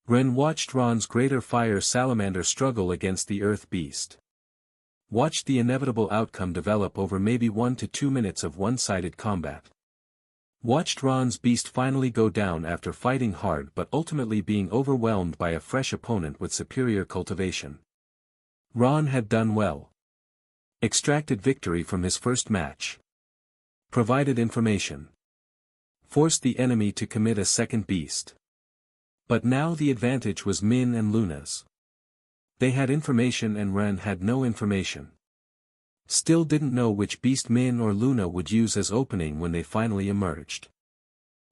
Ren watched Ron's greater fire salamander struggle against the Earth Beast. Watched the inevitable outcome develop over maybe 1 to 2 minutes of one-sided combat. Watched Ron's beast finally go down after fighting hard but ultimately being overwhelmed by a fresh opponent with superior cultivation. Ron had done well. Extracted victory from his first match. Provided information. Forced the enemy to commit a second beast. But now the advantage was Min and Luna's. They had information and Ren had no information. Still didn't know which beast Min or Luna would use as opening when they finally emerged.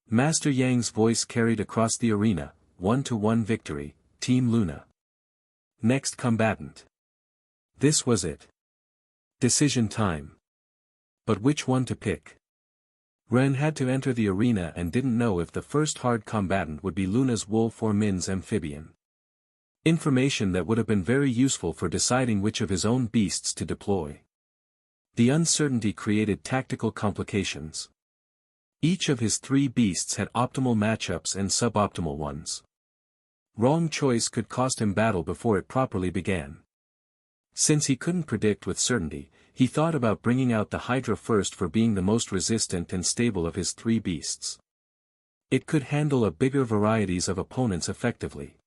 Master Yang's voice carried across the arena, 1-1 victory, Team Luna. Next combatant. This was it. Decision time. But which one to pick? Ren had to enter the arena and didn't know if the first hard combatant would be Luna's wolf or Min's amphibian. Information that would have been very useful for deciding which of his own beasts to deploy. The uncertainty created tactical complications. Each of his 3 beasts had optimal matchups and suboptimal ones. Wrong choice could cost him battle before it properly began. Since he couldn't predict with certainty, he thought about bringing out the Hydra first for being the most resistant and stable of his 3 beasts. It could handle a bigger varieties of opponents effectively.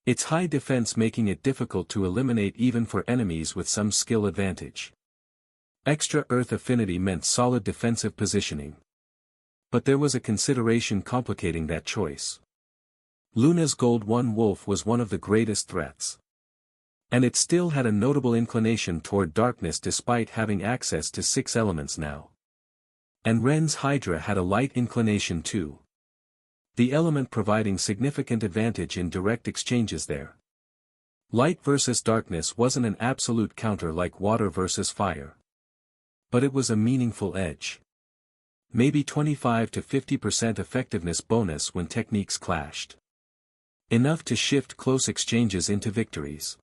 Its high defense making it difficult to eliminate even for enemies with some skill advantage. Extra earth affinity meant solid defensive positioning. But there was a consideration complicating that choice. Luna's Gold 1 wolf was one of the greatest threats. And it still had a notable inclination toward darkness despite having access to 6 elements now. And Ren's Hydra had a light inclination too. The element providing significant advantage in direct exchanges there. Light versus darkness wasn't an absolute counter like water versus fire. But it was a meaningful edge. Maybe 25 to 50% effectiveness bonus when techniques clashed. Enough to shift close exchanges into victories.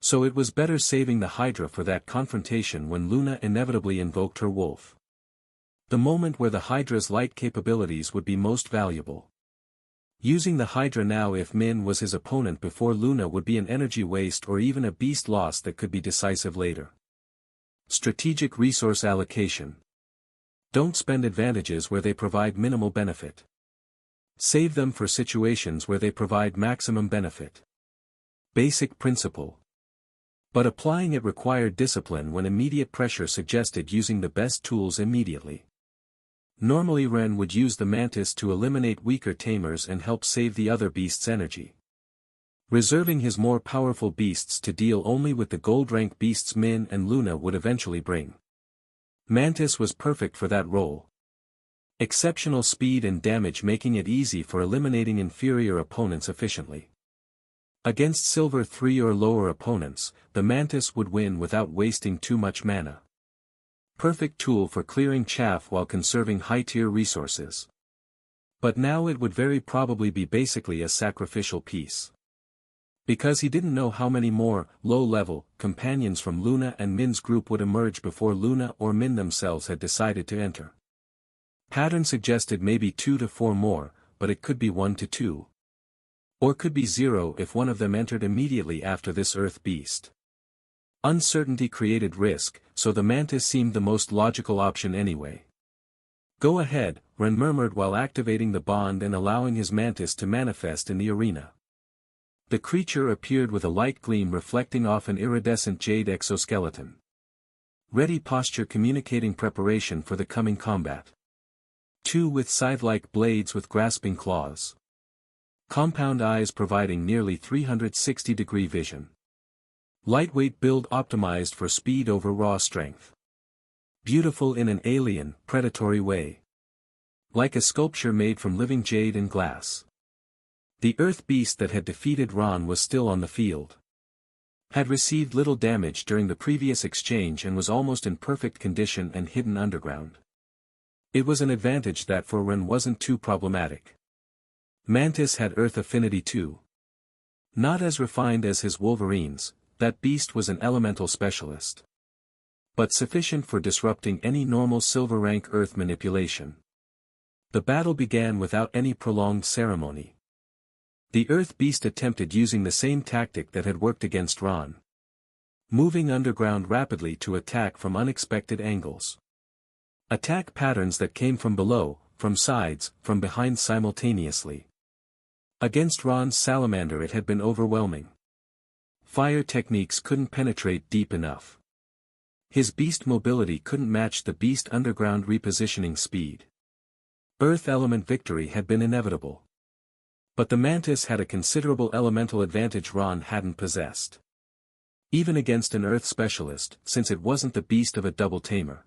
So it was better saving the Hydra for that confrontation when Luna inevitably invoked her wolf. The moment where the Hydra's light capabilities would be most valuable. Using the Hydra now if Min was his opponent before Luna would be an energy waste or even a beast loss that could be decisive later. Strategic resource allocation. Don't spend advantages where they provide minimal benefit. Save them for situations where they provide maximum benefit. Basic principle. But applying it required discipline when immediate pressure suggested using the best tools immediately. Normally Ren would use the Mantis to eliminate weaker Tamers and help save the other beasts' energy. Reserving his more powerful beasts to deal only with the gold-rank beasts Min and Luna would eventually bring. Mantis was perfect for that role. Exceptional speed and damage making it easy for eliminating inferior opponents efficiently. Against Silver 3 or lower opponents, the Mantis would win without wasting too much mana. Perfect tool for clearing chaff while conserving high-tier resources. But now it would very probably be basically a sacrificial piece. Because he didn't know how many more, low-level, companions from Luna and Min's group would emerge before Luna or Min themselves had decided to enter. Pattern suggested maybe 2 to 4 more, but it could be 1 to 2. Or could be 0 if one of them entered immediately after this Earth beast. Uncertainty created risk, so the Mantis seemed the most logical option anyway. Go ahead, Ren murmured while activating the bond and allowing his Mantis to manifest in the arena. The creature appeared with a light gleam reflecting off an iridescent jade exoskeleton. Ready posture communicating preparation for the coming combat. 2 with scythe-like blades with grasping claws. Compound eyes providing nearly 360-degree vision. Lightweight build optimized for speed over raw strength. Beautiful in an alien, predatory way. Like a sculpture made from living jade and glass. The Earth beast that had defeated Ron was still on the field. Had received little damage during the previous exchange and was almost in perfect condition and hidden underground. It was an advantage that for Ren wasn't too problematic. Mantis had Earth affinity too. Not as refined as his Wolverines, that beast was an elemental specialist. But sufficient for disrupting any normal silver rank Earth manipulation. The battle began without any prolonged ceremony. The Earth beast attempted using the same tactic that had worked against Ron. Moving underground rapidly to attack from unexpected angles. Attack patterns that came from below, from sides, from behind simultaneously. Against Ron's salamander it had been overwhelming. Fire techniques couldn't penetrate deep enough. His beast mobility couldn't match the beast underground repositioning speed. Earth element victory had been inevitable. But the Mantis had a considerable elemental advantage Ron hadn't possessed. Even against an Earth specialist, since it wasn't the beast of a double Tamer.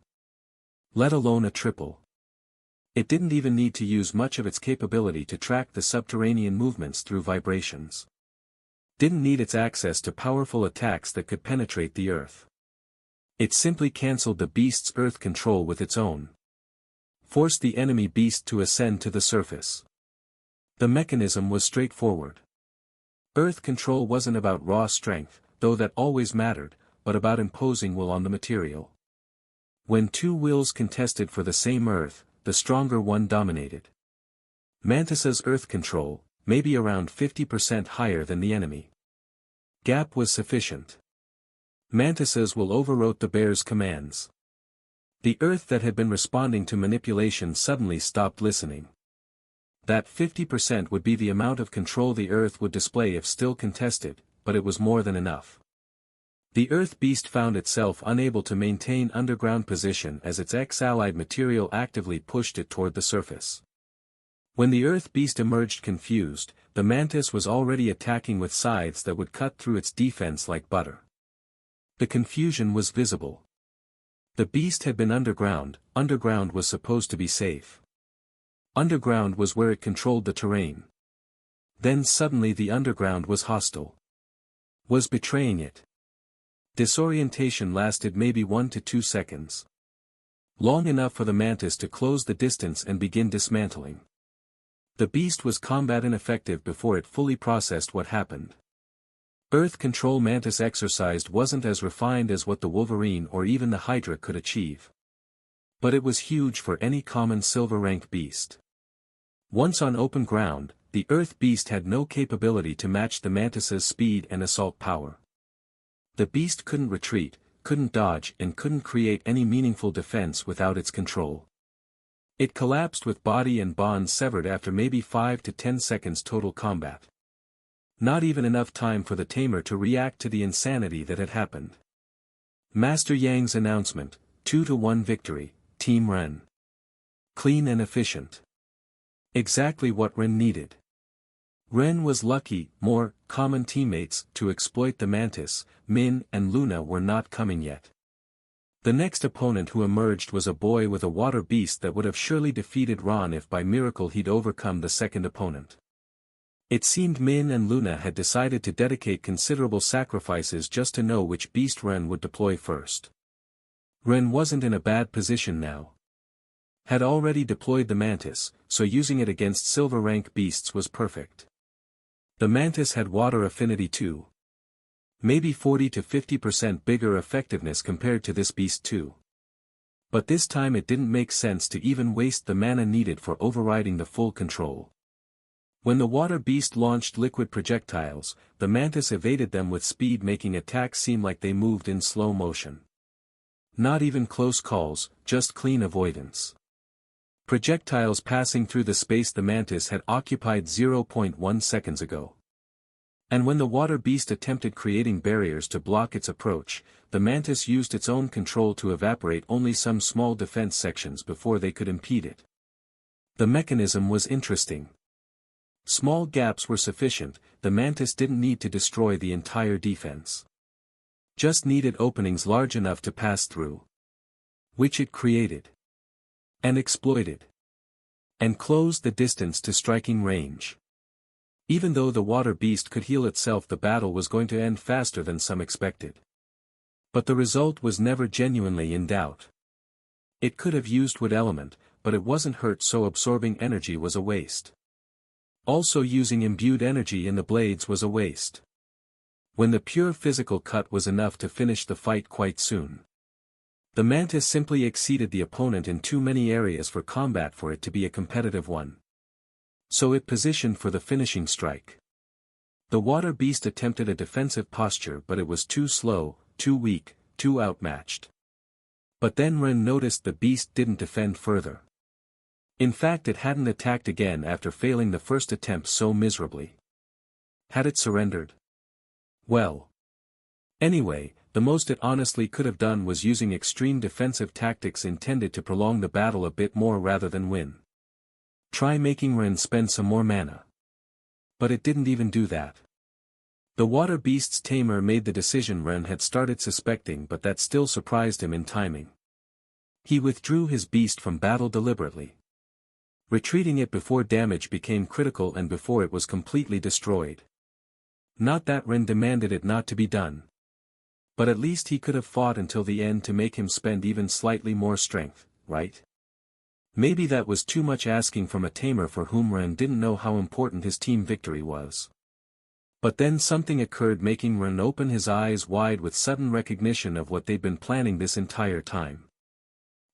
Let alone a triple. It didn't even need to use much of its capability to track the subterranean movements through vibrations. didn't need its access to powerful attacks that could penetrate the earth. It simply cancelled the beast's earth control with its own. Forced the enemy beast to ascend to the surface. The mechanism was straightforward. Earth control wasn't about raw strength, though that always mattered, but about imposing will on the material. When two wills contested for the same earth, the stronger one dominated. Mantis's earth control, maybe around 50% higher than the enemy. Gap was sufficient. Mantis's will overwrote the bear's commands. The earth that had been responding to manipulation suddenly stopped listening. That 50% would be the amount of control the earth would display if still contested, but it was more than enough. The earth beast found itself unable to maintain underground position as its ex-allied material actively pushed it toward the surface. When the earth beast emerged confused, the mantis was already attacking with scythes that would cut through its defense like butter. The confusion was visible. The beast had been underground was supposed to be safe. Underground was where it controlled the terrain. Then suddenly the underground was hostile. Was betraying it. Disorientation lasted maybe 1 to 2 seconds. Long enough for the mantis to close the distance and begin dismantling. The beast was combat ineffective before it fully processed what happened. Earth control mantis exercised wasn't as refined as what the Wolverine or even the Hydra could achieve. But it was huge for any common silver rank beast. Once on open ground, the Earth beast had no capability to match the mantis's speed and assault power. The beast couldn't retreat, couldn't dodge and couldn't create any meaningful defense without its control. It collapsed with body and bonds severed after maybe 5 to 10 seconds total combat. Not even enough time for the Tamer to react to the insanity that had happened. Master Yang's announcement, 2-1 victory, Team Ren. Clean and efficient. Exactly what Ren needed. Ren was lucky, more common teammates to exploit the mantis, Min and Luna were not coming yet. The next opponent who emerged was a boy with a water beast that would have surely defeated Ron if by miracle he'd overcome the second opponent. It seemed Min and Luna had decided to dedicate considerable sacrifices just to know which beast Ren would deploy first. Ren wasn't in a bad position now. Had already deployed the mantis, so using it against silver rank beasts was perfect. The mantis had water affinity too. Maybe 40 to 50% bigger effectiveness compared to this beast too. But this time it didn't make sense to even waste the mana needed for overriding the full control. When the water beast launched liquid projectiles, the mantis evaded them with speed, making attacks seem like they moved in slow motion. Not even close calls, just clean avoidance. Projectiles passing through the space the mantis had occupied 0.1 seconds ago. And when the water beast attempted creating barriers to block its approach, the mantis used its own control to evaporate only some small defense sections before they could impede it. The mechanism was interesting. Small gaps were sufficient, the mantis didn't need to destroy the entire defense. Just needed openings large enough to pass through. Which it created. And exploited. And closed the distance to striking range. Even though the water beast could heal itself, the battle was going to end faster than some expected. But the result was never genuinely in doubt. It could have used wood element, but it wasn't hurt, so absorbing energy was a waste. Also using imbued energy in the blades was a waste. When the pure physical cut was enough to finish the fight quite soon. The mantis simply exceeded the opponent in too many areas for combat for it to be a competitive one. So it positioned for the finishing strike. The water beast attempted a defensive posture, but it was too slow, too weak, too outmatched. But then Ren noticed the beast didn't defend further. In fact, it hadn't attacked again after failing the first attempt so miserably. Had it surrendered? Well. Anyway, the most it honestly could have done was using extreme defensive tactics intended to prolong the battle a bit more rather than win. Try making Ren spend some more mana. But it didn't even do that. The water beast's tamer made the decision Ren had started suspecting, but that still surprised him in timing. He withdrew his beast from battle deliberately. Retreating it before damage became critical and before it was completely destroyed. Not that Ren demanded it not to be done. But at least he could have fought until the end to make him spend even slightly more strength, right? Maybe that was too much asking from a tamer for whom Ren didn't know how important his team victory was. But then something occurred, making Ren open his eyes wide with sudden recognition of what they'd been planning this entire time.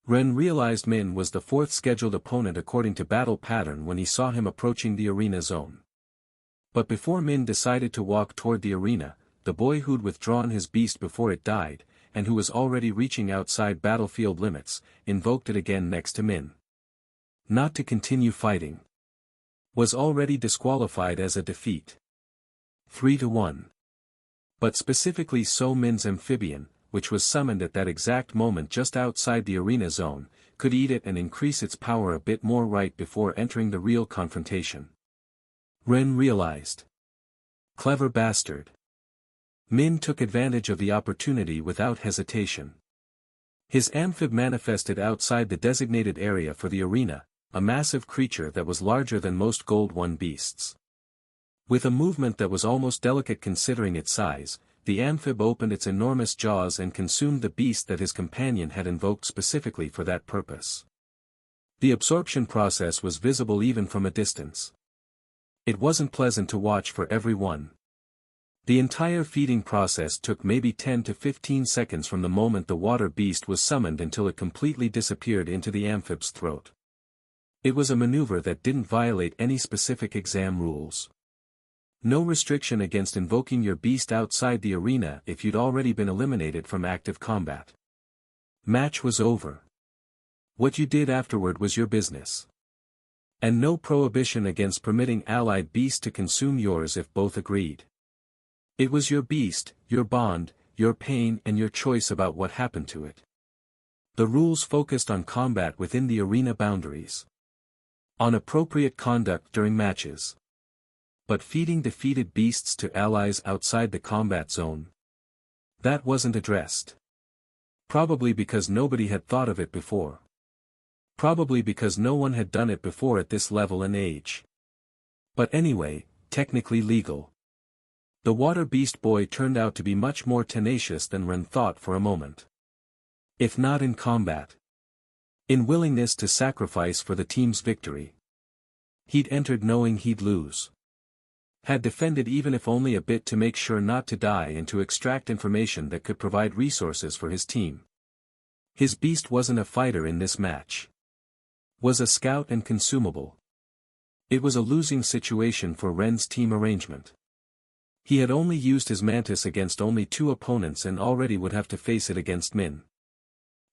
Ren realized Min was the fourth scheduled opponent according to battle pattern when he saw him approaching the arena zone. But before Min decided to walk toward the arena, the boy who'd withdrawn his beast before it died, and who was already reaching outside battlefield limits, invoked it again next to Min. Not to continue fighting. Was already disqualified as a defeat. 3-1. But specifically so Min's amphibian, which was summoned at that exact moment just outside the arena zone, could eat it and increase its power a bit more right before entering the real confrontation. Ren realized. Clever bastard. Min took advantage of the opportunity without hesitation. His amphib manifested outside the designated area for the arena, a massive creature that was larger than most Gold 1 beasts. With a movement that was almost delicate considering its size, the amphib opened its enormous jaws and consumed the beast that his companion had invoked specifically for that purpose. The absorption process was visible even from a distance. It wasn't pleasant to watch for everyone. The entire feeding process took maybe 10 to 15 seconds from the moment the water beast was summoned until it completely disappeared into the amphib's throat. It was a maneuver that didn't violate any specific exam rules. No restriction against invoking your beast outside the arena if you'd already been eliminated from active combat. Match was over. What you did afterward was your business. And no prohibition against permitting allied beasts to consume yours if both agreed. It was your beast, your bond, your pain and your choice about what happened to it. The rules focused on combat within the arena boundaries. On appropriate conduct during matches. But feeding defeated beasts to allies outside the combat zone? That wasn't addressed. Probably because nobody had thought of it before. Probably because no one had done it before at this level and age. But anyway, technically legal. The water beast boy turned out to be much more tenacious than Ren thought for a moment. If not in combat. In willingness to sacrifice for the team's victory. He'd entered knowing he'd lose. Had defended even if only a bit to make sure not to die and to extract information that could provide resources for his team. His beast wasn't a fighter in this match. Was a scout and consumable. It was a losing situation for Ren's team arrangement. He had only used his mantis against only 2 opponents and already would have to face it against Min.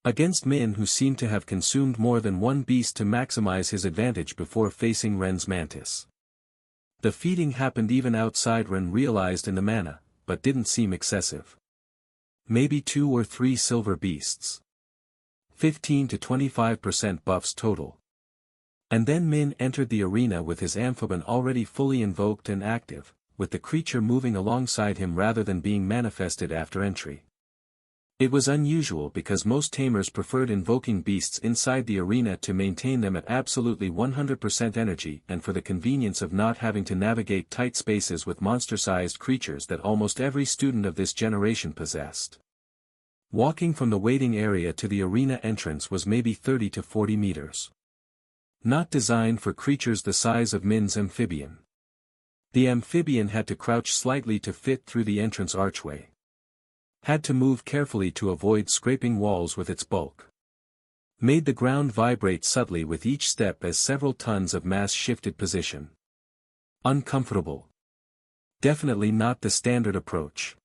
Against Min, who seemed to have consumed more than one beast to maximize his advantage before facing Ren's mantis. The feeding happened even outside Ren realized in the mana, but didn't seem excessive. Maybe 2 or 3 silver beasts. 15 to 25% buffs total. And then Min entered the arena with his amphibian already fully invoked and active, with the creature moving alongside him rather than being manifested after entry. It was unusual because most tamers preferred invoking beasts inside the arena to maintain them at absolutely 100% energy and for the convenience of not having to navigate tight spaces with monster-sized creatures that almost every student of this generation possessed. Walking from the waiting area to the arena entrance was maybe 30 to 40 meters. Not designed for creatures the size of Min's amphibian. The amphibian had to crouch slightly to fit through the entrance archway. Had to move carefully to avoid scraping walls with its bulk. Made the ground vibrate subtly with each step as several tons of mass shifted position. Uncomfortable. Definitely not the standard approach.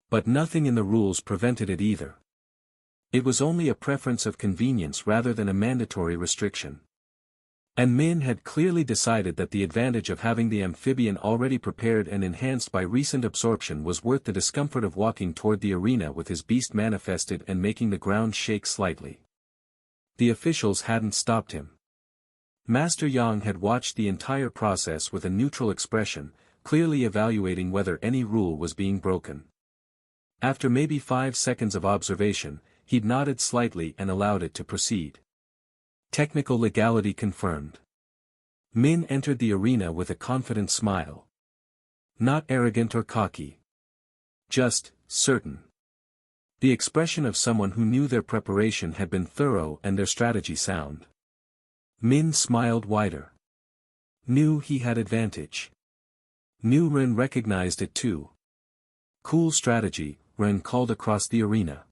But nothing in the rules prevented it either. It was only a preference of convenience rather than a mandatory restriction. And Min had clearly decided that the advantage of having the amphibian already prepared and enhanced by recent absorption was worth the discomfort of walking toward the arena with his beast manifested and making the ground shake slightly. The officials hadn't stopped him. Master Yang had watched the entire process with a neutral expression, clearly evaluating whether any rule was being broken. After maybe 5 seconds of observation, he'd nodded slightly and allowed it to proceed. Technical legality confirmed. Min entered the arena with a confident smile. Not arrogant or cocky. Just, certain. The expression of someone who knew their preparation had been thorough and their strategy sound. Min smiled wider. Knew he had advantage. Knew Ren recognized it too. Cool strategy, Ren called across the arena.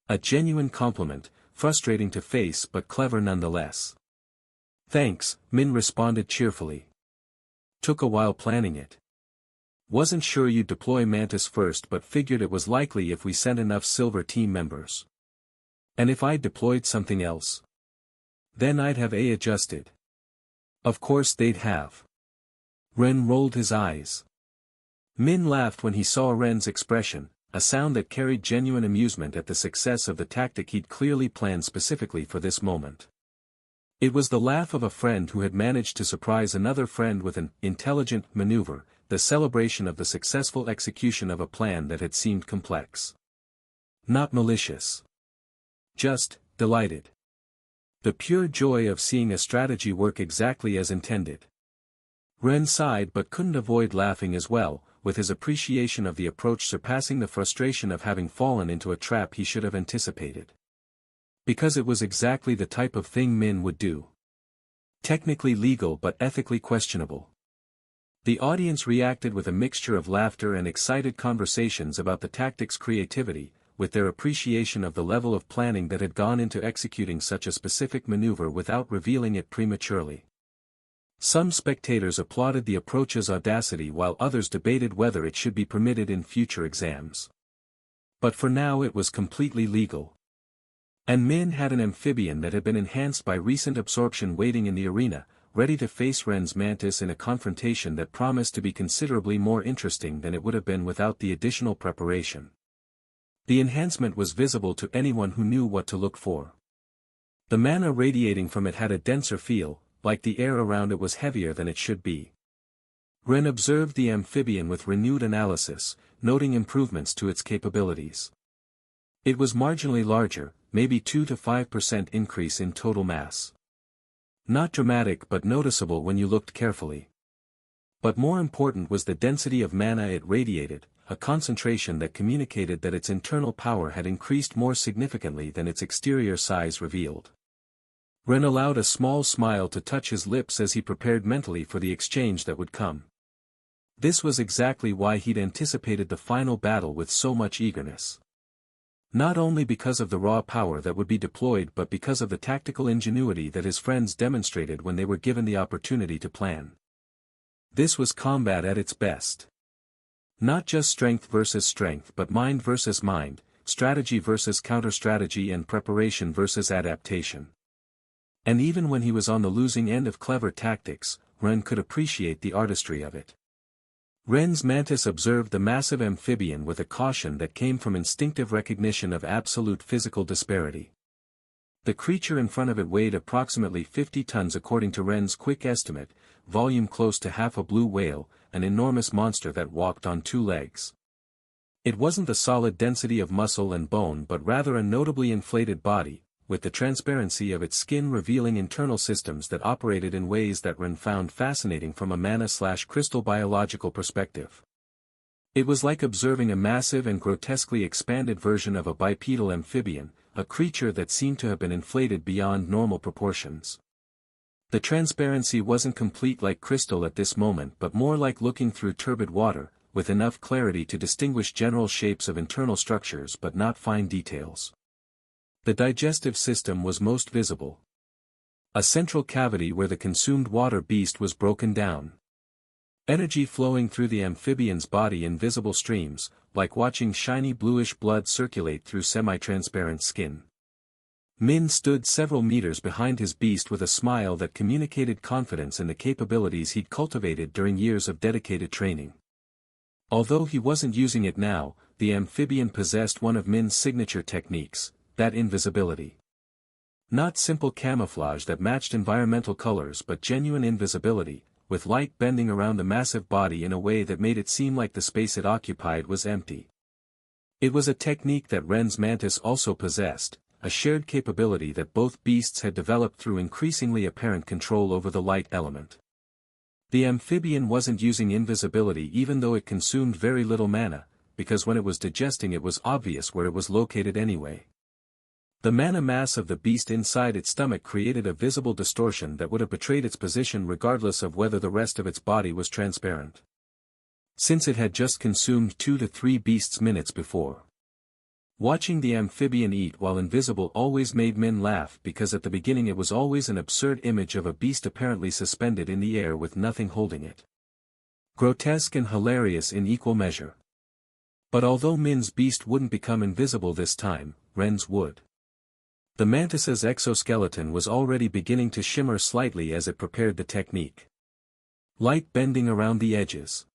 A genuine compliment, frustrating to face but clever nonetheless. Thanks, Min responded cheerfully. Took a while planning it. Wasn't sure you'd deploy Mantis first but figured it was likely if we sent enough Silver team members. And if I'd deployed something else? Then I'd have adjusted. Of course they'd have. Ren rolled his eyes. Min laughed when he saw Ren's expression, a sound that carried genuine amusement at the success of the tactic he'd clearly planned specifically for this moment. It was the laugh of a friend who had managed to surprise another friend with an intelligent maneuver, the celebration of the successful execution of a plan that had seemed complex. Not malicious. Just, delighted. The pure joy of seeing a strategy work exactly as intended. Ren sighed but couldn't avoid laughing as well, with his appreciation of the approach surpassing the frustration of having fallen into a trap he should have anticipated. Because it was exactly the type of thing Min would do. Technically legal but ethically questionable. The audience reacted with a mixture of laughter and excited conversations about the tactic's creativity, with their appreciation of the level of planning that had gone into executing such a specific maneuver without revealing it prematurely. Some spectators applauded the approach's audacity while others debated whether it should be permitted in future exams. But for now it was completely legal. And Min had an amphibian that had been enhanced by recent absorption waiting in the arena, ready to face Ren's Mantis in a confrontation that promised to be considerably more interesting than it would have been without the additional preparation. The enhancement was visible to anyone who knew what to look for. The mana radiating from it had a denser feel, like the air around it was heavier than it should be. Ren observed the amphibian with renewed analysis, noting improvements to its capabilities. It was marginally larger, maybe 2 to 5% increase in total mass. Not dramatic but noticeable when you looked carefully. But more important was the density of mana it radiated, a concentration that communicated that its internal power had increased more significantly than its exterior size revealed. Ren allowed a small smile to touch his lips as he prepared mentally for the exchange that would come. This was exactly why he'd anticipated the final battle with so much eagerness. Not only because of the raw power that would be deployed but because of the tactical ingenuity that his friends demonstrated when they were given the opportunity to plan. This was combat at its best. Not just strength versus strength but mind versus mind, strategy versus counter-strategy and preparation versus adaptation. And even when he was on the losing end of clever tactics, Ren could appreciate the artistry of it. Ren's Mantis observed the massive amphibian with a caution that came from instinctive recognition of absolute physical disparity. The creature in front of it weighed approximately 50 tons according to Ren's quick estimate, volume close to half a blue whale, an enormous monster that walked on 2 legs. It wasn't the solid density of muscle and bone but rather a notably inflated body, with the transparency of its skin revealing internal systems that operated in ways that Ren found fascinating from a mana/crystal biological perspective. It was like observing a massive and grotesquely expanded version of a bipedal amphibian, a creature that seemed to have been inflated beyond normal proportions. The transparency wasn't complete like crystal at this moment but more like looking through turbid water, with enough clarity to distinguish general shapes of internal structures but not fine details. The digestive system was most visible. A central cavity where the consumed water beast was broken down. Energy flowing through the amphibian's body in visible streams, like watching shiny bluish blood circulate through semi-transparent skin. Min stood several meters behind his beast with a smile that communicated confidence in the capabilities he'd cultivated during years of dedicated training. Although he wasn't using it now, the amphibian possessed one of Min's signature techniques, that invisibility. Not simple camouflage that matched environmental colors but genuine invisibility, with light bending around the massive body in a way that made it seem like the space it occupied was empty. It was a technique that Ren's Mantis also possessed, a shared capability that both beasts had developed through increasingly apparent control over the light element. The amphibian wasn't using invisibility even though it consumed very little mana, because when it was digesting it was obvious where it was located anyway. The mana mass of the beast inside its stomach created a visible distortion that would have betrayed its position regardless of whether the rest of its body was transparent. Since it had just consumed 2 to 3 beasts minutes before. Watching the amphibian eat while invisible always made Min laugh because at the beginning it was always an absurd image of a beast apparently suspended in the air with nothing holding it. Grotesque and hilarious in equal measure. But although Min's beast wouldn't become invisible this time, Ren's would. The mantis's exoskeleton was already beginning to shimmer slightly as it prepared the technique. Light bending around the edges.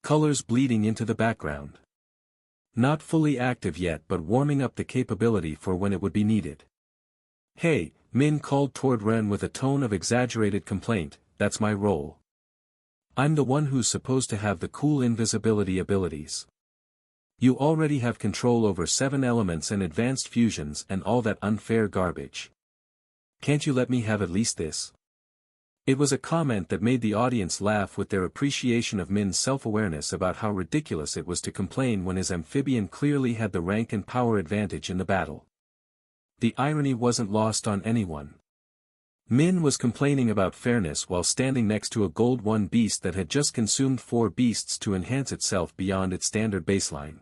Colors bleeding into the background. Not fully active yet but warming up the capability for when it would be needed. "Hey," Min called toward Ren with a tone of exaggerated complaint, "that's my role. I'm the one who's supposed to have the cool invisibility abilities. You already have control over 7 elements and advanced fusions and all that unfair garbage. Can't you let me have at least this?" It was a comment that made the audience laugh with their appreciation of Min's self-awareness about how ridiculous it was to complain when his amphibian clearly had the rank and power advantage in the battle. The irony wasn't lost on anyone. Min was complaining about fairness while standing next to a Gold 1 beast that had just consumed 4 beasts to enhance itself beyond its standard baseline.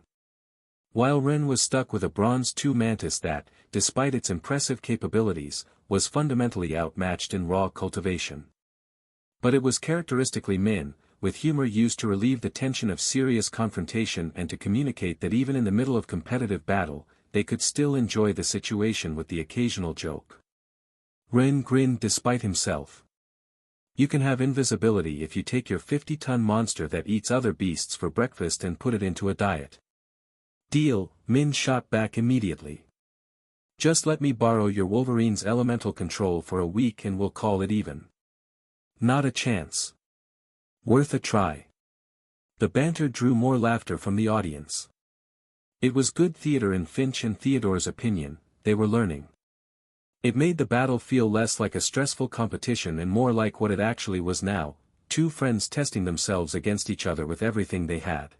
While Ren was stuck with a Bronze 2 mantis that, despite its impressive capabilities, was fundamentally outmatched in raw cultivation. But it was characteristically Min, with humor used to relieve the tension of serious confrontation and to communicate that even in the middle of competitive battle, they could still enjoy the situation with the occasional joke. Ren grinned despite himself. "You can have invisibility if you take your 50-ton monster that eats other beasts for breakfast and put it into a diet." "Deal," Min shot back immediately. "Just let me borrow your Wolverine's elemental control for a week and we'll call it even." "Not a chance." "Worth a try." The banter drew more laughter from the audience. It was good theater in Finch and Theodore's opinion, they were learning. It made the battle feel less like a stressful competition and more like what it actually was now, 2 friends testing themselves against each other with everything they had.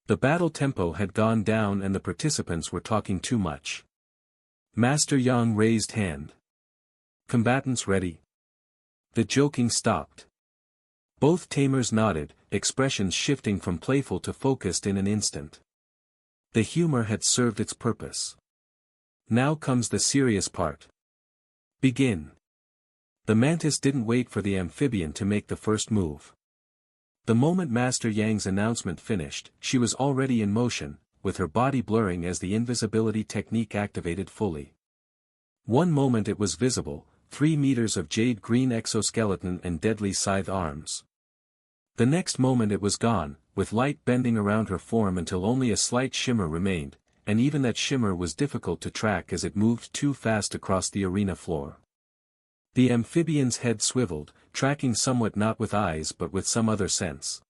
The battle tempo had gone down and the participants were talking too much. Master Yang raised hand. "Combatants ready?" The joking stopped. Both tamers nodded, expressions shifting from playful to focused in an instant. The humor had served its purpose. Now comes the serious part. "Begin." The mantis didn't wait for the amphibian to make the first move. The moment Master Yang's announcement finished, she was already in motion, with her body blurring as the invisibility technique activated fully. One moment it was visible, 3 meters of jade-green exoskeleton and deadly scythe arms. The next moment it was gone, with light bending around her form until only a slight shimmer remained, and even that shimmer was difficult to track as it moved too fast across the arena floor. The amphibian's head swiveled, tracking somewhat not with eyes but with some other sense.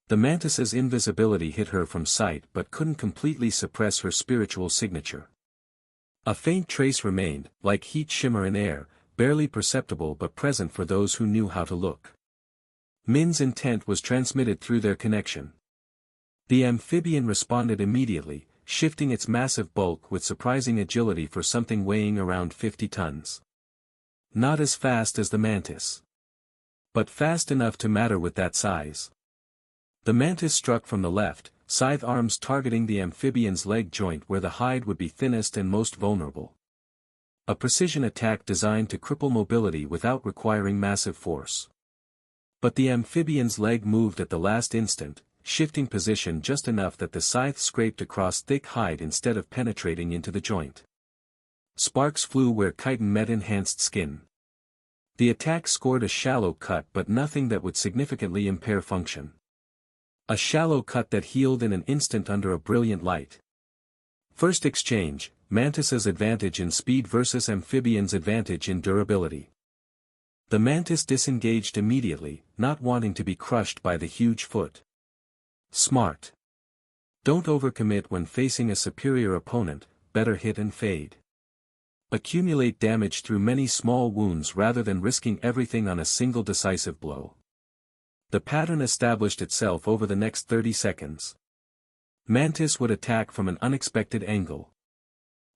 The mantis's invisibility hid her from sight but couldn't completely suppress her spiritual signature. A faint trace remained, like heat shimmer in air, barely perceptible but present for those who knew how to look. Min's intent was transmitted through their connection. The amphibian responded immediately, shifting its massive bulk with surprising agility for something weighing around 50 tons. Not as fast as the mantis. But fast enough to matter with that size. The mantis struck from the left, scythe arms targeting the amphibian's leg joint where the hide would be thinnest and most vulnerable. A precision attack designed to cripple mobility without requiring massive force. But the amphibian's leg moved at the last instant, shifting position just enough that the scythe scraped across thick hide instead of penetrating into the joint. Sparks flew where chitin met enhanced skin. The attack scored a shallow cut but nothing that would significantly impair function. A shallow cut that healed in an instant under a brilliant light. First exchange, Mantis's advantage in speed versus Amphibian's advantage in durability. The Mantis disengaged immediately, not wanting to be crushed by the huge foot. Smart. Don't overcommit when facing a superior opponent, better hit and fade. Accumulate damage through many small wounds rather than risking everything on a single decisive blow. The pattern established itself over the next 30 seconds. Mantis would attack from an unexpected angle.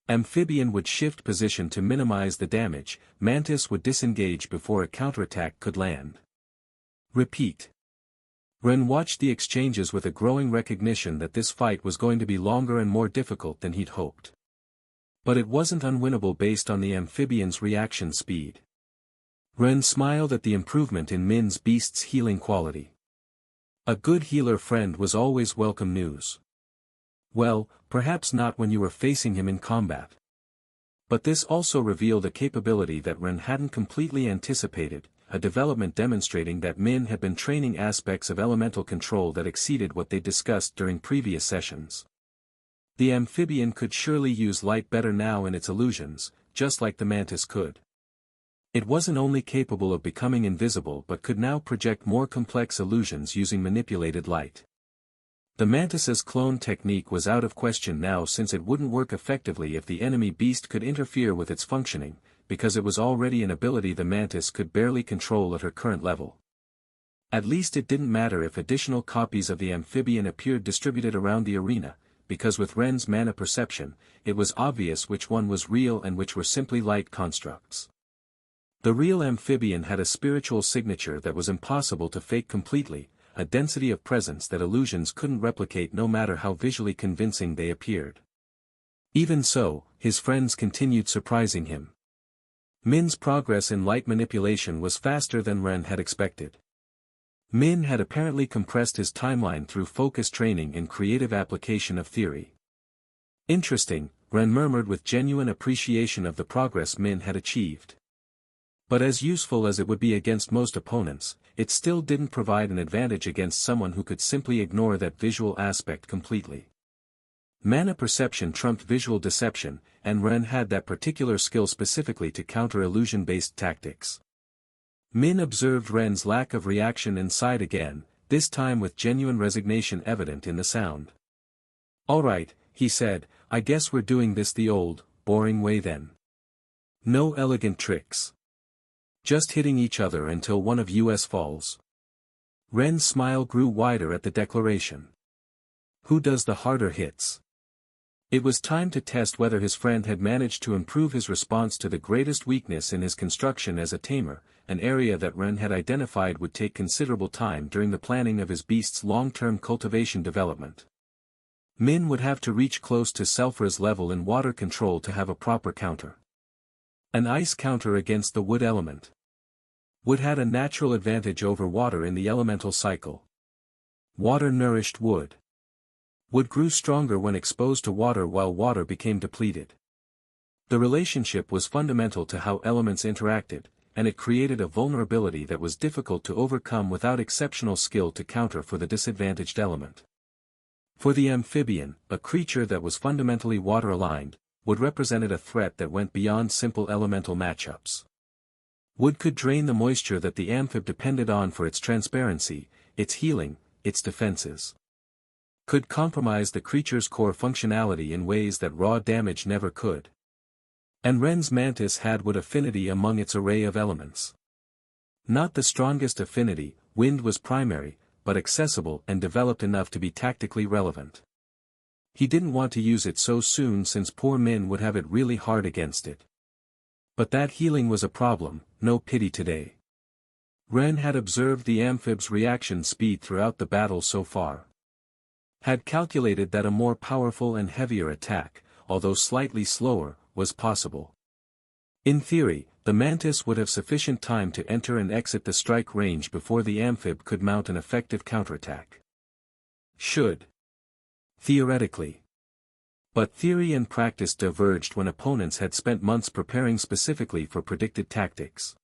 Amphibian would shift position to minimize the damage, Mantis would disengage before a counterattack could land. Repeat. Ren watched the exchanges with a growing recognition that this fight was going to be longer and more difficult than he'd hoped. But it wasn't unwinnable based on the amphibian's reaction speed. Ren smiled at the improvement in Min's beast's healing quality. A good healer friend was always welcome news. Well, perhaps not when you were facing him in combat. But this also revealed a capability that Ren hadn't completely anticipated, a development demonstrating that Min had been training aspects of elemental control that exceeded what they discussed during previous sessions. The amphibian could surely use light better now in its illusions, just like the mantis could. It wasn't only capable of becoming invisible but could now project more complex illusions using manipulated light. The mantis's clone technique was out of question now since it wouldn't work effectively if the enemy beast could interfere with its functioning, because it was already an ability the mantis could barely control at her current level. At least it didn't matter if additional copies of the amphibian appeared distributed around the arena, because with Ren's mana perception, it was obvious which one was real and which were simply light constructs. The real amphibian had a spiritual signature that was impossible to fake completely, a density of presence that illusions couldn't replicate no matter how visually convincing they appeared. Even so, his friends continued surprising him. Min's progress in light manipulation was faster than Ren had expected. Min had apparently compressed his timeline through focused training and creative application of theory. Interesting, Ren murmured with genuine appreciation of the progress Min had achieved. But as useful as it would be against most opponents, it still didn't provide an advantage against someone who could simply ignore that visual aspect completely. Mana perception trumped visual deception, and Ren had that particular skill specifically to counter illusion-based tactics. Min observed Ren's lack of reaction and sighed again, this time with genuine resignation evident in the sound. "Alright," he said, "I guess we're doing this the old, boring way then. No elegant tricks. Just hitting each other until one of us falls." Ren's smile grew wider at the declaration. Who does the harder hits? It was time to test whether his friend had managed to improve his response to the greatest weakness in his construction as a tamer, an area that Ren had identified would take considerable time during the planning of his beast's long-term cultivation development. Min would have to reach close to Selfra's level in water control to have a proper counter. An ice counter against the wood element. Wood had a natural advantage over water in the elemental cycle. Water nourished wood. Wood grew stronger when exposed to water while water became depleted. The relationship was fundamental to how elements interacted, and it created a vulnerability that was difficult to overcome without exceptional skill to counter for the disadvantaged element. For the amphibian, a creature that was fundamentally water-aligned, wood represented a threat that went beyond simple elemental matchups. Wood could drain the moisture that the amphib depended on for its transparency, its healing, its defenses. Could compromise the creature's core functionality in ways that raw damage never could. And Ren's mantis had wood affinity among its array of elements. Not the strongest affinity, wind was primary, but accessible and developed enough to be tactically relevant. He didn't want to use it so soon since poor Min would have it really hard against it. But that healing was a problem, no pity today. Ren had observed the amphib's reaction speed throughout the battle so far. Had calculated that a more powerful and heavier attack, although slightly slower, was possible. In theory, the mantis would have sufficient time to enter and exit the strike range before the amphib could mount an effective counterattack. Should. Theoretically. But theory and practice diverged when opponents had spent months preparing specifically for predicted tactics.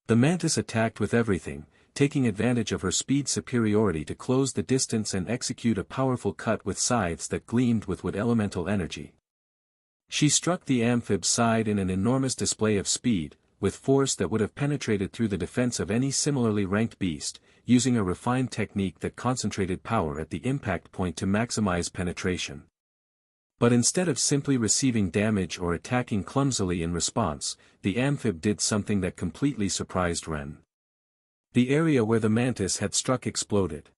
The mantis attacked with everything, taking advantage of her speed superiority to close the distance and execute a powerful cut with scythes that gleamed with wood elemental energy. She struck the amphib's side in an enormous display of speed, with force that would have penetrated through the defense of any similarly ranked beast, using a refined technique that concentrated power at the impact point to maximize penetration. But instead of simply receiving damage or attacking clumsily in response, the amphib did something that completely surprised Ren. The area where the mantis had struck exploded.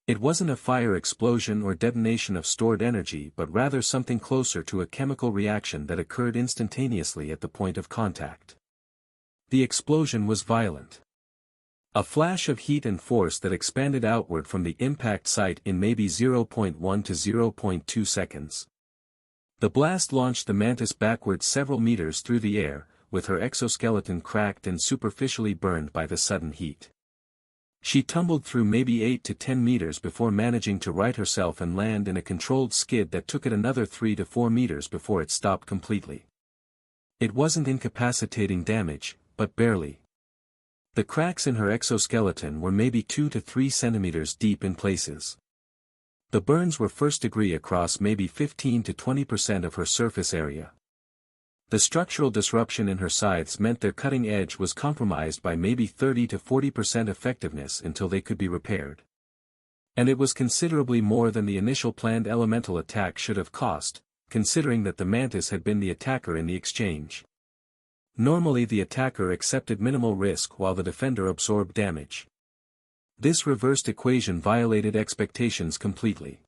It wasn't a fire explosion or detonation of stored energy but rather something closer to a chemical reaction that occurred instantaneously at the point of contact. The explosion was violent. A flash of heat and force that expanded outward from the impact site in maybe 0.1 to 0.2 seconds. The blast launched the mantis backwards several meters through the air, with her exoskeleton cracked and superficially burned by the sudden heat. She tumbled through maybe 8 to 10 meters before managing to right herself and land in a controlled skid that took it another 3 to 4 meters before it stopped completely. It wasn't incapacitating damage, but barely. The cracks in her exoskeleton were maybe 2 to 3 centimeters deep in places. The burns were first degree across maybe 15 to 20% of her surface area. The structural disruption in her sides meant their cutting edge was compromised by maybe 30 to 40% effectiveness until they could be repaired. And it was considerably more than the initial planned elemental attack should have cost, considering that the mantis had been the attacker in the exchange. Normally the attacker accepted minimal risk while the defender absorbed damage. This reversed equation violated expectations completely.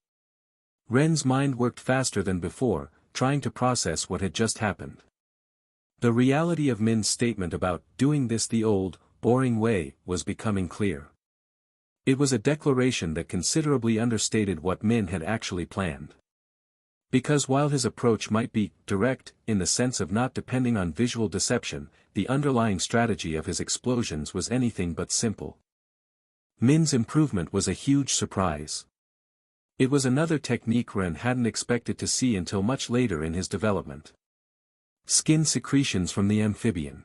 Ren's mind worked faster than before, trying to process what had just happened. The reality of Min's statement about doing this the old, boring way was becoming clear. It was a declaration that considerably understated what Min had actually planned. Because while his approach might be direct, in the sense of not depending on visual deception, the underlying strategy of his explosions was anything but simple. Min's improvement was a huge surprise. It was another technique Ren hadn't expected to see until much later in his development. Skin secretions from the amphibian.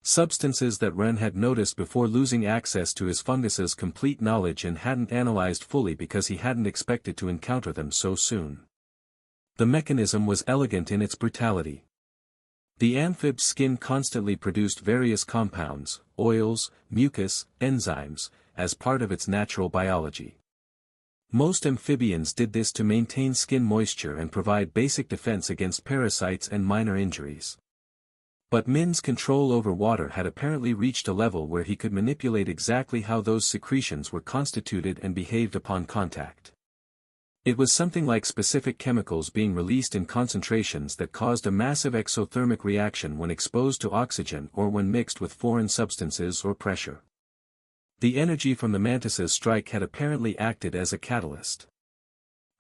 Substances that Ren had noticed before losing access to his fungus's complete knowledge and hadn't analyzed fully because he hadn't expected to encounter them so soon. The mechanism was elegant in its brutality. The amphib's skin constantly produced various compounds, oils, mucus, enzymes, as part of its natural biology. Most amphibians did this to maintain skin moisture and provide basic defense against parasites and minor injuries. But Min's control over water had apparently reached a level where he could manipulate exactly how those secretions were constituted and behaved upon contact. It was something like specific chemicals being released in concentrations that caused a massive exothermic reaction when exposed to oxygen or when mixed with foreign substances or pressure. The energy from the mantis's strike had apparently acted as a catalyst.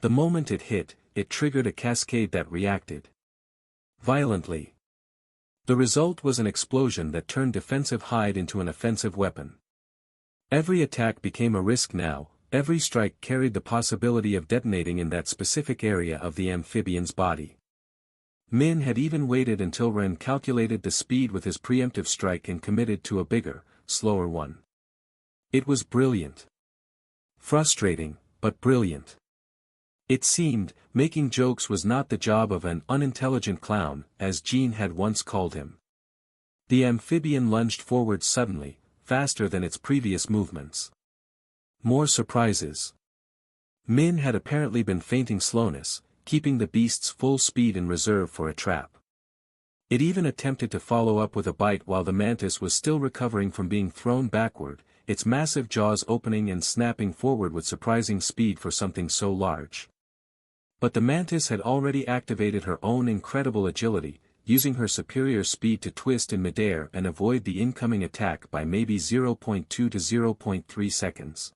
The moment it hit, it triggered a cascade that reacted violently. The result was an explosion that turned defensive hide into an offensive weapon. Every attack became a risk now. Every strike carried the possibility of detonating in that specific area of the amphibian's body. Min had even waited until Ren calculated the speed with his preemptive strike and committed to a bigger, slower one. It was brilliant. Frustrating, but brilliant. It seemed, making jokes was not the job of an unintelligent clown, as Jean had once called him. The amphibian lunged forward suddenly, faster than its previous movements. More surprises. Min had apparently been feigning slowness, keeping the beast's full speed in reserve for a trap. It even attempted to follow up with a bite while the mantis was still recovering from being thrown backward, its massive jaws opening and snapping forward with surprising speed for something so large. But the mantis had already activated her own incredible agility, using her superior speed to twist in midair and avoid the incoming attack by maybe 0.2 to 0.3 seconds.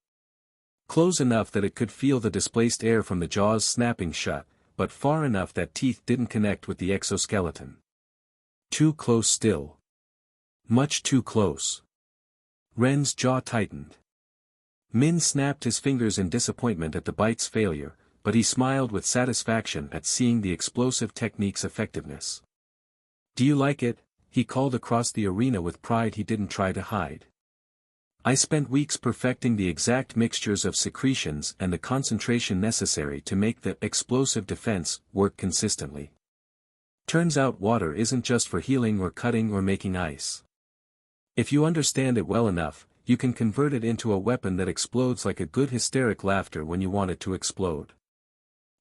Close enough that it could feel the displaced air from the jaws snapping shut, but far enough that teeth didn't connect with the exoskeleton. Too close still. Much too close. Ren's jaw tightened. Min snapped his fingers in disappointment at the bite's failure, but he smiled with satisfaction at seeing the explosive technique's effectiveness. "Do you like it?" he called across the arena with pride he didn't try to hide. "I spent weeks perfecting the exact mixtures of secretions and the concentration necessary to make the explosive defense work consistently. Turns out water isn't just for healing or cutting or making ice. If you understand it well enough, you can convert it into a weapon that explodes like a good hysteric laughter when you want it to explode."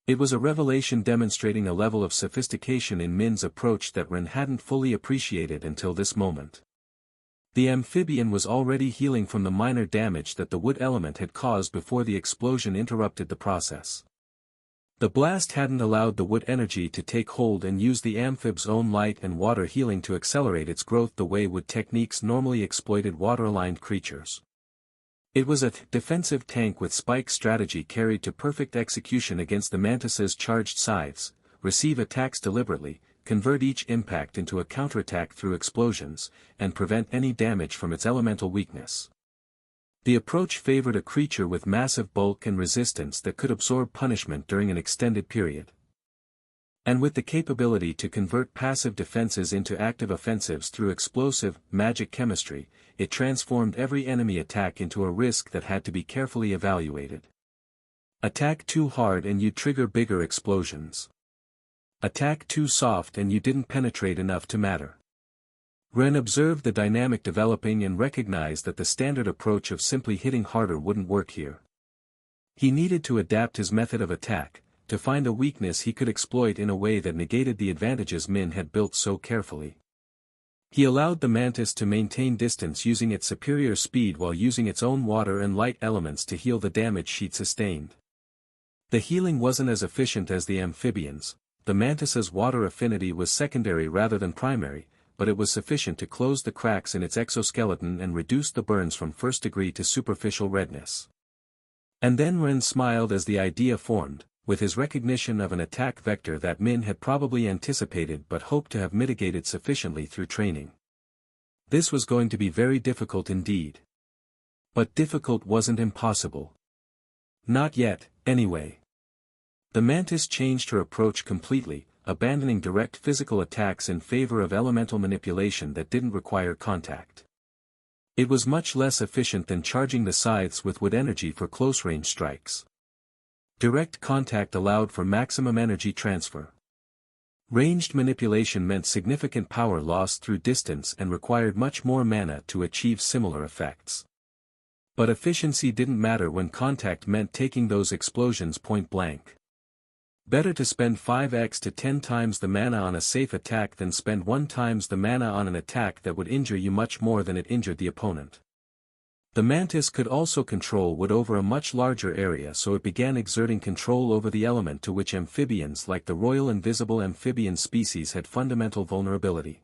It was a revelation demonstrating a level of sophistication in Min's approach that Ren hadn't fully appreciated until this moment. The amphibian was already healing from the minor damage that the wood element had caused before the explosion interrupted the process. The blast hadn't allowed the wood energy to take hold and use the amphib's own light and water healing to accelerate its growth the way wood techniques normally exploited water-aligned creatures. It was a defensive tank with spike strategy carried to perfect execution against the mantis's charged scythes, receive attacks deliberately, convert each impact into a counterattack through explosions, and prevent any damage from its elemental weakness. The approach favored a creature with massive bulk and resistance that could absorb punishment during an extended period. And with the capability to convert passive defenses into active offensives through explosive, magic chemistry, it transformed every enemy attack into a risk that had to be carefully evaluated. Attack too hard and you trigger bigger explosions. Attack too soft and you didn't penetrate enough to matter. Ren observed the dynamic developing and recognized that the standard approach of simply hitting harder wouldn't work here. He needed to adapt his method of attack, to find a weakness he could exploit in a way that negated the advantages Min had built so carefully. He allowed the mantis to maintain distance using its superior speed while using its own water and light elements to heal the damage she'd sustained. The healing wasn't as efficient as the amphibians. The mantis's water affinity was secondary rather than primary, but it was sufficient to close the cracks in its exoskeleton and reduce the burns from first degree to superficial redness. And then Ren smiled as the idea formed, with his recognition of an attack vector that Min had probably anticipated but hoped to have mitigated sufficiently through training. This was going to be very difficult indeed. But difficult wasn't impossible. Not yet, anyway. The mantis changed her approach completely, abandoning direct physical attacks in favor of elemental manipulation that didn't require contact. It was much less efficient than charging the scythes with wood energy for close-range strikes. Direct contact allowed for maximum energy transfer. Ranged manipulation meant significant power loss through distance and required much more mana to achieve similar effects. But efficiency didn't matter when contact meant taking those explosions point blank. Better to spend 5x to 10 times the mana on a safe attack than spend 1 times the mana on an attack that would injure you much more than it injured the opponent. The mantis could also control wood over a much larger area, so it began exerting control over the element to which amphibians like the Royal Invisible Amphibian species had fundamental vulnerability.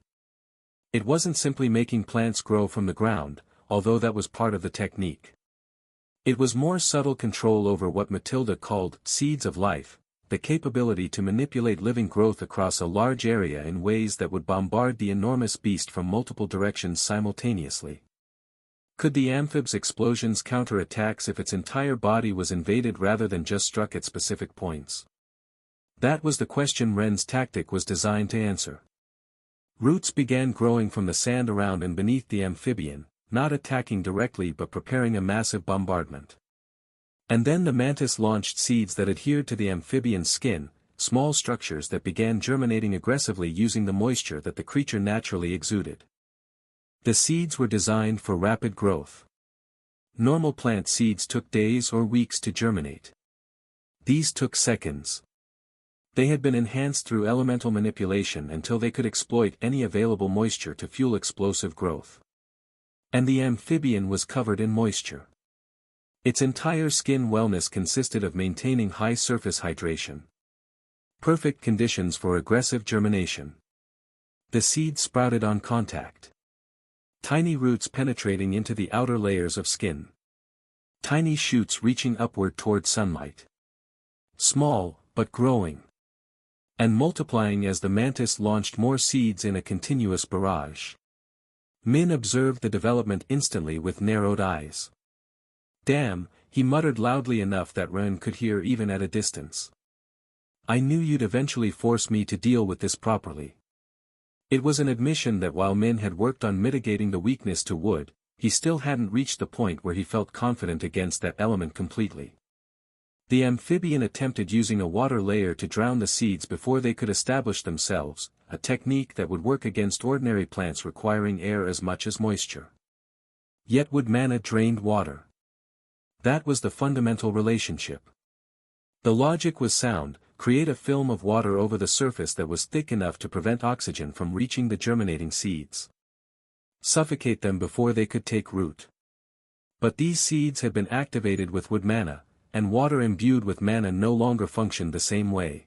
It wasn't simply making plants grow from the ground, although that was part of the technique. It was more subtle control over what Matilda called seeds of life, the capability to manipulate living growth across a large area in ways that would bombard the enormous beast from multiple directions simultaneously. Could the amphib's explosions counter attacks if its entire body was invaded rather than just struck at specific points? That was the question Ren's tactic was designed to answer. Roots began growing from the sand around and beneath the amphibian, not attacking directly but preparing a massive bombardment. And then the mantis launched seeds that adhered to the amphibian's skin, small structures that began germinating aggressively using the moisture that the creature naturally exuded. The seeds were designed for rapid growth. Normal plant seeds took days or weeks to germinate. These took seconds. They had been enhanced through elemental manipulation until they could exploit any available moisture to fuel explosive growth. And the amphibian was covered in moisture. Its entire skin wellness consisted of maintaining high surface hydration. Perfect conditions for aggressive germination. The seed sprouted on contact. Tiny roots penetrating into the outer layers of skin. Tiny shoots reaching upward toward sunlight. Small, but growing. And multiplying as the mantis launched more seeds in a continuous barrage. Min observed the development instantly with narrowed eyes. Damn, he muttered loudly enough that Ren could hear even at a distance. I knew you'd eventually force me to deal with this properly. It was an admission that while Min had worked on mitigating the weakness to wood, he still hadn't reached the point where he felt confident against that element completely. The amphibian attempted using a water layer to drown the seeds before they could establish themselves, a technique that would work against ordinary plants requiring air as much as moisture. Yet wood mana drained water. That was the fundamental relationship. The logic was sound: create a film of water over the surface that was thick enough to prevent oxygen from reaching the germinating seeds. suffocate them before they could take root. But these seeds had been activated with wood mana, and water imbued with mana no longer functioned the same way.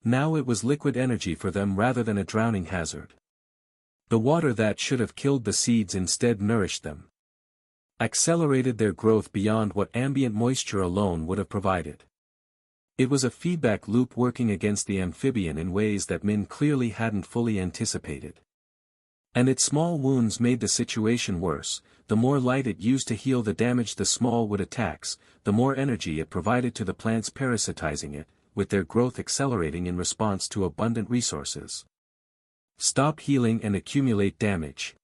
Now it was liquid energy for them rather than a drowning hazard. The water that should have killed the seeds instead nourished them, accelerated their growth beyond what ambient moisture alone would have provided. It was a feedback loop working against the amphibian in ways that Min clearly hadn't fully anticipated. And its small wounds made the situation worse. The more light it used to heal the damage the small wood attacks, the more energy it provided to the plants parasitizing it, with their growth accelerating in response to abundant resources. Stop healing and accumulate damage.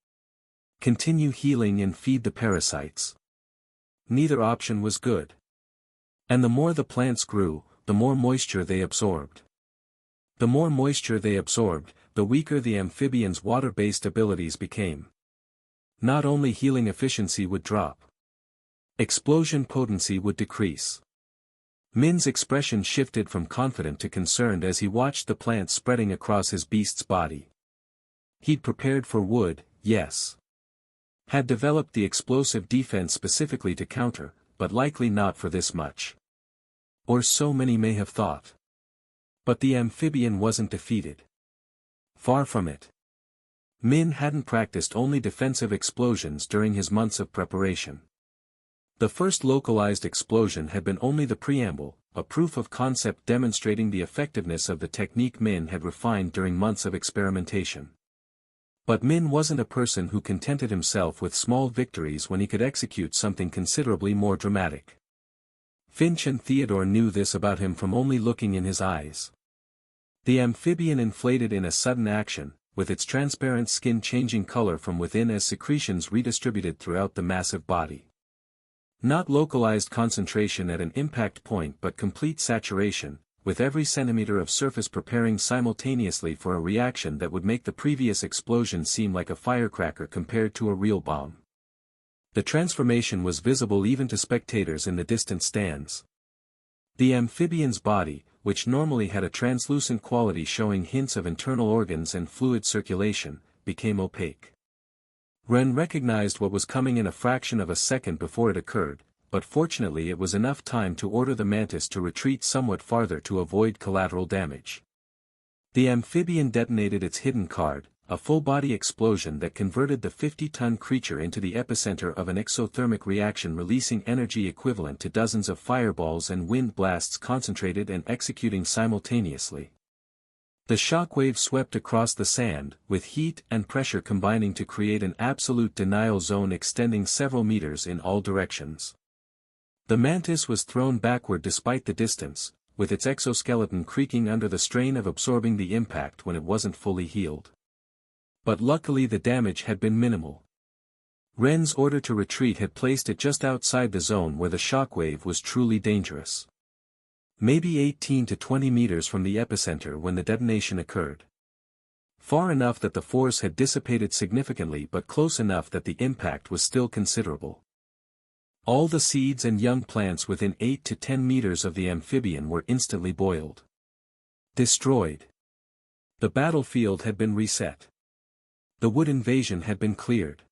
Continue healing and feed the parasites. Neither option was good. And the more the plants grew, the more moisture they absorbed. The more moisture they absorbed, the weaker the amphibian's water-based abilities became. Not only healing efficiency would drop, explosion potency would decrease. Min's expression shifted from confident to concerned as he watched the plants spreading across his beast's body. He'd prepared for wood, yes. Had developed the explosive defense specifically to counter, but likely not for this much. Or so many may have thought. But the amphibian wasn't defeated. Far from it. Min hadn't practiced only defensive explosions during his months of preparation. The first localized explosion had been only the preamble, a proof of concept demonstrating the effectiveness of the technique Min had refined during months of experimentation. But Min wasn't a person who contented himself with small victories when he could execute something considerably more dramatic. Finch and Theodore knew this about him from only looking in his eyes. The amphibian inflated in a sudden action, with its transparent skin changing color from within as secretions redistributed throughout the massive body. Not localized concentration at an impact point but complete saturation, with every centimeter of surface preparing simultaneously for a reaction that would make the previous explosion seem like a firecracker compared to a real bomb. The transformation was visible even to spectators in the distant stands. The amphibian's body, which normally had a translucent quality showing hints of internal organs and fluid circulation, became opaque. Ren recognized what was coming in a fraction of a second before it occurred, but fortunately it was enough time to order the mantis to retreat somewhat farther to avoid collateral damage. The amphibian detonated its hidden card, a full-body explosion that converted the 50-ton creature into the epicenter of an exothermic reaction releasing energy equivalent to dozens of fireballs and wind blasts concentrated and executing simultaneously. The shockwave swept across the sand, with heat and pressure combining to create an absolute denial zone extending several meters in all directions. The mantis was thrown backward despite the distance, with its exoskeleton creaking under the strain of absorbing the impact when it wasn't fully healed. But luckily the damage had been minimal. Ren's order to retreat had placed it just outside the zone where the shockwave was truly dangerous. Maybe 18 to 20 meters from the epicenter when the detonation occurred. Far enough that the force had dissipated significantly but close enough that the impact was still considerable. All the seeds and young plants within 8 to 10 meters of the amphibian were instantly boiled. Destroyed. The battlefield had been reset. The wood invasion had been cleared.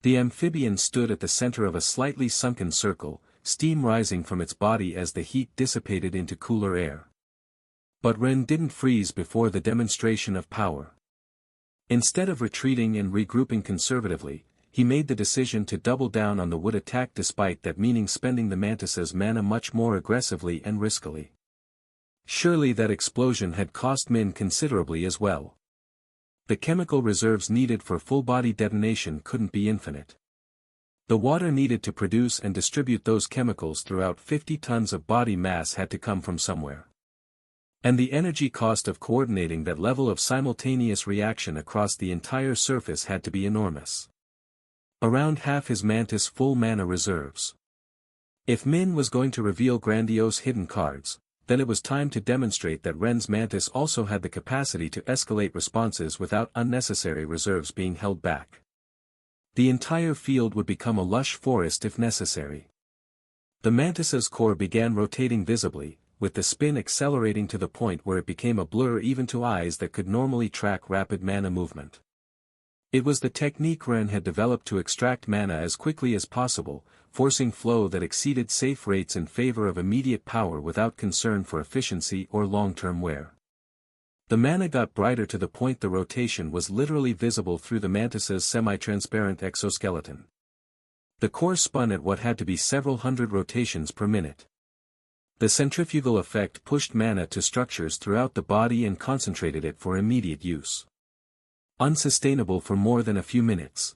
The amphibian stood at the center of a slightly sunken circle, steam rising from its body as the heat dissipated into cooler air. But Ren didn't freeze before the demonstration of power. Instead of retreating and regrouping conservatively, he made the decision to double down on the wood attack despite that meaning spending the mantis's mana much more aggressively and riskily. Surely that explosion had cost Min considerably as well. The chemical reserves needed for full-body detonation couldn't be infinite. The water needed to produce and distribute those chemicals throughout 50 tons of body mass had to come from somewhere. And the energy cost of coordinating that level of simultaneous reaction across the entire surface had to be enormous. Around half his mantis' full mana reserves. If Min was going to reveal grandiose hidden cards, then it was time to demonstrate that Ren's mantis also had the capacity to escalate responses without unnecessary reserves being held back. The entire field would become a lush forest if necessary. The mantis's core began rotating visibly, with the spin accelerating to the point where it became a blur even to eyes that could normally track rapid mana movement. It was the technique Ren had developed to extract mana as quickly as possible, forcing flow that exceeded safe rates in favor of immediate power without concern for efficiency or long-term wear. The mana got brighter to the point the rotation was literally visible through the mantis's semi-transparent exoskeleton. The core spun at what had to be several hundred rotations per minute. The centrifugal effect pushed mana to structures throughout the body and concentrated it for immediate use. Unsustainable for more than a few minutes,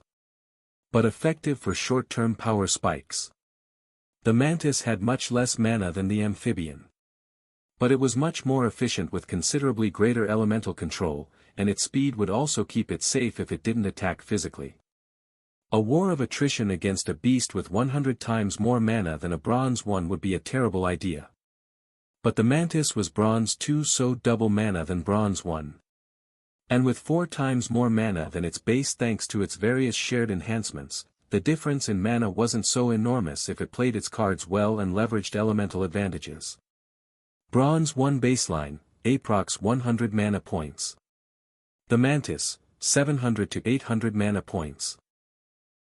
but effective for short-term power spikes. The mantis had much less mana than the amphibian, but it was much more efficient with considerably greater elemental control, and its speed would also keep it safe if it didn't attack physically. A war of attrition against a beast with 100 times more mana than a bronze one would be a terrible idea. But the mantis was bronze 2, so double mana than bronze 1. And with 4 times more mana than its base thanks to its various shared enhancements, the difference in mana wasn't so enormous if it played its cards well and leveraged elemental advantages. Bronze 1 baseline, approx 100 mana points. The mantis, 700 to 800 mana points.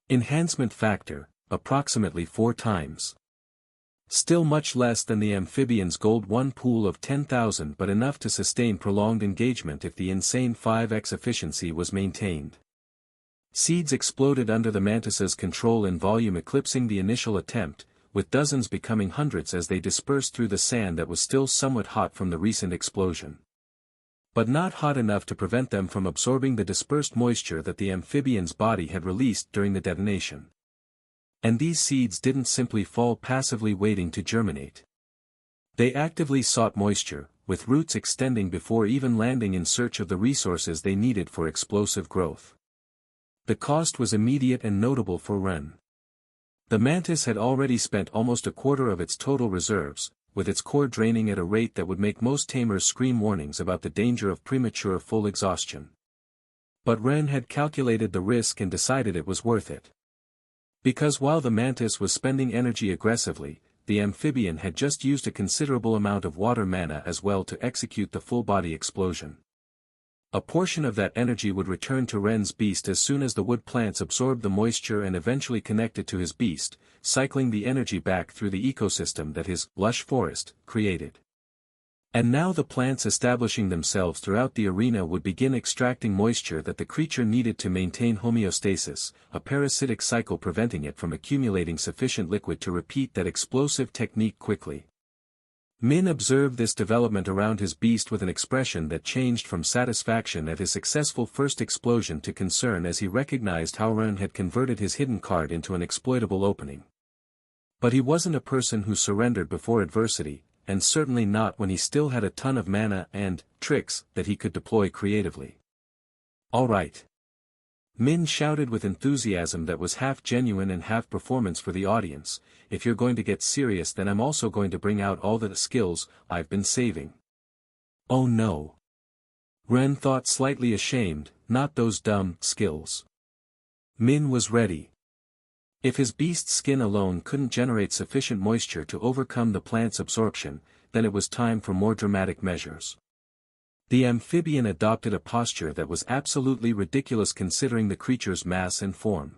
Enhancement factor, approximately 4 times. Still much less than the amphibian's gold 1 pool of 10,000, but enough to sustain prolonged engagement if the insane 5x efficiency was maintained. Seeds exploded under the mantis's control in volume, eclipsing the initial attempt, with dozens becoming hundreds as they dispersed through the sand that was still somewhat hot from the recent explosion. But not hot enough to prevent them from absorbing the dispersed moisture that the amphibian's body had released during the detonation. And these seeds didn't simply fall passively waiting to germinate. They actively sought moisture, with roots extending before even landing in search of the resources they needed for explosive growth. The cost was immediate and notable for Ren. The mantis had already spent almost a quarter of its total reserves, with its core draining at a rate that would make most tamers scream warnings about the danger of premature full exhaustion. But Ren had calculated the risk and decided it was worth it. Because while the mantis was spending energy aggressively, the amphibian had just used a considerable amount of water mana as well to execute the full-body explosion. A portion of that energy would return to Ren's beast as soon as the wood plants absorbed the moisture and eventually connected to his beast, cycling the energy back through the ecosystem that his lush forest created. And now the plants establishing themselves throughout the arena would begin extracting moisture that the creature needed to maintain homeostasis, a parasitic cycle preventing it from accumulating sufficient liquid to repeat that explosive technique quickly. Min observed this development around his beast with an expression that changed from satisfaction at his successful first explosion to concern as he recognized how Ren had converted his hidden card into an exploitable opening. But he wasn't a person who surrendered before adversity, and certainly not when he still had a ton of mana and tricks that he could deploy creatively. "All right." Min shouted with enthusiasm that was half genuine and half performance for the audience. "If you're going to get serious, then I'm also going to bring out all the skills I've been saving." "Oh no." Ren thought, slightly ashamed, "not those dumb skills." Min was ready. If his beast's skin alone couldn't generate sufficient moisture to overcome the plant's absorption, then it was time for more dramatic measures. The amphibian adopted a posture that was absolutely ridiculous considering the creature's mass and form.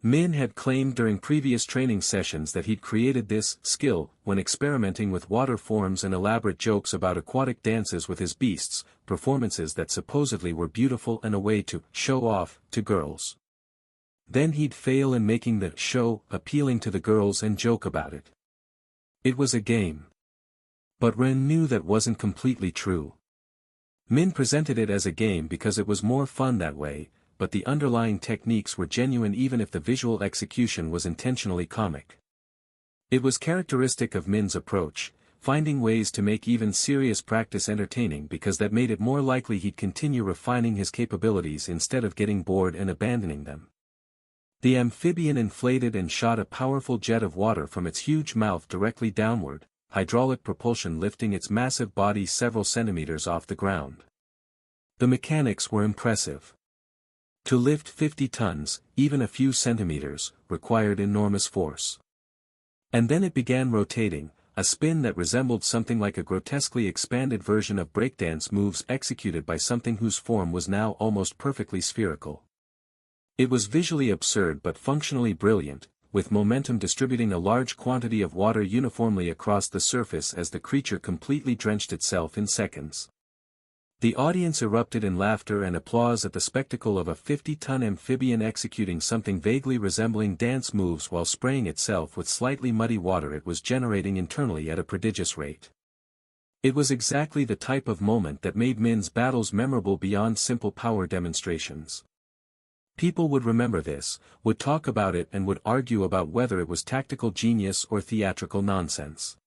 Min had claimed during previous training sessions that he'd created this skill when experimenting with water forms and elaborate jokes about aquatic dances with his beasts, performances that supposedly were beautiful and a way to show off to girls. Then he'd fail in making the show appealing to the girls and joke about it. It was a game. But Ren knew that wasn't completely true. Min presented it as a game because it was more fun that way, but the underlying techniques were genuine even if the visual execution was intentionally comic. It was characteristic of Min's approach, finding ways to make even serious practice entertaining because that made it more likely he'd continue refining his capabilities instead of getting bored and abandoning them. The amphibian inflated and shot a powerful jet of water from its huge mouth directly downward, hydraulic propulsion lifting its massive body several centimeters off the ground. The mechanics were impressive. To lift 50 tons, even a few centimeters, required enormous force. And then it began rotating, a spin that resembled something like a grotesquely expanded version of breakdance moves executed by something whose form was now almost perfectly spherical. It was visually absurd but functionally brilliant, with momentum distributing a large quantity of water uniformly across the surface as the creature completely drenched itself in seconds. The audience erupted in laughter and applause at the spectacle of a 50-ton amphibian executing something vaguely resembling dance moves while spraying itself with slightly muddy water it was generating internally at a prodigious rate. It was exactly the type of moment that made Min's battles memorable beyond simple power demonstrations. People would remember this, would talk about it and would argue about whether it was tactical genius or theatrical nonsense.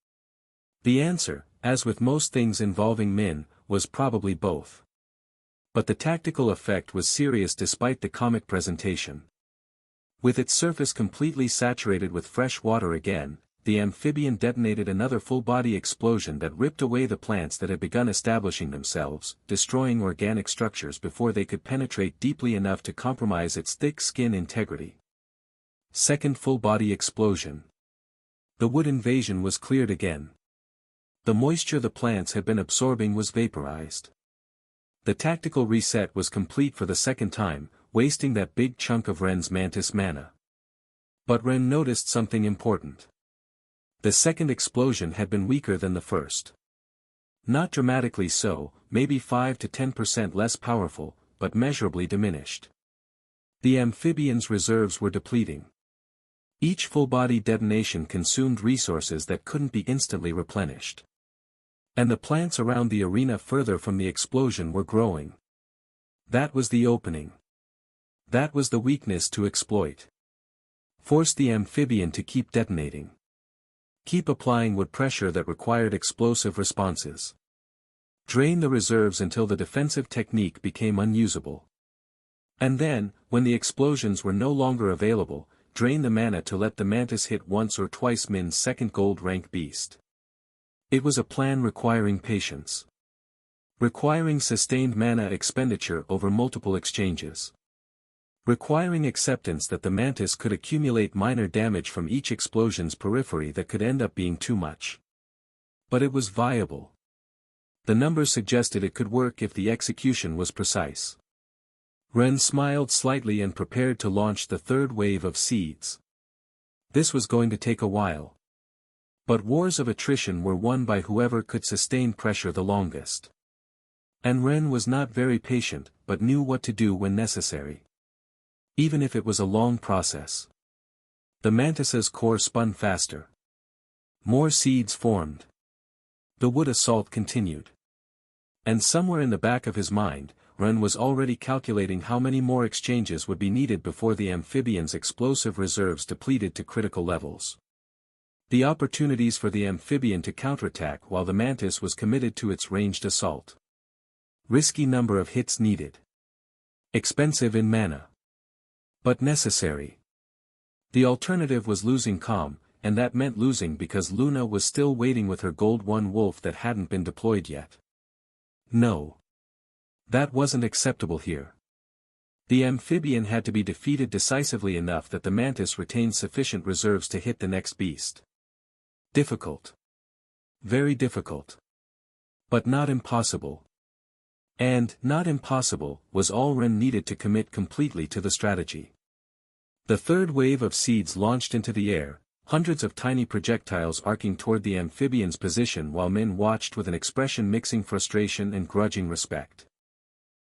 The answer, as with most things involving Min, was probably both. But the tactical effect was serious despite the comic presentation. With its surface completely saturated with fresh water again, the amphibian detonated another full-body explosion that ripped away the plants that had begun establishing themselves, destroying organic structures before they could penetrate deeply enough to compromise its thick skin integrity. Second full-body explosion. The wood invasion was cleared again. The moisture the plants had been absorbing was vaporized. The tactical reset was complete for the second time, wasting that big chunk of Ren's mantis mana. But Ren noticed something important. The second explosion had been weaker than the first. Not dramatically so, maybe 5 to 10% less powerful, but measurably diminished. The amphibian's reserves were depleting. Each full-body detonation consumed resources that couldn't be instantly replenished. And the plants around the arena further from the explosion were growing. That was the opening. That was the weakness to exploit. Force the amphibian to keep detonating. Keep applying wood pressure that required explosive responses. Drain the reserves until the defensive technique became unusable. And then, when the explosions were no longer available, drain the mana to let the mantis hit once or twice Min's second gold rank beast. It was a plan requiring patience. Requiring sustained mana expenditure over multiple exchanges. Requiring acceptance that the mantis could accumulate minor damage from each explosion's periphery that could end up being too much. But it was viable. The numbers suggested it could work if the execution was precise. Ren smiled slightly and prepared to launch the third wave of seeds. This was going to take a while. But wars of attrition were won by whoever could sustain pressure the longest. And Ren was not very patient, but knew what to do when necessary. Even if it was a long process. The mantis's core spun faster. More seeds formed. The wood assault continued. And somewhere in the back of his mind, Ren was already calculating how many more exchanges would be needed before the amphibian's explosive reserves depleted to critical levels. The opportunities for the amphibian to counterattack while the mantis was committed to its ranged assault. Risky number of hits needed. Expensive in mana. But necessary. The alternative was losing calm, and that meant losing because Luna was still waiting with her gold 1 wolf that hadn't been deployed yet. No. That wasn't acceptable here. The amphibian had to be defeated decisively enough that the mantis retained sufficient reserves to hit the next beast. Difficult. Very difficult. But not impossible. And, not impossible, was all Ren needed to commit completely to the strategy. The third wave of seeds launched into the air, hundreds of tiny projectiles arcing toward the amphibian's position while Min watched with an expression mixing frustration and grudging respect.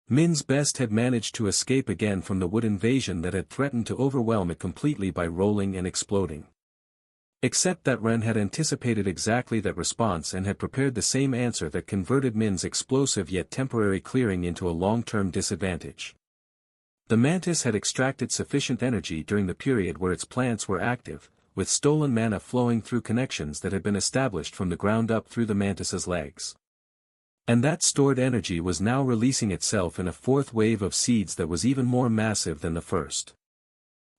Min's best had managed to escape again from the wood invasion that had threatened to overwhelm it completely by rolling and exploding. Except that Ren had anticipated exactly that response and had prepared the same answer that converted Min's explosive yet temporary clearing into a long-term disadvantage. The mantis had extracted sufficient energy during the period where its plants were active, with stolen mana flowing through connections that had been established from the ground up through the mantis's legs. And that stored energy was now releasing itself in a fourth wave of seeds that was even more massive than the first.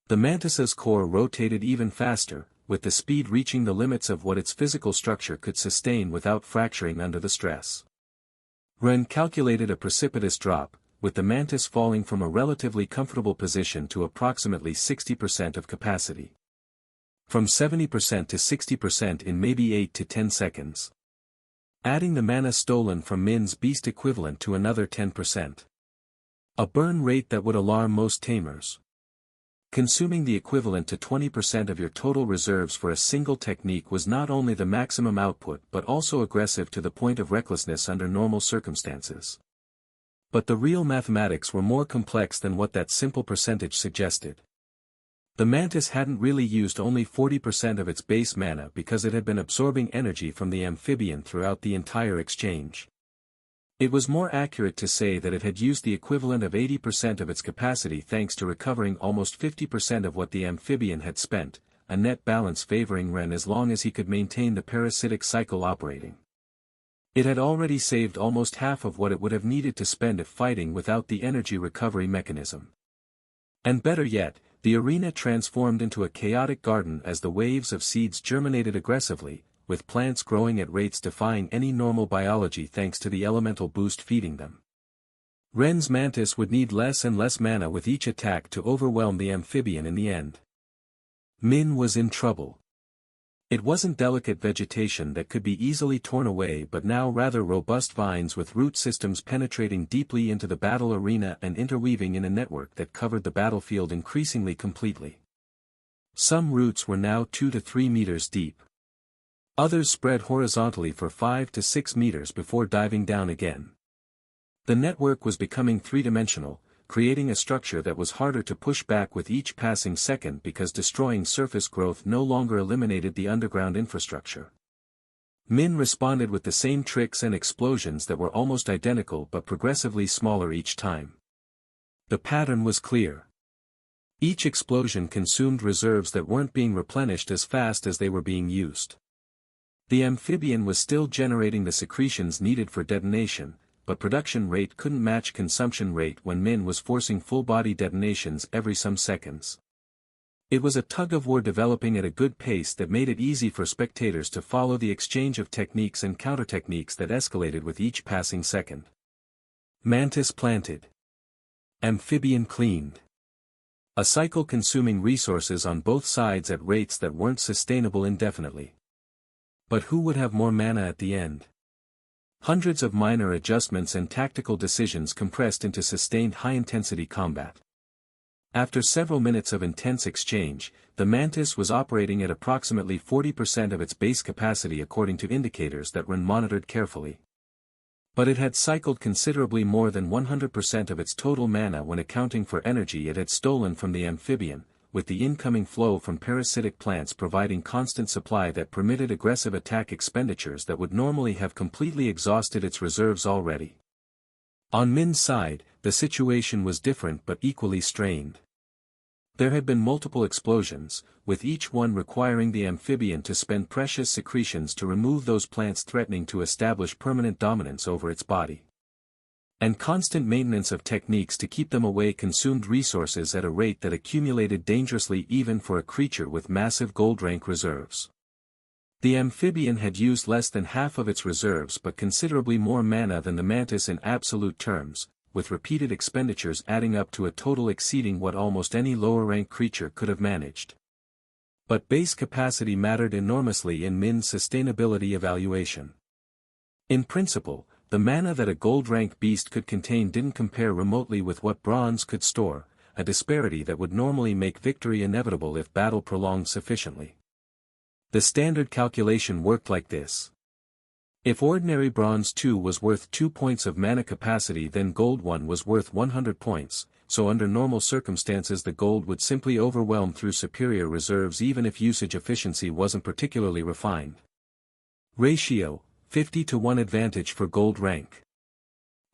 The mantis's core rotated even faster, with the speed reaching the limits of what its physical structure could sustain without fracturing under the stress. Ren calculated a precipitous drop, with the mantis falling from a relatively comfortable position to approximately 60% of capacity. From 70% to 60% in maybe 8 to 10 seconds. Adding the mana stolen from Min's beast equivalent to another 10%. A burn rate that would alarm most tamers. Consuming the equivalent to 20% of your total reserves for a single technique was not only the maximum output but also aggressive to the point of recklessness under normal circumstances. But the real mathematics were more complex than what that simple percentage suggested. The mantis hadn't really used only 40% of its base mana because it had been absorbing energy from the amphibian throughout the entire exchange. It was more accurate to say that it had used the equivalent of 80% of its capacity thanks to recovering almost 50% of what the amphibian had spent, a net balance favoring Ren as long as he could maintain the parasitic cycle operating. It had already saved almost half of what it would have needed to spend if fighting without the energy recovery mechanism. And better yet, the arena transformed into a chaotic garden as the waves of seeds germinated aggressively, with plants growing at rates defying any normal biology thanks to the elemental boost feeding them. Ren's mantis would need less and less mana with each attack to overwhelm the amphibian in the end. Min was in trouble. It wasn't delicate vegetation that could be easily torn away but now rather robust vines with root systems penetrating deeply into the battle arena and interweaving in a network that covered the battlefield increasingly completely. Some roots were now 2 to 3 meters deep. Others spread horizontally for 5 to 6 meters before diving down again. The network was becoming three-dimensional, creating a structure that was harder to push back with each passing second because destroying surface growth no longer eliminated the underground infrastructure. Min responded with the same tricks and explosions that were almost identical but progressively smaller each time. The pattern was clear. Each explosion consumed reserves that weren't being replenished as fast as they were being used. The amphibian was still generating the secretions needed for detonation, but production rate couldn't match consumption rate when Min was forcing full-body detonations every some seconds. It was a tug-of-war developing at a good pace that made it easy for spectators to follow the exchange of techniques and counter-techniques that escalated with each passing second. Mantis planted. Amphibian cleaned. A cycle consuming resources on both sides at rates that weren't sustainable indefinitely. But who would have more mana at the end? Hundreds of minor adjustments and tactical decisions compressed into sustained high-intensity combat. After several minutes of intense exchange, the Mantis was operating at approximately 40% of its base capacity according to indicators that Ren monitored carefully. But it had cycled considerably more than 100% of its total mana when accounting for energy it had stolen from the amphibian, with the incoming flow from parasitic plants providing constant supply that permitted aggressive attack expenditures that would normally have completely exhausted its reserves already. On Min's side, the situation was different but equally strained. There had been multiple explosions, with each one requiring the amphibian to spend precious secretions to remove those plants threatening to establish permanent dominance over its body. And constant maintenance of techniques to keep them away consumed resources at a rate that accumulated dangerously even for a creature with massive gold rank reserves. The amphibian had used less than half of its reserves but considerably more mana than the mantis in absolute terms, with repeated expenditures adding up to a total exceeding what almost any lower rank creature could have managed. But base capacity mattered enormously in Min's sustainability evaluation. In principle, the mana that a gold-rank beast could contain didn't compare remotely with what bronze could store, a disparity that would normally make victory inevitable if battle prolonged sufficiently. The standard calculation worked like this. If ordinary bronze 2 was worth 2 points of mana capacity, then gold 1 was worth 100 points, so under normal circumstances the gold would simply overwhelm through superior reserves even if usage efficiency wasn't particularly refined. Ratio: 50 to 1 advantage for gold rank.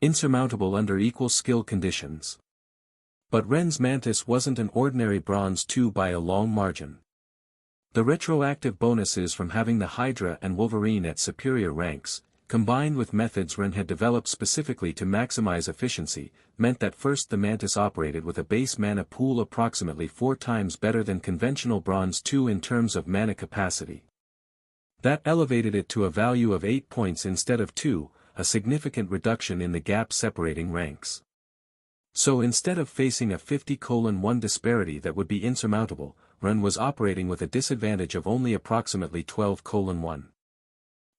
Insurmountable under equal skill conditions. But Ren's Mantis wasn't an ordinary bronze 2 by a long margin. The retroactive bonuses from having the Hydra and Wolverine at superior ranks, combined with methods Ren had developed specifically to maximize efficiency, meant that first the Mantis operated with a base mana pool approximately 4 times better than conventional bronze 2 in terms of mana capacity. That elevated it to a value of 8 points instead of 2, a significant reduction in the gap separating ranks. So instead of facing a 50:1 disparity that would be insurmountable, Ren was operating with a disadvantage of only approximately 12:1.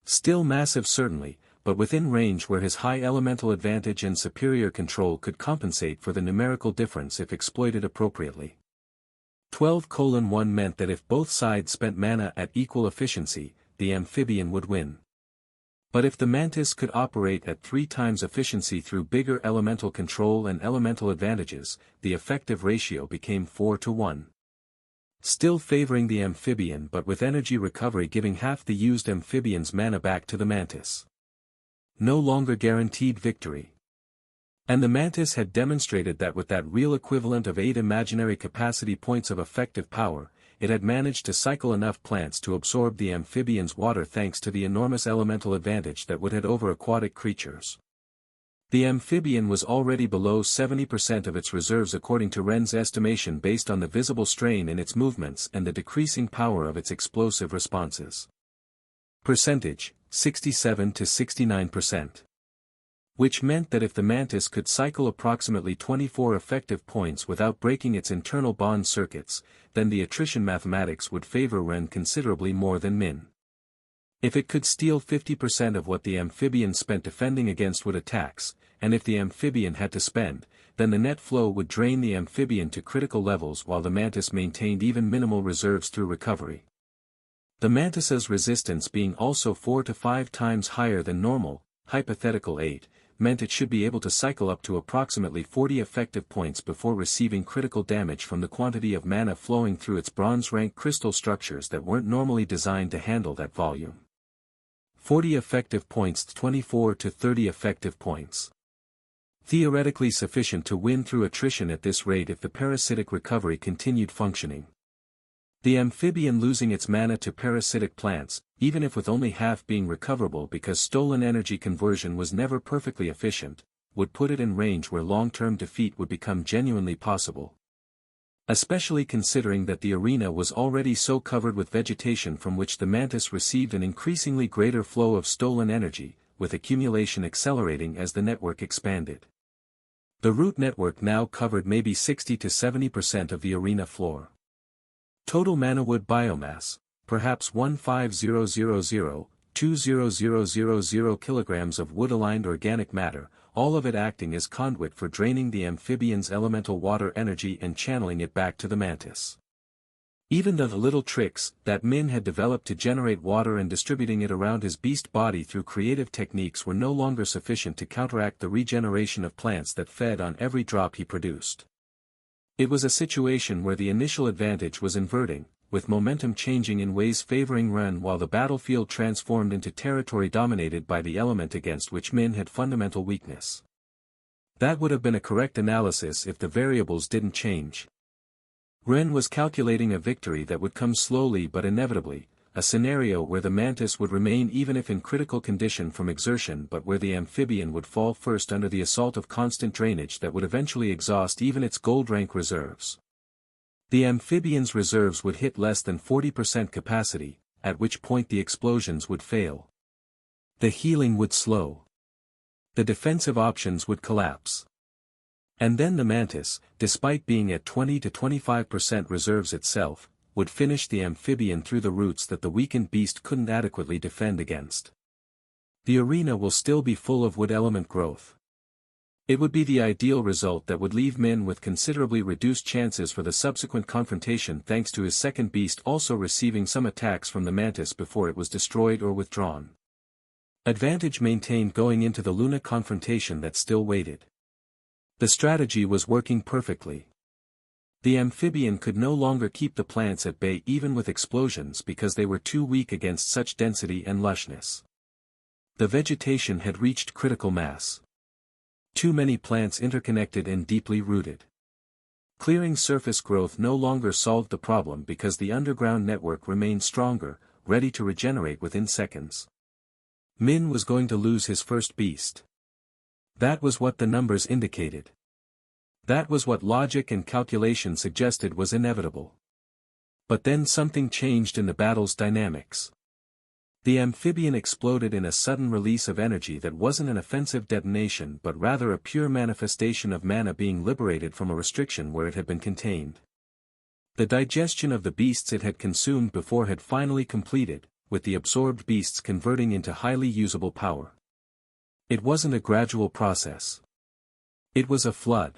Still massive certainly, but within range where his high elemental advantage and superior control could compensate for the numerical difference if exploited appropriately. 12:1 meant that if both sides spent mana at equal efficiency, the amphibian would win. But if the mantis could operate at 3 times efficiency through bigger elemental control and elemental advantages, the effective ratio became 4:1. Still favoring the amphibian but with energy recovery giving half the used amphibian's mana back to the mantis. No longer guaranteed victory. And the mantis had demonstrated that with that real equivalent of 8 imaginary capacity points of effective power, it had managed to cycle enough plants to absorb the amphibian's water thanks to the enormous elemental advantage that would have over aquatic creatures. The amphibian was already below 70% of its reserves according to Ren's estimation based on the visible strain in its movements and the decreasing power of its explosive responses. Percentage, 67 to 69%. Which meant that if the mantis could cycle approximately 24 effective points without breaking its internal bond circuits, then the attrition mathematics would favor Ren considerably more than Min. If it could steal 50% of what the amphibian spent defending against wood attacks, and if the amphibian had to spend, then the net flow would drain the amphibian to critical levels while the mantis maintained even minimal reserves through recovery. The mantis's resistance being also 4 to 5 times higher than normal, hypothetical 8, meant it should be able to cycle up to approximately 40 effective points before receiving critical damage from the quantity of mana flowing through its bronze-rank crystal structures that weren't normally designed to handle that volume. 40 effective points, 24 to 30 effective points. Theoretically sufficient to win through attrition at this rate if the parasitic recovery continued functioning. The amphibian losing its mana to parasitic plants, even if with only half being recoverable because stolen energy conversion was never perfectly efficient, would put it in range where long-term defeat would become genuinely possible. Especially considering that the arena was already so covered with vegetation from which the mantis received an increasingly greater flow of stolen energy, with accumulation accelerating as the network expanded. The root network now covered maybe 60 to 70% of the arena floor. Total mana wood biomass, perhaps 15,000,20,000 kilograms of wood-aligned organic matter, all of it acting as conduit for draining the amphibian's elemental water energy and channeling it back to the mantis. Even the little tricks that Min had developed to generate water and distributing it around his beast body through creative techniques were no longer sufficient to counteract the regeneration of plants that fed on every drop he produced. It was a situation where the initial advantage was inverting, with momentum changing in ways favoring Ren while the battlefield transformed into territory dominated by the element against which Min had fundamental weakness. That would have been a correct analysis if the variables didn't change. Ren was calculating a victory that would come slowly but inevitably, a scenario where the mantis would remain even if in critical condition from exertion but where the amphibian would fall first under the assault of constant drainage that would eventually exhaust even its gold rank reserves. The amphibian's reserves would hit less than 40% capacity, at which point the explosions would fail. The healing would slow. The defensive options would collapse. And then the mantis, despite being at 20 to 25% reserves itself, would finish the amphibian through the roots that the weakened beast couldn't adequately defend against. The arena will still be full of wood element growth. It would be the ideal result that would leave Min with considerably reduced chances for the subsequent confrontation thanks to his second beast also receiving some attacks from the mantis before it was destroyed or withdrawn. Advantage maintained going into the Luna confrontation that still waited. The strategy was working perfectly. The amphibian could no longer keep the plants at bay even with explosions because they were too weak against such density and lushness. The vegetation had reached critical mass. Too many plants interconnected and deeply rooted. Clearing surface growth no longer solved the problem because the underground network remained stronger, ready to regenerate within seconds. Min was going to lose his first beast. That was what the numbers indicated. That was what logic and calculation suggested was inevitable. But then something changed in the battle's dynamics. The amphibian exploded in a sudden release of energy that wasn't an offensive detonation but rather a pure manifestation of mana being liberated from a restriction where it had been contained. The digestion of the beasts it had consumed before had finally completed, with the absorbed beasts converting into highly usable power. It wasn't a gradual process. It was a flood.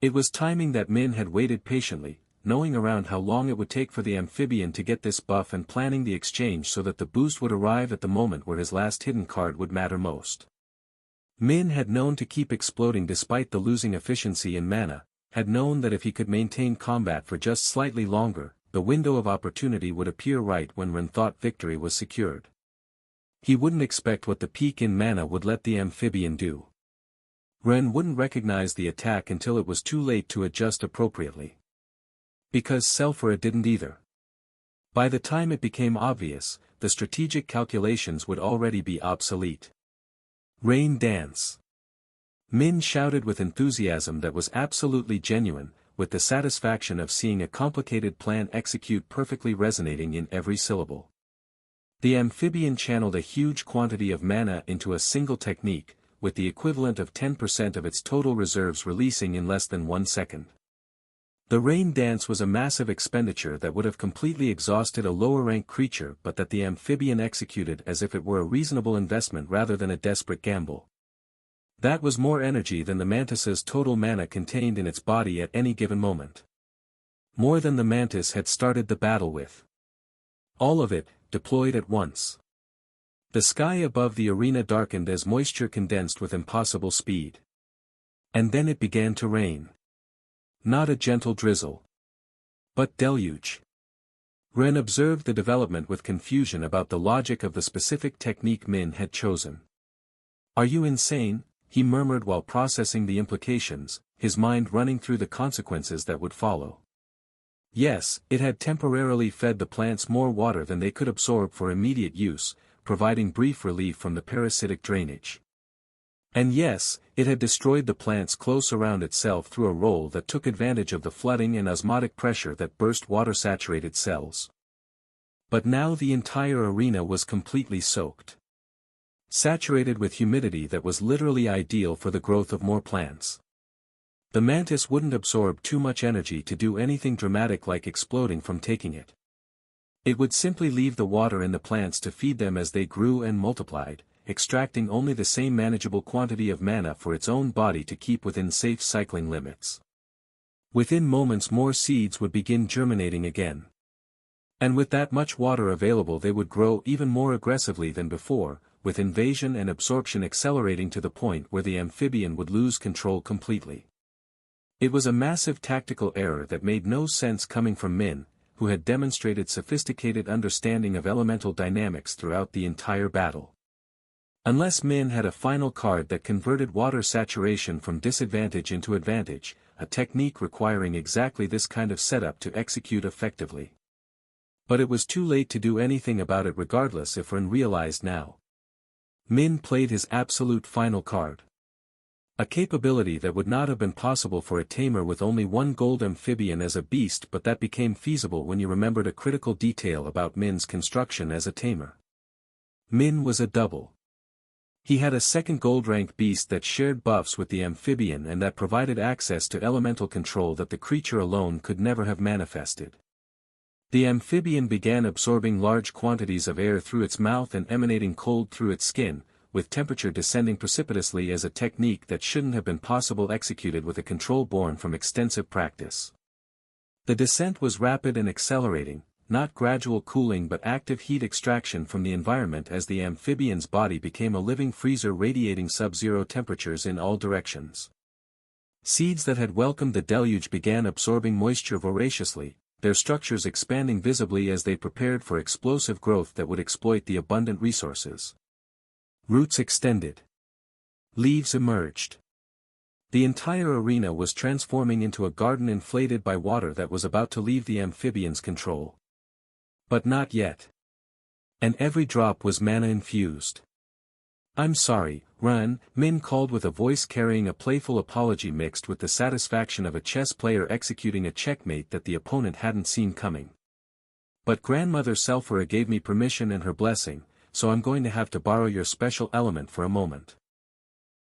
It was timing that Min had waited patiently, knowing around how long it would take for the amphibian to get this buff and planning the exchange so that the boost would arrive at the moment where his last hidden card would matter most. Min had known to keep exploding despite the losing efficiency in mana, had known that if he could maintain combat for just slightly longer, the window of opportunity would appear right when Ren thought victory was secured. He wouldn't expect what the peak in mana would let the amphibian do. Ren wouldn't recognize the attack until it was too late to adjust appropriately. Because Selphora didn't either. By the time it became obvious, the strategic calculations would already be obsolete. Rain Dance. Min shouted with enthusiasm that was absolutely genuine, with the satisfaction of seeing a complicated plan execute perfectly resonating in every syllable. The amphibian channeled a huge quantity of mana into a single technique, with the equivalent of 10% of its total reserves releasing in less than 1 second. The Rain Dance was a massive expenditure that would have completely exhausted a lower-rank creature but that the amphibian executed as if it were a reasonable investment rather than a desperate gamble. That was more energy than the mantis's total mana contained in its body at any given moment. More than the mantis had started the battle with. All of it, deployed at once. The sky above the arena darkened as moisture condensed with impossible speed. And then it began to rain. Not a gentle drizzle. But deluge. Ren observed the development with confusion about the logic of the specific technique Min had chosen. "Are you insane?" he murmured while processing the implications, his mind running through the consequences that would follow. Yes, it had temporarily fed the plants more water than they could absorb for immediate use, providing brief relief from the parasitic drainage. And yes, it had destroyed the plants close around itself through a roll that took advantage of the flooding and osmotic pressure that burst water-saturated cells. But now the entire arena was completely soaked. Saturated with humidity that was literally ideal for the growth of more plants. The mantis wouldn't absorb too much energy to do anything dramatic like exploding from taking it. It would simply leave the water in the plants to feed them as they grew and multiplied, extracting only the same manageable quantity of mana for its own body to keep within safe cycling limits. Within moments more seeds would begin germinating again. And with that much water available they would grow even more aggressively than before, with invasion and absorption accelerating to the point where the amphibian would lose control completely. It was a massive tactical error that made no sense coming from Min, who had demonstrated sophisticated understanding of elemental dynamics throughout the entire battle. Unless Min had a final card that converted water saturation from disadvantage into advantage, a technique requiring exactly this kind of setup to execute effectively. But it was too late to do anything about it regardless if Ren realized now. Min played his absolute final card. A capability that would not have been possible for a tamer with only one gold amphibian as a beast, but that became feasible when you remembered a critical detail about Min's construction as a tamer. Min was a double. He had a second gold-rank beast that shared buffs with the amphibian and that provided access to elemental control that the creature alone could never have manifested. The amphibian began absorbing large quantities of air through its mouth and emanating cold through its skin, with temperature descending precipitously as a technique that shouldn't have been possible executed with a control born from extensive practice. The descent was rapid and accelerating, not gradual cooling but active heat extraction from the environment as the amphibian's body became a living freezer radiating sub-zero temperatures in all directions. Seeds that had welcomed the deluge began absorbing moisture voraciously, their structures expanding visibly as they prepared for explosive growth that would exploit the abundant resources. Roots extended. Leaves emerged. The entire arena was transforming into a garden inflated by water that was about to leave the amphibian's control. But not yet. And every drop was mana-infused. "I'm sorry, Ren," Min called with a voice carrying a playful apology mixed with the satisfaction of a chess player executing a checkmate that the opponent hadn't seen coming. "But Grandmother Selphora gave me permission and her blessing, so I'm going to have to borrow your special element for a moment."